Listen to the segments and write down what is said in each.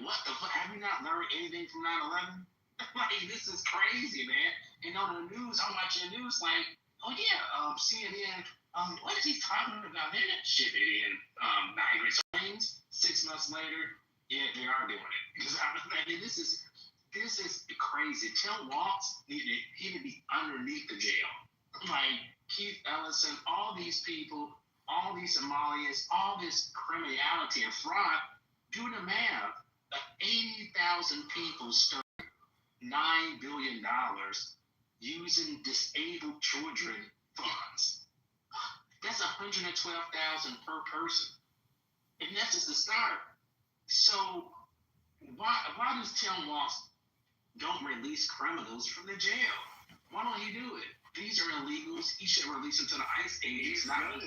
what the fuck? Have you not learned anything from 9/11? Like, this is crazy, man. And on the news, I'm watching the news like, oh yeah, CNN. What is he talking about? They're not shipping in migrants. 6 months later, yeah, they are doing it. Because I mean, this is crazy. Tim Walz he need to be underneath the jail. Like Keith Ellison, all these people, all these Somalians, all this criminality and fraud. Do the math. 80,000 people spent $9 billion using disabled children funds. That's 112,000 per person. And that's just the start. So why does Tim Walz don't release criminals from the jail? Why don't he do it? These are illegals. He should release them to the ICE agents. He's going to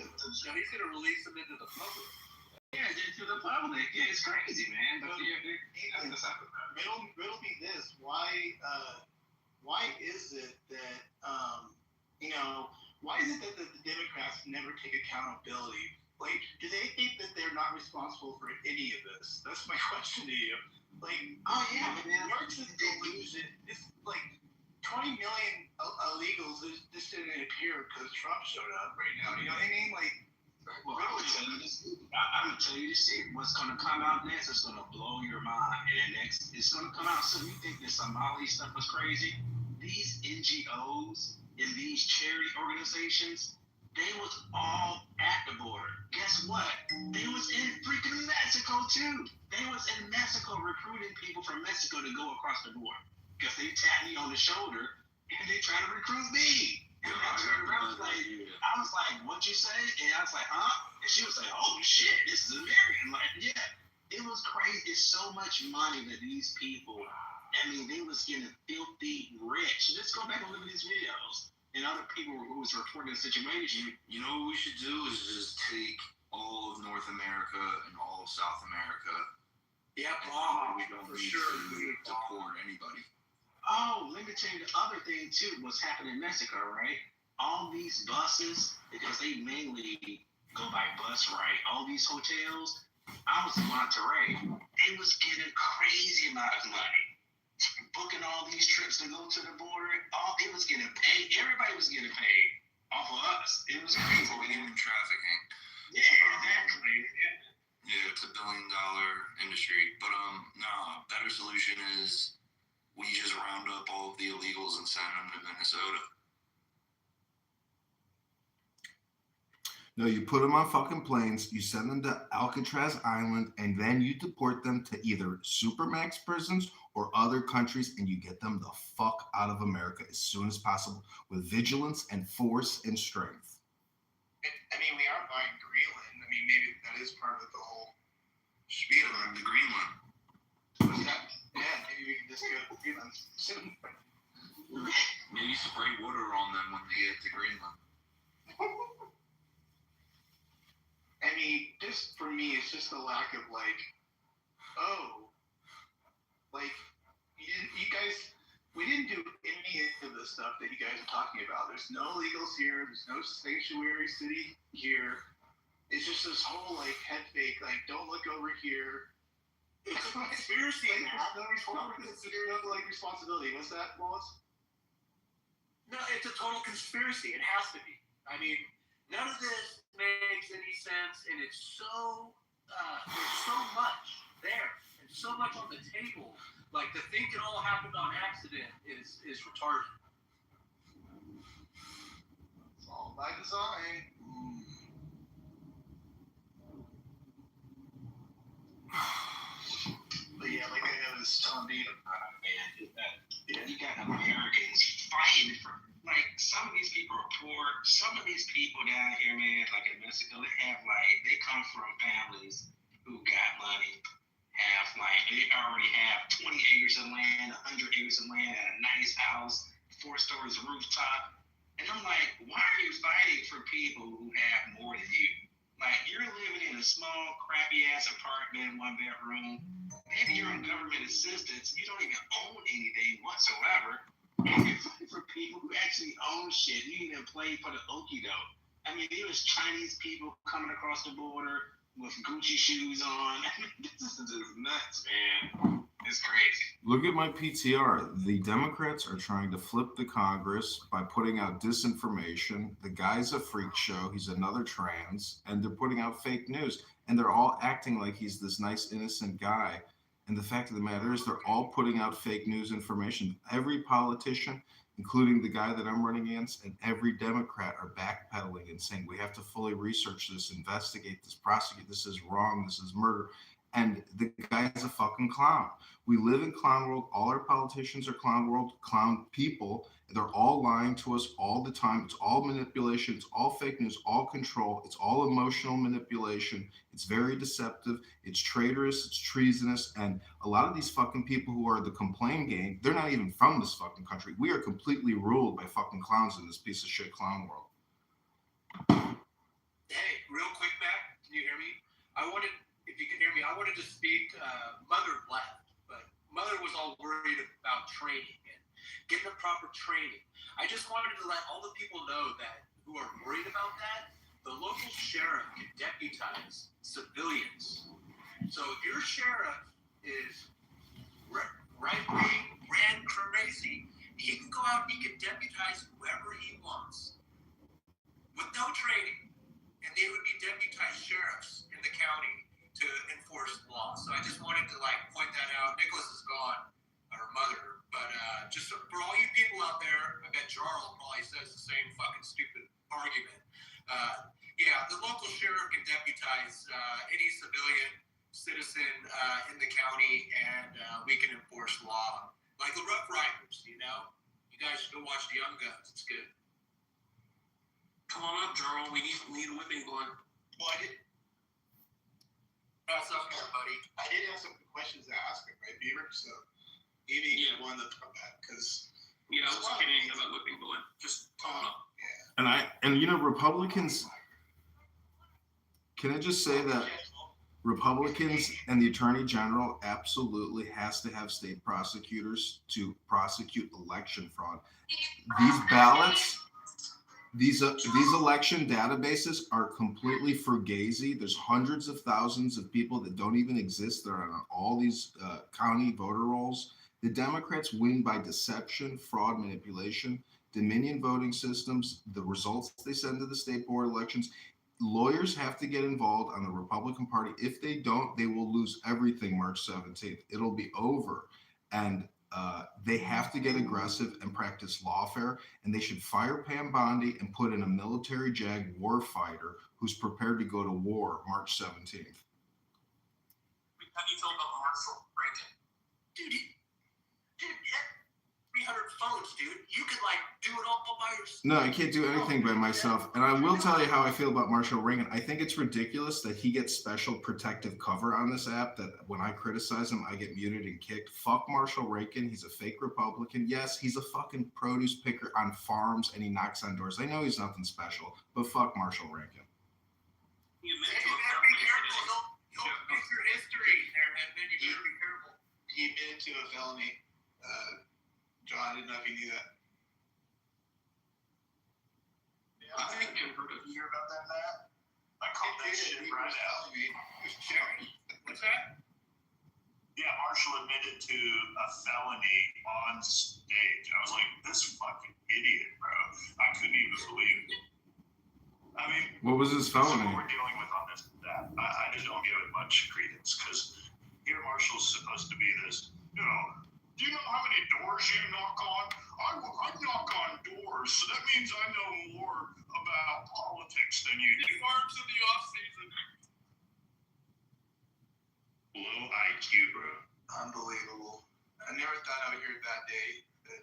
release them into the public. Yeah, to the public. Yeah, it's crazy, man. But riddle me this: why is it that why is it that the Democrats never take accountability? Like, do they think that they're not responsible for any of this? That's my question to you. Like, oh yeah, man. York's a delusion. It's like 20 million illegals just didn't appear because Trump showed up right now. You know what I mean? Like. Well, I'm gonna tell you this. I'm gonna tell you this shit. What's gonna come out next is gonna blow your mind, and then next it's gonna come out. So you think this Somali stuff was crazy? These NGOs and these charity organizations, they was all at the border. Guess what? They was in freaking Mexico too. They was in Mexico recruiting people from Mexico to go across the border because they tapped me on the shoulder and they trying to recruit me. And I turned around, I was like, what'd you say? And I was like, huh? And she was like, oh shit, this is American. Like, yeah, it was crazy. It's so much money that these people, I mean, they was getting filthy rich. Let's go back and look at these videos. And other people who was reporting the situation. You know what we should do is just take all of North America and all of South America. Yeah, we don't need to deport anybody. Oh, let me tell you the other thing too. What's happening in Mexico, right? All these buses, because they mainly go by bus, right? All these hotels. I was in Monterrey. They was getting crazy amount of money, booking all these trips to go to the border. It was getting paid. Everybody was getting paid off of us. It was crazy. Human trafficking. Yeah, exactly. Yeah, it's $1 billion industry. But no, better solution is we just round up all of the illegals and send them to Minnesota. No, you put them on fucking planes, you send them to Alcatraz Island, and then you deport them to either supermax prisons or other countries, and you get them the fuck out of America as soon as possible with vigilance and force and strength. I mean, we are buying Greenland. I mean, maybe that is part of the whole spiel of the Greenland. What's that? Yeah, maybe we can just go to Greenland soon. Maybe spray water on them when they get to Greenland. I mean, just for me, it's just a lack of we didn't do any of the stuff that you guys are talking about. There's no illegals here. There's no sanctuary city here. It's just this whole head fake, don't look over here. It's a conspiracy. There's no responsibility. What's that, Wallace? No, it's a total conspiracy. It has to be. I mean, none of this makes any sense, and it's so there's so much there and so much on the table. Like, to think it all happened on accident is retarded. It's all by design. But yeah, like I was telling Dave, you got Americans fighting for, some of these people are poor. Some of these people down here, man, in Mexico, they come from families who got money. They already have 20 acres of land, 100 acres of land, and a nice house, 4 stories rooftop. And I'm like, why are you fighting for people who have more than you? You're living in a small, crappy-ass apartment, 1 bedroom. Maybe you're on government assistance. You don't even own anything whatsoever. And you're fighting for people who actually own shit. You even play for the okie doke. I mean, there was Chinese people coming across the border with Gucci shoes on. This is just nuts, man. It's crazy. Look at my PTR. The Democrats are trying to flip the Congress by putting out disinformation. The guy's a freak show. He's another trans, and they're putting out fake news. And they're all acting like he's this nice, innocent guy. And the fact of the matter is, they're all putting out fake news information. Every politician, including the guy that I'm running against, and every Democrat are backpedaling and saying, we have to fully research this, investigate this, prosecute. This is wrong. This is murder. And the guy's a fucking clown. We live in clown world. All our politicians are clown world, clown people. They're all lying to us all the time. It's all manipulation. It's all fake news, all control. It's all emotional manipulation. It's very deceptive. It's traitorous. It's treasonous. And a lot of these fucking people who are the complaint gang, they're not even from this fucking country. We are completely ruled by fucking clowns in this piece of shit clown world. Hey, real quick, Matt, can you hear me? If you can hear me, I wanted to speak. Mother left, but Mother was all worried about training and getting the proper training. I just wanted to let all the people know that who are worried about that, the local sheriff can deputize civilians. So if your sheriff is right-wing, ran crazy, he can go out and he can deputize whoever he wants with no training, and they would be deputized sheriffs in the county to enforce the law. So I just wanted to point that out. Nicholas is gone, or Mother, but just for all you people out there, I bet Jarl probably says the same fucking stupid argument. Yeah, the local sheriff can deputize any citizen in the county, and we can enforce law. Like the Rough Riders, you know? You guys should go watch the Young Guns. It's good. Come on up, Jarl. We need a whipping boy. Well, I did have some questions to ask him, right, Beaver? So he needs one to talk about because I was kidding about whipping boy. Just call him up. Yeah. And Republicans. Can I just say that Republicans and the Attorney General absolutely has to have state prosecutors to prosecute election fraud. These ballots. These election databases are completely fugazi. There's hundreds of thousands of people that don't even exist. They're on all these county voter rolls. The Democrats win by deception, fraud, manipulation, Dominion voting systems, the results they send to the state board elections. Lawyers have to get involved on the Republican Party. If they don't, they will lose everything March 17th. It'll be over. And they have to get aggressive and practice lawfare, and they should fire Pam Bondi and put in a military JAG war fighter who's prepared to go to war March 17th. How do you feel about Marshall Rankin? Dude, 300 phones, dude. You could do it all by yourself. No, I can't do anything by myself. And I will tell you how I feel about Marshall Reagan. I think it's ridiculous that he gets special protective cover on this app, that when I criticize him, I get muted and kicked. Fuck Marshall Reagan. He's a fake Republican. Yes, he's a fucking produce picker on farms and he knocks on doors. I know he's nothing special, but fuck Marshall Reagan. You better be careful. You'll fix your history there, man. You better be careful. He admitted to a felony. John, I didn't know if you knew that. I think I've heard of you. Hear about that, Matt? I called that shit right out. What's that? Yeah, Marshall admitted to a felony on stage. I was like, this fucking idiot, bro. I couldn't even believe it. I mean, What was his felony? what we're dealing with on this that I just don't give it much credence because here Marshall's supposed to be this, do you know how many doors you knock on? I knock on doors, so that means I know more about politics than you do. Farms in the off season. Low IQ, bro. Unbelievable. I never thought I would hear that day that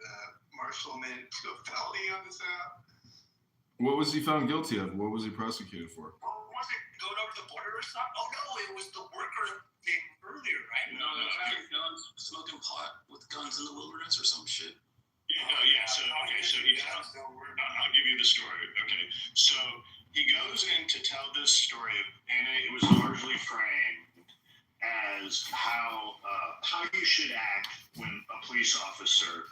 Marshall admitted to a felony on this app. What was he found guilty of? What was he prosecuted for? Was it going over the border or something? Oh no, it was the worker thing earlier, right? No, guns, smoking pot with guns in the wilderness or some shit. So I'll give you the story. Okay, so he goes in to tell this story, and it was largely framed as how you should act when a police officer,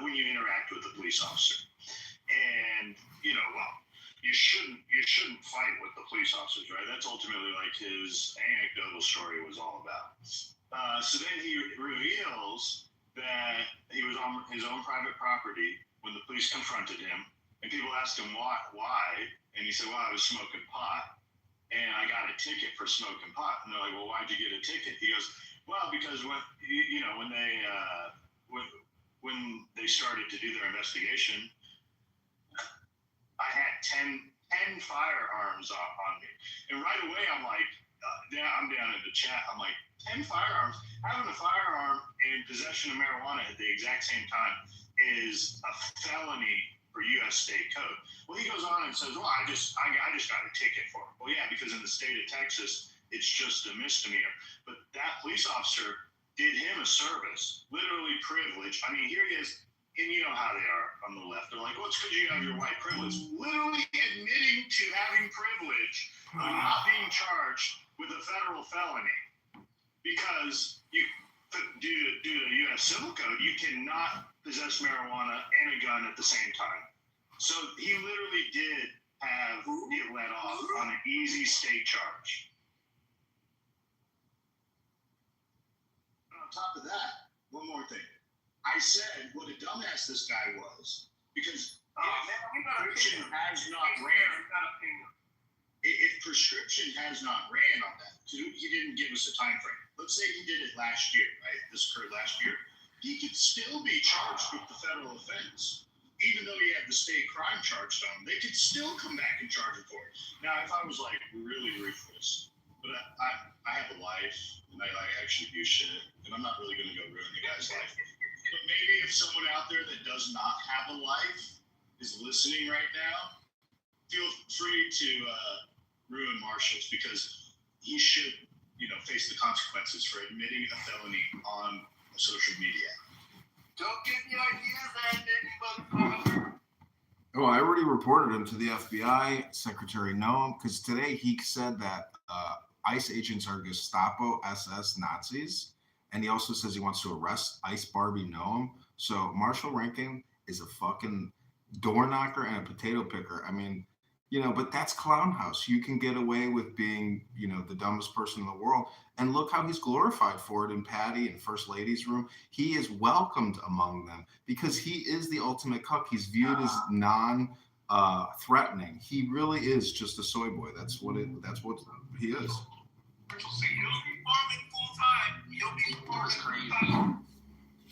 when you interact with a police officer, and you shouldn't fight with the police officers, right? That's ultimately his anecdotal story was all about. So then he reveals that he was on his own private property when the police confronted him, and people asked him why, and he said, "Well, I was smoking pot, and I got a ticket for smoking pot." And they're like, "Well, why'd you get a ticket?" He goes, "Well, because when they started to do their investigation, I had 10 firearms on me." And right away, I'm like, I'm down in the chat. I'm like, 10 firearms? Having a firearm in possession of marijuana at the exact same time is a felony for U.S. state code. Well, he goes on and says, "Well, I just got a ticket for it." Well, yeah, because in the state of Texas, it's just a misdemeanor. But that police officer did him a service, literally privilege. I mean, here he is. And you know how they are on the left. They're like, "Well, it's because you have your white privilege." Literally admitting to having privilege of not being charged with a federal felony. Because due to U.S. Civil Code, you cannot possess marijuana and a gun at the same time. So he literally did get let off on an easy state charge. On top of that, one more thing. I said what a dumbass this guy was, because prescription has not ran. If prescription has not ran on that, he didn't give us a time frame. Let's say he did it last year, right? This occurred last year. He could still be charged with the federal offense, even though he had the state crime charged on him. They could still come back and charge him for it. Now, if I was like really ruthless, but I have a life and I actually do shit, and I'm not really going to go ruin the guy's life. But maybe if someone out there that does not have a life is listening right now, feel free to ruin Marshall's, because he should, face the consequences for admitting a felony on social media. Don't give me ideas, Andy, motherfucker. Oh, I already reported him to the FBI, Secretary Noam, because today he said that ICE agents are Gestapo SS Nazis. And he also says he wants to arrest Ice Barbie Noam. So Marshall Rankin is a fucking door knocker and a potato picker. I mean, but that's Clown House. You can get away with being, the dumbest person in the world. And look how he's glorified for it in Patty and First Lady's room. He is welcomed among them because he is the ultimate cuck. He's viewed as non-threatening. He really is just a soy boy. That's what he is. So you'll be farming full time. You'll be farming crazy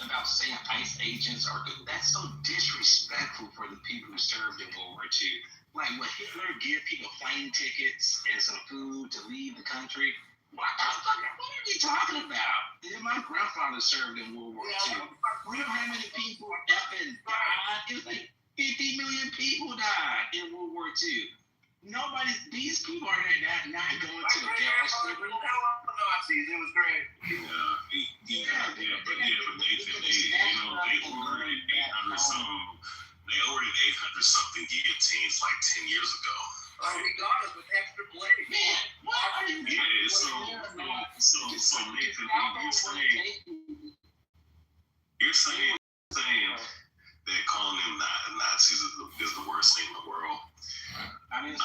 about saying ICE agents are good. That's so disrespectful for the people who served in World War II. Like, when Hitler give people plane tickets and some food to leave the country, what are we talking about? My grandfather served in World War II. We know how many people effing died. It was like 50 million people died in World War II. These people are not going to the gas station. Nazis. It was great. But they ordered 800 something. They ordered 800 something guillotines like 10 years ago. Oh, we got it with extra blades. Man, what are you doing? Yeah, so Nathan, you're saying that calling them Nazis is the worst thing in the world. That's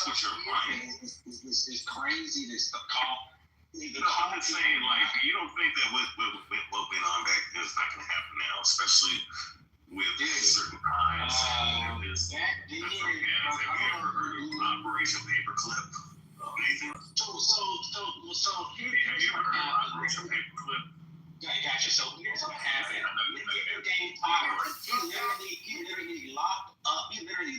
what you're implying. It's crazy to call. I'm just saying, like, you don't think that what went on back then is not going to happen now, especially with certain crimes. Have you ever heard of Operation Paperclip? Nathan? So here, have you ever heard of Operation Paperclip? Gotcha. So here's what happened. He literally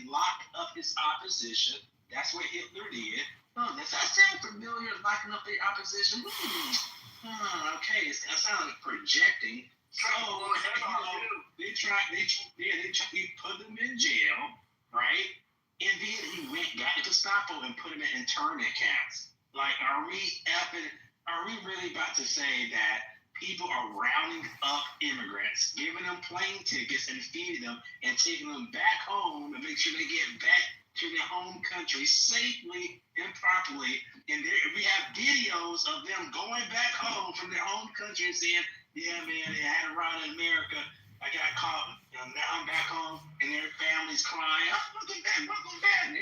locked up his opposition. That's what Hitler did. Does that sound familiar? Locking up the opposition? Okay, that sounds like projecting. So they put them in jail, right? And then he got the Gestapo and put them in internment camps. Like, are we really about to say that people are rounding up immigrants, giving them plane tickets and feeding them, and taking them back home to make sure they get back to their home country safely and properly? And we have videos of them going back home from their home country and saying, "Yeah, man, they had a ride in America. I got caught. Now I'm back home," and their families crying, "Oh, look at that, look at that." And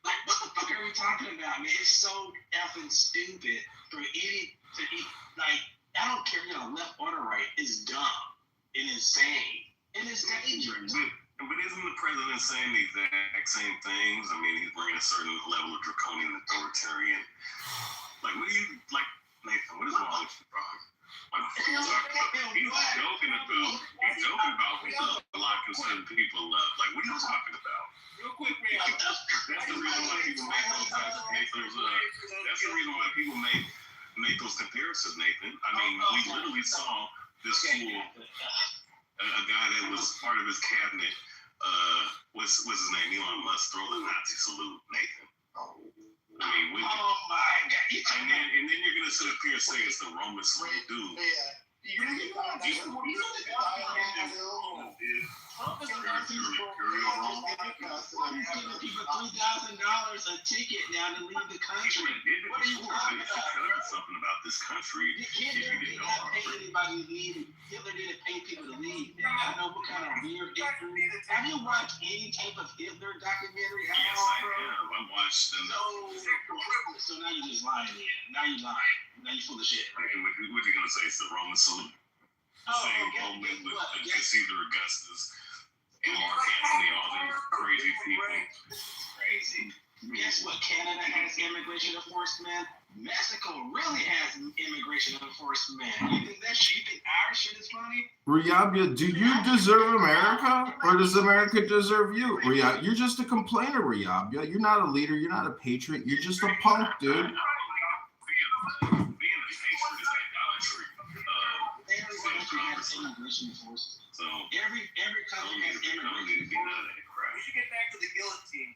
Like, what the fuck are we talking about, man? It's so effing stupid for like, I don't care, left or the right. It's dumb and insane. And it's dangerous. But isn't the president saying the exact same things? I mean, he's bringing a certain level of draconian authoritarian. Like, what do you, like, Nathan, what is wrong with you, bro? Like, he's joking about locking certain people up. Like, what are you talking about? Real quick, that's the reason why people make those comparisons, Nathan. I mean, we literally saw this fool, a guy that was part of his cabinet, what's his name? Elon Musk, throw the Nazi salute, Nathan. I mean, oh my God. And then you're gonna sit up here and say it's the Roman salute, dude. Trump is giving people $3,000 a ticket now to leave the country. What are you talking about? Something about this country. Hitler did not pay anybody to leave. Hitler didn't pay people to leave. Man. I don't know what kind of weird Hitler. Have you watched any type of Hitler documentary? Yes, I have. I watched enough. So now you're just lying again. Now you're lying. Now you're full of shit. Right? What are you gonna say? It's the Roman salute. Same moment with Caesar Augustus and Mark Antony, all these crazy people. Crazy. Guess what? Canada has immigration enforcement. Mexico really has immigration enforcement. You think our shit is funny? Riyabia, do you deserve America, or does America deserve you? Riyabia, you're just a complainer, Riyabia. You're not a leader. You're not a patriot. You're just a punk, dude. Immigration enforcement. So every country has immigration enforcement. We should get back to the guillotine,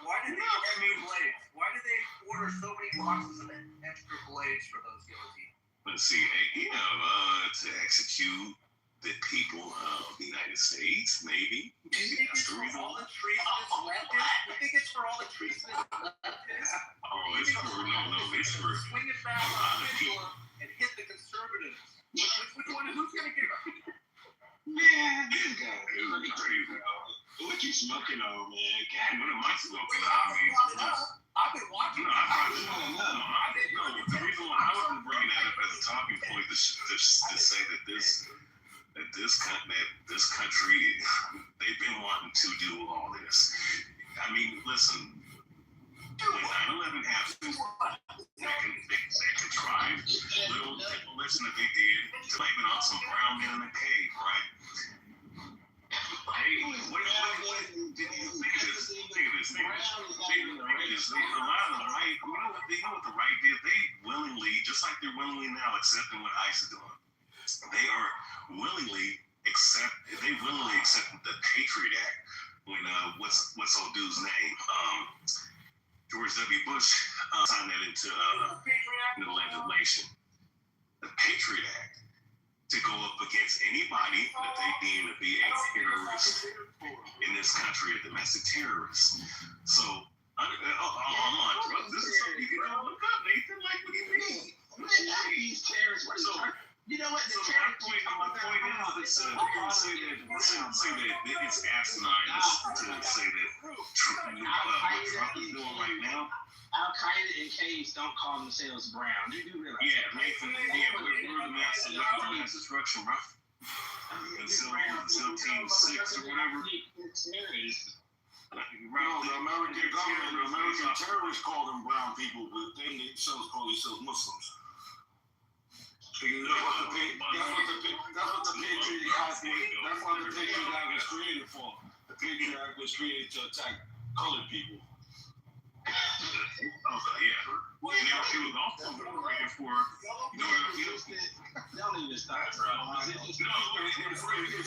Why did they order so many boxes of extra blades for those guillotines? Let's see, to execute the people of the United States, maybe. You think it's for all the treasonous leftists? You think it's for all the treasonous leftists? Oh, it's for swing it back on the pendulum and hit the conservatives. Which one? Who's gonna get it? Man, this guy is pretty crazy. What you smoking on, man? God, what am I smoking on? I've been watching. The reason why I wasn't bringing that up as a talking point to say that this country, they've been wanting to do all this. I mean, listen, when 9/11 happened, they contrived little demolition that they did to blame it on some brown men in a cave, right? Hey, what did you think of this? A lot of the right, you know what the right did? They willingly, just like they're willingly now accepting what ICE is doing, they willingly accepted the Patriot Act when what's old dude's name? George W. Bush signed that into the legislation. The Patriot Act, to go up against anybody that they deem to be a terrorist in this country, a domestic terrorist. So, I'm on drugs. This is something you can look up, Nathan. Like, what do you mean? These terrorists. So, you know what? My point is say that it's asinine to say that Trump is doing right now. Al-Qaeda and caves don't call themselves brown. You do realize? Yeah, Nathan. Yeah, we're the mass destruction, bro. Until Team 6 or whatever. No, the American government, the American terrorists call them brown people, but they themselves call themselves Muslims. That's what the Patriot Act was created for. The Patriot Act was created to attack colored people. Well, it was also created for, don't even start. It's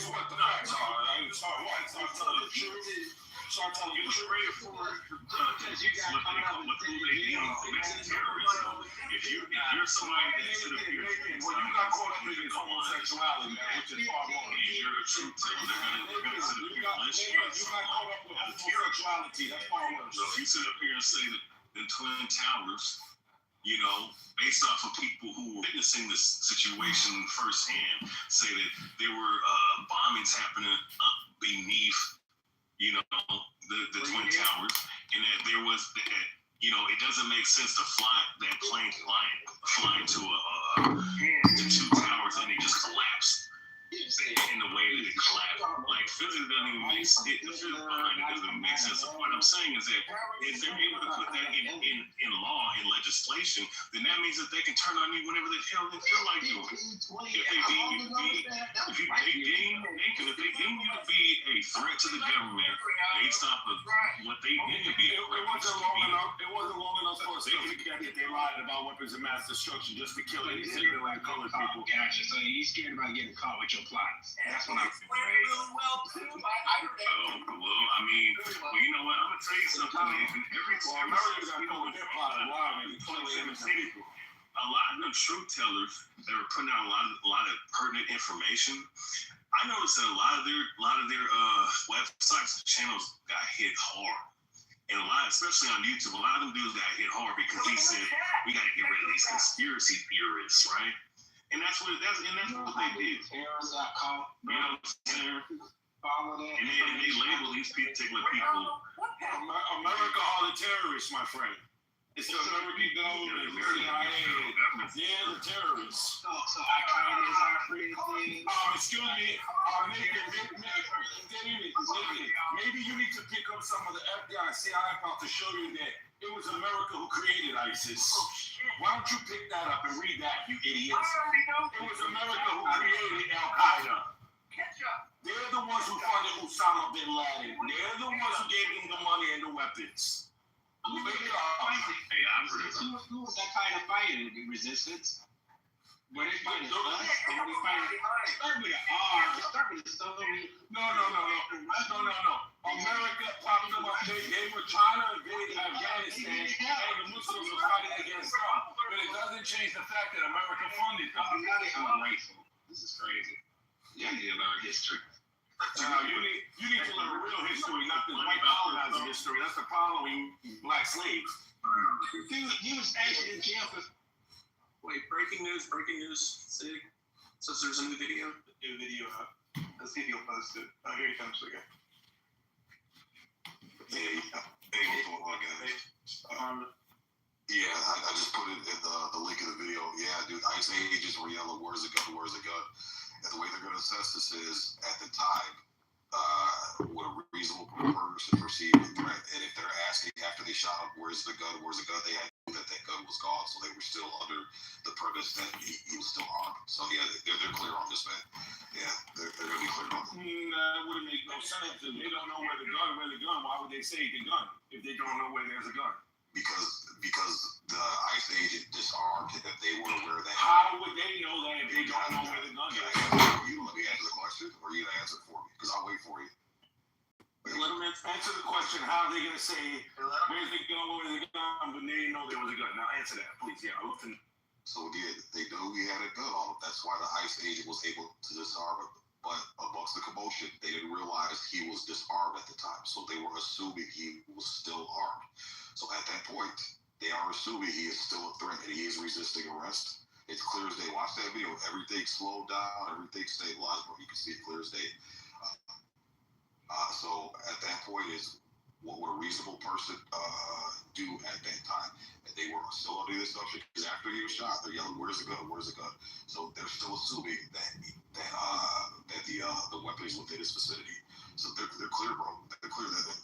what the facts are. Start telling the truth. Start telling the truth. Because you got caught up with if you're somebody that's sort of well, you got caught up in homosexuality, which is far more. You're a truth teller. They're going to sit up here and lynch you. You got caught up with homosexuality. That's far worse. So if you sit up here and say that the Twin Towers, based off of people who were witnessing this situation firsthand, say that there were bombings happening beneath, the the Twin Towers, and that there was that, it doesn't make sense to fly that plane flying to the two towers and it just collapsed in the way that it collapsed. Like, physics doesn't even make sense. The physics behind it doesn't make sense. So what I'm saying is that if they're able to put that in law, in legislation, then that means that they can turn on you whenever the hell they feel like doing. If they deem you to be, if they deem you to be a threat to the government based off of what they deem to be a threat. It wasn't long enough for us to forget that they lied about weapons of mass destruction just to kill any civil and colored people. Gotcha. So he's scared about getting caught with your plots. That's what I'm saying. Well, I mean, you know what? I'm gonna tell you something, Nathan. A lot of them truth tellers that were putting out a lot of pertinent information. I noticed that a lot of their websites, channels got hit hard. And especially on YouTube, a lot of them dudes got hit hard because he said we got to get rid of these conspiracy theorists, right? And that's what they did. Terrorists got caught. You know what I'm saying? Follow that. And they label these particular people. America are the terrorists, my friend. It's the American government, the CIA. They're the terrorists. So Al-Qaeda is our friend. Excuse me. Maybe you need to pick up some of the FBI, CIA about to show you that it was America who created ISIS. Why don't you pick that up and read that, you idiots? It was America who created Al-Qaeda. They're the ones who funded Osama bin Laden. They're the ones who gave them the money and the weapons. Who was that kind of fighting? The resistance? Were they fighting us? Or were they fighting? Start with an R. Start with a story. No. America popped them up. They were trying to invade Afghanistan, and the Muslims were fighting against them. But it doesn't change the fact that America funded them. I'm grateful. This is crazy. Yeah, I need to learn history. You need to learn real history, not the white colonizer history. That's the problem with black slaves. He was actually in jail for. Wait, breaking news. Sig. So there's a new video? New video up. Let's see if he'll post it. Oh, here he comes again. Hey, what's going on, guys? Yeah, I just put it in the link of the video. Yeah, dude, ICE agents were yelling, where's the gun? And the way they're going to assess this is, at the time, would a reasonable person perceive a threat? And if they're asking after they shot him, where's the gun? They had to know that gun was gone, so they were still under the premise that he was still armed. So yeah, they're clear on this, man. Yeah, they're going to be clear on this. That wouldn't make no sense. If they don't know where the gun, why would they say the gun if they don't know where there's a gun? Because the ICE agent disarmed that they were aware that. How would they know that if they don't know where the gun is? You let me answer the question, or you gonna answer it for me? Because I'll wait for you. Let them answer the question. How are they gonna say where's the gun, when they didn't know there was a gun? Now answer that, please. Yeah, I looked in. So yeah, they knew he had a gun on him. That's why the ICE agent was able to disarm him. But amongst the commotion, they didn't realize he was disarmed at the time. So they were assuming he was still armed. So at that point, they are assuming he is still a threat and he is resisting arrest. It's clear as day. Watch that video. Everything slowed down. Everything stabilized. But you can see it clear as day. So at that point is what would a reasonable person do at that time? And they were still under the assumption because after he was shot, they're yelling, "Where's the gun? Where's the gun?" So they're still assuming that the weapon is within his vicinity. So they're clear, bro. They're clear that.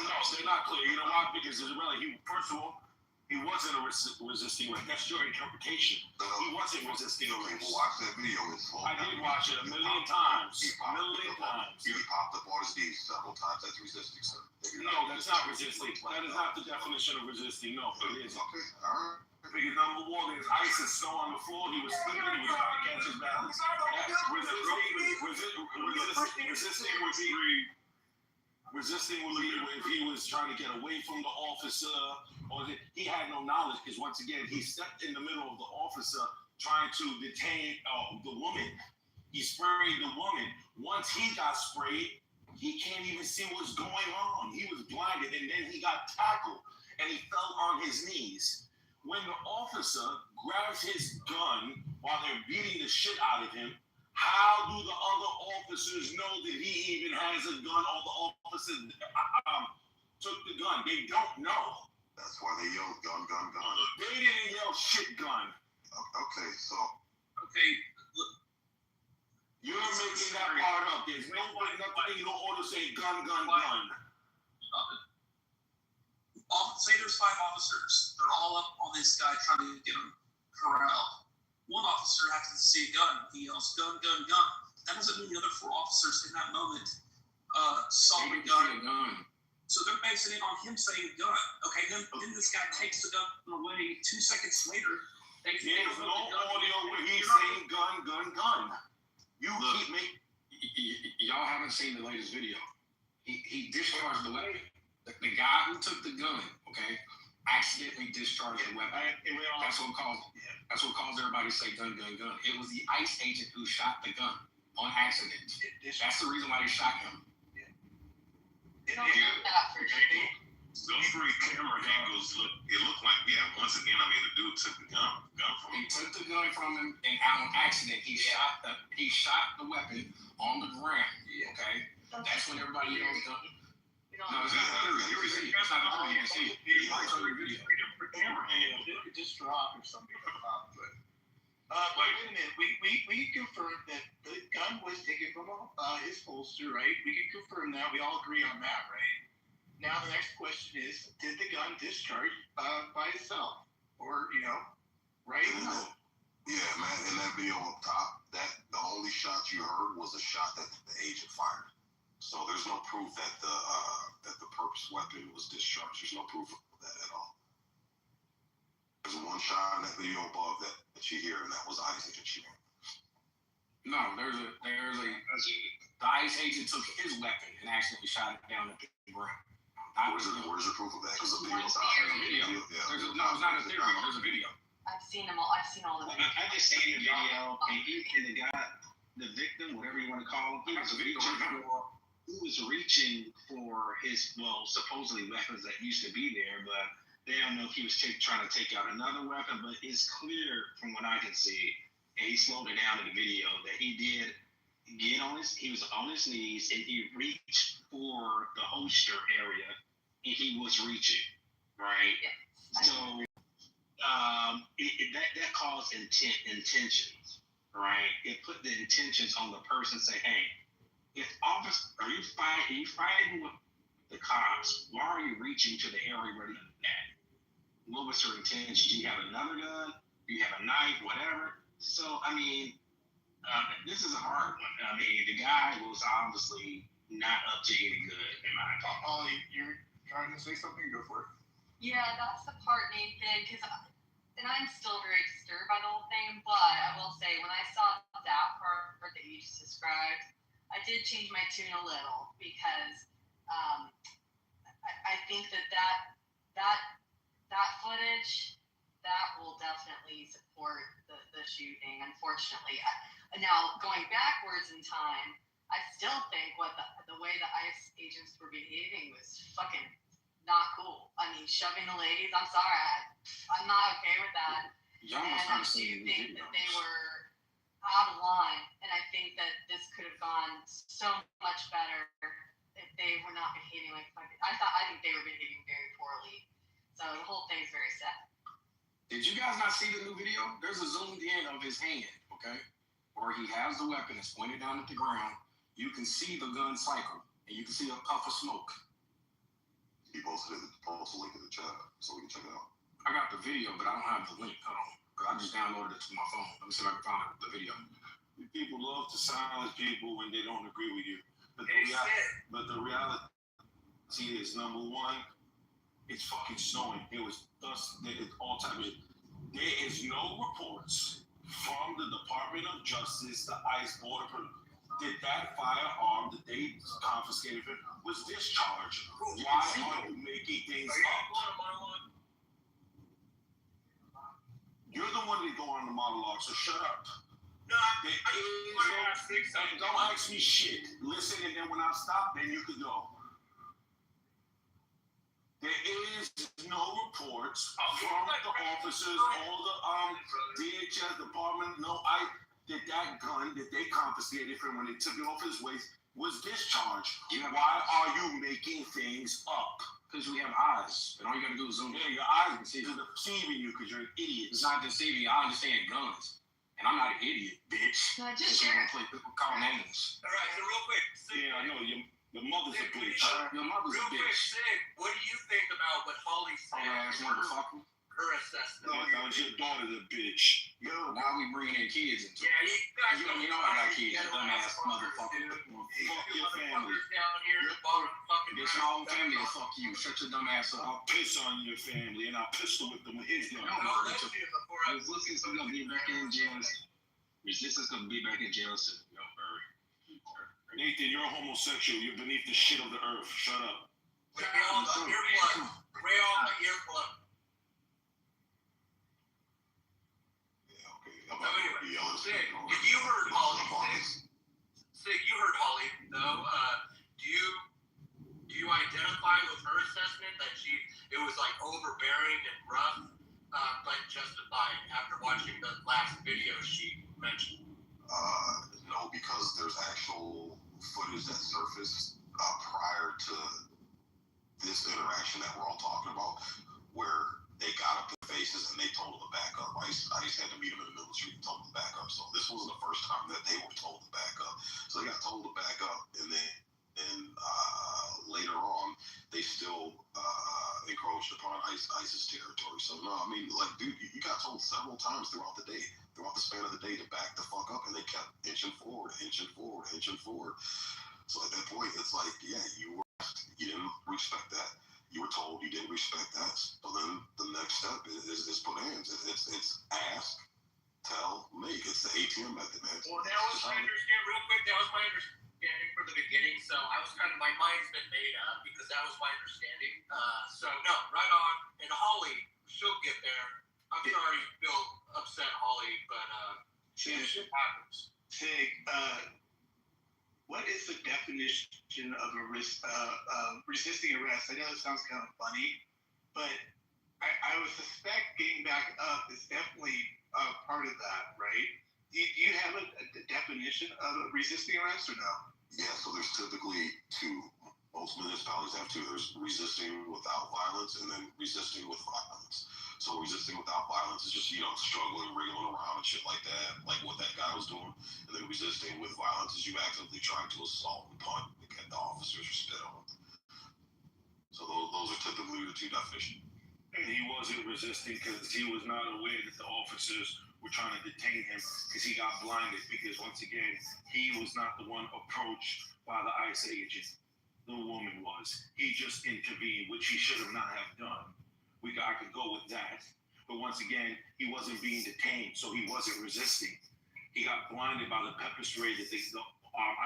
No, they're not clear. You know why? Because first of all, he wasn't resisting. Like, that's your interpretation. He wasn't resisting. Okay, well, watch that video. I did watch it a million times. He popped up on his knees several times. That's resisting, sir. No, that's not resisting. That is not the definition of resisting. No, it isn't. Okay, all right. Because number one, there's ice and snow on the floor. He was slipping. He was trying to catch his balance. Resisting would be if he was trying to get away from the officer, or he had no knowledge. Because once again, he stepped in the middle of the officer trying to detain the woman. He sprayed the woman. Once he got sprayed, he can't even see what's going on. He was blinded, and then he got tackled, and he fell on his knees. When the officer grabs his gun while they're beating the shit out of him, how do the other officers know that he even has a gun, or the officers took the gun. They don't know. That's why they yelled gun, gun, gun. They didn't yell shit gun. Okay, so. Okay, look. You're making that part up. There's nobody, nothing in the order saying gun, gun, gun. Say there's 5 officers. They're all up on this guy trying to get him corralled. One officer happens to see a gun. He yells, gun, gun, gun. That doesn't mean the other 4 officers in that moment saw the gun. So they're basing it on him saying gun. Okay, then this guy takes the gun away 2 seconds later. There's no audio where he's saying gun, gun, gun. You keep making. Y'all haven't seen the latest video. He discharged the weapon. The guy who took the gun, okay, accidentally discharged the weapon. That's what caused everybody to say gun, gun, gun. It was the ICE agent who shot the gun on accident. That's the reason why they shot him. Those 3 camera angles looked like, once again, the dude took the gun from him. He took the gun from him, and on accident, he shot the weapon on the ground. Okay, that's when everybody yells gun. No, it's not the theory. That's not the theory. You can see it. I'll show you a video. It could just drop or something like that. But wait a minute. We confirmed that the gun was taken from his holster, right? We can confirm that. We all agree on that, right? Now the next question is, did the gun discharge by itself? Or, right? Yeah, man, in that video up top, the only shot you heard was a shot that the agent fired. So there's no proof that the purpose weapon was discharged. There's no proof of that at all. There's one shot in that video above that you hear, and that was ICE agent shooting. No, there's a the ICE agent took his weapon and accidentally shot it down at the ground. Where's the proof of that? Because the video. No, it's not a theory. There's a video. I've seen them all. I've seen all of them. I just seen the video, and the guy, the victim, whatever you want to call him, he was reaching for his, supposedly weapons that used to be there, but they don't know if he was trying to take out another weapon. But it's clear from what I can see, and he slowed it down in the video, that he did he was on his knees, and he reached for the holster area, and he was reaching, right? Yeah. So that caused intentions, right? It put the intentions on the person, say, hey, are you fighting with the cops? Why are you reaching to the area where they're at? What was her intention? Do you have another gun? Do you have a knife? Whatever. So, this is a hard one. The guy was obviously not up to any good, in my opinion. Ollie, you're trying to say something? Go for it. Yeah, that's the part, Nathan, and I'm still very disturbed by the whole thing, but I will say, when I saw that part that you just described, I did change my tune a little, because I think that footage, that will definitely support the shooting, unfortunately. Now, going backwards in time, I still think the way the ICE agents were behaving was fucking not cool. Shoving the ladies, I'm sorry, I'm not okay with that. And I do think that they were out of line, and I think that this could have gone so much better if they were not behaving like fucking. I think they were behaving very poorly. So the whole thing's very sad. Did you guys not see the new video? There's a zoomed in of his hand, okay, where he has the weapon. It's pointed down at the ground. You can see the gun cycle, and you can see a puff of smoke. He posted a link in the chat so we can check it out. I got the video, but I don't have the link. Hold on, because I just downloaded it to my phone. Let me see if I can find the video. People love to silence people when they don't agree with you. But the reality is, number one, it's fucking snowing. It was all time. There is no reports from the Department of Justice, the ICE border. Did that firearm that they confiscated was discharged? Why are you making things up? You're the one that go on the monologue, so shut up. Don't ask me shit. Listen, and then when I stop, then you can go. There is no reports from the officers, all the DHS department. That gun that they confiscated from when they took it off his waist was discharged. Why are you making things up? Because we have eyes, and all you gotta do is zoom in. Yeah, your eyes are deceiving you because you're an idiot. It's not deceiving. I understand guns, and I'm not an idiot, bitch. No, just If you share. wanna play, call names. All right, so real quick. Yeah, I know. Your mother's a bitch. Your mother's Real a quick, bitch. Sid, what do you think about what Holly said? Ass motherfucker. Her assessment. That was your daughter's a bitch. Yo, Now we bringing in kids into Yeah, it. you guys You know I got kids, dumbass motherfucker. Fuck your family. Down here, the bottom fucking. It's your own family, and fuck you. Shut your dumb ass up. I'll piss on your family and I'll pistol with them with his gun. I was listening to something gonna be back in jail. Resistance gonna be back in jail soon. Don't worry. Nathan, you're a homosexual. You're beneath the shit of the earth. Shut up. Ray on the earplug. Ray on the earplug. Sig, you heard Holly. Sig, you heard Holly, though. Do you identify with her assessment that it was like overbearing and rough, but justified after watching the last video she mentioned? No, because there's actual footage that surfaced prior to this interaction that we're all talking about, where they got up their faces and they told them to back up. ICE had to meet them in the middle of the street and told them to back up. So this wasn't the first time that they were told to back up. So they got told to back up, and then later on, they still encroached upon ICE's territory. So no, I mean, like, dude, you got told several times throughout the day, throughout the span of the day, to back the fuck up, and they kept inching forward. So at that point, it's like, yeah, you didn't respect that. You were told you didn't respect that. So then the next step is put hands. It's ask, tell, make. It's the ATM method, man. Well, that was my understanding. Real quick, that was my understanding from the beginning. So I was kind of, my mind's been made up because that was my understanding. So no, right on. And Holly, she'll get there. I'm sorry you feel upset, Holly, but shit happens. Sig, what is the definition of a resisting arrest? I know it sounds kind of funny, but I would suspect getting back up is definitely part of that, right? Do you have a definition of a resisting arrest or no? Yeah, so there's typically two. Most municipalities have two. There's resisting without violence and then resisting with violence. So resisting without violence is just, struggling, wriggling around and shit like that, like what that guy was doing. And then resisting with violence is you actively trying to assault and punt at the officers or spit on them. So those are typically the two definitions. And he wasn't resisting because he was not aware that the officers were trying to detain him because he got blinded. Because once again, he was not the one approached by the ICE agent. The woman was. He just intervened, which he should have not have done. I could go with that. But once again, he wasn't being detained, so he wasn't resisting. He got blinded by the pepper spray that the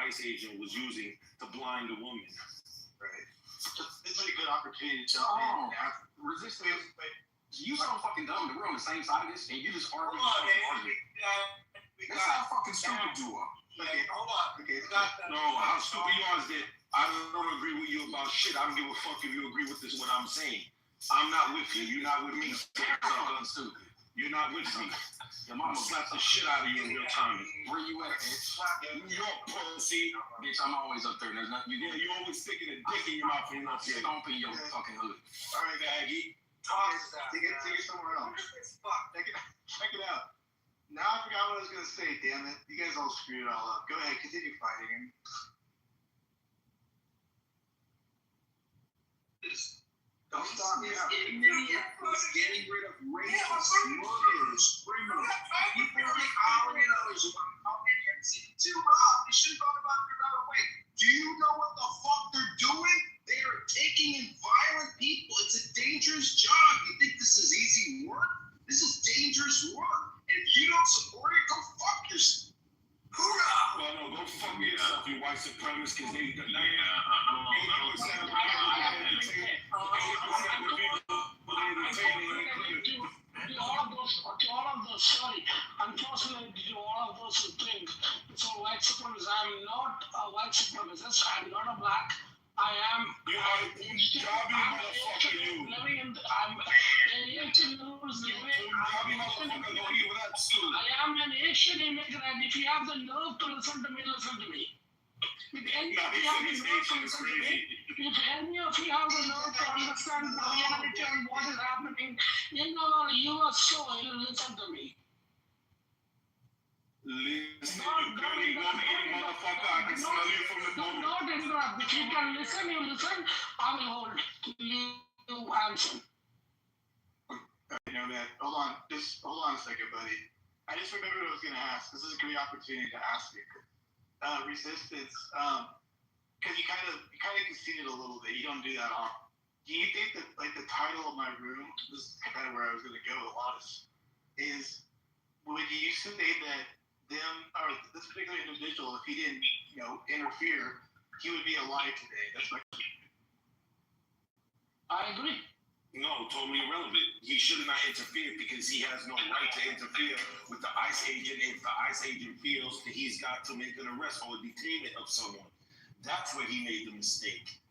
ICE agent was using to blind the woman. Right. It's like a good opportunity to jump in and ask. Resisting. You so fucking dumb that we're on the same side of this, and you just argue. Hold on, man. That's how fucking stupid you are. Okay, hold on. Okay, No, how stupid you are is that I don't agree with you about shit. I don't give a fuck if you agree with this, what I'm saying. I'm not with you. You're not with me. Stupid. You're not with me. Your mama slapped the shit out of you in real time. Where you at, bitch? New York, pussy. Bitch, I'm always up there. There's nothing you do. You always sticking a dick in your mouth and you're not there. Stomp in your fucking hood. all right, Aggie. Take it somewhere else. Check it out. Now I forgot what I was going to say, damn it. You guys all screwed it all up. Go ahead, continue fighting him. Don't stop me out. Getting rid of racists, murderers, criminals. People like our others who want to come in here and say, too rough. You should have gone about your other way. Do you know what the fuck they're doing? They are taking in violent people. It's a dangerous job. You think this is easy work? This is dangerous work. And if you don't support it, go fuck yourself. Hoorah! Well, no, go fuck yourself, you white supremacists, because they Unfortunately, to all of those who think it's all white supremacists, I'm not a white supremacist. I'm not a black. I am. You are a motherfucker, you. Living in. I'm an Asian who's living. I am an Asian immigrant. If you have the nerve to listen to me, listen to me. If any of you have the nerve to listen to me, if any of you have the nerve to understand the reality and what is happening in our US soil, listen to me. Listen, you curly woman-eating motherfucker. I can smell you from the bone. Don't interrupt. If you can listen, you listen. I will hold you handsome. You know that. Hold on a second, buddy. I just remembered what I was going to ask. This is a great opportunity to ask you. Resistance, because you kind of conceded a little bit. You don't do that often. Do you think that like the title of my room, this is kind of where I was going to go a lot, is would you say that them or this particular individual, if he didn't, interfere, he would be alive today? That's my question. I agree. No, totally irrelevant. He should not interfere because he has no right to interfere with the ICE agent if the ICE agent feels that he's got to make an arrest or a detainment of someone. That's where he made the mistake.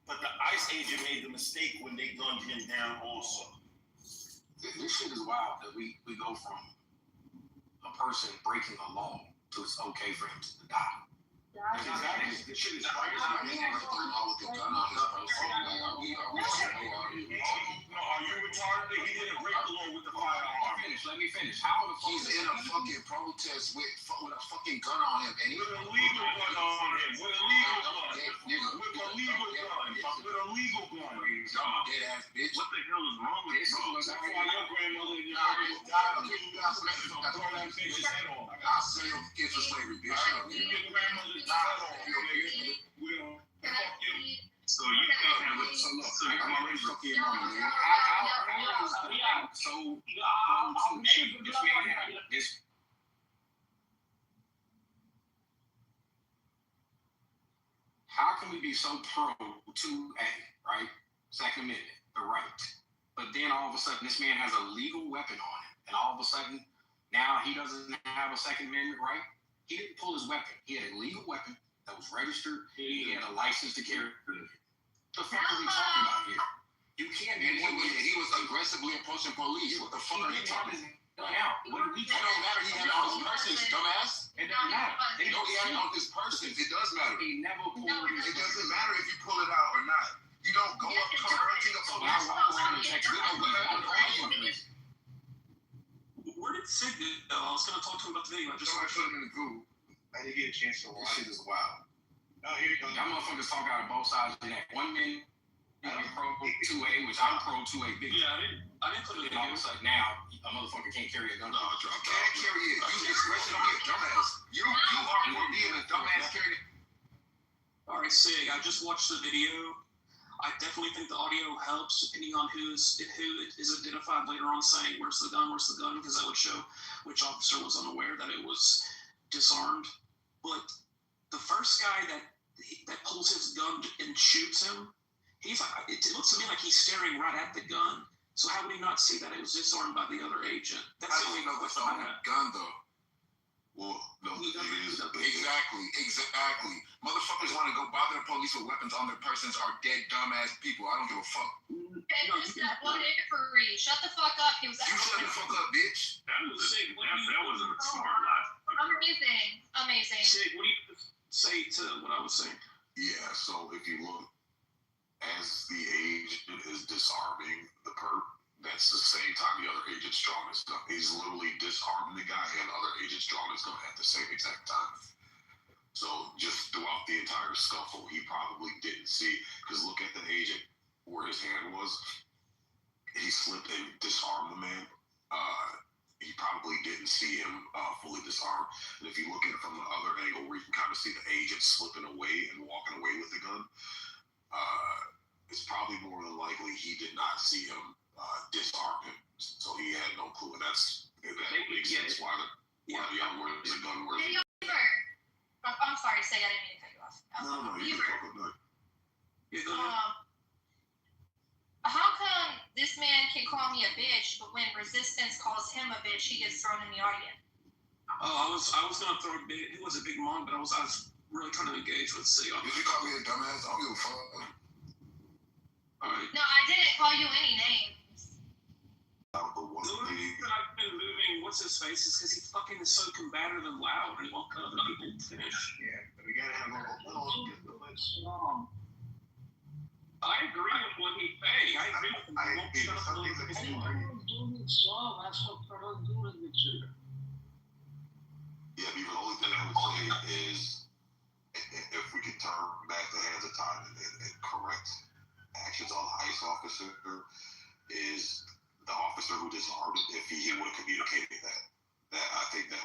But the ICE agent made the mistake when they gunned him down also. This shit is wild that we go from a person breaking a law to it's okay for him to die. Exactly. This shit is right. Are you retarded? He didn't break the law with the firearm. Let me finish. How the fuck he's in a fucking protest with a fucking gun on him, and he with a legal gun on him. With a legal gun. With a legal gun. With a legal gun. Dead ass bitch. What the hell is wrong with you? That's why your grandmother and your mother died. I'll sell your kids to slavery, bitch. Your grandmother died on you, nigga. We don't fuck you. So you can't have it. So I'm already fucking your mama, man. How can we be so pro 2A, right? Second Amendment, the right. But then all of a sudden, this man has a legal weapon on him. And all of a sudden, now he doesn't have a Second Amendment right. He didn't pull his weapon. He had a legal weapon that was registered. He had a license to carry. What the fuck are we talking about here? You can't be. He was aggressively approaching police. What the fuck are you talking about? Now, what do we It don't matter. He had it on his persons, dumbass. It doesn't matter. He had it on his persons. It does matter. He never pulled it. It doesn't matter if you pull it out or not. You don't go up confronting a police officer. We know what happened on you. Where did Sid go? I was going to talk to him about the video. I just Somebody put him in the group. I didn't get a chance to watch. This shit is wild. Oh, here you go. Y'all motherfuckers talk out of both sides of that. 1 minute, you're pro 2A, which I'm pro 2A big. Yeah, I didn't put it in. All of a sudden now, a motherfucker can't carry a gun. You can't carry it. Use discretion on your dumbass. You are for being a dumbass carrying it. All right, Sig, I just watched the video. I definitely think the audio helps, depending on who is identified later on saying, where's the gun, because that would show which officer was unaware that it was disarmed. But the first guy that pulls his gun and shoots him, it looks to me like he's staring right at the gun. So how would he not see that it was disarmed by the other agent? That's the only question I have. Gun though. Well, no, it is. Exactly. Motherfuckers want to go bother the police with weapons on their persons are dead, dumbass people. I don't give a fuck. Shut the fuck up. He was You shut the fuck up, bitch. That wasn't a smart life. Amazing. Sig, what do you say to what I was saying? Yeah, so if you look, as the agent is disarming the perp, that's the same time the other agent's drawing his gun. He's literally disarming the guy, and the other agent's drawing his gun at the same exact time. So just throughout the entire scuffle, he probably didn't see, because look at the agent where his hand was. He slipped and disarmed the man. He probably didn't see him fully disarmed. And if you look at it from the other angle, where you can kind of see the agent slipping away and walking away with the gun, it's probably more than likely he did not see him disarm him. So he had no clue. And that makes sense why the young word is a gun word. I'm sorry, Sig, I didn't mean to cut you off. No, you can talk about it. How come this man can call me a bitch, but when Resistance calls him a bitch, he gets thrown in the audience? Oh, I was gonna throw it was a big mom, but I was really trying to engage with Sig. Did you call me a dumbass? I don't give a fuck. All right. No, I didn't call you any names. Out the The only reason that I've been moving what's his face is because he fucking is so combative and loud and he won't cut other people finish. Yeah, but we gotta have a little discipline. I agree with what he's saying. I agree with him. He won't shut up Something little that's bit. Everyone's doing it slow. That's what federal do with the children. Yeah, the only thing I would say is if we could turn back the hands of time and correct actions on the ICE officer, is the officer who disarmed him, if he would have communicated that I think that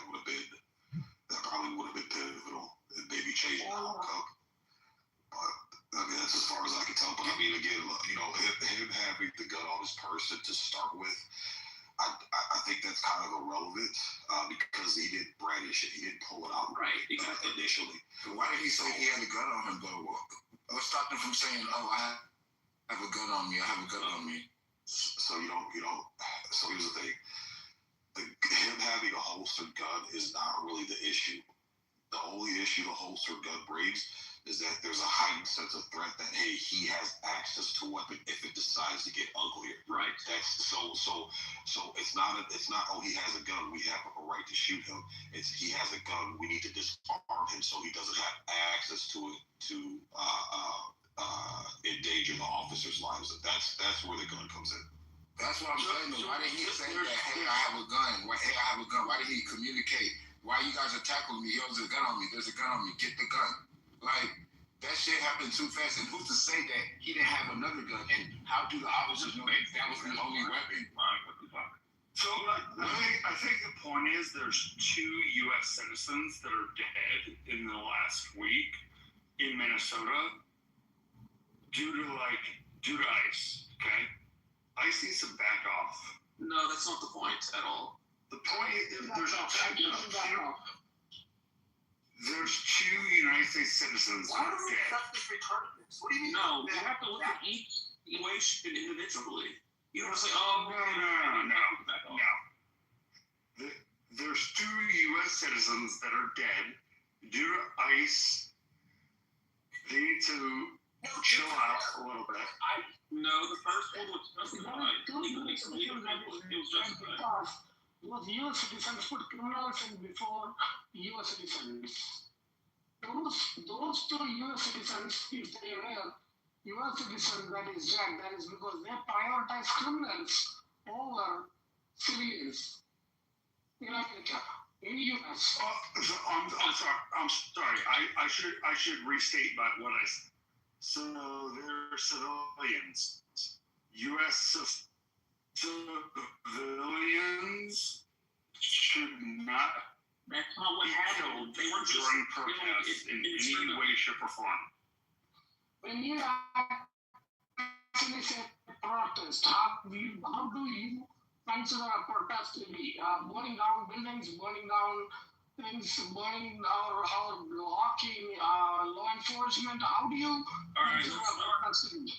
probably would have been pivotal and maybe changing the outcome. But I mean, that's as far as I can tell. But I mean, again, him having the gun on his person to start with, I think that's kind of irrelevant because he didn't brandish it. He didn't pull it out initially. Why did he say he had a gun on him, though? What stopped him from saying, "Oh, I have a gun on me. I have a gun on me"? So you don't. So here's the thing: him having a holstered gun is not really the issue. The only issue the holstered gun brings is that there's a heightened sense of threat that, hey, he has access to a weapon if it decides to get uglier. Right. That's so it's not oh, he has a gun, we have a right to shoot him. It's he has a gun, we need to disarm him so he doesn't have access to it to endanger the officers' lives. That's where the gun comes in. That's what I'm saying. Why did he say that, hey, I have a gun? Hey, I have a gun. Why did he communicate? Why you guys are tackling me? Yo, there's a gun on me. There's a gun on me. Get the gun. Like, that shit happened too fast. And who's to say that he didn't have another gun? And how do the officers know that was the only weapon? So, I think the point is there's 2 U.S. citizens that are dead in the last week in Minnesota due to ICE, okay? ICE needs to back off. No, that's not the point at all. The point is there's 2 United States citizens that are dead. What do you mean? No, you have to look at each situation individually. You don't say, oh, no. There's 2 U.S. citizens that are dead due to ICE. They need to chill out a little bit. No, the first one was justified. Legally, it was justified. Because U.S. citizens put criminals in before U.S. citizens. Those 2 U.S. citizens, if they were U.S. citizens, that is because they prioritize criminals over civilians in America, in U.S. I'm sorry. I should restate what I said. So they're civilians. U.S. civilians should not. That's not what happened. They were just during protests in any way, shape, or form. When you actually say protest, how do you consider a protest to be? Burning down buildings, burning down things, burning or blocking law enforcement. How do you consider a protest to be?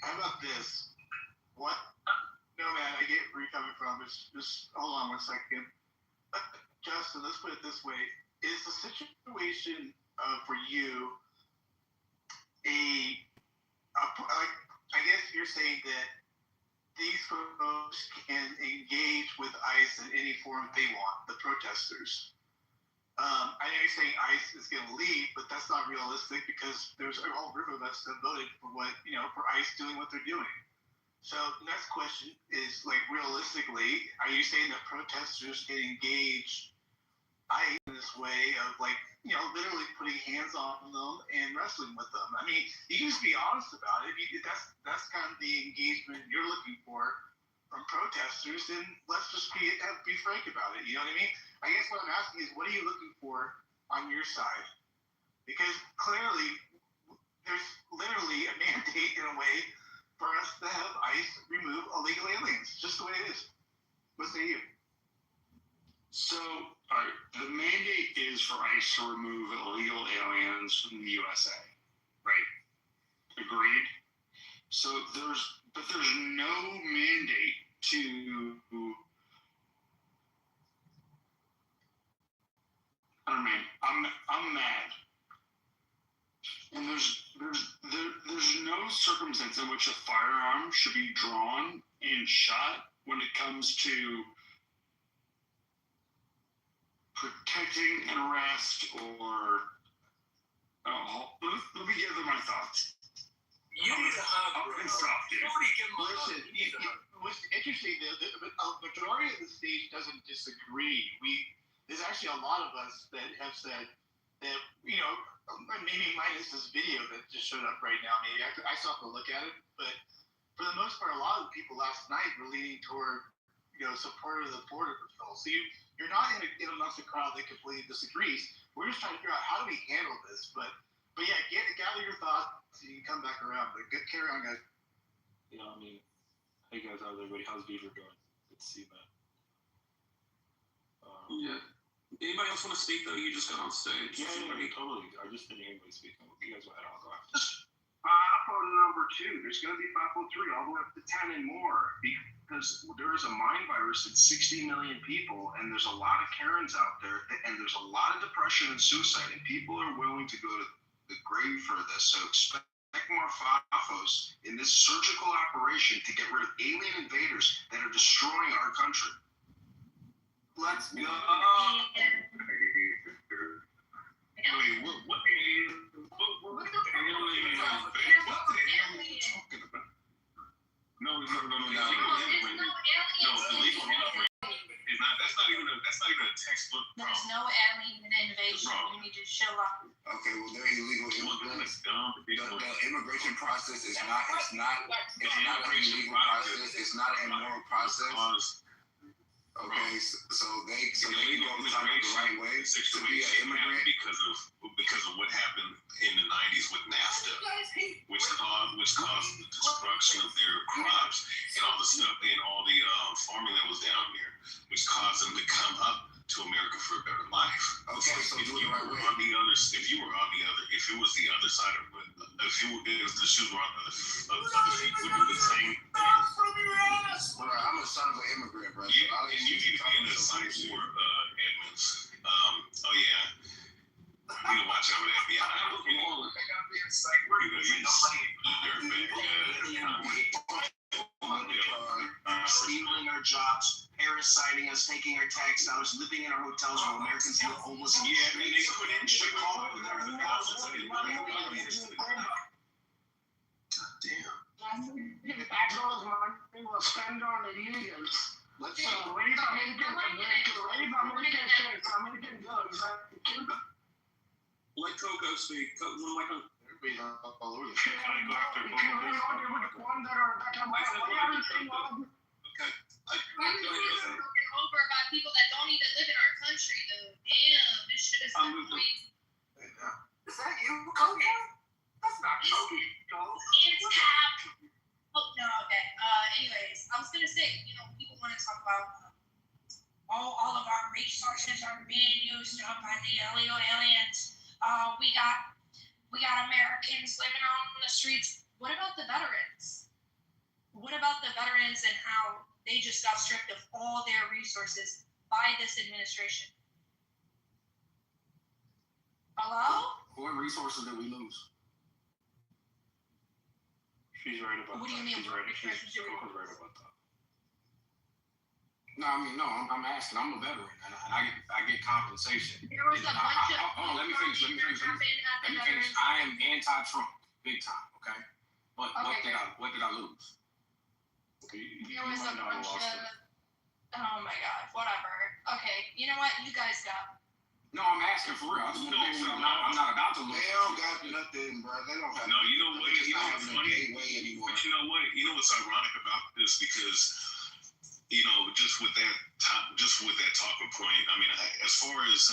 How about this? What? No, man, I get where you're coming from. Just hold on 1 second. Justin, let's put it this way. Is the situation for you I guess you're saying that these folks can engage with ICE in any form they want, the protesters. I know you're saying ICE is going to leave, but that's not realistic because there's a whole group of us that voted for for ICE doing what they're doing. So the next question is, realistically, are you saying that protesters can engage ICE in this way of, literally putting hands on them and wrestling with them? I mean, you can just be honest about it. That's kind of the engagement you're looking for from protesters, then let's just be frank about it. You know what I mean? I guess what I'm asking is, what are you looking for on your side? Because clearly, there's literally a mandate in a way for us to have ICE remove illegal aliens, just the way it is. What say you? So, all right, the mandate is for ICE to remove illegal aliens from the USA, right? Agreed? So there's no mandate to, I don't know, I'm mad. And there's no circumstance in which a firearm should be drawn and shot when it comes to protecting an arrest or let me give them my thoughts. You need to hug, bro. Stop, dude. Nobody give him a hug. Listen, what's interesting, a majority of the stage doesn't disagree. There's actually a lot of us that have said that, you know, maybe minus this video that just showed up right now. Maybe I still have to look at it, but for the most part, a lot of the people last night were leaning toward, you know, support of the Border Patrol. So you're not in amongst a crowd that completely disagrees. We're just trying to figure out how do we handle this. But yeah, gather your thoughts. So you can come back around. But good, carry on, guys. You know, I mean, hey guys, how's everybody? How's Beaver doing? Good to see you, man. Yeah. Anybody else want to speak though? You just got on stage. Yeah, totally. I just didn't hear anybody speak. You guys go ahead. I'll go after. Oppo number 2. There's going to be Oppo 3 all the way up to 10 and more because there is a mind virus that's 60 million people, and there's a lot of Karens out there, and there's a lot of depression and suicide, and people are willing to go to the grave for this. So expect more FAFOs in this surgical operation to get rid of alien invaders that are destroying our country. Let's go. Wait, what the hell? What the hell are you talking about? No. Illegal immigrant is not. That's not even a textbook problem. There's no alien invasion. You need to show up. Okay, well, they're illegal immigrants. The immigration process is not. It's not an illegal process. It's not an immoral process. Okay, so they can go the right way to be an immigrant because of what happened in the 90s with NAFTA, which caused the destruction of their crops and all the stuff and all the farming that was down here, which caused them to come up to America for a better life. Okay, so do it the right way. If it was the other side of it, if the shoes were on the other feet, would do the same thing. Bro, I'm a son of an immigrant, bro. And you need to be in the psych ward, Edmonds. Oh yeah. You need to watch out with FBI. Stealing our jobs, parasiting us, taking our tax dollars, living in our hotels while Americans live homeless. Yeah, and they put in shit called That goes money was spent on illegals. Let's American girls. Let Coco speak. Everybody's all over the place. Over about people that don't even live in our country, though. Damn, this shit is so crazy. Is that you, Coco? That's not Coco. It's Cap. Oh, no, okay. Anyways, I was going to say, you know, people want to talk about all of our resources are being used up by the illegal aliens. We got Americans living on the streets. What about the veterans? What about the veterans and how they just got stripped of all their resources by this administration? Hello? What resources did we lose? She's right about that. What do you mean? She's right about that. No, I'm asking. I'm a veteran, and I get compensation. There was a bunch of. Let me finish. I am anti-Trump, big time. Okay, but what did I lose? There was a bunch of. Oh my God! Whatever. Okay, you know what? You guys go. No, I'm asking for real. I just want to make sure I'm not about to lose. They don't got nothing, bro. They don't have. No, you know what? You know what's funny? But you know what? You know what's ironic about this because, you know, just with that talking point. I mean, as far as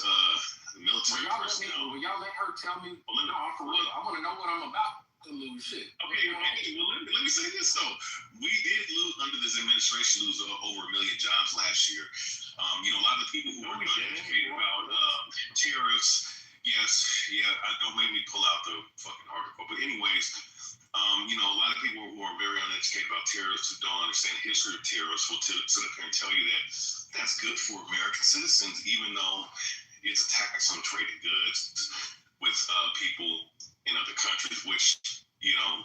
military personnel. Will y'all let her tell me? No, I'm for real. I want to know what I'm about to lose. Shit. Okay, well, let me say this though. We did lose under this administration over 1 million jobs last year. You know, a lot of the people who were uneducated about tariffs. Yes, yeah. Don't make me pull out the fucking article. But anyways, you know, a lot of people who are very uneducated about tariffs, who don't understand the history of tariffs, will sit up here and tell you that that's good for American citizens, even though it's a tax on trading goods with people in other countries, which,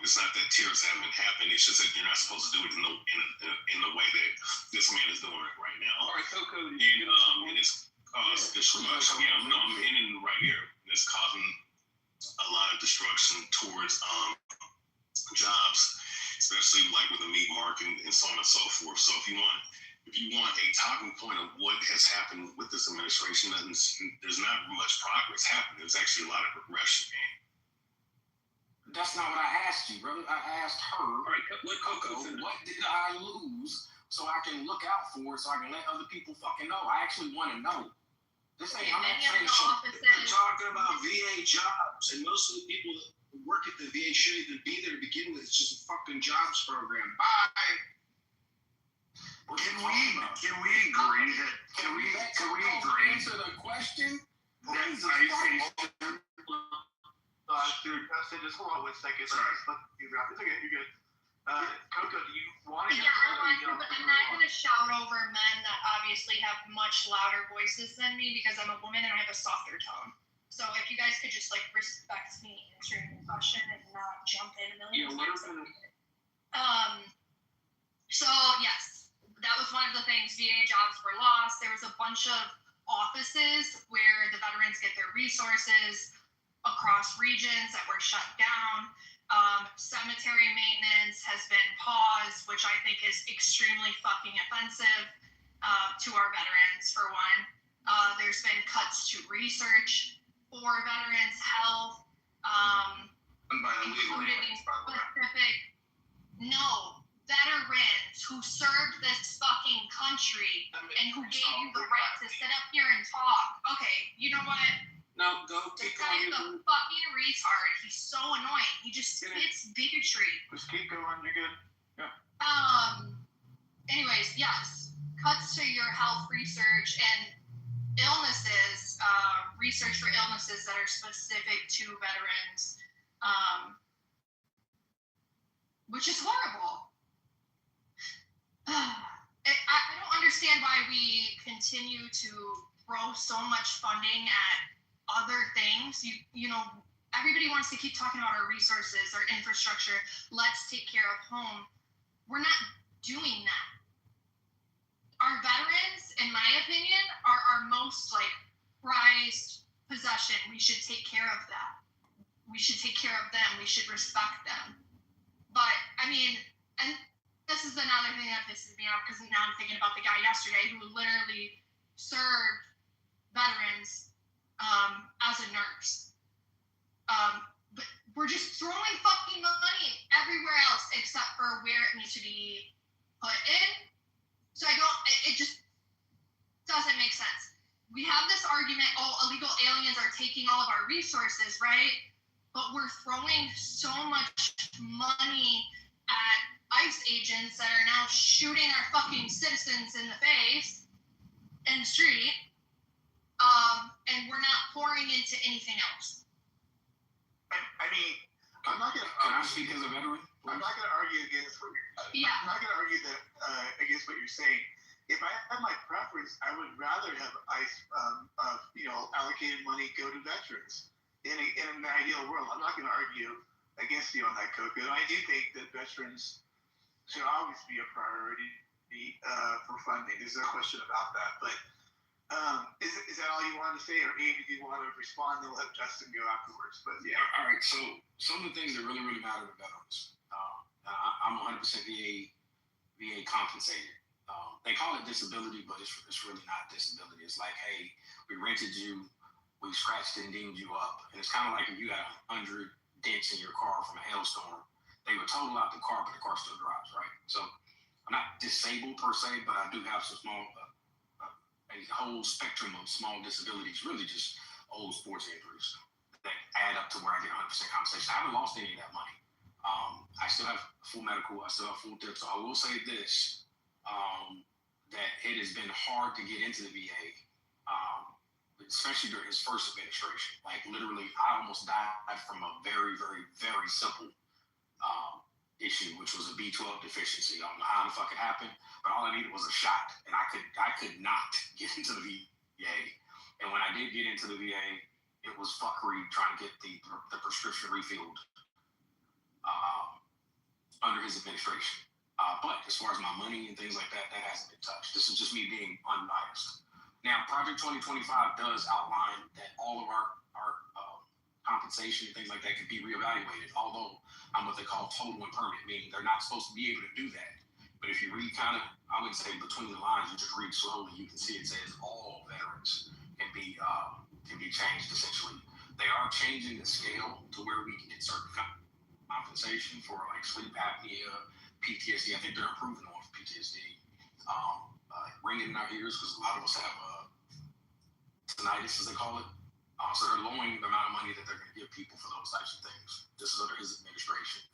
it's not that tears haven't happened. It's just that you're not supposed to do it in the way that this man is doing it right now. All right, Coco. And it's caused this much. Yeah, I'm hitting right here. It's causing a lot of destruction towards jobs, especially like with the meat market and so on and so forth. So if you want a talking point of what has happened with this administration, there's not much progress happening. There's actually a lot of regression. That's not what I asked you, brother. I asked her, all right, Coco, what did I lose so I can look out for it, so I can let other people fucking know. I actually want to know. This ain't, I'm not saying We're talking about VA jobs, and most of the people that work at the VA shouldn't even be there to begin with. It's just a fucking jobs program. Bye. Can we agree that? Can we agree? Answer the question. Dude, just hold on 1 second. Sorry. It's okay, you're good. Coco, do you want to? Yeah, I want to, but I'm not going to shout over men that obviously have much louder voices than me because I'm a woman and I have a softer tone. So if you guys could just respect me answering the question and not jump in a million times. So yes, that was one of the things. VA jobs were lost. There was a bunch of offices where the veterans get their resources across regions that were shut down. Cemetery maintenance has been paused, which I think is extremely fucking offensive to our veterans, for one. There's been cuts to research for veterans' health, including specific, veterans who served this fucking country and who gave you the right to sit up here and talk. Okay, you know what? No, go keep going. This guy is a fucking retard. He's so annoying. He just spits bigotry. Just keep going. You're good. Yeah. Anyways, yes. Cuts to your health research and illnesses, research for illnesses that are specific to veterans, which is horrible. I don't understand why we continue to throw so much funding at other things. You know, everybody wants to keep talking about our resources, our infrastructure. Let's take care of home. We're not doing that. Our veterans, in my opinion, are our most prized possession. We should take care of that. We should take care of them. We should respect them. But I mean, and this is another thing that pisses me off because now I'm thinking about the guy yesterday who literally served veterans as a nurse. But we're just throwing fucking money everywhere else except for where it needs to be put in. So it just doesn't make sense. We have this argument, illegal aliens are taking all of our resources, right? But we're throwing so much money at ICE agents that are now shooting our fucking citizens in the face in the street. And we're not pouring into anything else. I mean, I'm not gonna. Can I speak as a veteran? I'm not gonna argue against what you're. I'm not gonna argue that against what you're saying. If I had my preference, I would rather have ICE, allocated money go to veterans. In an ideal world, I'm not gonna argue against you on that, Coco. I do think that veterans should always be a priority for funding. There's no question about that, but. Is that all you wanted to say, or Abe, if you want to respond, then we'll have Justin go afterwards. But yeah. All right. So some of the things that really, really matter to veterans. I'm 100% VA compensated. They call it disability, but it's really not disability. It's like, hey, we rented you, we scratched and dinged you up, and it's kind of like if you got 100 dents in your car from a hailstorm. They would total out the car, but the car still drives, right? So I'm not disabled per se, but I do have some small. A whole spectrum of small disabilities, really just old sports injuries that add up to where I get 100% compensation. I haven't lost any of that money. I still have full medical. I still have full tip. So I will say this, that it has been hard to get into the VA, especially during his first administration. Like literally, I almost died from a very, very, very simple issue, which was a B12 deficiency. I don't know how the fuck it happened, but all I needed was a shot, and I could not get into the VA. And when I did get into the VA, it was fuckery trying to get the prescription refilled. under his administration. But as far as my money and things like that, that hasn't been touched. This is just me being unbiased. Now, Project 2025 does outline that all of our compensation and things like that can be reevaluated, although I'm what they call total and permanent, meaning they're not supposed to be able to do that. But if you read kind of, I wouldn't say between the lines, you just read slowly, you can see it says all veterans can be changed essentially. They are changing the scale to where we can get certain compensation for like sleep apnea, PTSD. I think they're improving on PTSD. Ringing in our ears because a lot of us have tinnitus, as they call it. So they're lowering the amount of money that they're going to give people for those types of things. This is under his administration.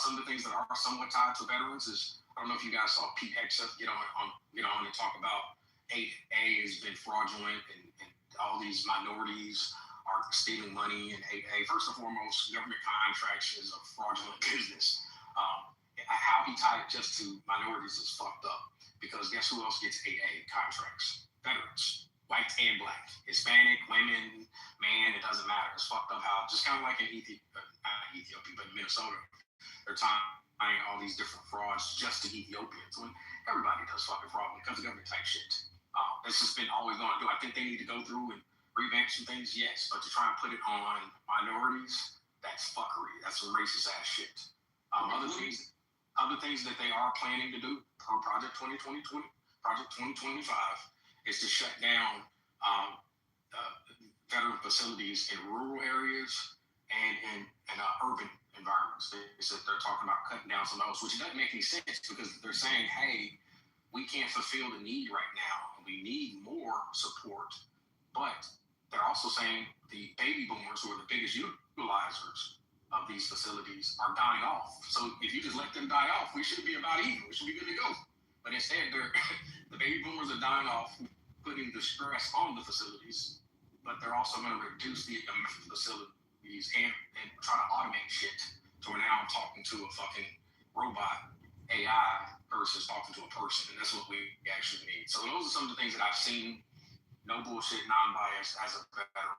Some of the things that are somewhat tied to veterans is, I don't know if you guys saw Pete Hegseth get on and talk about 8A has been fraudulent and all these minorities are stealing money in 8A. First and foremost, government contracts is a fraudulent business. How he tied it just to minorities is fucked up because guess who else gets 8A contracts? Veterans. White and black, Hispanic, women, man, it doesn't matter. It's fucked up how, just kind of like in Ethiopia, but in Minnesota, they're tying all these different frauds just to Ethiopians when everybody does fucking fraud when it comes to government type shit. It's just been always going to do. I think they need to go through and revamp some things, yes, but to try and put it on minorities, that's fuckery. That's some racist ass shit. Other things that they are planning to do for Project 2025 is to shut down veteran facilities in rural areas and in urban environments. They said they're talking about cutting down some of those, which doesn't make any sense because they're saying, hey, we can't fulfill the need right now and we need more support. But they're also saying the baby boomers, who are the biggest utilizers of these facilities, are dying off. So if you just let them die off, we should be about even. We should be good to go. But instead, the baby boomers are dying off, putting the stress on the facilities, but they're also going to reduce the facilities and try to automate shit. So we're now talking to a fucking robot AI versus talking to a person, and that's what we actually need. So those are some of the things that I've seen. No bullshit, non-biased as a veteran.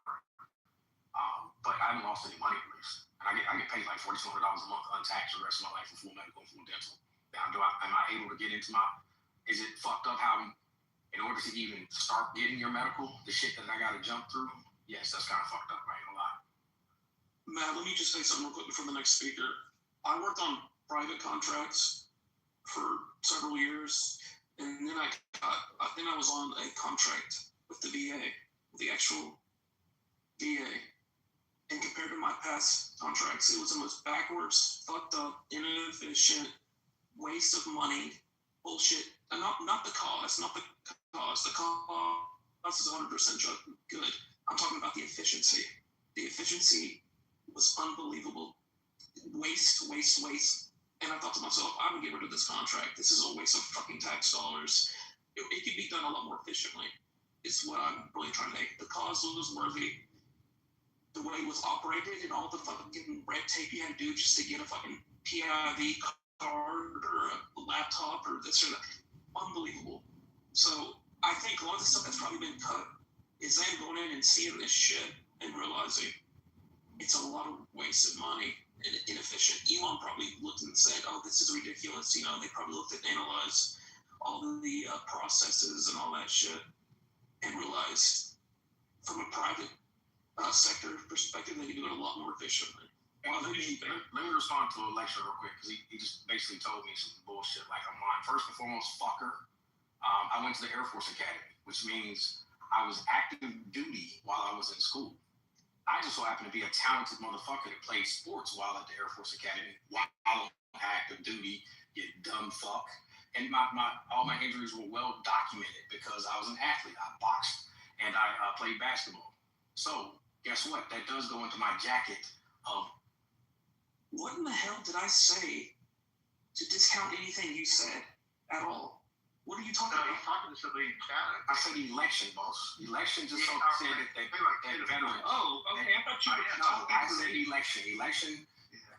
But I haven't lost any money at least. And I get paid like $4,200 a month untaxed the rest of my life for full medical and full dental. Now, am I able to get into is it fucked up how in order to even start getting your medical, the shit that I got to jump through? Yes, that's kind of fucked up, I ain't gonna lie. Matt, let me just say something real quick before the next speaker. I worked on private contracts for several years, and then I was on a contract with the VA, the actual VA. And compared to my past contracts, it was the most backwards, fucked up, inefficient, waste of money, bullshit. And not the cost, not the cost. The cost is 100% good. I'm talking about the efficiency. The efficiency was unbelievable. Waste. And I thought to myself, I would get rid of this contract. This is a waste of fucking tax dollars. It could be done a lot more efficiently. It's what I'm really trying to make. The cause was worthy. The way it was operated and all the fucking red tape you had to do just to get a fucking PIV card or a laptop or this or that. Unbelievable. So I think a lot of the stuff that's probably been cut is them going in and seeing this shit and realizing it's a lot of wasted money and inefficient. Elon probably looked and said, oh, this is ridiculous. You know, they probably looked at analyzed all of the processes and all that shit and realized from a private sector perspective, they can do it a lot more efficiently. Well, let me respond to election real quick because he just basically told me some bullshit like I'm lying. First and foremost, fucker. I went to the Air Force Academy, which means I was active duty while I was in school. I just so happened to be a talented motherfucker that played sports while at the Air Force Academy while on active duty. You dumb fuck. And all my injuries were well documented because I was an athlete. I boxed and I played basketball. So guess what? That does go into my jacket of. What in the hell did I say to discount anything you said at all? What are you talking about? He's talking to somebody in chat. I said election, boss. Election just said that veterans. Oh, okay. I thought you were talking. I said election. Election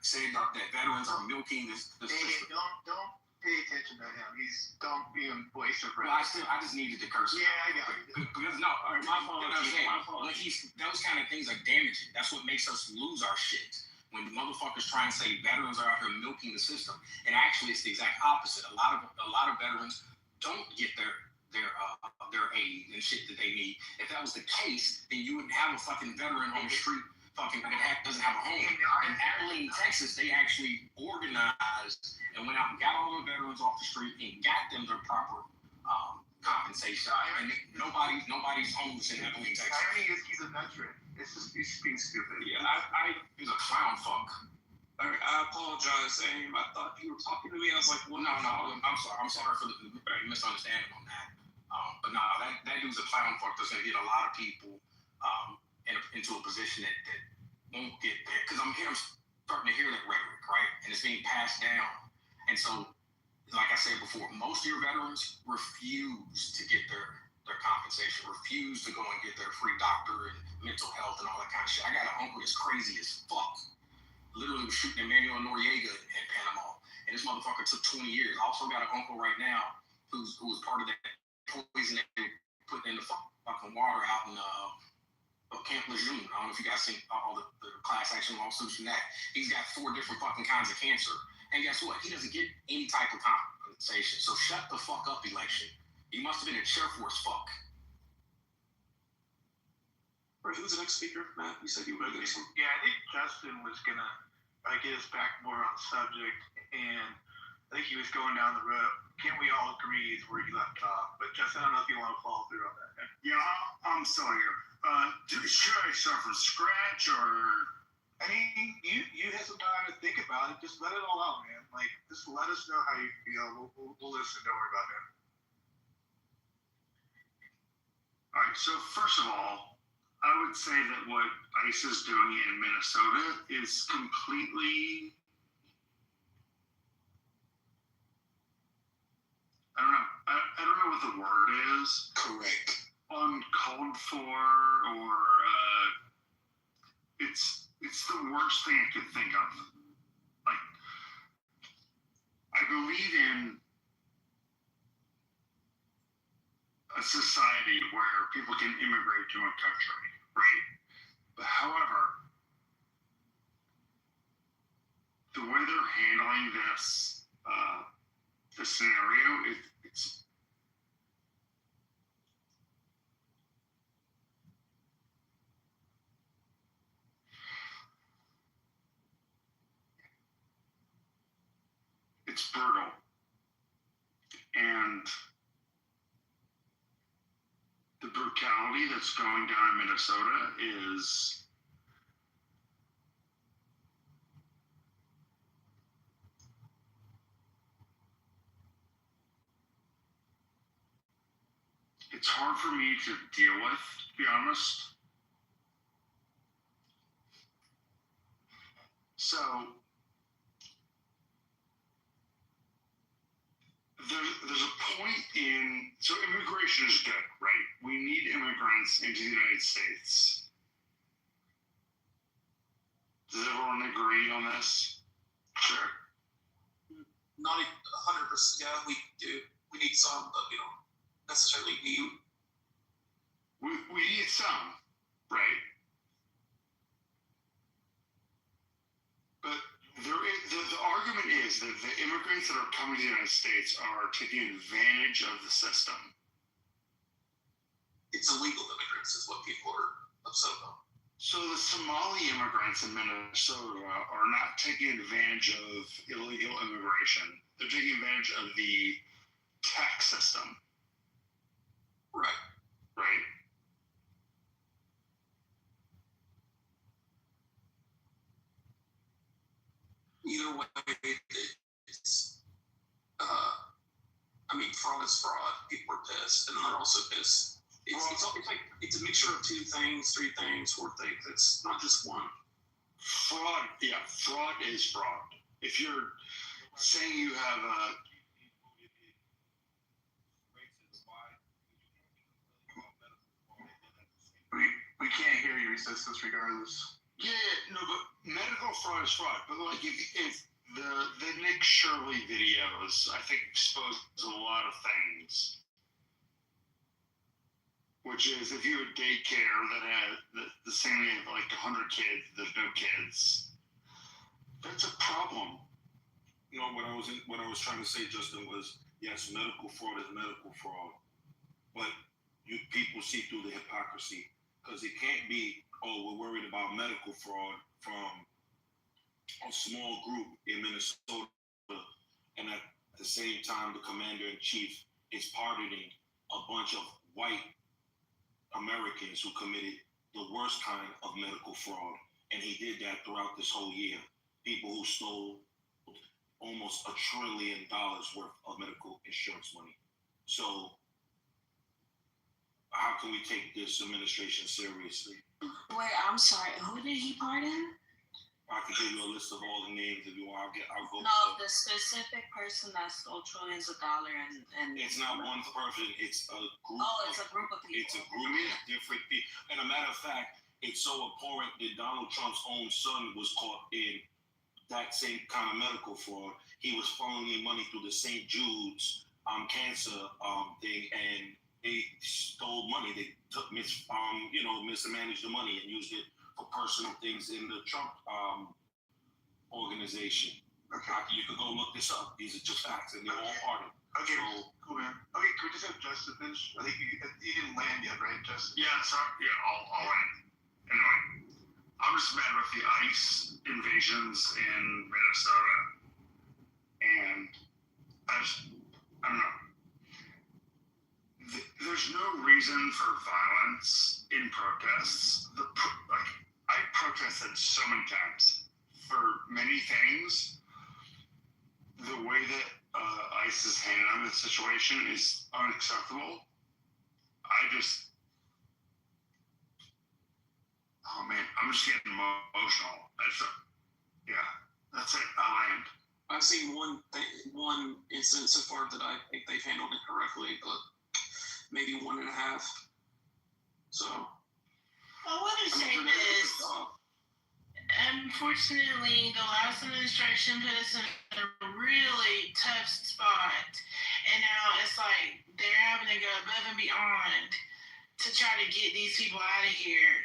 said that veterans are milking the system. Don't pay attention to him. Don't be in voice of Well, I just needed to curse. Yeah, I got it. Because my fault. Those kind of things are damaging. That's what makes us lose our shit. when motherfuckers try and say veterans are out here milking the system, and actually it's the exact opposite. A lot of veterans don't get their aid and shit that they need. If that was the case, then you wouldn't have a fucking veteran on the street that doesn't have a home. In Abilene, Texas, they actually organized and went out and got all the veterans off the street and got them their proper compensation. And nobody's homeless in Abilene, Texas. I think he's a veteran. It's just he's being stupid. Yeah, he's a clown fuck. I apologize, Aim. I thought you were talking to me. I was like, well, no, I'm sorry for the misunderstanding on that. But no, that dude's a clown fuck that's gonna get a lot of people into a position that won't get there. Because I'm starting to hear that rhetoric, right? And it's being passed down. And so, like I said before, most of your veterans refuse to get their compensation, refuse to go and get their free doctor and mental health and all that kind of shit. I got an uncle that's crazy as fuck. Literally was shooting Emmanuel Noriega in Panama. And this motherfucker took 20 years. I also got an uncle right now who was part of that poison that they put in the fucking water out in Camp Lejeune. I don't know if you guys seen all the class action lawsuits from that. He's got 4 different fucking kinds of cancer. And guess what? He doesn't get any type of compensation. So shut the fuck up, election. You must have been a Air Force fuck. Right, who's the next speaker, Matt? You said you were going to some. Yeah, I think Justin was going to get us back more on subject, and I think he was going down the road. Can't we all agree is where he left off? But Justin, I don't know if you want to follow through on that. Yeah, I'm still here. Should I start from scratch or? I mean, you had some time to think about it. Just let it all out, man. Like, just let us know how you feel. We'll listen. Don't worry about it. All right. So first of all, I would say that what ICE is doing in Minnesota is completely, I don't know what the word is. Correct. Uncalled for, or it's the worst thing I could think of. Like, I believe in a society where people can immigrate to a country, right? But however, the way they're handling this scenario, it's brutal. And the brutality that's going down in Minnesota is it's hard for me to deal with, to be honest. So there's a point so immigration is good, right? We need immigrants into the United States. Does everyone agree on this? Sure. Not 100%. Yeah, we do. We need some, but we don't necessarily need. We need some, right? But the argument is that the immigrants that are coming to the United States are taking advantage of the system. It's illegal immigrants is what people are upset about. So the Somali immigrants in Minnesota are not taking advantage of illegal immigration. They're taking advantage of the tax system. Right. Right? Either way, it's, fraud is fraud. People are pissed, and they're also pissed. It's a mixture of 2 things, 3 things, 4 things. It's not just one. Fraud is fraud. If you're saying you have we can't hear you, resistance, regardless. Yeah, no, but medical fraud is fraud. But like if the Nick Shirley videos, I think, expose a lot of things. Which is, if you have a daycare that has the same name of like 100 kids, there's no kids. That's a problem. You know what I was trying to say, Justin, was yes, medical fraud is medical fraud, but people see through the hypocrisy because it can't be. Oh, we're worried about medical fraud from a small group in Minnesota, and at the same time, the commander in chief is pardoning a bunch of white Americans who committed the worst kind of medical fraud, and he did that throughout this whole year. People who stole almost $1 trillion worth of medical insurance money. So, how can we take this administration seriously? Wait, I'm sorry. Who did he pardon? I can give you a list of all the names if you want. I'll go. No, the specific person that stole trillions of dollars and. It's not one person. It's a group. Oh, it's a group of people. It's a group of different people. And a matter of fact, it's so abhorrent that Donald Trump's own son was caught in that same kind of medical fraud. He was funneling money through the St. Jude's cancer thing, and they stole money. They took mismanaged the money and used it for personal things in the Trump organization. Okay. You could go look this up. These are just facts, and they're all part of it. Okay, So, cool, man. Okay, can we just have Justin finish? I think you didn't land yet, right, Justin? Yeah, sorry. Yeah, I'll end. Anyway, I'm just mad with the ICE invasions in Minnesota. And I don't know. There's no reason for violence in protests. I protested so many times for many things. The way that ICE is handling the situation is unacceptable. Oh man, I'm just getting emotional. That's it. I'll end. I've seen one incident so far that I think they've handled it correctly, but maybe 1.5. So. I want to say this. Unfortunately, the last administration put us in a really tough spot. And now it's like they're having to go above and beyond to try to get these people out of here.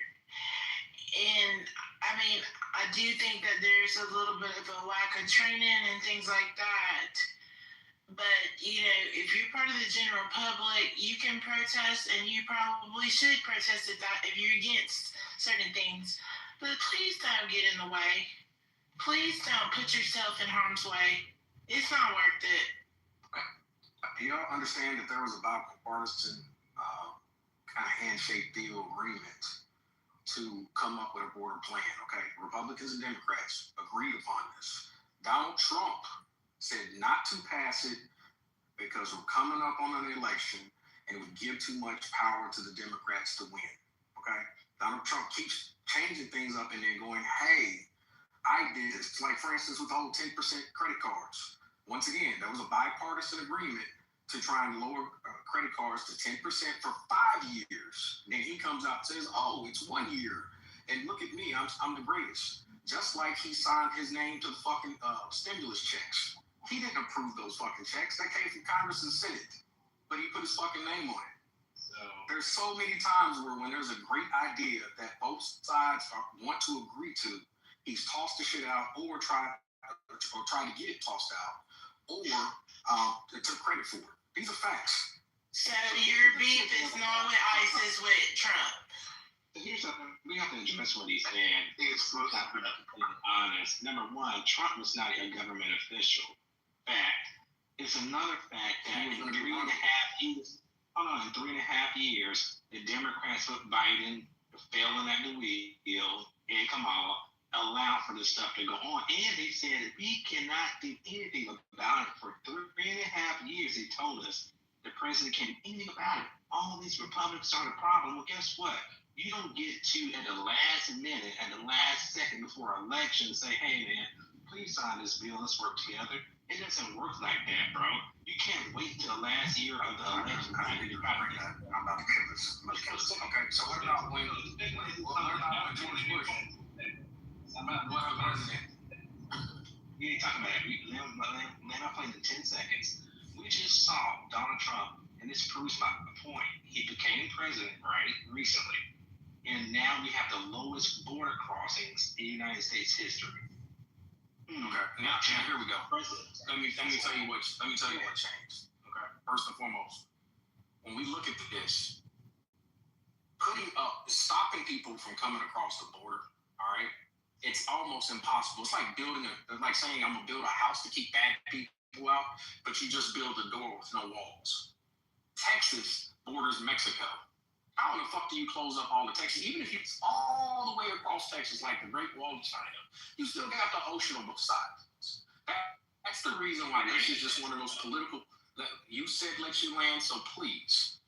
And I mean, I do think that there's a little bit of a lack of training and things like that. But, if you're part of the general public, you can protest, and you probably should protest if you're against certain things. But please don't get in the way. Please don't put yourself in harm's way. It's not worth it. Y'all understand that there was a bipartisan kind of handshake deal agreement to come up with a border plan, okay? Republicans and Democrats agreed upon this. Donald Trump said not to pass it because we're coming up on an election and it would give too much power to the Democrats to win, okay? Donald Trump keeps changing things up and then going, hey, I did this. Like, for instance, with the whole 10% credit cards. Once again, there was a bipartisan agreement to try and lower credit cards to 10% for 5 years. Then he comes out and says, oh, it's 1 year. And look at me, I'm the greatest. Just like he signed his name to the fucking stimulus checks. He didn't approve those fucking checks. They came from Congress and Senate. But he put his fucking name on it. There's so many times where when there's a great idea that both sides want to agree to, he's tossed the shit out or try to get it tossed out, or took credit for it. These are facts. So your beef is not with ICE, it's with Trump. Here's something we have to address what he's saying. I think it's not completely honest. Number one, Trump was not a government official. Fact. It's another fact that in 3.5 years, in 3.5 years, the Democrats with Biden failing at the wheel and Kamala allowed for this stuff to go on. And they said we cannot do anything about it. For 3.5 years, they told us the president can't do anything about it. All these Republicans are the problem. Well, guess what? You don't get to, at the last minute, at the last second before election, say, hey, man, please sign this bill. Let's work together. It doesn't work like that, bro. You can't wait till the last year of the election. I'm about to kill this. Okay, so what about when George Bush? What president? We ain't talking about that. Land my plane in 10 seconds. We just saw Donald Trump, and this proves my point. He became president, right, recently. And now we have the lowest border crossings in United States history. Okay. Now here we go. Let me tell you what changed. Okay. First and foremost, when we look at this, stopping people from coming across the border, all right, it's almost impossible. It's like saying I'm gonna build a house to keep bad people out, but you just build a door with no walls. Texas borders Mexico. How in the fuck do you close up all the Texas? Even if it's all the way across Texas, like the Great Wall of China, you still got the ocean on both sides. That's the reason why this is just one of those political. You said let you land, so please.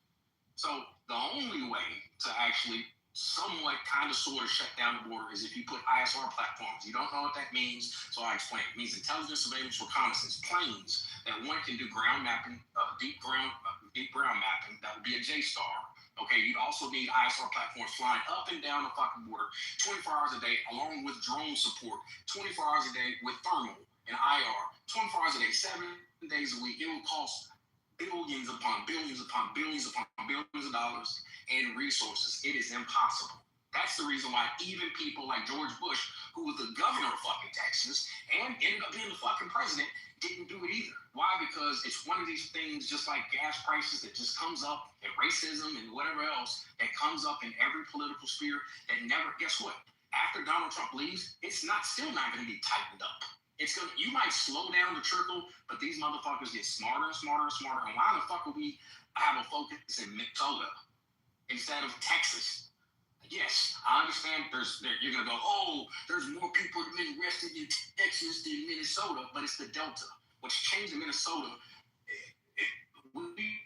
So the only way to actually somewhat kind of sort of shut down the border is if you put ISR platforms. You don't know what that means, so I explain. It means intelligence, surveillance, reconnaissance, planes that one can do ground mapping, deep ground mapping. That would be a JSTAR. Okay, you'd also need ISR platforms flying up and down the fucking border 24 hours a day, along with drone support, 24 hours a day with thermal and IR, 24 hours a day, 7 days a week. It will cost billions upon billions upon billions upon billions of dollars and resources. It is impossible. That's the reason why even people like George Bush, who was the governor of fucking Texas and ended up being the fucking president, didn't do it either. Why? Because it's one of these things, just like gas prices, that just comes up, and racism and whatever else that comes up in every political sphere that never, guess what? After Donald Trump leaves, it's still not going to be tightened up. You might slow down the trickle, but these motherfuckers get smarter and smarter and smarter. And why the fuck would we have a focus in Minnesota instead of Texas? Yes, I understand you're going to go, oh, there's more people that have been arrested in Texas than Minnesota, but it's the Delta. What's changed in Minnesota, we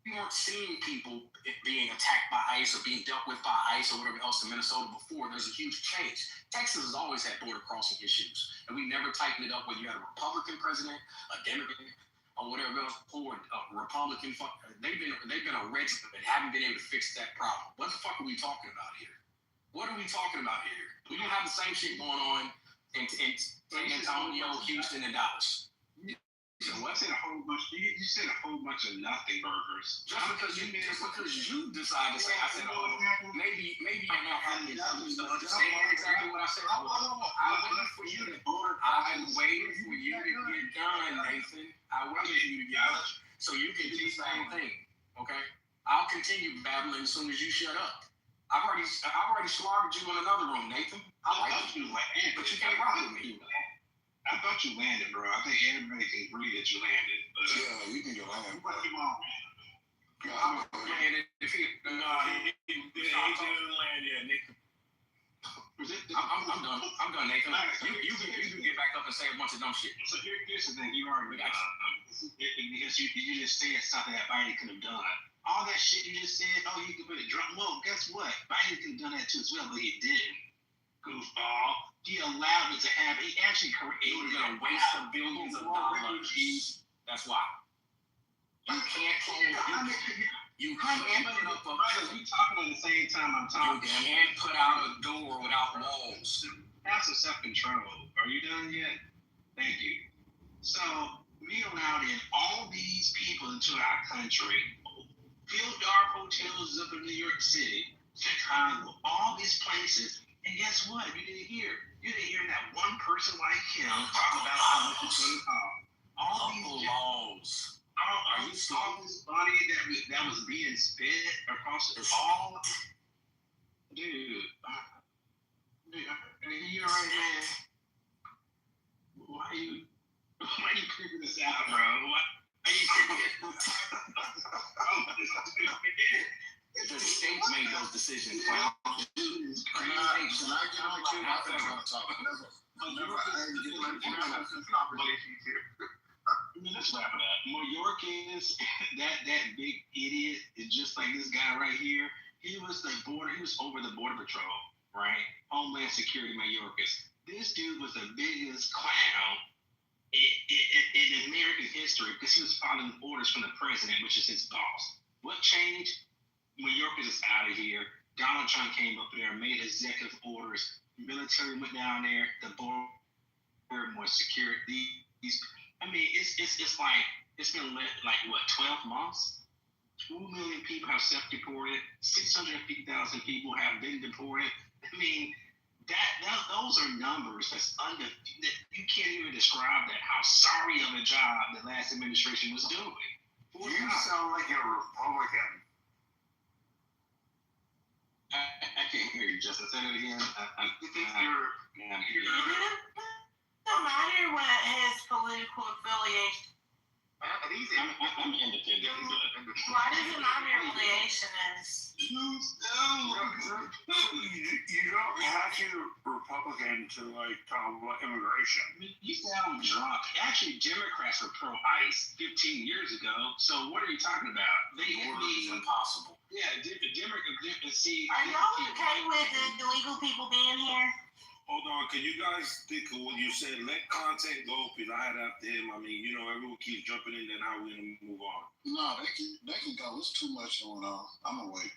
weren't seeing people being attacked by ICE or being dealt with by ICE or whatever else in Minnesota before. There's a huge change. Texas has always had border crossing issues, and we never tightened it up whether you had a Republican president, a Democrat, or whatever else, or a Republican. They've been arrested but haven't been able to fix that problem. What the fuck are we talking about here? What are we talking about here? We don't have the same shit going on in San Antonio, Houston, and Dallas. So what? You said a whole bunch of nothing burgers. Just because you decide to say, I said, oh, maybe you're not having to understand exactly what I said. I waited for you to get done, Nathan. I waited for you to get done. So you can do the same thing. Okay? I'll continue babbling as soon as you shut up. I've already slaughtered you in another room, Nathan. I like you, but you can't rock with me. I thought you landed, bro. I think everybody can agree that you landed. But, yeah, you can get landed. What you want, man? I'm landed. No, he didn't land yet, Nathan. I'm done. I'm done, Nathan. You can get back up and say a bunch of dumb shit. So here's the thing. You already got because you just said something that Biden could have done. All that shit you just said, oh, you could put it drunk. Well, guess what? Biden could have done that too as well, but he didn't. Goofball. He allowed it to happen. He actually created a waste of billions of dollars. That's why. You can't close. You can't put up a. We talking at the same time I'm talking. You can't put out a door without walls. Have some self-control. Are you done yet? Thank you. So we allowed in all these people into our country. Filled our hotels up in New York City, Chicago, all these places. And guess what? You didn't hear that one person like him talk about how much it's going to cost. All these laws. All this money that was being spent across the all. Dude, you're right, man. Why are you creeping this out, bro? Why are you creeping this out? The states made those decisions, clown. Let's wrap it up. Mayorkas, that big idiot is just like this guy right here. He was over the border patrol, right? Homeland Security Mayorkas. This dude was the biggest clown in American history because he was following orders from the president, which is his boss. What changed? Mayorkas is out of here. Donald Trump came up there, made executive orders. Military went down there. The border more security. It's like it's been like what 12 months. 2 million people have self-deported. 650,000 people have been deported. I mean, those are numbers that you can't even describe that how sorry of a job the last administration was doing. You sound like you're a Republican. I can't hear you, Justin. Say that again. You think you're no matter what his political affiliation. I'm independent. Why does it matter your affiliation is? You don't have to be Republican to talk about immigration. You sound drunk. Actually, Democrats were pro-ICE 15 years ago. So what are you talking about? They It's impossible. Yeah, Democrats. See, are y'all okay with the illegal people being here? Hold on, can you guys think of what you said? Let content go, because I had after him. I mean, everyone keeps jumping in, then how we gonna move on? No, they can go. It's too much going on. I'm gonna wait.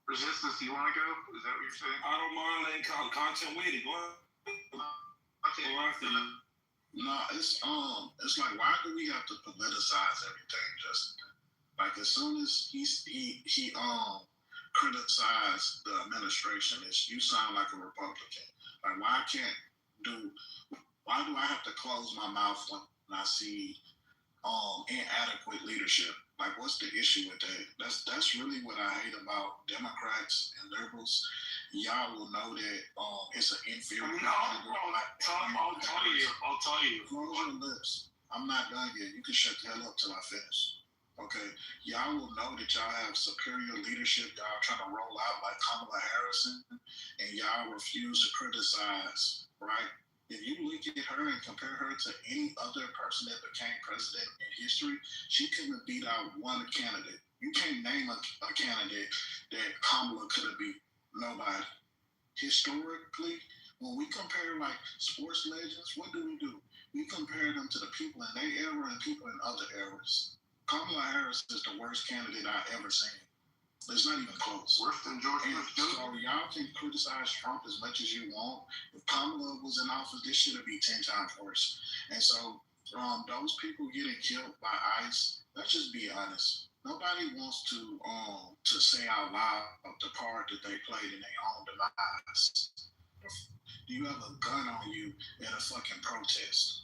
Resistance, you want to go? Is that what you're saying? I don't mind letting content wait. Go on. Okay. Go after you. No, it's like, why do we have to politicize everything, Justin? Like, as soon as he criticize the administration, you sound like a Republican. Like, why do I have to close my mouth when I see inadequate leadership? Like, what's the issue with that? That's really what I hate about Democrats and liberals. Y'all will know that it's an inferior. I'll tell you. Close your lips. I'm not done yet. You can shut the hell up till I finish. Okay, y'all will know that y'all have superior leadership. Y'all trying to roll out like Kamala Harris, and y'all refuse to criticize, right? If you look at her and compare her to any other person that became president in history, she couldn't have beat out one candidate. You can't name a candidate that Kamala could have beat. Nobody. Historically, when we compare like sports legends, what do? We compare them to the people in their era and people in other eras. Kamala Harris is the worst candidate I've ever seen. It's not even close. Worse than George Bush Jr. So y'all can criticize Trump as much as you want. If Kamala was in office, this should have been 10 times worse. And so those people getting killed by ICE, let's just be honest. Nobody wants to say out loud the part that they played in their own demise. Do you have a gun on you at a fucking protest?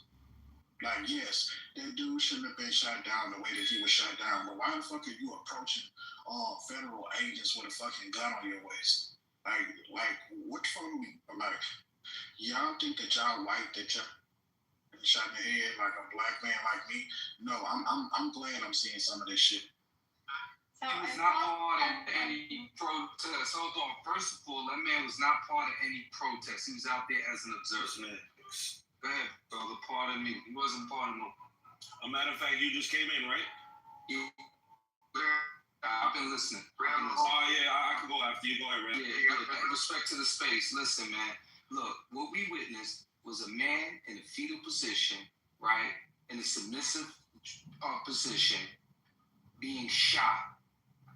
Like, yes, that dude shouldn't have been shot down the way that he was shot down, but why the fuck are you approaching federal agents with a fucking gun on your waist? Like, what from me? Like, y'all think that y'all white, that y'all shot in the head like a black man like me? No, I'm glad I'm seeing some of this shit. He was not part of any protest. Hold on. First of all, that man was not part of any protest. He was out there as an observer. Go ahead, brother. Pardon me. He wasn't part of no. A matter of fact, you just came in, right? Yeah. I've been listening. Oh, yeah, I can go after you. Go ahead, Red. Yeah. Respect to the space. Listen, man. Look, what we witnessed was a man in a fetal position, right? In a submissive position, being shot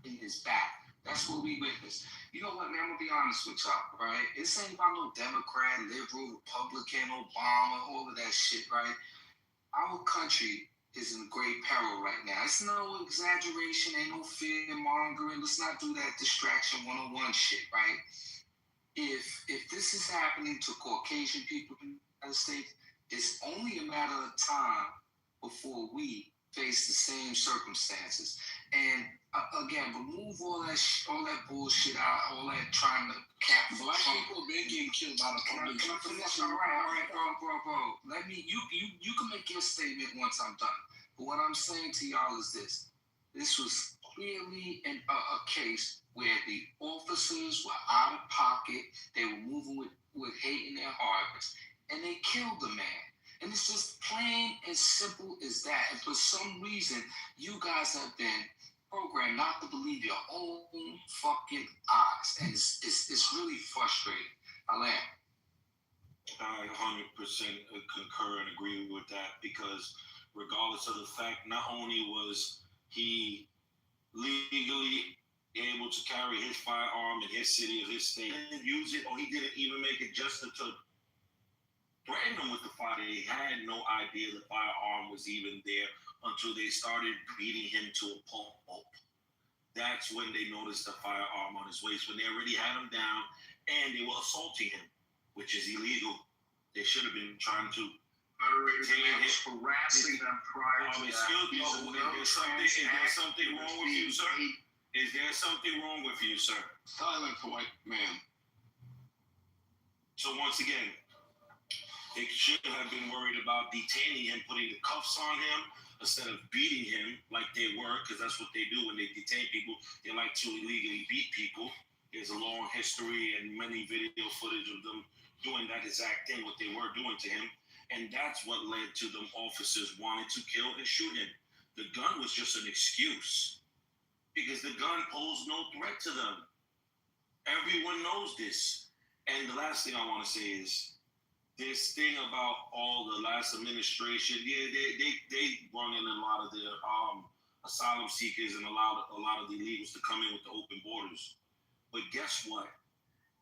in his back. That's what we witnessed. You know what, man? I'm going to be honest with y'all, right? This ain't about no Democrat, liberal, Republican, Obama, all of that shit, right? Our country is in great peril right now. It's no exaggeration, ain't no fear-mongering. Let's not do that distraction 101 shit, right? If this is happening to Caucasian people in the United States, it's only a matter of time before we face the same circumstances. And again, remove all that bullshit out, all that trying to cap. Black people been getting killed by the police. Can I finish? All right, bro. Let me. You can make your statement once I'm done. But what I'm saying to y'all is this: this was clearly a case where the officers were out of pocket. They were moving with hate in their hearts, and they killed the man. And it's just plain and simple as that. And for some reason, you guys have been programmed not to believe your own fucking eyes. And it's really frustrating. I 100% concur and agree with that, because regardless of the fact, not only was he legally able to carry his firearm in his city or his state and use it, or he didn't even make it just to threaten him with the fire. They had no idea the firearm was even there until they started beating him to a pulp. That's when they noticed the firearm on his waist, when they already had him down and they were assaulting him, which is illegal. They should have been trying to harassing them prior to that. Excuse me, is there something wrong with you, sir? Is there something wrong with you, sir? Silent for white man. So once again, they should have been worried about detaining him, putting the cuffs on him, instead of beating him like they were, because that's what they do when they detain people. They like to illegally beat people. There's a long history and many video footage of them doing that exact thing, what they were doing to him. And that's what led to them officers wanting to kill and shoot him. The gun was just an excuse, because the gun posed no threat to them. Everyone knows this. And the last thing I want to say is, this thing about all the last administration, yeah, they brought in a lot of the asylum seekers and allowed a lot of the illegals to come in with the open borders. But guess what?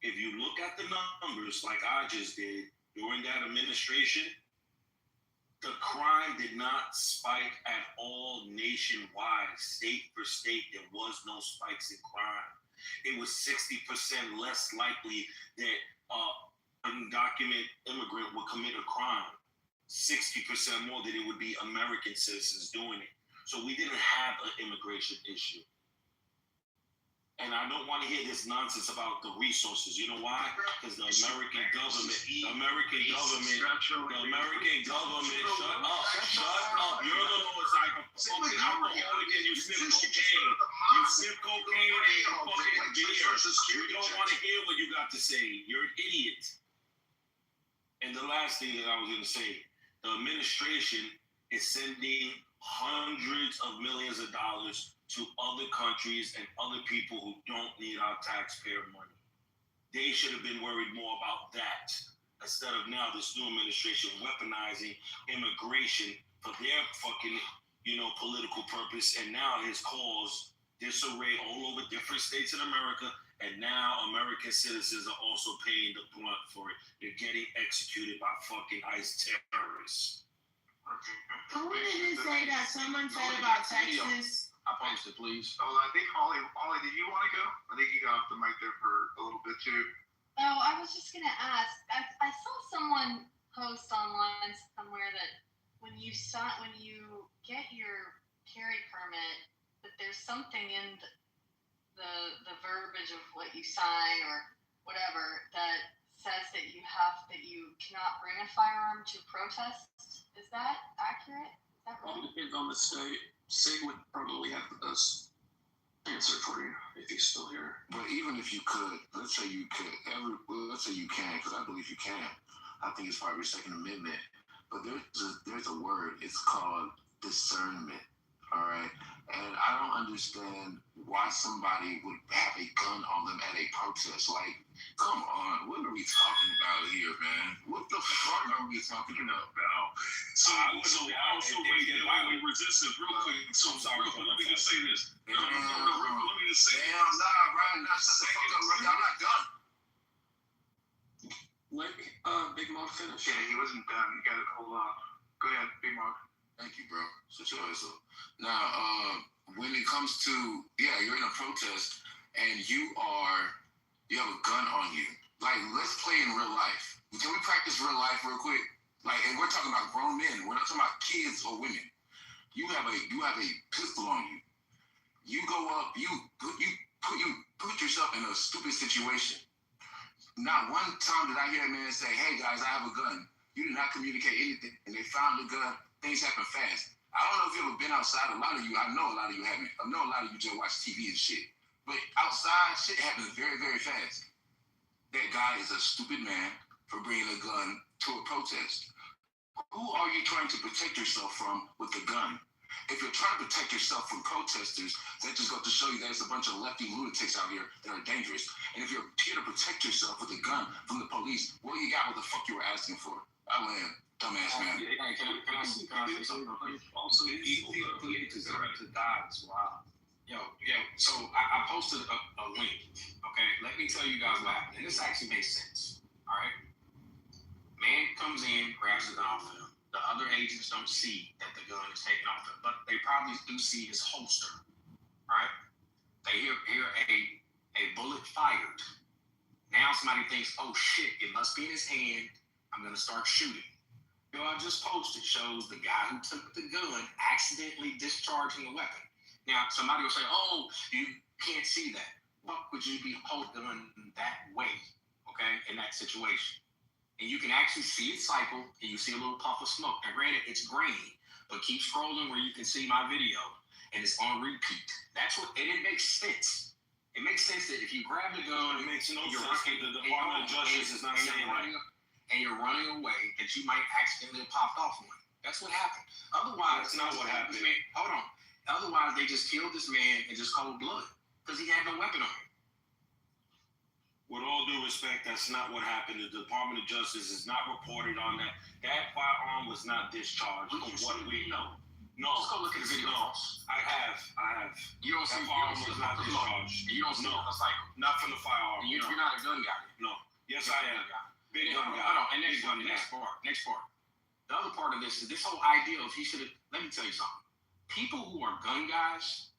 If you look at the numbers, like I just did, during that administration, the crime did not spike at all nationwide. State for state, there was no spikes in crime. It was 60% less likely that undocumented immigrant would commit a crime. 60% more than it would be American citizens doing it. So we didn't have an immigration issue. And I don't want to hear this nonsense about the resources. You know why? Because the American government, shut up. You're the Lord's like a fucking alcoholic and you sniff cocaine. You sniff cocaine and you fucking beer. You don't want to hear what you got to say. You're an idiot. And the last thing that I was going to say, the administration is sending hundreds of millions of dollars to other countries and other people who don't need our taxpayer money. They should have been worried more about that instead of now this new administration weaponizing immigration for their fucking, political purpose. And now it has caused disarray all over different states in America. And now American citizens are also paying the blunt for it. They're getting executed by fucking ICE terrorists. What did you say that someone said about Texas? I posted, please. Oh, I think Holly, did you want to go? I think you got off the mic there for a little bit too. Oh, I was just gonna ask. I saw someone post online somewhere that when you get your carry permit, that there's something in the verbiage of what you sign or whatever that says that you cannot bring a firearm to protest. Is that accurate? Is that right? It depends on the state. Sig would probably have the best answer for you if he's still here. But even if you could, let's say you can, because I believe you can. I think it's probably Second Amendment. But there's a word. It's called discernment. All right. And I don't understand why somebody would have a gun on them at a protest. Like, come on, what are we talking about here, man? What the fuck are we talking about? So also we resistance real quick. So sorry, let me just say this. Let me just say damn, Ryan, shut the fuck up, Ryan. I'm not done. Let Big Mog finish. Yeah, he wasn't done. You got to hold on. Go ahead, Big Mog. Thank you, bro. Now, when it comes to, you're in a protest and you have a gun on you. Like, let's play in real life. Can we practice real life real quick? Like, and we're talking about grown men. We're not talking about kids or women. You have a pistol on you. You go up. You put yourself in a stupid situation. Not one time did I hear a man say, "Hey guys, I have a gun." You did not communicate anything, and they found the gun. Things happen fast. I don't know if you've ever been outside. A lot of you, I know a lot of you haven't. I know a lot of you just watch TV and shit. But outside, shit happens very, very fast. That guy is a stupid man for bringing a gun to a protest. Who are you trying to protect yourself from with a gun? If you're trying to protect yourself from protesters, that just goes to show you that there's a bunch of lefty lunatics out here that are dangerous. And if you're here to protect yourself with a gun from the police, what you got what the fuck you were asking for? I land. Dumbass man. Can I say something real quick? Also, people to die as well. Yo, so I posted a link, okay? Let me tell you guys what happened. And this actually makes sense, all right? Man comes in, grabs the gun off him. The other agents don't see that the gun is taken off him, but they probably do see his holster, right? They hear a bullet fired. Now somebody thinks, oh shit, it must be in his hand. I'm gonna start shooting. I just posted shows the guy who took the gun accidentally discharging a weapon. Now somebody will say, oh, you can't see that. Why would you be holding the gun that way? Okay, in that situation. And you can actually see it cycle, and you see a little puff of smoke. Now, granted, it's grainy, but keep scrolling where you can see my video, and it's on repeat. That's what, and it makes sense. It makes sense that if you grab the gun, it makes no sense that the Department of Justice is not saying that. And you're running away, that you might accidentally have popped off one. That's what happened. Otherwise, that's not what happened. Hold on. Otherwise, they just killed this man in just cold blood because he had no weapon on him. With all due respect, that's not what happened. The Department of Justice is not reported on that. That firearm was not discharged from what we know. No. Just go look at the video. No. I have. You don't see that firearm was not discharged. You don't see the cycle. Not from the firearm. You're not a gun guy. No. Yes, I am. Big gun guy. Hold on. And next part. The other part of this is this whole idea of he should have. Let me tell you something. People who are gun guys,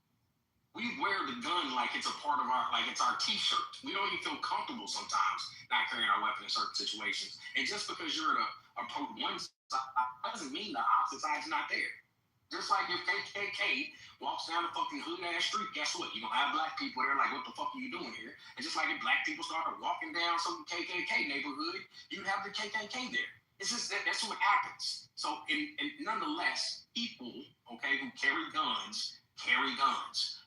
we wear the gun like it's a part of our, like it's our t-shirt. We don't even feel comfortable sometimes not carrying our weapon in certain situations. And just because you're at one side doesn't mean the opposite side's not there. Just like if KKK walks down the fucking hood-ass street, guess what? You're going to have black people there like, what the fuck are you doing here? And just like if black people started walking down some KKK neighborhood, you'd have the KKK there. It's just that's what happens. So, and nonetheless, people, okay, who carry guns.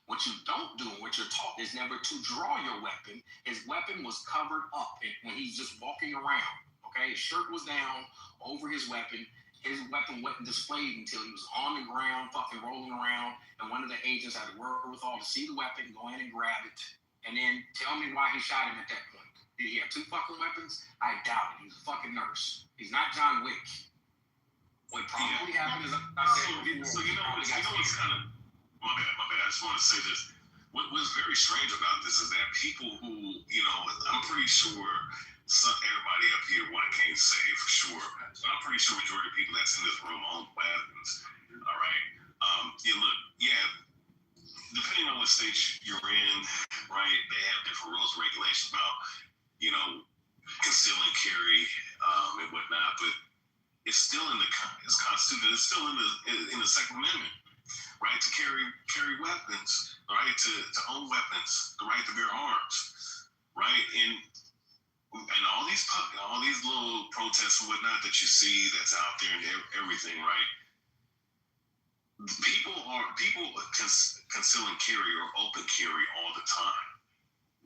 What you don't do and what you're taught is never to draw your weapon. His weapon was covered up when he's just walking around, okay? His shirt was down over his weapon. His weapon wasn't displayed until he was on the ground, fucking rolling around, and one of the agents had the wherewithal to see the weapon, go in and grab it, and then tell me why he shot him at that point. Did he have two fucking weapons? I doubt it. He was a fucking nurse. He's not John Wick. What probably happened is, so you know what's kind of, my bad. I just want to say this. What's very strange about this is that people who, I'm pretty sure everybody up here can't say for sure, but I'm pretty sure majority of people that's in this room own weapons. All right. Depending on what state you're in, right, they have different rules and regulations about, conceal and carry and whatnot, but it's still in it's constituted. It's still in the Second Amendment. Right, to carry weapons, right, to own weapons, the right to bear arms, right, and all these little protests and whatnot that you see that's out there and everything, right. People conceal and carry or open carry all the time.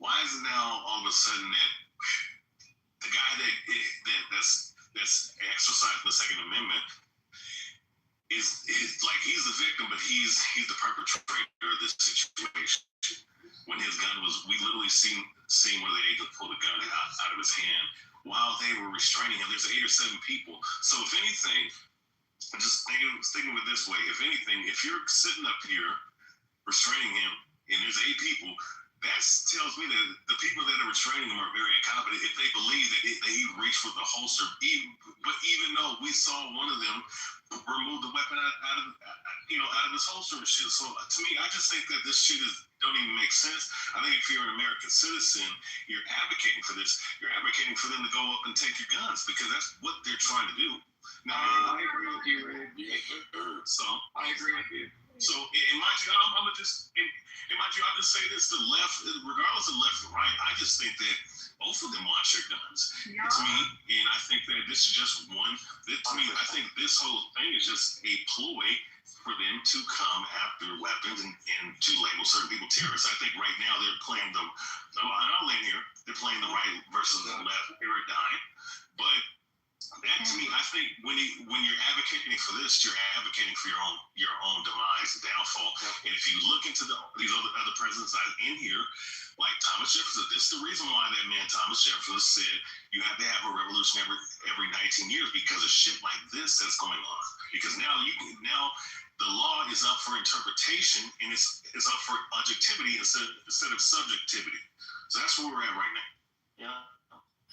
Why is it now all of a sudden that the guy that's exercising the Second Amendment is like he's the victim, but he's the perpetrator of this situation? When his gun was, we literally seen where the agent pulled the gun out of his hand while they were restraining him. There's 8 or 7 people. So if anything, just thinking of it this way, if anything, if you're sitting up here restraining him and there's 8 people, that tells me that the people that are restraining him are very incompetent if they believe that he reached with the holster. But even though we saw one of them remove the weapon out of his holster and shit. So to me, I just think that this shit don't even make sense. I think if you're an American citizen, you're advocating for this. You're advocating for them to go up and take your guns because that's what they're trying to do. Now, I agree with you, Red. So I agree with you. So, and mind you, I'll just say this: the left, regardless of left or right, I just think that both of them want your guns. Yeah. To me, and I think that this is just one. To me, I think this whole thing is just a ploy for them to come after weapons and to label certain people terrorists. I think right now they're playing I'll land here. They're playing the right versus the left paradigm, but. That to me, I think when you're advocating for this, you're advocating for your own demise and downfall. And if you look into these other presidents in here, like Thomas Jefferson, this is the reason why that man Thomas Jefferson said you have to have a revolution every 19 years because of shit like this that's going on. Because now the law is up for interpretation and it's up for objectivity instead of subjectivity. So that's where we're at right now. Yeah.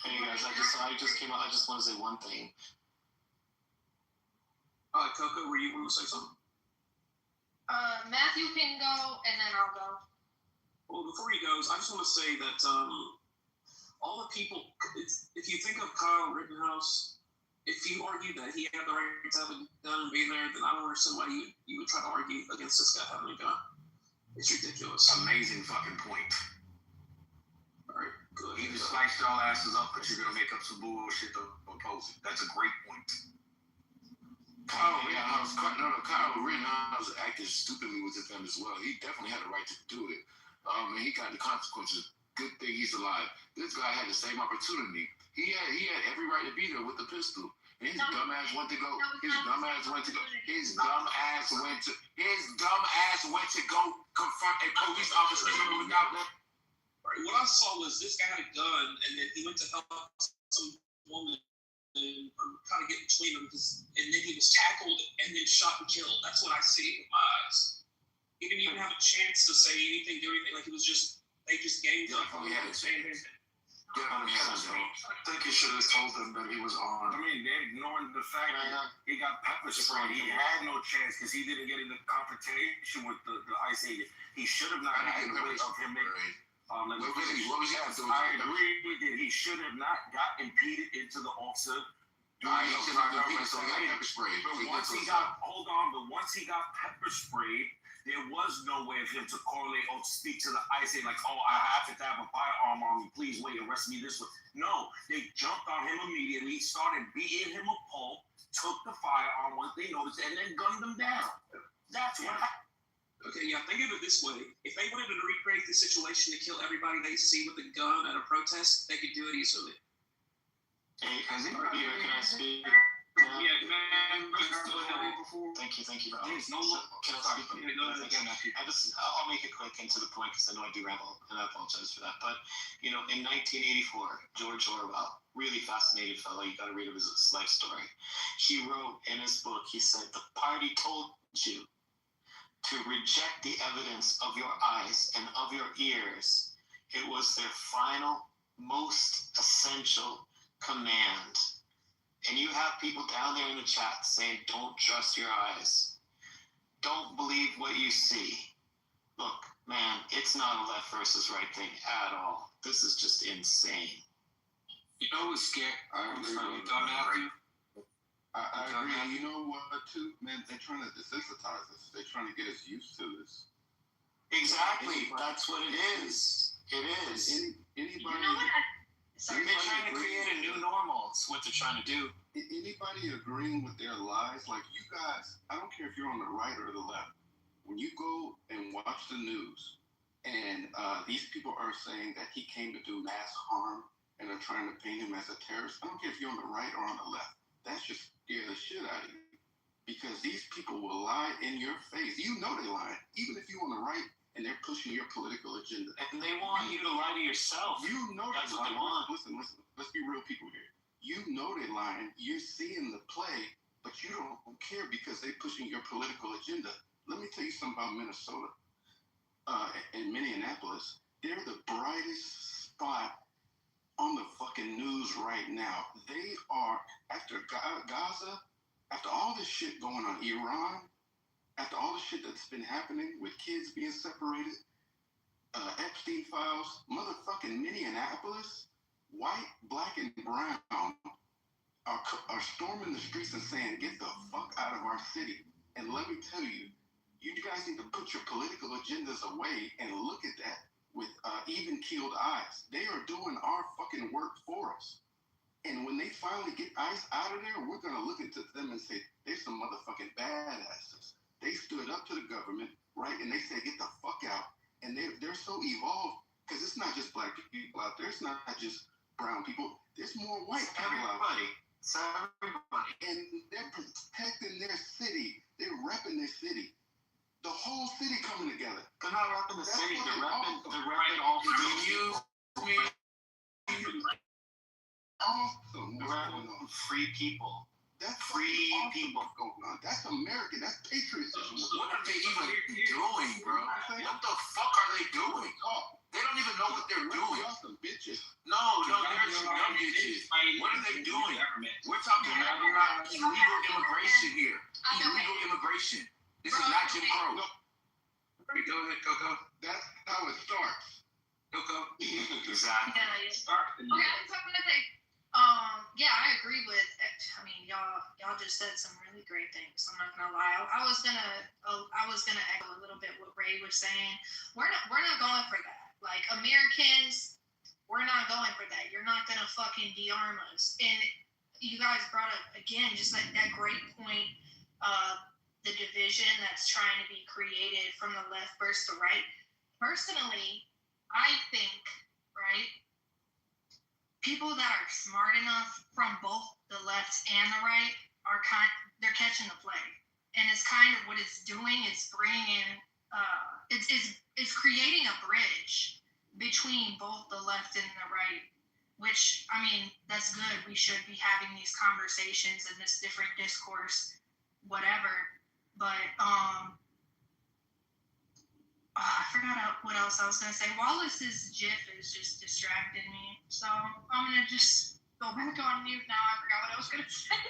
Hey guys, I just came out. I just want to say one thing. Coco, were you want to say something? Matthew can go, and then I'll go. Well, before he goes, I just want to say that all the people, if you think of Kyle Rittenhouse, if you argue that he had the right to have a gun and be there, then I don't understand why you would try to argue against this guy having a gun. It's ridiculous. Amazing fucking point. All right, good. He just sliced y'all asses up, but you're gonna make up some bullshit to oppose it. That's a great point. Kyle Rittenhouse acted stupidly with them as well. He definitely had a right to do it. And he got the consequences. Good thing he's alive. This guy had the same opportunity. He had every right to be there with the pistol. And his dumb ass went to go. His dumb ass went to go confront a police officer without that. Right, what I saw was this guy had a gun, and then he went to help some woman and kind of get between them, and then he was tackled and then shot and killed. That's what I see with my eyes. He didn't even have a chance to say anything, do anything. Like, they just gamed up. Definitely had a chance. I think you should have told them that he was armed. I mean, they're ignoring the fact that he got pepper sprayed. He had no chance because he didn't get into confrontation with the ICE agent. He should have not had the way of him making. What was he doing? I agree that he should have not got impeded into the officer. But once he got pepper sprayed, there was no way of him to correlate or speak to the ICE like, oh, I have to have a firearm on me. Please wait, arrest me this way. No, they jumped on him immediately, started beating him a pulp, took the firearm once they noticed, and then gunned him down. That's what happened. Okay, yeah, think of it this way. If they wanted to recreate the situation to kill everybody they see with a gun at a protest, they could do it easily. Hey, can I speak? Yeah, man. Thank you. There's no Can I speak? Again, I'll make it quick and to the point because I know I do ramble, and I apologize for that. But, in 1984, George Orwell, really fascinating fellow, you got to read of his life story. He wrote in his book, he said, the party told you to reject the evidence of your eyes and of your ears. It was their final, most essential command. And you have people down there in the chat saying, don't trust your eyes. Don't believe what you see. Look, man, it's not a left versus right thing at all. This is just insane. You know what's scary? I agree. You know what, too? Man, they're trying to desensitize us. They're trying to get us used to this. Exactly. That's what it is. It is. Anybody... They're trying to create a new normal. It's what they're trying to do. Anybody agreeing with their lies? Like, you guys, I don't care if you're on the right or the left. When you go and watch the news, and these people are saying that he came to do mass harm, and are trying to paint him as a terrorist, I don't care if you're on the right or on the left. That should scare the shit out of you. Because these people will lie in your face. You know they're lying. Even if you're on the right, and they're pushing your political agenda. And they want you to lie to yourself. You know that's what they want. Listen. Let's be real people here. You know they're lying. You're seeing the play, but you don't care because they're pushing your political agenda. Let me tell you something about Minnesota and Minneapolis. They're the brightest spot on the fucking news right now. They are, after Gaza, after all this shit going on, Iran, after all the shit that's been happening with kids being separated, Epstein files, motherfucking Minneapolis, white, black, and brown are storming the streets and saying, get the fuck out of our city. And let me tell you, you guys need to put your political agendas away and look at that with even-keeled eyes. They are doing our fucking work for us. And when they finally get ICE out of there, we're going to look into them and say, there's some motherfucking badasses. They stood up to the government, right? And they said, get the fuck out. And they're so evolved, because it's not just black people out there. It's not just brown people. There's more white people out there. It's everybody. And they're protecting their city. They're repping their city. The whole city coming together. They're not repping the city. They're repping all free people. That's free people. That's American. That's patriotism. What are they even doing, bro? What the fuck are they doing? They don't even know what they're doing. Y'all some bitches. No, they're some dumb bitches. What are they doing? We're talking about illegal immigration here. Illegal immigration. This is not Jim Crow. Go ahead, Coco. That's how it starts. Coco. Exactly. Yeah, yeah. Start the Okay, so I'm gonna say, yeah, I agree with. I mean, y'all just said some really great things. I'm not gonna lie. I was gonna echo a little bit what Ray was saying. We're not going for that. Like Americans, we're not going for that. You're not gonna fucking de-arm us. And you guys brought up again just that great point. The division that's trying to be created from the left versus the right. Personally, I think, right, people that are smart enough from both the left and the right they're catching the play, and it's kind of what it's doing is bringing it's creating a bridge between both the left and the right, which I mean that's good. We should be having these conversations and this different discourse, whatever. But I forgot what else I was gonna say. Wallace's GIF is just distracting me, so I'm gonna just go back on mute now. I forgot what I was gonna say.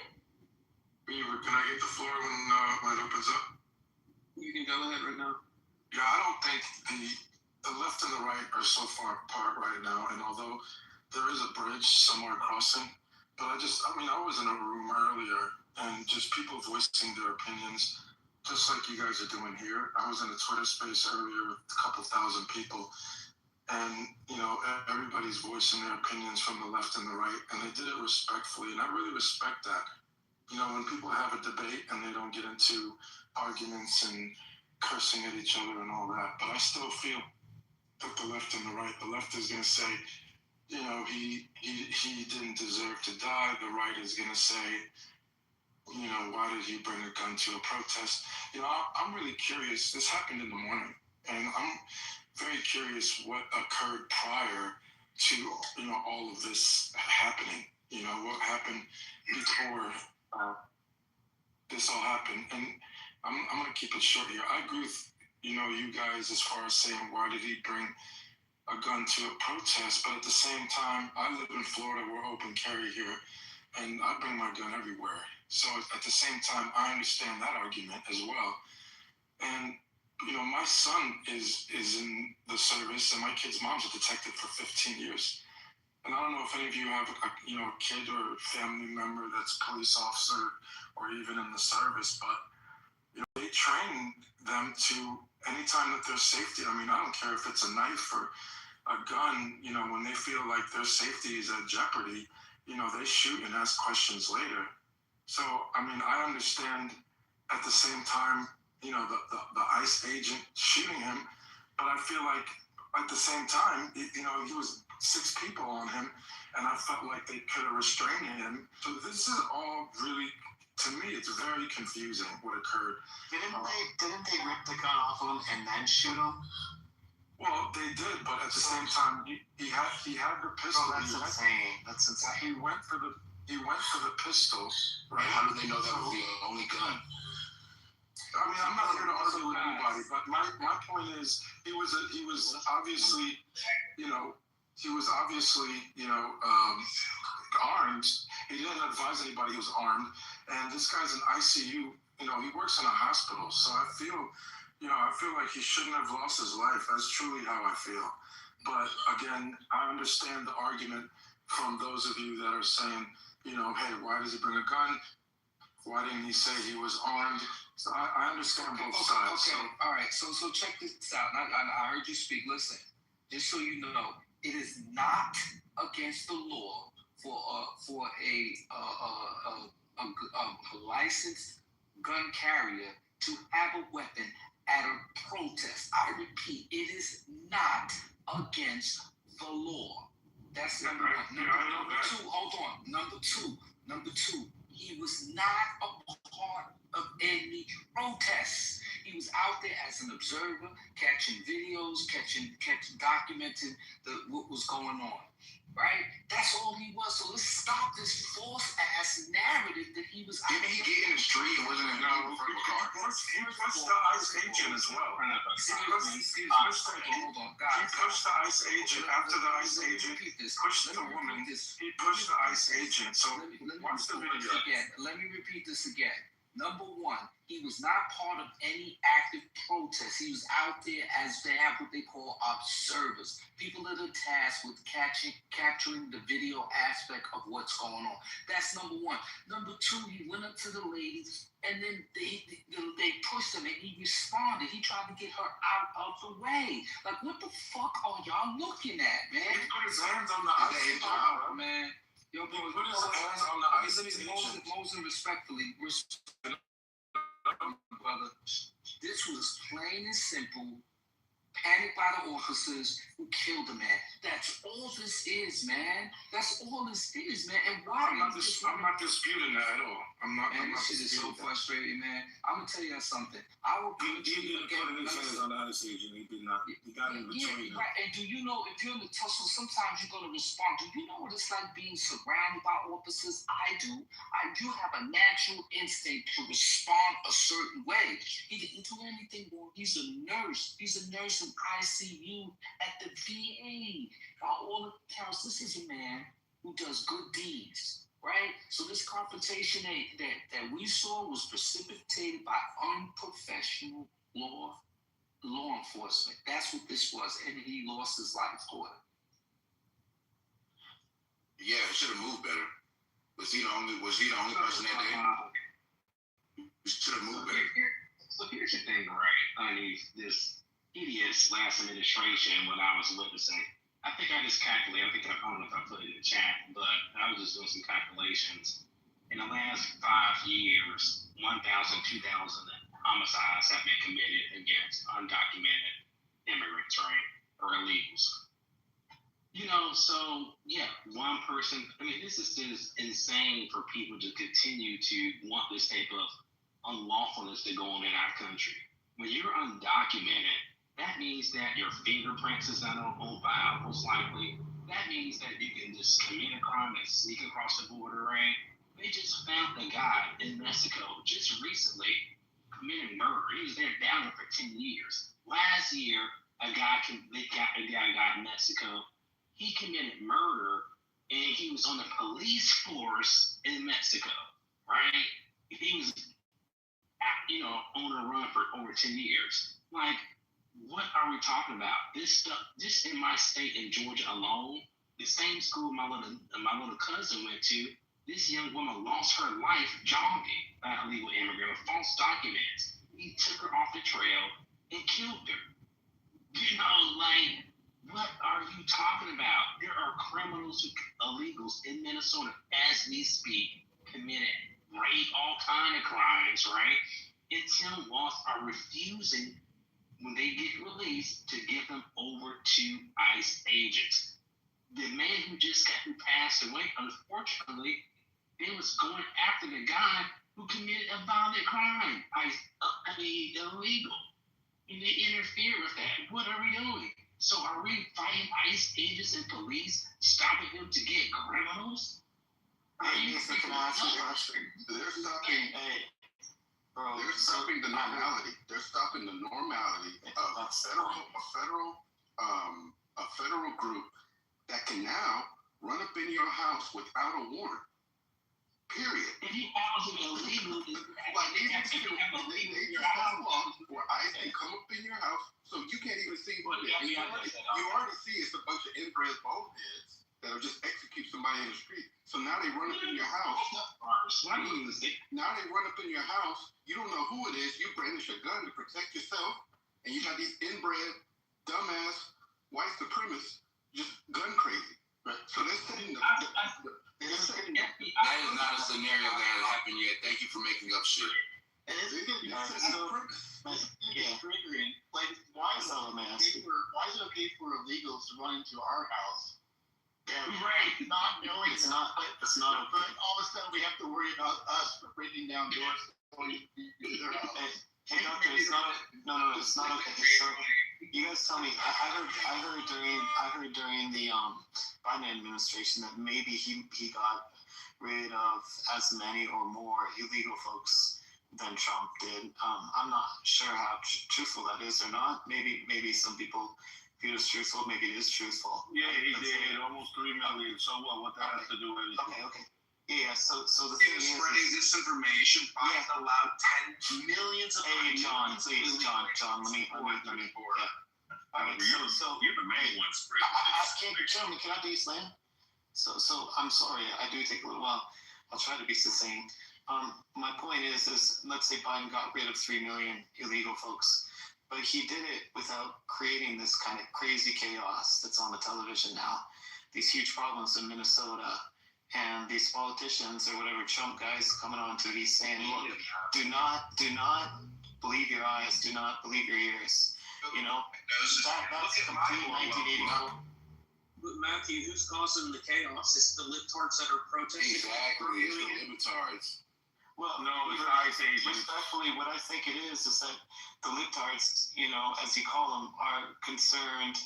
Beaver, can I get the floor when it opens up? You can go ahead right now. Yeah, I don't think the left and the right are so far apart right now, and although there is a bridge somewhere crossing, but I was in a room earlier and just people voicing their opinions, just like you guys are doing here. I was in a Twitter space earlier with a couple thousand people, and everybody's voicing their opinions from the left and the right, and they did it respectfully, and I really respect that. When people have a debate and they don't get into arguments and cursing at each other and all that, but I still feel that the left and the left is going to say, he didn't deserve to die. The right is going to say, why did you bring a gun to a protest? I'm really curious. This happened in the morning, and I'm very curious what occurred prior to, all of this happening. What happened before this all happened. And I'm going to keep it short here. I agree with, you guys as far as saying, why did he bring a gun to a protest? But at the same time, I live in Florida. We're open carry here, and I bring my gun everywhere. So at the same time, I understand that argument as well. And, my son is in the service, and my kid's mom's a detective for 15 years. And I don't know if any of you have a kid or family member that's a police officer or even in the service, but, they train them to, anytime that there's safety, I don't care if it's a knife or a gun, when they feel like their safety is at jeopardy, they shoot and ask questions later. So, I understand at the same time, the ICE agent shooting him, but I feel like at the same time, he was 6 people on him, and I felt like they could have restrained him. So this is all really, to me, it's very confusing what occurred. Didn't they rip the gun off of him and then shoot him? Well, they did, but at the same time, he had the pistol. Oh, that's insane. That's insane. He went for the pistol. Right? How do they know that was the only gun? I'm not here to argue with anybody, but my point is, he was obviously, armed. He didn't advise anybody he was armed, and this guy's in ICU. He works in a hospital, so I feel like he shouldn't have lost his life. That's truly how I feel. But again, I understand the argument from those of you that are saying, hey, why does he bring a gun? Why didn't he say he was armed? So I understand both sides. Okay, all right. So check this out. I heard you speak. Listen, just so you know, it is not against the law for a licensed gun carrier to have a weapon at a protest. I repeat, it is not against the law. That's number one. Number two, hold on. Number two, he was not a part of any protests. He was out there as an observer, catching videos, documenting what was going on. Right? That's all he was. So let's stop this false ass narrative that he was out there. Didn't he get in the street and wasn't in front of a car? He pushed the ICE agent as well. Hold on, guys. He pushed the ICE agent after the ICE agent pushed the woman. He pushed the ICE agent. So watch the video. Let me repeat this again. Number one, he was not part of any active protest. He was out there as they have what they call observers, people that are tasked with capturing the video aspect of what's going on. That's number one. Number two, he went up to the ladies and then they pushed him and he responded. He tried to get her out of the way. Like, what the fuck are y'all looking at, man? He put his hands on the ice, man. Yo, bro, he put his hands on the ice. Moses, respectfully, brother, this was plain and simple. Panicked by the officers who killed the man. That's all this is, man. That's all this is, man. And why? I'm not disputing that at all. I'm not. This shit is so frustrating, man. I'm gonna tell you something. I will He did put his hands on the ice agent. He did not. He got in between them. Right. And do you know if you're in the tussle, sometimes you're gonna respond. Do you know what it's like being surrounded by officers? I do. I do have a natural instinct to respond a certain way. He didn't do anything wrong. He's a nurse. He's a nurse in ICU at the VA. By all accounts, this is a man who does good deeds, right? So this confrontation that we saw was precipitated by unprofessional law enforcement. That's what this was, and he lost his life for it. Yeah, it should have moved better. Was he the only person that day? Should have moved better. So here's the thing, right? I mean, this hideous last administration, when I was witnessing, I think I don't know if I put it in the chat, but I was just doing some calculations. In the last 5 years, 1,000, 2,000 homicides have been committed against undocumented immigrants, right? Or illegals. You know, so, yeah, one person, I mean, this is just insane for people to continue to want this type of unlawfulness to go on in our country. When you're undocumented, that means that your fingerprints is not on file, most likely. That means that you can just commit a crime and sneak across the border, right? They just found a guy in Mexico just recently committed murder. He was there down there for 10 years. Last year, a guy in Mexico, he committed murder and he was on the police force in Mexico, right? He was, on a run for over 10 years. Like, what are we talking about? This stuff, just in my state in Georgia alone, the same school my little cousin went to, this young woman lost her life jogging by an illegal immigrant with false documents. He took her off the trail and killed her. You know, like, what are you talking about? There are illegals in Minnesota as we speak, committed rape, all kind of crimes, right? Until laws are refusing, when they get released, to give them over to ICE agents. The man who passed away, unfortunately, they was going after the guy who committed a violent crime. Illegal. And they interfere with that. What are we doing? So are we fighting ICE agents and police, stopping them to get criminals? They're stopping the normality. They're stopping the normality of a federal group that can now run up in your house without a warrant. Period. If you house it illegal, they just have laws where ICE can come up in your house, so you can't even see what it is. You already see it's a bunch of inbred boneheads that'll just execute somebody in the street. So now they run up in your house. Now they run up in your house. You don't know who it is. You brandish a gun to protect yourself, and you got these inbred, dumbass, white supremacists just gun crazy. Right? So they're setting That is not a scenario that has happened yet. Thank you for making up shit. And it's triggering. Like, why is it okay for illegals to run into our house? Right. Not knowing it's not okay. But all of a sudden we have to worry about us for breaking down doors to their house. Hey, doctor, it's not okay. So, you guys tell me. I heard during the Biden administration that maybe he got rid of as many or more illegal folks than Trump did. I'm not sure how truthful that is or not. Maybe some people feel it's truthful. Maybe it is truthful. Yeah, he did almost 3 million. So what? What that has to do with anything? Okay. Yeah, so the You're thing spreading is, disinformation. Biden allowed millions of hey, John, please, John, let me. Yeah. All right, so you're the main one spreading. Gentlemen, can I please land? So I'm sorry, I do take a little while. I'll try to be succinct. My point is let's say Biden got rid of 3 million illegal folks, but he did it without creating this kind of crazy chaos that's on the television now. These huge problems in Minnesota, and these politicians or whatever Trump guys coming on TV saying, look, do not believe your eyes, do not believe your ears. You know, that's complete 1981. But Matthew, who's causing the chaos? It's the libtards that are protesting. Exactly, it's the libtards. Well, no, it's ICE agents. Respectfully, what I think it is that the libtards, you know, as you call them, are concerned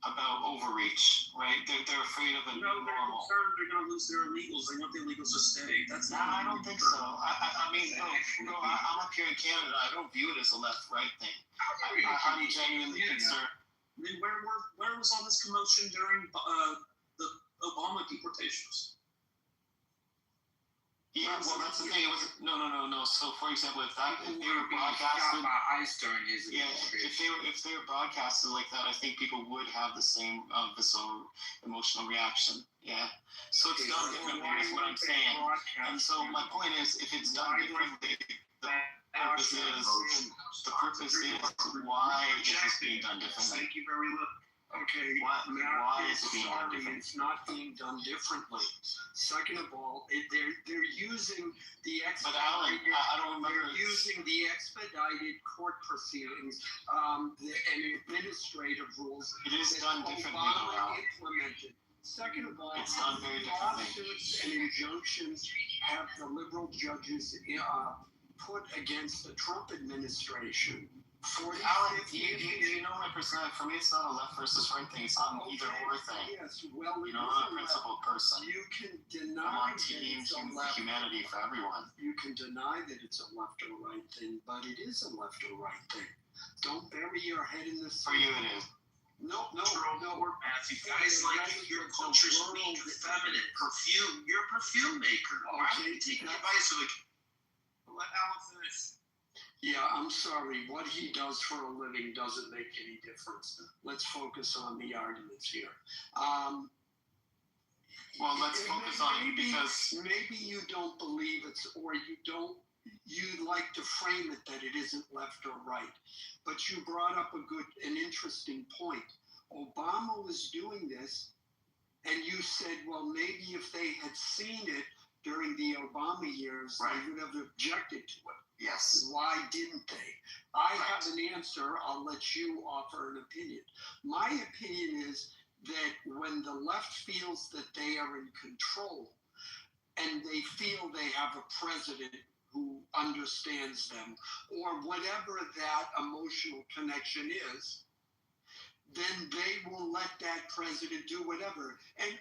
about overreach, right? They're afraid of a No, they're normal. concerned they're going to lose their illegals. They want the illegals to stay. That's No, I don't think so. I mean, no, I'm up here in Canada. I don't view it as a left-right thing. I'm genuinely concerned. Then where was all this commotion during the Obama deportations? Yeah, well, that's the thing. It was no. So, for example, if they were broadcasted by ICE during his if they were broadcasted like that, I think people would have the same visceral emotional reaction. Yeah. So it's done differently, is what I'm saying. And so my point is, if it's done differently, the purpose is why is this being done differently? Thank you very much. Okay, why is it being done sorry, differently? it's not being done differently. Second of all, they're using the But Alan, I don't remember. They're using the expedited court proceedings and administrative rules. It is that done differently, Obama Alan. implemented. Second of all, It's done very differently. lawsuits and injunctions have the liberal judges put against the Trump administration. Alan, you know my personality. For me, it's not a left versus right thing. It's not an either or thing. Yes, well, you know, I'm a principled person. You can deny I'm on that team it's a left. humanity for everyone. You can deny that it's a left or right thing, but it is a left or right thing. Don't bury your head in the sand. For you, it is. No. Matthew, guys like your culture's weak, feminine, perfume. You're a perfume maker. Why are you taking advice of let Alan finish? Yeah, I'm sorry. What he does for a living doesn't make any difference. Let's focus on the arguments here. Well, let's focus on it because maybe you don't believe it's, or you'd like to frame it that it isn't left or right. But you brought up an interesting point. Obama was doing this, and you said, well, maybe if they had seen it during the Obama years, they would have objected to it. Yes. Why didn't they? I have an answer. I'll let you offer an opinion. My opinion is that when the left feels that they are in control and they feel they have a president who understands them or whatever that emotional connection is, then they will let that president do whatever. And,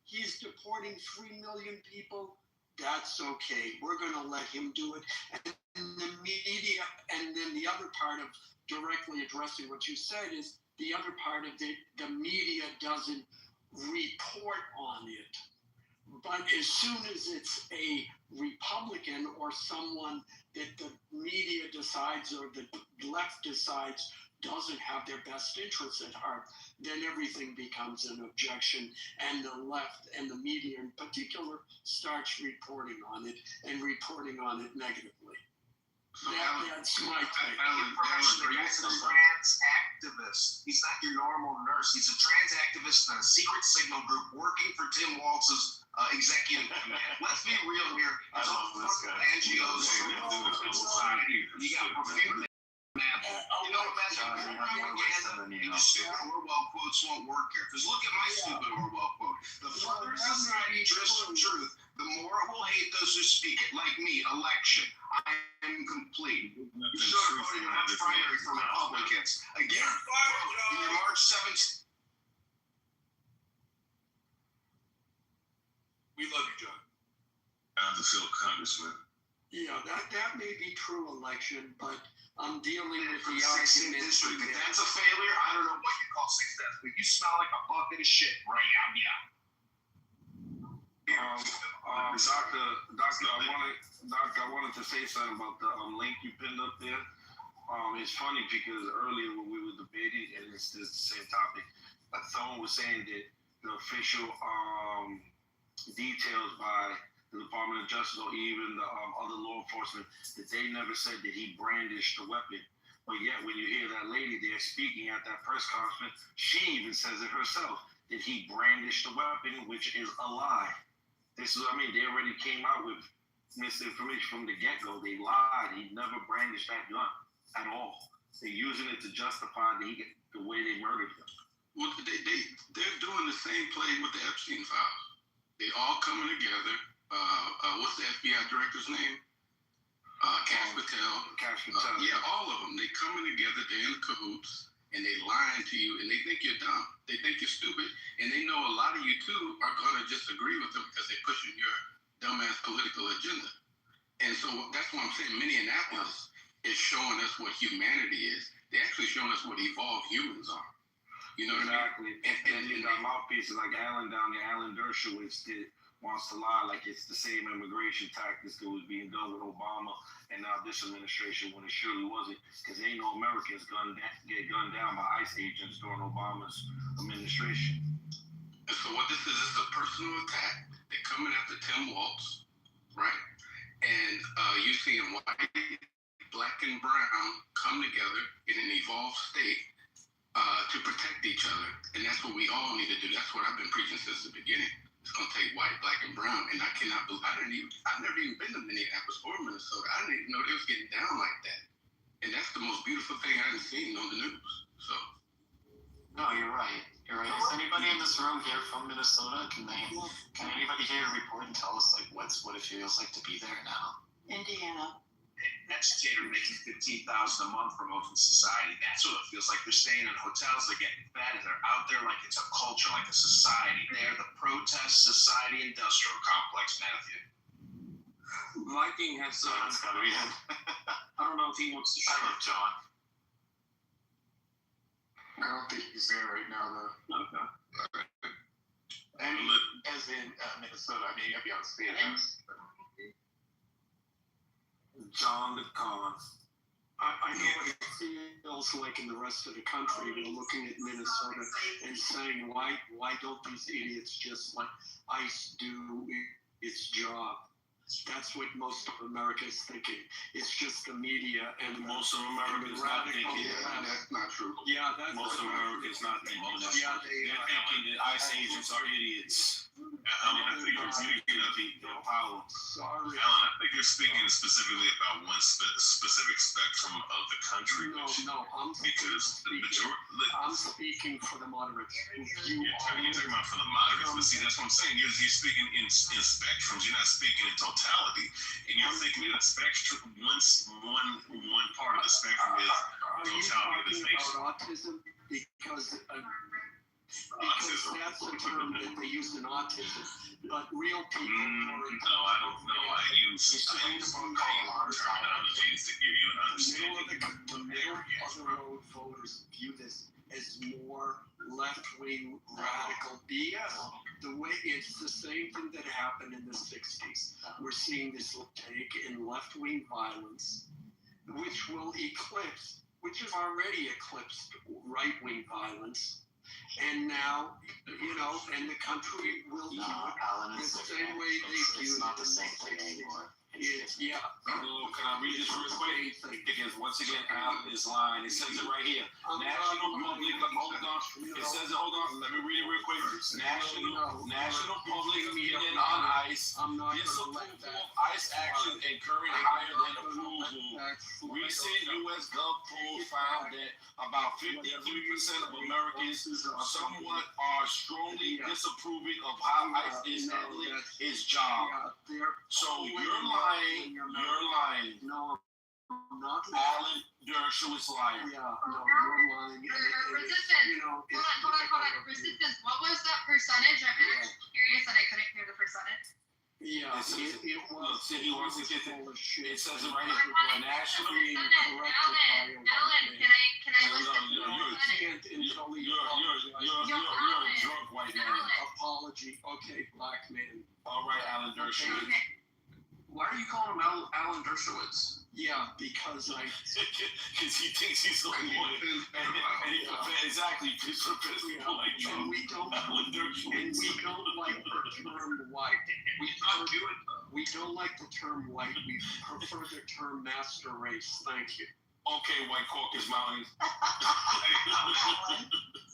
he's deporting 3 million people. That's okay. We're going to let him do it. And the media, and then the other part of directly addressing what you said is the other part of it, the media doesn't report on it. But as soon as it's a Republican or someone that the media decides or the left decides doesn't have their best interests at heart, then everything becomes an objection, and the left and the media in particular starts reporting on it and reporting on it negatively. That's my take. He's a trans activist. He's not your normal nurse. He's a trans activist in a secret signal group working for Tim Walz's executive command. Let's be real here. It's all NGOs. You got perfume. You know what, Matthew? The stupid Orwell quotes won't work here. Because look at my stupid Orwell quote. The further society drifts from truth, the more it will hate those who speak it. Like me, election. I am complete. You should have voted in the primary for Republicans. Again, in your March 7th. We love you, John. I'm the field congressman. Yeah, that may be true election, but I'm dealing with the 16th district. If that's a failure, I don't know what you call success, but you smell like a bucket of shit right now. Yeah. I wanted to say something about the link you pinned up there. It's funny because earlier when we were debating, and it's the same topic, someone was saying that the official details by the Department of Justice or even the other law enforcement, that they never said that he brandished the weapon. But yet when you hear that lady there speaking at that press conference, she even says it herself, that he brandished the weapon, which is a lie. This is, I mean, they already came out with misinformation from the get-go. They lied. He never brandished that gun at all. They're using it to justify the way they murdered him. Well, they're doing the same play with the Epstein files. They all coming together. What's the FBI director's name? Cash Patel. Yeah, all of them. They coming together. They're in cahoots, and they lying to you, and they think you're dumb. They think you're stupid, and they know a lot of you too are gonna just agree with them because they're pushing your dumbass political agenda. And so that's why I'm saying Minneapolis is showing us what humanity is. They're actually showing us what evolved humans are. You know exactly. What I mean? And you got mouthpieces like Alan down there, Alan Dershowitz, that wants to lie like it's the same immigration tactics that was being done with Obama and now this administration, when it surely wasn't, because ain't no Americans get gunned down by ICE agents during Obama's administration. And so what this is a personal attack. They're coming after Tim Walz, right? And you see white, black, and brown come together in an evolved state to protect each other. And that's what we all need to do. That's what I've been preaching since the beginning. It's going to take white, black, and brown. And I cannot believe, I've never even been to Minneapolis or Minnesota. I didn't even know they was getting down like that. And that's the most beautiful thing I've seen on the news. So. No, you're right. You're right. Is anybody in this room here from Minnesota? Can anybody here report and tell us like what it feels like to be there now? Indiana. Next year, making $15,000 a month from Open Society. That's what it feels like. They're staying in hotels, they're getting fed, and they're out there like it's a culture, like a society. They're the protest society industrial complex, Matthew. Viking has. That's gotta be it. I don't know if he wants to share. I love John. I don't think he's there right now, though. Okay. I mean, as in Minnesota, I mean, I'll be honest with you. John the Con. I know what it feels like in the rest of the country. We're looking at Minnesota and saying, why don't these idiots just let ICE do its job? That's what most of America is thinking. It's just the media and most of America is not thinking. That's not true. Yeah, that's most of America is not thinking that. Yeah, they're thinking that ICE agents are idiots. I think you're speaking their power. Sorry. Alan, I think you're speaking specifically about one specific spectrum of the country. Because the majority. I'm speaking for the moderates. You're talking about for the moderates, but see, that's what I'm saying. You're speaking in spectrums. You're not speaking in totality, and you're thinking that spectrum. One part of the spectrum is totality of the nation. About autism because that's the term that they use in autism. But real people. No, I don't know. I use terminologies to give you an understanding. The middle of the road voters view this as more left-wing radical BS. The way it's the same thing that happened in the 60s. We're seeing this take in left-wing violence, which will eclipse, which has already eclipsed right-wing violence. And now, and the country will view it the same way they view it. It's not the same thing anymore. Yeah. Can I read this real quick? Because once again, Alan is lying. It says it right here. National Public, hold on. It says it, hold on. Let me read it real quick. National Public Meeting on ICE. Disapproval of ICE action incurring higher than approval. Recent U.S. Gov poll found that about 53% of Americans somewhat are strongly disapproving of how ICE is handling its job. So you're lying. No, I'm not. Alan Dershowitz lying. Yeah, no, you're lying. Resistance. Hold on. Resistance. What was that percentage? I'm actually curious and I couldn't hear the percentage. Yeah, It says, it was. see, he wants to get the, full of shit. it says it right here. National. Being corrected by a white man. Can I listen to You're You can't until he apologizes. you're a drunk white man. Apology. Okay, black man. All right, Alan Dershowitz. Why are you calling him Alan Dershowitz? Yeah, because Because he thinks he's the one. Exactly. He's for people like Trump. And we don't like the term white. We don't like the term white. We prefer the term master race. Thank you. Okay, White Caucus Mountains.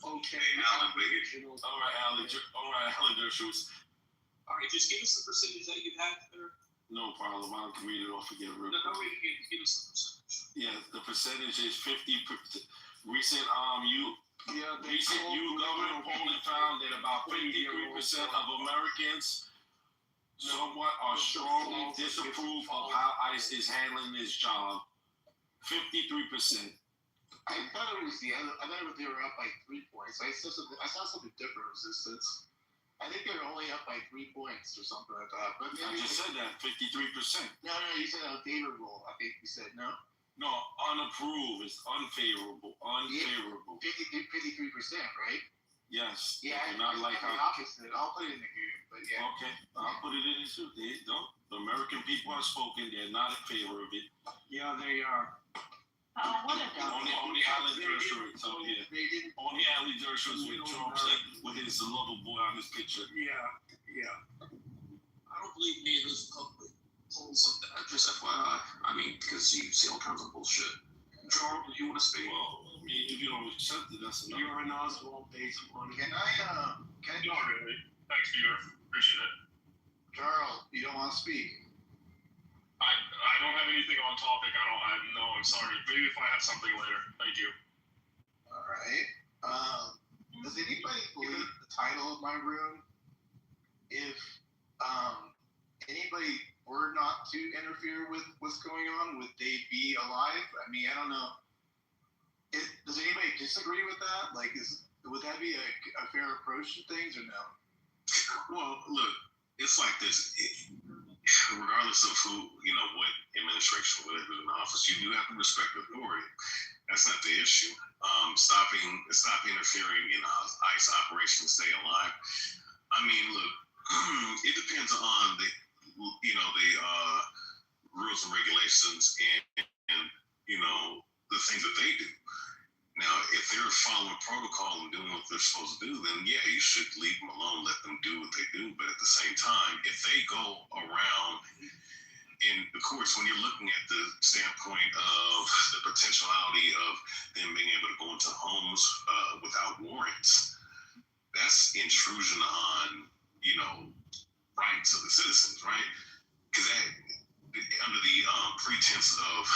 Okay, Alan original. All right, Alan Dershowitz. All right, just give us the percentage that you had there. No problem. I can read it off again real quick. No, give us the percentage. Yeah, the percentage is 50%. Recent recent government polling found that about 53% of Americans somewhat or strongly disapprove of how ICE is handling this job. 53%. I thought it was they were up by 3 points. I saw something different, Resistance. I think they were only up by 3 points or something like that. But I just said that, 53%. No, you said unfavorable. I think you said no. No, unapproved is unfavorable. Unfavorable. 53%, right? Yes. Yeah, not like the opposite. I'll put it in the group, but yeah. Okay, I'll put it in the suit. They don't. The American people have spoken. They're not in favor of it. Yeah, they are. Only Alan Dershowitz out here. Only Alan Dershowitz with Trump with his little boy on his picture. Yeah. I don't believe any of those public polls like that. Just FYI. I mean, because you see all kinds of bullshit. Charles, do you want to speak? Well, I mean, if you don't accept it, that's enough. You're an Oswald-based one. Can I Not really. Thanks, Peter. Appreciate it. Charles, you don't want to speak. I don't have anything on topic. I'm sorry. Maybe if I have something later. Thank you. All right. Does anybody believe the title of my room? If anybody were not to interfere with what's going on, would they be alive? I mean, I don't know. Does anybody disagree with that? Like, would that be a fair approach to things or no? Well, look, it's like this. Regardless of who, what administration, whatever in office, you do have to respect authority. That's not the issue. Stop interfering in ICE operations, stay alive. I mean, look, it depends on the rules and regulations and the things that they do. Now, if they're following protocol and doing what they're supposed to do, then yeah, you should leave them alone, let them do what they do. But at the same time, if they go around in the courts, when you're looking at the standpoint of the potentiality of them being able to go into homes without warrants, that's intrusion on, rights of the citizens, right? Because under the pretense of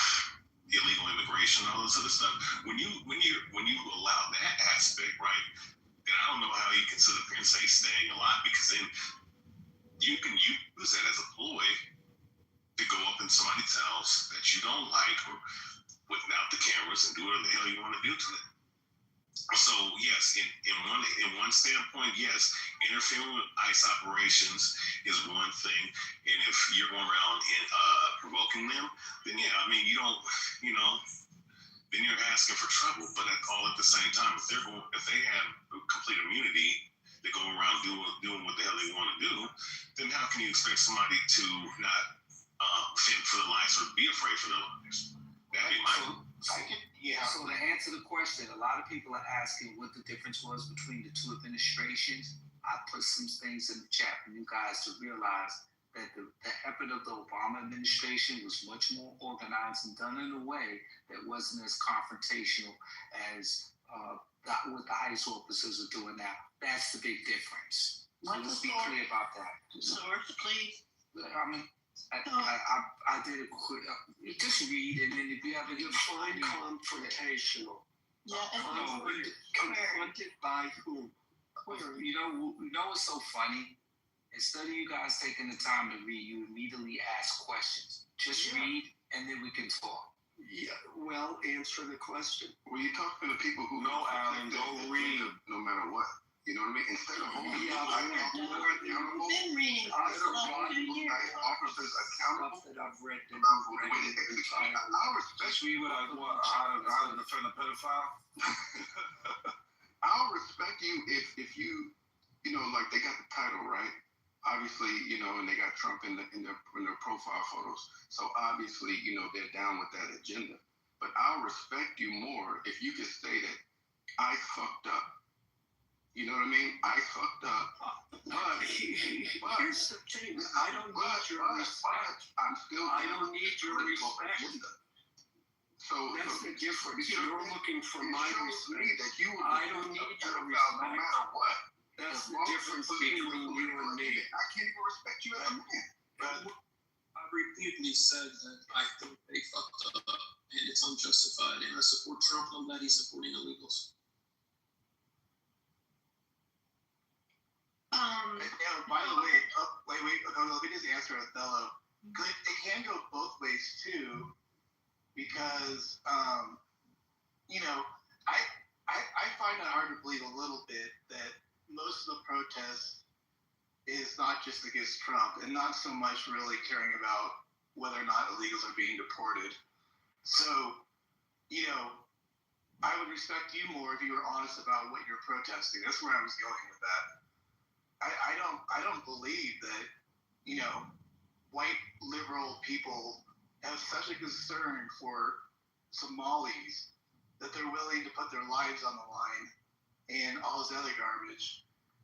illegal immigration, all this other stuff. When you allow that aspect, right, then I don't know how you can sit up here and say staying alive, because then you can use that as a ploy to go up in somebody's house that you don't like, or without the cameras, and do whatever the hell you want to do to them. So yes, in one standpoint, yes, interfering with ICE operations is one thing, and if you're going around and provoking them, then yeah, I mean, you don't, then you're asking for trouble. But all at the same time, if they have complete immunity to go around doing what the hell they want to do, then how can you expect somebody to not fend for their lives or be afraid for their lives? That'd be my. So to answer the question, a lot of people are asking what the difference was between the two administrations. I put some things in the chat for you guys to realize that the effort of the Obama administration was much more organized and done in a way that wasn't as confrontational as what the ICE officers are doing now. That's the big difference. So let's be clear about that. Source, please. I mean, I did it quick. Just read, and then if you have a Define confrontational. Yeah, confronted by whom? You know what's so funny? Instead of you guys taking the time to read, you immediately ask questions. Just read, and then we can talk. Yeah, well, answer the question. Well, you're talking to people who know Alan, don't read no matter what. You know what I mean? Instead of We've been reading for like 2 years. officers accountable that I've read about the way they execute. I'll respect you with how to defend a pedophile. I'll respect you if you like they got the title right. Obviously, and they got Trump in their profile photos. So obviously, they're down with that agenda. But I'll respect you more if you could say that I fucked up. You know what I mean? I fucked up. But here's the thing. I don't need your respect. I'm still. I don't need your respect. So that's the difference. You're looking for my respect. That you I don't need your respect. No matter what. That's the difference between you and me. I can't even respect you as a man. But I repeatedly said that I think they fucked up and it's unjustified, and I support Trump on that. He's supporting illegals. By the way, let me just answer Othello. It can go both ways too, because I find it hard to believe a little bit that most of the protests is not just against Trump and not so much really caring about whether or not illegals are being deported. So, I would respect you more if you were honest about what you're protesting. That's where I was going with that. I don't believe that, white liberal people have such a concern for Somalis that they're willing to put their lives on the line and all this other garbage.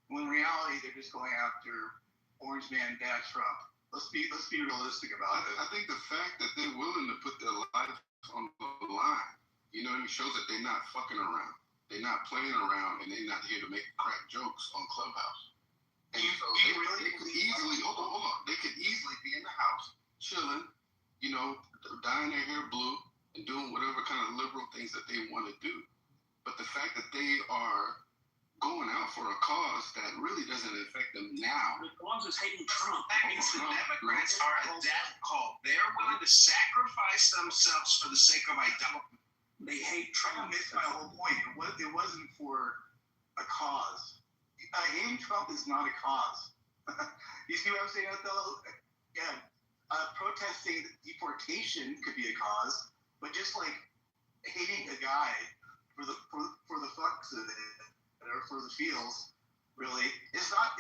When in reality, they're just going after Orange Man Dad Trump. Let's be realistic about it. I think the fact that they're willing to put their life on the line, it shows that they're not fucking around. They're not playing around, and they're not here to make crack jokes on Clubhouse. And so they could easily, hold on. They could easily be in the house, chilling, dyeing their hair blue and doing whatever kind of liberal things that they want to do. But the fact that they are going out for a cause that really doesn't affect them now. The cause is hating Trump. That means the Democrats are a death cult. They're willing to sacrifice themselves for the sake of idolatry. They hate Trump. I missed my whole point. It wasn't for a cause. Hating Trump is not a cause. You see what I'm saying, Othello? Yeah. Protesting deportation could be a cause, but just like hating a guy for the fucks of it or for the feels, really, it's not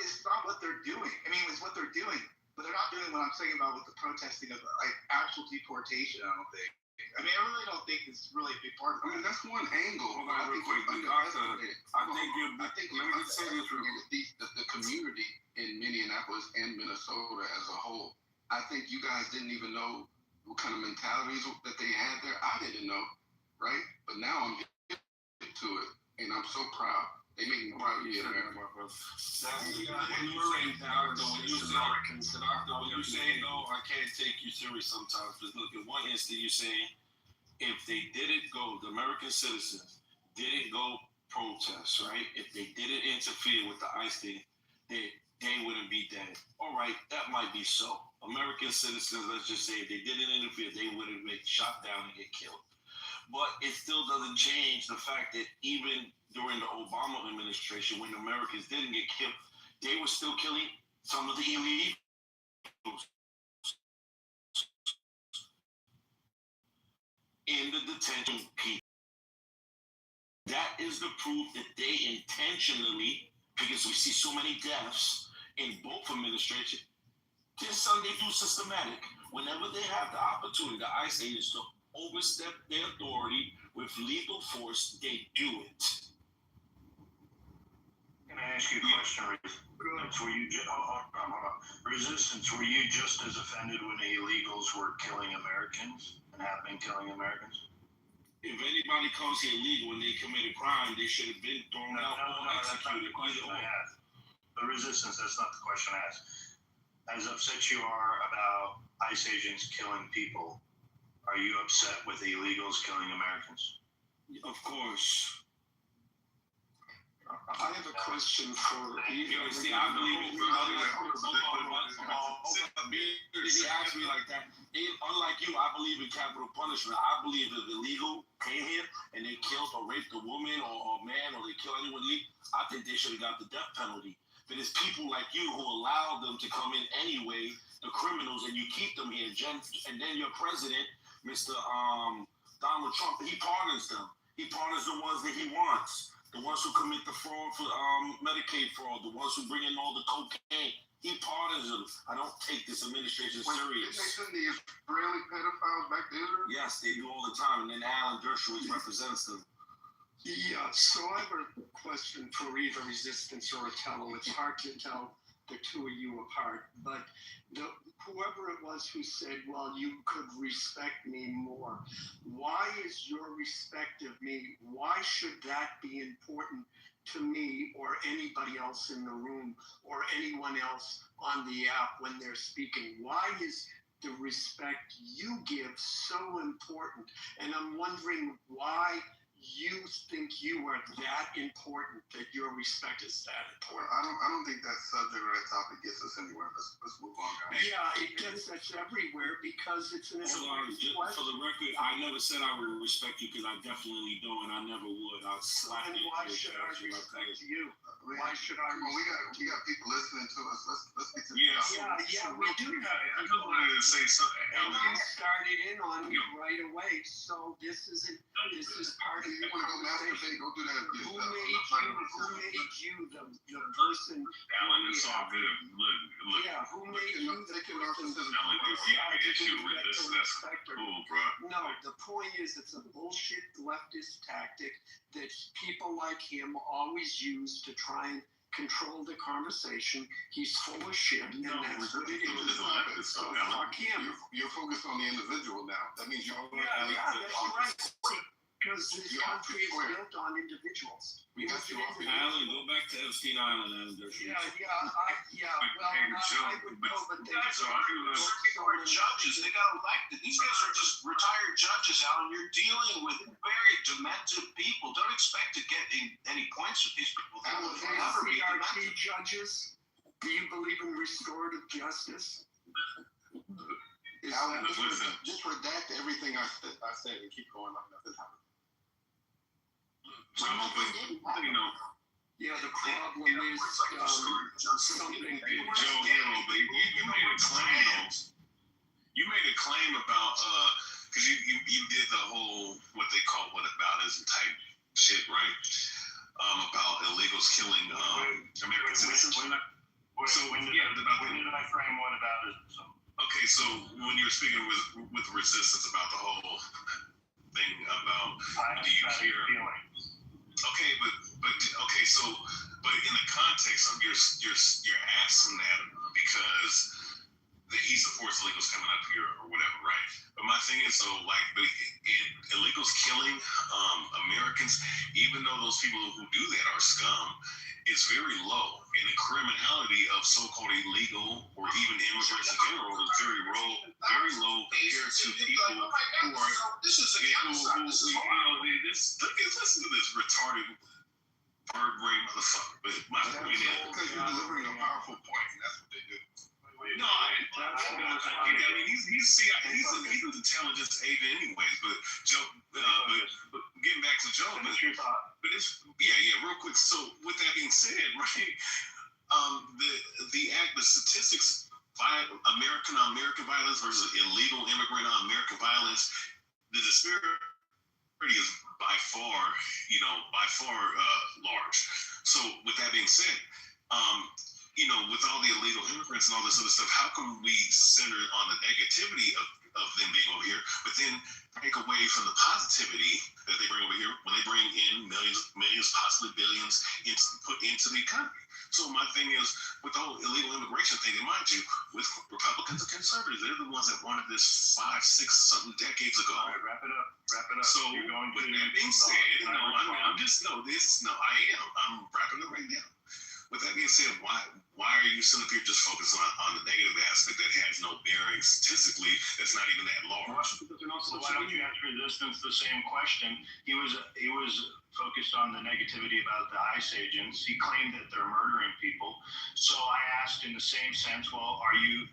what they're doing. I mean, it's what they're doing, but they're not doing what I'm saying about with the protesting of like actual deportation. I don't think. I mean, I really don't think it's really a big part of it. I mean, that's one angle. Hold on real quick. The community in Minneapolis and Minnesota as a whole, I think you guys didn't even know what kind of mentalities that they had there. I didn't know, right? But now I'm getting to it, and I'm so proud. They make me proud of you, man. When you say no, I can't take you serious sometimes. Because look, in one instant you say, if they didn't go, the American citizens didn't go protest, right? If they didn't interfere with the ICE thing, they wouldn't be dead. All right, that might be so. American citizens, let's just say, if they didn't interfere, they wouldn't get shot down and get killed. But it still doesn't change the fact that even during the Obama administration, when Americans didn't get killed, they were still killing some of the illegals in the detention people. That is the proof that they intentionally, because we see so many deaths in both administrations, this Sunday do systematic. Whenever they have the opportunity, the ICE agents to overstep their authority with legal force, they do it. Can I ask you a question? Resistance, were you just as offended when the illegals were killing Americans and have been killing Americans? If anybody comes here illegal and they commit a crime, they should have been thrown out or executed. That's not the question I asked. The resistance, that's not the question I asked. As upset you are about ICE agents killing people, are you upset with the illegals killing Americans? Of course. I have a question for you. See, I believe it. He asked me like that. Unlike you, I believe in capital punishment. I believe if illegal came here and they killed or raped a woman or a man or they killed anyone illegal, I think they should have got the death penalty. But it's people like you who allowed them to come in anyway the criminals, and you keep them here. And then your president, Mr. Donald Trump, he pardons them. He pardons the ones that he wants. The ones who commit the fraud for Medicaid fraud, the ones who bring in all the cocaine. He pardons them. I don't take this administration serious. They send the Israeli pedophiles back to Israel? Yes, they do all the time. And then Alan Dershowitz represents them. Yeah, so I have a question for either Resistance or Otello. It's hard to tell the two of you apart, but whoever it was who said, well, you could respect me more. Why is your respect of me, why should that be important to me or anybody else in the room or anyone else on the app when they're speaking? Why is the respect you give so important? And I'm wondering why you think you are that important, that your respect is that important. I don't think that subject or that topic gets us anywhere. Let's move on, guys. Yeah, it gets us everywhere because it's an important question. For the record, I never said I would respect you because I definitely don't, and I never would. I'll slap you. Why should I respect you? Why should I? Well, we got people listening to us. Let's get to yeah, we do. I just wanted to say something. And you started in on it right away, so this is part of you want to go masturbate, go do that. Who made you the person? Alan, it's all good. Look. Yeah, who made you the person? Alan, if you have an issue with this, that's cool, bro. No, the point is it's a bullshit leftist tactic that people like him always use to try and control the conversation. He's full of shit, and that's what it is. So fuck him. You're focused on the individual now. That means you're that's right. Because this country is built on individuals. Alan, go back to Epstein Island, Alan Dershowitz. Well, I would know, but they are judges. They got elected. These guys are just retired judges, Alan. You're dealing with very demented people. Don't expect to get any points with these people. They will never be demented. Judges, do you believe in restorative justice? Alan, just redact everything I said and keep going like nothing happened. Yeah, the problem is something. Joe, you made a claim. You made a claim about because you did the whole what they call whataboutism type shit, right? About illegals killing American citizens. When did I frame whataboutism? Okay, so when you were speaking with resistance about the whole thing about do you care? Okay, but in the context of you're asking that because he supports illegals coming up here or whatever, right? But my thing is, illegals killing Americans, even though those people who do that are scum, is very low. And the criminality of so-called illegal or even immigrants in general is very low compared to people who are listen to this retarded bird brain motherfucker. But my point is because you're delivering a powerful point, and that's what they do. No, I mean he's an intelligence agent anyways. But Joe, but getting back to Joe, but it's real quick. So with that being said, right, the statistics American on American violence versus illegal immigrant on American violence, the disparity is by far large. So with that being said, with all the illegal immigrants and all this other stuff, how come we center on the negativity of them being over here, but then take away from the positivity that they bring over here when they bring in millions, possibly billions put into the economy? So my thing is, with the whole illegal immigration thing, and mind you, with Republicans and conservatives, they're the ones that wanted this 5, 6 something decades ago. All right, wrap it up. So with that being said, I'm wrapping it right now. With that being said, why are you sitting up here just focusing on the negative aspect that has no bearing statistically? That's not even that large. So why don't you ask resistance the same question? He was focused on the negativity about the ICE agents. He claimed that they're murdering people. So I asked in the same sense, well, are you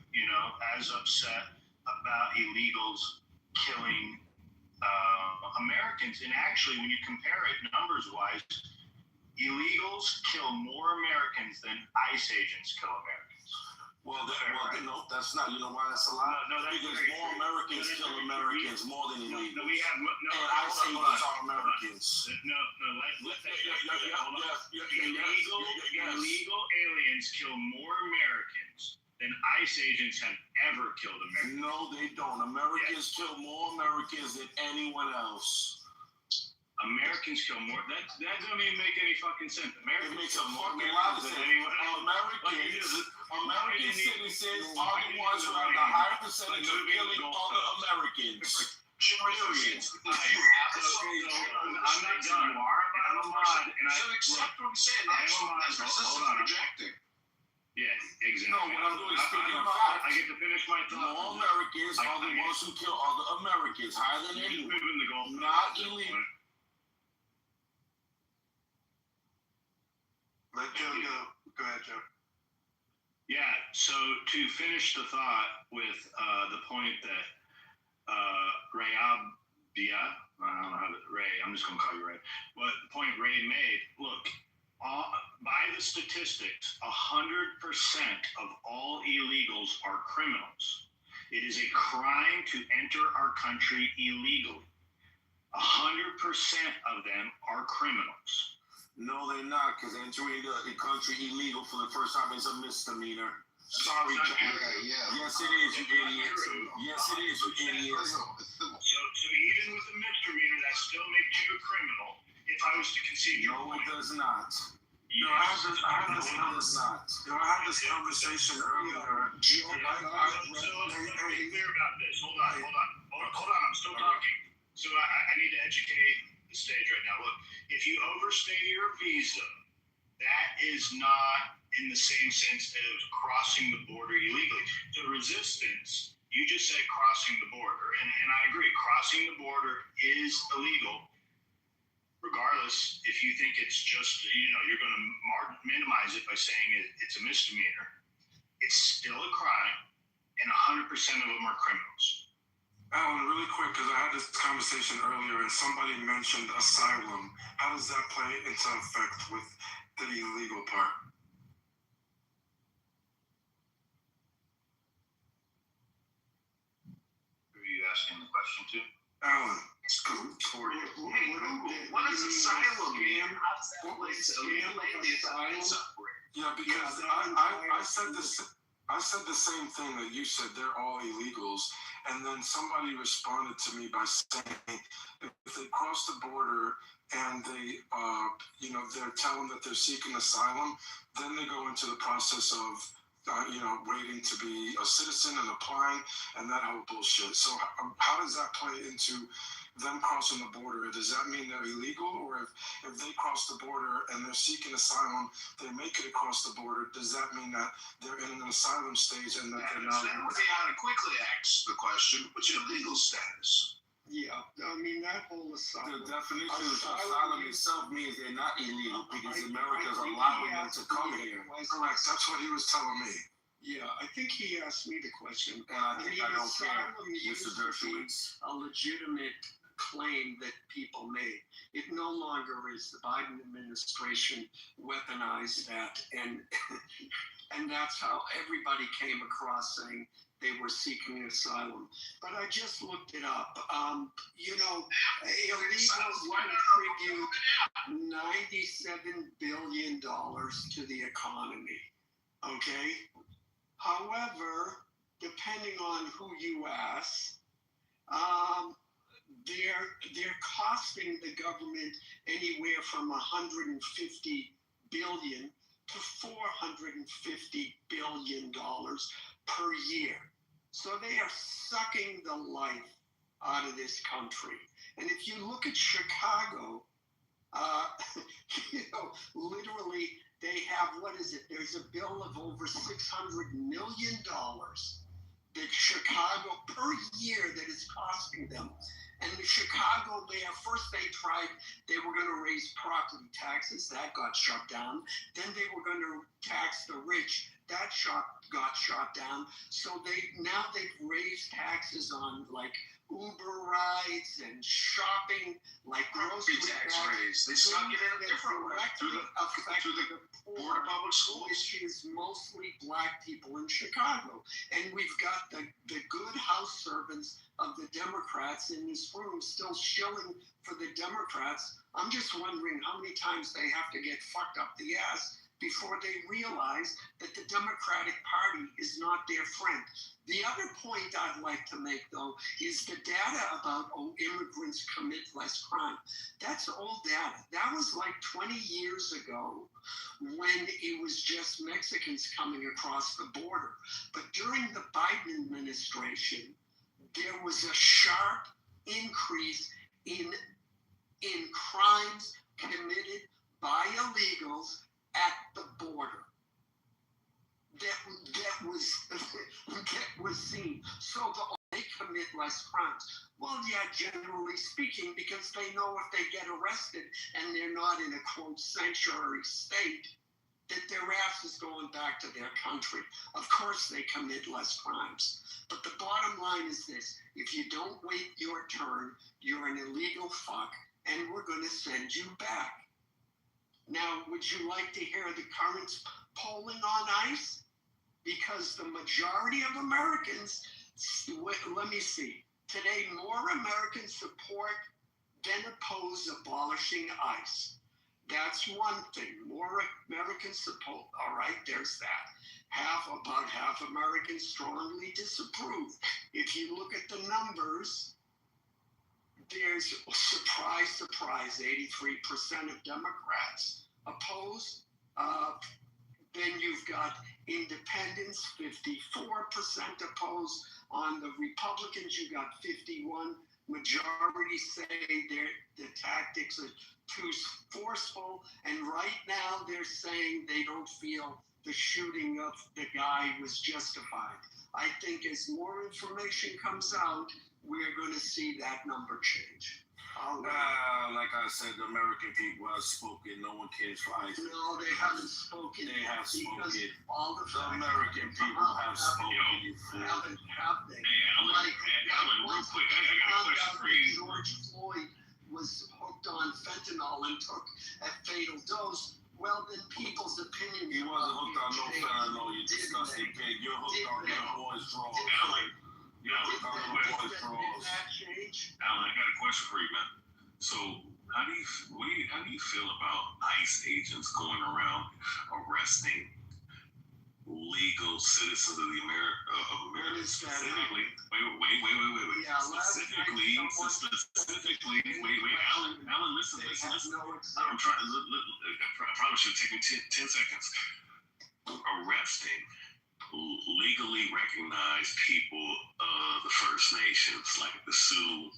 as upset about illegals killing Americans? And actually, when you compare it numbers-wise, illegals kill more Americans than ICE agents kill Americans. No, that's not. You know why that's a lie? No, that's because very more true. Americans kill Americans more than illegals. No, we have and ICE agents are Americans. Let's illegal aliens kill more Americans than ICE agents have ever killed Americans. No, they don't. Americans kill more Americans than anyone else. Americans kill more. That doesn't even make any fucking sense. Americans it makes a fucking lot of sense. American citizens are the ones who have the higher percentage of killing other Americans. I'm not done. I'm a mod, and so accept what I'm saying. That's resistance rejecting. Yeah, exactly. No, what I'm doing is speaking of facts. I get to finish my thought. More Americans are the ones who kill other Americans, higher than anyone. Not illegal. Let Joe go. Go ahead, Joe. Yeah, so to finish the thought with the point that Ray, I don't know how to, Ray, I'm just going to call you Ray. But the point Ray made, look, by the statistics, 100% of all illegals are criminals. It is a crime to enter our country illegally. 100% of them are criminals. No, they're not, because entering the country illegal for the first time is a misdemeanor. Sorry, Jack. Yes, it is, you idiot. Yes, it is, you idiot. So even with a misdemeanor, that still makes you a criminal. If I was to concede your point. No, it does not. No, I had this conversation earlier. So let's be clear about this. Hold on. I'm still talking. So I need to educate the stage right now. Look, if you overstay your visa, that is not in the same sense as crossing the border illegally. So resistance, you just said crossing the border, and I agree, crossing the border is illegal. Regardless, if you think it's just, you're going to minimize it by saying it's a misdemeanor, it's still a crime, and 100% of them are criminals. Alan, really quick, because I had this conversation earlier and somebody mentioned asylum. How does that play into effect with the illegal part? Who are you asking the question to? Alan. What is asylum mean? How does that play into Yeah, because I said the same thing that you said. They're all illegals. And then somebody responded to me by saying, if they cross the border and they, they're telling that they're seeking asylum, then they go into the process of, waiting to be a citizen and applying and that whole bullshit. So how does that play into them crossing the border? Does that mean they're illegal? Or if they cross the border and they're seeking asylum, they make it across the border, does that mean that they're in an asylum stage and that they're not? That would be how to quickly ask the question, what's your legal status? Yeah, I mean, that whole asylum. The definition of asylum itself means they're not illegal because America's allowing them to come here. Correct, that's what he was telling me. Yeah, I think he asked me the question. And I think I don't care, Mr. Dershowitz. A legitimate claim that people made. It no longer is. The Biden administration weaponized that, and that's how everybody came across saying they were seeking asylum. But I just looked it up. Illegals contribute $97 billion to the economy. Okay? However, depending on who you ask, they're costing the government anywhere from $150 billion to $450 billion per year. So they are sucking the life out of this country. And if you look at Chicago, literally they have, there's a bill of over $600 million that Chicago per year that is costing them. And the Chicago mayor, first they were going to raise property taxes. That got shut down. Then they were going to tax the rich. That got shot down. So they've raised taxes on like Uber rides and shopping like grocery tax bags. raise. They snuck it in a different way through the Board of Public Schools. Which is mostly black people in Chicago. And we've got the good house servants of the Democrats in this room still shilling for the Democrats. I'm just wondering how many times they have to get fucked up the ass before they realize that the Democratic Party is not their friend. The other point I'd like to make, though, is the data about immigrants commit less crime. That's old data. That was like 20 years ago when it was just Mexicans coming across the border. But during the Biden administration, there was a sharp increase in crimes committed by illegals at the border. That was seen. So they commit less crimes. Well, yeah, generally speaking, because they know if they get arrested and they're not in a quote sanctuary state, that their ass is going back to their country. Of course they commit less crimes. But the bottom line is this: if you don't wait your turn, you're an illegal fuck, and we're going to send you back. Now, would you like to hear the current polling on ICE? Because the majority of Americans, let me see, today more Americans support than oppose abolishing ICE. That's one thing. More Americans support. All right, there's that. About half Americans strongly disapprove. If you look at the numbers, there's, surprise, 83% of Democrats oppose. Then you've got independents, 54% oppose. On the Republicans, you got 51. Majority say the tactics are too forceful. And right now they're saying they don't feel the shooting of the guy was justified. I think as more information comes out, we're going to see that number change. Like I said, the American people have spoken. No one cares for ICE. No, they haven't spoken. They have spoken. All the American people have spoken. Have they? Hey, Alan, real quick, I got a question for you. George Floyd was hooked on fentanyl and took a fatal dose. Well, then people's opinions. He wasn't hooked on no fentanyl, you disgusting pig. You're hooked on your boys' draws. Alan, I got a question for you, man. So, how do you feel about ICE agents going around arresting legal citizens of the America? Specifically, wait. Specifically, Alan, listen. I probably should take me 10 seconds. Arresting legally recognized people of the First Nations, like the Sioux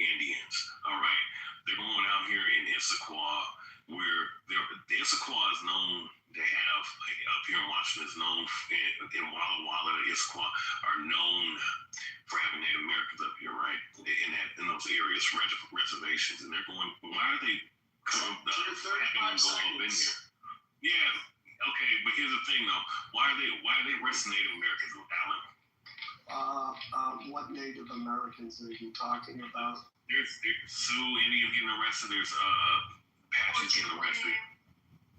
Indians. All right, they're going out here in Issaquah, where the Issaquah is known to have, like, up here in Washington, is known in Walla Walla, Issaquah are known for having Native Americans up here, right? In those areas, reservations, and they're going. Why are they having them go up in here? Yeah. Okay, but here's the thing, though. Why are they arresting Native Americans, Alan? What Native Americans are you talking about? There's Sioux Indians getting arrested. There's Apaches getting arrested.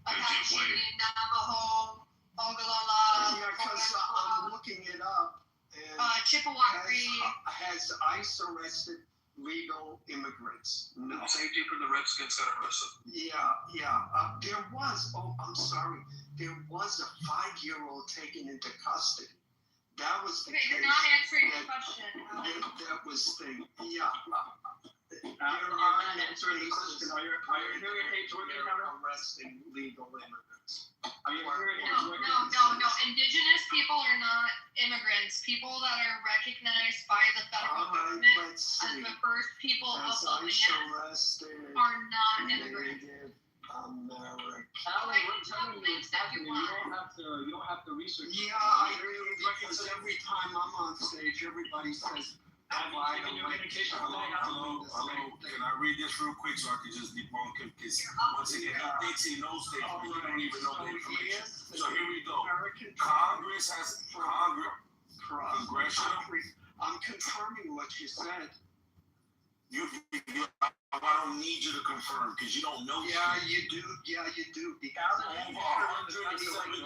Apache, Navajo, Oglala. Yeah, because I'm looking it up. And Chippewa has ICE arrested legal immigrants? No. Safety for the Redskins got arrested. Yeah. There was. Oh, I'm sorry. There was a 5-year-old taken into custody. That was the case. You're not answering the question. That was the, yeah. You're not answering the question. Are your hearing aids working? Arresting legal immigrants. No. Indigenous people are not immigrants. People that are recognized by the federal government as the first people of the land are not immigrants. America. Alan, we're telling you it's happening. You don't have to research. Yeah, I agree, because every time I'm on stage, everybody says, Hello. Can I read this real quick so I can just debunk him? Because once again, he thinks he knows things, but he don't even know the information. So here we go. Congressional. I'm confirming what you said. I don't need you to confirm because you don't know. Yeah, you do. Yeah, you do. Because over 170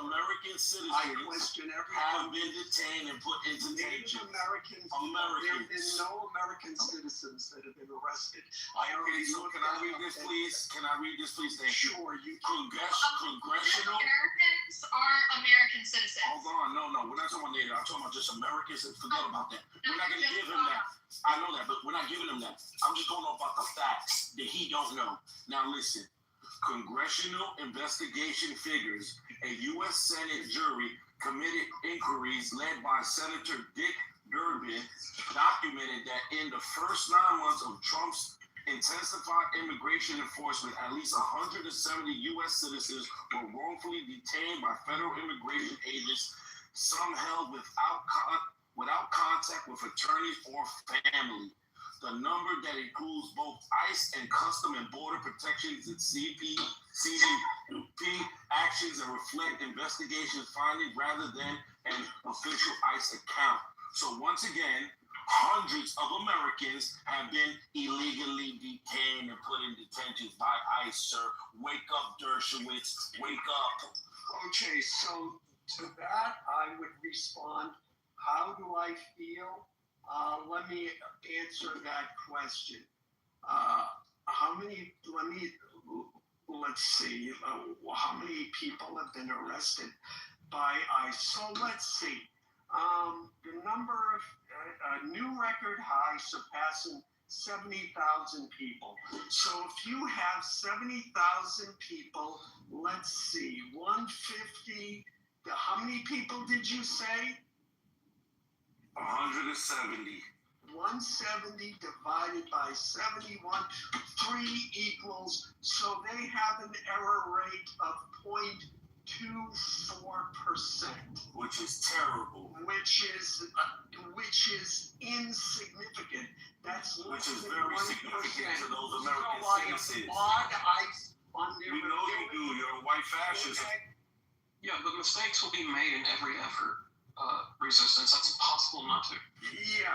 American citizens have been detained and put into detention. Americans. There have been no American citizens that have been arrested. Okay, so can I read this, please? Can I read this, please? Thank you. Sure, you Congressional. Americans are American citizens. Hold on, no, we're not talking about Native. I'm talking about just Americans. And forget about that. We're not going to give him that. I know that, but we're not giving him that. I'm just going off about the facts that he don't know. Now listen, congressional investigation figures a U.S. Senate jury committed inquiries led by Senator Dick Durbin documented that in the first 9 months of Trump's intensified immigration enforcement, at least 170 U.S. citizens were wrongfully detained by federal immigration agents, some held without contact with attorneys or family. The number that includes both ICE and Custom and Border Protection and CBP actions and reflect investigations findings rather than an official ICE account. So once again, hundreds of Americans have been illegally detained and put in detention by ICE, sir. Wake up, Dershowitz. Wake up. Okay, so to that, I would respond, how do I feel? Let me answer that question. Let's see, how many people have been arrested by ICE? So let's see. The number of new record high surpassing 70,000 people. So if you have 70,000 people, let's see, 150, how many people did you say? 170. 170 divided by 71, 3 equals, so they have an error rate of 0.24%. Which is terrible. Which is insignificant. Which is very significant to those American citizens. We know you do. You're a white fascist. Okay. Yeah, but mistakes will be made in every effort. Resistance. That's impossible not to. Yeah.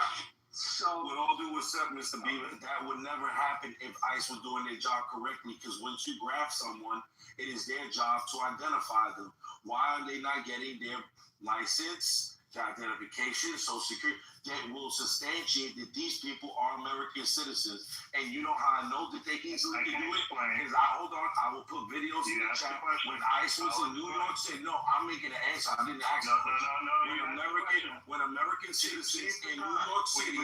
So, with all due respect, Mr. Beaver, that would never happen if ICE was doing their job correctly. Because once you grab someone, it is their job to identify them. Why are they not getting their license, their identification, social security that will substantiate that these people are American citizens? And you know how I know that they easily can do it? Because I will put videos in the chat. When ICE was in New York City, no, I'm making an answer. I didn't ask you. When American citizens in New York City,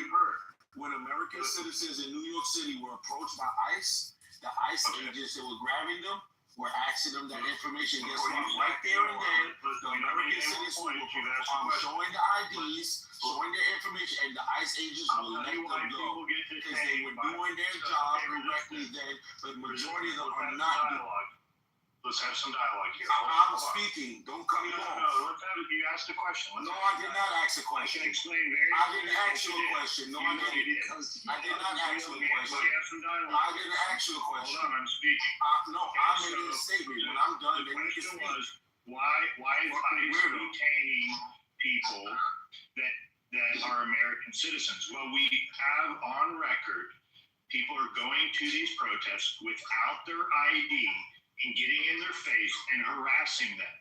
when American citizens in New York City were approached by ICE, the ICE agents that were grabbing them were asking them that information. Guess what? Right there and then, the American citizens were showing the IDs, showing their information, and the ICE agents will let them go because they were doing their job correctly then, but the majority of them are not. Let's have some dialogue here. I'm speaking. Don't cut me off. No, you asked a question. No, I did not ask a question. I can explain very I didn't ask you a question. No, I didn't. I did not ask you a question. I didn't ask you a question. Hold on, I'm speaking. No, I'm making a statement. When I'm done, then you can speak. The question was, why is ICE detaining people that are American citizens? Well, we have on record people are going to these protests without their ID and getting in their face and harassing them.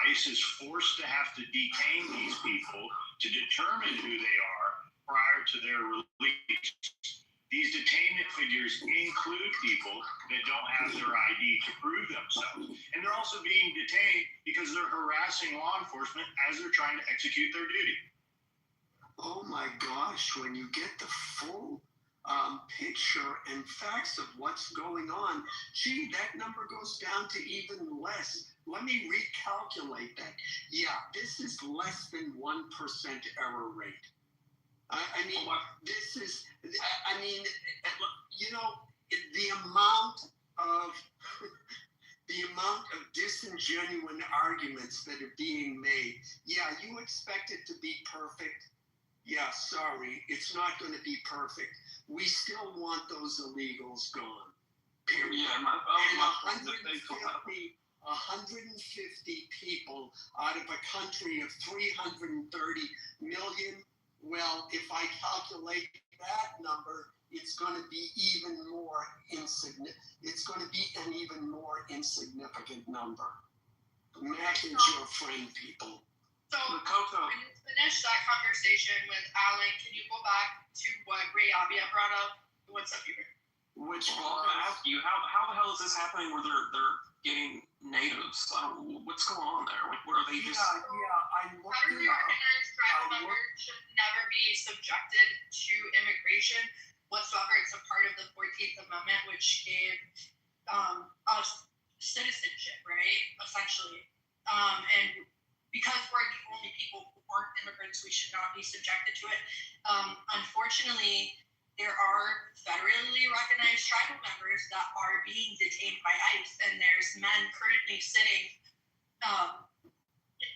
ICE is forced to have to detain these people to determine who they are prior to their release. These detainment figures include people that don't have their ID to prove themselves. And they're also being detained because they're harassing law enforcement as they're trying to execute their duty. Oh my gosh, when you get the full picture and facts of what's going on, gee, that number goes down to even less. Let me recalculate that. Yeah, this is less than 1% error rate. The amount of disingenuous arguments that are being made. Yeah, you expect it to be perfect. Yeah, sorry, it's not going to be perfect. We still want those illegals gone. Period. Yeah, 150 people out of a country of 330 million. Well, if I calculate that number, it's going to be even more insignificant. It's going to be an even more insignificant number. Math is your friend, people. So, when you finish that conversation with Alan, can you go back to what Ray Abia brought up? What's up here? Which, well, I'm going to ask you, how the hell is this happening where they're getting natives? What's going on there? Like, what are they just... I looked Federally it up. recognized tribal members should never be subjected to immigration whatsoever. It's a part of the 14th Amendment, which gave us citizenship, right? Essentially. And because we're the only people who aren't immigrants, we should not be subjected to it. Unfortunately, there are federally recognized tribal members that are being detained by ICE, and there's men currently sitting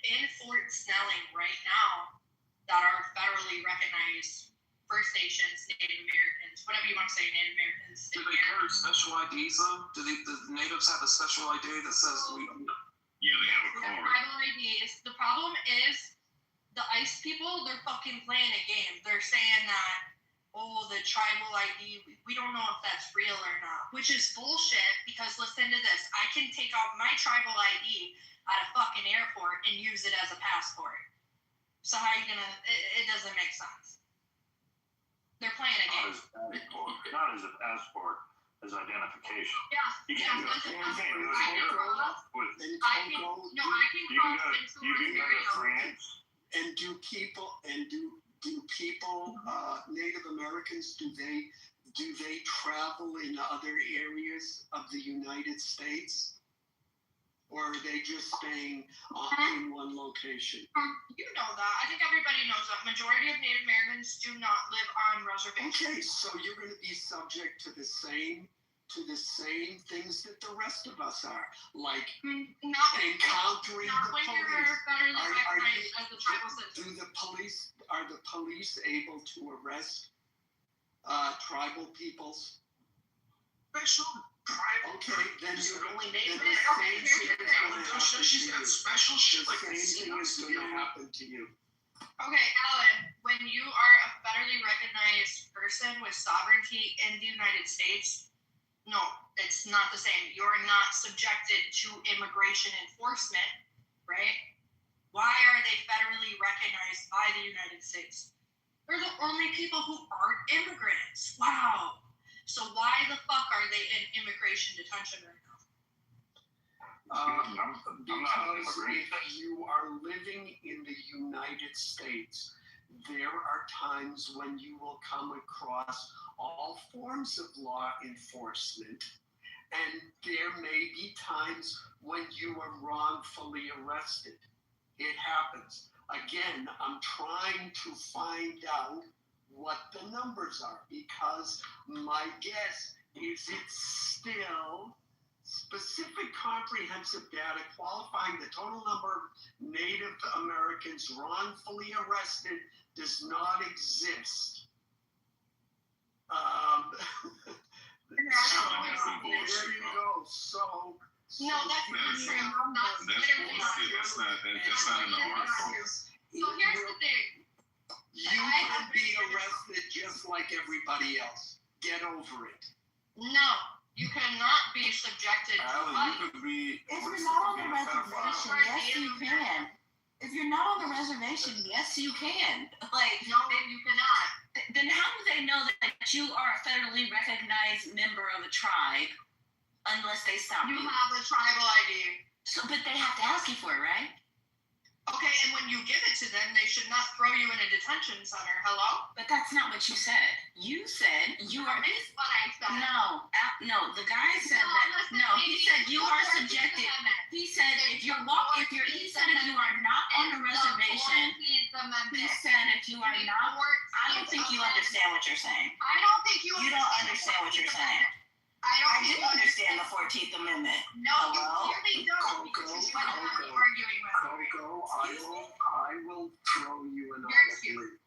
in Fort Snelling right now that are federally recognized First Nations, Native Americans, whatever you want to say, Native Americans. Do they carry special IDs though? Do the natives have a special ID that says we... Yeah, they have a Their card. tribal IDs. The problem is the ICE people, they're fucking playing a game. They're saying that, oh, the tribal ID, we don't know if that's real or not, which is bullshit because listen to this. I can take out my tribal ID at a fucking airport and use it as a passport. So how are you gonna, it doesn't make sense. They're playing a game. Not as a passport, as identification. Yeah, You yeah, can't do that's the a same thing. passport. I can go to France. And do people Native Americans, do they travel in other areas of the United States? Or are they just staying in one location? You know that. I think everybody knows that. Majority of Native Americans do not live on reservations. Okay, so you're going to be subject to the same things that the rest of us are, like encountering the police. Are the police able to arrest tribal peoples? Special tribal. Okay, then you're only then native. She's got special shit like the same thing is going to happen to you. Okay, Alan, when you are a federally recognized person with sovereignty in the United States, no, it's not the same. You're not subjected to immigration enforcement, right? Why are they federally recognized by the United States? They're the only people who aren't immigrants. Wow. So why the fuck are they in immigration detention right now? Because if you are living in the United States, there are times when you will come across all forms of law enforcement, and there may be times when you are wrongfully arrested. It happens. Again, I'm trying to find out what the numbers are, because my guess is it's still specific comprehensive data qualifying the total number of Native Americans wrongfully arrested does not exist. There you go. So no, that's not true. That's not in the article. So here's the thing. You can be arrested just like everybody else. Get over it. No, you cannot be subjected to Alan, you could be. If you're not on the reservation, yes, you can. If you're not on the reservation, yes, you can. Like, no, you cannot. Then how do they know that you are a federally recognized member of a tribe unless they stop you? You have a tribal ID. So, but they have to ask you for it, right? Okay, and when you give it to them, they should not throw you in a detention center. Hello? But that's not what you said. You said you are. That is what I said. No. The guy said that. No, he said you are subjected. He said he said if you are not on the reservation. He said if you are not. I don't think you understand what you're saying. I don't think you. You don't understand what you're saying. I do understand the 14th Amendment. No, you clearly don't, because you went on arguing with Coco, I will throw you another word.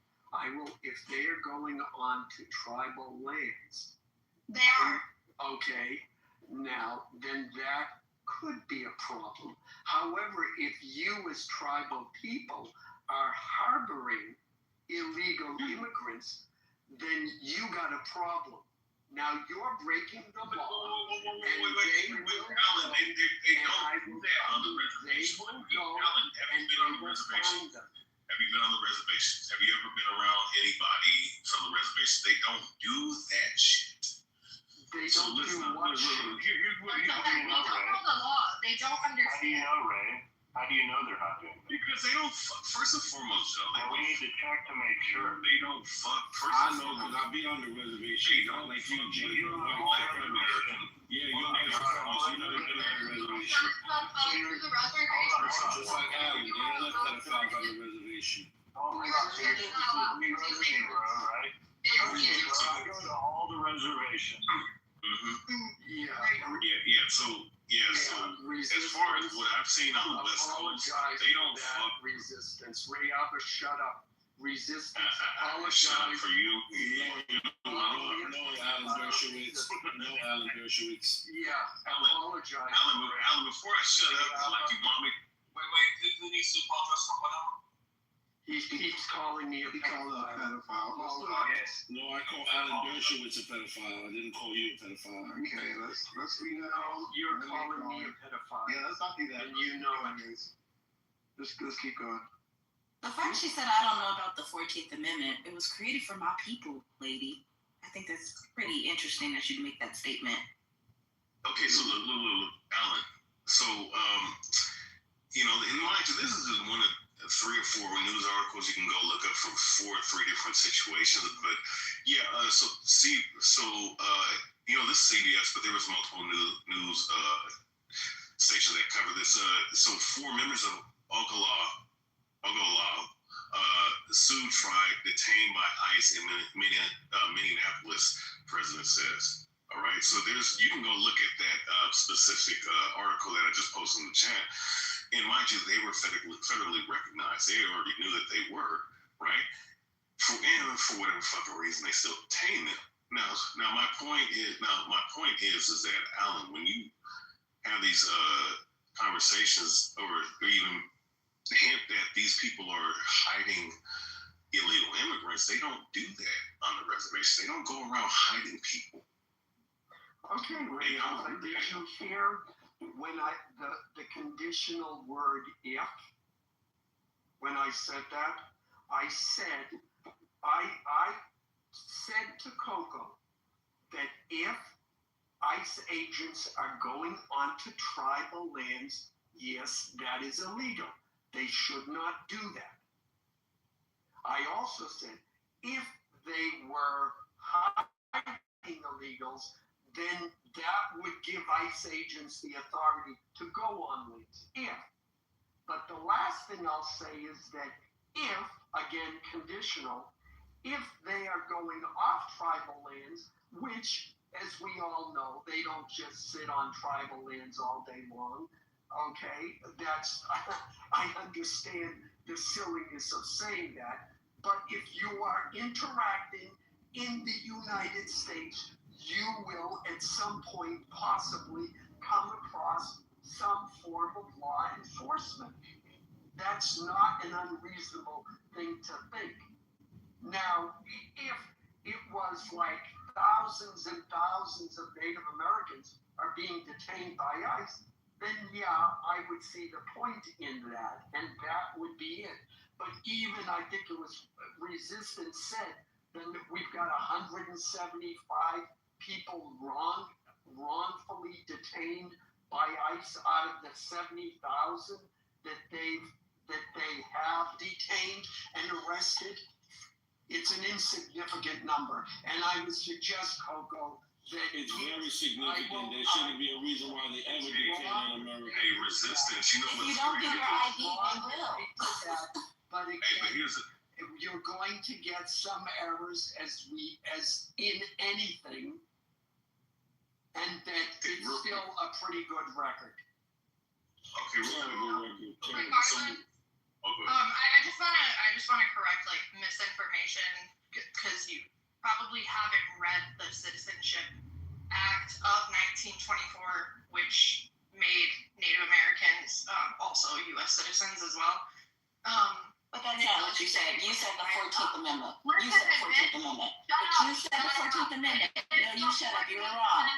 If they are going on to tribal lands. They are. Okay, now, then that could be a problem. However, if you as tribal people are harboring illegal illegal immigrants, then you got a problem. Now you're breaking the law. Alan, they don't do that on the reservation. Alan, have you been on the reservation? Have you been on the reservations? Have you ever been around anybody from the reservation? They don't do that shit. They don't do what shit? Here's what you know, They don't know the law. They don't understand. How do you know, Ray? How do you know they're not doing that? Because they don't fuck. First and foremost, though, we need to check to make sure. They don't fuck. First I know because I be on the reservation. They don't like you, G. You know, Yeah, you know the promise. You know they've been on the reservation. Just like Alan, they don't let pedophiles on the reservation. Oh my God, we really bro, right? We go to all the reservations. So as far as what I've seen on the West Coast, they don't fuck. Resistance. Ray Abba, shut up. Resistance. Shut up for you. No, Alan Dershowitz. No, Alan Dershowitz. Yeah, apologize. Alan, before I shut up, like you want me. Wait, who needs to apologize for what now? He keeps calling me a pedophile. No, I call Alan Dershowitz a pedophile. I didn't call you a pedophile. Okay, let's be that. You're calling me a pedophile. Yeah, let's not do that. And you know it. Let's keep going. The fact she said, I don't know about the 14th Amendment, it was created for my people, lady. I think that's pretty interesting that you'd make that statement. Okay, so look, Alan. So, in mind you, this is just one of 3 or 4 news articles you can go look up from 3 different situations. But yeah, this is CBS, but there was multiple news stations that cover this. So 4 members of Oglala sued tribe detained by ICE in Minneapolis, president says. All right, so you can go look at that specific article that I just posted in the chat. And mind you, they were federally recognized. They already knew that they were, right? For whatever fucking reason, they still detained them. Now my point is that Alan, when you have these conversations or even hint that these people are hiding illegal immigrants, they don't do that on the reservation. They don't go around hiding people. Okay, Ray, did you hear when the conditional word if, when I said that, I said to Coco that if ICE agents are going onto tribal lands, yes, that is illegal. They should not do that. I also said if they were hiding illegals, then that would give ICE agents the authority to go on lands. But the last thing I'll say is that if, again, conditional, if they are going off tribal lands, which, as we all know, they don't just sit on tribal lands all day long, okay? I understand the silliness of saying that, but if you are interacting in the United States, you will at some point possibly come across some form of law enforcement. That's not an unreasonable thing to think. Now, if it was like thousands and thousands of Native Americans are being detained by ICE, then yeah, I would see the point in that, and that would be it. But even, I think it was Resistance said, then we've got 175 people wrongfully detained by ICE out of the 70,000 that they have detained and arrested. It's an insignificant number, and I would suggest, Coco, that it's very significant. There shouldn't be a reason why they ever detain in America. Hey, Resistance, you know what's If you don't give your ID, they will. But again, you're going to get some errors as in anything, and that it's still a pretty good record. Okay, I just want to correct misinformation because you probably haven't read the Citizenship Act of 1924, which made Native Americans also U.S. citizens as well. But that's not what you said. You said the 14th Amendment. You Listen, said the 14th Amendment. You said the 14th Amendment. No, you shut up. You were wrong.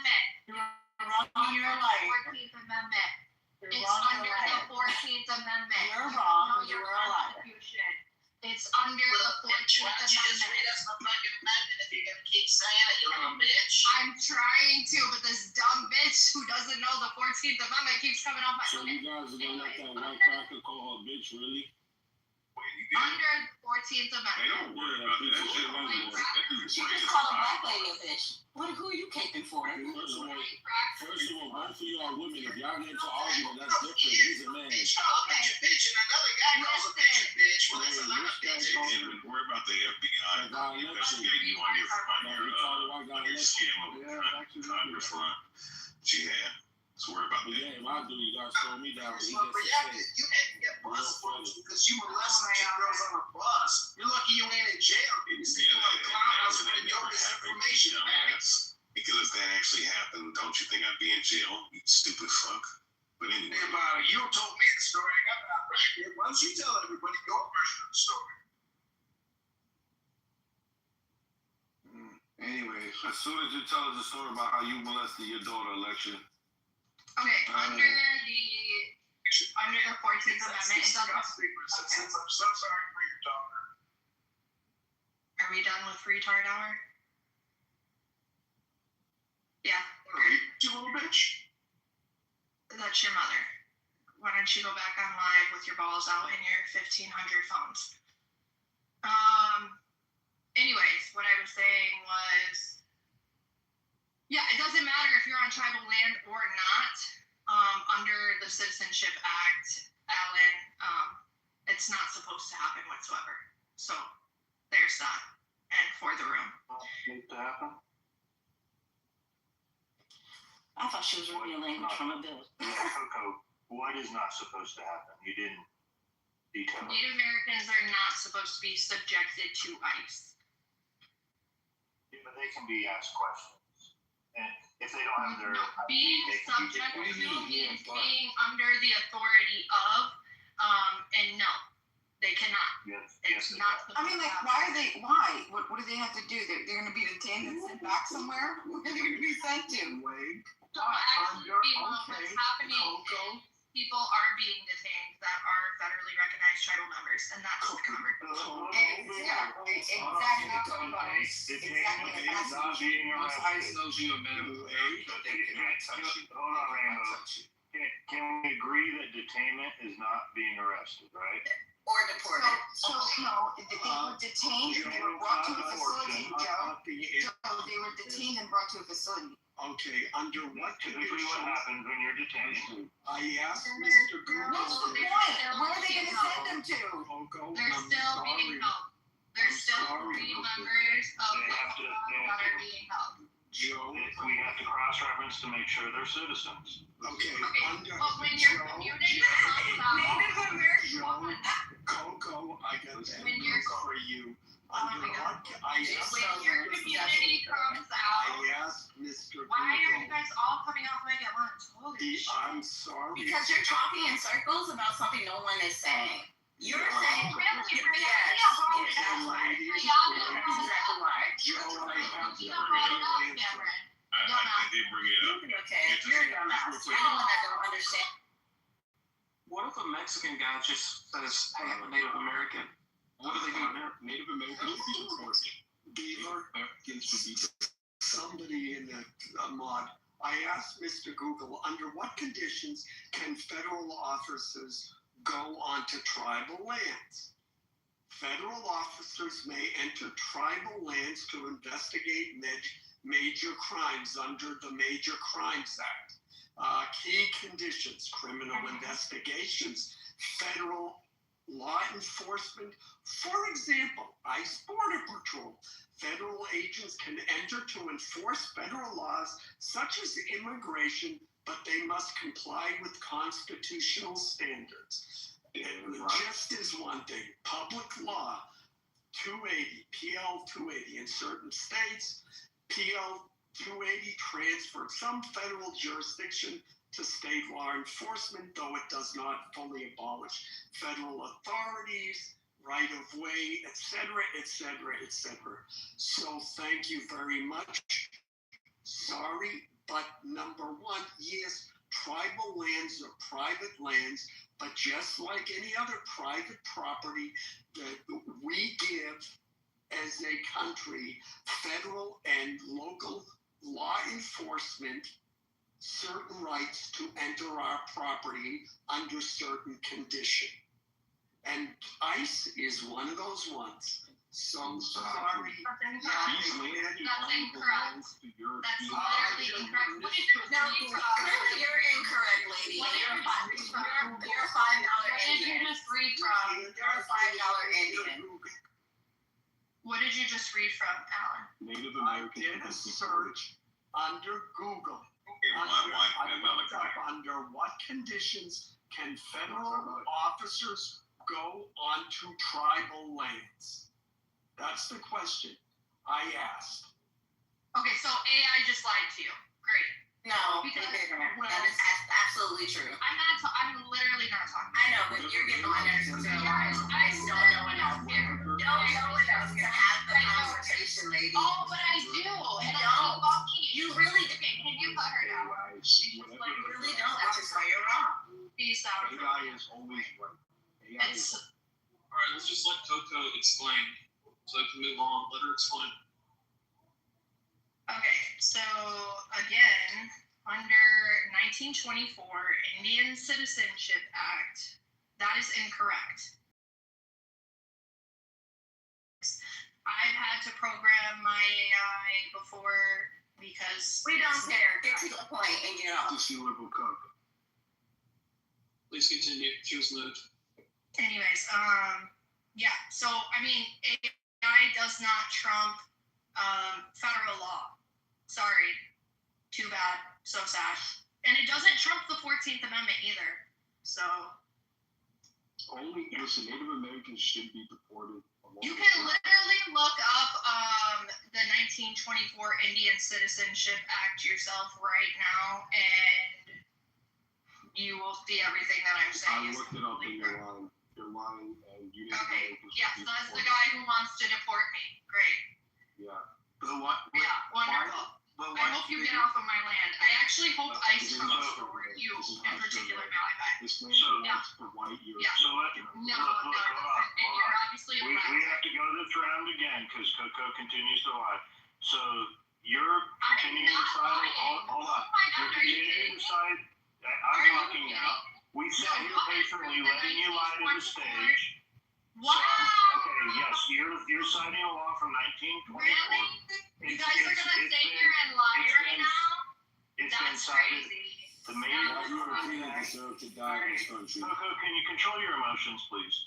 You were wrong. You're a liar. 14th Amendment. You're It's wrong. under the 14th Amendment. You're wrong. You know You your were a liar. Constitution. It's under the 14th Amendment. That's my fucking amendment if you're gonna keep saying it, you little bitch. I'm trying to, but this dumb bitch who doesn't know the 14th Amendment keeps coming off my So you guys are gonna let that white cracker call her bitch, really? Under the 14th Amendment. Don't worry about that. She just called a black lady a bitch. Who are you caping for? First of all, both of y'all women, if y'all get into argument, that's different. He's a man. Bitch, bitch, and another guy calls a bitch a bitch. Well, that's a lot of bitches. Edwin, worry about the FBI investigating you on your scam of Congress front that you had. So worry about that. Yeah, if I do, you guys throw me down. You had to get bus because you molested two girls on a bus. You're lucky you ain't in jail. You still on the clownhouse with no disinformation bags. Because if that actually happened, don't you think I'd be in jail, you stupid fuck? But anyway. You told me the story. I got it out right here. Why don't you tell everybody your version of the story? Anyway, as soon as you tell us the story about how you molested your daughter, Alexia. Okay, under the 14th Amendment, it doesn't. I'm so sorry for your daughter. Are we done with retard hour? Yeah. You little bitch. That's your mother. Why don't you go back on live with your balls out and your 1,500 phones? Anyways, what I was saying was, yeah, it doesn't matter if you're on tribal land or not. Under the Citizenship Act, Alan, it's not supposed to happen whatsoever. So there's that. And for the room. Needs to happen. I thought she was reading language from a bill. Coco, what is not supposed to happen? You didn't detail it. Native Americans are not supposed to be subjected to ICE. Yeah, but they can be asked questions. And if they don't have their Being subject to means being under the authority of, and no, they cannot. It's not. I mean, like, why? What do they have to do? They're going to be detained and sent back somewhere? Where are they going to be sent to? So actually, what's happening is people are being detained that are federally recognized tribal members, and that's covered. Exactly. Detainment is not being arrested. ICE knows you a man who age, but they cannot touch you. Hold on, Rambo. Can we agree that detainment is not being arrested, right? Or deported. So no, they were detained and they were brought to a facility, Joe. Joe, they were detained and brought to a facility. Okay, under what Typically what happens when you're detained. I asked Mr. Google. What's the point? Where are they going to send them to? They're still being held. There's still 3 members of the that are being held. Joe, we have to cross-reference to make sure they're citizens. Okay, but when your community comes out, Native American. Coco, I got that when for you. Under what? I asked when your community comes out, I asked Mr. why are you Google. guys all coming off mic at once? Holy shit. I'm sorry. Because you're talking in circles about something no one is saying. You're saying, Really? yes, that's why. Exactly why. Joe, I have You don't bring it up, Cameron. I did bring it up. Okay, you're a dumbass. You're the one that don't understand. What if a Mexican guy just says, hey, I'm a Native American? What do they do? Native Americans would be deported. Beaver Americans would be somebody in the mod. I asked Mr. Google, under what conditions can federal officers go onto tribal lands? Federal officers may enter tribal lands to investigate major crimes under the Major Crimes Act. Key conditions: criminal investigations, federal law enforcement. For example, ICE Border Patrol. Federal agents can enter to enforce federal laws such as immigration, but they must comply with constitutional standards. And just as one thing, public law 280, PL 280 in certain states, PL 280 transferred some federal jurisdiction to state law enforcement, though it does not fully abolish federal authorities. right of way, etc., etc., etc. So thank you very much. Sorry, but number one, yes, tribal lands are private lands, but just like any other private property that we give as a country, federal and local law enforcement certain rights to enter our property under certain conditions. And ICE is one of those ones. So sorry. That's incorrect. That's literally incorrect. No, clearly you're incorrect, lady. You're a $5 Indian. What did you just read from? You're a $5 Indian. What did you just read from, Alan? Native American. I did a search under Google. I looked up under what conditions can federal officers go onto tribal lands? That's the question I asked. Okay, so AI just lied to you. Great. No, because that is absolutely true. I'm literally not talking. I know, but you're getting on there. So I don't know enough here. Don't know enough to have the conversation, lady. Oh, but I do. And I'm talking. You really did. Can you put her down? You really don't, which is why you're wrong. Peace out. AI is always right. All right, let's just let Coco explain, so I can move on. Let her explain. Okay, so again, under 1924 Indian Citizenship Act, that is incorrect. I've had to program my AI before because we don't care. Get to the point and get off. Please continue. She was moved. Anyways, yeah. So I mean, AI does not trump federal law. Sorry. Too bad. So sad. And it doesn't trump the 14th Amendment either. So. Only Native Americans should be deported. You can literally look up the 1924 Indian Citizenship Act yourself right now, and you will see everything that I'm saying. I looked it up in your line, and you didn't. Okay. Yes, that's the guy who wants to deport me. Great. Yeah. Yeah, wonderful. I hope you get off of my land. I actually hope ICE comes for you in particular, Malachi. This land belongs to white Europeans. Yeah. So No, and you're obviously a we have to go this round again because Coco continues to lie. So you're continuing to decide. Hold on. You're continuing to decide. I'm talking now. We sat here patiently letting you lie to the stage. Wow. So, okay, yes, you're citing a law from 1924. Really? You guys are gonna sit here and lie right now? That's crazy. The major Europeans deserve to die in this country. Coco, can you control your emotions, please?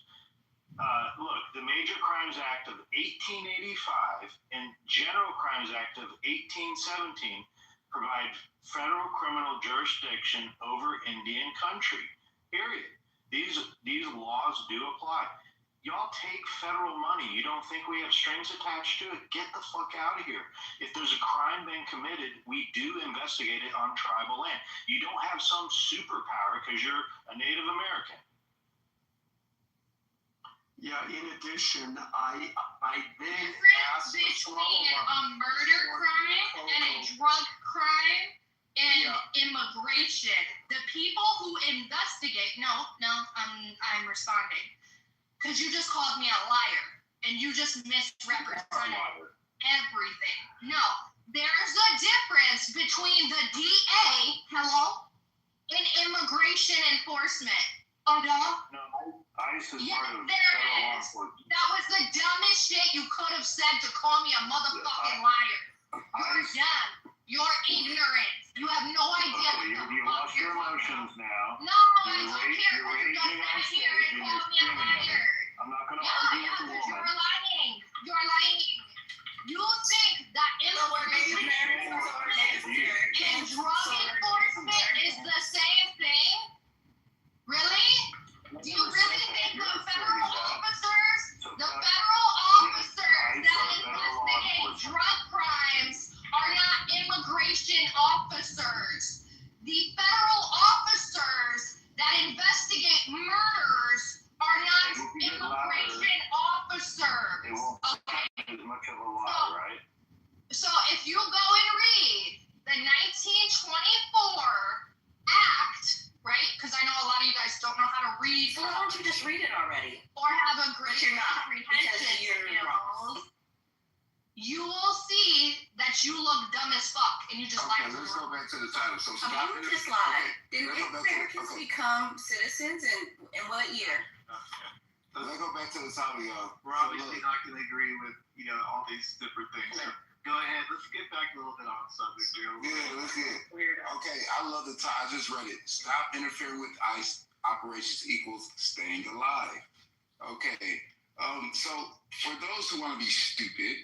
Look, the Major Crimes Act of 1885 and General Crimes Act of 1817 provide federal criminal jurisdiction over Indian country. Period. These laws do apply. Y'all take federal money. You don't think we have strings attached to it? Get the fuck out of here. If there's a crime being committed, we do investigate it on tribal land. You don't have some superpower because you're a Native American. Yeah, in addition, I then asked between a murder crime and a drug crime and immigration. The people who investigate, I'm responding. Because you just called me a liar, and you just misrepresented everything. No, there's a difference between the DA, and immigration enforcement. Oh, no? No, ICE is part of there federal law is. enforcement. That was the dumbest shit you could have said to call me a motherfucking liar. You're dumb. You're ignorant. You have no idea what the You fuck lost your emotions now. No, I don't care. You just sat here and called me a liar. I'm not going to argue with the woman. You're lying. You're lying. You think that immigration and drug enforcement is the same thing? Really? Do you really think the federal officers that investigate drug crimes are not immigration officers? The federal officers that investigate murders to the title. So stop You just lied. Didn't let's go back Americans become citizens in what year? Let's go back to the title, y'all. We're obviously not going to agree with all these different things. So go ahead. Let's get back a little bit on the subject here. Yeah, let's get it. Okay, I love the title. I just read it. Stop interfering with ICE operations equals staying alive. Okay. So for those who want to be stupid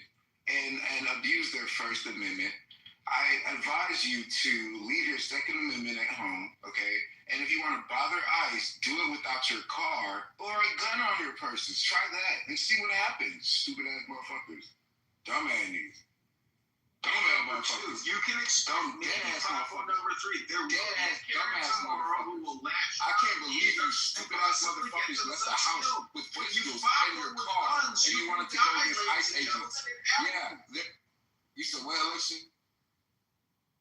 and abuse their First Amendment, I advise you to leave your Second Amendment at home, okay? And if you want to bother ICE, do it without your car or a gun on your persons. Try that and see what happens, stupid ass motherfuckers. Dumbass niggas. Dumbass motherfuckers. You can expect dead ass motherfuckers. number 3. There Dead ass dumbass tomorrow who motherfuckers. will lash I can't believe you stupid ass motherfuckers left the house with pistols in your car and you wanted to go against ICE agents. Yeah. You said, well, election?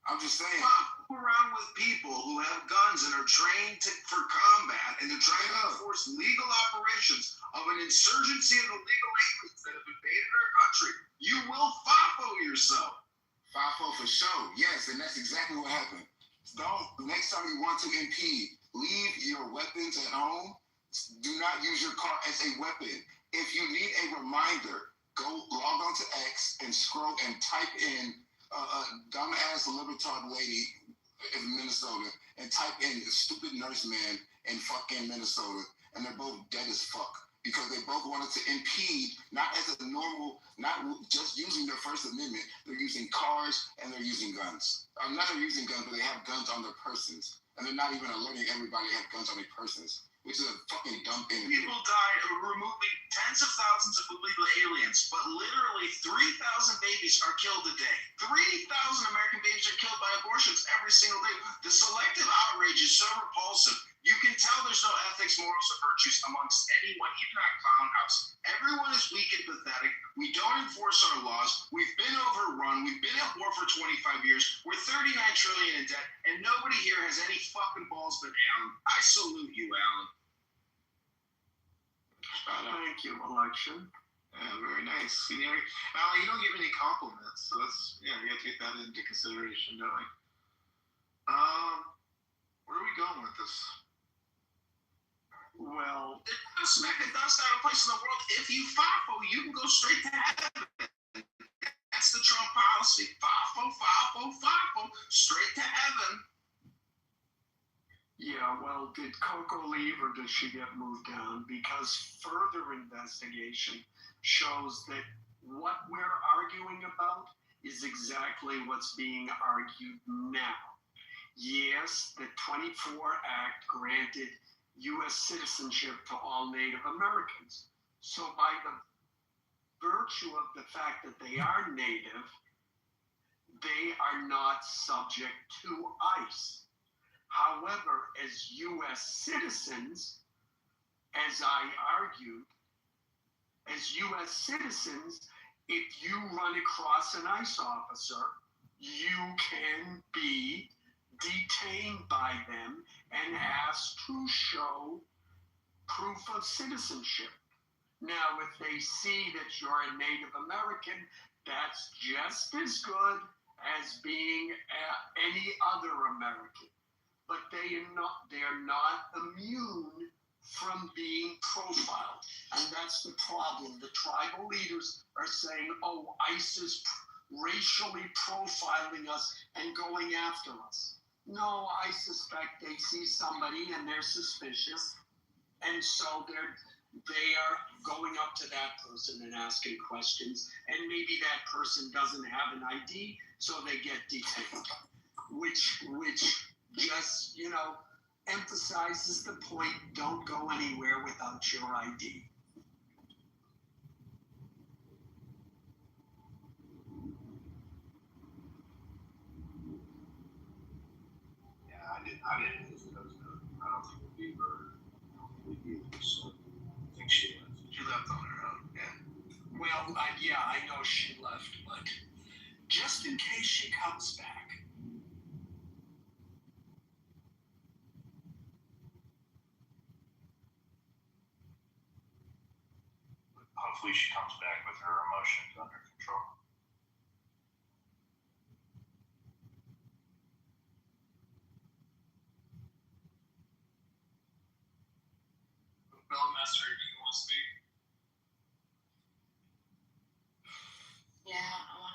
I'm just saying. Pop around with people who have guns and are trained for combat, and they're trying to enforce legal operations of an insurgency of illegal aliens that have invaded our country. You will FAFO yourself. FAFO for sure. Yes, and that's exactly what happened. Next time you want to impede, leave your weapons at home. Do not use your car as a weapon. If you need a reminder, go log on to X and scroll and type in dumbass libertard lady in Minnesota and type in the stupid nurse man in fucking Minnesota, and they're both dead as fuck because they both wanted to impede, not as a normal, not just using their First Amendment, they're using cars and they're using guns. Not they're using guns, but they have guns on their persons, and they're not even alerting everybody they have guns on their persons, which is a fucking dumb thing. People die removing tens of thousands of illegal aliens, but literally 3,000 babies are killed a day. 3,000 American babies are killed by abortions every single day. The selective outrage is so repulsive. You can tell there's no ethics, morals, or virtues amongst anyone, even at Clown House. Everyone is weak and pathetic. We don't enforce our laws. We've been overrun. We've been at war for 25 years. We're 39 trillion in debt, and nobody here has any fucking balls but Alan. I salute you, Alan. Thank you, election. Yeah, very nice. Alan, you don't give any compliments, so that's we gotta take that into consideration, don't we? Where are we going with this? Well, smack a dust out of place in the world. If you FAFO, you can go straight to heaven. That's the Trump policy. FAFO, FAFO, FAFO, straight to heaven. Yeah, well, did Coco leave or did she get moved down? Because further investigation shows that what we're arguing about is exactly what's being argued now. Yes, the 24 Act granted U.S. citizenship to all Native Americans. So by the virtue of the fact that they are Native, they are not subject to ICE. However, as U.S. citizens, as I argued, as U.S. citizens, if you run across an ICE officer, you can be detained by them and asked to show proof of citizenship. Now, if they see that you're a Native American, that's just as good as being any other American. But they're not immune from being profiled. And that's the problem. The tribal leaders are saying, oh, ICE is racially profiling us and going after us. No, I suspect they see somebody and they're suspicious. And so they are going up to that person and asking questions. And maybe that person doesn't have an ID, so they get detained. Which just, emphasizes the point, don't go anywhere without your ID. I didn't listen to those notes. I don't think we were either, so I think she left. She left on her own, yeah. Well, I know she left, but just in case she comes back. Hopefully she comes back with her emotions under control.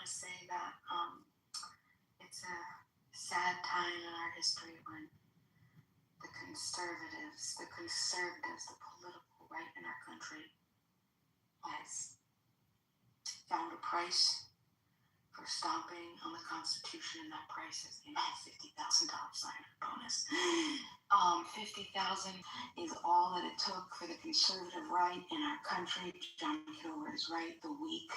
want to say that it's a sad time in our history when the conservatives, the political right in our country has found a price for stomping on the Constitution, and that price is a $50,000 sign-up bonus. $50,000 is all that it took for the conservative right in our country. John Kitover is right. The weak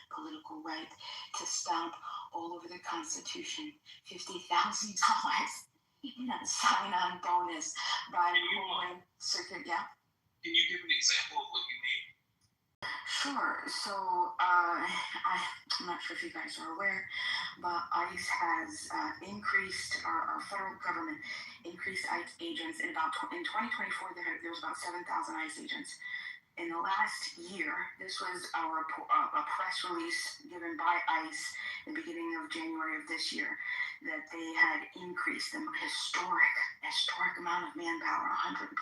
political right to stomp all over the Constitution. $50,000 in a sign-on bonus by the circuit. Yeah. Can you give an example of what you mean? Sure. So I'm not sure if you guys are aware, but ICE has increased, our federal government increased ICE agents in 2024. There was about 7,000 ICE agents. In the last year, this was a press release given by ICE at the beginning of January of this year, that they had increased a historic amount of manpower, 120%,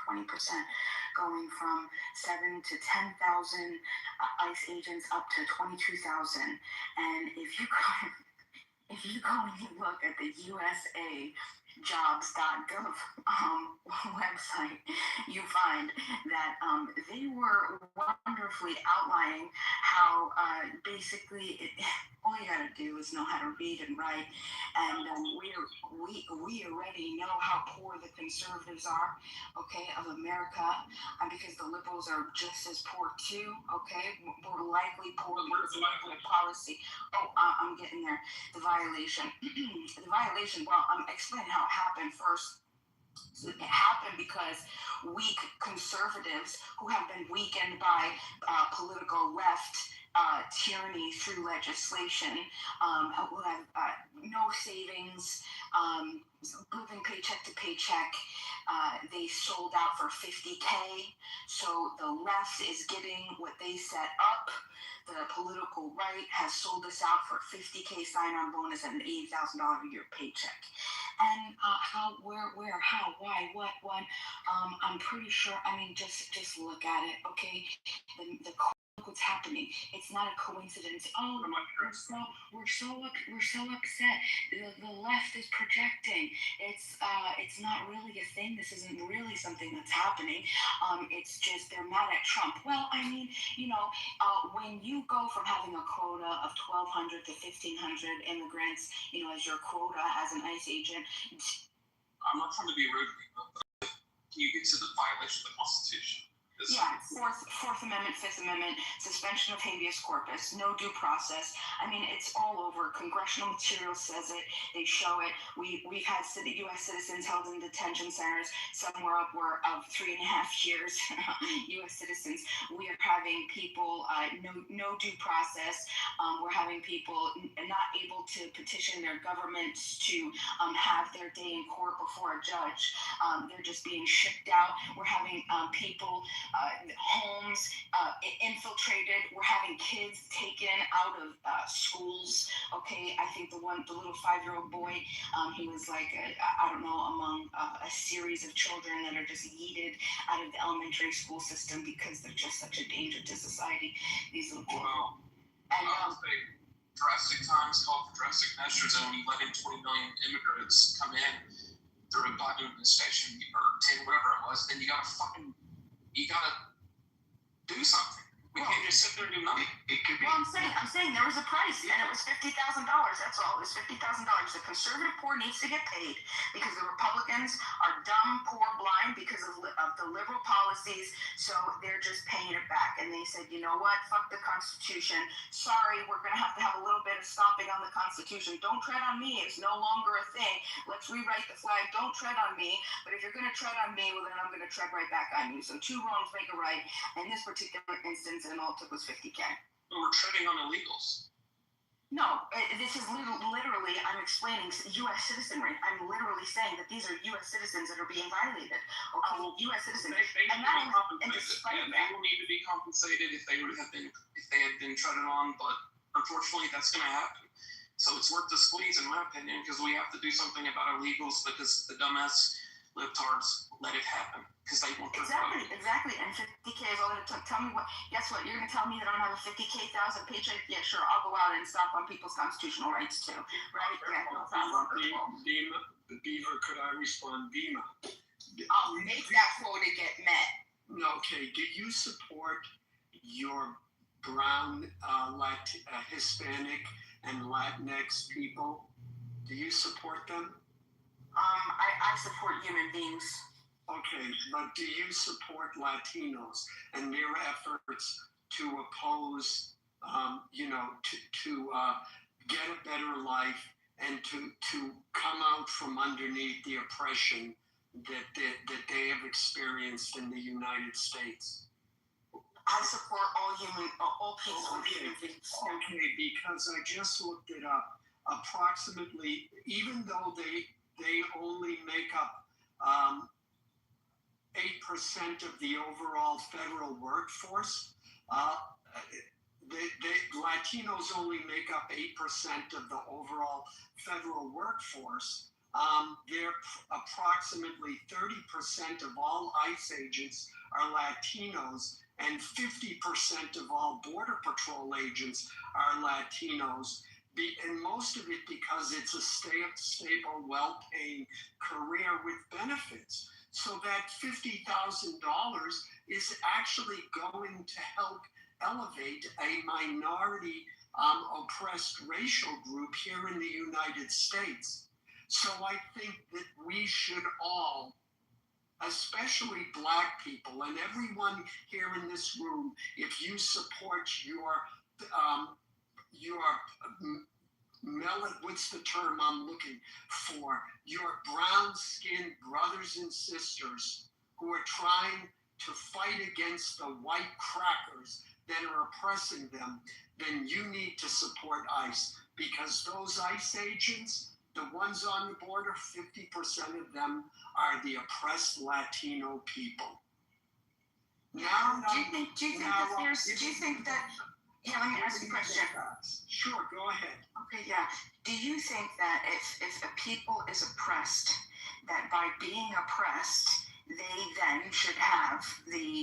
going from 7,000 to 10,000 ICE agents up to 22,000. And if you go and you look at the usajobs.gov website, you find that they were wonderfully outlining how basically all you gotta do is know how to read and write, and we already know how poor the conservatives are, okay, of America, because the liberals are just as poor too, okay, more likely poor because of the policy. I'm getting there. The violation, well, I'm explaining how it happened first. So it happened because weak conservatives who have been weakened by political left tyranny through legislation, who have no savings, living paycheck to paycheck, they sold out for $50K. So the left is getting what they set up. The political right has sold us out for $50K sign-on bonus and an $80,000 a year paycheck. And how, where, how, why, what, I'm pretty sure, I mean, just look at it, okay? What's happening? It's not a coincidence. Oh, we're so upset. The left is projecting. It's not really a thing. This isn't really something that's happening. It's just they're mad at Trump. Well, I mean, when you go from having a quota of 1,200 to 1,500 immigrants, as your quota as an ICE agent. I'm not trying to be rude, but can you get to the violation of the Constitution? Yeah, Fourth Amendment, Fifth Amendment, suspension of habeas corpus, no due process. I mean, it's all over. Congressional material says it. They show it. We've had U.S. citizens held in detention centers, somewhere upward of 3.5 years. U.S. citizens. We are having people no due process. We're having people not able to petition their governments to have their day in court before a judge. They're just being shipped out. We're having people. Homes infiltrated. We're having kids taken out of schools. Okay, I think the little 5-year-old boy, he was like, I don't know, among a series of children that are just yeeted out of the elementary school system because they're just such a danger to society. These little children. Well, I would say drastic times call for drastic measures, and when you let in 20 million immigrants come in through a Biden administration or 10, whatever it was, then you gotta do something. We can't just sit there and do nothing. Well, I'm saying there was a price, and it was $50,000. That's all. It was $50,000. The conservative poor needs to get paid because the Republicans are dumb, poor, blind because of the liberal policies. So they're just paying it back. And they said, you know what? Fuck the Constitution. Sorry, we're gonna have a little bit of stomping on the Constitution. Don't tread on me. It's no longer a thing. Let's rewrite the flag. Don't tread on me. But if you're gonna tread on me, well then I'm gonna tread right back on you. So two wrongs make a right. In this particular instance, and all it took was $50K. But we're treading on illegals. No, this is literally, I'm explaining U.S. citizenry. I'm literally saying that these are U.S. citizens that are being violated. Okay, U.S. citizens. They will need to be compensated if they had been treaded on, but unfortunately that's going to happen. So it's worth the squeeze, in my opinion, because we have to do something about illegals because the dumbass libtards let it happen because they want their Exactly, vote. exactly. And 50K is all that it took. Tell me what, guess what? You're going to tell me that I don't have a 50K thousand paycheck? Yeah, sure. I'll go out and stomp on people's constitutional rights too. Right? Yeah, no problem. Beaver, could I respond? Bima. I'll make that quota get met. Okay, do you support your brown, Hispanic, and Latinx people? Do you support them? I support human beings. Okay, but do you support Latinos and their efforts to oppose, to get a better life and to come out from underneath the oppression that they have experienced in the United States? I support all peaceful human beings. Okay, because I just looked it up. Approximately, even though they only make up 8% of the overall federal workforce, Latinos only make up 8% of the overall federal workforce. They're approximately 30% of all ICE agents are Latinos, and 50% of all Border Patrol agents are Latinos. And most of it because it's a stable, well-paying career with benefits. So that $50,000 is actually going to help elevate a minority oppressed racial group here in the United States. So I think that we should all, especially Black people and everyone here in this room, if you support your what's the term I'm looking for? Your brown-skinned brothers and sisters who are trying to fight against the white crackers that are oppressing them, then you need to support ICE, because those ICE agents, the ones on the border, 50% of them are the oppressed Latino people. Now, do you think that yeah, let me ask you a question. Sure, go ahead. Okay, yeah. Do you think that if a people is oppressed, that by being oppressed, they then should have whichever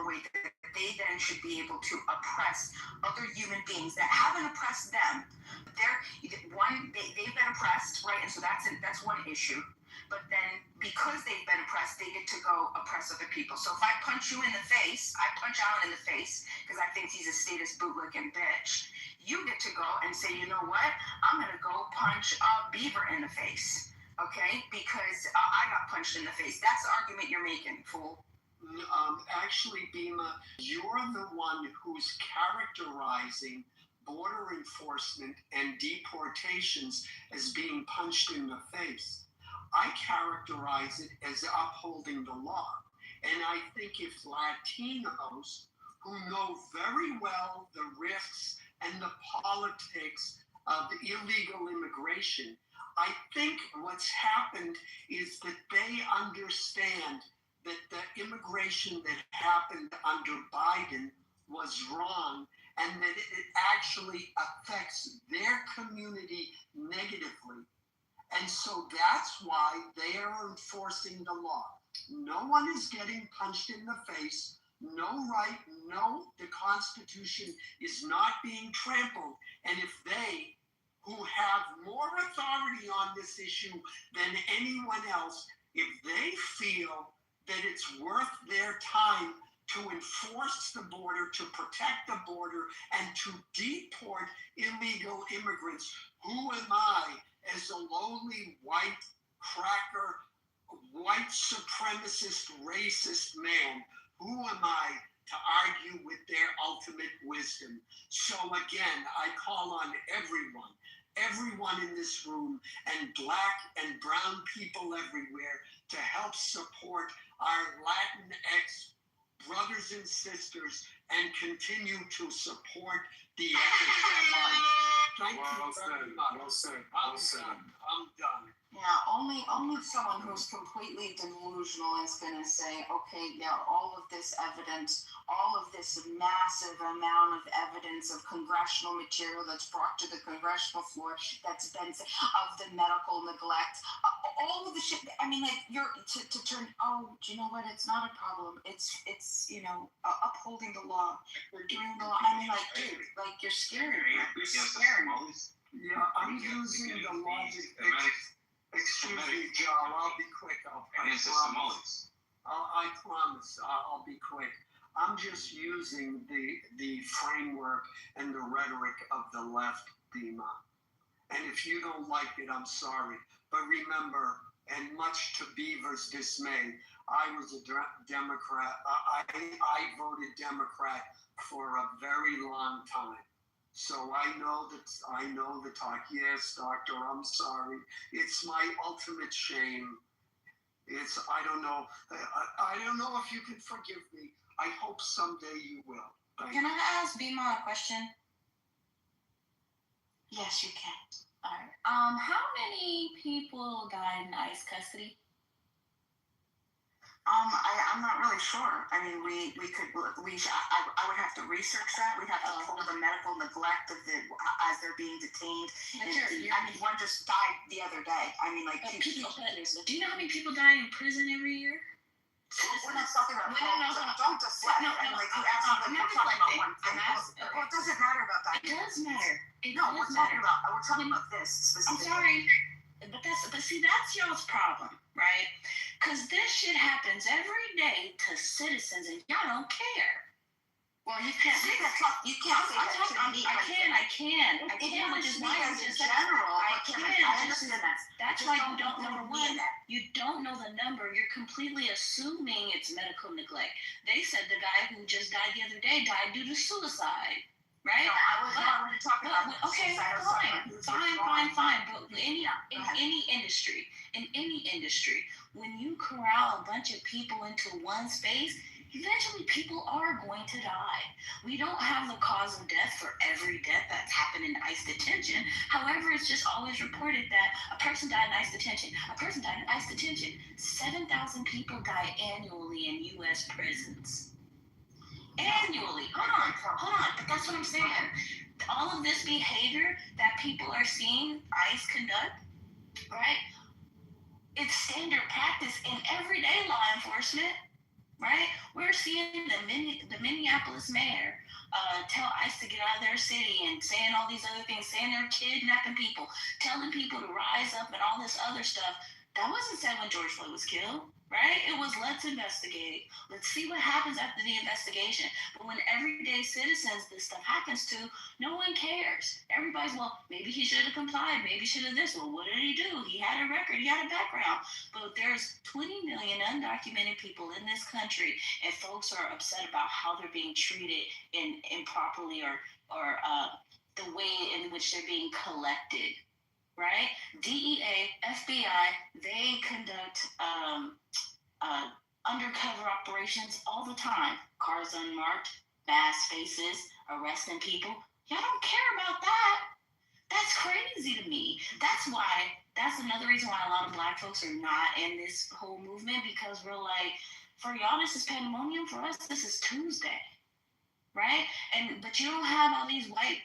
way, that they then should be able to oppress other human beings that haven't oppressed them? They've been oppressed, right? And so that's one issue. But then, because they've been oppressed, they get to go oppress other people. So if I punch you in the face, I punch Alan in the face, because I think he's a statist bootlicking bitch, you get to go and say, you know what? I'm going to go punch Beaver in the face, okay? Because I got punched in the face. That's the argument you're making, fool. Actually, Bima, you're the one who's characterizing border enforcement and deportations as being punched in the face. I characterize it as upholding the law. And I think if Latinos who know very well the risks and the politics of illegal immigration, I think what's happened is that they understand that the immigration that happened under Biden was wrong, and that it actually affects their community negatively. And so that's why they are enforcing the law. No one is getting punched in the face. The Constitution is not being trampled. And if they, who have more authority on this issue than anyone else, if they feel that it's worth their time to enforce the border, to protect the border, and to deport illegal immigrants, who am I, as a lowly white cracker, white supremacist, racist man, who am I to argue with their ultimate wisdom? So again, I call on everyone in this room, and Black and brown people everywhere, to help support our Latinx brothers and sisters and continue to support the ethics of life. Thank you very much. Well said. I'm done. Yeah, only someone who's completely delusional is going to say, okay, yeah, all of this evidence, all of this massive amount of evidence of congressional material that's brought to the congressional floor, that's been of the medical neglect, all of the shit. I mean, like you're to turn. Oh, do you know what? It's not a problem. It's upholding the law. We're doing the law. I mean, like, dude, like you're scaring me. You're scaring me. Yeah, I'm using the logic. Excuse me, Joe. I'll be quick. I promise. I'll be quick. I'm just using the framework and the rhetoric of the left, Dima. And if you don't like it, I'm sorry. But remember, and much to Beaver's dismay, I was a Democrat. I voted Democrat for a very long time. So I know the talk. Yes, doctor, I'm sorry. It's my ultimate shame. I don't know if you can forgive me. I hope someday you will. Can I ask Bima a question? Yes, you can. All right. How many people died in ICE custody? I'm not really sure. I mean, I would have to research that. We'd have to pull the medical neglect of as they're being detained. I mean, one just died the other day. I mean, like do you know how many people die in prison every year? We're not talking about don't deflect. I'm not deflecting. Well, it doesn't matter about that. It does matter. We're talking about this specifically. I'm sorry, but see, that's y'all's problem, right? Because this shit happens every day to citizens, and y'all don't care. Well, you can't say that. You can't say that to me. I can, which is why I'm just general. I understand that. That's why you don't know. Number one, you don't know the number. You're completely assuming it's medical neglect. They said the guy who just died the other day died due to suicide, right? No, I wasn't talking about. Okay, fine. But in any industry, when you corral a bunch of people into one space, eventually people are going to die. We don't have the cause of death for every death that's happened in ICE detention. However, it's just always reported that a person died in ICE detention. 7,000 people die annually in U.S. prisons. Annually. Hold on. But that's what I'm saying. All of this behavior that people are seeing ICE conduct, right? It's standard practice in everyday law enforcement. Right? We're seeing the Minneapolis mayor tell ICE to get out of their city and saying all these other things, saying they're kidnapping people, telling people to rise up and all this other stuff. That wasn't said when George Floyd was killed, right? It was, let's investigate. Let's see what happens after the investigation. But when everyday citizens this stuff happens to, no one cares. Everybody's, well, maybe he should have complied. Maybe should have this. Well, what did he do? He had a record. He had a background. But there's 20 million undocumented people in this country, and folks are upset about how they're being treated improperly or the way in which they're being collected. Right? DEA, FBI, they conduct undercover operations all the time. Cars unmarked, mask faces, arresting people. Y'all don't care about that. That's crazy to me. That's another reason why a lot of Black folks are not in this whole movement, because we're like, for y'all, this is pandemonium. For us, this is Tuesday. Right? But you don't have all these white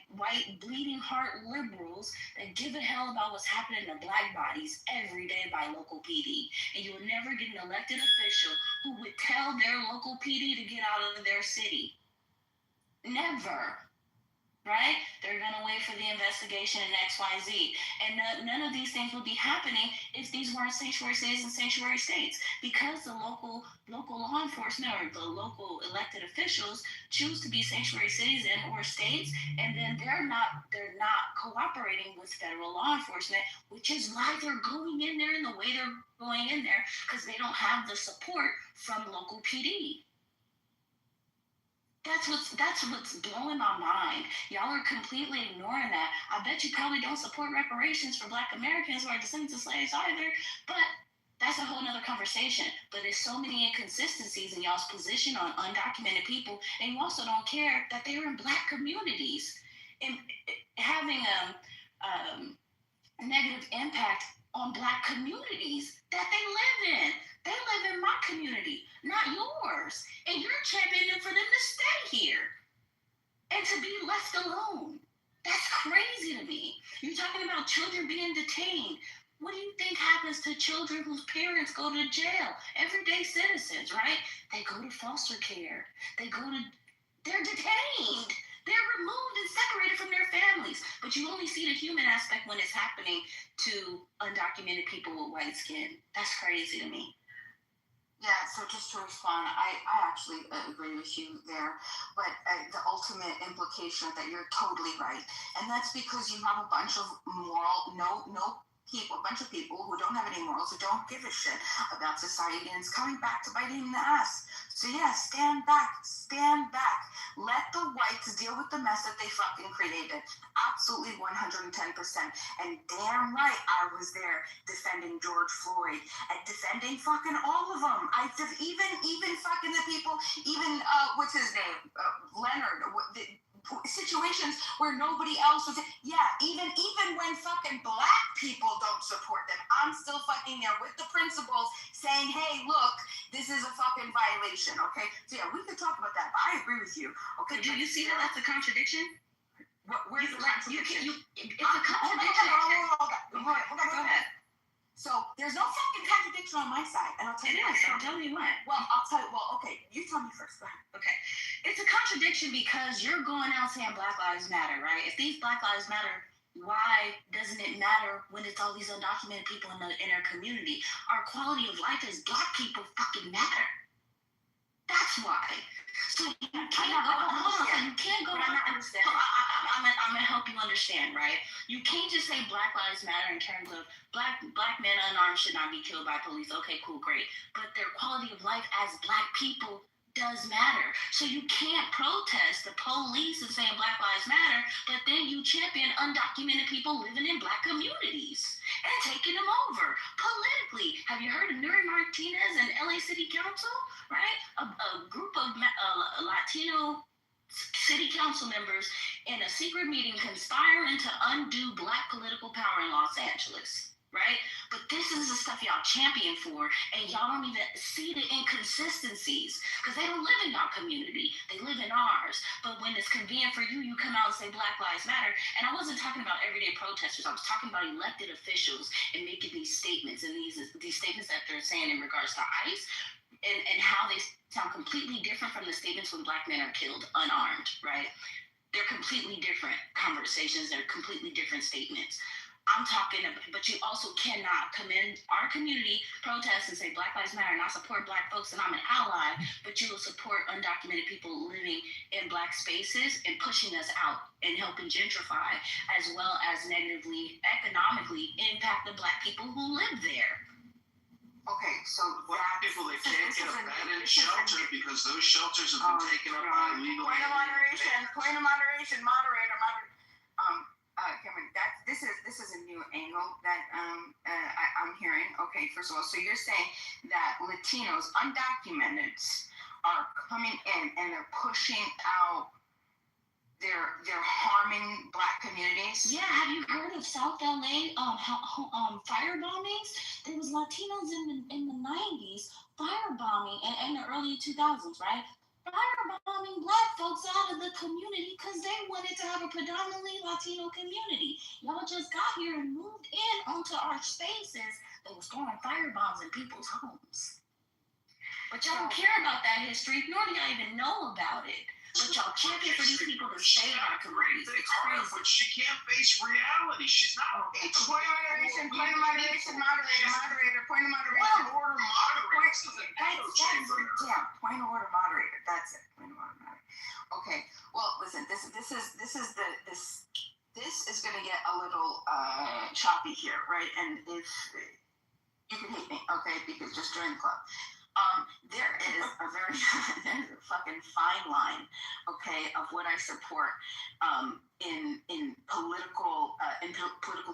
bleeding heart liberals that give a hell about what's happening to Black bodies every day by local PD. And you will never get an elected official who would tell their local PD to get out of their city. Never. Right? They're going to wait for the investigation in XYZ. And none of these things would be happening if these weren't sanctuary cities and sanctuary states. Because the local law enforcement or the local elected officials choose to be sanctuary cities and or states, and then they're not cooperating with federal law enforcement, which is why they're going in there in the way they're going in there, because they don't have the support from local PD. That's what's blowing my mind. Y'all are completely ignoring that. I bet you probably don't support reparations for Black Americans who are descendants of slaves either, but that's a whole nother conversation. But there's so many inconsistencies in y'all's position on undocumented people, and you also don't care that they're in Black communities. And having a negative impact on Black communities that they live in. They live in my community, not yours. And you're championing for them to stay here and to be left alone. That's crazy to me. You're talking about children being detained. What do you think happens to children whose parents go to jail? Everyday citizens, right? They go to foster care. They're detained. They're removed and separated from their families. But you only see the human aspect when it's happening to undocumented people with white skin. That's crazy to me. Yeah, so just to respond, I actually agree with you there, but the ultimate implication that you're totally right, and that's because you have a bunch of a bunch of people who don't have any morals, who don't give a shit about society, and it's coming back to bite you in the ass. So yeah, stand back. Let the whites deal with the mess that they fucking created. Absolutely 110%. And damn right, I was there defending George Floyd and defending fucking all of them. Even fucking the people, even what's his name, Leonard. Situations where nobody else was. Yeah, even when fucking Black people don't support them, I'm still fucking there with the principals saying, hey, look, this is a fucking violation. Okay, so yeah, we could talk about that, but I agree with you. Okay, do you see that that's a contradiction? Where's the contradiction? It's a contradiction. Go ahead. So there's no fucking contradiction on my side, and I'll tell you why. I'll tell you what. Well, I'll tell you. Well, okay, you tell me first. Go ahead. Okay, it's a contradiction because you're going out saying Black Lives Matter, right? If these Black Lives Matter, why doesn't it matter when it's all these undocumented people in our community? Our quality of life as Black people fucking matter. That's why. So you can't go. Hold on. You can't go. I'm gonna help you understand, right? You can't just say Black Lives Matter in terms of black men unarmed should not be killed by police. Okay, cool, great. But their quality of life as Black people does matter. So you can't protest the police and saying Black Lives Matter, but then you champion undocumented people living in Black communities and taking them over politically. Have you heard of Nuri Martinez and LA City Council, right? A group of Latino city council members in a secret meeting conspiring to undo Black political power in Los Angeles, right? But this is the stuff y'all champion for, and y'all don't even see the inconsistencies because they don't live in y'all community. They live in ours. But when it's convenient for you, you come out and say Black Lives Matter. And I wasn't talking about everyday protesters. I was talking about elected officials and making these statements, and these statements that they're saying in regards to ICE and how they sound completely different from the statements when Black men are killed unarmed, right? They're completely different conversations. They're completely different statements. I'm talking about, but you also cannot come in our community, protest and say Black Lives Matter, and I support Black folks and I'm an ally, but you will support undocumented people living in Black spaces and pushing us out and helping gentrify, as well as negatively, economically impact the Black people who live there. Okay, so Black people that can't get abandoned shelter because those shelters have been taken up by illegal aliens. Point of moderation, moderator. Cameron, this is a new angle that I'm hearing. Okay, first of all, so you're saying that Latinos, undocumented, are coming in and they're pushing out. They're harming Black communities. Yeah, have you heard of South LA fire bombings? There was Latinos in the 90s firebombing and in the early 2000s, right? Firebombing Black folks out of the community because they wanted to have a predominantly Latino community. Y'all just got here and moved in onto our spaces. They was throwing firebombs in people's homes. But y'all don't care about that history, nor do y'all even know about it. But y'all champion for these people to stay in our communities. It's crazy. But she can't face reality. She's not. Point of moderation, moderator. Point of moderation. Point of order, moderator. Yeah, point of order, moderator. That's it. Point of order, moderator. Okay. Well, listen. This is going to get a little choppy here, right? And if you can hate me, okay, because just join the club. There is a very there's a fucking fine line, okay, of what I support in political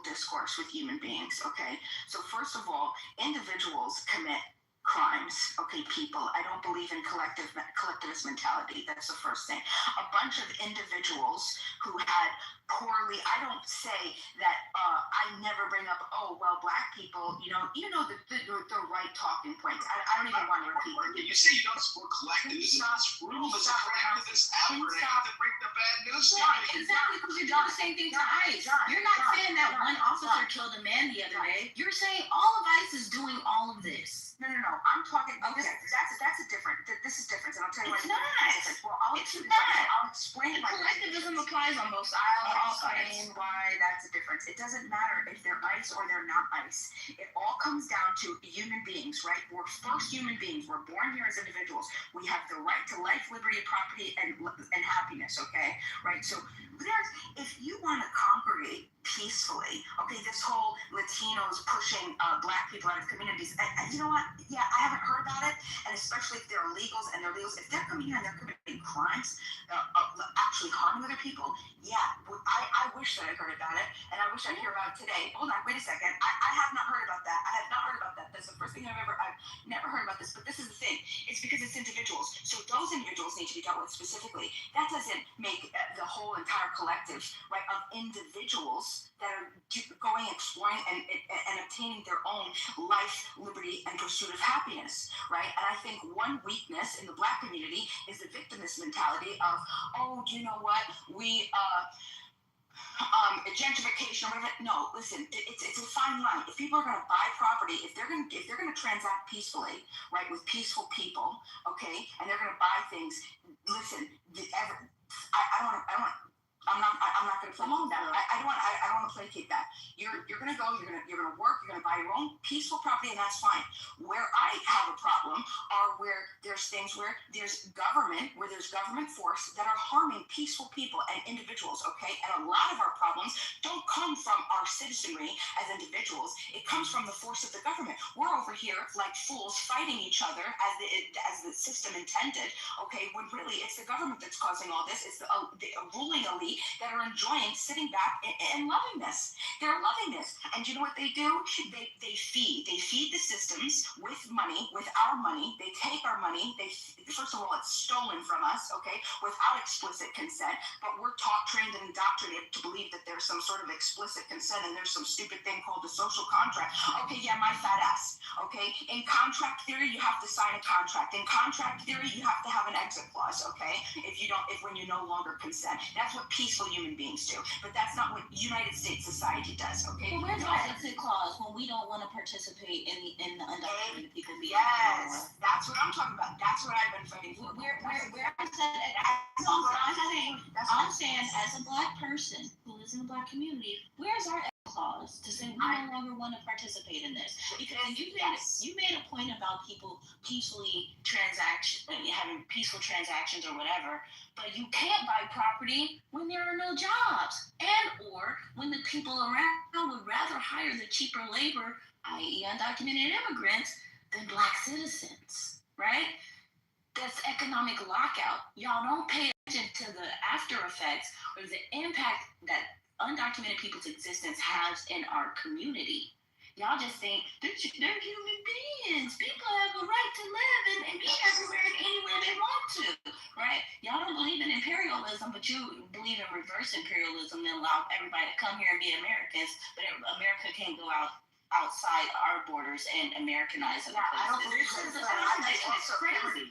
discourse with human beings. Okay, so first of all, individuals commit crimes, okay, people. I don't believe in collectivist mentality. That's the first thing. A bunch of individuals who had poorly, I don't say that I never bring up, oh, well, black people, you know the right talking points. I don't even want to repeat them. You say you don't support collectivism. This room is a collectivist effort. I have to break the bad news. Exactly, because you're doing the same thing to ICE. You're not saying that one officer killed a man the other day. You're saying all of ICE is doing all of this. No. I'm talking. Okay, that's a different. This is different, and I'll tell you why. It's not. Well, I'll explain why. Collectivism applies on both sides. I'll explain why that's a difference. It doesn't matter if they're ICE or they're not ICE. It all comes down to human beings, right? We're first human beings. We're born here as individuals. We have the right to life, liberty, property, and happiness. Okay, right? So if you want to congregate peacefully, okay, this whole Latinos pushing black people out of communities, you know what? Yeah, I haven't heard about it, and especially if they're illegals and they're illegals, if they're coming here and they're committing crimes, actually harming other people, yeah, I wish that I heard about it, and I wish I'd hear about it today. Hold on, wait a second. I have not heard about that. I have not heard about that. That's the first thing I've never heard about this, but this is the thing. It's because it's individuals. So those individuals need to be dealt with specifically. That doesn't make the whole entire collective, right, of individuals that are going, exploring, and obtaining their own life, liberty, and pursuit of happiness, right? And I think one weakness in the black community is the victimist mentality of, oh, do you know what? We, gentrification or whatever. No, listen, it's a fine line. If people are going to buy property, if they're going to transact peacefully, right, with peaceful people, okay, and they're going to buy things, listen, I'm not going to play that. I don't want to placate that. You're going to go. You're going to work. You're going to buy your own peaceful property, and that's fine. Where I have a problem are where there's things where there's government force that are harming peaceful people and individuals. Okay, and a lot of our problems don't come from our citizenry as individuals. It comes from the force of the government. We're over here like fools fighting each other as the system intended. Okay, when really it's the government that's causing all this. It's the ruling elite that are enjoying sitting back and loving this. They're loving this. And you know what they do? They feed the systems with money, with our money. They take our money. First of all, it's stolen from us, okay, without explicit consent. But we're taught, trained, and indoctrinated to believe that there's some sort of explicit consent and there's some stupid thing called the social contract. Okay, yeah, my fat ass. Okay, in contract theory, you have to sign a contract. In contract theory, you have to have an exit clause. Okay, when you no longer consent. That's what peaceful human beings do, but that's not what United States society does. Okay. Well, where's our exit clause when we don't want to participate in the undocumented people? Yes, that's what I'm talking about. That's what I've been fighting for. I'm saying, as a black person who lives in the black community, where's our exit clause to say we no longer want to participate in this? Because you made a point about people having peaceful transactions or whatever, but you can't buy property when there are no jobs, or when the people around would rather hire the cheaper labor, i.e. undocumented immigrants, than black citizens, right? That's economic lockout. Y'all don't pay attention to the after effects or the impact that undocumented people's existence has in our community. Y'all just think they're human beings. People have a right to live and be everywhere and anywhere they want to, right? Y'all don't believe in imperialism, but you believe in reverse imperialism and allow everybody to come here and be Americans, but America can't go outside our borders and Americanize it. Yeah, I don't believe this. It's crazy.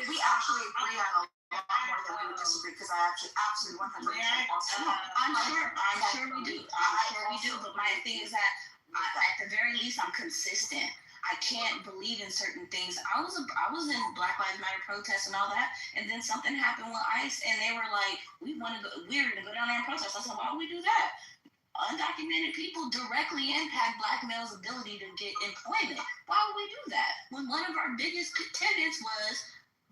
We actually agree on a lot more than we would disagree, because I absolutely 100% I'm sure we do. But my thing is that at the very least, I'm consistent. I can't believe in certain things. I was in Black Lives Matter protests and all that, and then something happened with ICE, and they were like, we're gonna go down there and protest. I said, why would we do that? Undocumented people directly impact black males' ability to get employment. Why would we do that? When one of our biggest tenets was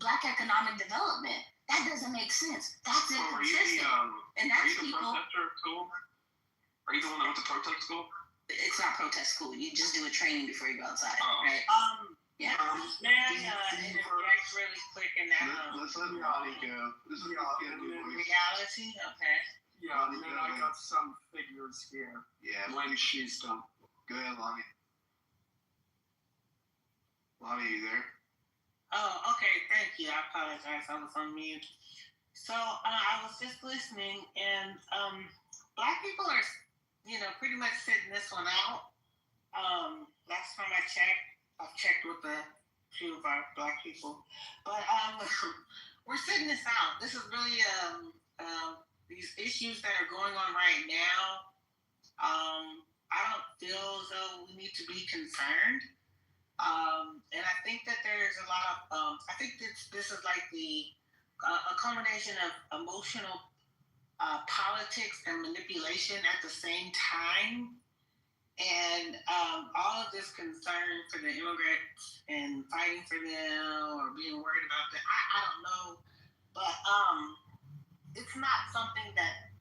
black economic development. That doesn't make sense. That's inconsistent. And that's people. Are you the one that went to protest school? It's not protest school. You just do a training before you go outside. Right? May I interject really quick in that? Let's let Ronnie go. This is reality? Okay. Yeah, and then I got some figures here. Yeah. When she's done. Go ahead, Lonnie. Lonnie, you there? Oh, okay. Thank you. I apologize. I was on mute. So I was just listening, and Black people are, pretty much sitting this one out. Last time I checked, I've checked with a few of our Black people, but we're sitting this out. This is really these issues that are going on right now. I don't feel as though we need to be concerned. And I think that there's a lot of, I think this is like a combination of emotional politics and manipulation at the same time. And all of this concern for the immigrants and fighting for them or being worried about them, I don't know. But it's not something that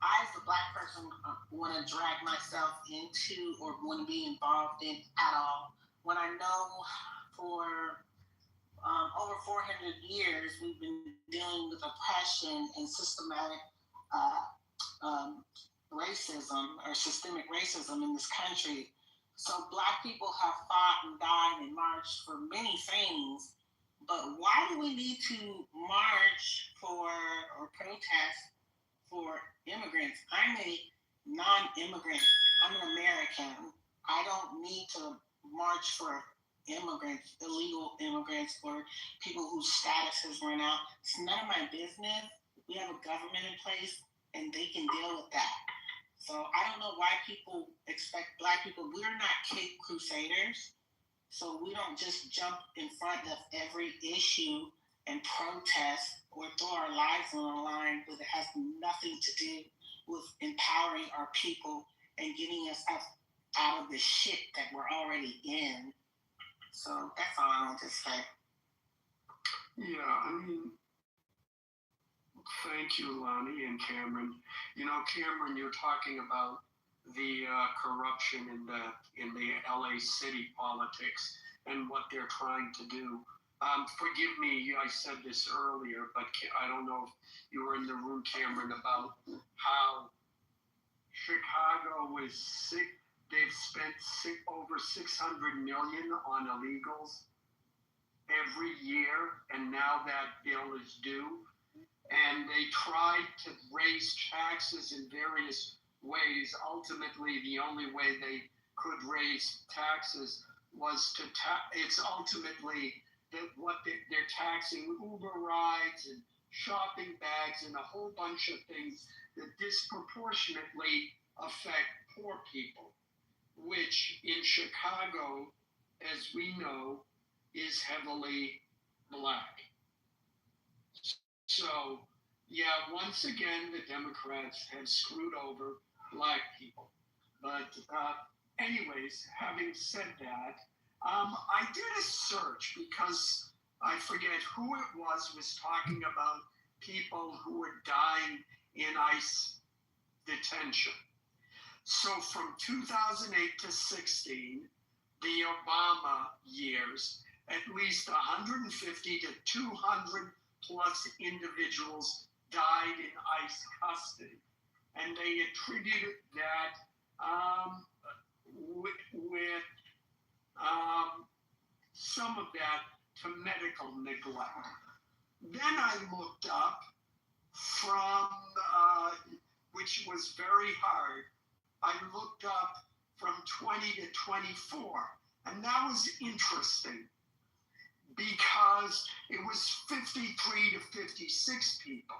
I, as a Black person, want to drag myself into or want to be involved in at all. When I know for over 400 years, we've been dealing with oppression and systematic racism or systemic racism in this country. So Black people have fought and died and marched for many things, but why do we need to march for or protest for immigrants? I'm a non-immigrant. I'm an American. I don't need to march for immigrants, illegal immigrants, or people whose status has run out. It's none of my business. We have a government in place, and they can deal with that. So I don't know why people expect Black people. We're not Cape Crusaders, so we don't just jump in front of every issue and protest or throw our lives on the line because it has nothing to do with empowering our people and getting us out of the shit that we're already in. So that's all I want to say. Yeah, I mean, thank you, Lonnie and Cameron. Cameron, you're talking about the corruption in the LA city politics and what they're trying to do. Forgive me, I said this earlier, but I don't know if you were in the room, Cameron, about how Chicago is sick. They've spent over $600 million on illegals every year, and now that bill is due. And they tried to raise taxes in various ways. Ultimately, the only way they could raise taxes was it's ultimately that what they're taxing Uber rides and shopping bags and a whole bunch of things that disproportionately affect poor people, which in Chicago, as we know, is heavily Black. So, yeah, once again, the Democrats have screwed over Black people. But anyways, having said that, I did a search because I forget who it was talking about people who were dying in ICE detention. So from 2008 to 16, the Obama years, at least 150 to 200 plus individuals died in ICE custody. And they attributed that with some of that to medical neglect. Then I looked up from, which was very hard, I looked up from 20 to 24. And that was interesting because it was 53 to 56 people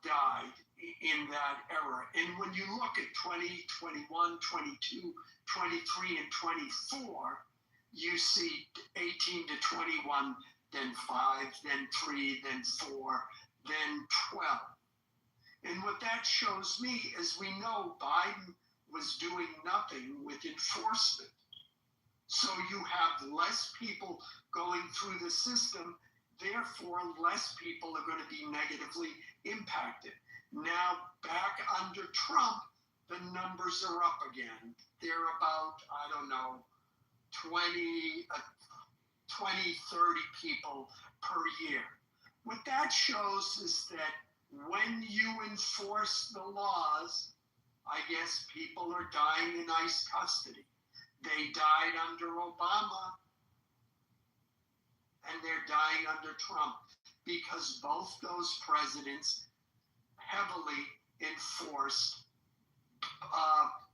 died in that era. And when you look at 20, 21, 22, 23, and 24, you see 18 to 21, then 5, then 3, then 4, then 12. And what that shows me is we know Biden was doing nothing with enforcement. So you have less people going through the system, therefore less people are going to be negatively impacted. Now, back under Trump, the numbers are up again. They're about, 20, 30 people per year. What that shows is that when you enforce the laws, I guess people are dying in ICE custody. They died under Obama, and they're dying under Trump because both those presidents heavily enforced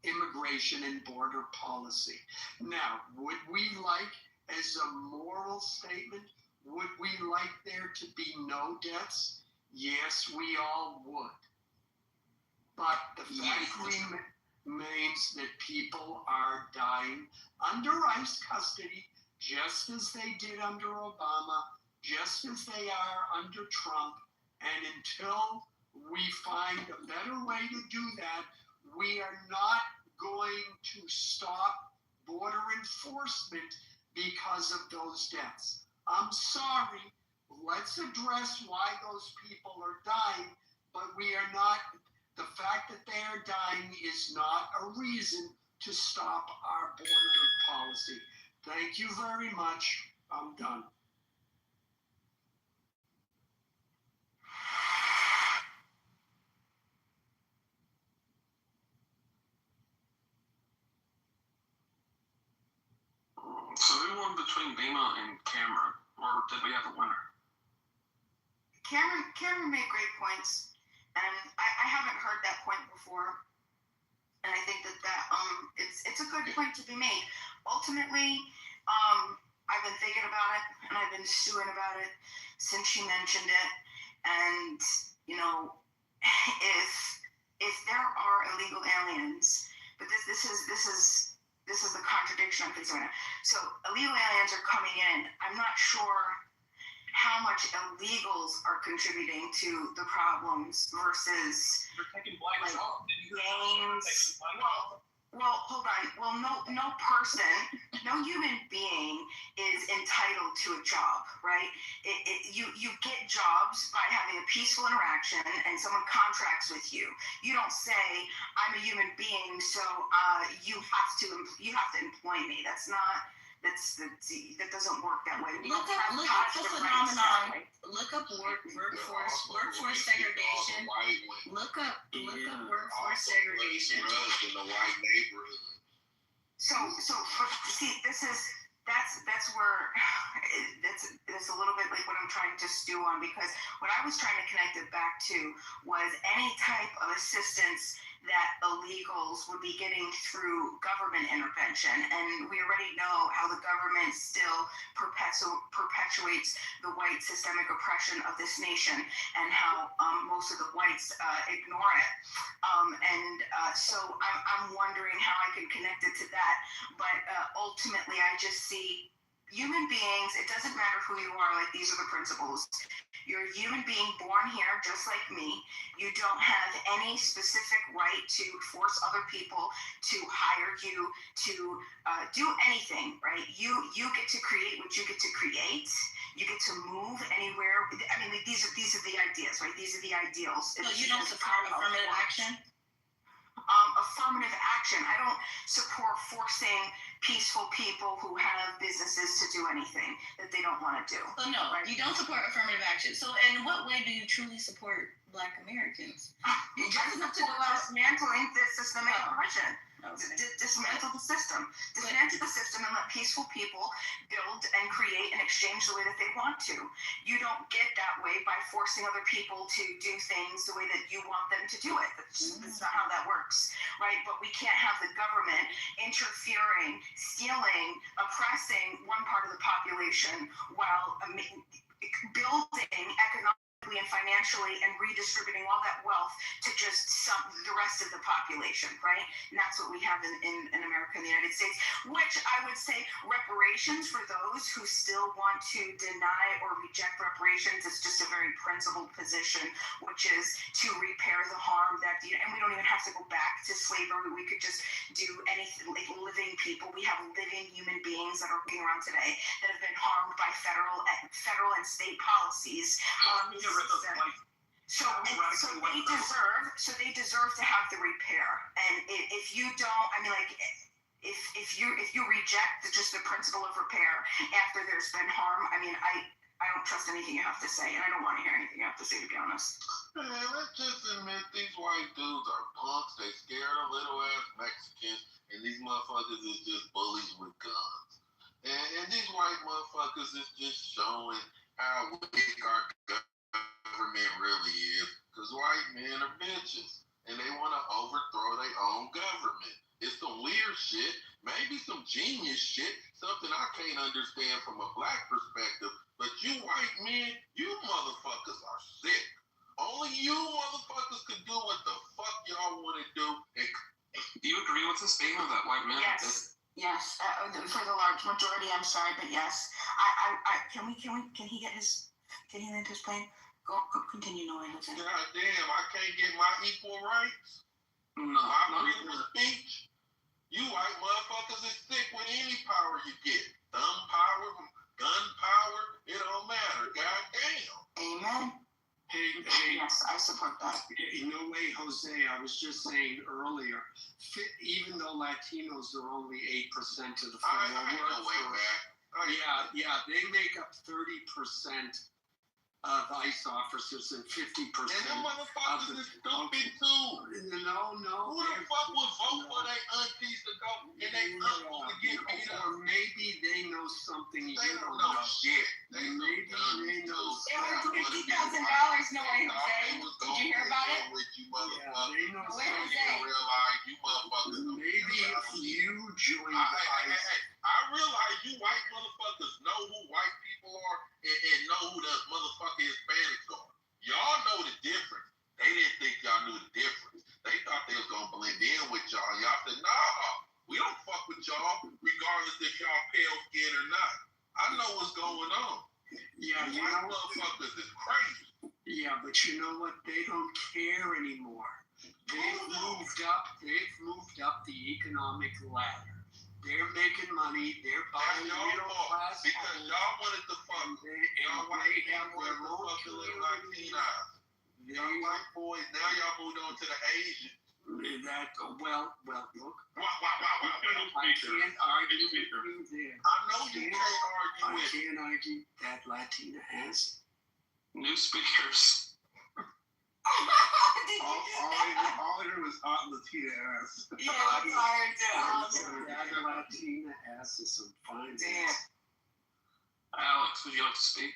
immigration and border policy. Now, would we like, as a moral statement, would we like there to be no deaths? Yes, we all would. But the fact remains that people are dying under ICE custody, just as they did under Obama, just as they are under Trump. And until we find a better way to do that, we are not going to stop border enforcement because of those deaths. I'm sorry. Let's address why those people are dying, but we are not. The fact that they are dying is not a reason to stop our border policy. Thank you very much. I'm done. So who won between Bema and Cameron, or did we have a winner? Cameron made great points, and I haven't heard that point before, and I think that it's a good point to be made. Ultimately, I've been thinking about it, and I've been stewing about it since she mentioned it, and you know, if there are illegal aliens, but this is the contradiction I'm concerned with. So illegal aliens are coming in. I'm not sure how much illegals are contributing to the problems versus taking black like gangs. Well, hold on. Well, no person, no human being is entitled to a job, right? You get jobs by having a peaceful interaction, and someone contracts with you. You don't say, "I'm a human being, so you have to employ me." That doesn't work that way. Look up the phenomenon. Look up workforce segregation. Look up workforce segregation. In the white neighborhood. So see, that's where it's a little bit like what I'm trying to stew on, because what I was trying to connect it back to was any type of assistance that illegals would be getting through government intervention. And we already know how the government still perpetuates the white systemic oppression of this nation, and how most of the whites ignore it. So I'm wondering how I can connect it to that. But ultimately, I just see human beings, it doesn't matter who you are, like these are the principles. You're a human being born here just like me. You don't have any specific right to force other people to hire you to do anything, right? You get to create what you get to create. You get to move anywhere. I mean, like, these are the ideas, right? These are the ideals. So you don't support affirmative action? Affirmative action. I don't support forcing peaceful people who have businesses to do anything that they don't want to do. So no, right? You don't support affirmative action. So in what way do you truly support Black Americans? You just have to go out dismantling the systemic oppression. Dismantle the system. Dismantle the system and let peaceful people build and create and exchange the way that they want to. You don't get that way by forcing other people to do things the way that you want them to do it. That's not how that works, right? But we can't have the government interfering, stealing, oppressing one part of the population while building economically and financially and redistributing all that wealth to just the rest of the population, right? And that's what we have in America and the United States, which I would say reparations for those who still want to deny or reject reparations is just a very principled position, which is to repair the harm that, and we don't even have to go back to slavery. We could just do anything, like living people. We have living human beings that are walking around today that have been harmed by federal and state policies. So they deserve to have the repair. And if you don't, I mean, like, if you reject just the principle of repair after there's been harm, I mean, I don't trust anything you have to say, and I don't want to hear anything you have to say, to be honest. Man, let's just admit these white dudes are punks. They scared of little ass Mexicans, and these motherfuckers is just bullies with guns. And these white motherfuckers is just showing how weak our government really is. Because white men are bitches. And they want to overthrow their own government. It's some weird shit. Maybe some genius shit. Something I can't understand from a black perspective. But you white men, you motherfuckers are sick. Only you motherfuckers can do what the fuck y'all want to do. Do you agree with this statement of that white man? Yes. Yes. For the large majority, I'm sorry, but yes. Can he get his plane? Go continue, Noah. God damn, I can't get my equal rights. My freedom of speech. You white motherfuckers is sick with any power you get. Thumb power, gun power, it don't matter. God damn. Amen. Hey, yes, I support that. No way, Jose. I was just saying earlier, even though Latinos are only 8% of the federal workforce, they make up 30% of ICE officers and 50%. And them motherfuckers is stupid too. No. Who the fuck would vote for their aunties to go and they uncles to get beat up? Or maybe they know something you don't know. Shit. Maybe they know something. It was $50,000, no way, Jose. Did you hear about it? They know something. Realize you motherfuckers. Maybe if you join ICE. I realize you white motherfuckers know who white people are and know who the motherfucking Hispanics are. Y'all know the difference. They didn't think y'all knew the difference. They thought they was gonna blend in with y'all. Y'all said, nah, we don't fuck with y'all, regardless if y'all pale skin or not. I know what's going on. Yeah, you white motherfuckers is crazy. Yeah, but you know what? They don't care anymore. They've moved up the economic ladder. They're making money. They're buying middle class because y'all wanted to fuck. Y'all white have their own Latinas. Y'all white boys, now y'all moved on to the Asians. Well, look. I can't argue with you there. I know you can't argue with. I can't argue that Latina has new speakers. all I heard was hot Latina ass. Yeah, I'm tired too. That Latina ass is some fine ass. Alex, would you like to speak?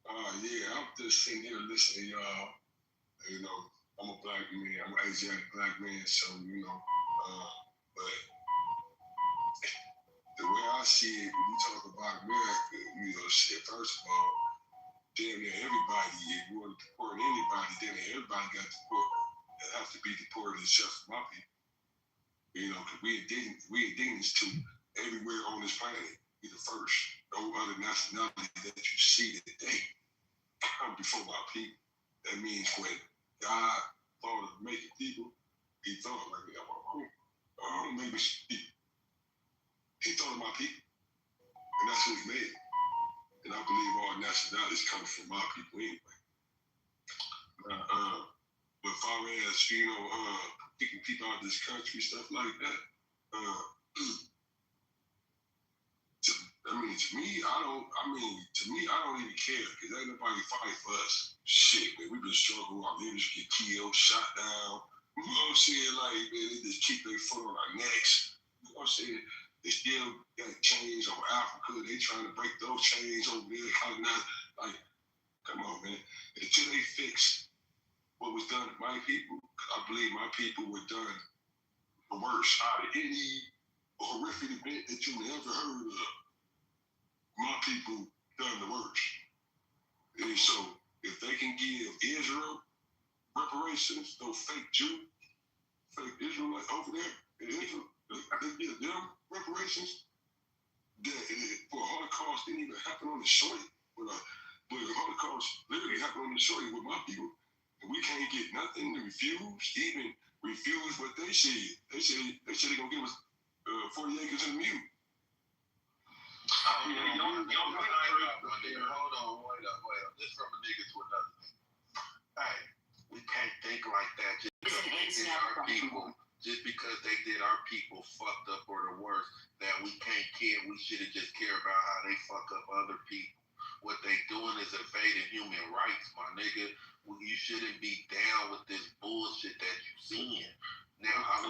Yeah, I'm just sitting here listening to y'all. You know, I'm a black man. I'm an Asiatic black man, so but the way I see it, when you talk about America, shit. First of all, damn near everybody, if you want to deport anybody, damn near everybody got deported. It has to be deported except for my people. Because we indigenous to everywhere on this planet. We're the first. No other nationality that you see today come before my people. That means when God thought of making people, he thought like maybe he thought of my people. And that's who he made. And I believe all nationalities come from my people anyway. But far as, picking people out of this country, stuff like that, to me, I don't even care, because ain't nobody fight for us. Shit, man, we've been struggling, our leaders get killed, shot down. You know what I'm saying? Like, man, they just keep their foot on our necks. You know what I'm saying? They still got chains on Africa. They trying to break those chains over there, colonize. Like, come on, man. Until they fix what was done to my people, I believe my people were done the worst out of any horrific event that you ever heard of. My people done the worst. And so, if they can give Israel reparations, those fake Israelites over there in Israel, they give them reparations for a Holocaust didn't even happen on the shorty. But the Holocaust literally happened on the shorty with my people. And we can't get nothing to refuse what they said. They said they're going to give us 40 acres and a mule. Hold on, wait up. This from a nigga to another nigga. Hey, we can't think like that just because they did our people fucked up or the worst, that we can't care. We should have just cared about how they fuck up other people. what they doing is invading human rights, my nigga. Well, you shouldn't be down with this bullshit that you're seeing. Now, I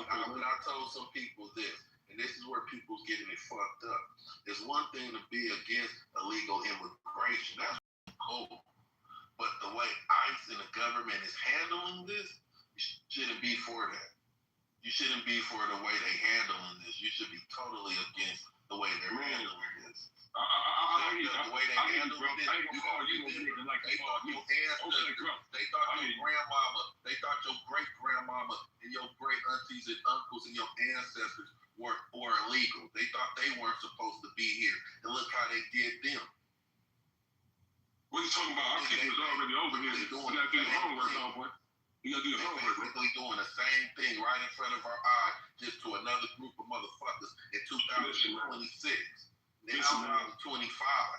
told some people this, and this is where people's getting it fucked up. It's one thing to be against illegal immigration. That's cool. But the way ICE and the government is handling this, you shouldn't be for that. You shouldn't be for the way they handling this. You should be totally against the way they're handling this. The way they handling this, they thought your grandmama, they thought your great grandmama and your great aunties and uncles and your ancestors were illegal. They thought they weren't supposed to be here. And look how they did them. What are you talking about? Our people is already over here. You gotta do your homework, homeboy. You gotta do your homework. They're basically doing the same thing right in front of our eyes, just to another group of motherfuckers in 2026. Now 25.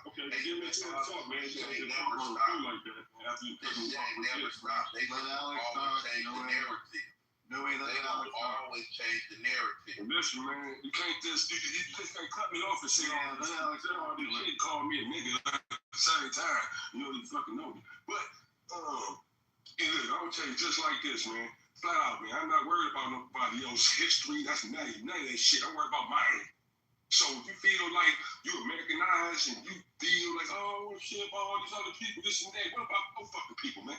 Okay, give me a chance to talk, man. They never stop. They never stop. They just always change the narrative. They gonna always change the narrative. Listen, man, you just can't cut me off and say, all these kids call me a nigga at the same time. You know, you fucking know me. But, and look, I'm gonna tell you just like this, man. Flat out, man. I'm not worried about nobody else's history. That's none of that shit. I'm worried about mine. So if you feel like you Americanized and you feel like, oh, shit, about all these other people, this and that, what about those fucking people, man?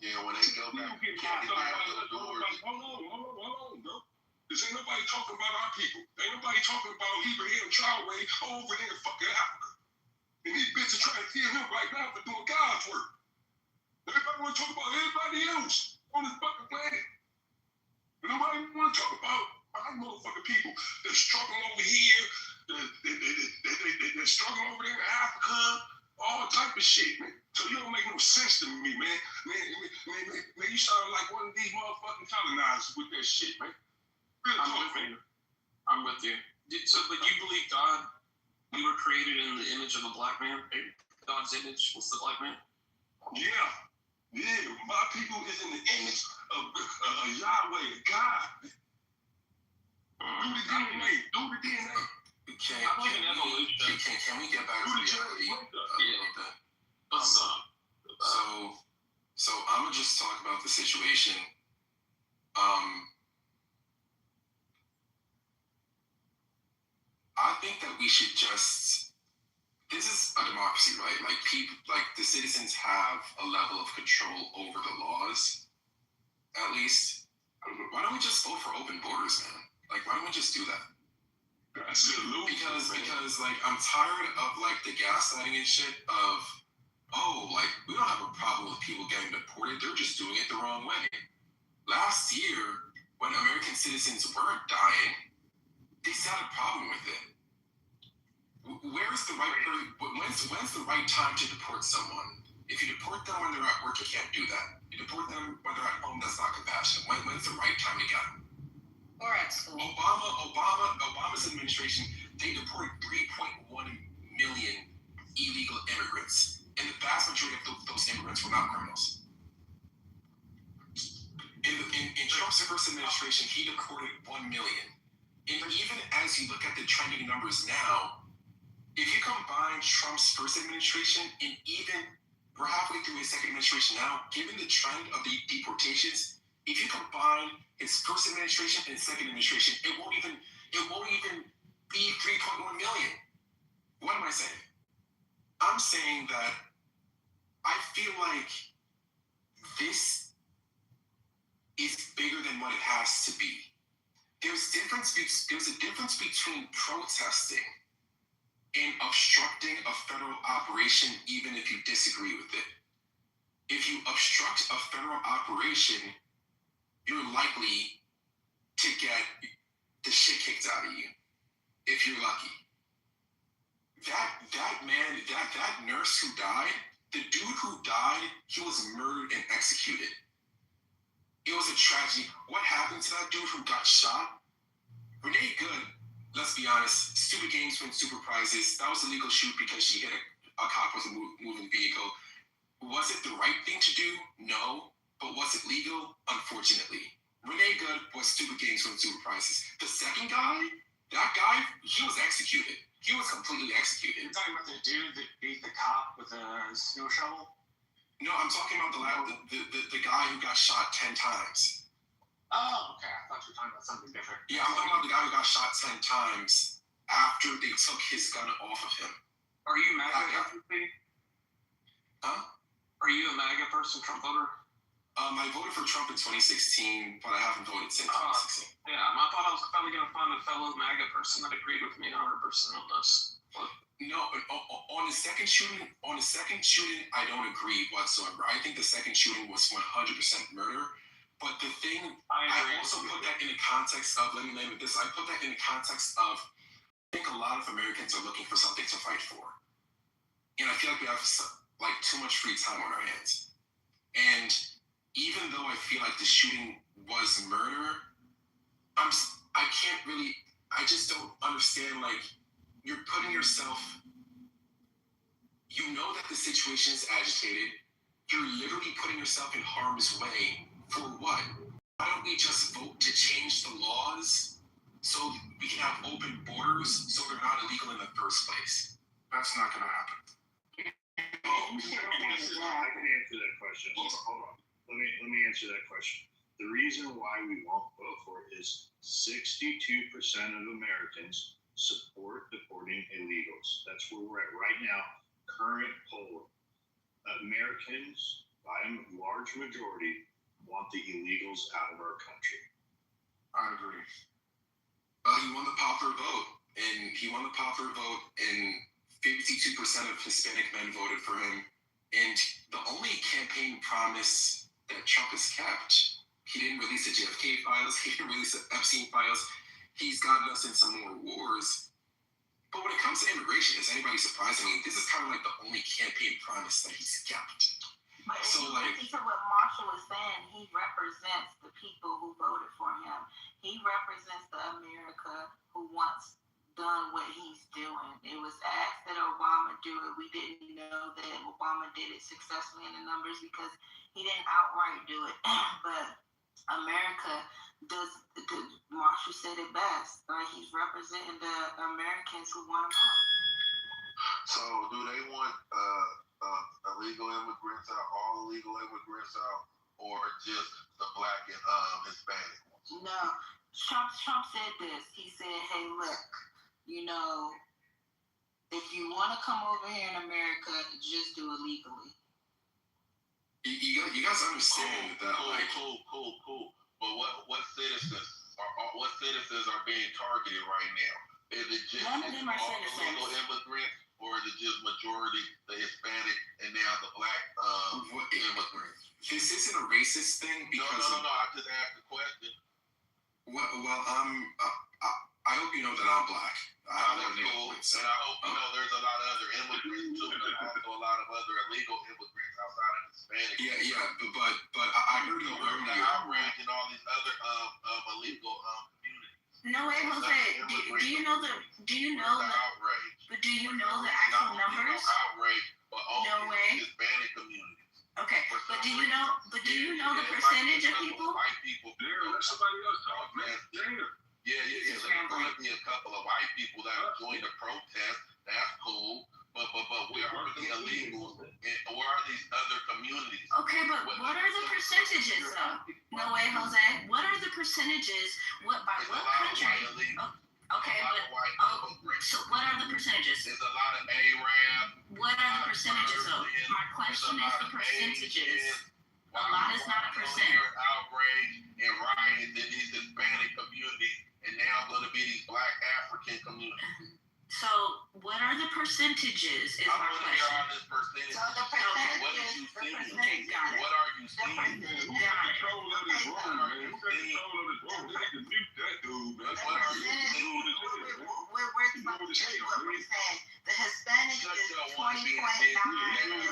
Yeah, when they go back, hold on, bro. This ain't nobody talking about our people. Ain't nobody talking about Ibrahim Traoré over there in fucking Africa. And these bitches trying to kill him right now for doing God's work. Everybody want to talk about everybody else on this fucking planet. And nobody want to talk about our motherfucking people. They're struggling over here. They're struggling over there in Africa. All type of shit, man. So you don't make no sense to me, man. Man, you sound like one of these motherfucking colonizers with that shit, man. Real talk, man. I'm with you. So, but you believe God, we were created in the image of a black man? God's image was the black man? Yeah. Yeah. My people is in the image of Yahweh, God. Do the DNA. Can we get back to reality a little bit? So I'm gonna just talk about the situation. I think that we should just. This is a democracy, right? Like people, like the citizens have a level of control over the laws, at least. Why don't we just vote for open borders, man? Like, why don't we just do that? Because like I'm tired of like the gaslighting and shit of, oh, like we don't have a problem with people getting deported, they're just doing it the wrong way. Last year, when American citizens weren't dying, they still had a problem with it. When's the right time to deport someone? If you deport them when they're at work, you can't do that. You deport them when they're at home, that's not compassion. When's the right time to get them? Or at school. Obama's administration, they deported 3.1 million illegal immigrants, and the vast majority of those immigrants were not criminals. In Trump's first administration, he deported 1 million. And even as you look at the trending numbers now, if you combine Trump's first administration and even we're halfway through his second administration now, given the trend of the deportations, if you combine his first administration and his second administration, it won't even be 3.1 million. What am I saying? I'm saying that I feel like this is bigger than what it has to be. There's a difference between protesting and obstructing a federal operation, even if you disagree with it. If you obstruct a federal operation, you're likely to get the shit kicked out of you, if you're lucky. That nurse who died, the dude who died, he was murdered and executed. It was a tragedy. What happened to that dude who got shot? Renee Good, let's be honest, stupid games win super prizes. That was a legal shoot because she hit a cop with a moving vehicle. Was it the right thing to do? No. But was it legal? Unfortunately. Renee Good was stupid games win super prizes. The second guy, That guy, he was executed. He was completely executed. You're talking about the dude that beat the cop with a snow shovel? No, I'm talking about the guy who got shot 10 times. Oh, okay. I thought you were talking about something different. Yeah, I'm talking about the guy who got shot 10 times after they took his gun off of him. Are you a MAGA person? Huh? Are you a MAGA person, Trump voter? I voted for Trump in 2016, but I haven't voted since 2016. Yeah, I thought I was finally going to find a fellow MAGA person that agreed with me 100% on this. But no, on the second shooting, I don't agree whatsoever. I think the second shooting was 100% murder. But the thing, I also put that in the context of, let me name it this, I put that in the context of, I think a lot of Americans are looking for something to fight for. And I feel like we have like too much free time on our hands. And even though I feel like the shooting was murder, I just don't understand, like, you're putting yourself, you know that the situation is agitated, you're literally putting yourself in harm's way for what? Why don't we just vote to change the laws so we can have open borders so they're not illegal in the first place? That's not going to happen. I can answer that question. Hold on. Let me answer that question. The reason why we won't vote for it is 62% of Americans support deporting illegals. That's where we're at right now. Current poll. Americans, by a large majority, want the illegals out of our country. I agree. He won the popular vote, and 52% of Hispanic men voted for him. And the only campaign promise that Trump has kept, he didn't release the JFK files, he didn't release the Epstein files. He's gotten us in some more wars. But when it comes to immigration, is anybody surprised? I mean, this is kind of like the only campaign promise that he's kept. But so, like, to what Marshall was saying, he represents the people who voted for him. He represents the America who wants done what he's doing. It was asked that Obama do it. We didn't know that Obama did it successfully in the numbers because he didn't outright do it. But America does. Marshall said it best. He's representing the Americans who want him out. So, do they want illegal immigrants out, all illegal immigrants out, or just the black and Hispanic ones? No, Trump said this. He said, "Hey, look, you know, if you want to come over here in America, just do it legally." You guys understand that? Cool. But what citizens are being targeted right now? Is it just all illegal immigrants, or is it just majority the Hispanic and now the black immigrants? This isn't a racist thing because no. I just asked the question. Well, I hope you know that I'm black. That's cool. And I hope you know there's a lot of other immigrants too. There's also a lot of other illegal immigrants outside of Hispanic. Yeah. But I heard you earlier. The outrage and all these other illegal communities. No way, Jose. Do you know the outrage? But do you know the actual numbers? Outrage, but also no way. Hispanic communities. Okay, but do you know the percentage of people? White people. Let somebody else talk, man. Yeah. There's going to be a couple of white people that are joining the protest. That's cool. But where are the illegals? And where are these other communities? Okay, but what are the percentages, though? No way, Jose. What are the percentages? What country? Okay, so what are the percentages? There's a lot of Arab. What are the percentages, though? My question is the percentages. A lot is not a percent. Outrage and riots in these Hispanic communities, and now going to be these Black African communities. So, what are the percentages? Is I my want to hear all this percentage. So the percentages. What are you seeing? Okay, got it. What are you seeing? Control of this room, man. Control of this room. They can mute that dude, man. What are you seeing? We're about to say what we're saying. The Hispanic is 20.9 million.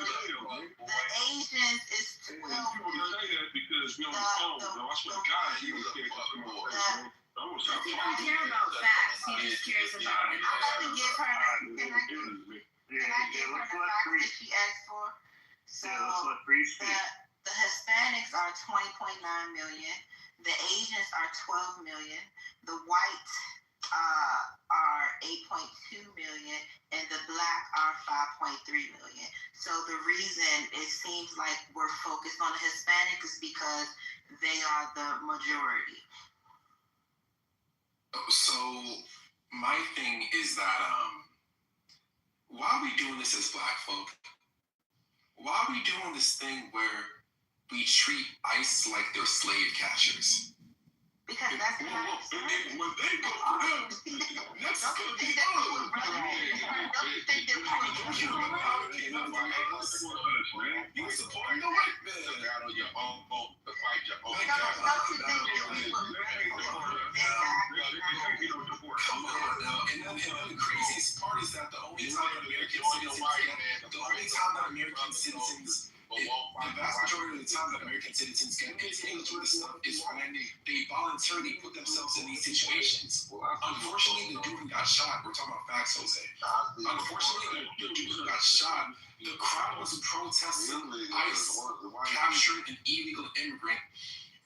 The Asians is 12 million. You want to say that because we on the phone. No, I swear to God, he was scared talking more. He don't care about facts. He just cares about it. I'm going to give her can I give her the facts that she asked for? So the Hispanics are 20.9 million. The Asians are 12 million. The white are 8.2 million, and the Black are 5.3 million. So the reason it seems like we're focused on the Hispanic is because they are the majority. So my thing is that why are we doing this as Black folk? Why are we doing this thing where we treat ICE like they're slave catchers? Because that's how Don't you think that You supporting the white man? Battle your own vote to fight your own Come on now, and then the craziest part is that the only time that American citizens, the vast majority of the time that American citizens get entangled with this stuff is when they voluntarily put themselves in these situations. Unfortunately, the dude who got shot, we're talking about facts, Jose. Unfortunately, the dude who got shot, the crowd was protesting ICE capturing an illegal immigrant.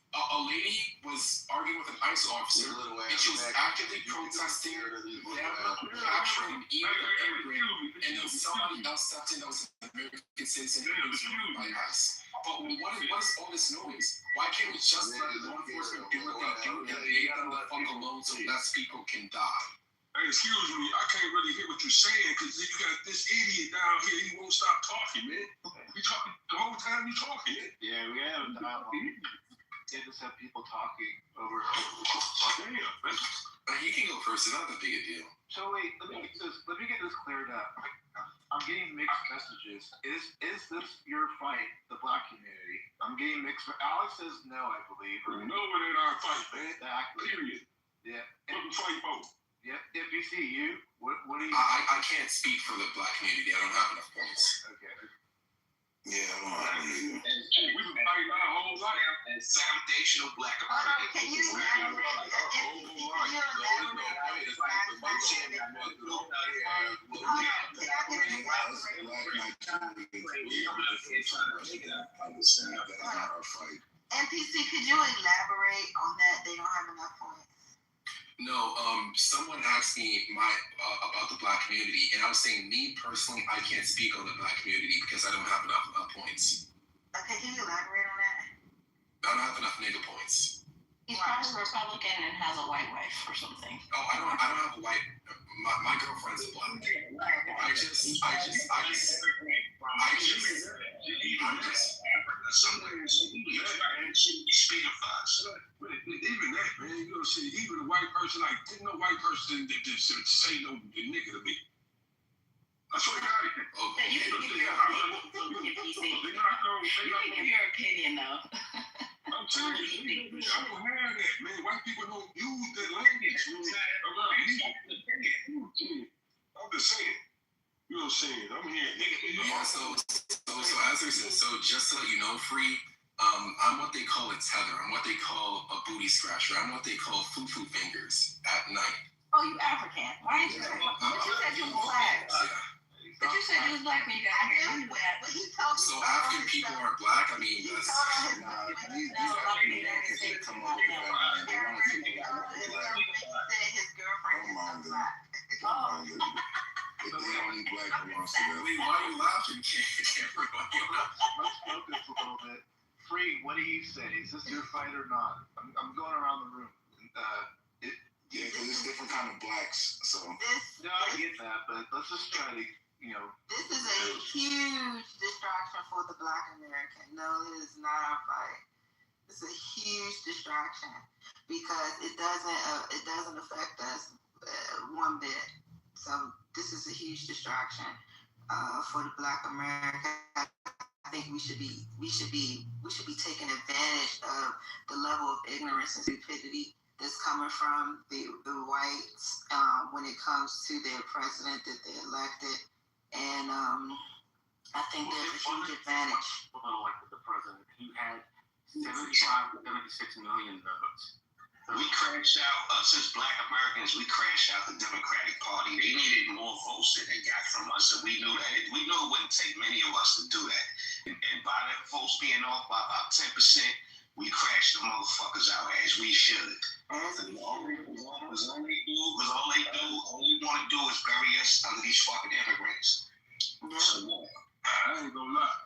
A lady was arguing with an ICE officer, and she was actively protesting them capturing an illegal immigrant, and then somebody else stepped in that was an American citizen and was murdered by ICE. But what is all this noise? Why can't we just let law enforcement do what they do and leave them the fuck alone so less people can die? Hey, excuse me, I can't really hear what you're saying because you got this idiot down here. He won't stop talking, man. You talking the whole time you talking. Yeah, we have a dialogue. Can't just have people talking over. Damn, you can go first. It's not that big a deal. So wait, let me get this cleared up. I'm getting mixed messages. Is this your fight, the Black community? I'm getting mixed. Alex says no, I believe. No, it ain't our fight, man. Exactly. Period. Yeah. What the fight for? Yeah. NBC, you? What do you? I can't speak for the Black community. I don't have enough points. Okay. Yeah, I don't know. We've been fighting our whole life. And foundational Black American. Can you NPC, could you elaborate on that? They don't have enough points. No, someone asked me about the Black community, and I was saying, me personally, I can't speak on the Black community because I don't have enough points. Okay, can you elaborate on that? I don't have enough nigga points. He's probably Republican and has a white wife or something. Oh, I don't have a white. My girlfriend's Black. I'm just. Somewhere, speak of us. Even that, man, you know, see, even a white person, like, didn't no white person that say no nigga to me. That's what I got it. You can give your opinion, though. I'm telling you, I don't have that, man. White people don't use that language. I'm just saying. You know what I'm saying? I'm here, nigga. Yeah, so as I said, so just to let you know, Free, I'm what they call a tether. I'm what they call a booty scratcher. I'm what they call foo-foo fingers at night. Oh, you African. Why didn't you say? But you said you were Black. But you said you was Black when you got here. So African people are Black? I mean, that's... It's the only Black belongs to them. Why are you laughing? Let's focus a little bit. Free, what do you say? Is this your fight or not? I'm going around the room. Yeah, because it's different kind of Blacks. So. No, I get that, but let's just try to, you know. This is a huge distraction for the Black American. No, it is not our fight. It's a huge distraction because it doesn't affect us one bit. So this is a huge distraction for the Black America. I think we should be taking advantage of the level of ignorance and stupidity that's coming from the whites when it comes to their president that they elected, and I think there's a huge advantage. Elected the president, he had 75 to 76 million votes. We crashed out, us as Black Americans, we crashed out the Democratic Party. They needed more votes than they got from us, and we knew that. We knew it wouldn't take many of us to do that. And by that votes being off by about 10%, we crashed the motherfuckers out as we should. And all we was only doing because all they want to do is bury us under these fucking immigrants. So, I ain't gonna lie.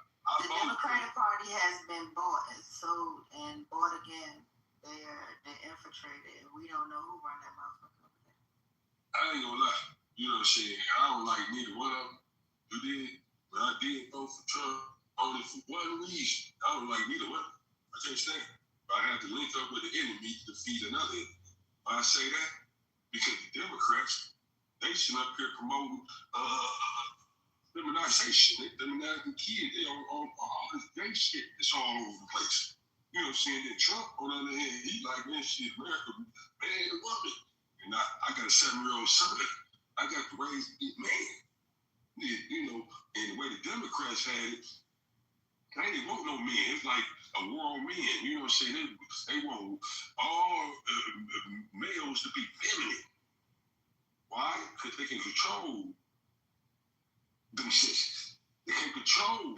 The Democratic Party has been bought and sold and bought again. They're infiltrated, and we don't know who run that motherfucker over there. I ain't gonna lie. You know what I'm saying? I don't like neither one of them. You did, but I did vote for Trump only for one reason. I don't like neither one. I can't stand it. I had to link up with the enemy to defeat another enemy. Why I say that? Because the Democrats, they should up here promoting feminization. They feminizing kids. They on all this gay shit that's all over the place. You know what I'm saying? Then Trump, on the other hand, he like, man, shit, America, man and woman. And I got a 7-year-old son. I got to raise a man. You know, and the way the Democrats had it, they didn't want no men. It's like a war on men. You know what I'm saying? They want all males to be feminine. Why? Because they can control them sisters. They can control.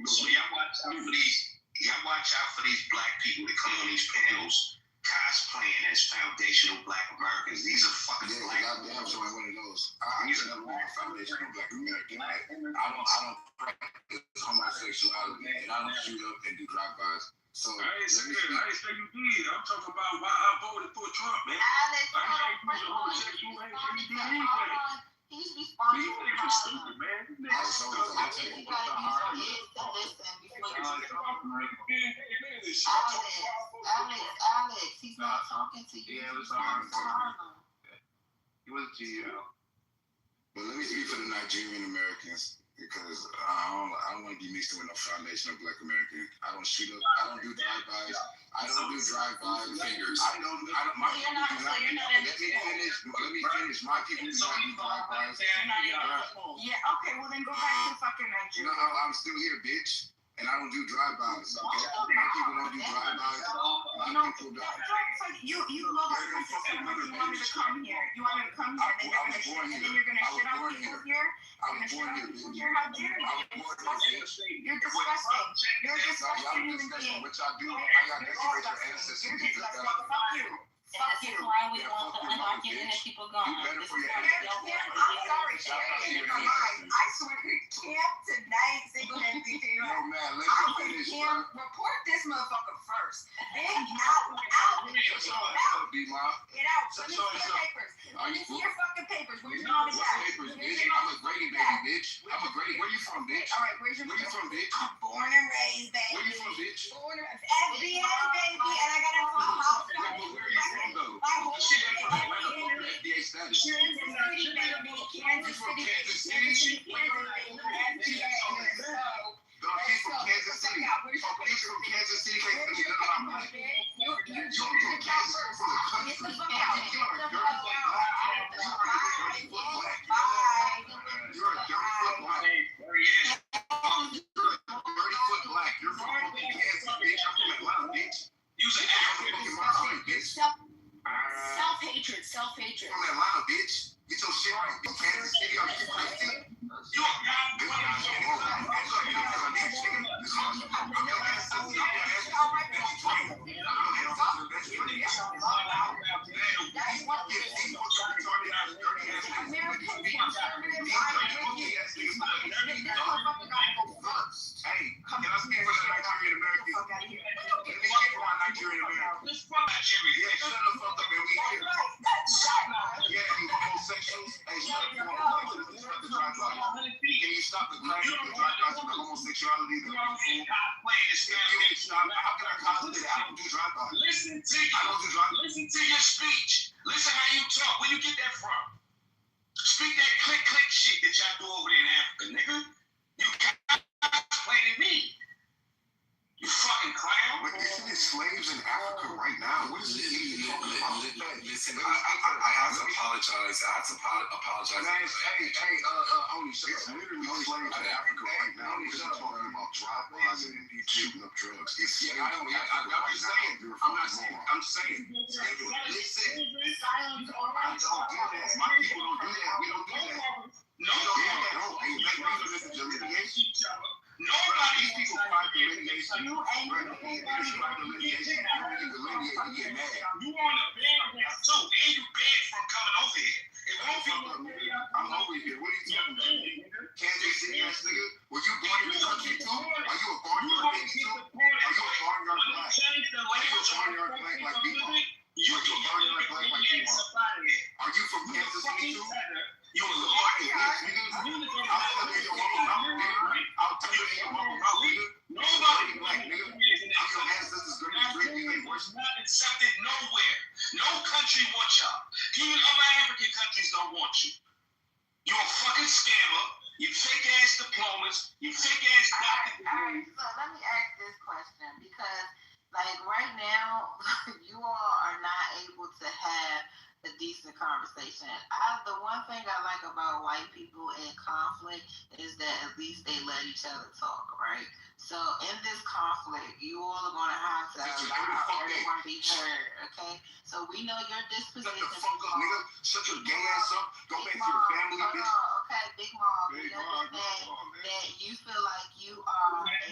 So y'all watch out for these. Y'all watch out for these black people that come on these panels cosplaying as foundational black Americans. These are fucking black. Yeah, goddamn, so I'm one of those. I'm never been a foundational black American. I don't practice homosexuality, and I don't shoot up and do drive-bys. So I ain't say you did. I'm talking about why I voted for Trump, man. Alex, I ain't say you was a homosexual. I ain't say you did anything. He's responsible. You niggas stupid, man. You niggas stupid. I think you gotta use your ears to listen before you Alex, he's not talking to you. Yeah, he's talking to Harlem. He was GL. But let me speak for the Nigerian Americans, because I don't want to be mixed with no foundation of black American. I don't shoot up. I don't do drive-bys. I don't do drive-by fingers. Let me finish. My people do not do drive-bys. Yeah, okay, well then go back to fucking Nigeria. No, I'm still here, bitch. And I don't do drive-bys. Okay? My people don't do drive-bys. My people don't. You love our country so much. You want me to come here. You want me to come here, and then you're gonna shit on people here. I was born here, bitch. How dare you? You're disgusting. You're a disgusting human being. What y'all do, I got to decorate your ancestors. You're disgusting. Fuck you. That's why we want the undocumented people gone. You better for your I'm sorry, Sherry. I swear to camp tonight, single-handedly to you. No, man, let me finish, bro. Report this motherfucker first. Then out. That's all I gotta be, Mom. Get out. Let me see your papers. Let me see your fucking papers. Where's your mom and dad? Papers, bitch. I'm a Grady baby, bitch. I'm a Grady. Where you from, bitch? All right, where's your Where you from, bitch? I'm born and raised, baby. Where you from, bitch? Born and FBA, baby, and I got a house. Where you from, though? My whole She went from Atlanta for FDA status. Kansas City, baby. Kansas City. She's from Kansas City. She's from Kansas City. Can't tell me nothing about money. You're from Kansas City. You're a dirty foot black. You're a dirty foot black. Dirty foot black. You're from fucking Kansas, bitch. I'm from Atlanta, bitch. You're an African bitch. Self-hatred. From Atlanta, bitch. Get your shit right. You Kansas City, are you crazy? You a Hey, can I speak for the Nigerian Americans? Let me speak for my Nigerian Americans. Yeah, shut the fuck up and we here. Yeah, you homosexuals. Hey, shut the fuck up. Can you stop the crime of the drive-bys and the homosexuality? If you stop, how can I cosplay that? I don't do drive-bys. Listen to your speech. Listen how you talk. Where you get that from? Speak that click shit that y'all do over there in Africa, nigga. You cosplaying me. You fucking clown. But isn't it slaves in Africa right now? What is this idiot talking about? Listen, I have to apologize. I have to apologize. Man, hey, only it's literally slaves in Africa right now. We're not talking about drive-bys and shooting up drugs. It's slaves. I'm saying. Listen. I don't do that. My people don't do that. We don't do that. No. Nobody These people fight the litigation. You ain't fight the litigation. You delineate and get mad. You on the bed too, and you beg from coming over here. It won't be I'm over here. What are you talking about? Kansas City ass nigga? Were you born in the country too? Are you a barnyard baby too? Are you a barnyard black? Are you a barnyard black like B-Ball? Are you a barnyard black like B-Ball? Are you from Kansas City too? You a little fucking bitch, nigga. I'll tell you your mama mouth, nigga. I'll tell you your mama mouth, nigga. Nobody black, nigga. I'm your ancestors gonna drink you ain't worse. Not accepted nowhere. No country wants y'all. Even other African countries don't want you. You're a fucking scammer. You fake ass diplomas. You fake ass doctor degrees. So let me ask this question because, like, right now, you all are not able to have a decent conversation. The one thing I like about white people in conflict is that at least they let each other talk, right? So in this conflict, you all are going to have to allow everyone to be heard, okay? So we know your disposition. Shut the fuck up, nigga. Shut your gay ass up. Go back to your family, bitch. Okay, Big Mom, we understand that you feel like you are Get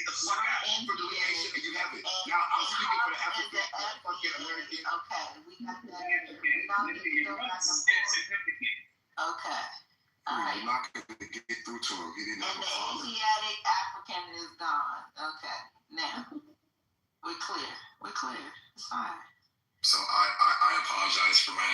the fuck out. And you have it. Now I'm speaking for the African fucking American. Okay, we got that. We don't need to go back and forth. Okay. You're not going to get through to him. He didn't have a father. The Asiatic African is gone. Okay. Now, we're clear. We're clear. It's fine. So I apologize for my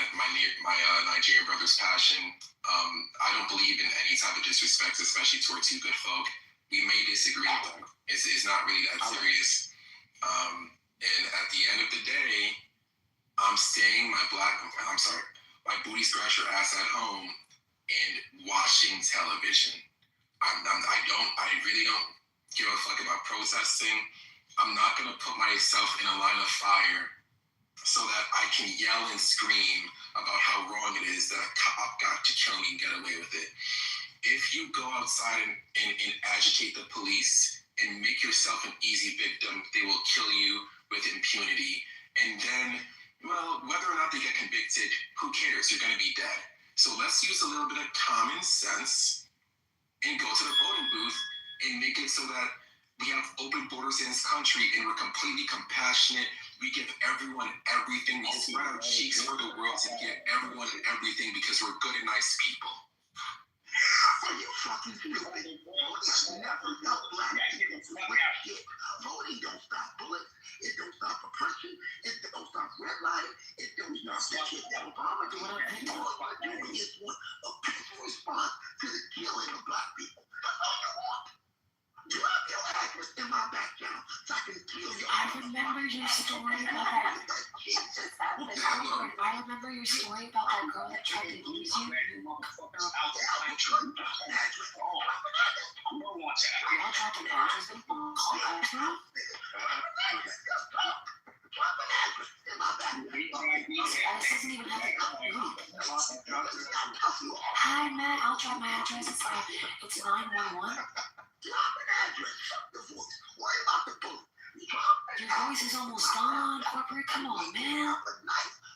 Nigerian brother's passion. I don't believe in any type of disrespect, especially towards you good folk. We may disagree, but it's not really that serious. And at the end of the day, I'm staying my booty scratcher ass at home and watching television. I really don't give a fuck about protesting. I'm not gonna put myself in a line of fire so that I can yell and scream about how wrong it is that a cop got to kill me and get away with it. If you go outside and agitate the police and make yourself an easy victim, they will kill you with impunity. And then, well, whether or not they get convicted, who cares? You're gonna be dead. So let's use a little bit of common sense and go to the voting booth and make it so that we have open borders in this country and we're completely compassionate. We give everyone everything. We spread our cheeks for the world to give everyone everything because we're good and nice people. Are you fucking stupid? Voting never helped black people with shit. Voting don't stop bullets. It don't stop oppression. It don't stop redlining. It don't stop the shit that Obama did. All you're doing is want a peaceful response to the killing of black people. That's all you want. Drop your address in my back channel so I can kill you. I remember your story about that. I remember your story about that girl that tried to use you. Y'all dropped an address and call that now? This doesn't even have to. Hi, Matt. I'll drop my address. It's 911. Drop an address. Fuck the voice. Worry about the bullet. Your voice is almost gone, corporate. Come on, man.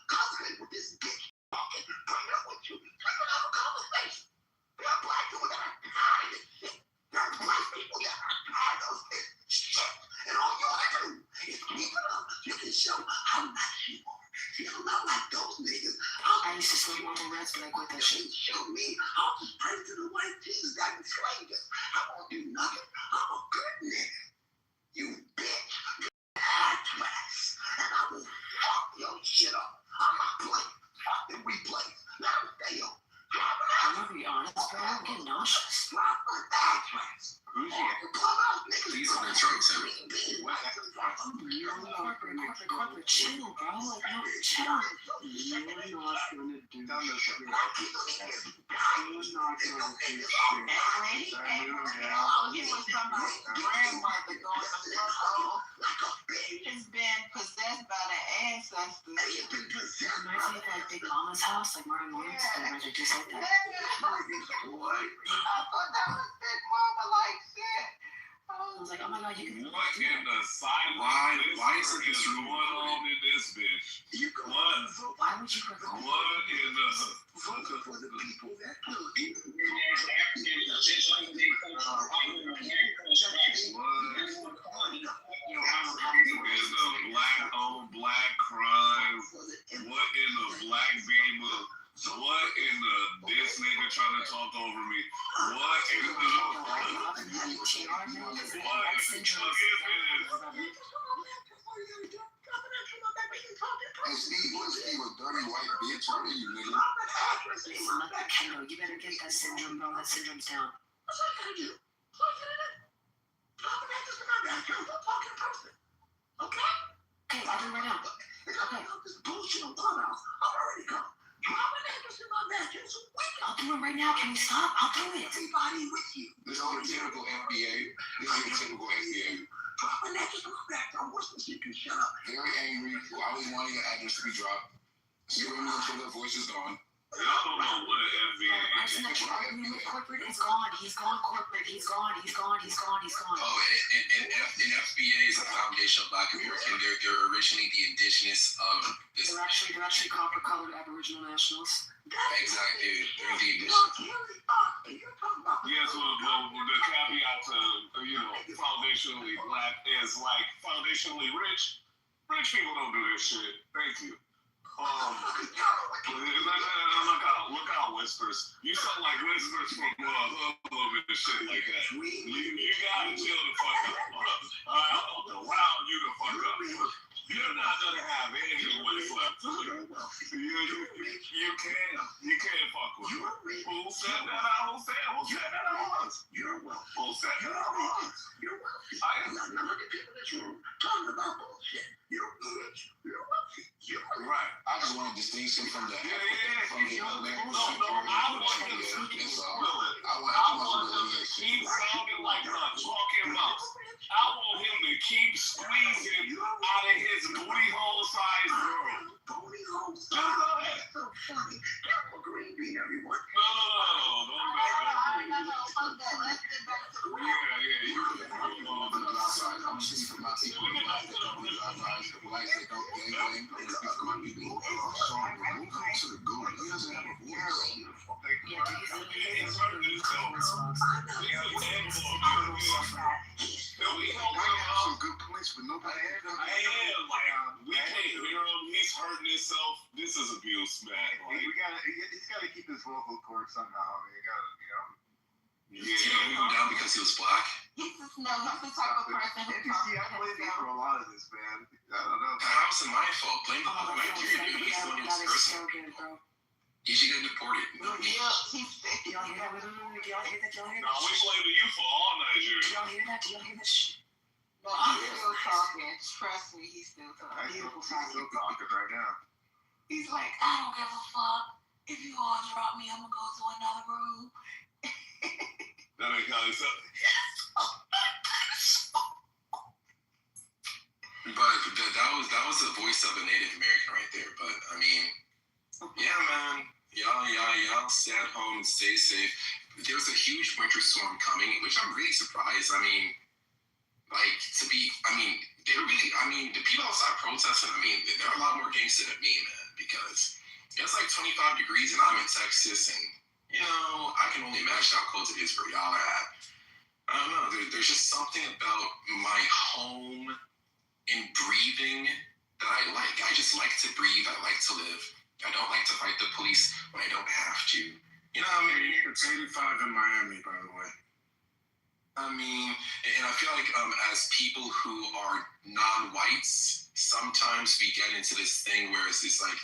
Concentrate with this bitch. Bring it up with you. Try to have a conversation. There are black people that are tired of this shit. There are black people that are tired of this shit. And all you gotta do is keep it up. You can show how nice you are. See, I'm not like those niggas. I used to sleep on the reds, but I quit that shit. Show me. I'll just pray to the white Jesus that enslaved us. I won't do nothing. I'm a good nigga. You bitch. Address. And I will fuck your shit up. I'm not playing. Fuck the replay. Let them stay on. Drop an address. I'm gonna be honest, bro. I'm getting nauseous. Drop an address. Please don't interrupt him. Corporate, chill, bro. Like, no, chill. You're not gonna do shit. You're not gonna do He's been possessed by the ancestors. Reminds me of like Big Mama's house, like Martin Lawrence, like just like that. I thought that was Big Mama like shit. Oh and was like, oh my God, you can. What in the silence? Why is it this going on in this bitch? What? Why would you record? What in the? Vote for the people that believe. In the black on black crime. What in the black beamer? What in the this nigga trying to talk over me? What in the Hey, Steve, what's Steve, a dirty white bitch? What are you, nigga? Kendall, you better get that syndrome, bro. That syndrome's down. Okay, I'll do it right now. Okay. I'll do it right now. Can you stop? I'll do it. Everybody with you. This is your typical FBA. This is your typical FBA. Very angry, always wanting your address to be dropped. Screaming until their voice is gone. Y'all don't know what an FBA is. Corporate is gone. He's gone corporate. He's gone. He's gone. He's gone. He's gone. Oh, and FBA is a foundation of Black American. They're originally the indigenous of this. They're actually copper-colored Aboriginal nationals. Exactly. They're the indigenous. Yes, well, the caveat to, foundationally black is like foundationally rich. Rich people don't do this shit. Thank you. Look out, whispers. You sound like whispers from Hoodlum and shit like that. You gotta chill the fuck up. I'm about to wow you the fuck up. You're not gonna have any voice left. You can't fuck with me. Who said that I was? Who said that I was? You're welcome. Who said that I was? You're welcome. I am not none of the people in this room talking about bullshit. You're rich. You're wealthy. You're right. I just want a distinction from the I want him to keep sounding like a talking mouse. I want him to keep squeezing out of his booty hole size girl. Booty hole size. Just go ahead. So funny. Careful, green bean, everyone. No. Fuck that. Let's get back to the I'm just for my people who like that don't drive by, the blacks that don't gang bang, I'm speaking for my people who are strong, who come to the goal. He doesn't have a voice. Some good points, but nobody had them. We can't hear him. He's hurting himself. This is abuse, man. He's got to keep his vocal cord somehow. You know, down because he was black. He's the type of person who talks to himself. For a lot of this, man. I don't know. That wasn't my fault. Blame the whole Nigeria, dude. He's the one who's person. You should get deported. Y'all hear that? No, we blaming you for all Nigeria. Do y'all hear that? Do y'all hear this shit? No, he's still talking. Trust me, he's still talking. He's still talking right now. He's like, I don't give a fuck. If you all drop me, I'm gonna go to another room. That ain't how it's up. But that was the voice of a Native American right there. But I mean, yeah, man, y'all stay at home and stay safe. There's a huge winter storm coming, which I'm really surprised. I mean, the people outside protesting, they're a lot more gangster than me, man, because it's like 25 degrees and I'm in Texas, and I can only imagine how cold it is where y'all are at. I don't know. There's just something about my home and breathing that I like. I just like to breathe. I like to live. I don't like to fight the police when I don't have to. You know what I mean? It's 85 in Miami, by the way. And I feel like as people who are non-whites, sometimes we get into this thing where it's just like,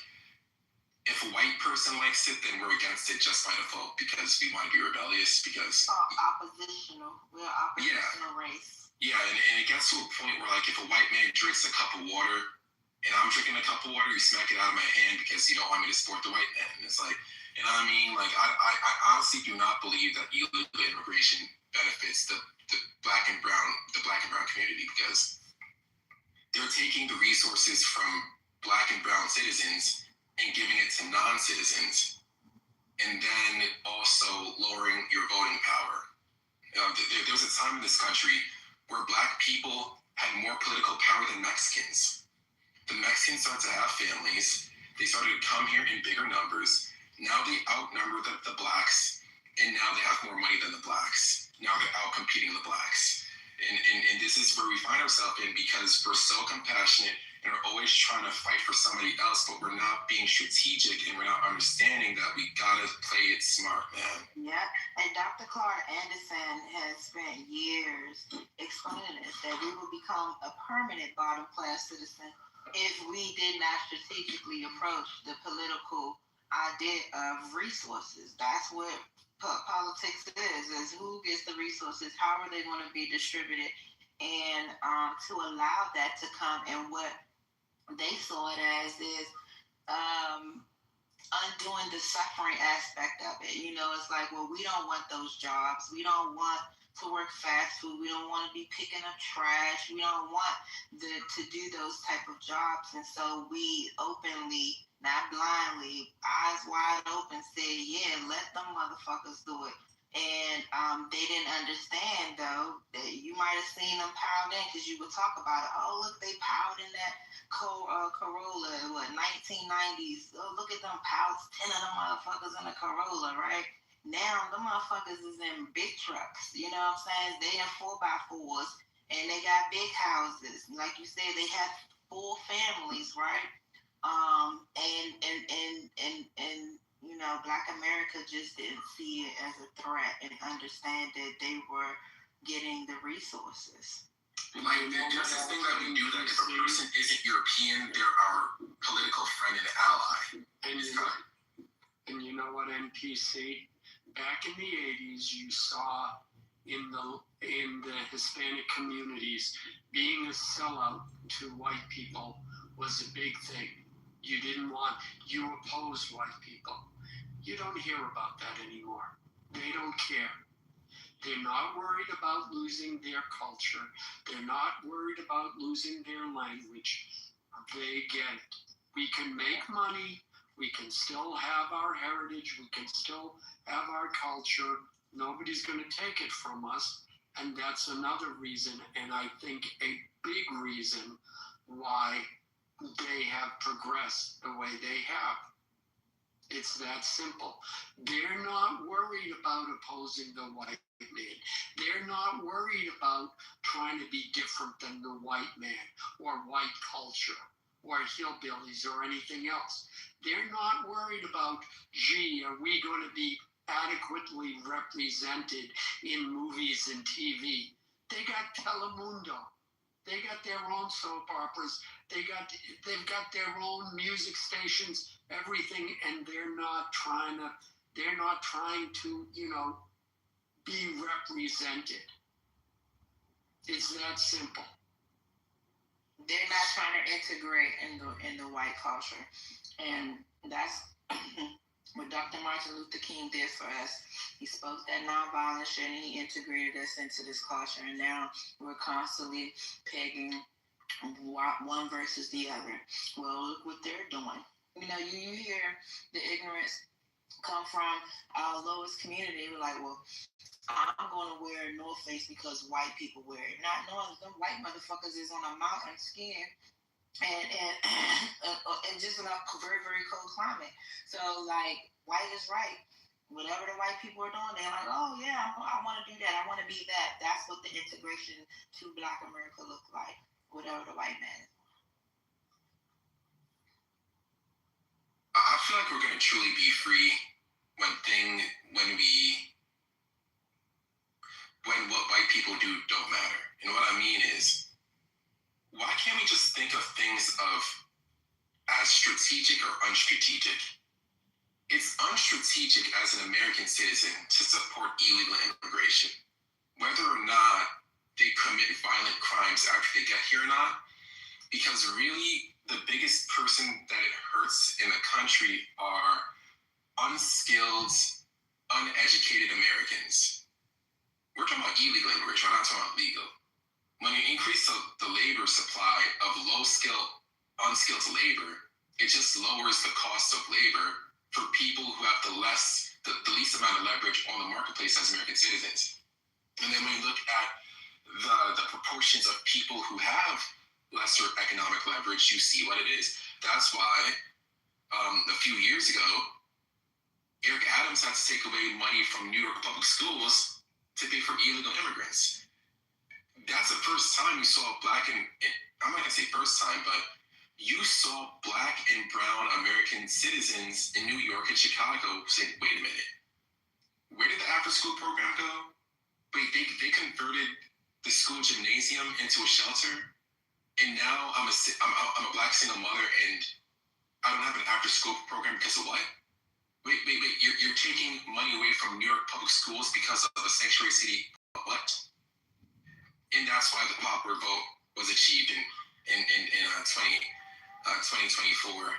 if a white person likes it, then we're against it just by default because we want to be rebellious. Because oppositional, we're oppositional race. Yeah, and it gets to a point where, like, if a white man drinks a cup of water, and I'm drinking a cup of water, you smack it out of my hand because you don't want me to support the white man. And it's like, you know what I mean? Like, I honestly do not believe that illegal immigration benefits the black and brown community, because they're taking the resources from black and brown citizens and giving it to non-citizens, and then also lowering your voting power. There's a time in this country where Black people had more political power than Mexicans. The Mexicans started to have families. They started to come here in bigger numbers. Now they outnumber the Blacks, and now they have more money than the Blacks. Now they're out competing the Blacks. And this is where we find ourselves in, because we're so compassionate and we're always trying to fight for somebody else, but we're not being strategic and we're not understanding that we gotta play it smart, man. Yeah, and Dr. Clark Anderson has spent years explaining this, that we will become a permanent bottom class citizen if we did not strategically approach the political idea of resources. That's what politics is who gets the resources, how are they going to be distributed, and to allow that to come. And what they saw it as is undoing the suffering aspect of it. You know, it's like, well, we don't want those jobs. We don't want to work fast food. We don't want to be picking up trash. We don't want to do those type of jobs. And so we openly, not blindly, eyes wide open, said, yeah, let them motherfuckers do it. And they didn't understand, though, that you might have seen them piled in, because you would talk about it. Oh, look, they piled in that Corolla, 1990s. Oh, look at them piles, 10 of them motherfuckers in a Corolla, right? Now, the motherfuckers is in big trucks, you know what I'm saying? They in 4x4s, and they got big houses. Like you said, they have full families, right? And you know, Black America just didn't see it as a threat and understand that they were getting the resources. Like, there's this thing that we do that if a person isn't European, they're our political friend and ally. And you know what, NPC? Back in the 80s, you saw in the Hispanic communities, being a sellout to white people was a big thing. You opposed white people. You don't hear about that anymore. They don't care. They're not worried about losing their culture. They're not worried about losing their language. They get it. We can make money. We can still have our heritage. We can still have our culture. Nobody's going to take it from us. And that's another reason, and I think a big reason why they have progressed the way they have. It's that simple. They're not worried about opposing the white man. They're not worried about trying to be different than the white man or white culture or hillbillies or anything else. They're not worried about, gee, are we going to be adequately represented in movies and TV? They got Telemundo. They got their own soap operas. They've got their own music stations, everything, and they're not trying to, you know, be represented. It's that simple. They're not trying to integrate in the white culture, and that's what Dr. Martin Luther King did for us. He spoke that nonviolent shit and he integrated us into this culture. And now we're constantly pegging one versus the other. Well, look what they're doing. You know, you hear the ignorance come from our lowest community. We're like, well, I'm going to wear a North Face because white people wear it. Not knowing them white motherfuckers is on a mountain skiing and just in a very, very cold climate. So, like, white is right. Whatever the white people are doing, they're like, oh, yeah, I want to do that. I want to be that. That's what the integration to Black America looks like, whatever the white man is. I feel like we're going to truly be free when what white people do don't matter. And what I mean is, why can't we just think of things as strategic or unstrategic? It's unstrategic as an American citizen to support illegal immigration, whether or not they commit violent crimes after they get here or not, because really the biggest person that it hurts in the country are unskilled, uneducated Americans. We're talking about illegal immigration, we're not talking about legal. When you increase the labor supply of unskilled labor, it just lowers the cost of labor for people who have the least amount of leverage on the marketplace as American citizens. And then when you look at the proportions of people who have lesser economic leverage, you see what it is. That's why a few years ago, Eric Adams had to take away money from New York public schools to pay for illegal immigrants. That's the first time you saw black and I'm not gonna say first time, but you saw black and brown American citizens in New York and Chicago say, wait a minute, where did the after-school program go? Wait, they converted the school gymnasium into a shelter, and now I'm a black single mother and I don't have an after-school program because of what? Wait, you're taking money away from New York public schools because of a sanctuary city, what? And that's why the popular vote was achieved in 2024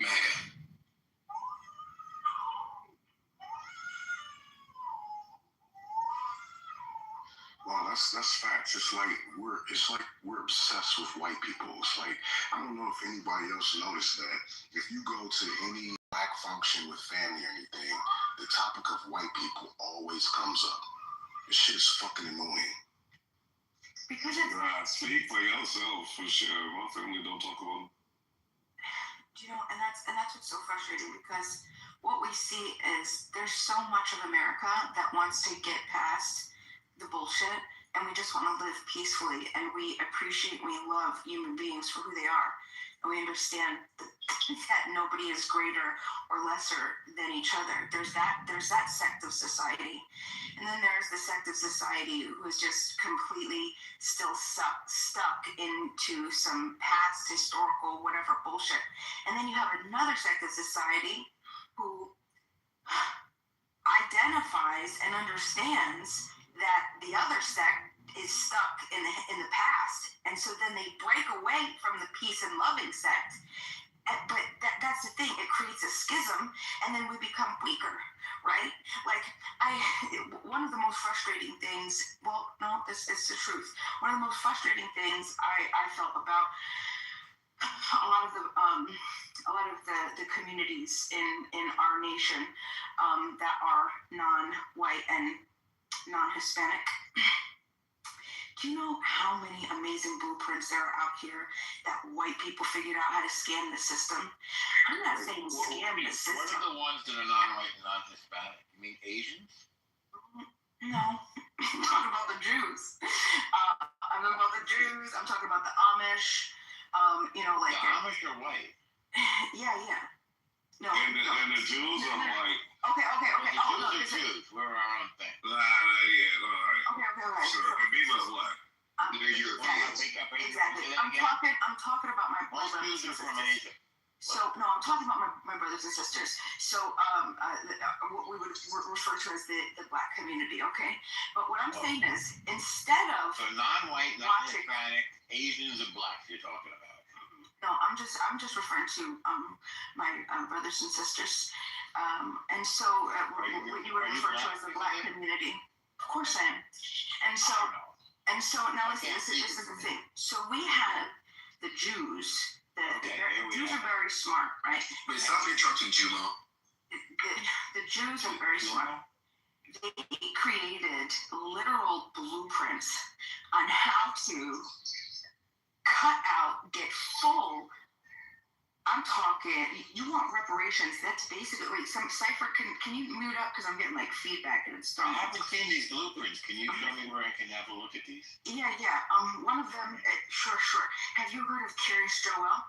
MAGA. Well, that's facts. It's like we're obsessed with white people. It's like, I don't know if anybody else noticed that if you go to any black function with family or anything, the topic of white people always comes up. This shit is fucking annoying. Because it's speak for yourself, for sure. My family don't talk about it. You know, and that's what's so frustrating, because what we see is there's so much of America that wants to get past the bullshit, and we just want to live peacefully, and we appreciate, we love human beings for who they are, and we understand that nobody is greater or lesser than each other. There's that sect of society, and then there's the sect of society who is just completely still stuck into some past historical whatever bullshit, and then you have another sect of society who identifies and understands that the other sect is stuck in the past, and so then they break away from the peace and loving sect. But that's the thing, it creates a schism, and then we become weaker, right? Like, one of the most frustrating things, well, no, this is the truth. One of the most frustrating things I felt about a lot of the communities in our nation that are non-white and non-Hispanic. Do you know how many amazing blueprints there are out here that white people figured out how to scam the system? I'm not saying scam the system. What are the ones that are non-white and non-Hispanic? You mean Asians? No, I'm talking about the Jews. I'm talking about the Jews. I'm talking about the Amish. You know, like the Amish are white. Yeah. No. And the Jews are white. Okay. The Jews. We're our own thing. Yeah, all right. Okay. Sure. And be like what? They're Europeans. Exactly. I'm talking about my brothers and sisters. From Asia. So no, I'm talking about my brothers and sisters. So what we would refer to as the black community. Okay. But what I'm saying is, instead of non-white, non-Hispanic, Asians, and blacks, you're talking about. No, I'm just referring to my brothers and sisters, and so what you would refer to as the black community. Of course I am. And so now listen, this is the thing. So we have the Jews. The Jews are very smart, right? Wait, stop interrupting, Julo. The Jews are very smart. They created literal blueprints on how to cut out, get full. I'm talking, you want reparations. That's basically, some Cypher, can you mute up? Because I'm getting like feedback and it's strong. I haven't seen these blueprints. Can you show me where I can have a look at these? Yeah. One of them, sure. Have you heard of Curious Joel?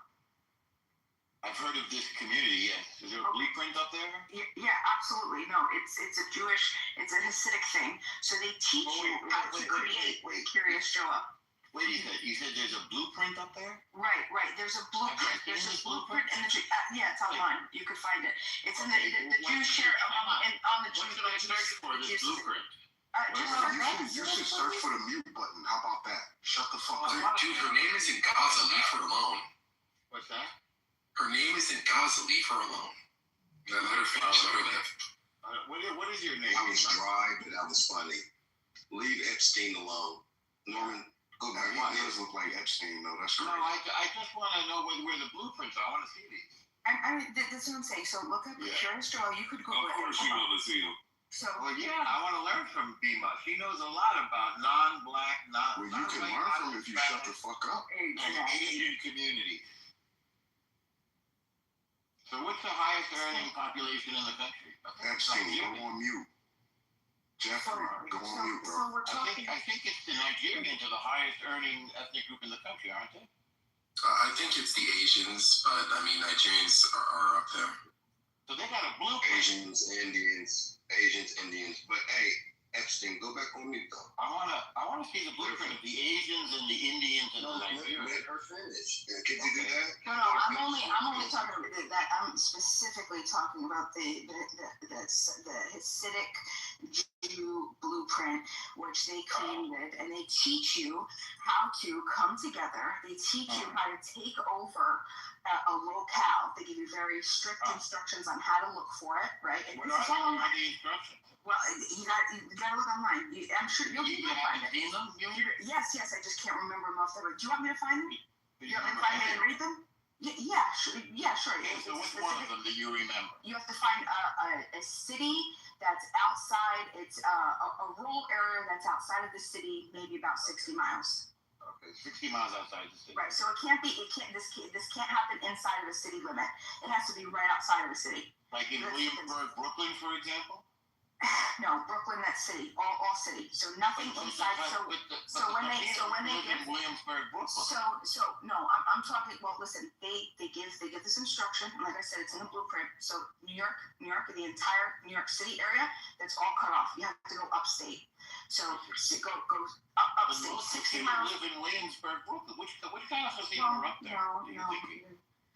I've heard of this community, yes. Is there a blueprint up there? Yeah, absolutely. No, it's a Jewish, it's a Hasidic thing. So they teach you how to create Curious Joel. Wait, you said there's a blueprint up there? Right. There's a blueprint. There's a blueprint, and it's online. You could find it. It's in the Jews share on the Jews. What should I search for this blueprint? You should search for the mute button. How about that? Shut the fuck up. Dude, her name is in Gaza. Leave her alone. What's that? Her name is in Gaza. Leave her alone. Let her finish. Let her live. What is your name? That was dry, but that was funny. Leave Epstein alone. Norman. Go back. He does look like Epstein, though. That's crazy. No, I just want to know where the blueprints are. I want to see these. I mean, that's what I'm saying. So look up Curious Joel. You could Google it. Of course you want to see them. So well, yeah, I want to learn from Bima. She knows a lot about non-black, Well, you can learn from it if you shut the fuck up. and Asian communities. So what's the highest earning population in the country? Epstein, go on mute. Jeffrey, go on mute, bro. I think it's the Nigerians are the highest earning ethnic group in the country, aren't they? I think it's the Asians, but I mean Nigerians are up there. So they got a blueprint. Asians, Indians. But hey, Epstein, go back on mute though. I wanna see the blueprint of the Asians and the Indians and the Nigerians. Let her finish. Can you do that? No, I'm only talking about that. I'm specifically talking about the Hasidic Jew blueprint, which they created, and they teach you how to come together. They teach you how to take over a locale. They give you very strict instructions on how to look for it, right? And What are the instructions? Well, you gotta look online. I'm sure you'll be able to find it. Yes, I just can't remember them off the top. Do you want me to find them? You want me to find them and read them? Yeah, sure. Okay, so which one of them do you remember? You have to find a city that's outside. It's a rural area that's outside of the city, maybe about 60 miles. Okay, 60 miles outside the city. Right. So this can't happen inside of a city limit. It has to be right outside of the city. Like in Williamsburg, Brooklyn, for example? No, Brooklyn, that city, all city. So nothing inside. So when they give Williamsburg, Brooklyn. I'm talking. Well, listen, they give this instruction, and like I said, it's in a blueprint. So New York, the entire New York City area, that's all cut off. You have to go upstate. So it goes upstate, 60 miles. Live in Williamsburg, Brooklyn. Which kind of city are up there? No.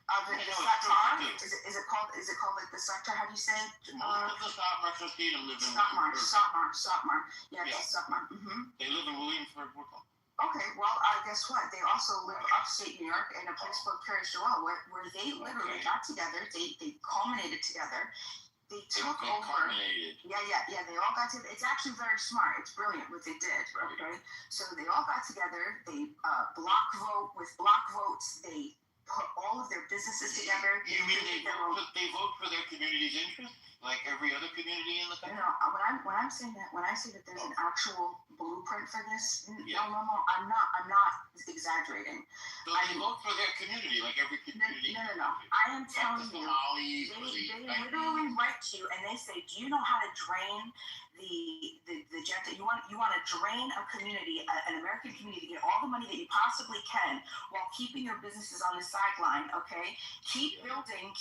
The Satar? Is it called like the Satar? How do you say it? Most of the Satmar Hasidim live in Satmar. Yeah, Satmar. They live in Williamsburg, Brooklyn. Okay, well, guess what? They also live upstate New York in a place called Kiryas Joel, where they literally got together. They culminated together. They took over. Culminated. Yeah. They all got together. It's actually very smart. It's brilliant what they did. Okay, so they all got together. They block vote with block votes. They put all of their businesses together. You mean they vote for their community's interests, like every other community in the country? No, when I'm saying that, when I say that there's an actual blueprint for this, no, I'm not exaggerating. So they vote for their community, like every community. No. I am telling you, they literally write to you and they say, do you know how to drain the jet? You want to drain a community, an American community, get all the money that you possibly can while keeping your businesses on the sideline. Okay, keep building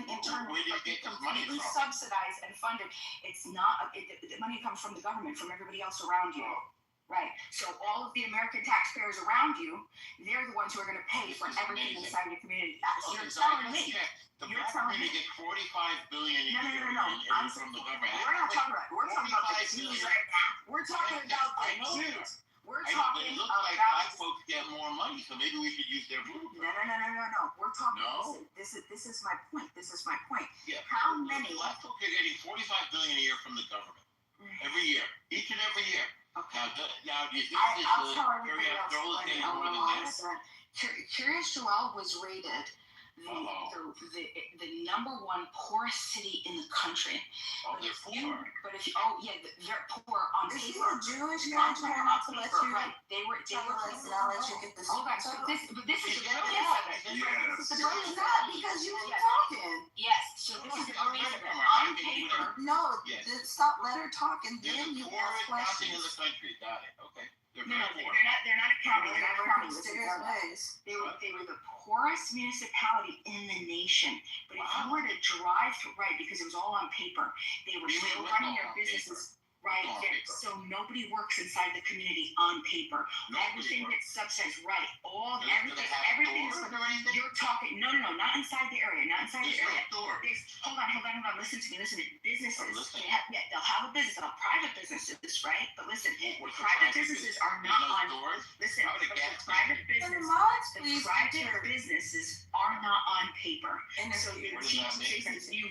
internally, but be completely subsidized and funded. It's not the money comes from the government, from everybody else around you. Right. So all of the American taxpayers around you, they're the ones who are going to pay for everything inside your community. You're telling me. You're telling me get $45 billion a year from the government. We're not talking about. We're talking about the Jews right now. We're talking about the Jews. We're talking it looks like black folks get more money, so maybe we should use their blueprint. No. We're talking. No. This is my point. Yeah. How many? Black folks are getting $45 billion a year from the government every year, each and every year. Okay. Now, do you think I'll tell everybody else. more than this? Kiryas Joel was rated the number one poorest city in the country. Oh, they're poor. They're poor on paper. Is he a Jewish guy trying not to let you? Right. They were. Not let you get this. Hold on. But this is the It's not because you were talking. Yes. So this is the reason on paper. No. Stop. Let her talk, and then you ask questions. In the country. Got it. Okay. They're not accounting. They were the poorest municipality in the nation. But if you were to drive through, right, because it was all on paper, they were still running their businesses. Right, so nobody works inside the community on paper. Everything gets subsidized, right? Everything is. You're talking. No, not inside the area. Not inside the area. Hold on. Listen to me. Businesses. They'll have a business. They'll have private businesses, right? But listen, private businesses are not on. Listen, private businesses are not on paper. And so you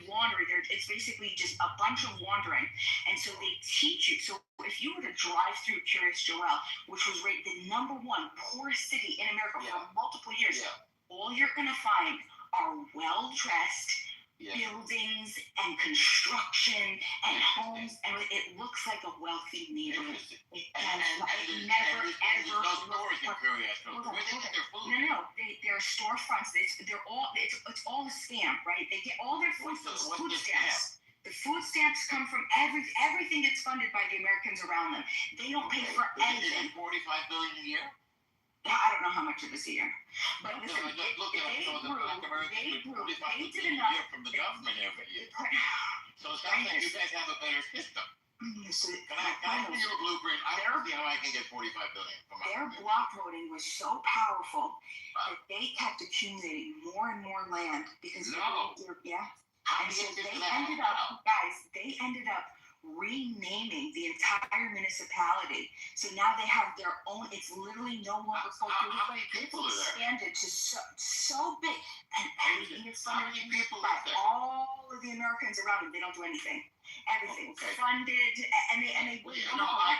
laundry. It's basically just a bunch of laundering, and so they teach you. So if you were to drive through Kiryas Joel, which was rated the number one poorest city in America for multiple years, all you're going to find are well-dressed, buildings and construction and homes, and it looks like a wealthy neighborhood. It does. It never ever. No. They're storefronts. It's all a scam, right? They get all their food stamps. The food stamps come from everything gets funded by the Americans around them. They don't pay for anything. $45 billion a year. I don't know how much it is a year, but listen, they did enough. From the government every year. So it sounds like you guys have a better system. Can I give you a blueprint? I don't see how I can get $45 billion. Their block voting was so powerful that they kept accumulating more and more land because and so they ended up renaming the entire municipality. So now they have their own. It's literally no longer called. How many people are there? Expanded to so big, and everything is funded by there? all of the Americans around them. They don't do anything. Everything funded, and they. But it's not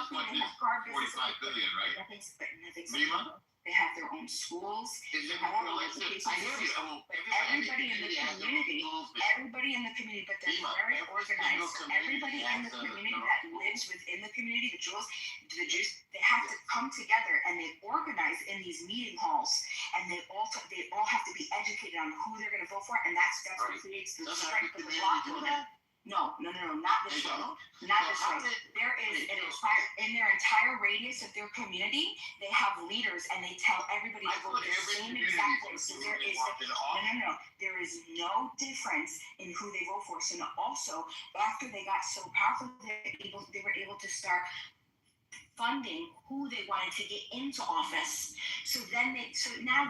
as much as $45 billion, right? Nothing's. They have their own schools. Everybody in the community, but they're very organized. Everybody in the community that lives within the community, the Jews, they have to come together and they organize in these meeting halls, and they all have to be educated on who they're going to vote for, and that's what creates the strength of the block. No, not this way. Not this way. There is in their entire radius of their community, they have leaders and they tell everybody to vote the same exact way. So there is there is no difference in who they vote for. So also, after they got so powerful, they were able to start funding who they wanted to get into office. So now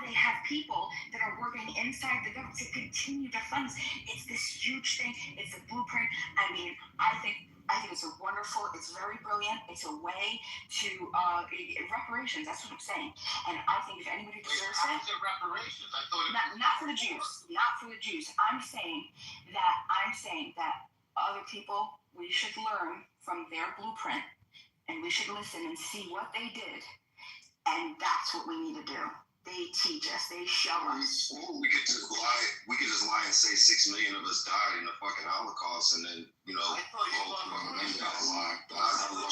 they have people that are working inside the government to continue to fund. It's this huge thing. It's a blueprint. I mean, I think it's a wonderful. It's very brilliant. It's a way to reparations. That's what I'm saying. And I think if anybody deserves it, reparations. I thought not for the Jews. Not for the Jews. I'm saying that other people, we should learn from their blueprint. And we should listen and see what they did. And that's what we need to do. They teach us. They show us. We could just lie and say 6 million of us died in the fucking Holocaust, and then you know, I thought you that's a lie. That's not a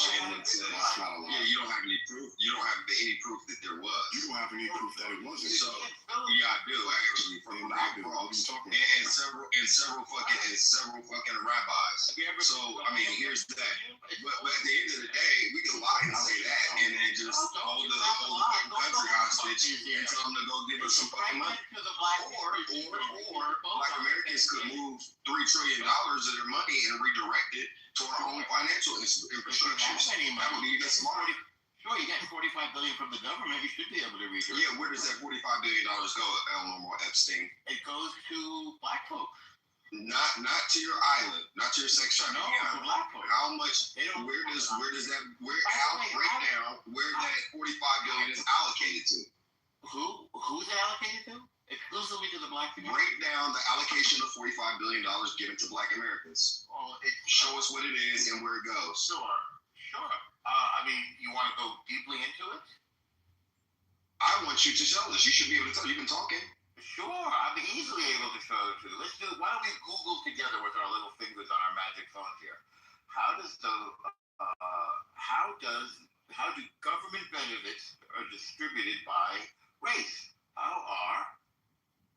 lie. Yeah, you don't have any proof. You don't have any proof that there was. You don't have any proof that it wasn't. So yeah, I do actually. From the and several fucking rabbis. So I mean, here's that. But at the end of the day, we can lie and say that, and then just hold the fucking country hostage and tell them to go give us some fucking money. Or Black Americans could move $3 trillion of their money and redirect it to our own financial infrastructure. That would be even smarter. Sure, you get $45 billion from the government. You should be able to redirect. Yeah, where does that $45 billion go, Eleanor Epstein? It goes to black folks. Not to your island, not to your sex trafficking island. How much? Where does that? Break down where that $45 billion is allocated to? Who's allocated to? Exclusively to the black community. Break down the allocation of $45 billion given to Black Americans. Show us what it is and where it goes. Sure. I mean, you want to go deeply into it? I want you to tell us. You should be able to tell. You've been talking. Sure, I'll be easily able to show it to you. Why don't we Google together with our little fingers on our magic phones here? How do government benefits are distributed by race? How are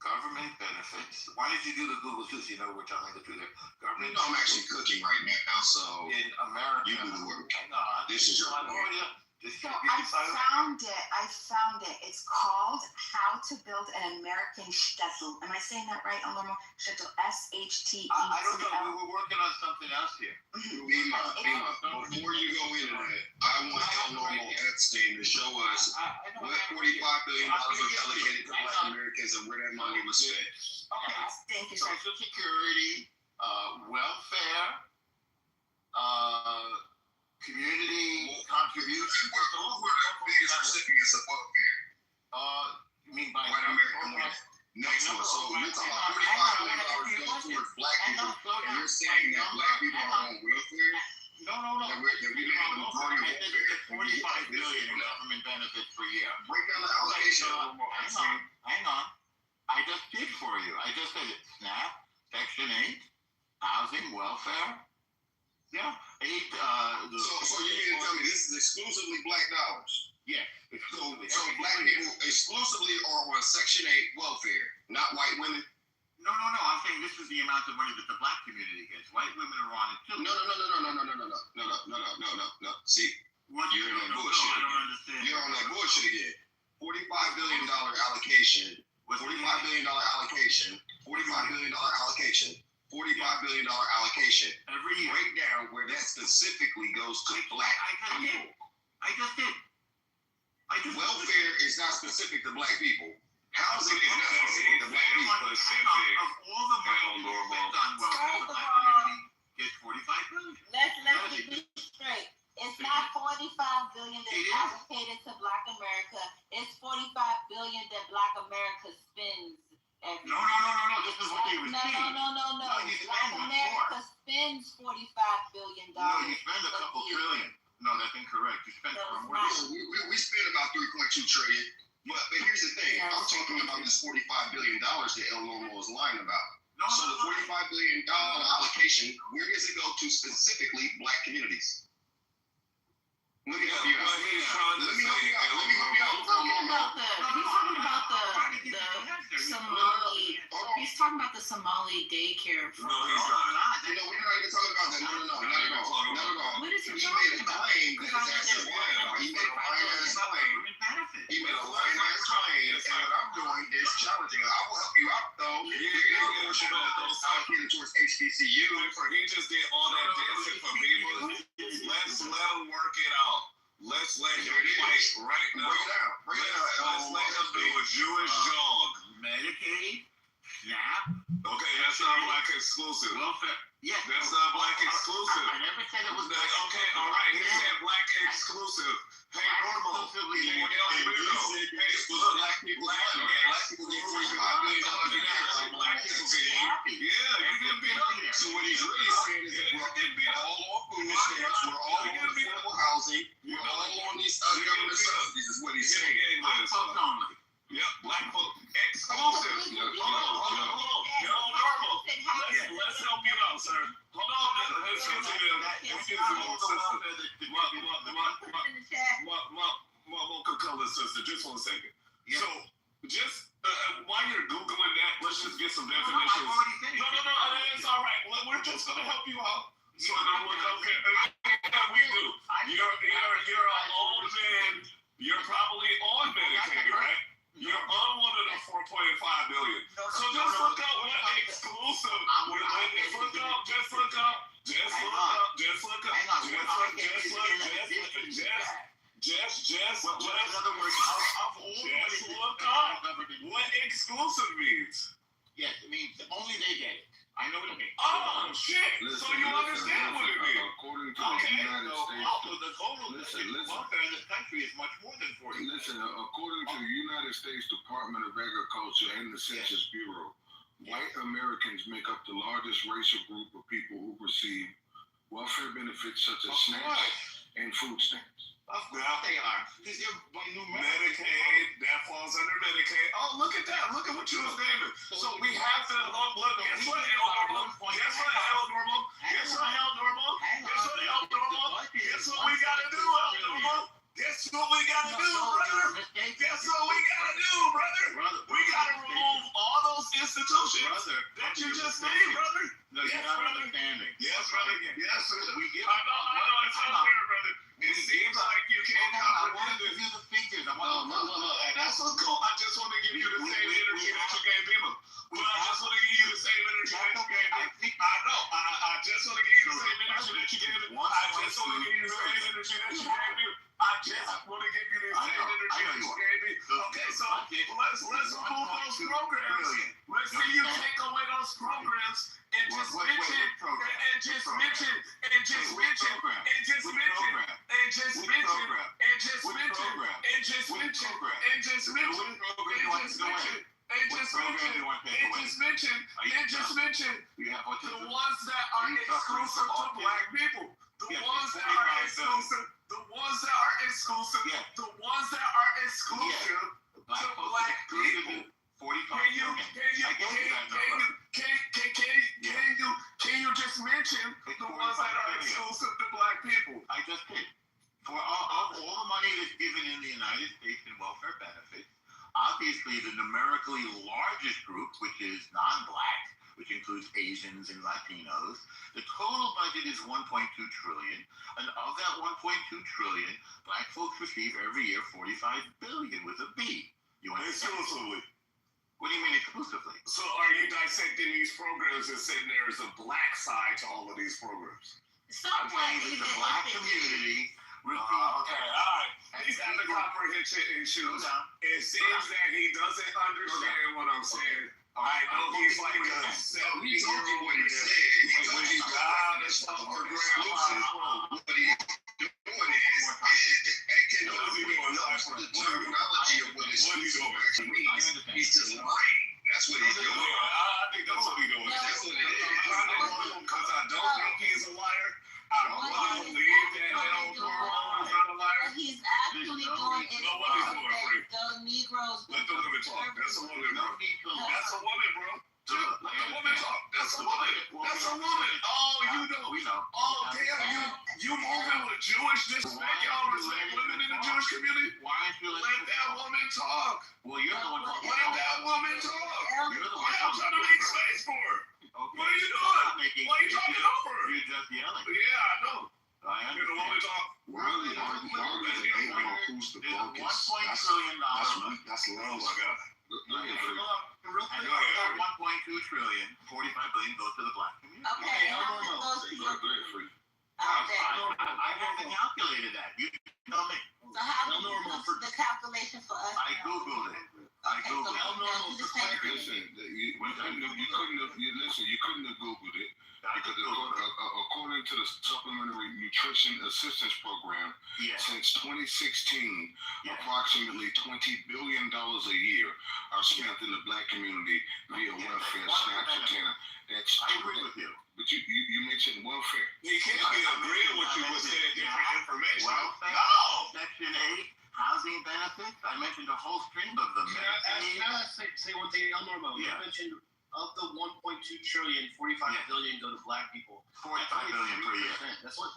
government benefits? Why did you do the Google too? So you know we're telling the truth there. Government. I'm actually cooking right now, so in America, you do the work. Hang on. This is your point. So I found it. It's called How to Build an American Shtetl. Am I saying that right, Aloma? Shtetl, S-H-T-E-T-L. I don't know. We were working on something else here. Bima, before you go into that, I want Eleanor Epstein to show us what $45 billion was allocated to Black Americans and where that money was spent. Okay, thank you, sir. Social Security, welfare, community contribution. Who were the biggest recipients of welfare? You mean by white American women? Next one. So you're talking about $45 billion goes towards Black people, and you're saying that Black people are on welfare? No. That we didn't have a majority of welfare. $45 billion in government benefits per year. Break down the allocation. Hang on. I just did for you. I just said it. SNAP, Section 8, housing, welfare. Yeah. 8, So you mean to tell me this is exclusively black dollars? Yeah. So black people exclusively are on Section 8 welfare, not white women? No. I'm saying this is the amount of money that the black community gets. White women are on it too. No. See, you're in that bullshit. I don't understand. You're on that bullshit again. $45 billion allocation. $45 billion allocation. $45 billion allocation. $45 billion allocation. Every year. Break down where that specifically goes to black people. I just did. Welfare is not specific to black people. Housing is not specific to black people. Of all the money spent on welfare, the black community gets $45 billion. Let's get this straight. It's not $45 billion that's allocated to Black America. It's $45 billion that Black America spends every year. No. This is what they receive. No. Black America spends $45 billion. No, you spend a couple trillion. No, that's incorrect. You spend more. We spend about 3.2 trillion. But here's the thing. I'm talking about this $45 billion that El Normo is lying about. So the $45 billion allocation, where does it go to specifically black communities? Let me help you out. He's talking about the Somali. He's talking about the Somali daycare. No, he's not. We're not even talking about that. No, not at all. What is he made a claim that his ass is lying. He made a lying-ass claim. He made a lying-ass claim, and what I'm doing is challenging it. I will help you out, though. There is a portion of those allocated towards HBCU. He just did all that dancing for people. Let's let him work it out. Let's let him fight right now. Bring it out. Let's let him do a Jewish jog. Medicaid, SNAP. Okay, that's not black exclusive. Welfare. Yes. That's not black exclusive. I never said it was black. Okay, all right. He said black exclusive. Hey, normal. Hey, look, black people get $45 billion a year. Black people get happy. Yeah, you get beat up. So what he's really saying is that we're all on food stamps, we're all on affordable housing, we're all on these government subsidies, is what he's saying. Black folks only. Yep, black folk exclusive. Hold on. You're all normal. Let's help you out, sir. Hold on. Let's get to the sister. Just 1 second. So, just while you're Googling that, let's just get some definitions. No, it's all right. Well, we're just going to help you out. So, okay. We do. You're an old man. You're probably on Medicaid, right? You're on one of the 4.5 billion. So just look up what exclusive. Just look up what exclusive means. Yes, it means only they get it. I know what it means. Oh shit! So you understand what it means? According to the United States, the total welfare in this country is much more than 40. Listen, according to the United States Department of Agriculture and the Census Bureau, white Americans make up the largest racial group of people who receive welfare benefits such as SNAP and food stamps. Of course they are. Because they're Medicaid, that falls under Medicaid. Oh, look at that. Look at what you was naming. So we have to look. Guess what, El Normal? Guess what we gotta do, El Normal? Guess what we gotta do, brother? We gotta remove all those institutions that you just named, brother. No, you're not understanding. Yes, brother. Yes, sir. I know. It's unfair, brother. It seems like you can't comprehend this. Give the figures. That's so cool. I just want to give you the same energy that you gave people. I just want to give you the same energy that you gave me. I know. I just want to give you the same energy that you gave me. I just want to give you the same energy that you gave me. Okay, so let's remove those programs. Let's see you take away those programs and just mention the ones that are exclusive to black people. The ones that are exclusive. The ones that are exclusive to black people. 45 million. welfare benefits. Obviously, the numerically largest group, which is non-black, which includes Asians and Latinos, the total budget is $1.2 trillion, and of that $1.2 trillion, black folks receive every year $45 billion with a B. You understand? Exclusively. What do you mean exclusively? So are you dissecting these programs and saying there's a black side to all of these programs? I'm saying that the black community. Okay, all right. He's got the comprehension issues. It seems that he doesn't understand what I'm saying. I know he's like a 70-year-old. What he said. What he's got is what he's doing is, the terminology of what it's doing. He's just lying. That's what he's doing. I think that's what he's doing. That's what it is. Because I don't think he's a liar. I don't want to believe that Elmore is not a liar. What he's actually doing is the Negroes. Let the women talk. That's a woman, bro. That's a woman, bro. Let the woman talk. That's a woman. That's a woman. Oh, you know. Oh, damn. You moving with Jewish disrespect. Y'all respect women in the Jewish community? Let that woman talk. Well, you're the one talking. Let that woman talk. You're the one What I'm trying to make space for her. Okay. What are you doing? Why are you talking over her? You're just yelling. Yeah, I know. You're the woman talk. Really, who's the focus? That's low. Oh my God. Real quick, $1.2 trillion, $45 billion goes to the black community. Okay, how much goes to your I haven't calculated that. You tell me. So how do you do the calculation for us? I Googled it. Listen, you couldn't have Googled it. Because according to the Supplementary Nutrition Assistance Program, since 2016, approximately $20 billion a year are spent in the black community via welfare, SNAP, and that's. I agree with you. But you mentioned welfare. He can't be agreeing with you with saying different information. Welfare, No! Section 8, housing benefits. I mentioned a whole stream of them. Can I say one thing, Elmore? You mentioned of the 1.2 trillion, 45 billion go to black people. 45 billion per year. That's what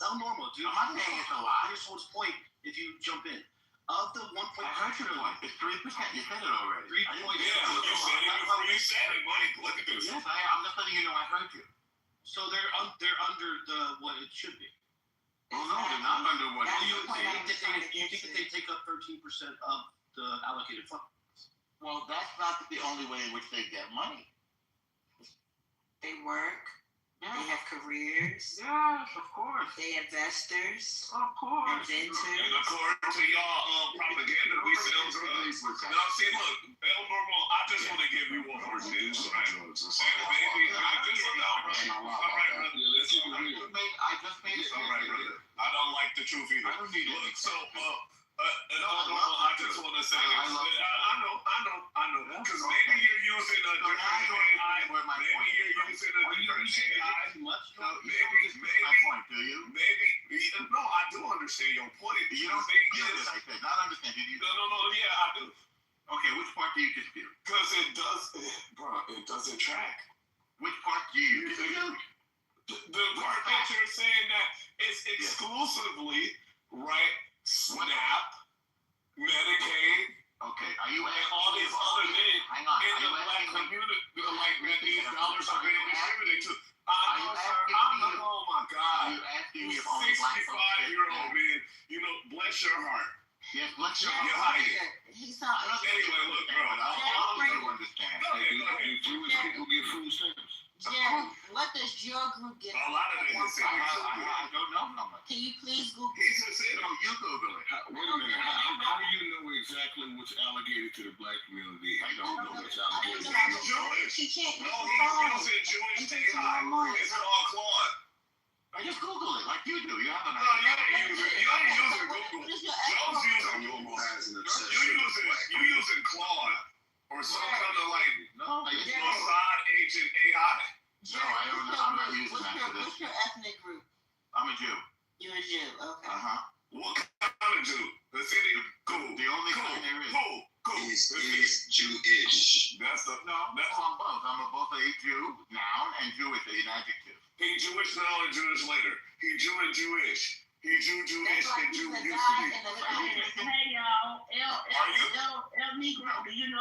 Elmore, dude. I'm not saying it's a lot. Here's one's point. If you jump in, of the 1.2 trillion, it's 3%. You said it already. 3 point. Yeah, you said it before you said it, Mike. Look at this. Yes, I'm just letting you know I heard you. So they're under the what it should be. Well, no, they're not under what it should be. You think that they take up 13% of the allocated funds? Well, that's not the only way in which they get money. They work. Yeah. They have careers. Yes, of course. They investors. Of course. Inventors. And according to y'all propaganda, we sell drugs. Now, see, look, Elmore, I just want to give you one more chance, right? And maybe, just allow, brother. All right, brother. Let's keep it real. I just made it. All right, brother. I don't like the truth either. I don't need it. So, I just want to say, I know. Because maybe you're using a different AI. Maybe you're using a different AI. No, I do understand your point. You don't think this? I said, not understand. Did you? No, yeah, I do. Okay, which part do you dispute? Because it doesn't track. Which part do you dispute? The part that you're saying that it's exclusively, right, SNAP, Medicaid, okay, are you and all these other things in the black community, like that these dollars are being distributed to. Oh my God. Are you asking me if only black folks 65-year-old man, bless your heart. Yes, bless your You're heart. He's not. Anyway, look, bro. I don't understand. Jewish people get food stamps. Jerry, what does your group get? A lot of it is I don't know. Can you please Google? He just said, you Google it. Wait a minute. How do you know exactly what's allocated to the black community? I don't know what's allocated. Jewish. He can't use No, the phone. he's using Jewish AI. It's all Claude. I just Google it like you do. You have an No, you ain't using Google. What is your Joe's using Elmore has an obsession. You using Claude or some kind of like Mossad agent AI. No, I don't know. I'm not using that for this. What's your ethnic group? I'm a Jew. You're a Jew, okay. What kind of Jew? The city? Cool. The only thing there is. Cool. He's Jewish. That's I'm both. I'm both a Jew noun and Jewish an adjective. He Jewish now and Jewish later. He Jew and Jewish. He Jewish and Jew used to be. Hey y'all,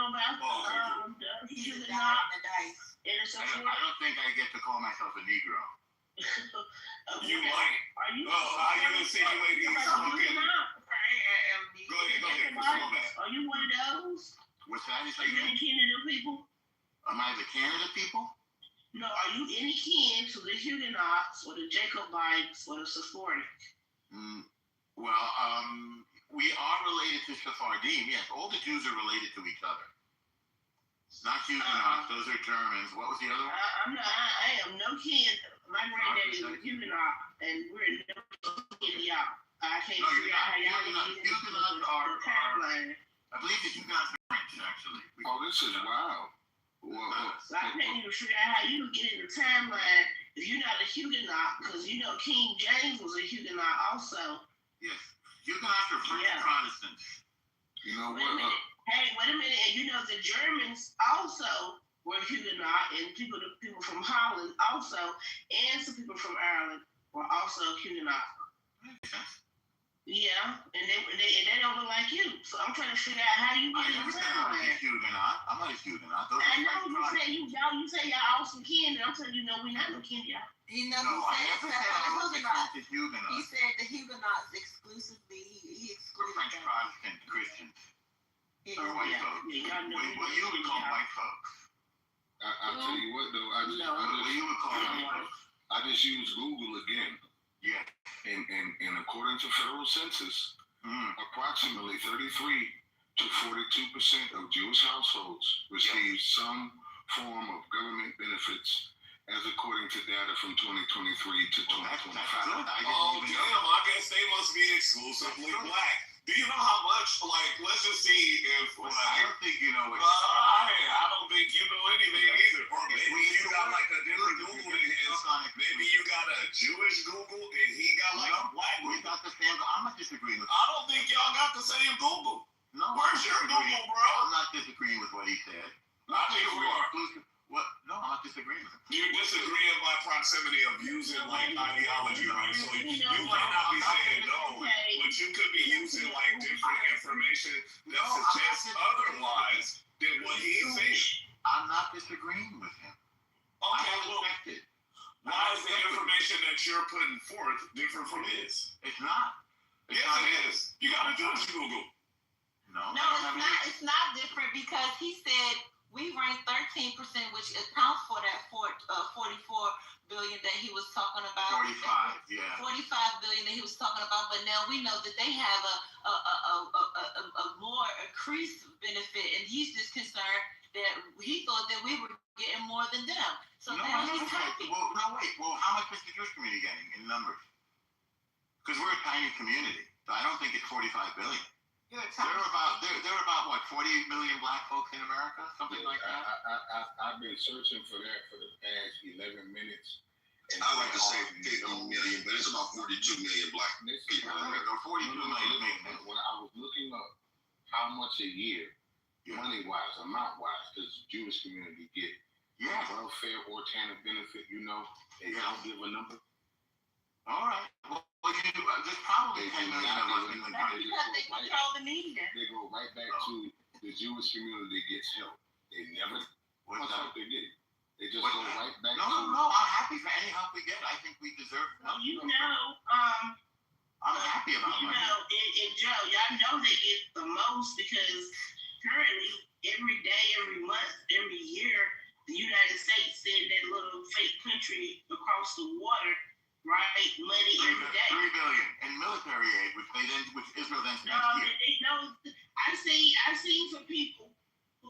know about the Huguenot and it's a I don't think I get to call myself a Negro. You might. Are you? How you insinuating he's smoking? Go ahead. Are you one of those? What's that? Are you any kin to them people? Am I the Canada people? No, are you any kin to the Huguenots or the Jacobites or the Sephardic? Well, we are related to Sephardim. Yes, all the Jews are related to each other. It's not Huguenots; those are Germans. What was the other one? I am no kin. My granddaddy was a Huguenot, and we're no kin to y'all. I can't figure out how y'all Huguenots are. I believe the Huguenots are French, actually. Oh, this is wild. So I can't even figure out how you get in the timeline if you're not a Huguenot, because you know King James was a Huguenot also. Yes, Huguenots are French Protestants. You know what? Hey, wait a minute. And you know the Germans also were Huguenot, and people from Holland also, and some people from Ireland were also Huguenot. Yeah, and they don't look like you. So I'm trying to figure out how you get in the timeline. I'm not a Huguenot. I know you say y'all all some kin, and I'm telling you, no, we're not no kin to y'all. You know, I never said I was exclusive Huguenot. He said the Huguenots exclusively. He excluded French Protestant Christians. Or white folks. What you would call white folks. I'll tell you what though, I just use Google again. Yeah. And according to federal census, approximately 33 to 42% of Jewish households receive some form of government benefits, as according to data from 2023 to 2025. Oh, damn, I guess they must be exclusively black. Do you know how much, let's just see if, I don't think you know what I don't think you know anything either. Or maybe you got a different Google than his. Maybe you got a Jewish Google and he got a black Google. We got the same, I'm not disagreeing with I don't think y'all got the same Google. No. Where's your Google, bro? I'm not disagreeing with what he said. I think you are. What? No, I'm not disagreeing with him. You're disagreeing by proximity of using ideology, right? So you might not be saying no, but you could be using different information that suggests otherwise than what he's saying. I'm not disagreeing with him. Okay, well, why is the information that you're putting forth different from his? It's not. Yes, it is. You got to do it, Google. No, it's not different because he said we ranked 13%, which accounts for that 44 billion that he was talking about. 45 billion that he was talking about. But now we know that they have a more increased benefit, and he's just concerned that he thought that we were getting more than them. So now he's happy. Well, how much is the Jewish community getting in numbers? Because we're a tiny community, so I don't think it's 45 billion. There are about what, 40 million black folks in America, something like that. I've been searching for that for the past 11 minutes. I like to say 50 million, but it's about 42 million black people in America. 42 million. When I was looking up how much a year, money-wise, amount-wise, does the Jewish community get welfare or TANF benefit, they don't give a number. All right. Well, there's probably 10 million of us in the country. Because they control the media. They go right back to the Jewish community gets help. They never, what's help they get? They just go right back to... No, I'm happy for any help we get. I think we deserve help. I'm happy about money. And Joe, y'all know they get the most because currently, every day, every month, every year, the United States send that little fake country across the water, right? Money every day. $3 billion in military aid, which Israel then spends here. I've seen some people who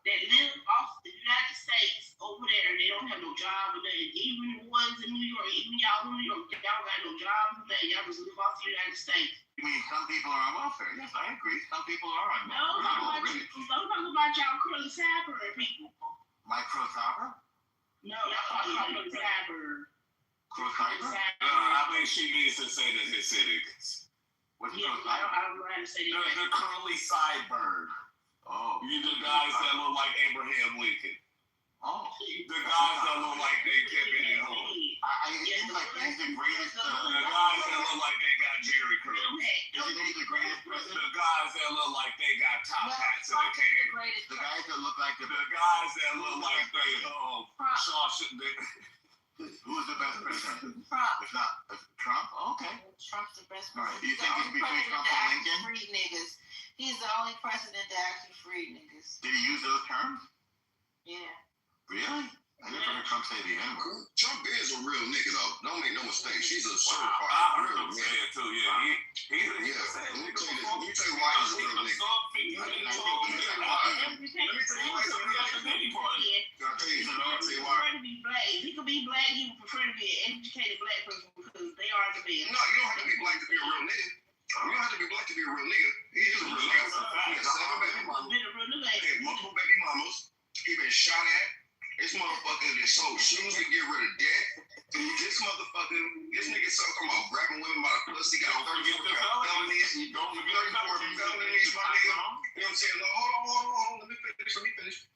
that live off the United States over there, and they don't have no job, and even the ones in New York, even y'all in New York, y'all got no job, and y'all just live off the United States. You mean some people are on welfare? Yes, I agree. Some people are on welfare. No, I'm talking about y'all curly sapper people. My crow sapper? No, I'm talking about curly sapper. Crow sapper? I think she means to say that Hasidics. What's I don't know how to say that. The curly sideburn. Oh. You the guys that look like Abraham Lincoln. Oh. The guys that look like they kept it at home. It seems like he's the greatest. The guys that look like they got Jerry curls. Isn't he the greatest president? The guys that look like they got got top hats in the can. The guys that look like The guys that look like they who's the best president? Trump. If not Trump, okay. Trump's the best All right. president. Do you He's think the it's only between president Trump that and actually Lincoln? freed niggas. He's the only president that actually freed niggas. Did he use those terms? Yeah. Really? I never heard Trump say the N-word. Trump is a real nigga though. Don't make no mistake. She's a certified I heard real him say nigga. it too. Yeah, Yeah. Let me tell you why he's a real nigga. Let me tell you why he's a real nigga. I'll tell you why. Prefer to be black. If he could be black, he would prefer to be an educated black person because they are the best. No, you don't have to be black to be a real nigga. You don't have to be black to be a real nigga. He is a real nigga. He has 7 baby mamas. He had multiple baby mamas. He been shot at. This motherfucker that sold shoes to get rid of debt. This nigga talking about grabbing women by the pussy, got 34 felonies. Don't forget 34 felonies, my nigga. You know what I'm saying? No, hold on. Let me finish.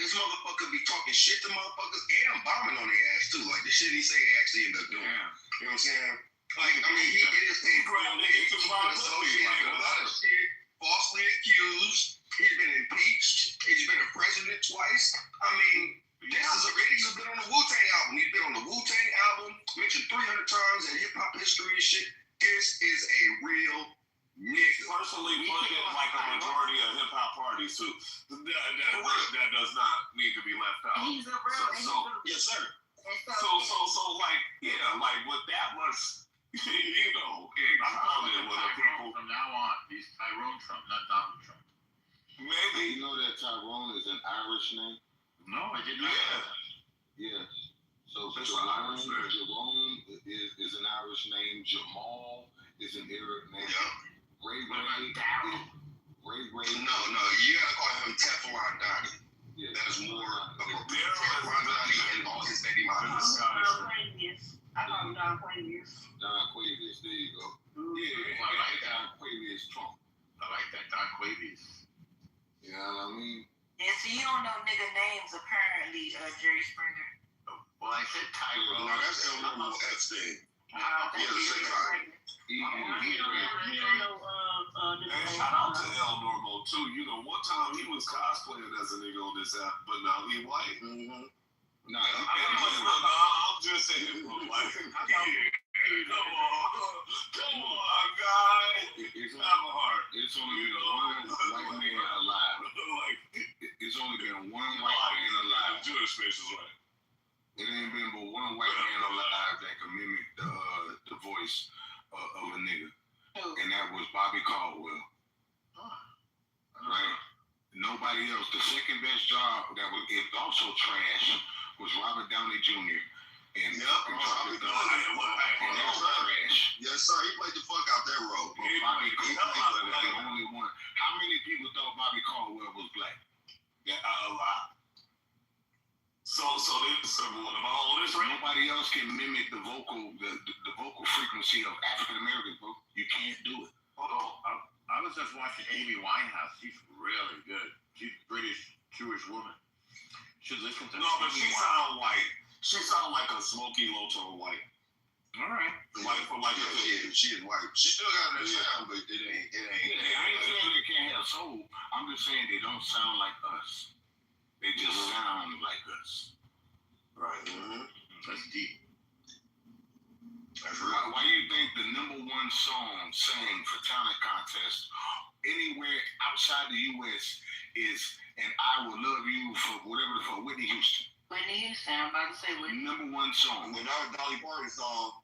This motherfucker be talking shit to motherfuckers and bombing on their ass too. Like the shit he say he actually ended up doing. You know what I'm saying? Like, I mean, he is a real nigga. He's been associated with a lot of shit, falsely accused. He's been impeached. He's been a president twice. I mean, he's been on the Wu-Tang album. He's been on the Wu-Tang album, mentioned 300 times in hip-hop history and shit. This is a real nigga. Personally, put it like a majority of hip-hop parties too. That does not need to be left out. He's a real yes, sir. So like, yeah, like with that much, you know, included with the people. From now on, he's Tyrone Trump, not Donald Trump. Maybe. You know that Tyrone is an Irish name? No, I did not. Yes. So That's Jerome Irish name. is an Irish name. Jamal is an Arab name. Ray What about Ray. No, you gotta call him Teflon Donnie. Yeah. That is more appropriate. Teflon Donnie and all his baby mamas. I call him Don Quavius. Don Quavius, there you go. Yeah, I like that. Don Quavius Trump. I like that. Don Quavius. You know what I mean? Yeah, so you don't know nigga names apparently, Jerry Springer. Well, I said Tyrone. No, that's El Normo Epstein. That's Yeah, the same guy. And shout out to El Normo too. You know, one time he was cosplaying as a nigga on this app, but now he white. No, I'm just saying, like, come on, guy. It's It's only been one white man alive. It's only been one white man alive. Jewish face is right. It ain't been but one white man alive that can mimic the voice of a nigga, and that was Bobby Caldwell. Right? Nobody else. The second best job that was also trash was Robert Downey Jr. And Bobby Caldwell. And that was trash. Yes, sir. He played the fuck out that role. But Bobby Caldwell was the only one. How many people thought Bobby Caldwell was black? Yeah, a lot. So what about all this, right? Nobody else can mimic the vocal frequency of African Americans, bro. You can't do it. Hold on. I was just watching Amy Winehouse. She's really good. She's a British Jewish woman. Should listen to. No, but she sound white. She sound like a smoky low tone white. All right. She is white. She still got that sound, but it ain't. Yeah, I ain't saying they can't have soul. I'm just saying they don't sound like us. They just sound like us. Right. That's deep. That's real. Why you think the #1 song sang for talent contest anywhere outside the U.S. is "And I Will Love You" for Whitney Houston? Whitney Houston, I'm about to say Whitney. #1 song. When that was Dolly Parton's song.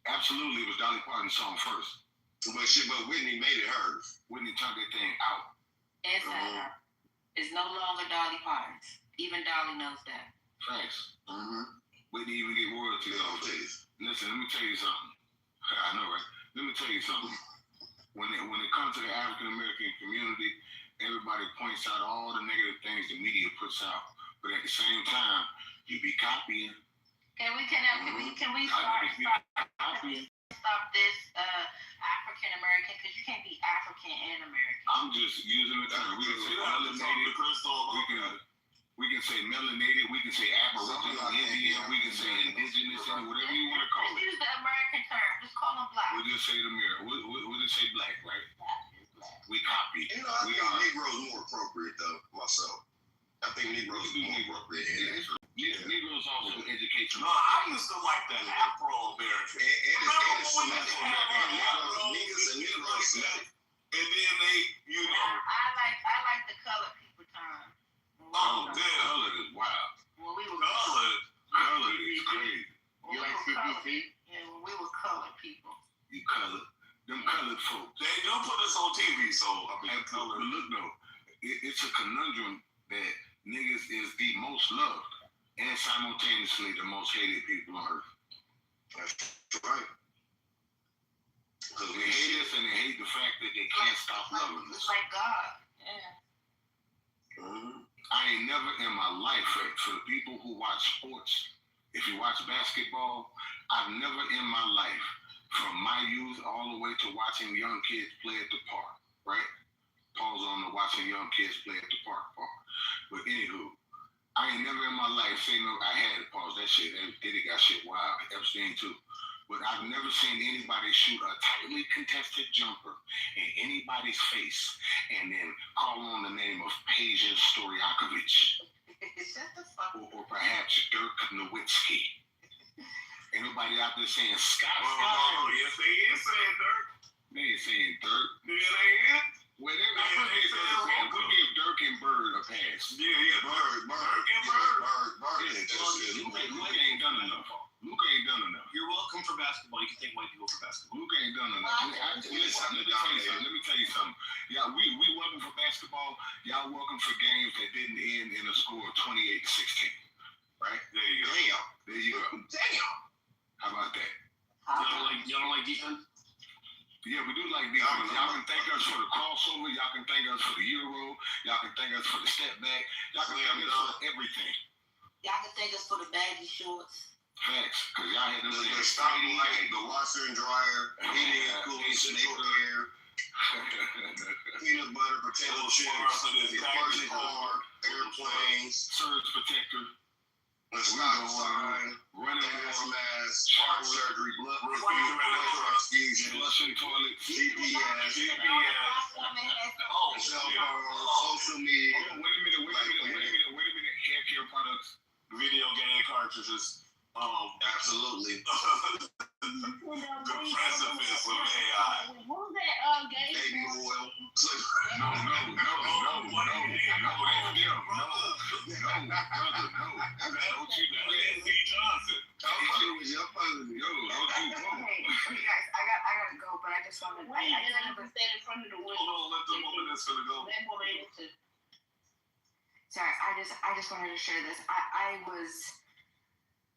Absolutely, it was Dolly Parton's song first. But Whitney made it hers. Whitney turned that thing out. Inside her. It's no longer Dolly Parton's. Even Dolly knows that. Facts. Whitney even get royalties. Listen, let me tell you something. I know, right? Let me tell you something. When it comes to the African American community, everybody points out all the negative things the media puts out, but at the same time, you be copying. Can we stop this African American? Because you can't be African and American. I'm just using the term. We can say melanated. We can say melanated. We can say Aboriginal, Indian. We can say indigenous, whatever you want to call it. Just use the American term. Just call them black. We'll just say the mirror. We'll just say black, right? We copy. We So I think Negroes do more up there. Negroes also educate you. No, I used to like the Afro-American. And then they, you know. I like the colored people term. Oh, damn. Color is wild. When we were Color is crazy. You like CBT? Yeah, when we were colored people. You colored. Them colored folks. They don't put us on TV, so I mean, color. Look though, it's a conundrum that niggas is the most loved and simultaneously the most hated people on earth. That's right. Because they hate us and they hate the fact that they can't stop loving us. It's like God. Yeah. I ain't never in my life, for the people who watch sports, if you watch basketball, I've never in my life, from my youth all the way to watching young kids play at the park, right? Pause on the watching young kids play at the park part. But anywho, I ain't never in my life seen I had to pause that shit. Diddy got shit wild. Epstein too. But I've never seen anybody shoot a tightly contested jumper in anybody's face and then call on the name of Peja Stojakovic. Shut the fuck up. Or perhaps Dirk Nowitzki. Ain't nobody out there saying Scott. Oh, yes, they is saying Dirk. They ain't saying Dirk. Yeah, they is. Well, we give Dirk and Bird a pass. Yeah, Bird. Luke ain't done enough. Luke ain't done enough. You're welcome for basketball. You can take white people for basketball. Luke ain't done enough. Listen, let me tell you something. Yeah, we welcome for basketball. Y'all welcome for games that didn't end in a score of 28-16. Right? There you go. There you go. Damn. How about that? Y'all don't like defense? Yeah, we do like defense. Y'all can thank us for the crossover. Y'all can thank us for the Euro. Y'all can thank us for the step back. Y'all can thank us for everything. Y'all can thank us for the baggy shorts. Facts, because y'all had them the stoplight, the washer and dryer, heating and cooling, central air, peanut butter, potato chips, first car, airplanes, surge protector, the stop sign, gas mask, heart surgery, blood transfusion, flushing toilet, GPS, cell phone, social media. Wait a minute. Hair care products, video game cartridges. Absolutely. The precipice of AI. Who's that gay? Baby oil. No. Don't you do that. C. Johnson. Hey guys, I gotta go, but I just wanted. Wait, I can stand in front of the window. Hold on, let the woman that's gonna go. That woman is too. Sorry, I just wanted to share this.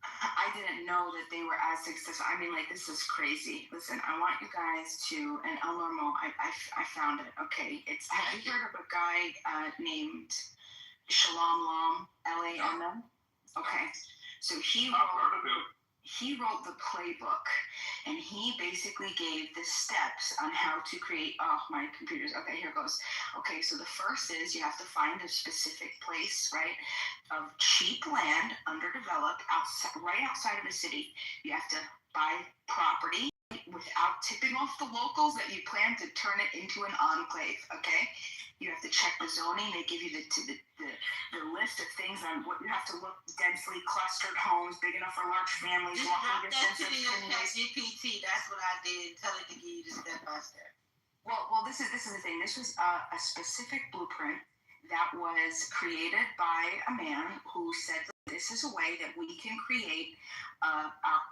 I didn't know that they were as successful. I mean, like, this is crazy. Listen, I want you guys to, and El Normo, I found it. Okay, have you heard of a guy named Shalom Lam, Lam? Okay, so he wrote the playbook, and he basically gave the steps on how to create. Oh, my computer's okay. Here goes. Okay, so the first is you have to find a specific place, right, of cheap land, underdeveloped, right outside of a city. You have to buy property without tipping off the locals that you plan to turn it into an enclave. Okay, you have to check the zoning. They give you the list of things on what you have to look: densely clustered homes, big enough for large families, walking distance. GPT. That's what I did. Tell it to give you the step by step. Well, this is the thing. This was a specific blueprint that was created by a man who said that this is a way that we can create our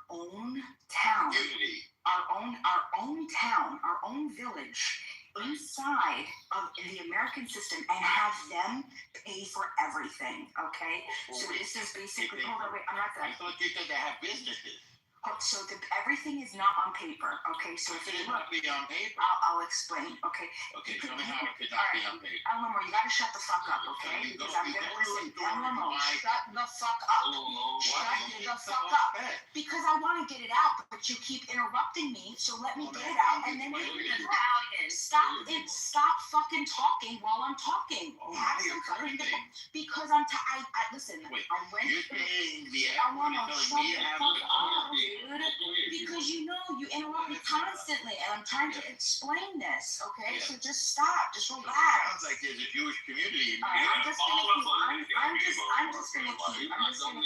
own town, our own town, our own village inside of the American system and have them pay for everything. Okay, so this is basically. Hold on, wait, I'm not done. I thought you said they have businesses. So everything is not on paper. Okay, so if you look, on paper. I'll explain. Okay. Okay, tell me how it could not be on paper. Elmo, you gotta shut the fuck up, okay? Because I'm gonna listen. Elmo, shut the fuck up. Shut the fuck up. Because I want to get it out, but you keep interrupting me. So let me get it out, and then we can stop fucking talking while I'm talking. Have some fucking because listen. Wait, I went. you're saying the I want to shut the fuck up. dude. Because you interrupt me constantly, and I'm trying to explain this. Okay, so just stop, just relax. Sounds like there's a Jewish community. I'm just gonna keep talking.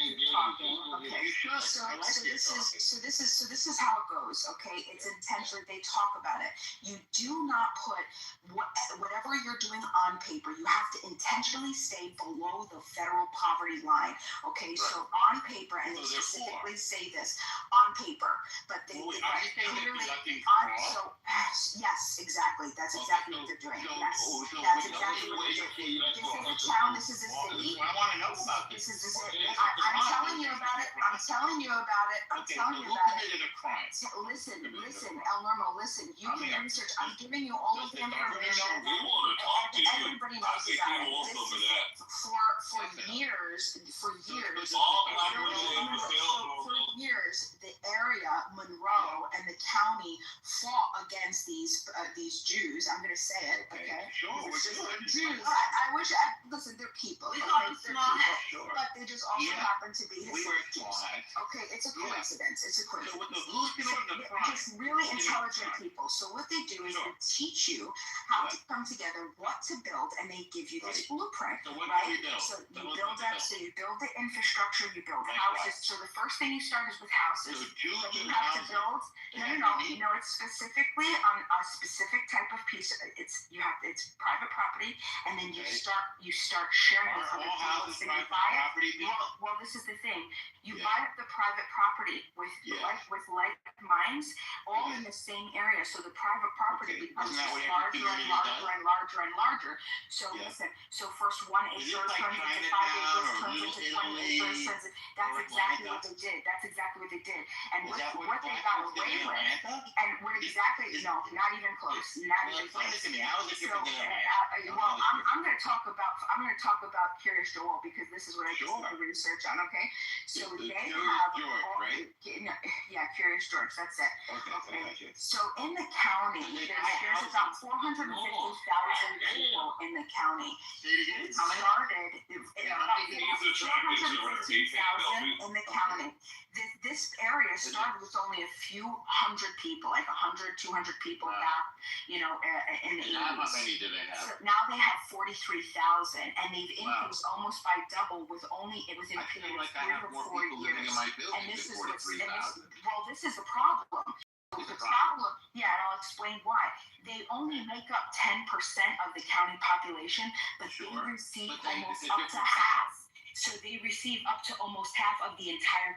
Okay. So this is how it goes. Okay, it's intentionally they talk about it. You do not put whatever you're doing on paper. You have to intentionally stay below the federal poverty line. Okay, so on paper, and they specifically say this on paper, but they clearly yes, exactly. That's exactly what they're doing. Yes, that's exactly what they're doing. This is a town. This is a city. I want to know about this. This is I'm telling you about it. I'm telling you about it. Who committed a crime? Listen, El Normo, listen. You can research. I'm giving you all of the information. Everybody knows about it. For years, the area, Monroe, and the county fought against these Jews. I'm going to say it. Okay. Sure. Jews. I wish. Listen, they're people. Okay, they're people, but they just also happen to be Hasidic. Okay, it's a coincidence. It's a coincidence. Just really intelligent people. So what they do is they teach you how to come together, what to build, and they give you this blueprint. So what right? do you build? So you build the infrastructure. You build houses. So the first thing you start is with houses. So Then you have to build. No. It's specifically on a specific type of piece. It's private property, and then you start sharing with other people. So you buy it. Well, this is the thing. You buy up the private property with like minds, all in the same area. So the private property becomes larger and larger and larger and larger. So listen. So first 1 acre turns into 5 acres, turns into 20 acres. That's exactly what they did. And what they got away with, and what exactly? No, not even close. Not even close. So, I'm going to talk about Curious Joel because this is what I did the research on. Okay, so they have Curious George. That's it. Okay. So in the county, there's about 450,000 people in the county. It started about 450,000 in the county. This area started with only a few hundred people, like 100, 200 people back, in the 80s. How many do they have? So now they have 43,000, and they've increased almost by double within a period of 3 or 4 years. And this is this is the problem. The problem, and I'll explain why. They only make up 10% of the county population, but they receive almost up to half. So they receive up to almost half of the entire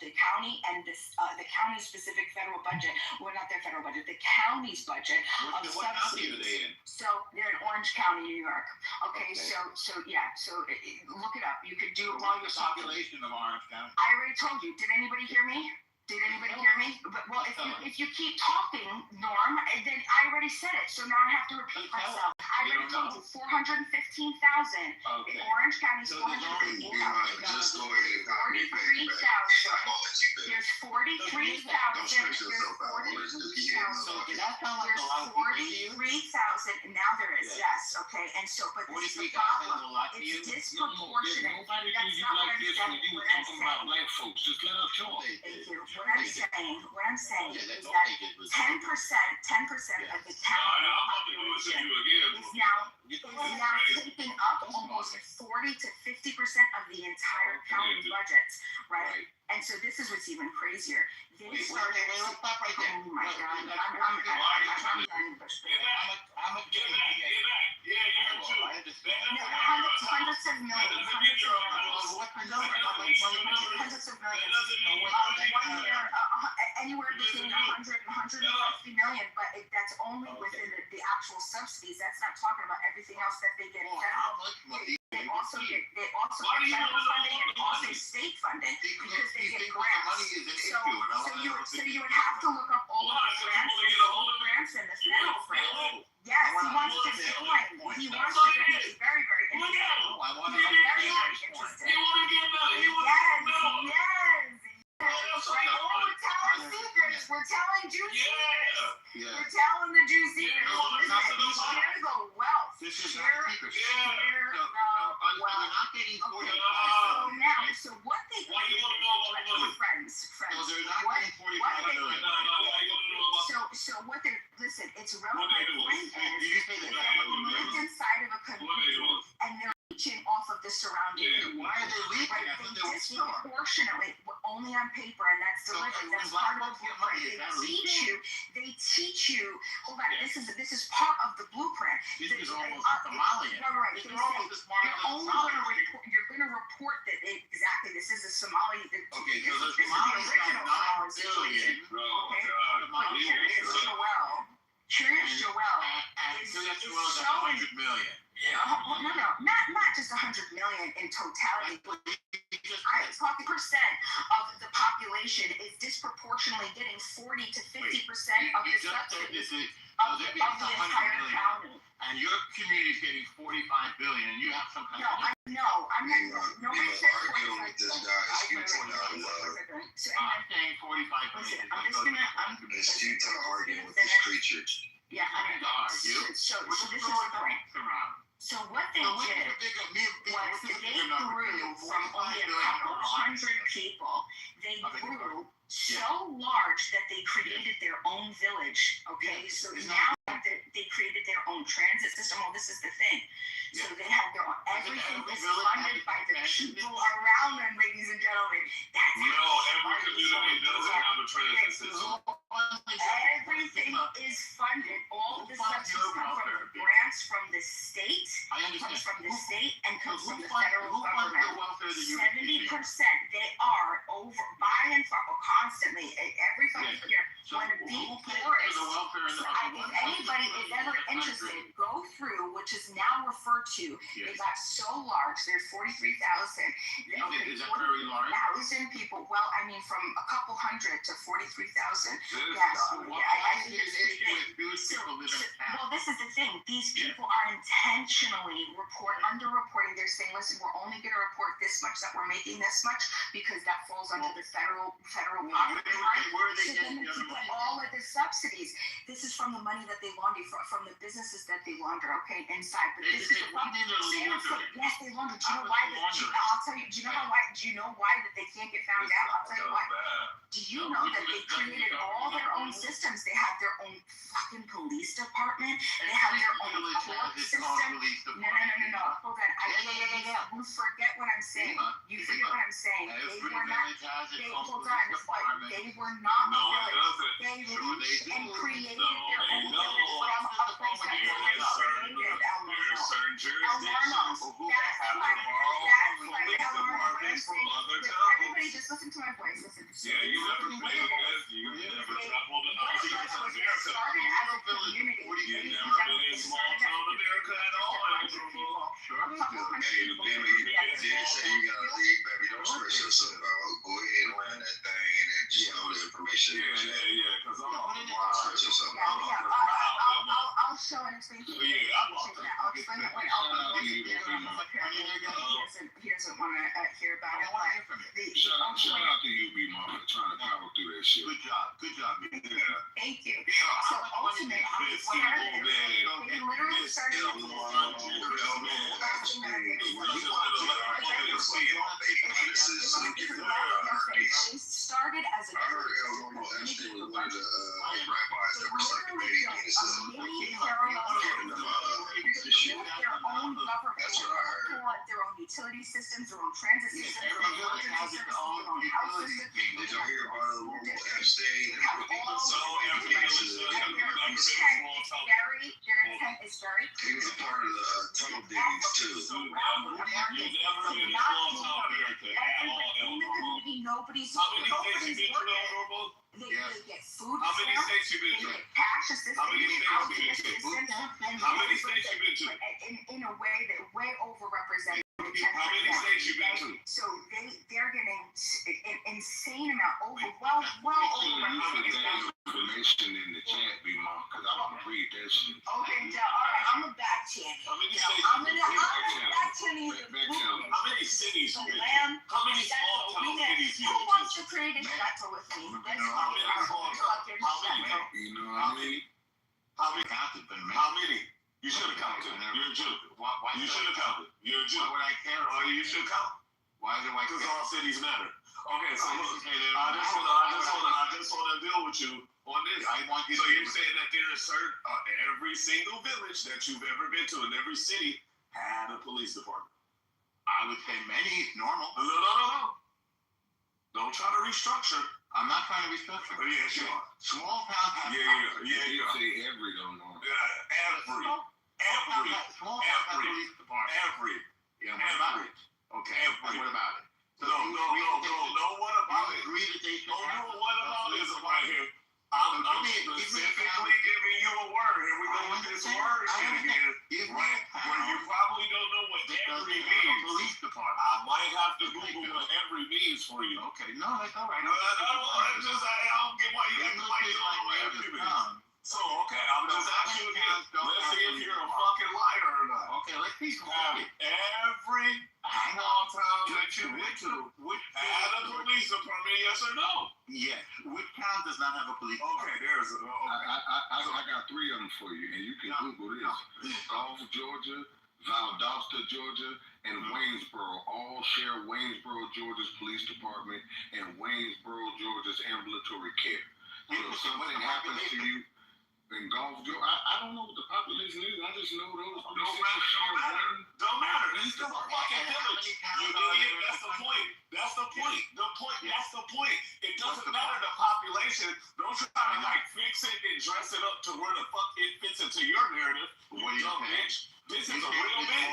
the county and the county's specific federal budget. Well, not their federal budget, the county's budget. What county are they in? So they're in Orange County, New York. Okay. So look it up. You could do it while you're talking. Population of Orange County. I already told you. Did anybody hear me? But if you keep talking, Norm, then I already said it. So now I have to repeat myself. I already told you 415,000. Okay. In Orange County is 415,000. Just go ahead and 43,000. There's 43,000. And now there is, yes. Okay. And so, but this is the problem. It's disproportionate. That's not what I'm saying. What I'm saying. Just let us talk. Thank you. What I'm saying is that 10% of the county population is now taking up almost 40 to 50% of the entire county budgets, right? And so this is what's even crazier. They started. Oh my God! I'm a Jew. Hundreds of millions. Anywhere between 100 and 150 million, but that's only within the actual subsidies. That's not talking about everything else that they get. They also get federal funding and also state funding because they get grants. So you would have to look up all of the grants and the federal grants. Yes, he wants to join. He wants to join. He's very, very interested. Very interested. Yes. We're telling Jew secrets. We're telling the Jew secrets. Listen, share the wealth. This is Share, not secret. share, So we're not getting 45 so billion. now, so what they Why you want to know about the money? friends, So they're not what, getting what 45 they, billion. so what they, listen, it's relevant. What they doing? My point Did is, you say if that? they lived inside of a What they community doing? and they're leeching off of the surrounding Yeah. community. Why are they leaving? Right, I thought they they were poor. disproportionately, only on paper, and that's So delivered. when That's black part of the folks get money, blueprint. is that legal? They teach you. Hold on, Yeah. this is part of the blueprint. These The- are almost Right, Somalian. right. These They are almost say as smart you're as only Somalian. going to report that exactly. This is a Somali. Okay, so this the is the Somalis original got Somali 9 situation. billion. Oh, Okay, God. but Curious Joel And is Curious Joel is showing. 100 million. No, not just 100 million in totality. I'm talking percent of the population is disproportionately getting 40 to 50% of the subsidies of the entire county. And your community is getting 45 billion, and you have some kind No, of. I'm not. Nobody said arguing with this guy is futile now, love. So I'm saying 45 listen, billion. I'm just gonna. It's futile arguing with this creature. Yeah, I know. So this is the point. So what they did was they grew from only a couple hundred people. They grew so large that they created their own village. Okay, so now that they created their own transit system. Well, this is the thing. So they have their own. Everything is funded by the people around them, ladies and gentlemen. That's every community doesn't have a transit system. Everything is funded. All of the subsidies come from the grants from the state, comes from the state, and comes from the federal government. 70% they are over by and far constantly. Every fucking year, when a big forest. So if anybody is ever interested, go through, which is now referred to. They got so large. There's 43,000. Is that very large? 1,000 people. Well, I mean, from a couple hundred to 43,000. Yes. I think it's pretty big. Well, this is the thing. These people are intentionally underreporting. They're saying, listen, we're only going to report this much, that we're making this much, because that falls under the federal poverty line. So then they get all of the subsidies. This is from the money that they launder, from the businesses that they launder, okay, inside. But this is yes, they launder. Do you know why? I'll tell you. Do you know why? Do you know why that they can't get found out? I'll tell you why. Do you know that they created all their own systems? They have their own fucking police department. They have their own court system. No. Hold on. You forget what I'm saying. You forget what I'm saying. They were not. Hold on. They were not. They reached and created their own from a place that they created. Certain jurisdictions That's why everybody just listen to my voice. Listen. Yeah, you never traveled to started as a community. You never been in small town America at all. Hey, the did say you gotta leave, baby. Don't stress yourself out. Go ahead and run that thing and then just know the information. Yeah, because I'm Don't stress yourself out. I'll show and explain to you. I'll explain it when he doesn't want to hear about it. Shout out to you, B Mama, trying to power through that shit. Good job. Thank you. So ultimately, they literally started. They started as a actually was one of the rabbis that was like a baby their own government for their own utility systems, their own transit systems, their own emergency services, their own health systems. Did y'all hear about Epstein? Their intent is very He was a part of the tunnel diggings too. Nobody's working. They get food. How many states you been to? Cash assistance. How many states you been to? How many states you been to? In a way that way overrepresented. How many states you been to? So they're getting an insane amount well overrepresented. Information in the chat, B Mom, because I want to read that shit. Okay, all right, I'm a back channel. How many states? I'm gonna back channel. How many cities you been to? How many small town cities you Who been wants to? to create a shuttle with me? Let's How many? You know what I mean? How many? You should have come. counted. You're a Jew. Why You should have counted. You're a Jew. Why would I care? Oh, you should count. Why do I care? Because all cities matter. Okay, so look, I just want to deal with you on this. I want you so to you're saying that there are certain, every single village that you've ever been to in every city had a police department. I would say many is normal. No. Don't try to restructure. I'm not trying to restructure. Oh, yeah, sure. Small towns have You say every don't know. Every. Small towns have police department. Every. Yeah, what about it? Okay, every. What about it? So no, what about it? Agree that they should have what about it right here? I'm specifically giving you a word. Here we go with this word shit again. Right? Where you probably don't know what every means. Police department. I might have to Google what every means for you. Okay, no, that's all right. I don't get why you acting like you don't know what every means. So, okay, I'm just asking you again. Let's see if you're a fucking liar or not. Okay, let's be quiet. Every small town that you went to had a police department, yes or no? Yes. Which town does not have a police department? Okay, there's a... I got three of them for you, and you can Google this. Gulf, Georgia, Valdosta, Georgia, and Waynesboro all share Waynesboro, Georgia's police department and Waynesboro, Georgia's ambulatory care. So if something happens to you in Gulf, Georgia, I don't know what the population is. I just know those Don't matter. It's still a fucking village. You idiot. That's the point. That's the point. It doesn't matter the population. Don't try to fix it and dress it up to where the fuck it fits into your narrative. You dumb bitch. This is a real thing.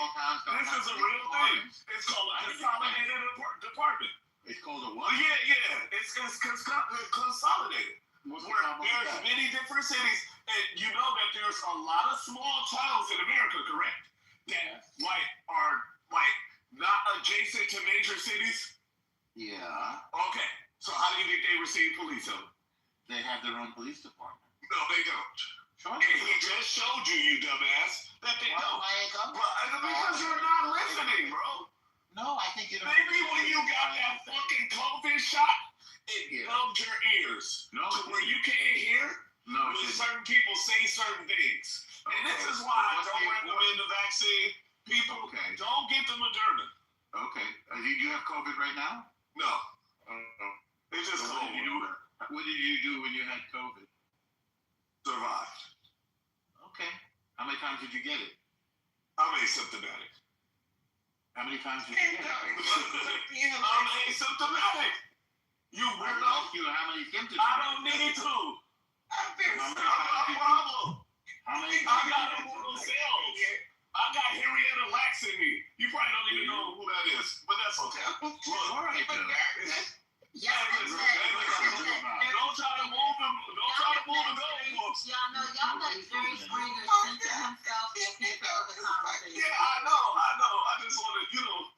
This is a real thing. It's called a consolidated department. It's called a what? Yeah. It's consolidated. Where there's many different cities, and you know that there's a lot of small towns in America, correct? That are not adjacent to major cities. Yeah. Okay. So how do you think they receive police help? They have their own police department. No, they don't. Sure. And he just showed you dumbass, that they don't. Because you're not listening, bro. No, I think you don't. Maybe when you got that fucking COVID shot, it numbed your ears to where you can't hear when certain people say certain things. And this is why I don't recommend the vaccine. People, don't get the Moderna. Okay. Do you have COVID right now? No. It's just COVID. What did you do when you had COVID? Survived. Okay. How many times did you get it? I'm asymptomatic. How many times did you get it? I'm asymptomatic. You weirdo. How many symptoms? I don't need to. I've been a problem. I got immortal cells. I got Henrietta Lacks in me. You probably don't even know who that is, but that's okay. All right, don't try to move him. Don't try to move the goalposts. Y'all let Jerry Springer censor himself and pick up the conversation. Yeah, I know. I just want to,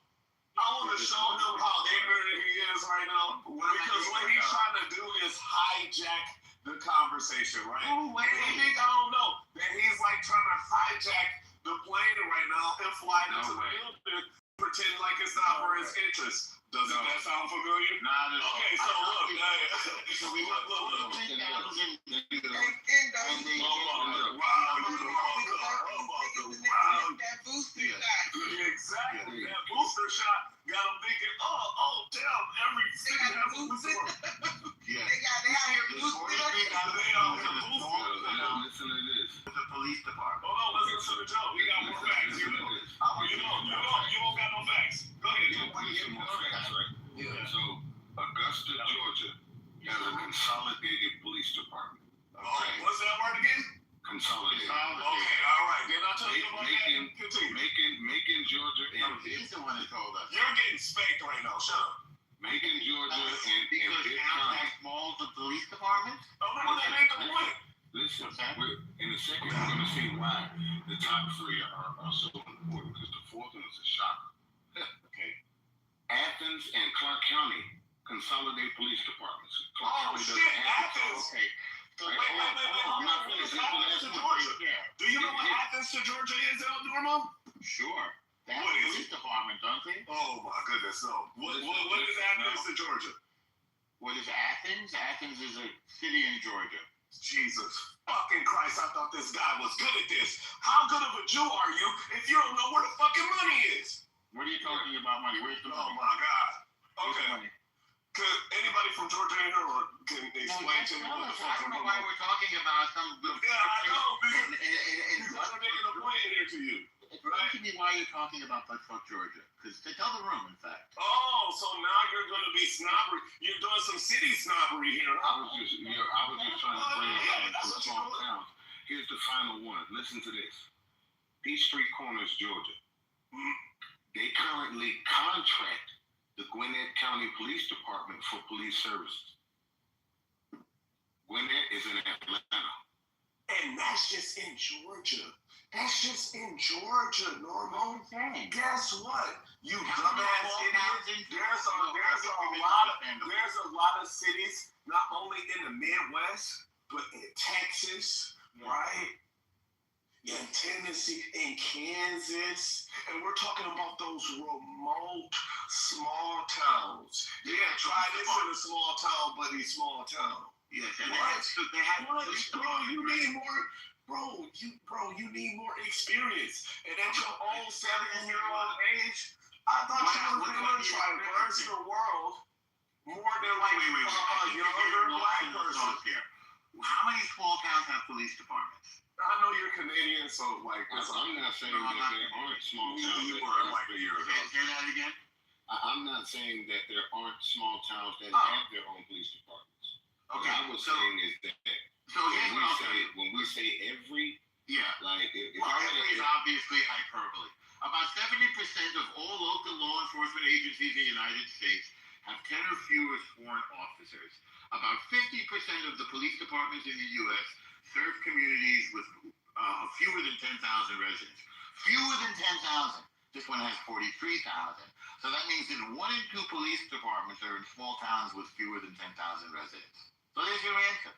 I want to show him how ignorant he is right now. Because what he's trying to do is hijack the conversation, right? And he think I don't know that he's trying to hijack the plane right now and fly it into the building, pretend like it's not for his interest. Doesn't that sound familiar? Nah, okay, so look. Exactly. That booster shot got them thinking, oh, damn, every city has a booster. Yeah. They out here boosted. Listen to this. The police department. Oh, no, listen to the joke. We got more facts. You don't got no facts. Go ahead, Joe. Some more facts, right? Yeah. So, Augusta, Georgia has a consolidated police department. Okay. What's that word again? Consolidated. Okay, all right. Then I'll tell you about that. Macon, Georgia, and he's the one that told us. You're getting spanked right now. Shut up. Macon, Georgia, and Pitt County. Small the police department? Oh, no, they made the point. Listen, in a second, we're going to see why the top three are so important, because the fourth one is a shocker. Okay. Athens and Clark County consolidate police departments. Clark County shit, Athens. Okay. Wait. I'm not finished. Athens to Georgia. Do you know what Athens to Georgia is, Norma? Sure. They have a police department, don't they? Oh, my goodness, no. What is Athens to Georgia? What is Athens? Athens is a city in Georgia. Jesus fucking Christ, I thought this guy was good at this. How good of a Jew are you if you don't know where the fucking money is? What are you talking about money? Where's the money? Oh my God. Okay. Could anybody from Georgia in here or can explain to me what the fuck? I don't know why we're talking about some. Yeah, I know. Because I'm making a point in here to you. Explain to me why you're talking about Buttfuck, Georgia. Because to tell the room, in fact. Oh, so now you're going to be snobbery. You're doing some city snobbery here. I was just trying to bring up some small towns. Here's the final one. Listen to this. Peace Street Corners, Georgia. They currently contract the Gwinnett County Police Department for police services. Gwinnett is in Atlanta. And that's just in Georgia. That's just in Georgia, Normo. Guess what? You dumbass idiot. There's a lot of cities, not only in the Midwest, but in Texas, right? In Tennessee, in Kansas, and we're talking about those remote small towns. Yeah, try this in a small town, buddy, small town. Yes, and What? they had What? Bro, you need more. You need more experience. And at your own 7-year-old age, I thought you were going to traverse the world more than like a younger black person. How many small towns have police departments? I know you're Canadian, so like I'm not saying that there aren't small towns. You were like a year ago. Say that again. I'm not saying that there aren't small towns that have their own police departments. Okay. What I was saying is that when we say every, like every is obviously hyperbole. About 70% of all local law enforcement agencies in the United States have 10 or fewer sworn officers. About 50% of the police departments in the U.S. serve communities with fewer than 10,000 residents. Fewer than 10,000. This one has 43,000. So that means that 1 in 2 police departments are in small towns with fewer than 10,000 residents. So there's your answer.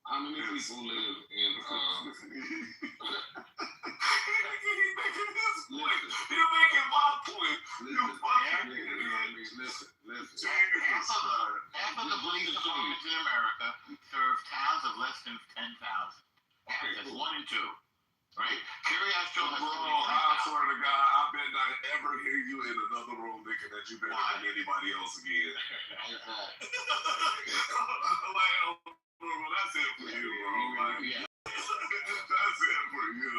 How many people live in You're making my point. Listen. Half of the police departments in America serve towns of less than 10,000. That's 1 in 2. Right? Curiosity has I swear to God, I bet not ever hear you in another room thinking that you better than anybody else again. That's it for you, bro. That's it for you.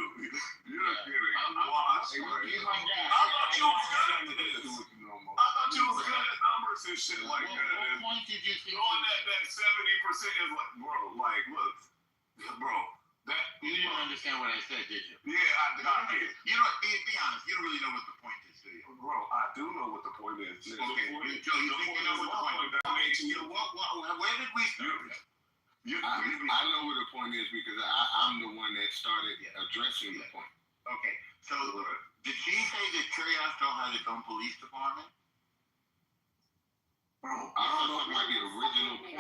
You're kidding. Watch. I thought you was good at this. I thought you was good at numbers and shit like that. What point did you think? Knowing that 70% is like, bro, like, look, bro. You didn't understand what I said, did you? Yeah, I did. You know, be honest. You don't really know what the point is, do you? Bro, I do know what the point is. Okay, Joe, you think you know what the point is? Where did we start? I know what the point is because I'm the one that started addressing the point. Okay, so did she say that Curiosity has its own police department? Bro, I thought about the original point.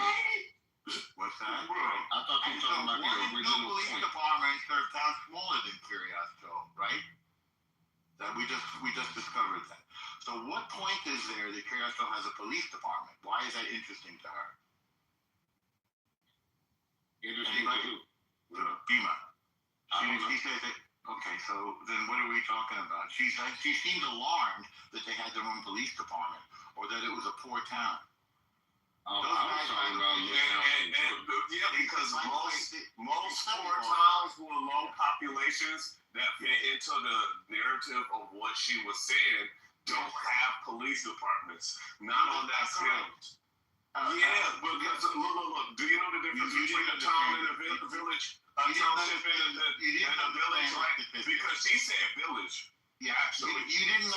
What's that? I thought you were talking about the original police departments serve towns smaller than Curiosity, right? That we just discovered that. So what point is there that Curiosity has a police department? Why is that interesting to her? Interesting to who? Bima. She says that. Okay, so then what are we talking about? She seemed alarmed that they had their own police department or that it was a poor town. Oh, I was talking about because most poor towns with low populations that fit into the narrative of what she was saying don't have police departments. Not on that scale. Yeah, because look. Do you know the difference between a town and a village? A township and a village, right? Because she said village. Yeah, absolutely. You didn't.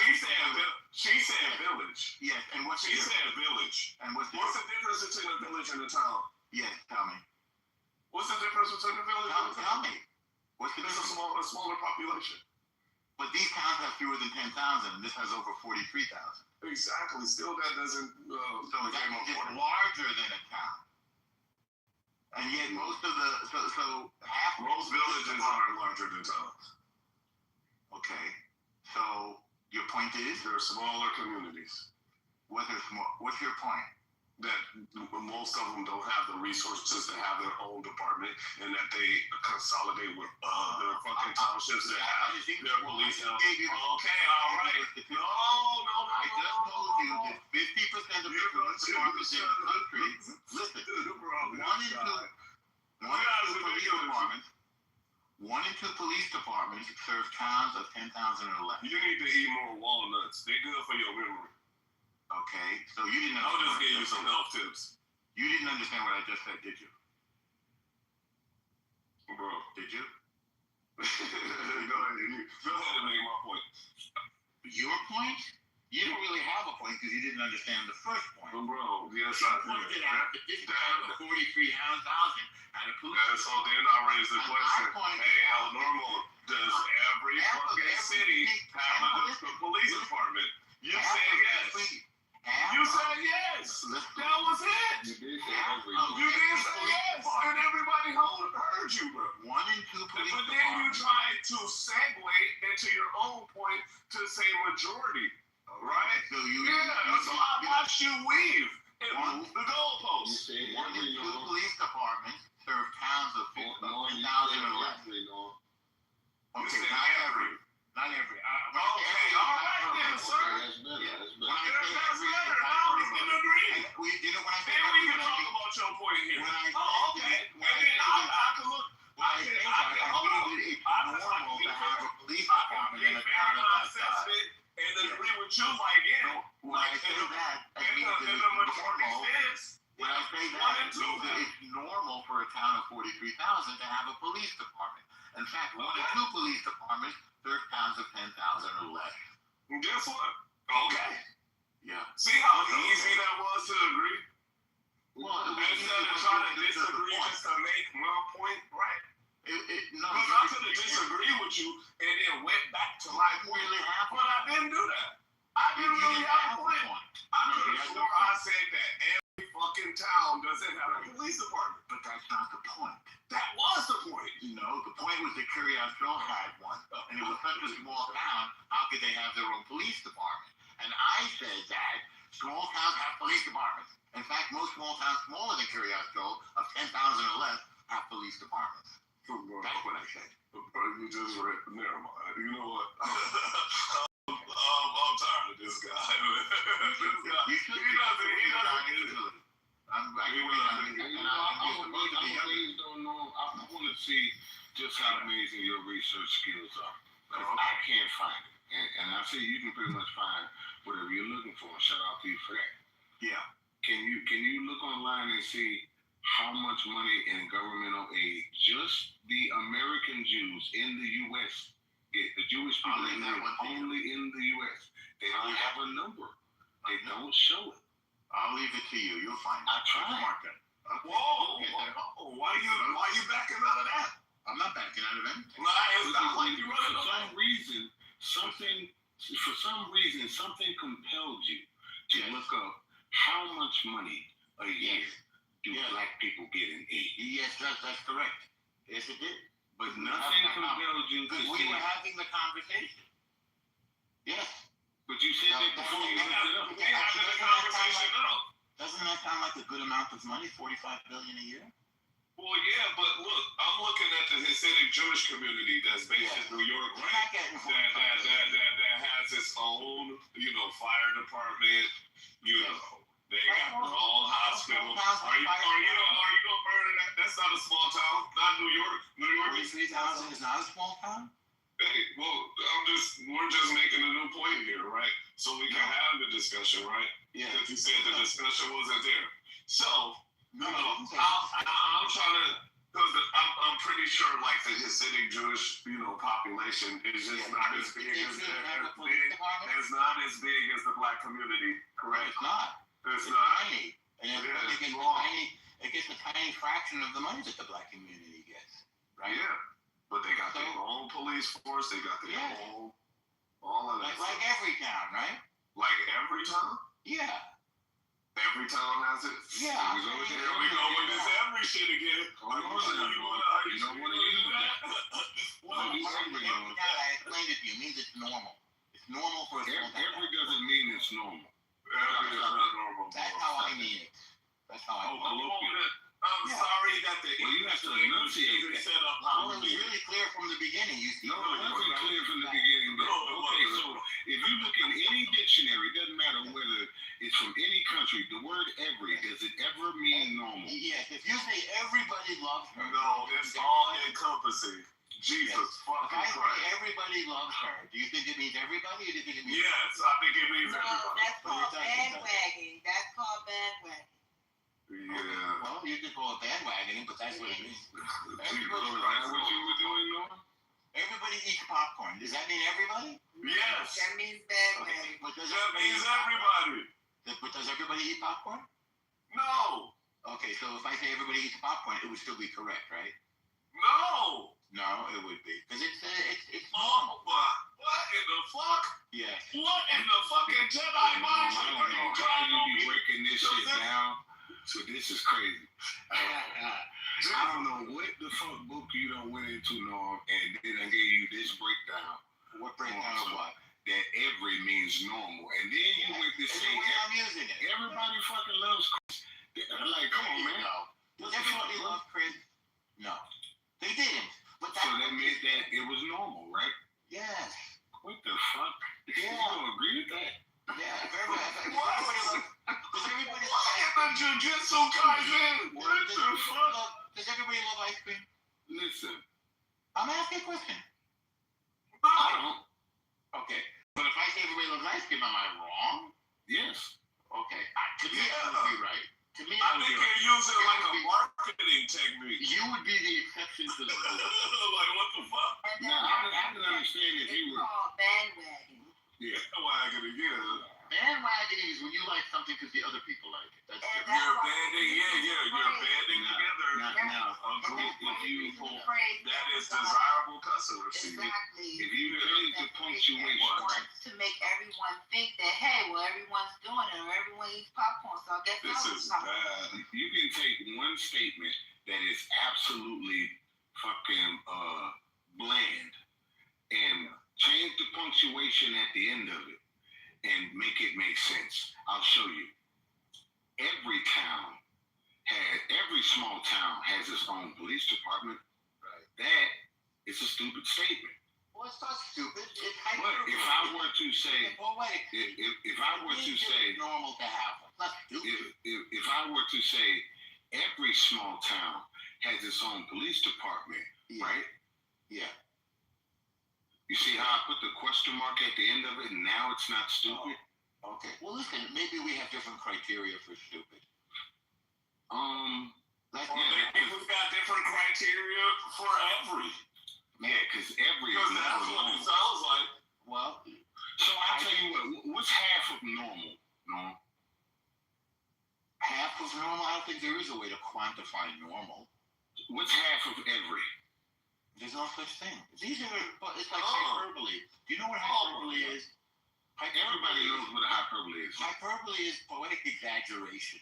She said village. Yes, and what she said village. And what's the difference between a village and a town? Yes, tell me. What's the difference between a village and a town? Tell me. What's the difference? A smaller population. But these towns have fewer than 10,000, and this has over 43,000. Exactly. Still, that doesn't. So that means it's larger than a town. And yet, most villages are larger than towns. Okay. So your point is there are smaller communities. What's your point? that most of them don't have the resources to have their own department, and that they consolidate with their fucking townships that have their police. Okay, all right. No. I just told you that 50% of the police departments in the country, listen, one in two police departments serve towns of 10,000 or less. You need to eat more walnuts. They're good for your memory. Okay, so you didn't. I'll just give you some health tips. You didn't understand what I just said, did you? Bro, did you? Go ahead and make my point. Your point? You don't really have a point because you didn't understand the first point. Bro, yes, I pointed out that this town of 43,000 had a police. So then I raised the question. Hey, how normal does every fucking city have a police department? You said yes. You said yes. That was it. You did say yes. And everybody heard you, bro. One in two police departments. But then you tried to segue into your own point to say majority. Right? So so I watched you weave the goalposts. One in two police departments serve towns of 10,000 or less. Okay, not every. Okay, all right then, sir. That's better. Now we can agree. You know when I say then we can talk about your point here. Okay. And then I can look. I think it's normal to have a police department in a town of that size. And agree with you, like, yeah. When I say that, I mean that it's normal for a town of 43,000 to have a police department. In fact, one in two police departments serve towns of 10,000 or less. And guess what? Okay. Yeah. See how easy that was to agree? Well, instead of trying to disagree just to make my point right. No, because I could have disagreed with you and then went back to my point. But I didn't do that. I didn't really have a point. I could have swore I said that every fucking town doesn't have a police department. But that's not the point. That was the point. The point was that Curiosville had one. And it was such a small town, how could they have their own police department? And I said that small towns have police departments. In fact, most small towns smaller than Curiosville of 10,000 or less have police departments. That's what I said. You just read. Never mind. You know what? I'm tired of this guy. He doesn't. I want to see just how amazing your research skills are. I can't find it. And I say you can pretty much find whatever you're looking for. Shout out to you for that. Yeah. Can you look online and see how much money in governmental aid just the American Jews in the U.S. get? The Jewish people only in the U.S. They don't have a number. They don't show it. I'll leave it to you. You'll find it. I tried. Whoa. Why you backing out of that? I'm not backing out of anything. It's not like you running for some reason, something compelled you to look up how much money a year do black people get in aid. Yes, that's correct. Yes, it did. But nothing compelled you to see. We were having the conversation. Yes. But you said that before you looked it up. Doesn't that sound like a good amount of money? $45 billion a year? Well, yeah, but look, I'm looking at the Hasidic Jewish community that's based in New York, right? That has its own, fire department. They got their own hospital. Are you gonna murder that? That's not a small town. Not New York. New York 43,000 is not a small town. Hey, well, we're just making a new point here, right? So we can have the discussion, right? Yeah. Because you said the discussion wasn't there. So, I'm trying to, because I'm pretty sure like the Hasidic Jewish, population is just not as big as it's not as big as the black community, correct? It's not. It's not. Tiny. And it gets a tiny fraction of the money that the black community gets, right? Yeah. But they got their own police force. They got their own, all of that. Like every town, right? Like every town? Yeah. Every town has it? Yeah. Here we go with this every shit again. You don't want to use that? I explained it to you. It means it's normal. It's normal for a small town. Every doesn't mean it's normal. Every is not normal. That's how I mean it. That's how I I'm sorry that the you have to enunciate isn't set up how Well, it was really clear from the beginning. No, it wasn't clear from the beginning. But, okay, so if you look in any dictionary, it doesn't matter whether it's from any country, the word every, does it ever mean normal? Yes, if you say everybody loves her. No, it's all encompassing. Jesus fucking If I Christ. say everybody loves her, do you think it means everybody, or do you think it means? Yes, I think it means No, everybody. that's called bandwagoning. That's called bandwagoning. Yeah. Well, you could call it bandwagoning, but that's what it means. Everybody, what you were doing, Norm? Everybody eats popcorn. Does that mean everybody? Yes. That means bandwagoning. But does That means everybody. But does everybody eat popcorn? No. Okay, so if I say everybody eats popcorn, it would still be correct, right? No. No, it would be, because it's normal. What in the fuck? Yes. What in the fucking Jedi mind? I don't know how you be breaking this shit down. So this is crazy. I don't know what the fuck book you done went into, Norm, and then I gave you this breakdown. What breakdown of what? That every means normal, and then you went to say I'm using it. Everybody fucking loves Chris. Like, come on, man. Does everybody love Chris? No, they didn't. But so that meant that it was normal, right? Yes. What the fuck? Yeah. You don't agree with that? Yeah. Everybody loves. Does everybody love ice cream? Jujutsu Kaisen. What the fuck? Does everybody love ice cream? Listen. I'm asking a question. No. I don't. Okay. But if I say everybody loves ice cream, am I wrong? Yes. Okay. To me, that would be right. To me, I think you're using it like a marketing technique. You would be the exception to the rule. Like, what the fuck? Now, I can understand if you were. It's called bandwagoning. Yeah. Bandwagoning, yeah. Bandwagoning is when you like something because the other people like it. That's different. You're banding, you're banding together. Now, if you that is desirable customer service. Exactly. If you change the punctuation, wants to make everyone think that, hey, well, everyone's doing it, or everyone eats popcorn, so I guess this is bad. You can take one statement that is absolutely fucking bland and change the punctuation at the end of it and make it make sense. I'll show you. Every small town has its own police department. Right. That is a stupid statement. Well, it's not stupid. It's But if I were to say, if I were to say, normal to happen. Not stupid. If I were to say, every small town has its own police department, right? Yeah. You see how I put the question mark at the end of it, and now it's not stupid? Okay. Well, listen, maybe we have different criteria for stupid. We've got different criteria for every. Yeah, because every is that's never what normal. it sounds like. Well, so I'll tell you what, what's half of normal? No. Half of normal? I don't think there is a way to quantify normal. What's half of every? There's no such thing. It's like hyperbole. Do you know what hyperbole is? Everybody knows what a hyperbole is. Hyperbole is poetic exaggeration.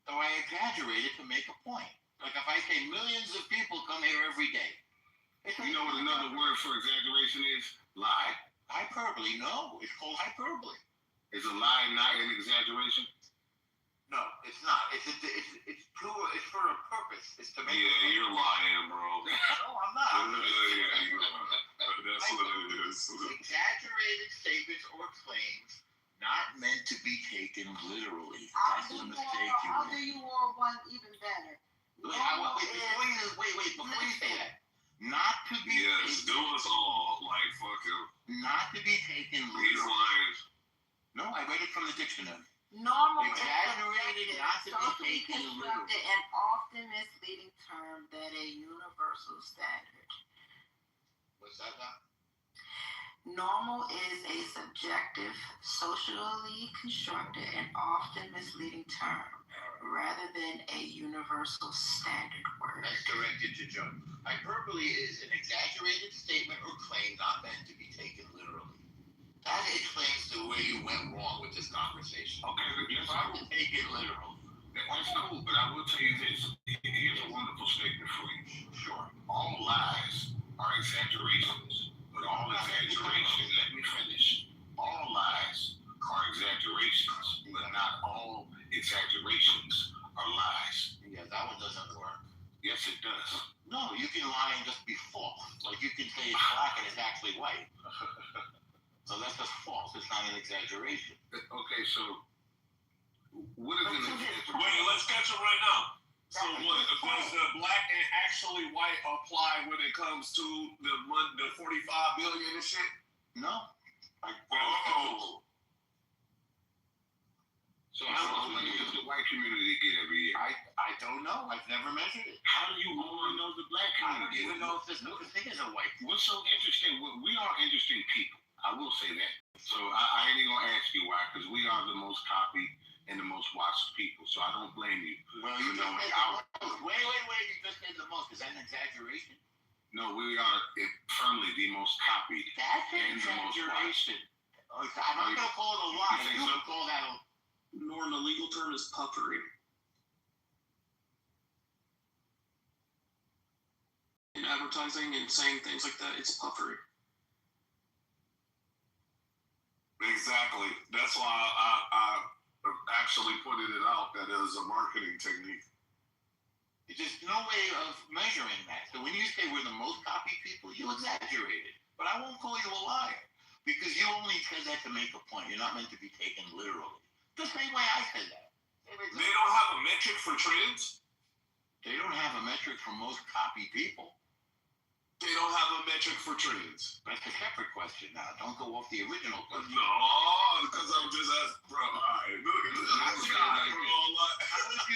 So I exaggerate it to make a point. Like if I say millions of people come here every day. You know what another word for exaggeration is? Lie. Hyperbole, no. It's called hyperbole. Is a lie not an exaggeration? No, it's not. It's pure. It's for a purpose. It's to make. Yeah, you're lying, bro. No, I'm not. That's what it is. Exaggerated statements or claims not meant to be taken literally. That's the mistake you I'll make. do you all one even better. Wait, before you say that. Not to be Yes, do us all. Like, fuck him. Not to be taken He's literally. lying. No, I read it from the dictionary. Normal is Exaggerated, not to be socially taken constructed and often misleading term that a universal standard. What's that now? Normal is a subjective, socially constructed, and often misleading term, rather than a universal standard word. That's directed to Joe. Hyperbole is an exaggerated statement or claim not meant to be taken literally. That explains the way you went wrong with this conversation. Okay, You tried to take it literal. That's cool, but I will tell you this. Here's a wonderful statement for you. Sure. All lies are exaggerations, but all exaggeration, let me finish. All lies are exaggerations, but not all exaggerations are white. So that's just false. It's not an exaggeration. Okay, so what is an exaggeration? Wait, let's catch it right now. So what? Does the black and actually white apply when it comes to the 45 billion and shit? No. Oh. So how much money does the white community get every year? I don't know. I've never measured it. How do you only know the black I don't community? even know if there's no thing as a white. What's so interesting? We are interesting people. I will say that. So I ain't even gonna ask you why, because we are the most copied and the most watched people. So I don't blame you. Well, you know, wait. You just said the most. Is that an exaggeration? No, we are firmly the most copied. That's an and the most watched. exaggeration. I'm not gonna call it a lie. You think You so? would call that a. Norm, the legal term is puffery. In advertising and saying things like that, it's puffery. Exactly. That's why I actually pointed it out that it was a marketing technique. There's no way of measuring that. So when you say we're the most copied people, you exaggerate it. But I won't call you a liar because you only said that to make a point. You're not meant to be taken literally. The same way I said that. They don't have a metric for trends? They don't have a metric for most copied people. They don't have a metric for trends. That's a separate question now. Don't go off the original question. No, because I'm just asking, bro. All right, look at this. How would you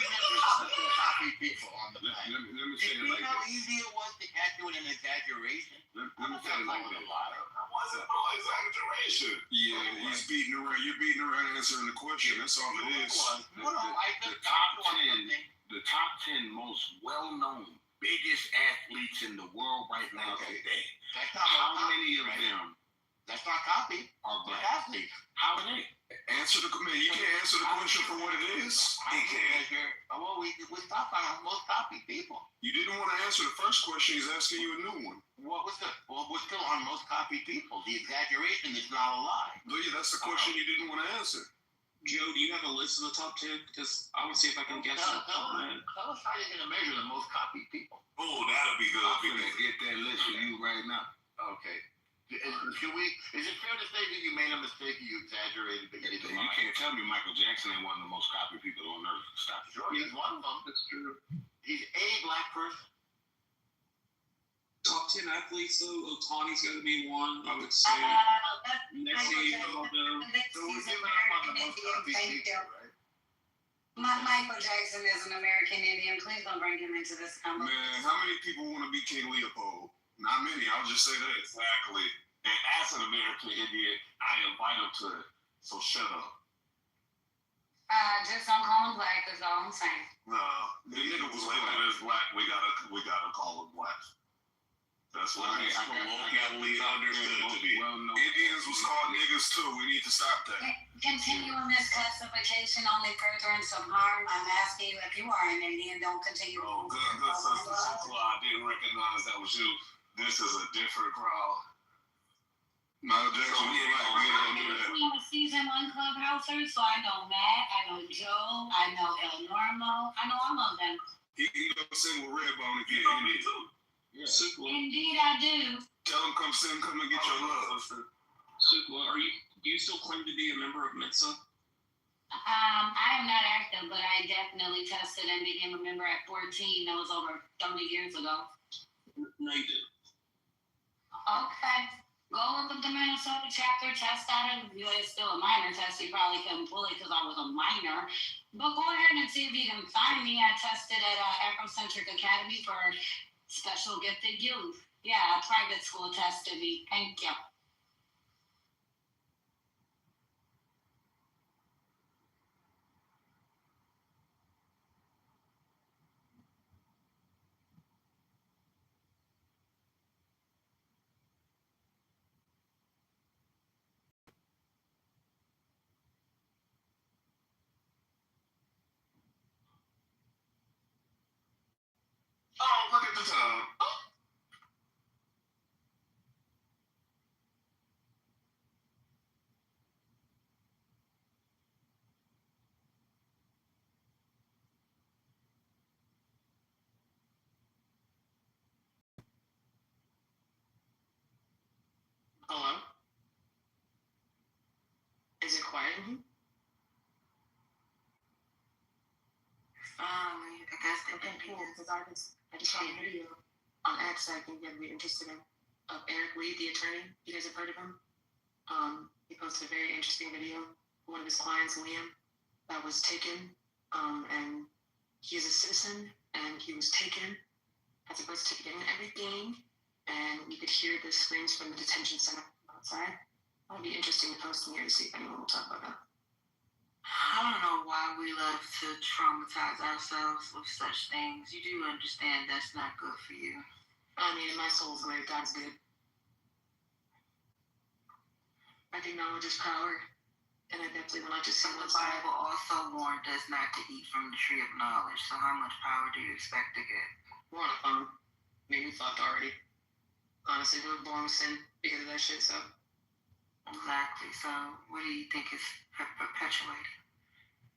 measure most copied people on the planet? Let me say Did it you like know how this. easy it was to catch you in an exaggeration? Let me say it like this. That wasn't no exaggeration. Yeah, He's beating around. You're beating around answering the question. That's all it is. The top 10 most well-known, biggest athletes in the world right now today. That's not How copy, many of right? them That's not copy. are They're black? athletes. How are they? Answer the man. You can't answer the question for what it is. He can't. Well, we stopped on most copied people. You didn't want to answer the first question. He's asking you a new one. What was the? Well, we're still on most copied people. The exaggeration is not a lie. But yeah, that's the question you didn't want to answer. Joe, do you have a list of the top 10? Because I want to see if I can guess it. Tell us how you're going to measure the most copied people. Oh, that'll be good. I'm gonna get that list for you right now. Okay. Is it fair to say that you made a mistake and you exaggerated, but you didn't You lie? can't tell me Michael Jackson ain't one of the most copied people on earth. Stop. Sure, he's one of them. That's true. He's a black person. Top 10 athletes, though, Otani's going to be one, I would say. Messi, Ronaldo. So we're giving up on the most copied people, right? Michael Jackson is an American Indian. Please don't bring him into this conversation. Man, how many people want to be King Leopold? Not many. I'll just say that. Exactly. And as an American Indian, I am vital to it. So shut up. Just don't call him black, is all I'm saying. No, the nigga was labeled as black. We gotta call him black. That's what he's colloquially understood to be. Indians was called niggas too. We need to stop that. Continuing this classification only furthering some harm. I'm asking you if you are an Indian, don't continue. Oh, good, sister. I didn't recognize that was you. This is a different crowd. Michael Jackson was black. We ain't gonna do that. I'm a season 1 clubhouser, so I know Matt, I know Joe, I know El Normo, I know all of them. He gonna sing with Redbone if you're Indian. too. Yeah. Indeed, I do. Tell him come and get your love. Sukla, do you still claim to be a member of Mensa? I am not active, but I definitely tested and became a member at 14. That was over 30 years ago. No, you didn't. Okay. Go look at the Minnesota chapter test out of it's still a minor test. You probably couldn't pull it because I was a minor. But go ahead and see if you can find me. I tested at Afrocentric Academy for special gifted youth. Yeah, a private school tested me. Thank you. Oh, look at the time. his artist. I just saw a video on X I think you'd be interested in of Eric Lee, the attorney. You guys have heard of him? He posted a very interesting video. One of his clients, Liam, that was taken, and he is a citizen, and he was taken, has a birth certificate and everything, and you could hear the screams from the detention center outside. That would be interesting to post in here to see if anyone will talk about that. I don't know why we love to traumatize ourselves with such things. You do understand that's not good for you. I mean, my soul's great, God's good. I think knowledge is power, and I definitely want to just see The what's Bible also warned us not to eat from the tree of knowledge. So how much power do you expect to get? We're on a farm. I mean, we fucked already. Honestly, we were born with sin because of that shit, so. Exactly. So what do you think is perpetuating?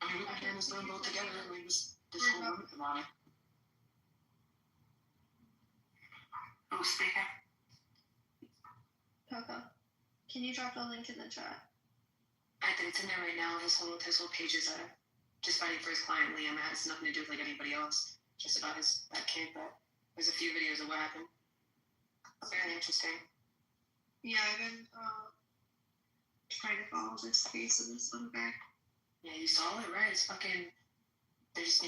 I mean, we've been hearing this room both together. I mean, this whole movement about it. Who's speaking? Coco, can you drop the link in the chat? I think it's in there right now. His whole page is just fighting for his client Liam. It has nothing to do with like anybody else. Just about that kid. But there's a few videos of what happened. It's very interesting. Yeah, I've been trying to follow this case of this little guy. Yeah, you saw it, right? It's fucking. There's,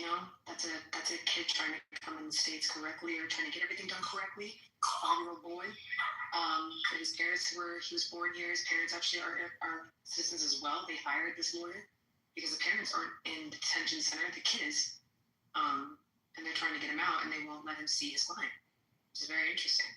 that's a kid trying to come in the States correctly or trying to get everything done correctly. 5-year-old boy. His parents he was born here. His parents actually are citizens as well. They hired this lawyer because the parents aren't in the detention center. The kid is. And they're trying to get him out, and they won't let him see his client, which is very interesting.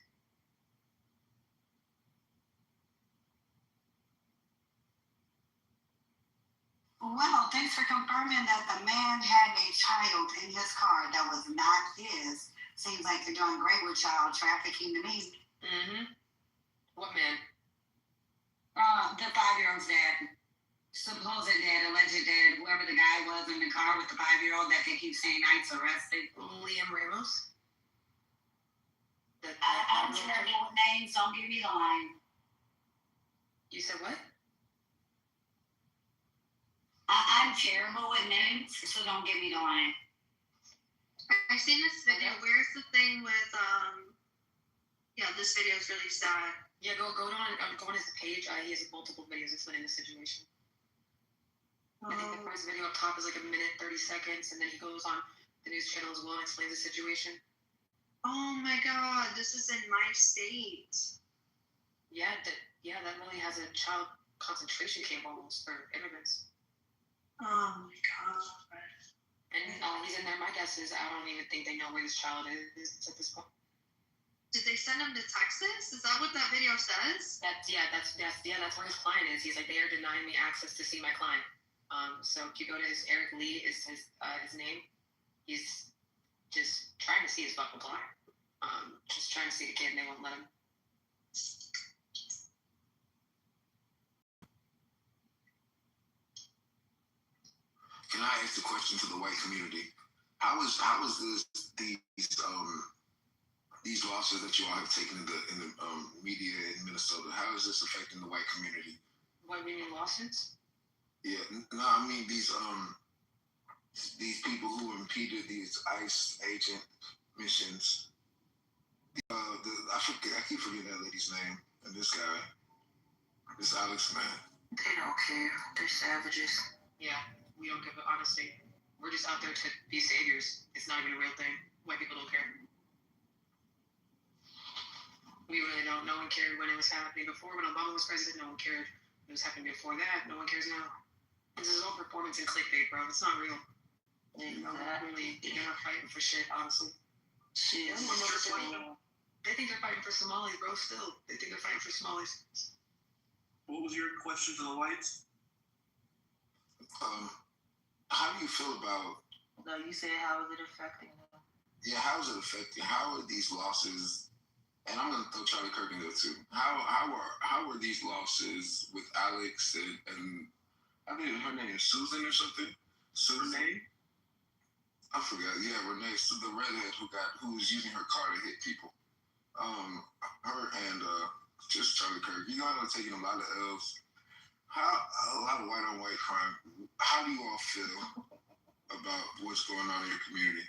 Well, thanks for confirming that the man had a child in his car that was not his. Seems like they're doing great with child trafficking to me. Mm-hmm. What man? The 5-year-old's dad. Supposed dad, alleged dad, whoever the guy was in the car with the 5-year-old that they keep saying Knight's arrested. Liam Ramos? I'm terrible with names, don't give me the line. You said what? I'm terrible with names, so don't give me the line. I've seen this video. Where's the thing with this video is really sad. Yeah, go on his page. He has multiple videos explaining the situation. I think the first video up top is like a minute 30 seconds, and then he goes on the news channel as well and explains the situation. Oh my God, this is in my state. Yeah, that really has a child concentration camp almost for immigrants. Oh my God. And he's in there. My guess is I don't even think they know where this child is at this point. Did they send him to Texas? Is that what that video says? That's where his client is. He's like, they are denying me access to see my client. So if you go to Eric Lee is his name. He's just trying to see his fucking client. Just trying to see the kid, and they won't let him. Can I ask a question to the white community? How is these losses that you all have taken in the media in Minnesota? How is this affecting the white community? What do you mean lawsuits? Yeah, no, I mean these people who impeded these ICE agent missions. I keep forgetting that lady's name and this guy, this Alex man. They don't care. They're savages. Yeah, we don't give a honestly. We're just out there to be saviors. It's not even a real thing. White people don't care. We really don't. No one cared when it was happening before. When Obama was president, no one cared. It was happening before that. No one cares now. This is all performance and clickbait, bro. It's not real. They're not fighting for shit, honestly. Shit. They think they're fighting for Somalis, bro. Still, they think they're fighting for Somalis. What was your question to the whites? How do you feel about? No, you said how is it affecting them? Yeah, how is it affecting? How are these losses? And I'm gonna throw Charlie Kirk in there too. How are these losses with Alex and I think her name is Susan or something? Susan? Renee? I forgot. Yeah, Renee, so the redhead who was using her car to hit people. Her and just Charlie Kirk. You guys are taking a lot of L's. A lot of white on white crime. How do you all feel about what's going on in your community?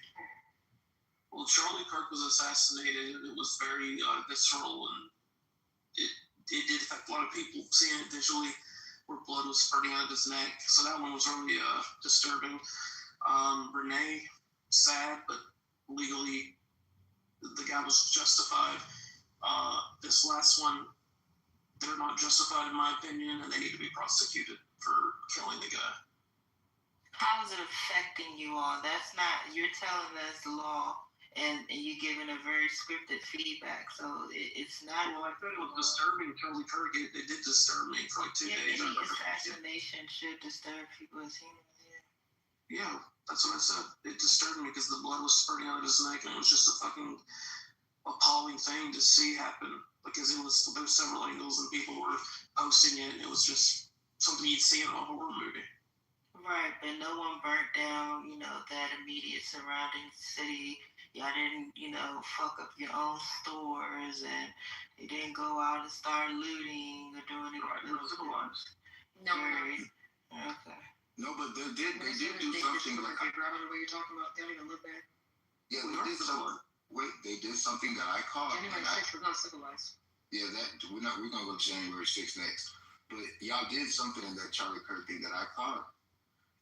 Well, Charlie Kirk was assassinated, and it was very visceral, and it did affect a lot of people seeing it visually, where blood was spurting out of his neck. So that one was really disturbing. Renee, sad, but legally, the guy was justified. This last one, they're not justified in my opinion, and they need to be prosecuted for killing the guy. How is it affecting you all? That's not, you're telling us the law, and you're giving a very scripted feedback, so it's not. Well, I thought it was disturbing. Charlie Kirk, it did disturb me for like 2 days. Any assassination should disturb people as humans. Yeah, that's what I said. It disturbed me because the blood was spurting out of his neck, and it was just a fucking appalling thing to see happen. Because there were several angles, and people were posting it, and it was just something you'd see in a horror movie. Right, but no one burnt down, that immediate surrounding city. Y'all didn't, fuck up your own stores, and you didn't go out and start looting or doing it. Right, civilized. No, okay. No, but they did do something like. I don't know what you're talking about. They don't even look bad. Yeah, they did something that I caught. January 6th was not civilized. Yeah, we're gonna go to January 6th next. But y'all did something in that Charlie Kirk thing that I caught.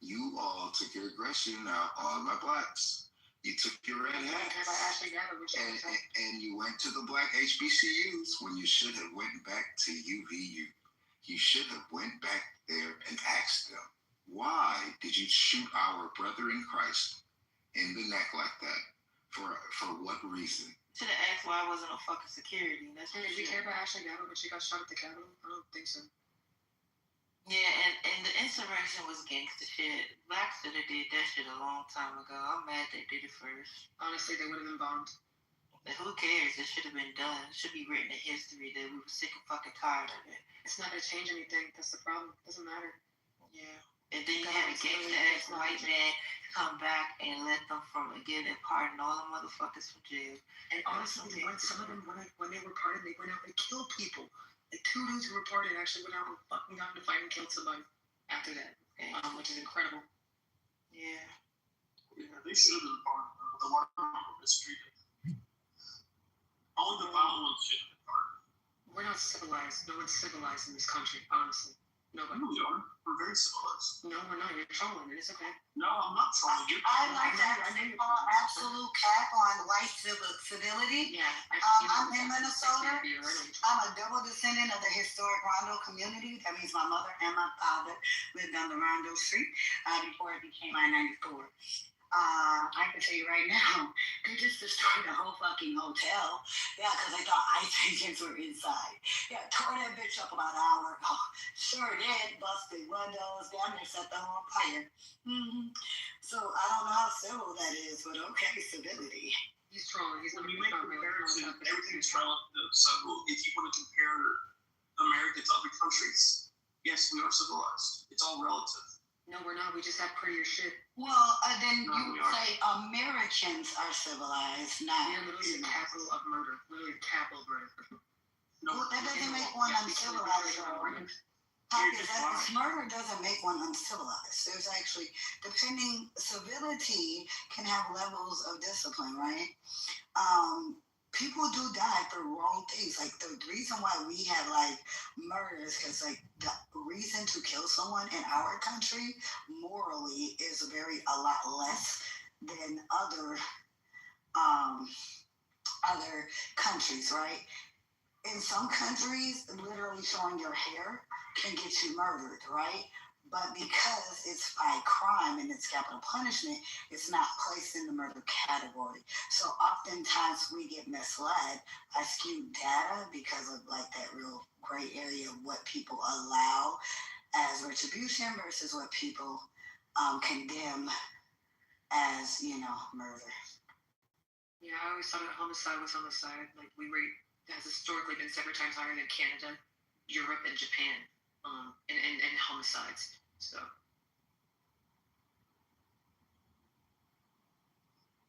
You all took your aggression out on my blacks. You took your red hats. And you went to the black HBCUs when you should have went back to UVU. You should have went back there and asked them, why did you shoot our brother in Christ in the neck like that? For what reason? Should have asked why I wasn't a fucking security. Did you care about Ashley Gallo when she got shot at the Capitol? I don't think so. Yeah, and the insurrection was gangster shit. Blacks should have did that shit a long time ago. I'm mad they did it first. Honestly, they would have been bombed. But who cares? It should have been done. It should be written in history that we were sick and fucking tired of it. It's not going to change anything. That's the problem. It doesn't matter. Yeah. And then you had a gangster-ass white man come back and let them from again and pardon all the motherfuckers from jail. And honestly, some of them, when they were pardoned, they went out and killed people. The 2 dudes who were pardoned actually went out and fucking got into fight and killed somebody after that, which is incredible. Yeah. Yeah, they should have been pardoned. The white people were mistreated. Only the violent ones should have been pardoned. We're not civilized. No one's civilized in this country, honestly. Nobody. No, we are. We're very civilized. No, we're not. You're trolling, and it's okay. No, I'm not trolling. I like that absolute cap on white civility. Yeah. I'm in Minnesota. I'm a double descendant of the historic Rondo community. That means my mother and my father lived on the Rondo Street before it became I-94. I can tell you right now, they just destroyed the whole fucking hotel. Yeah, because they thought ICE agents were inside. Yeah, tore that bitch up about an hour ago. Sure did. Busted windows, damn near set the whole fire. Mm-hmm. So I don't know how civil that is, but okay, civility. He's trolling. He's when you make comparisons, everything's relative. So if you want to compare America to other countries, yes, we are civilized. It's all relative. No, we're not. We just have prettier shit. Well, then you say Americans are civilized, not. We're literally the capital of murder. Literally the capital of murder. No, well, that doesn't make one uncivilized. Murder doesn't make one uncivilized. There's actually, depending, civility can have levels of discipline, right? People do die for wrong things. Like the reason why we have like murders, because like the reason to kill someone in our country morally is a lot less than other countries, right? In some countries, literally showing your hair can get you murdered, right? But because it's by crime and it's capital punishment, it's not placed in the murder category. So oftentimes we get misled by skewed data because of like that real gray area of what people allow as retribution versus what people condemn as, murder. Yeah, I always thought that homicide was homicide. Like it has historically been 7 times higher than Canada, Europe, and Japan in homicides. So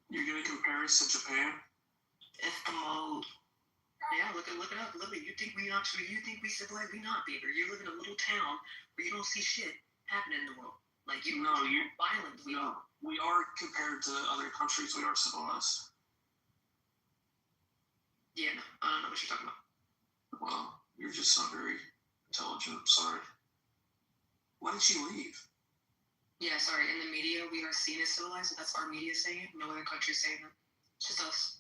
you're gonna compare us to Japan? It's the mode. Yeah, look it up. Look it. You think we civilized? We not, Beaver. You live in a little town where you don't see shit happening in the world. Like you're violent. We are compared to other countries. We are civilized. Yeah, no, I don't know what you're talking about. Well, you're just not very intelligent. Sorry. Why did she leave? Yeah, sorry. In the media, we are seen as civilized. That's our media saying it. No other country saying that. It's just us.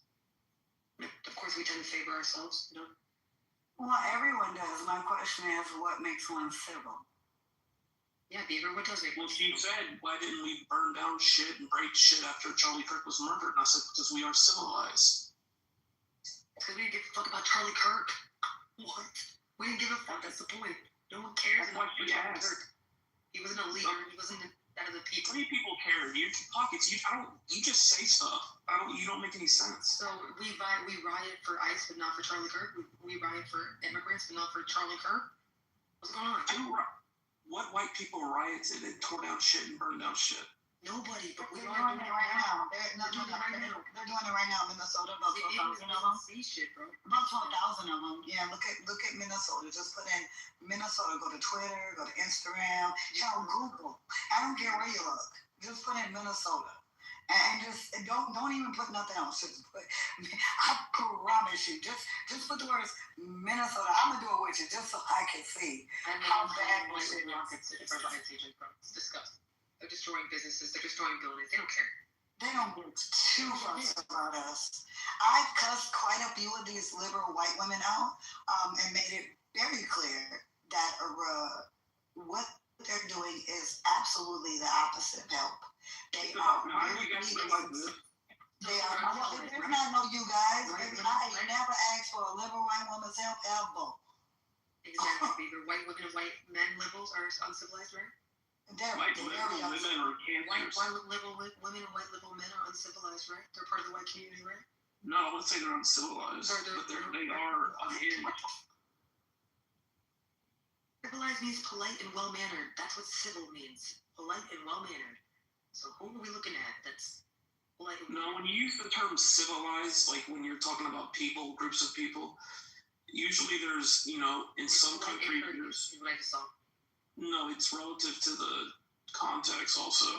Of course, we tend to favor ourselves, you know? Well, everyone does. My question is, what makes one civil? Yeah, Beaver, what does make Well, she said, why didn't we burn down shit and break shit after Charlie Kirk was murdered? And I said, because we are civilized. Because we didn't give a fuck about Charlie Kirk. What? We didn't give a fuck. That's the point. No one cares about Charlie Kirk. He wasn't a leader. He wasn't that of the people. Three people care. You pockets. You just say stuff. You don't make any sense. So we riot for ICE, but not for Charlie Kirk. We riot for immigrants, but not for Charlie Kirk. What's going on? What white people rioted and tore down shit and burned down shit? Nobody, but They're doing it right now. They're doing it right now in Minnesota. About 12,000 of them. About 12,000 of them. Yeah, look at Minnesota. Just put in Minnesota. Go to Twitter. Go to Instagram. Hell, Google. I don't care where you look. Just put in Minnesota. And just don't even put nothing else. Just put, I promise you, just put the words Minnesota. I'm gonna do it with you just so I can see how bad this shit is. It's disgusting. They're destroying businesses. They're destroying buildings. They don't care. They don't give two fucks about us. I cussed quite a few of these liberal white women out and made it very clear that what they're doing is absolutely the opposite of help. They are really they are not know you guys. I never asked for a liberal white woman's help ever. Exactly. Either white women and white men liberals are uncivilized, right? White liberal women are cancers. White liberal women and white liberal men are uncivilized, right? They're part of the white community, right? No, I wouldn't say they're uncivilized, but they are unhinged. Civilized means polite and well-mannered. That's what civil means. Polite and well-mannered. So who are we looking at that's polite and No, when you use the term civilized, like when you're talking about people, groups of people, usually there's, in some countries, no, it's relative to the context also.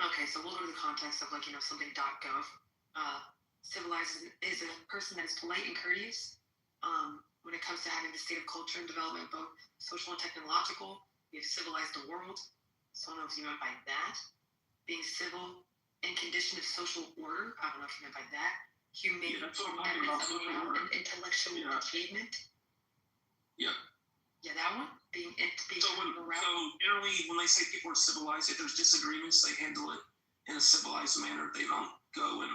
Okay, so we'll go to the context of something .gov. Civilized is a person that is polite and courteous. When it comes to having the state of culture and development, both social and technological, we have civilized the world. So I don't know if you meant by that. Being civil and condition of social order. I don't know if you meant by that. Humane and intellectual achievement. Yeah. Yeah, that one. Being so generally, when they say people are civilized, if there's disagreements, they handle it in a civilized manner. They don't go and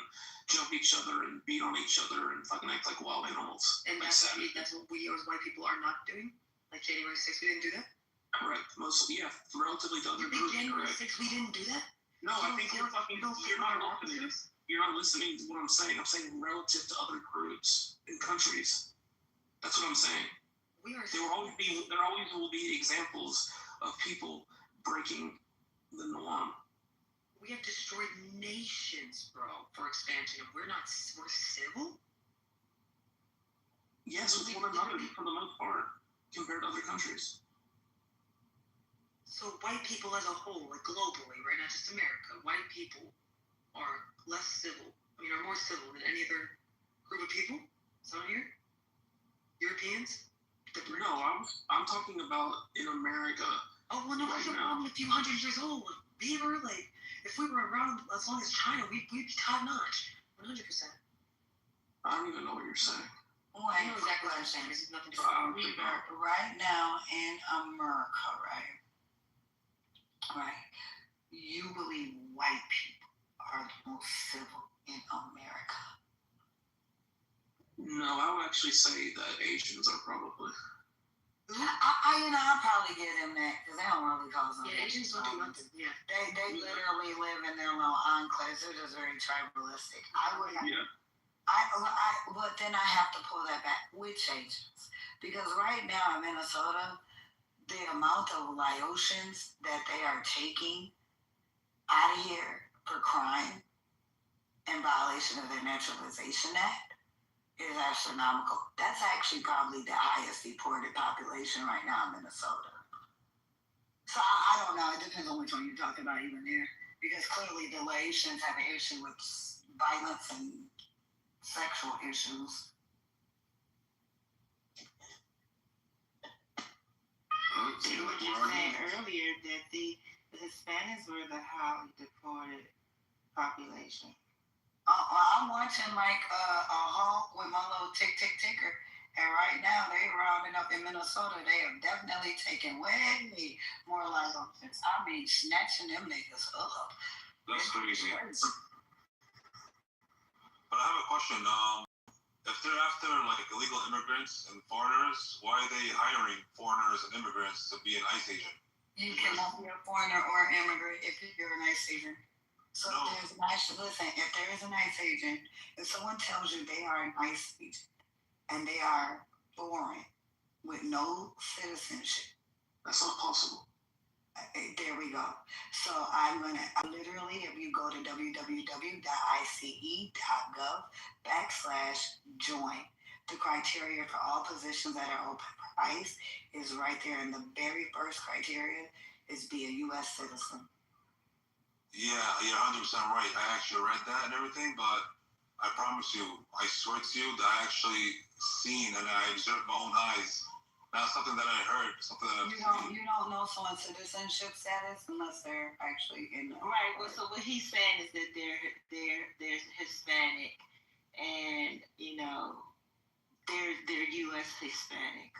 jump each other and beat on each other and fucking act like wild animals. And that's what we as white people are not doing. Like January 6th, we didn't do that. Correct. Mostly, yeah. Relatively to other groups. January 6th, we didn't do that. No, I think you're not listening. You're not listening to what I'm saying. I'm saying relative to other groups and countries. That's what I'm saying. There always will be examples of people breaking the norm. We have destroyed nations, bro, for expansion, and we're civil? Yes, with one another for the most part, compared to other countries. So white people as a whole, like globally, right, not just America, white people are less civil. Are more civil than any other group of people? Someone here? Europeans? No, I'm talking about in America. Oh, well, no, we're only a few hundred years old. Beaver, if we were around as long as China, we'd be top notch. 100%. I don't even know what you're saying. Well, I know exactly what I'm saying. This is nothing to do with right now in America, right? Right. You believe white people are the most civil in America? No, I would actually say that Asians are probably. I'll probably give them that because they don't really cause them. Yeah, Asians don't do nothing. Yeah. They literally live in their little enclaves. They're just very tribalistic. But then I have to pull that back. Which Asians? Because right now in Minnesota, the amount of Laotians that they are taking out of here for crime in violation of their Naturalization Act is astronomical. That's actually probably the highest deported population right now in Minnesota. So I don't know. It depends on which one you're talking about even there. Because clearly the Laotians have an issue with violence and sexual issues. You were just saying earlier that the Hispanics were the highly deported population. I'm watching like a hawk with my little ticker, and right now they rounding up in Minnesota. They have definitely taken way more life offense. I mean, snatching them niggas up. That's crazy. But I have a question. If they're after like illegal immigrants and foreigners, why are they hiring foreigners and immigrants to be an ICE agent? You cannot be a foreigner or immigrant if you're an ICE agent. So No. if there's an ICE, listen, if there is an ICE agent, if someone tells you they are an ICE agent and they are foreign with no citizenship, that's not possible. There we go. So I'm gonna literally, if you go to www.ice.gov/join, the criteria for all positions that are open for ICE is right there. And the very first criteria is be a U.S. citizen. Yeah, you're 100% right. I actually read that and everything, but I promise you, I swear to you that I actually seen and I observed my own eyes. Not something that I heard, something that I've seen. You don't know someone's citizenship status unless they're actually in the Right. Well, so what he's saying is that they're Hispanic, and they're U.S. Hispanic.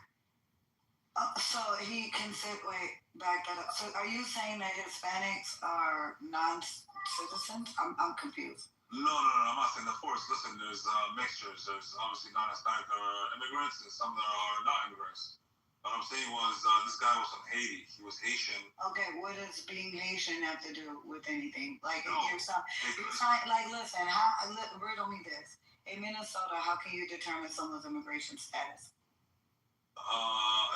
So he can sit. Wait, back that up. So are you saying that Hispanics are non-citizens? I'm confused. No, I'm not saying. Of course, listen, there's mixtures. There's obviously non-Hispanic that are immigrants and some that are not immigrants. What I'm saying was this guy was from Haiti. He was Haitian. Okay, what does being Haitian have to do with anything? Like, No, like, listen, riddle me this. In Minnesota, how can you determine someone's immigration status?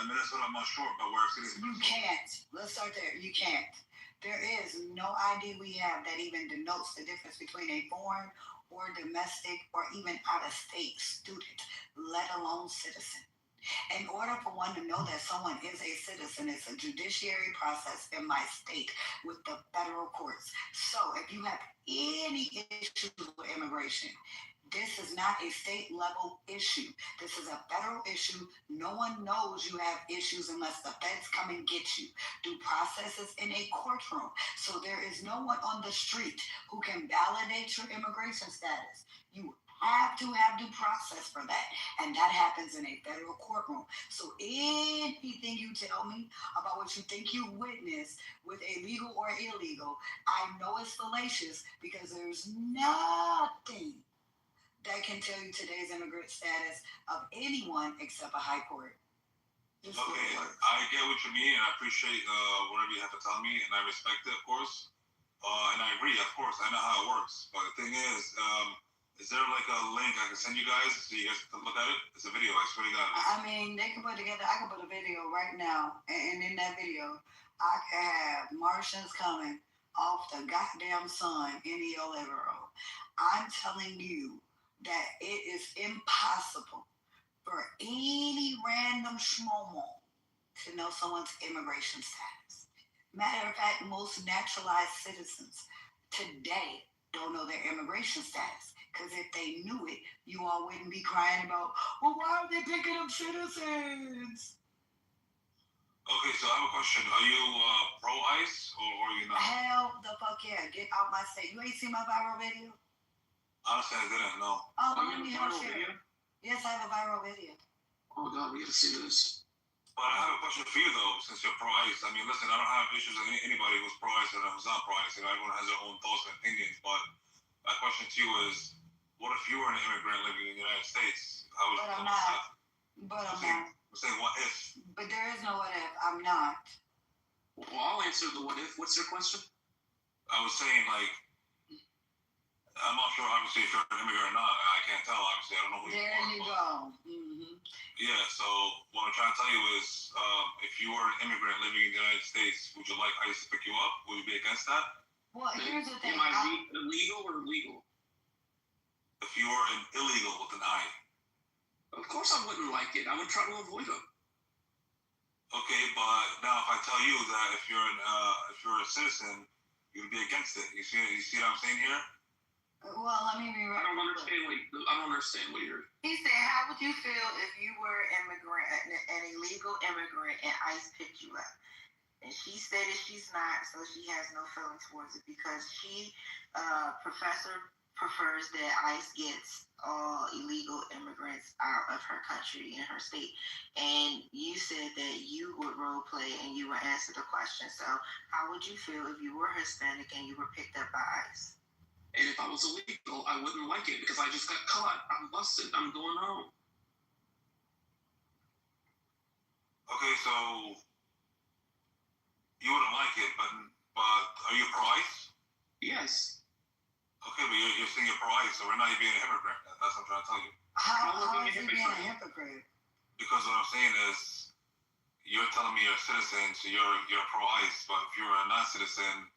In Minnesota, I'm not sure, but where cities. You can't. Let's start there. You can't. There is no ID we have that even denotes the difference between a foreign or domestic or even out-of-state student, let alone citizen. In order for one to know that someone is a citizen, it's a judiciary process in my state with the federal courts. So if you have any issues with immigration, this is not a state level issue. This is a federal issue. No one knows you have issues unless the feds come and get you. Due process is in a courtroom. So there is no one on the street who can validate your immigration status. You have to have due process for that. And that happens in a federal courtroom. So anything you tell me about what you think you witnessed with a legal or illegal, I know it's fallacious because there's nothing that can tell you today's immigrant status of anyone except a high court. Okay, I get what you mean, and I appreciate whatever you have to tell me, and I respect it, of course. And I agree, of course. I know how it works. But the thing is there like a link I can send you guys so you guys can look at it? It's a video, I swear to God. I mean, they can put together, I can put a video right now, and in that video, I can have Martians coming off the goddamn sun in your living room. I'm telling you that it is impossible for any random schmomo to know someone's immigration status. Matter of fact, most naturalized citizens today don't know their immigration status. Because if they knew it, you all wouldn't be crying about, well, why are they picking up citizens? Okay, so I have a question. Are you pro-ICE or are you not? Hell the fuck yeah. Get out my state. You ain't seen my viral video? Honestly, I didn't know. Oh, let me share it. Yes, I have a viral video. Oh, God, we gotta see this. But I have a question for you, though, since you're pro-ICE. I mean, listen, I don't have issues with anybody who's pro-ICE and who's not pro-ICE. Everyone has their own thoughts and opinions. But my question to you is, what if you were an immigrant living in the United States? How would you feel about that? But I'm not. I'm saying, what if? But there is no what if. I'm not. Well, I'll answer the what if. What's your question? I was saying, like, I'm not sure, obviously, if you're an immigrant or not. I can't tell, obviously. I don't know who you are. There you go. Mm-hmm. Yeah, so what I'm trying to tell you is, if you were an immigrant living in the United States, would you like ICE to pick you up? Would you be against that? Well, here's the thing. Am I illegal or legal? If you were an illegal with an I. Of course I wouldn't like it. I would try to avoid them. Okay, but now if I tell you that if you're a citizen, you'd be against it. You see what I'm saying here? Well, let me rewrite. I don't understand what you're. He said, "How would you feel if you were an illegal immigrant, and ICE picked you up?" And she stated she's not, so she has no feelings towards it because she, professor, prefers that ICE gets all illegal immigrants out of her country and her state. And you said that you would role play and you would answer the question. So, how would you feel if you were Hispanic and you were picked up by ICE? And if I was illegal, I wouldn't like it because I just got caught. I'm busted. I'm going home. Okay, so you wouldn't like it, but are you pro-ICE? Yes. Okay, but you're saying you're pro-ICE, so right now you're being a hypocrite. That's what I'm trying to tell you. How is he being a hypocrite? Because what I'm saying is, you're telling me you're a citizen, so you're pro-ICE, but if you're a non-citizen,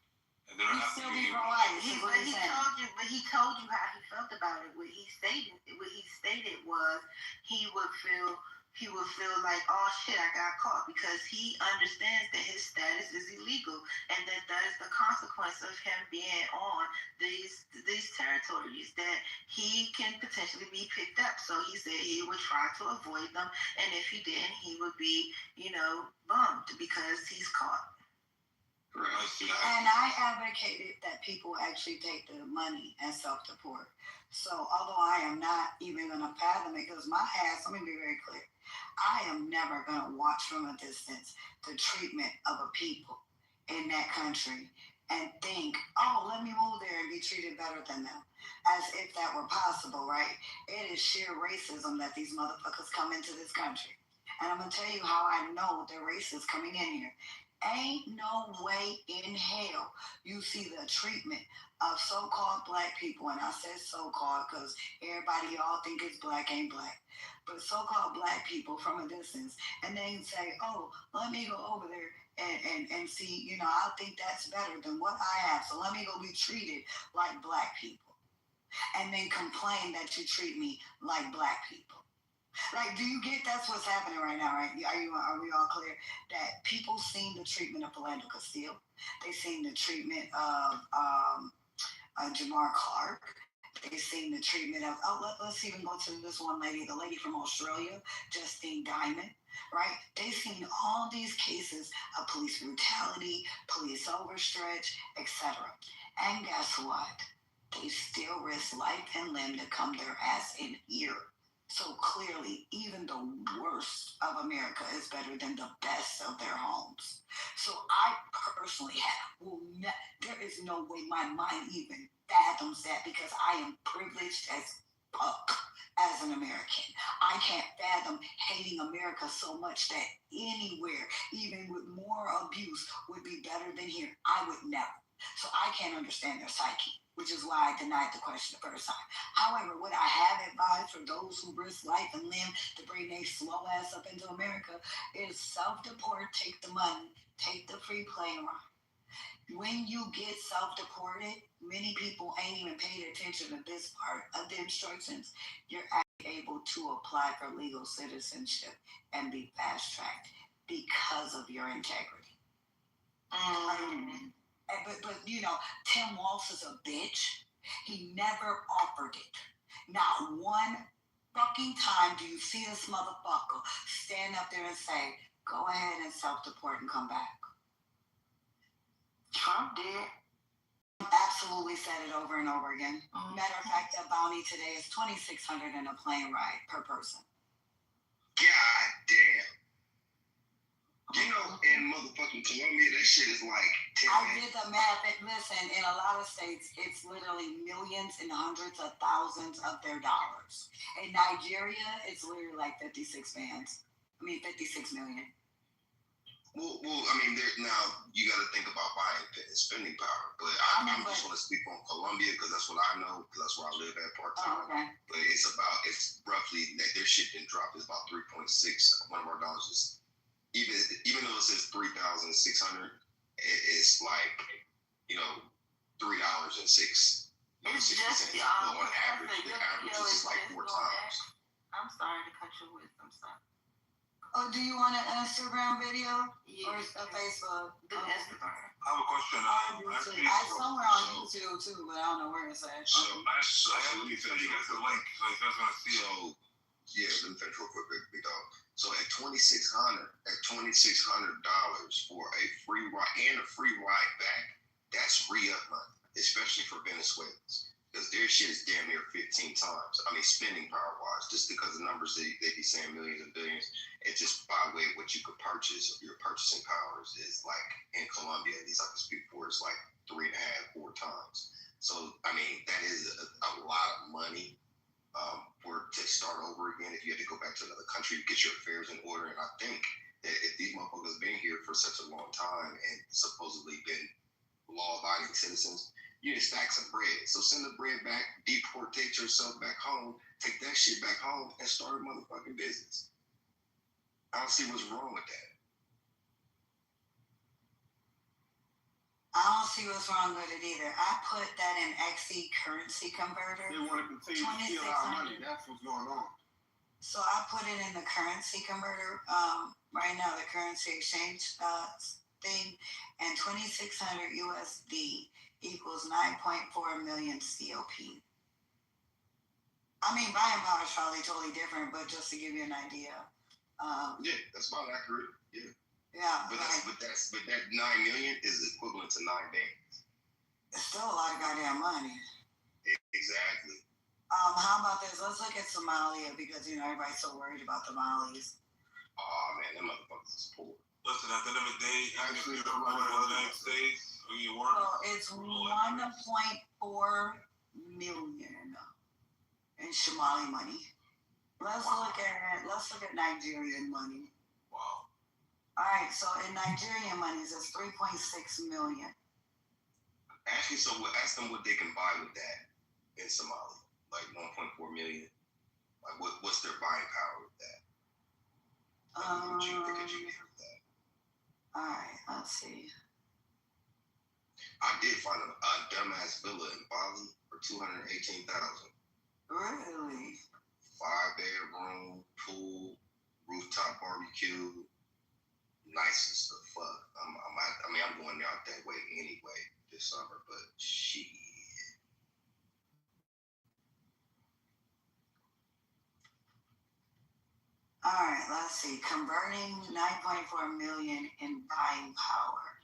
and they don't have to be pro-ICE. He told you how he felt about it. What he stated was he would feel like, oh shit, I got caught, because he understands that his status is illegal and that is the consequence of him being on these territories, that he can potentially be picked up. So he said he would try to avoid them, and if he didn't, he would be, bummed because he's caught. And I advocated that people actually take the money and self-deport. So although I am not even going to fathom it, because my ass, let me be very clear, I am never going to watch from a distance the treatment of a people in that country and think, oh, let me move there and be treated better than them. As if that were possible, right? It is sheer racism that these motherfuckers come into this country. And I'm going to tell you how I know they're racist coming in here. Ain't no way in hell you see the treatment of so-called black people, and I said so-called because everybody y'all think it's black ain't black, but so-called black people from a distance, and then say, oh, let me go over there and see, I think that's better than what I have, so let me go be treated like black people, and then complain that you treat me like black people. Like, do you get that's what's happening right now, right? Are we all clear that people seen the treatment of Philando Castile? They seen the treatment of Jamar Clark. They seen the treatment of, let's even go to this one lady, the lady from Australia, Justine Diamond, right? They seen all these cases of police brutality, police overstretch, etc. And guess what? They still risk life and limb to come their ass in here. So clearly, even the worst of America is better than the best of their homes. So I personally there is no way my mind even fathoms that, because I am privileged as fuck as an American. I can't fathom hating America so much that anywhere, even with more abuse, would be better than here. I would never. So I can't understand their psyche, which is why I denied the question the first time. However, what I have advised for those who risk life and limb to bring their slow ass up into America is self-deport, take the money, take the free plane ride. When you get self-deported, many people ain't even paid attention to this part of the instructions. You're actually able to apply for legal citizenship and be fast-tracked because of your integrity. But Tim Walz is a bitch. He never offered it. Not one fucking time do you see this motherfucker stand up there and say, go ahead and self-deport and come back. Trump did. Absolutely said it over and over again. Matter of fact, the bounty today is $2,600 in a plane ride per person. God damn. In motherfucking Colombia, that shit is like 10. I did the math. Listen, in a lot of states, it's literally millions and hundreds of thousands of their dollars. In Nigeria, it's literally like 56 million. Well, now you got to think about buying spending power. But I'm just going to speak on Colombia because that's what I know. Because that's where I live at part time. Okay. But it's roughly their shit didn't drop. It's about 3.6. One of our dollars is. Even though it says 3,600, it's like $3.06. It's just on average. The average is like 4 times. I'm sorry to cut your wisdom, son. Go Oh, do you want an Instagram video or a Facebook? I have a question. I somewhere on YouTube too, but I don't know where it's at. So let me finish you guys the link, so you guys want to see it. So yeah, let me finish real quick, big dog. So at $2,600 for a free ride and a free ride back, that's re-up money, especially for Venezuelans. Because their shit is damn near 15 times. I mean, spending power wise, just because the numbers they be saying millions and billions, it's just by way of what you could purchase, your purchasing powers is like in Colombia, at least I can speak for, it's like 3.5, 4 times. So, I mean, that is a lot of money for to start over again. If you had to go back to another country to get your affairs in order. And I think that if these motherfuckers been here for such a long time and supposedly been law-abiding citizens, you just stack some bread. So send the bread back, deportate yourself back home, take that shit back home, and start a motherfucking business. I don't see what's wrong with that. I don't see what's wrong with it either. I put that in XE currency converter. They want to continue to steal our money. That's what's going on. So I put it in the currency converter. Right now, the currency exchange thing, and 2,600 USD equals 9.4 million COP. I mean, buying power is probably totally different, but just to give you an idea. Yeah, that's about accurate. Yeah. Yeah. But that 9 million is equivalent to 9 bands. It's still a lot of goddamn money. Exactly. How about this? Let's look at Somalia because everybody's so worried about the Malis. Oh man, them motherfuckers is poor. Listen, at the end of the day, even if you're a part of the United States or you work, it's 1.4 million in Somali money. Let's look at Nigerian money. Wow. All right, so in Nigerian monies, it's 3.6 million. Ask them what they can buy with that in Somalia, like 1.4 million. Like what's their buying power with that? Like, what you get with that? All right, let's see. I did find a dumbass villa in Bali for $218,000. Really? 5-bedroom, pool, rooftop barbecue, nice as the fuck. I'm going out that way anyway this summer, but shit. All right, let's see. Converting 9.4 million in buying power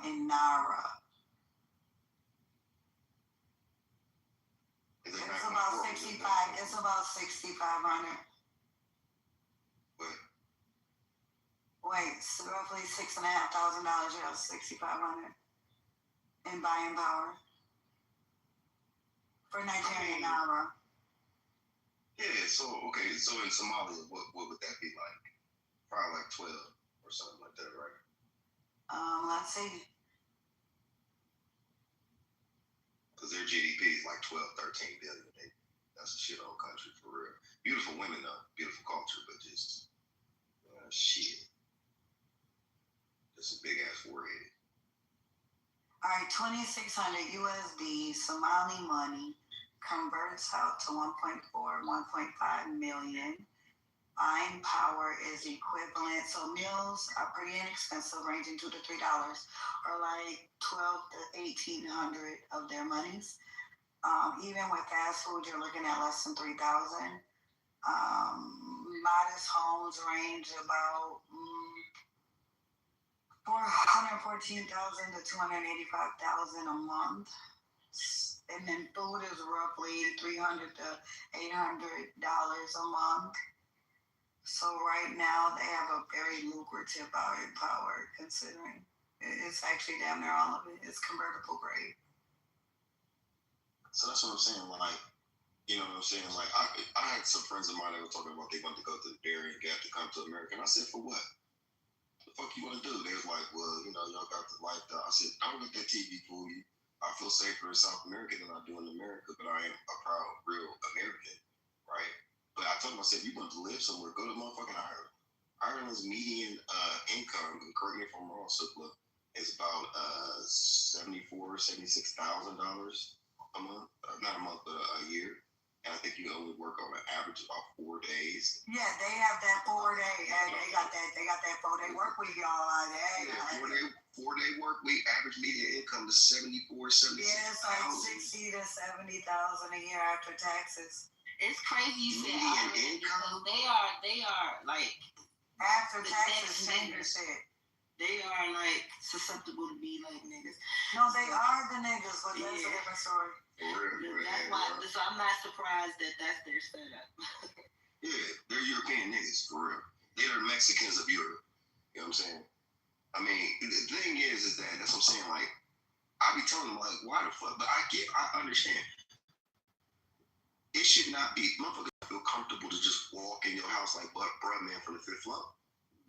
in Naira. It's about 65. It's about 6,500. Wait, so roughly $6,500. Yeah, 6,500 in buying power for Nigerian Naira. Yeah, so in Somalia, what would that be like? Probably like 12 or something like that, right? Let's see. Because their GDP is like 12, 13 billion. That's a shit old country for real. Beautiful women though, beautiful culture, but just shit. Just a big ass forehead. All right, 2,600 USD Somali money converts out to 1.4, 1.5 million. Buying power is equivalent. So meals are pretty inexpensive, ranging $2 to $3, or like 12 to 1,800 of their monies. Even with fast food, you're looking at less than 3,000. Modest homes range about 414,000 to 285,000 a month. And then food is roughly $300 to $800 a month. So right now they have a very lucrative buying power, considering it's actually damn near all of it. It's convertible grade. So that's what I'm saying. Like, you know what I'm saying? Like, I had some friends of mine that were talking about they wanted to go to the Darien Gap to come to America. And I said, for what? The fuck you want to do? They was like, well, y'all got the lifestyle. I said, don't let that TV fool you. I feel safer in South America than I do in America, but I am a proud, real American, right? But I told him, I said, you want to live somewhere, go to motherfucking Ireland. Ireland's median income, and correct me if I'm wrong, Supla, is about $74,000, $76,000 a month. Not a month, but a year. And I think you only work on an average about 4 days. Yeah, they have that 4 day. They got that 4 day work week, y'all. Yeah, 4 day work week. Average median income is 74, 76. Yeah, it's like 60 to 70,000 a year after taxes. It's crazy you said median income. They are like after taxes, nigger shit. They are like susceptible to be like niggas. No, they are the niggas, but that's a different story. That's why. So I'm not surprised that that's their setup. Yeah, they're European niggas for real. They're Mexicans of Europe. You know what I'm saying? I mean, the thing is that's what I'm saying. Like, I be telling them like, why the fuck? But I understand. It should not be. Motherfuckers feel comfortable to just walk in your house like, bruh, man, from the 5th floor.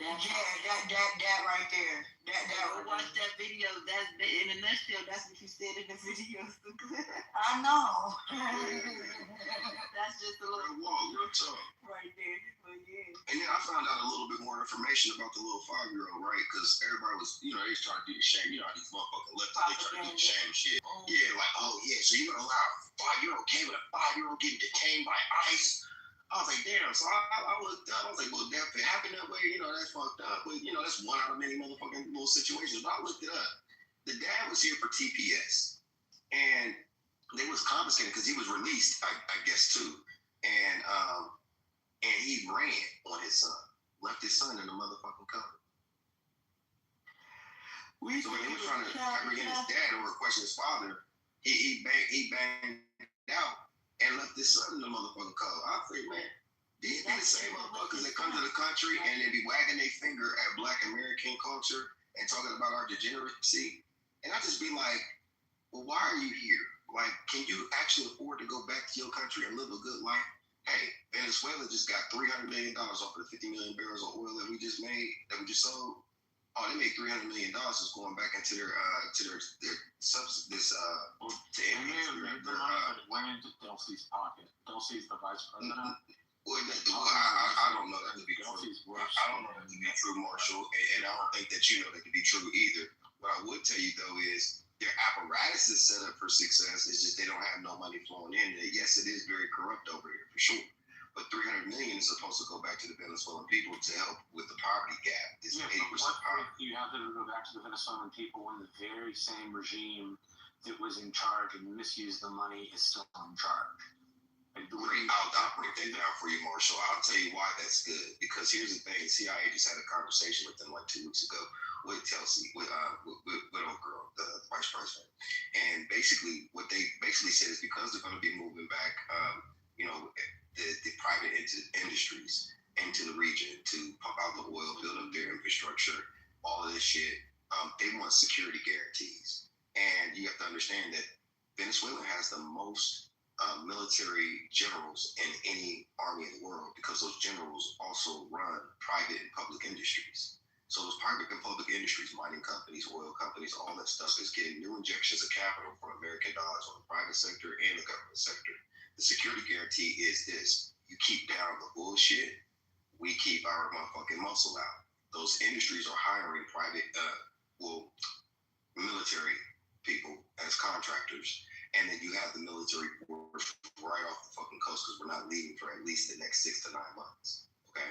That right there. Go watch that video. That's in a nutshell. That's what you said in the video. I know. That's just a little real talk right there. But yeah. And then I found out a little bit more information about the little 5-year-old, right? Because everybody was, they was trying to do the shame. You know how these motherfucking leftists, they try to do the shame shit. Yeah, like, oh yeah, so you're gonna allow a 5-year-old came with a 5-year-old getting detained by ICE. I was like, damn. So I looked up. I was like, well, if it happened that way, that's fucked up. But, that's one out of many motherfucking little situations. But I looked it up. The dad was here for TPS. And they was confiscated because he was released, I guess, too. And he ran on his son. Left his son in the motherfucking cover. So when he was trying to apprehend his dad or question his father, he banged out and left his son in the motherfucking cover. I think, man, these be the same motherfuckers that come to the country and they be wagging their finger at Black American culture and talking about our degeneracy. And I just be like, well, why are you here? Like, can you actually afford to go back to your country and live a good life? Hey, Venezuela just got $300 million off of the 50 million barrels of oil that we just sold. Oh, they made $300 million just going back into their subsidies to enhance went into Delsey's pocket. Delsey's the vice president. I don't know that to be true. I don't know that to be true, Marshall, and I don't think that you know that to be true either. What I would tell you though is their apparatus is set up for success. It's just they don't have no money flowing in. Yes, it is very corrupt over here for sure. But $300 million is supposed to go back to the Venezuelan people to help with the poverty gap. It's 8% poverty. You have to go back to the Venezuelan people when the very same regime that was in charge and misused the money is still in charge. I'll break that down for you, Marshall. I'll tell you why that's good. Because here's the thing: the CIA just had a conversation with them like 2 weeks ago with Chelsea, with old girl, the vice president, and basically what they basically said is because they're going to be moving back, the private industries into the region to pump out the oil, build up their infrastructure, all of this shit. They want security guarantees, and you have to understand that Venezuela has the most military generals in any army in the world because those generals also run private and public industries. So those private and public industries, mining companies, oil companies, all that stuff is getting new injections of capital from American dollars on the private sector and the government sector. The security guarantee is this: you keep down the bullshit, we keep our motherfucking muscle out. Those industries are hiring private, military people as contractors. And then you have the military force right off the fucking coast because we're not leaving for at least the next 6 to 9 months, okay?